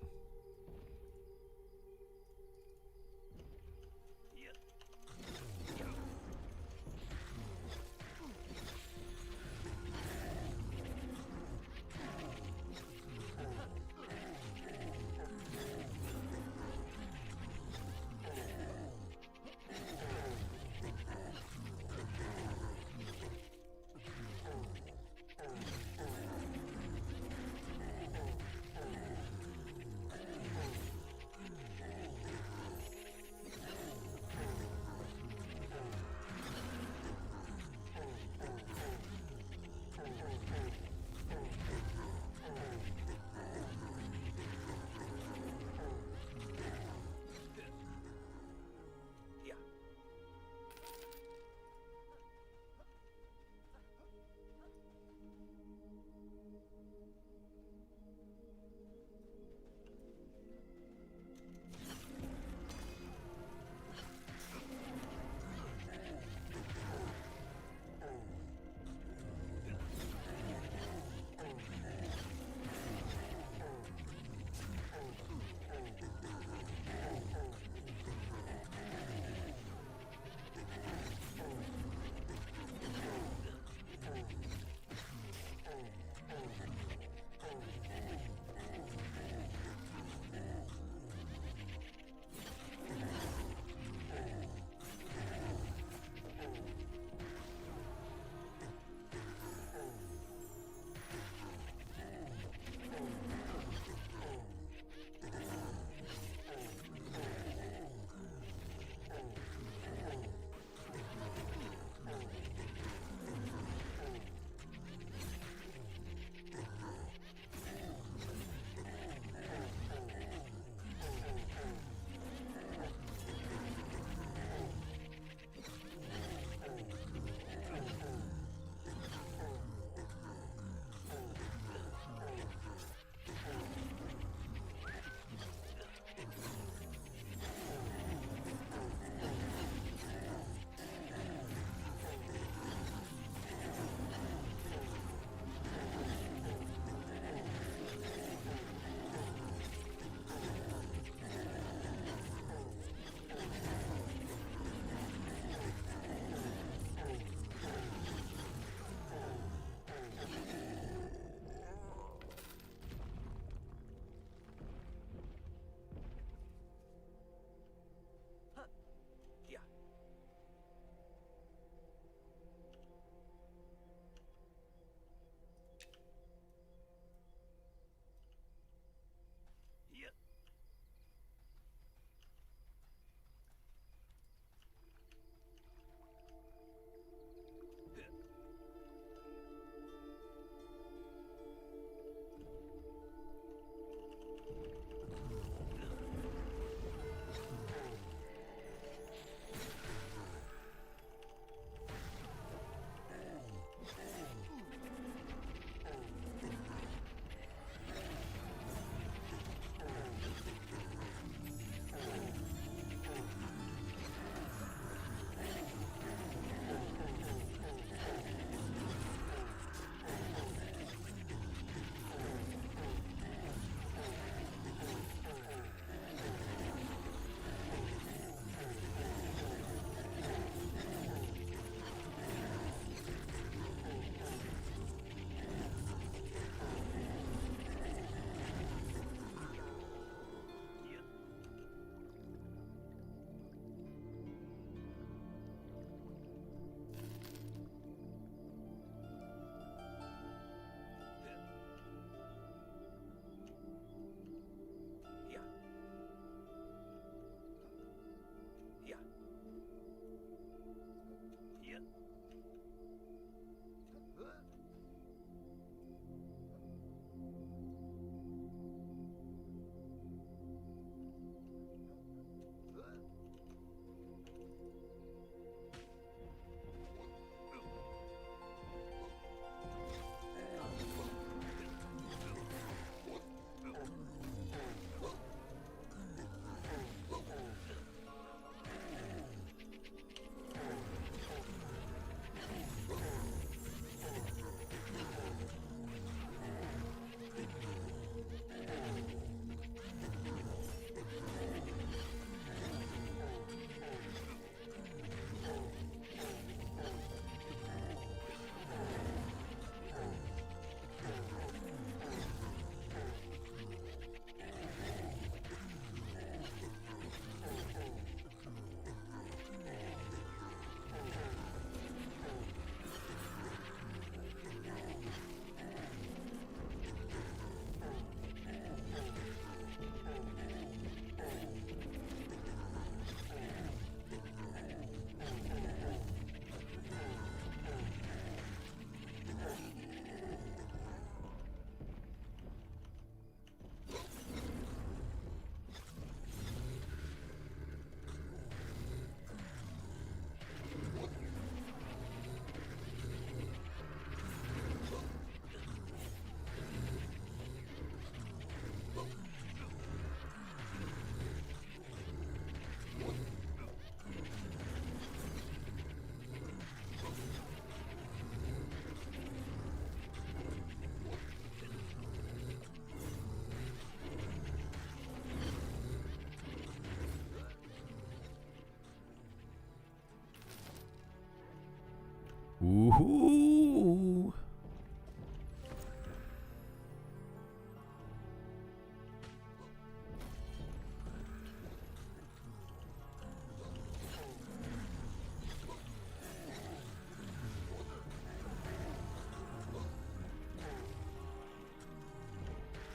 Ooh.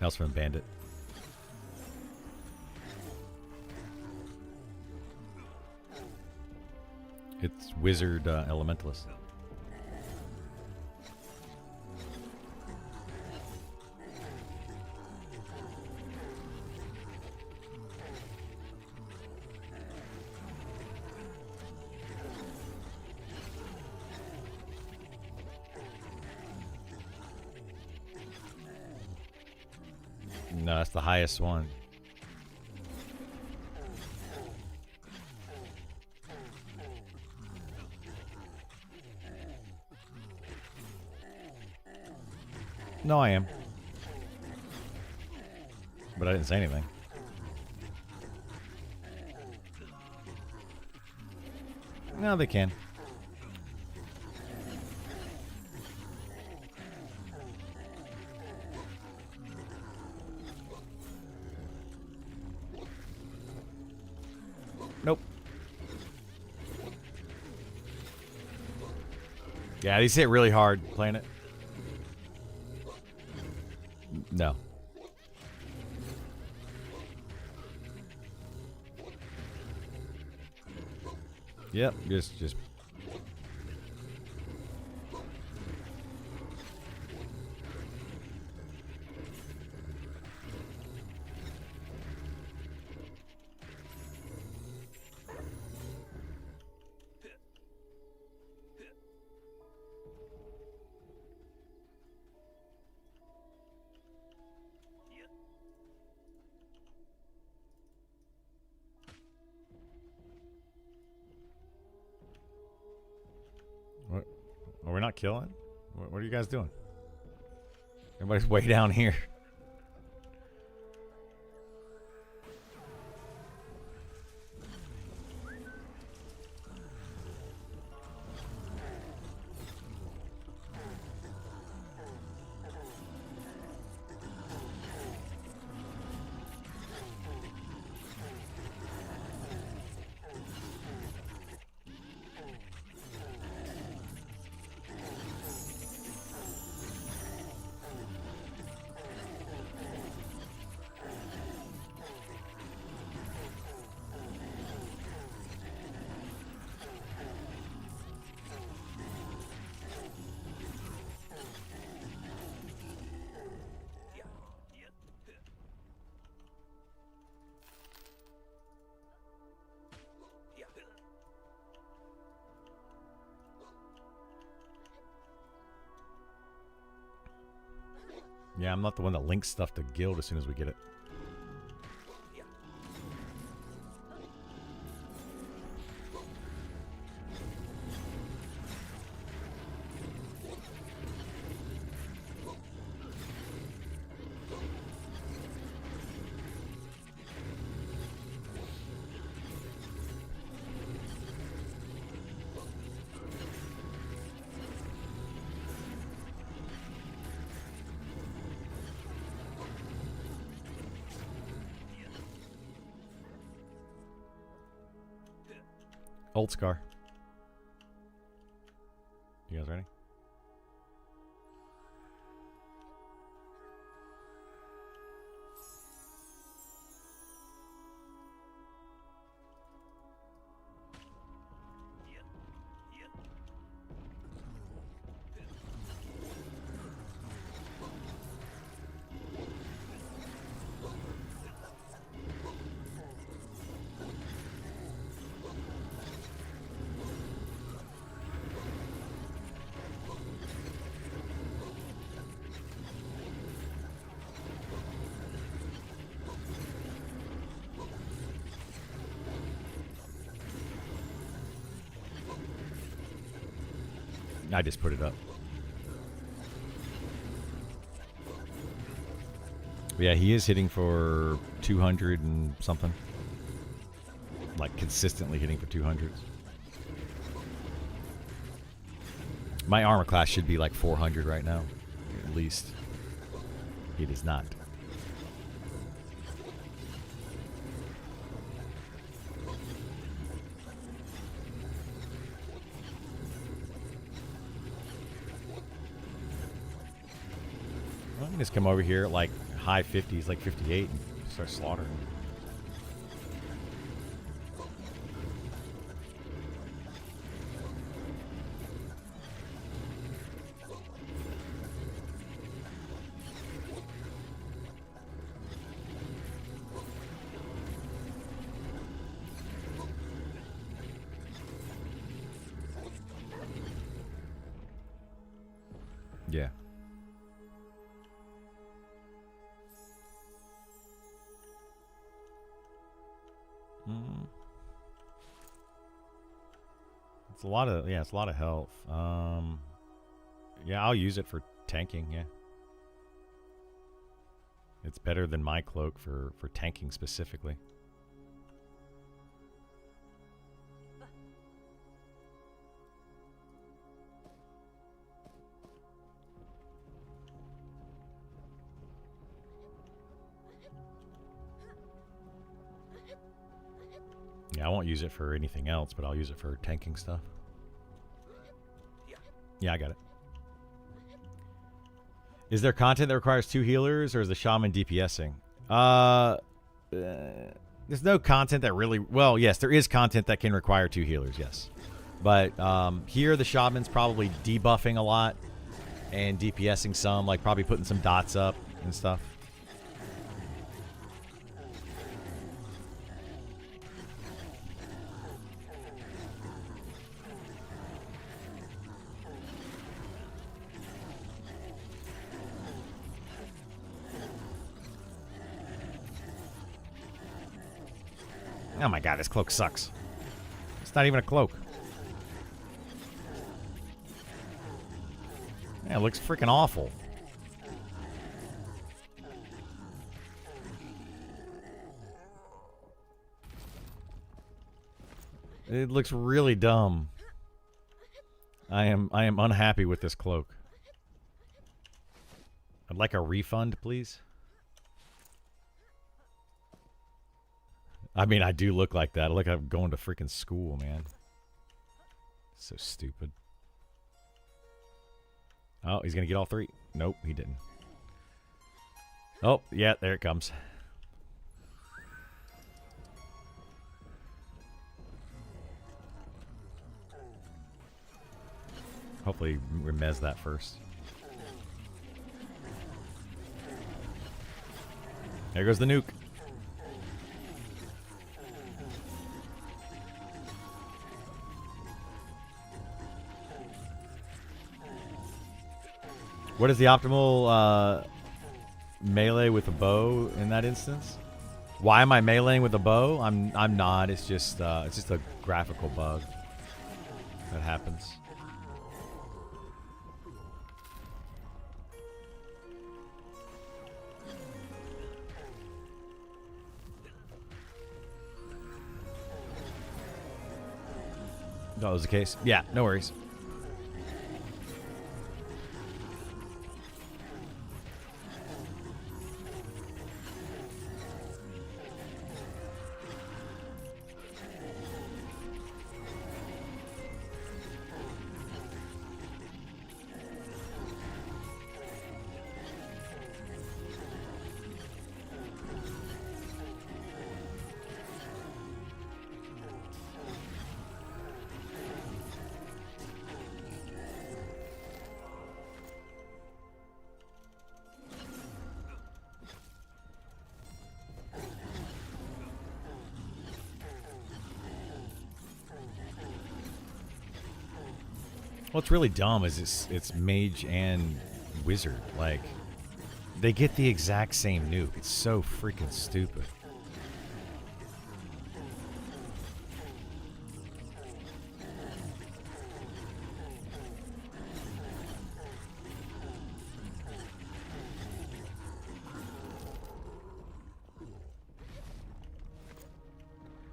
Else from Bandit. It's Wizard Elementalist. No, that's the highest one. No, I am. But I didn't say anything. No, they can. Nope. Yeah, these hit really hard playing it. No. Yep, just What? Are we not killing? What are you guys doing? Everybody's way down here. Yeah, I'm not the one that links stuff to guild as soon as we get it. Old Scar. You guys ready? I just put it up. Yeah, he is hitting for 200 and something. Like consistently hitting for 200s. My armor class should be like 400 right now, at least. It is not. Well, I can just come over here at like high 50s, like 58, and start slaughtering. Yeah. It's a lot of it's a lot of health. Yeah, I'll use it for tanking, yeah. It's better than my cloak for tanking specifically. Yeah, I won't use it for anything else, but I'll use it for tanking stuff. Yeah, I got it. Is there content that requires 2 healers, or is the shaman DPSing? There's no content that really... Well, yes, there is content that can require 2 healers, yes. But here, the shaman's probably debuffing a lot and DPSing some, like probably putting some dots up and stuff. Oh my god, this cloak sucks. It's not even a cloak. Yeah, it looks freaking awful. It looks really dumb. I am unhappy with this cloak. I'd like a refund, please. I mean, I do look like that. I look like I'm going to freaking school, man. So stupid. Oh, he's going to get all 3. Nope, he didn't. Oh, yeah, there it comes. Hopefully, we mez that first. There goes the nuke. What is the optimal melee with a bow in that instance? Why am I meleeing with a bow? I'm not. It's just a graphical bug that happens. That was the case. Yeah, no worries. What's really dumb is it's mage and wizard. Like, they get the exact same nuke. It's so freaking stupid.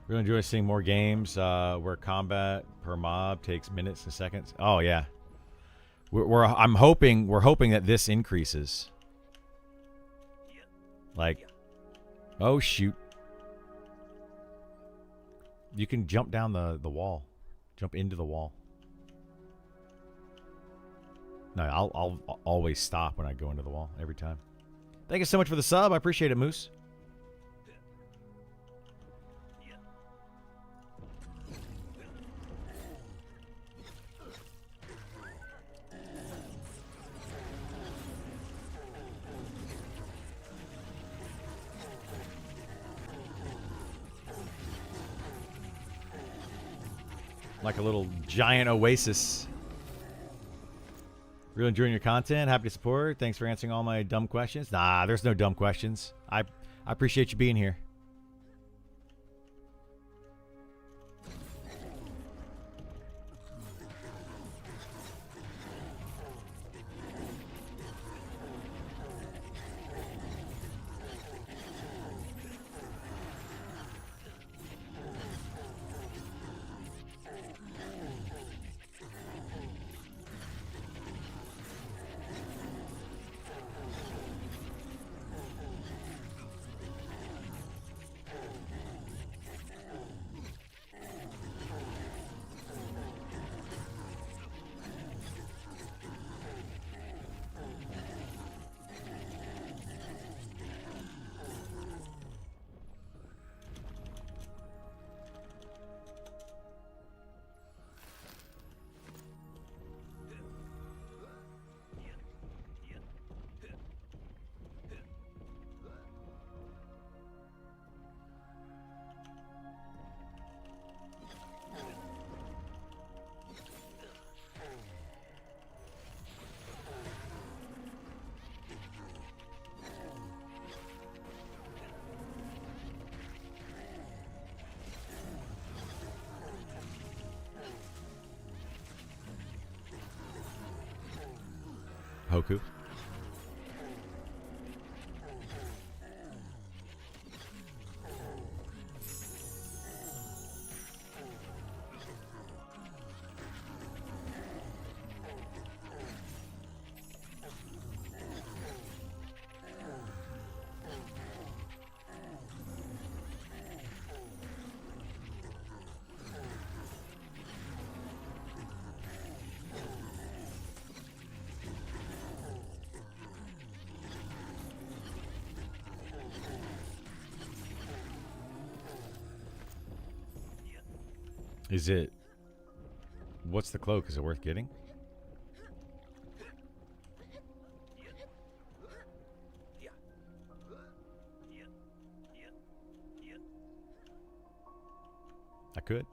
Really enjoy seeing more games where combat per mob takes minutes and seconds. Oh, yeah. we're hoping that this increases. Like, oh shoot. You can jump down the wall. Jump into the wall. No, I'll always stop when I go into the wall every time. Thank you so much for the sub. I appreciate it, Moose. Like a little giant oasis. Really enjoying your content. Happy to support. Thanks for answering all my dumb questions. Nah, there's no dumb questions. I appreciate you being here. Hoku. Is it... What's the cloak? Is it worth getting? I could.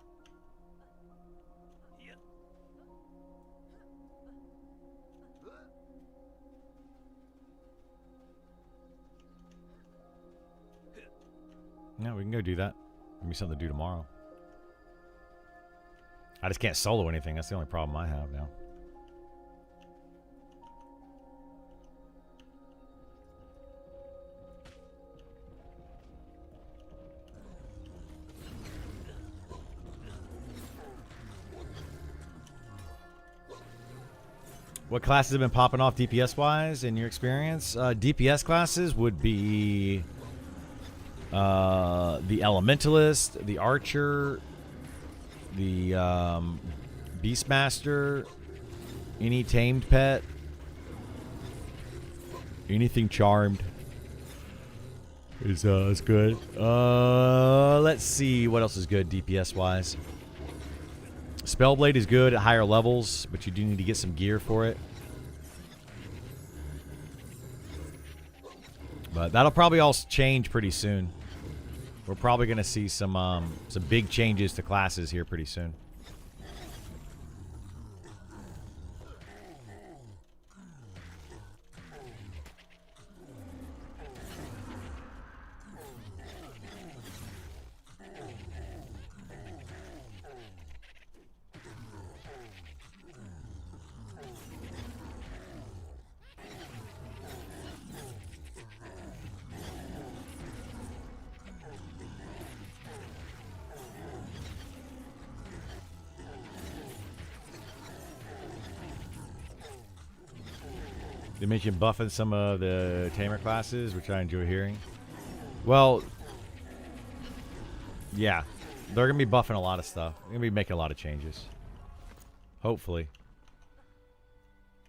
Yeah, we can go do that. Give me something to do tomorrow. I just can't solo anything. That's the only problem I have now. What classes have been popping off DPS-wise in your experience? DPS classes would be the Elementalist, the Archer, the Beastmaster, any tamed pet, anything charmed is good. Let's see what else is good DPS wise. Spellblade is good at higher levels, but you do need to get some gear for it. But that'll probably all change pretty soon. We're probably going to see some big changes to classes here pretty soon. They mentioned buffing some of the tamer classes, which I enjoy hearing. Well, yeah, they're going to be buffing a lot of stuff. They're going to be making a lot of changes. Hopefully.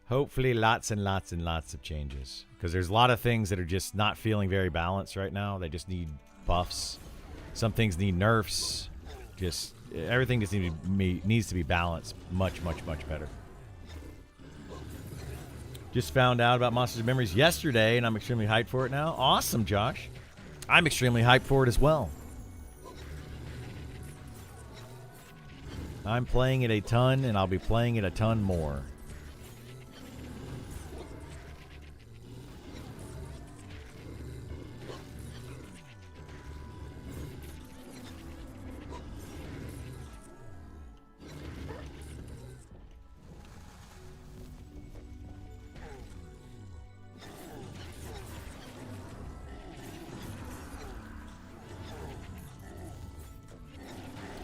Hopefully lots and lots and lots of changes. Because there's a lot of things that are just not feeling very balanced right now. They just need buffs. Some things need nerfs. Just everything just needs to be balanced much, much, much better. Just found out about Monsters of Memories yesterday, and I'm extremely hyped for it now. Awesome, Josh. I'm extremely hyped for it as well. I'm playing it a ton, and I'll be playing it a ton more.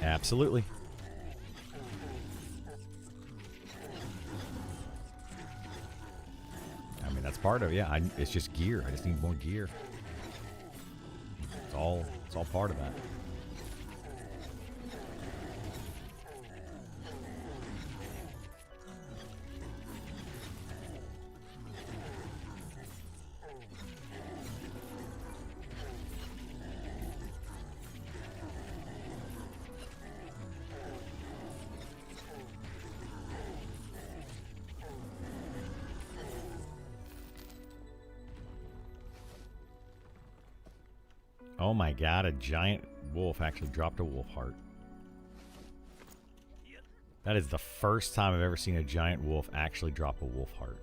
Absolutely. I mean, that's part of it. Yeah, it's just gear. I just need more gear. It's all part of that. Oh my god, a giant wolf actually dropped a wolf heart. That is the first time I've ever seen a giant wolf actually drop a wolf heart.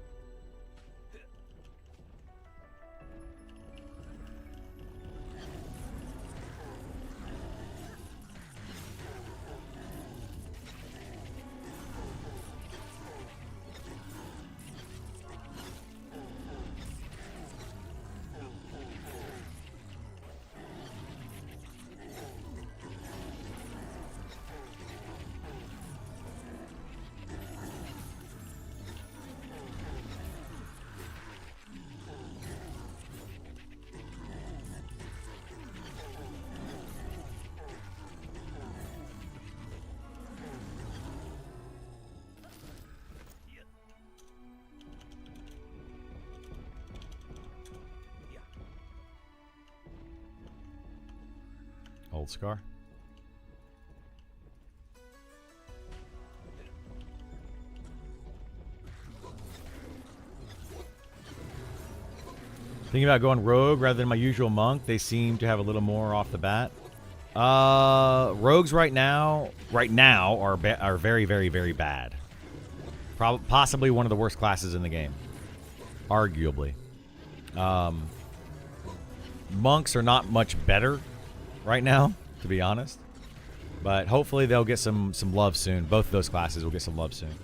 Old Scar. Thinking about going rogue rather than my usual monk. They seem to have a little more off the bat. Rogues right now are very, very, very bad. Possibly one of the worst classes in the game, arguably. Monks are not much better right now, to be honest. But hopefully they'll get some love soon. Both of those classes will get some love soon.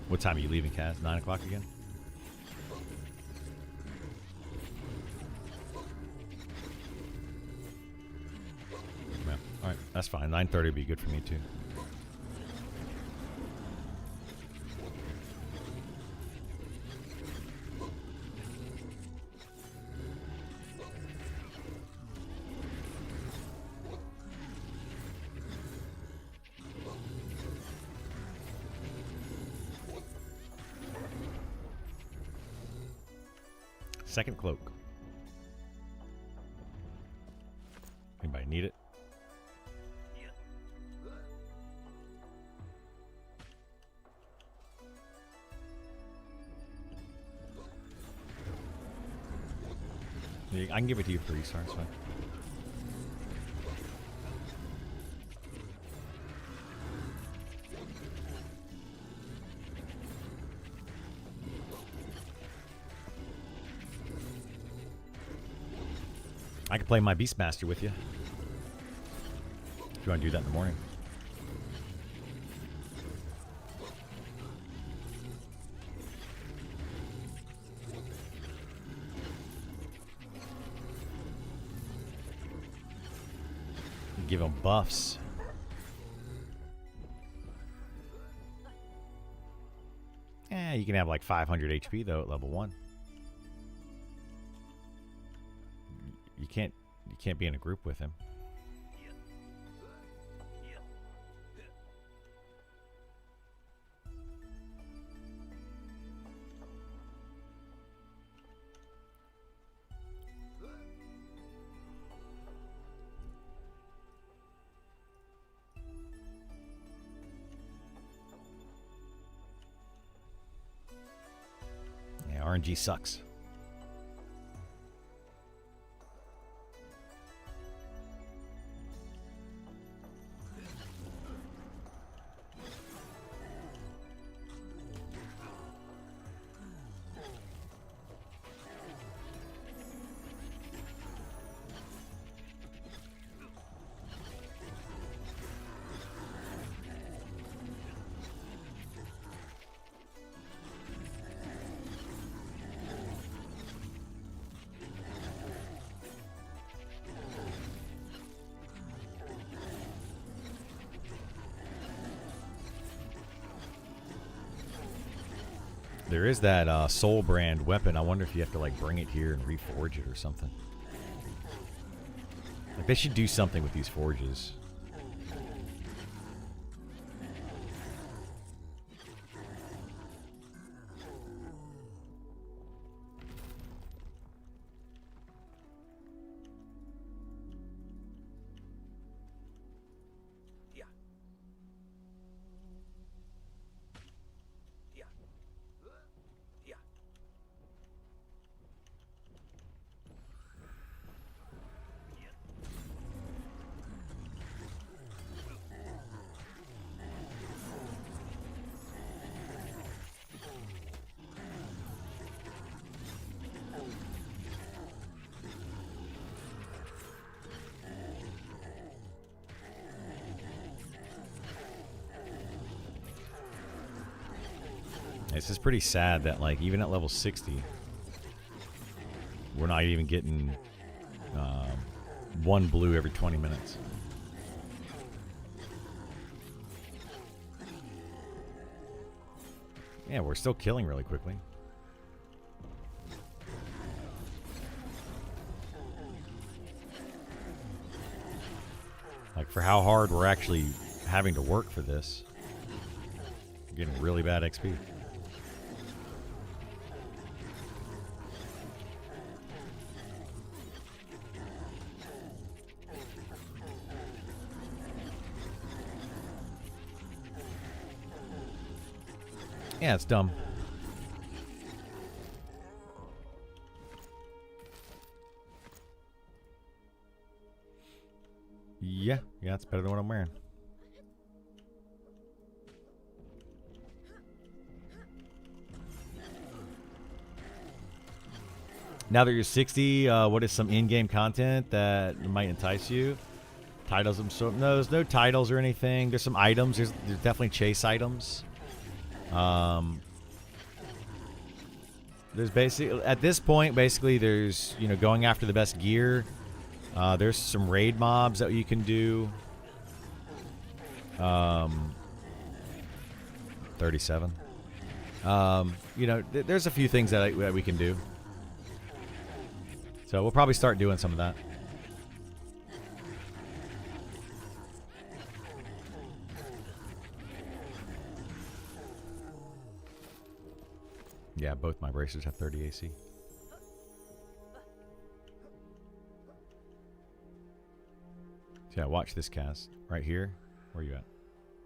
What time are you leaving, Kaz? 9 o'clock again? Yeah. Alright, that's fine. 9:30 would be good for me, too. Second cloak. Anybody need it? Yeah, I can give it to you for restart, it's fine. I can play my Beastmaster with you. If you want to do that in the morning. Give him buffs. Yeah, you can have like 500 HP though at level 1. You can't be in a group with him. Yeah, RNG sucks. There is that Soul Brand weapon. I wonder if you have to like bring it here and reforge it or something. Like they should do something with these forges. This is pretty sad that, like, even at level 60, we're not even getting one blue every 20 minutes. Yeah, we're still killing really quickly. Like, for how hard we're actually having to work for this, we're getting really bad XP. Yeah, it's dumb. Yeah, it's better than what I'm wearing. Now that you're 60, what is some in-game content that might entice you? Titles, no, there's no titles or anything. There's some items. There's definitely chase items. There's basically, at this point, basically there's, you know, going after the best gear. There's some raid mobs that you can do. 37. You know, there's a few things that we can do. So we'll probably start doing some of that. Yeah, both my bracers have 30 AC. So yeah, watch this cast right here. Where are you at?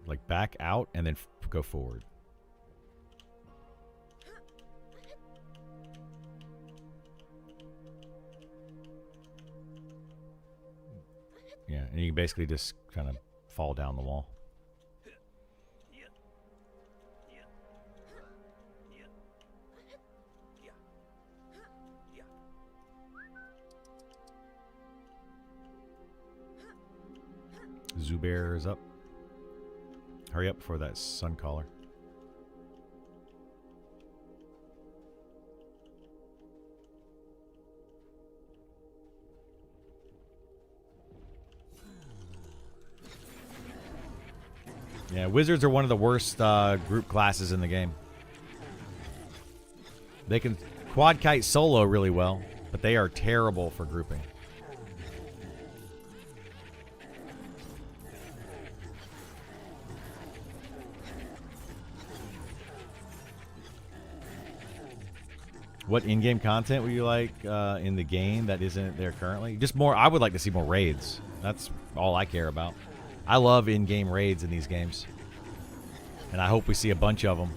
Like back out and then go forward. Yeah, and you can basically just kind of fall down the wall. Zubair is up. Hurry up before that sun caller. Yeah, Wizards are one of the worst group classes in the game. They can quad kite solo really well, but they are terrible for grouping. What in-game content would you like in the game that isn't there currently? Just more. I would like to see more raids. That's all I care about. I love in-game raids in these games, and I hope we see a bunch of them.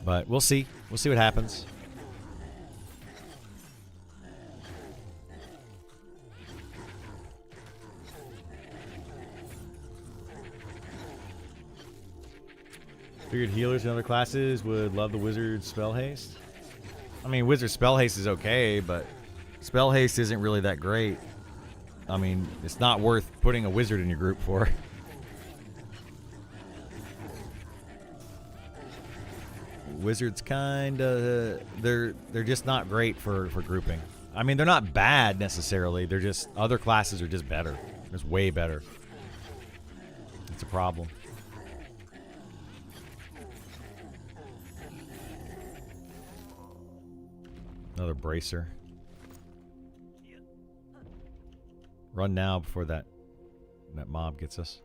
But we'll see. We'll see what happens. Figured healers in other classes would love the Wizard Spell Haste. I mean, Wizard Spell Haste is okay, but Spell Haste isn't really that great. I mean, it's not worth putting a Wizard in your group for. Wizards kinda they're just not great for grouping. I mean, they're not bad necessarily. They're just other classes are just better. Just way better. It's a problem. Another bracer. Run now before that mob gets us.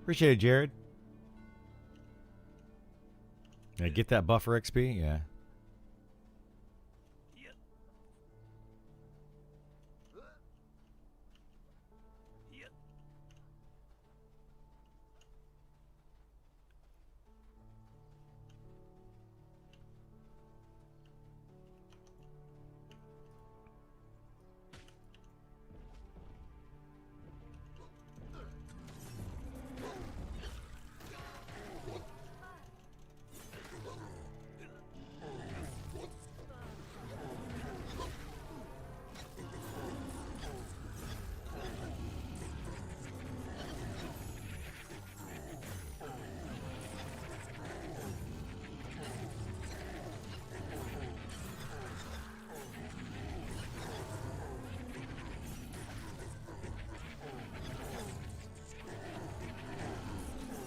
Appreciate it, Jared. Yeah, get that buffer XP? Yeah.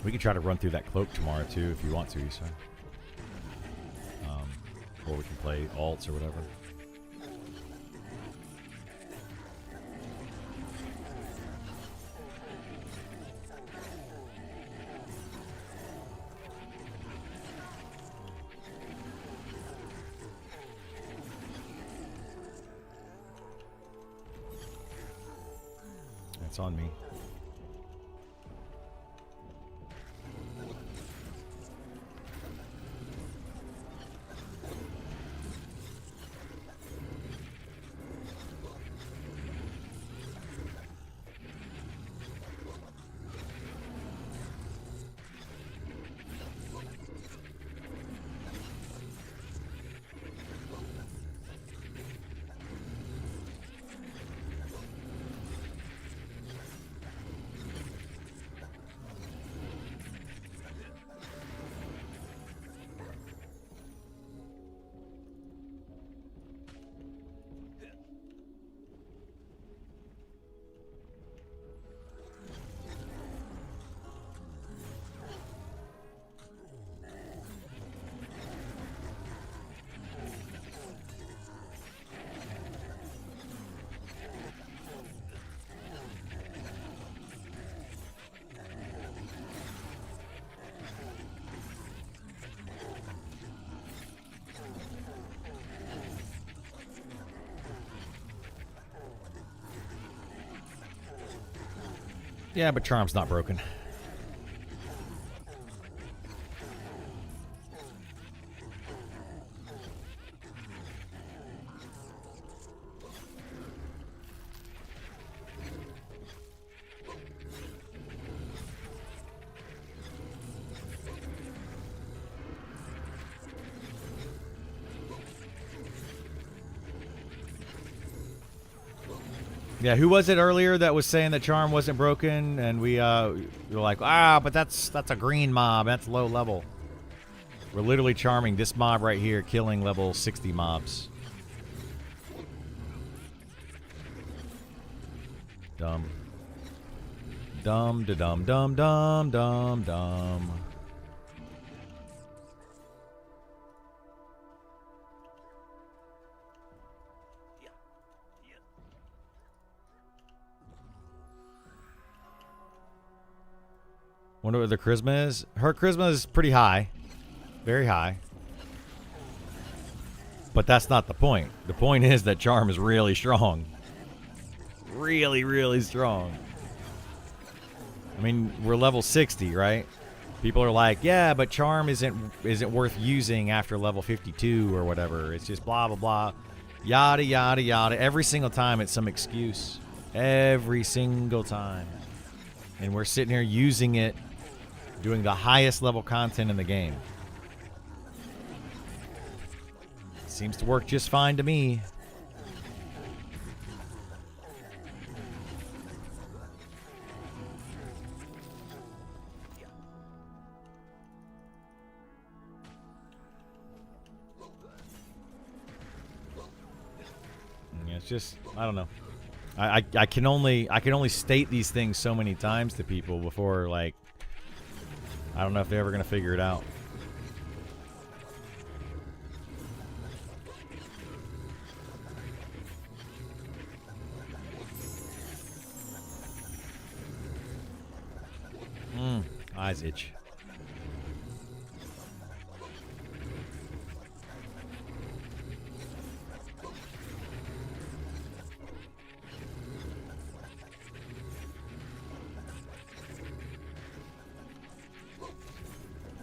We can try to run through that cloak tomorrow too, if you want to, Issa. Or we can play alts or whatever. That's on me. Yeah, but Charm's not broken. Yeah, who was it earlier that was saying that Charm wasn't broken? And we were like, but that's a green mob. That's low level. We're literally charming this mob right here, killing level 60 mobs. Dumb. Dumb da dum dum dum dum dum. Wonder what the charisma is. Her charisma is pretty high. Very high. But that's not the point. The point is that Charm is really strong. Really, really strong. I mean, we're level 60, right? People are like, yeah, but Charm isn't worth using after level 52 or whatever. It's just blah, blah, blah. Yada, yada, yada. Every single time it's some excuse. Every single time. And we're sitting here using it, doing the highest level content in the game. Seems to work just fine to me. Yeah, it's just, I don't know. I can only state these things so many times to people before, like, I don't know if they're ever gonna figure it out. Eyes itch.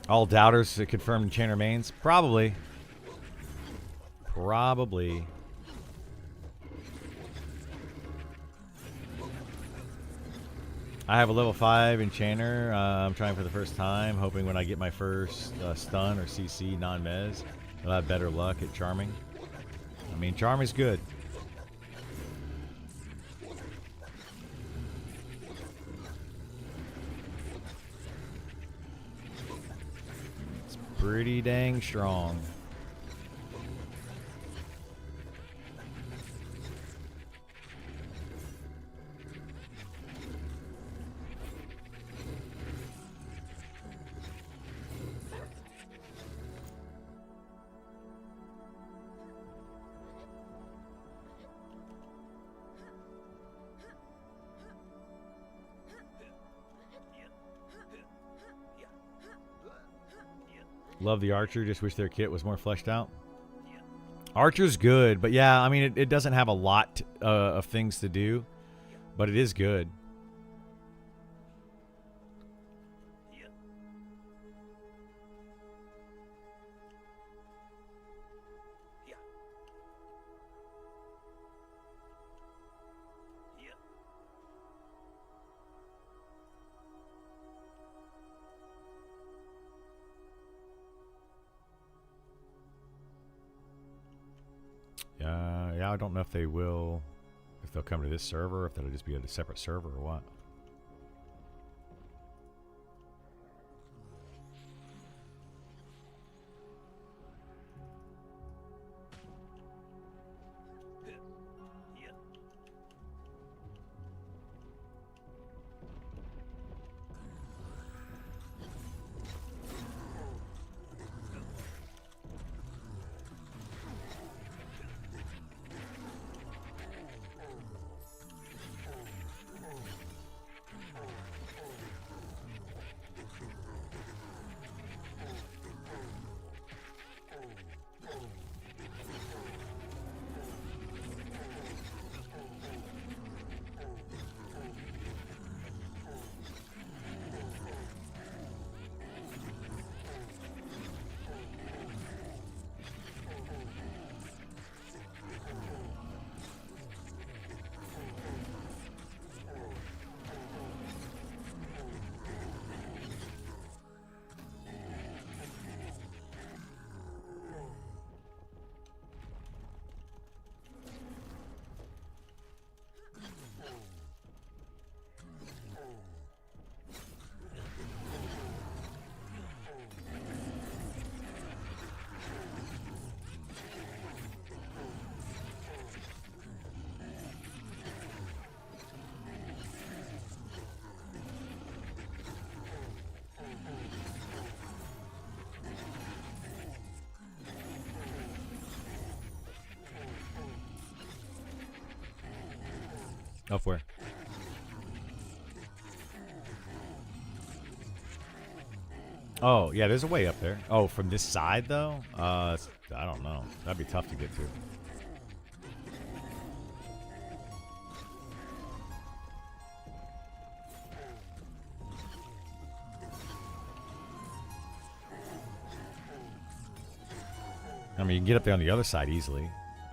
All doubters that confirmed Enchanter mains? Probably. Probably. I have a level 5 Enchanter. I'm trying for the first time, hoping when I get my first stun or CC non-mez, I'll have better luck at charming. I mean, charm is good. It's pretty dang strong. Love the Archer, just wish their kit was more fleshed out. Archer's good, but yeah, I mean, it doesn't have a lot of things to do, but it is good. Yeah, I don't know if they'll come to this server, if that'll just be a separate server or what. Up where? Oh, yeah, there's a way up there. Oh, from this side, though? I don't know. That'd be tough to get to. I mean, you can get up there on the other side easily.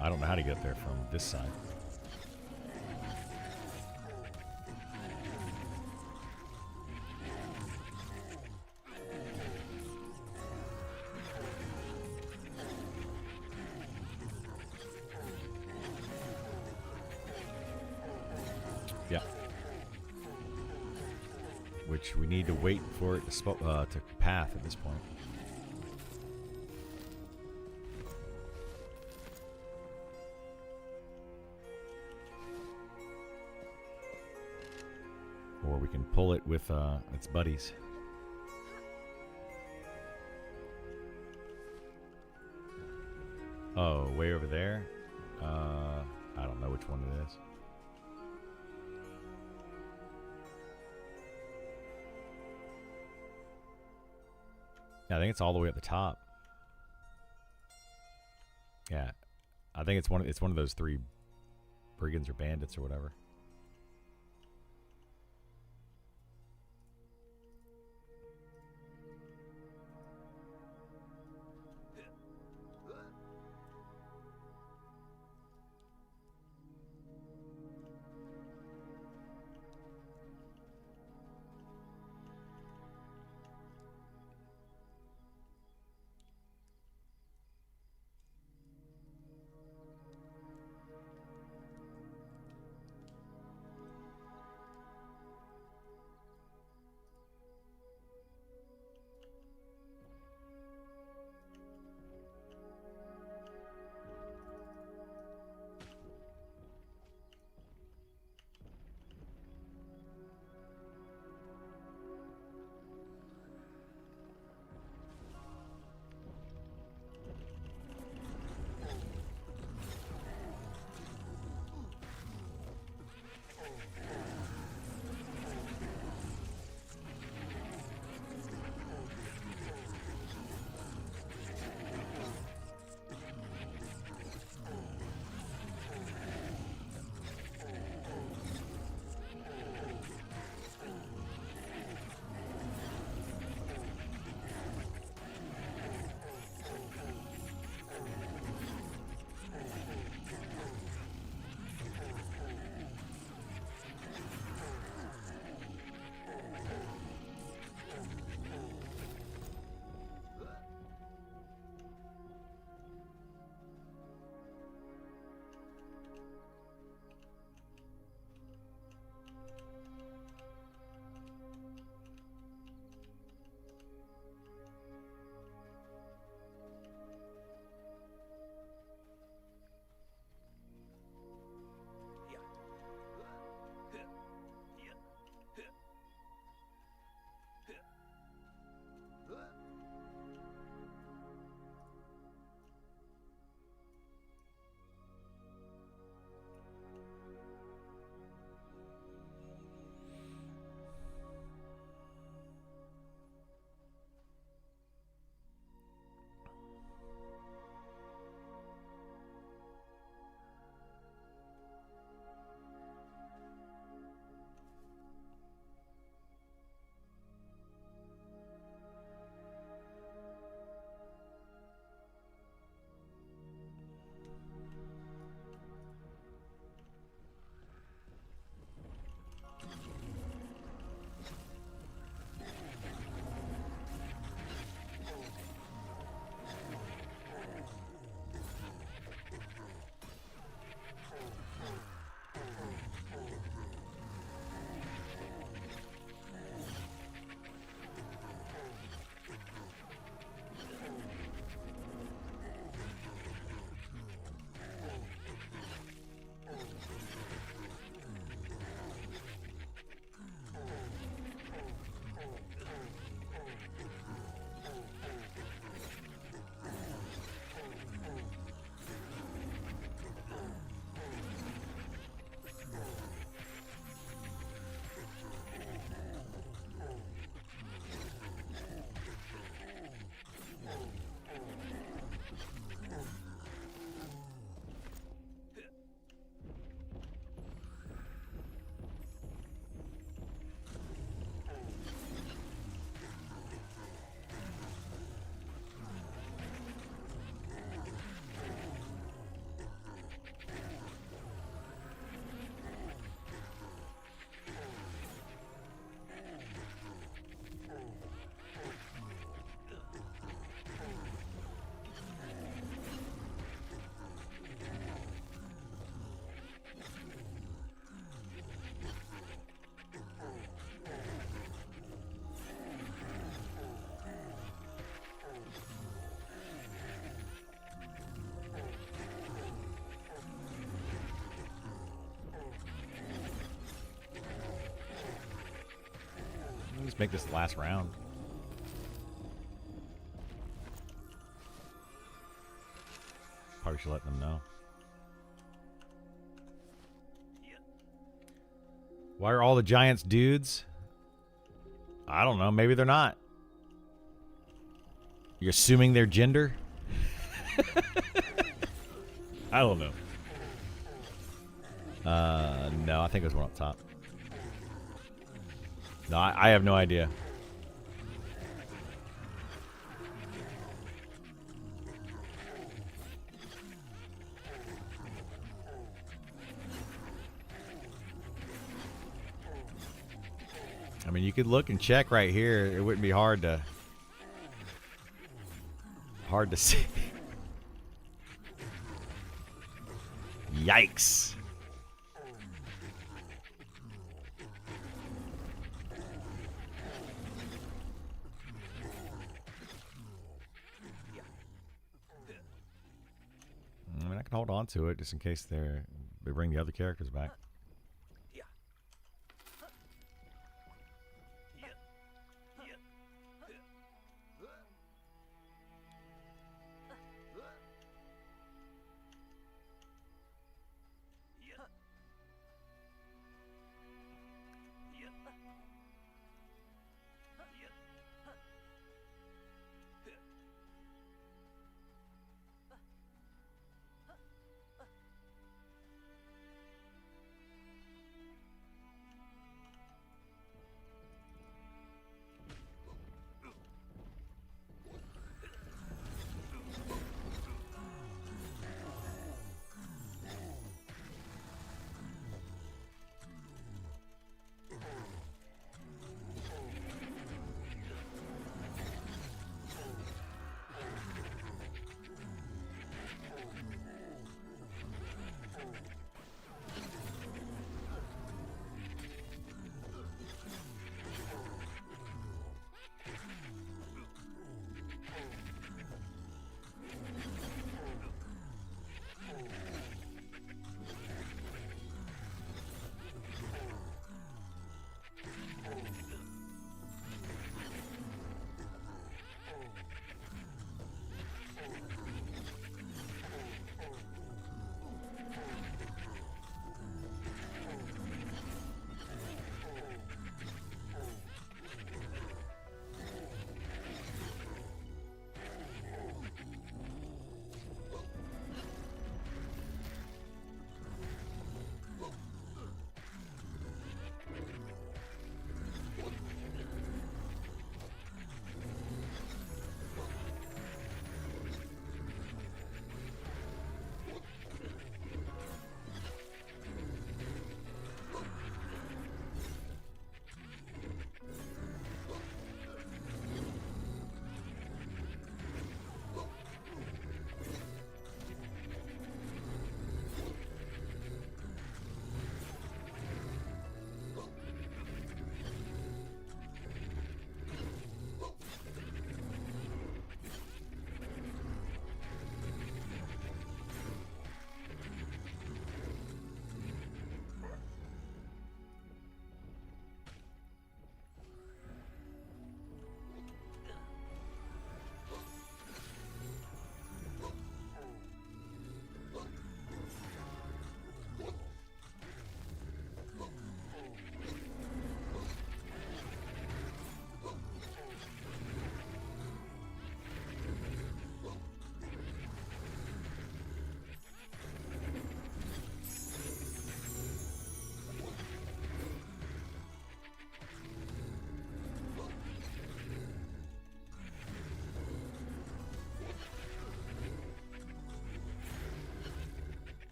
I don't know how to get up there from this side. Yeah. Which we need to wait for it to path at this point. Or we can pull it with its buddies. Oh, way over there? I don't know which one it is. Yeah, I think it's all the way at the top. Yeah. I think it's one of those 3 brigands or bandits or whatever. just make this the last round. Probably should let them know. Why are all the giants dudes? I don't know. Maybe they're not. You're assuming their gender? I don't know. No, I think it was one up top. No, I have no idea. I mean, you could look and check right here. It wouldn't be hard to see. Yikes. I mean, I can hold on to it just in case they bring the other characters back.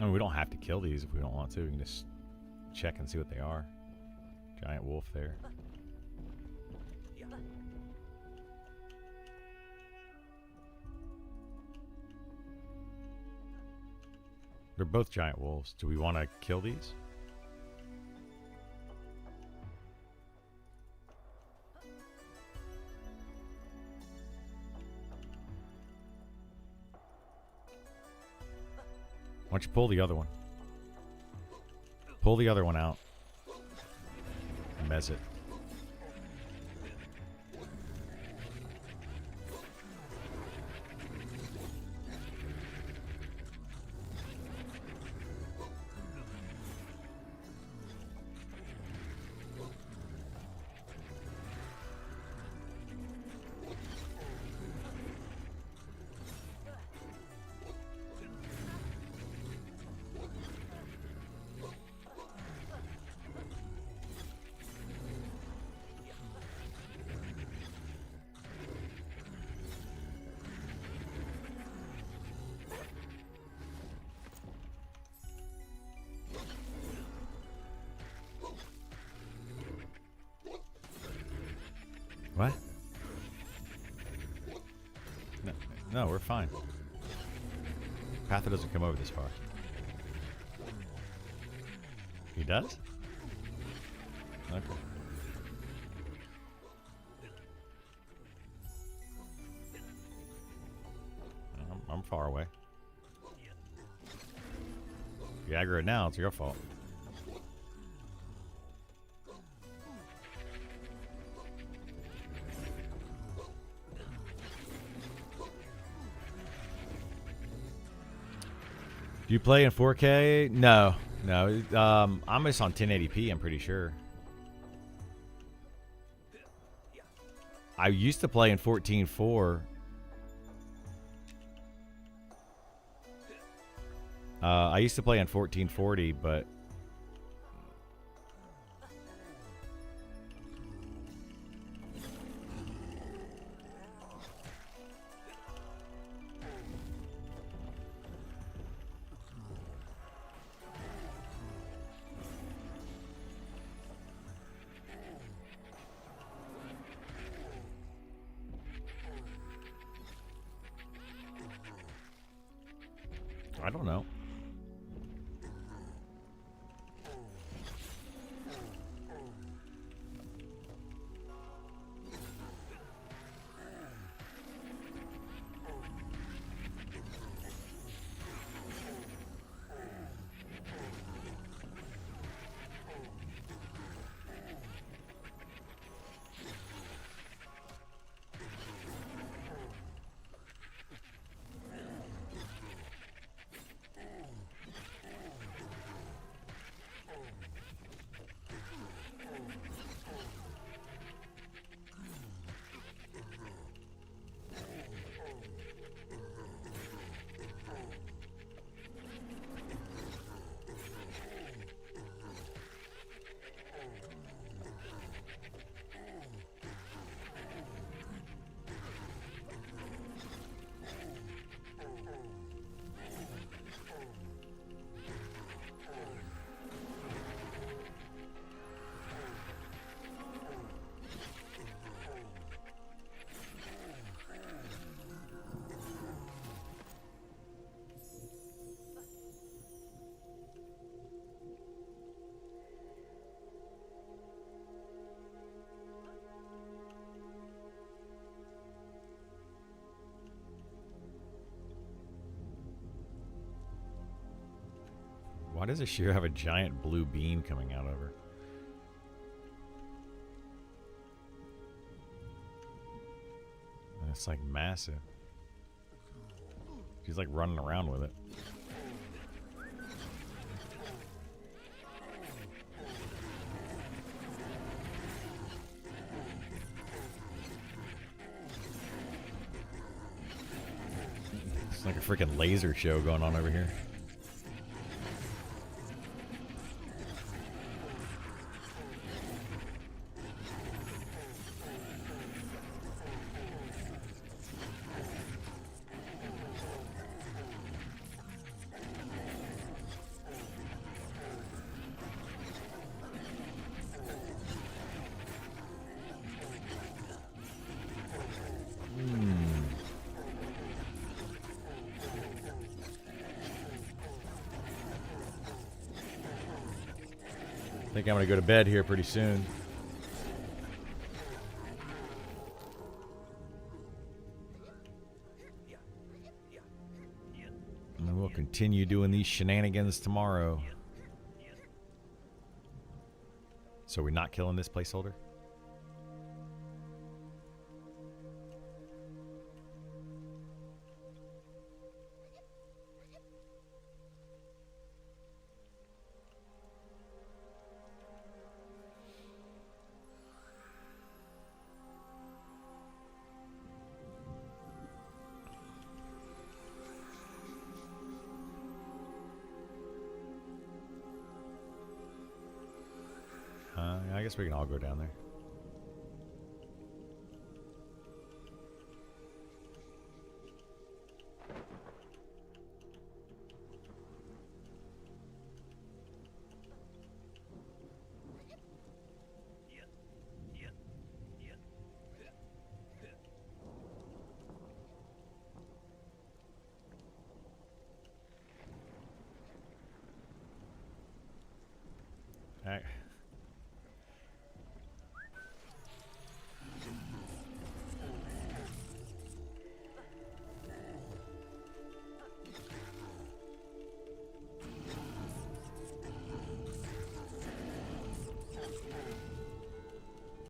I mean, we don't have to kill these if we don't want to. We can just check and see what they are. Giant wolf there. They're both giant wolves. Do we want to kill these? Why don't you pull the other one? Pull the other one out. Mess it. What? No, we're fine. Patha doesn't come over this far. He does? Okay. I'm far away. If you aggro it now, it's your fault. Do you play in 4K? No. I'm just on 1080p, I'm pretty sure. I used to play in 14.4. I used to play in 1440, but I don't know. Why does Ashir have a giant blue beam coming out of her? It's like massive. She's like running around with it. It's like a freaking laser show going on over here. think I'm going to go to bed here pretty soon. And then we'll continue doing these shenanigans tomorrow. So we're not killing this placeholder? I guess we can all go down there.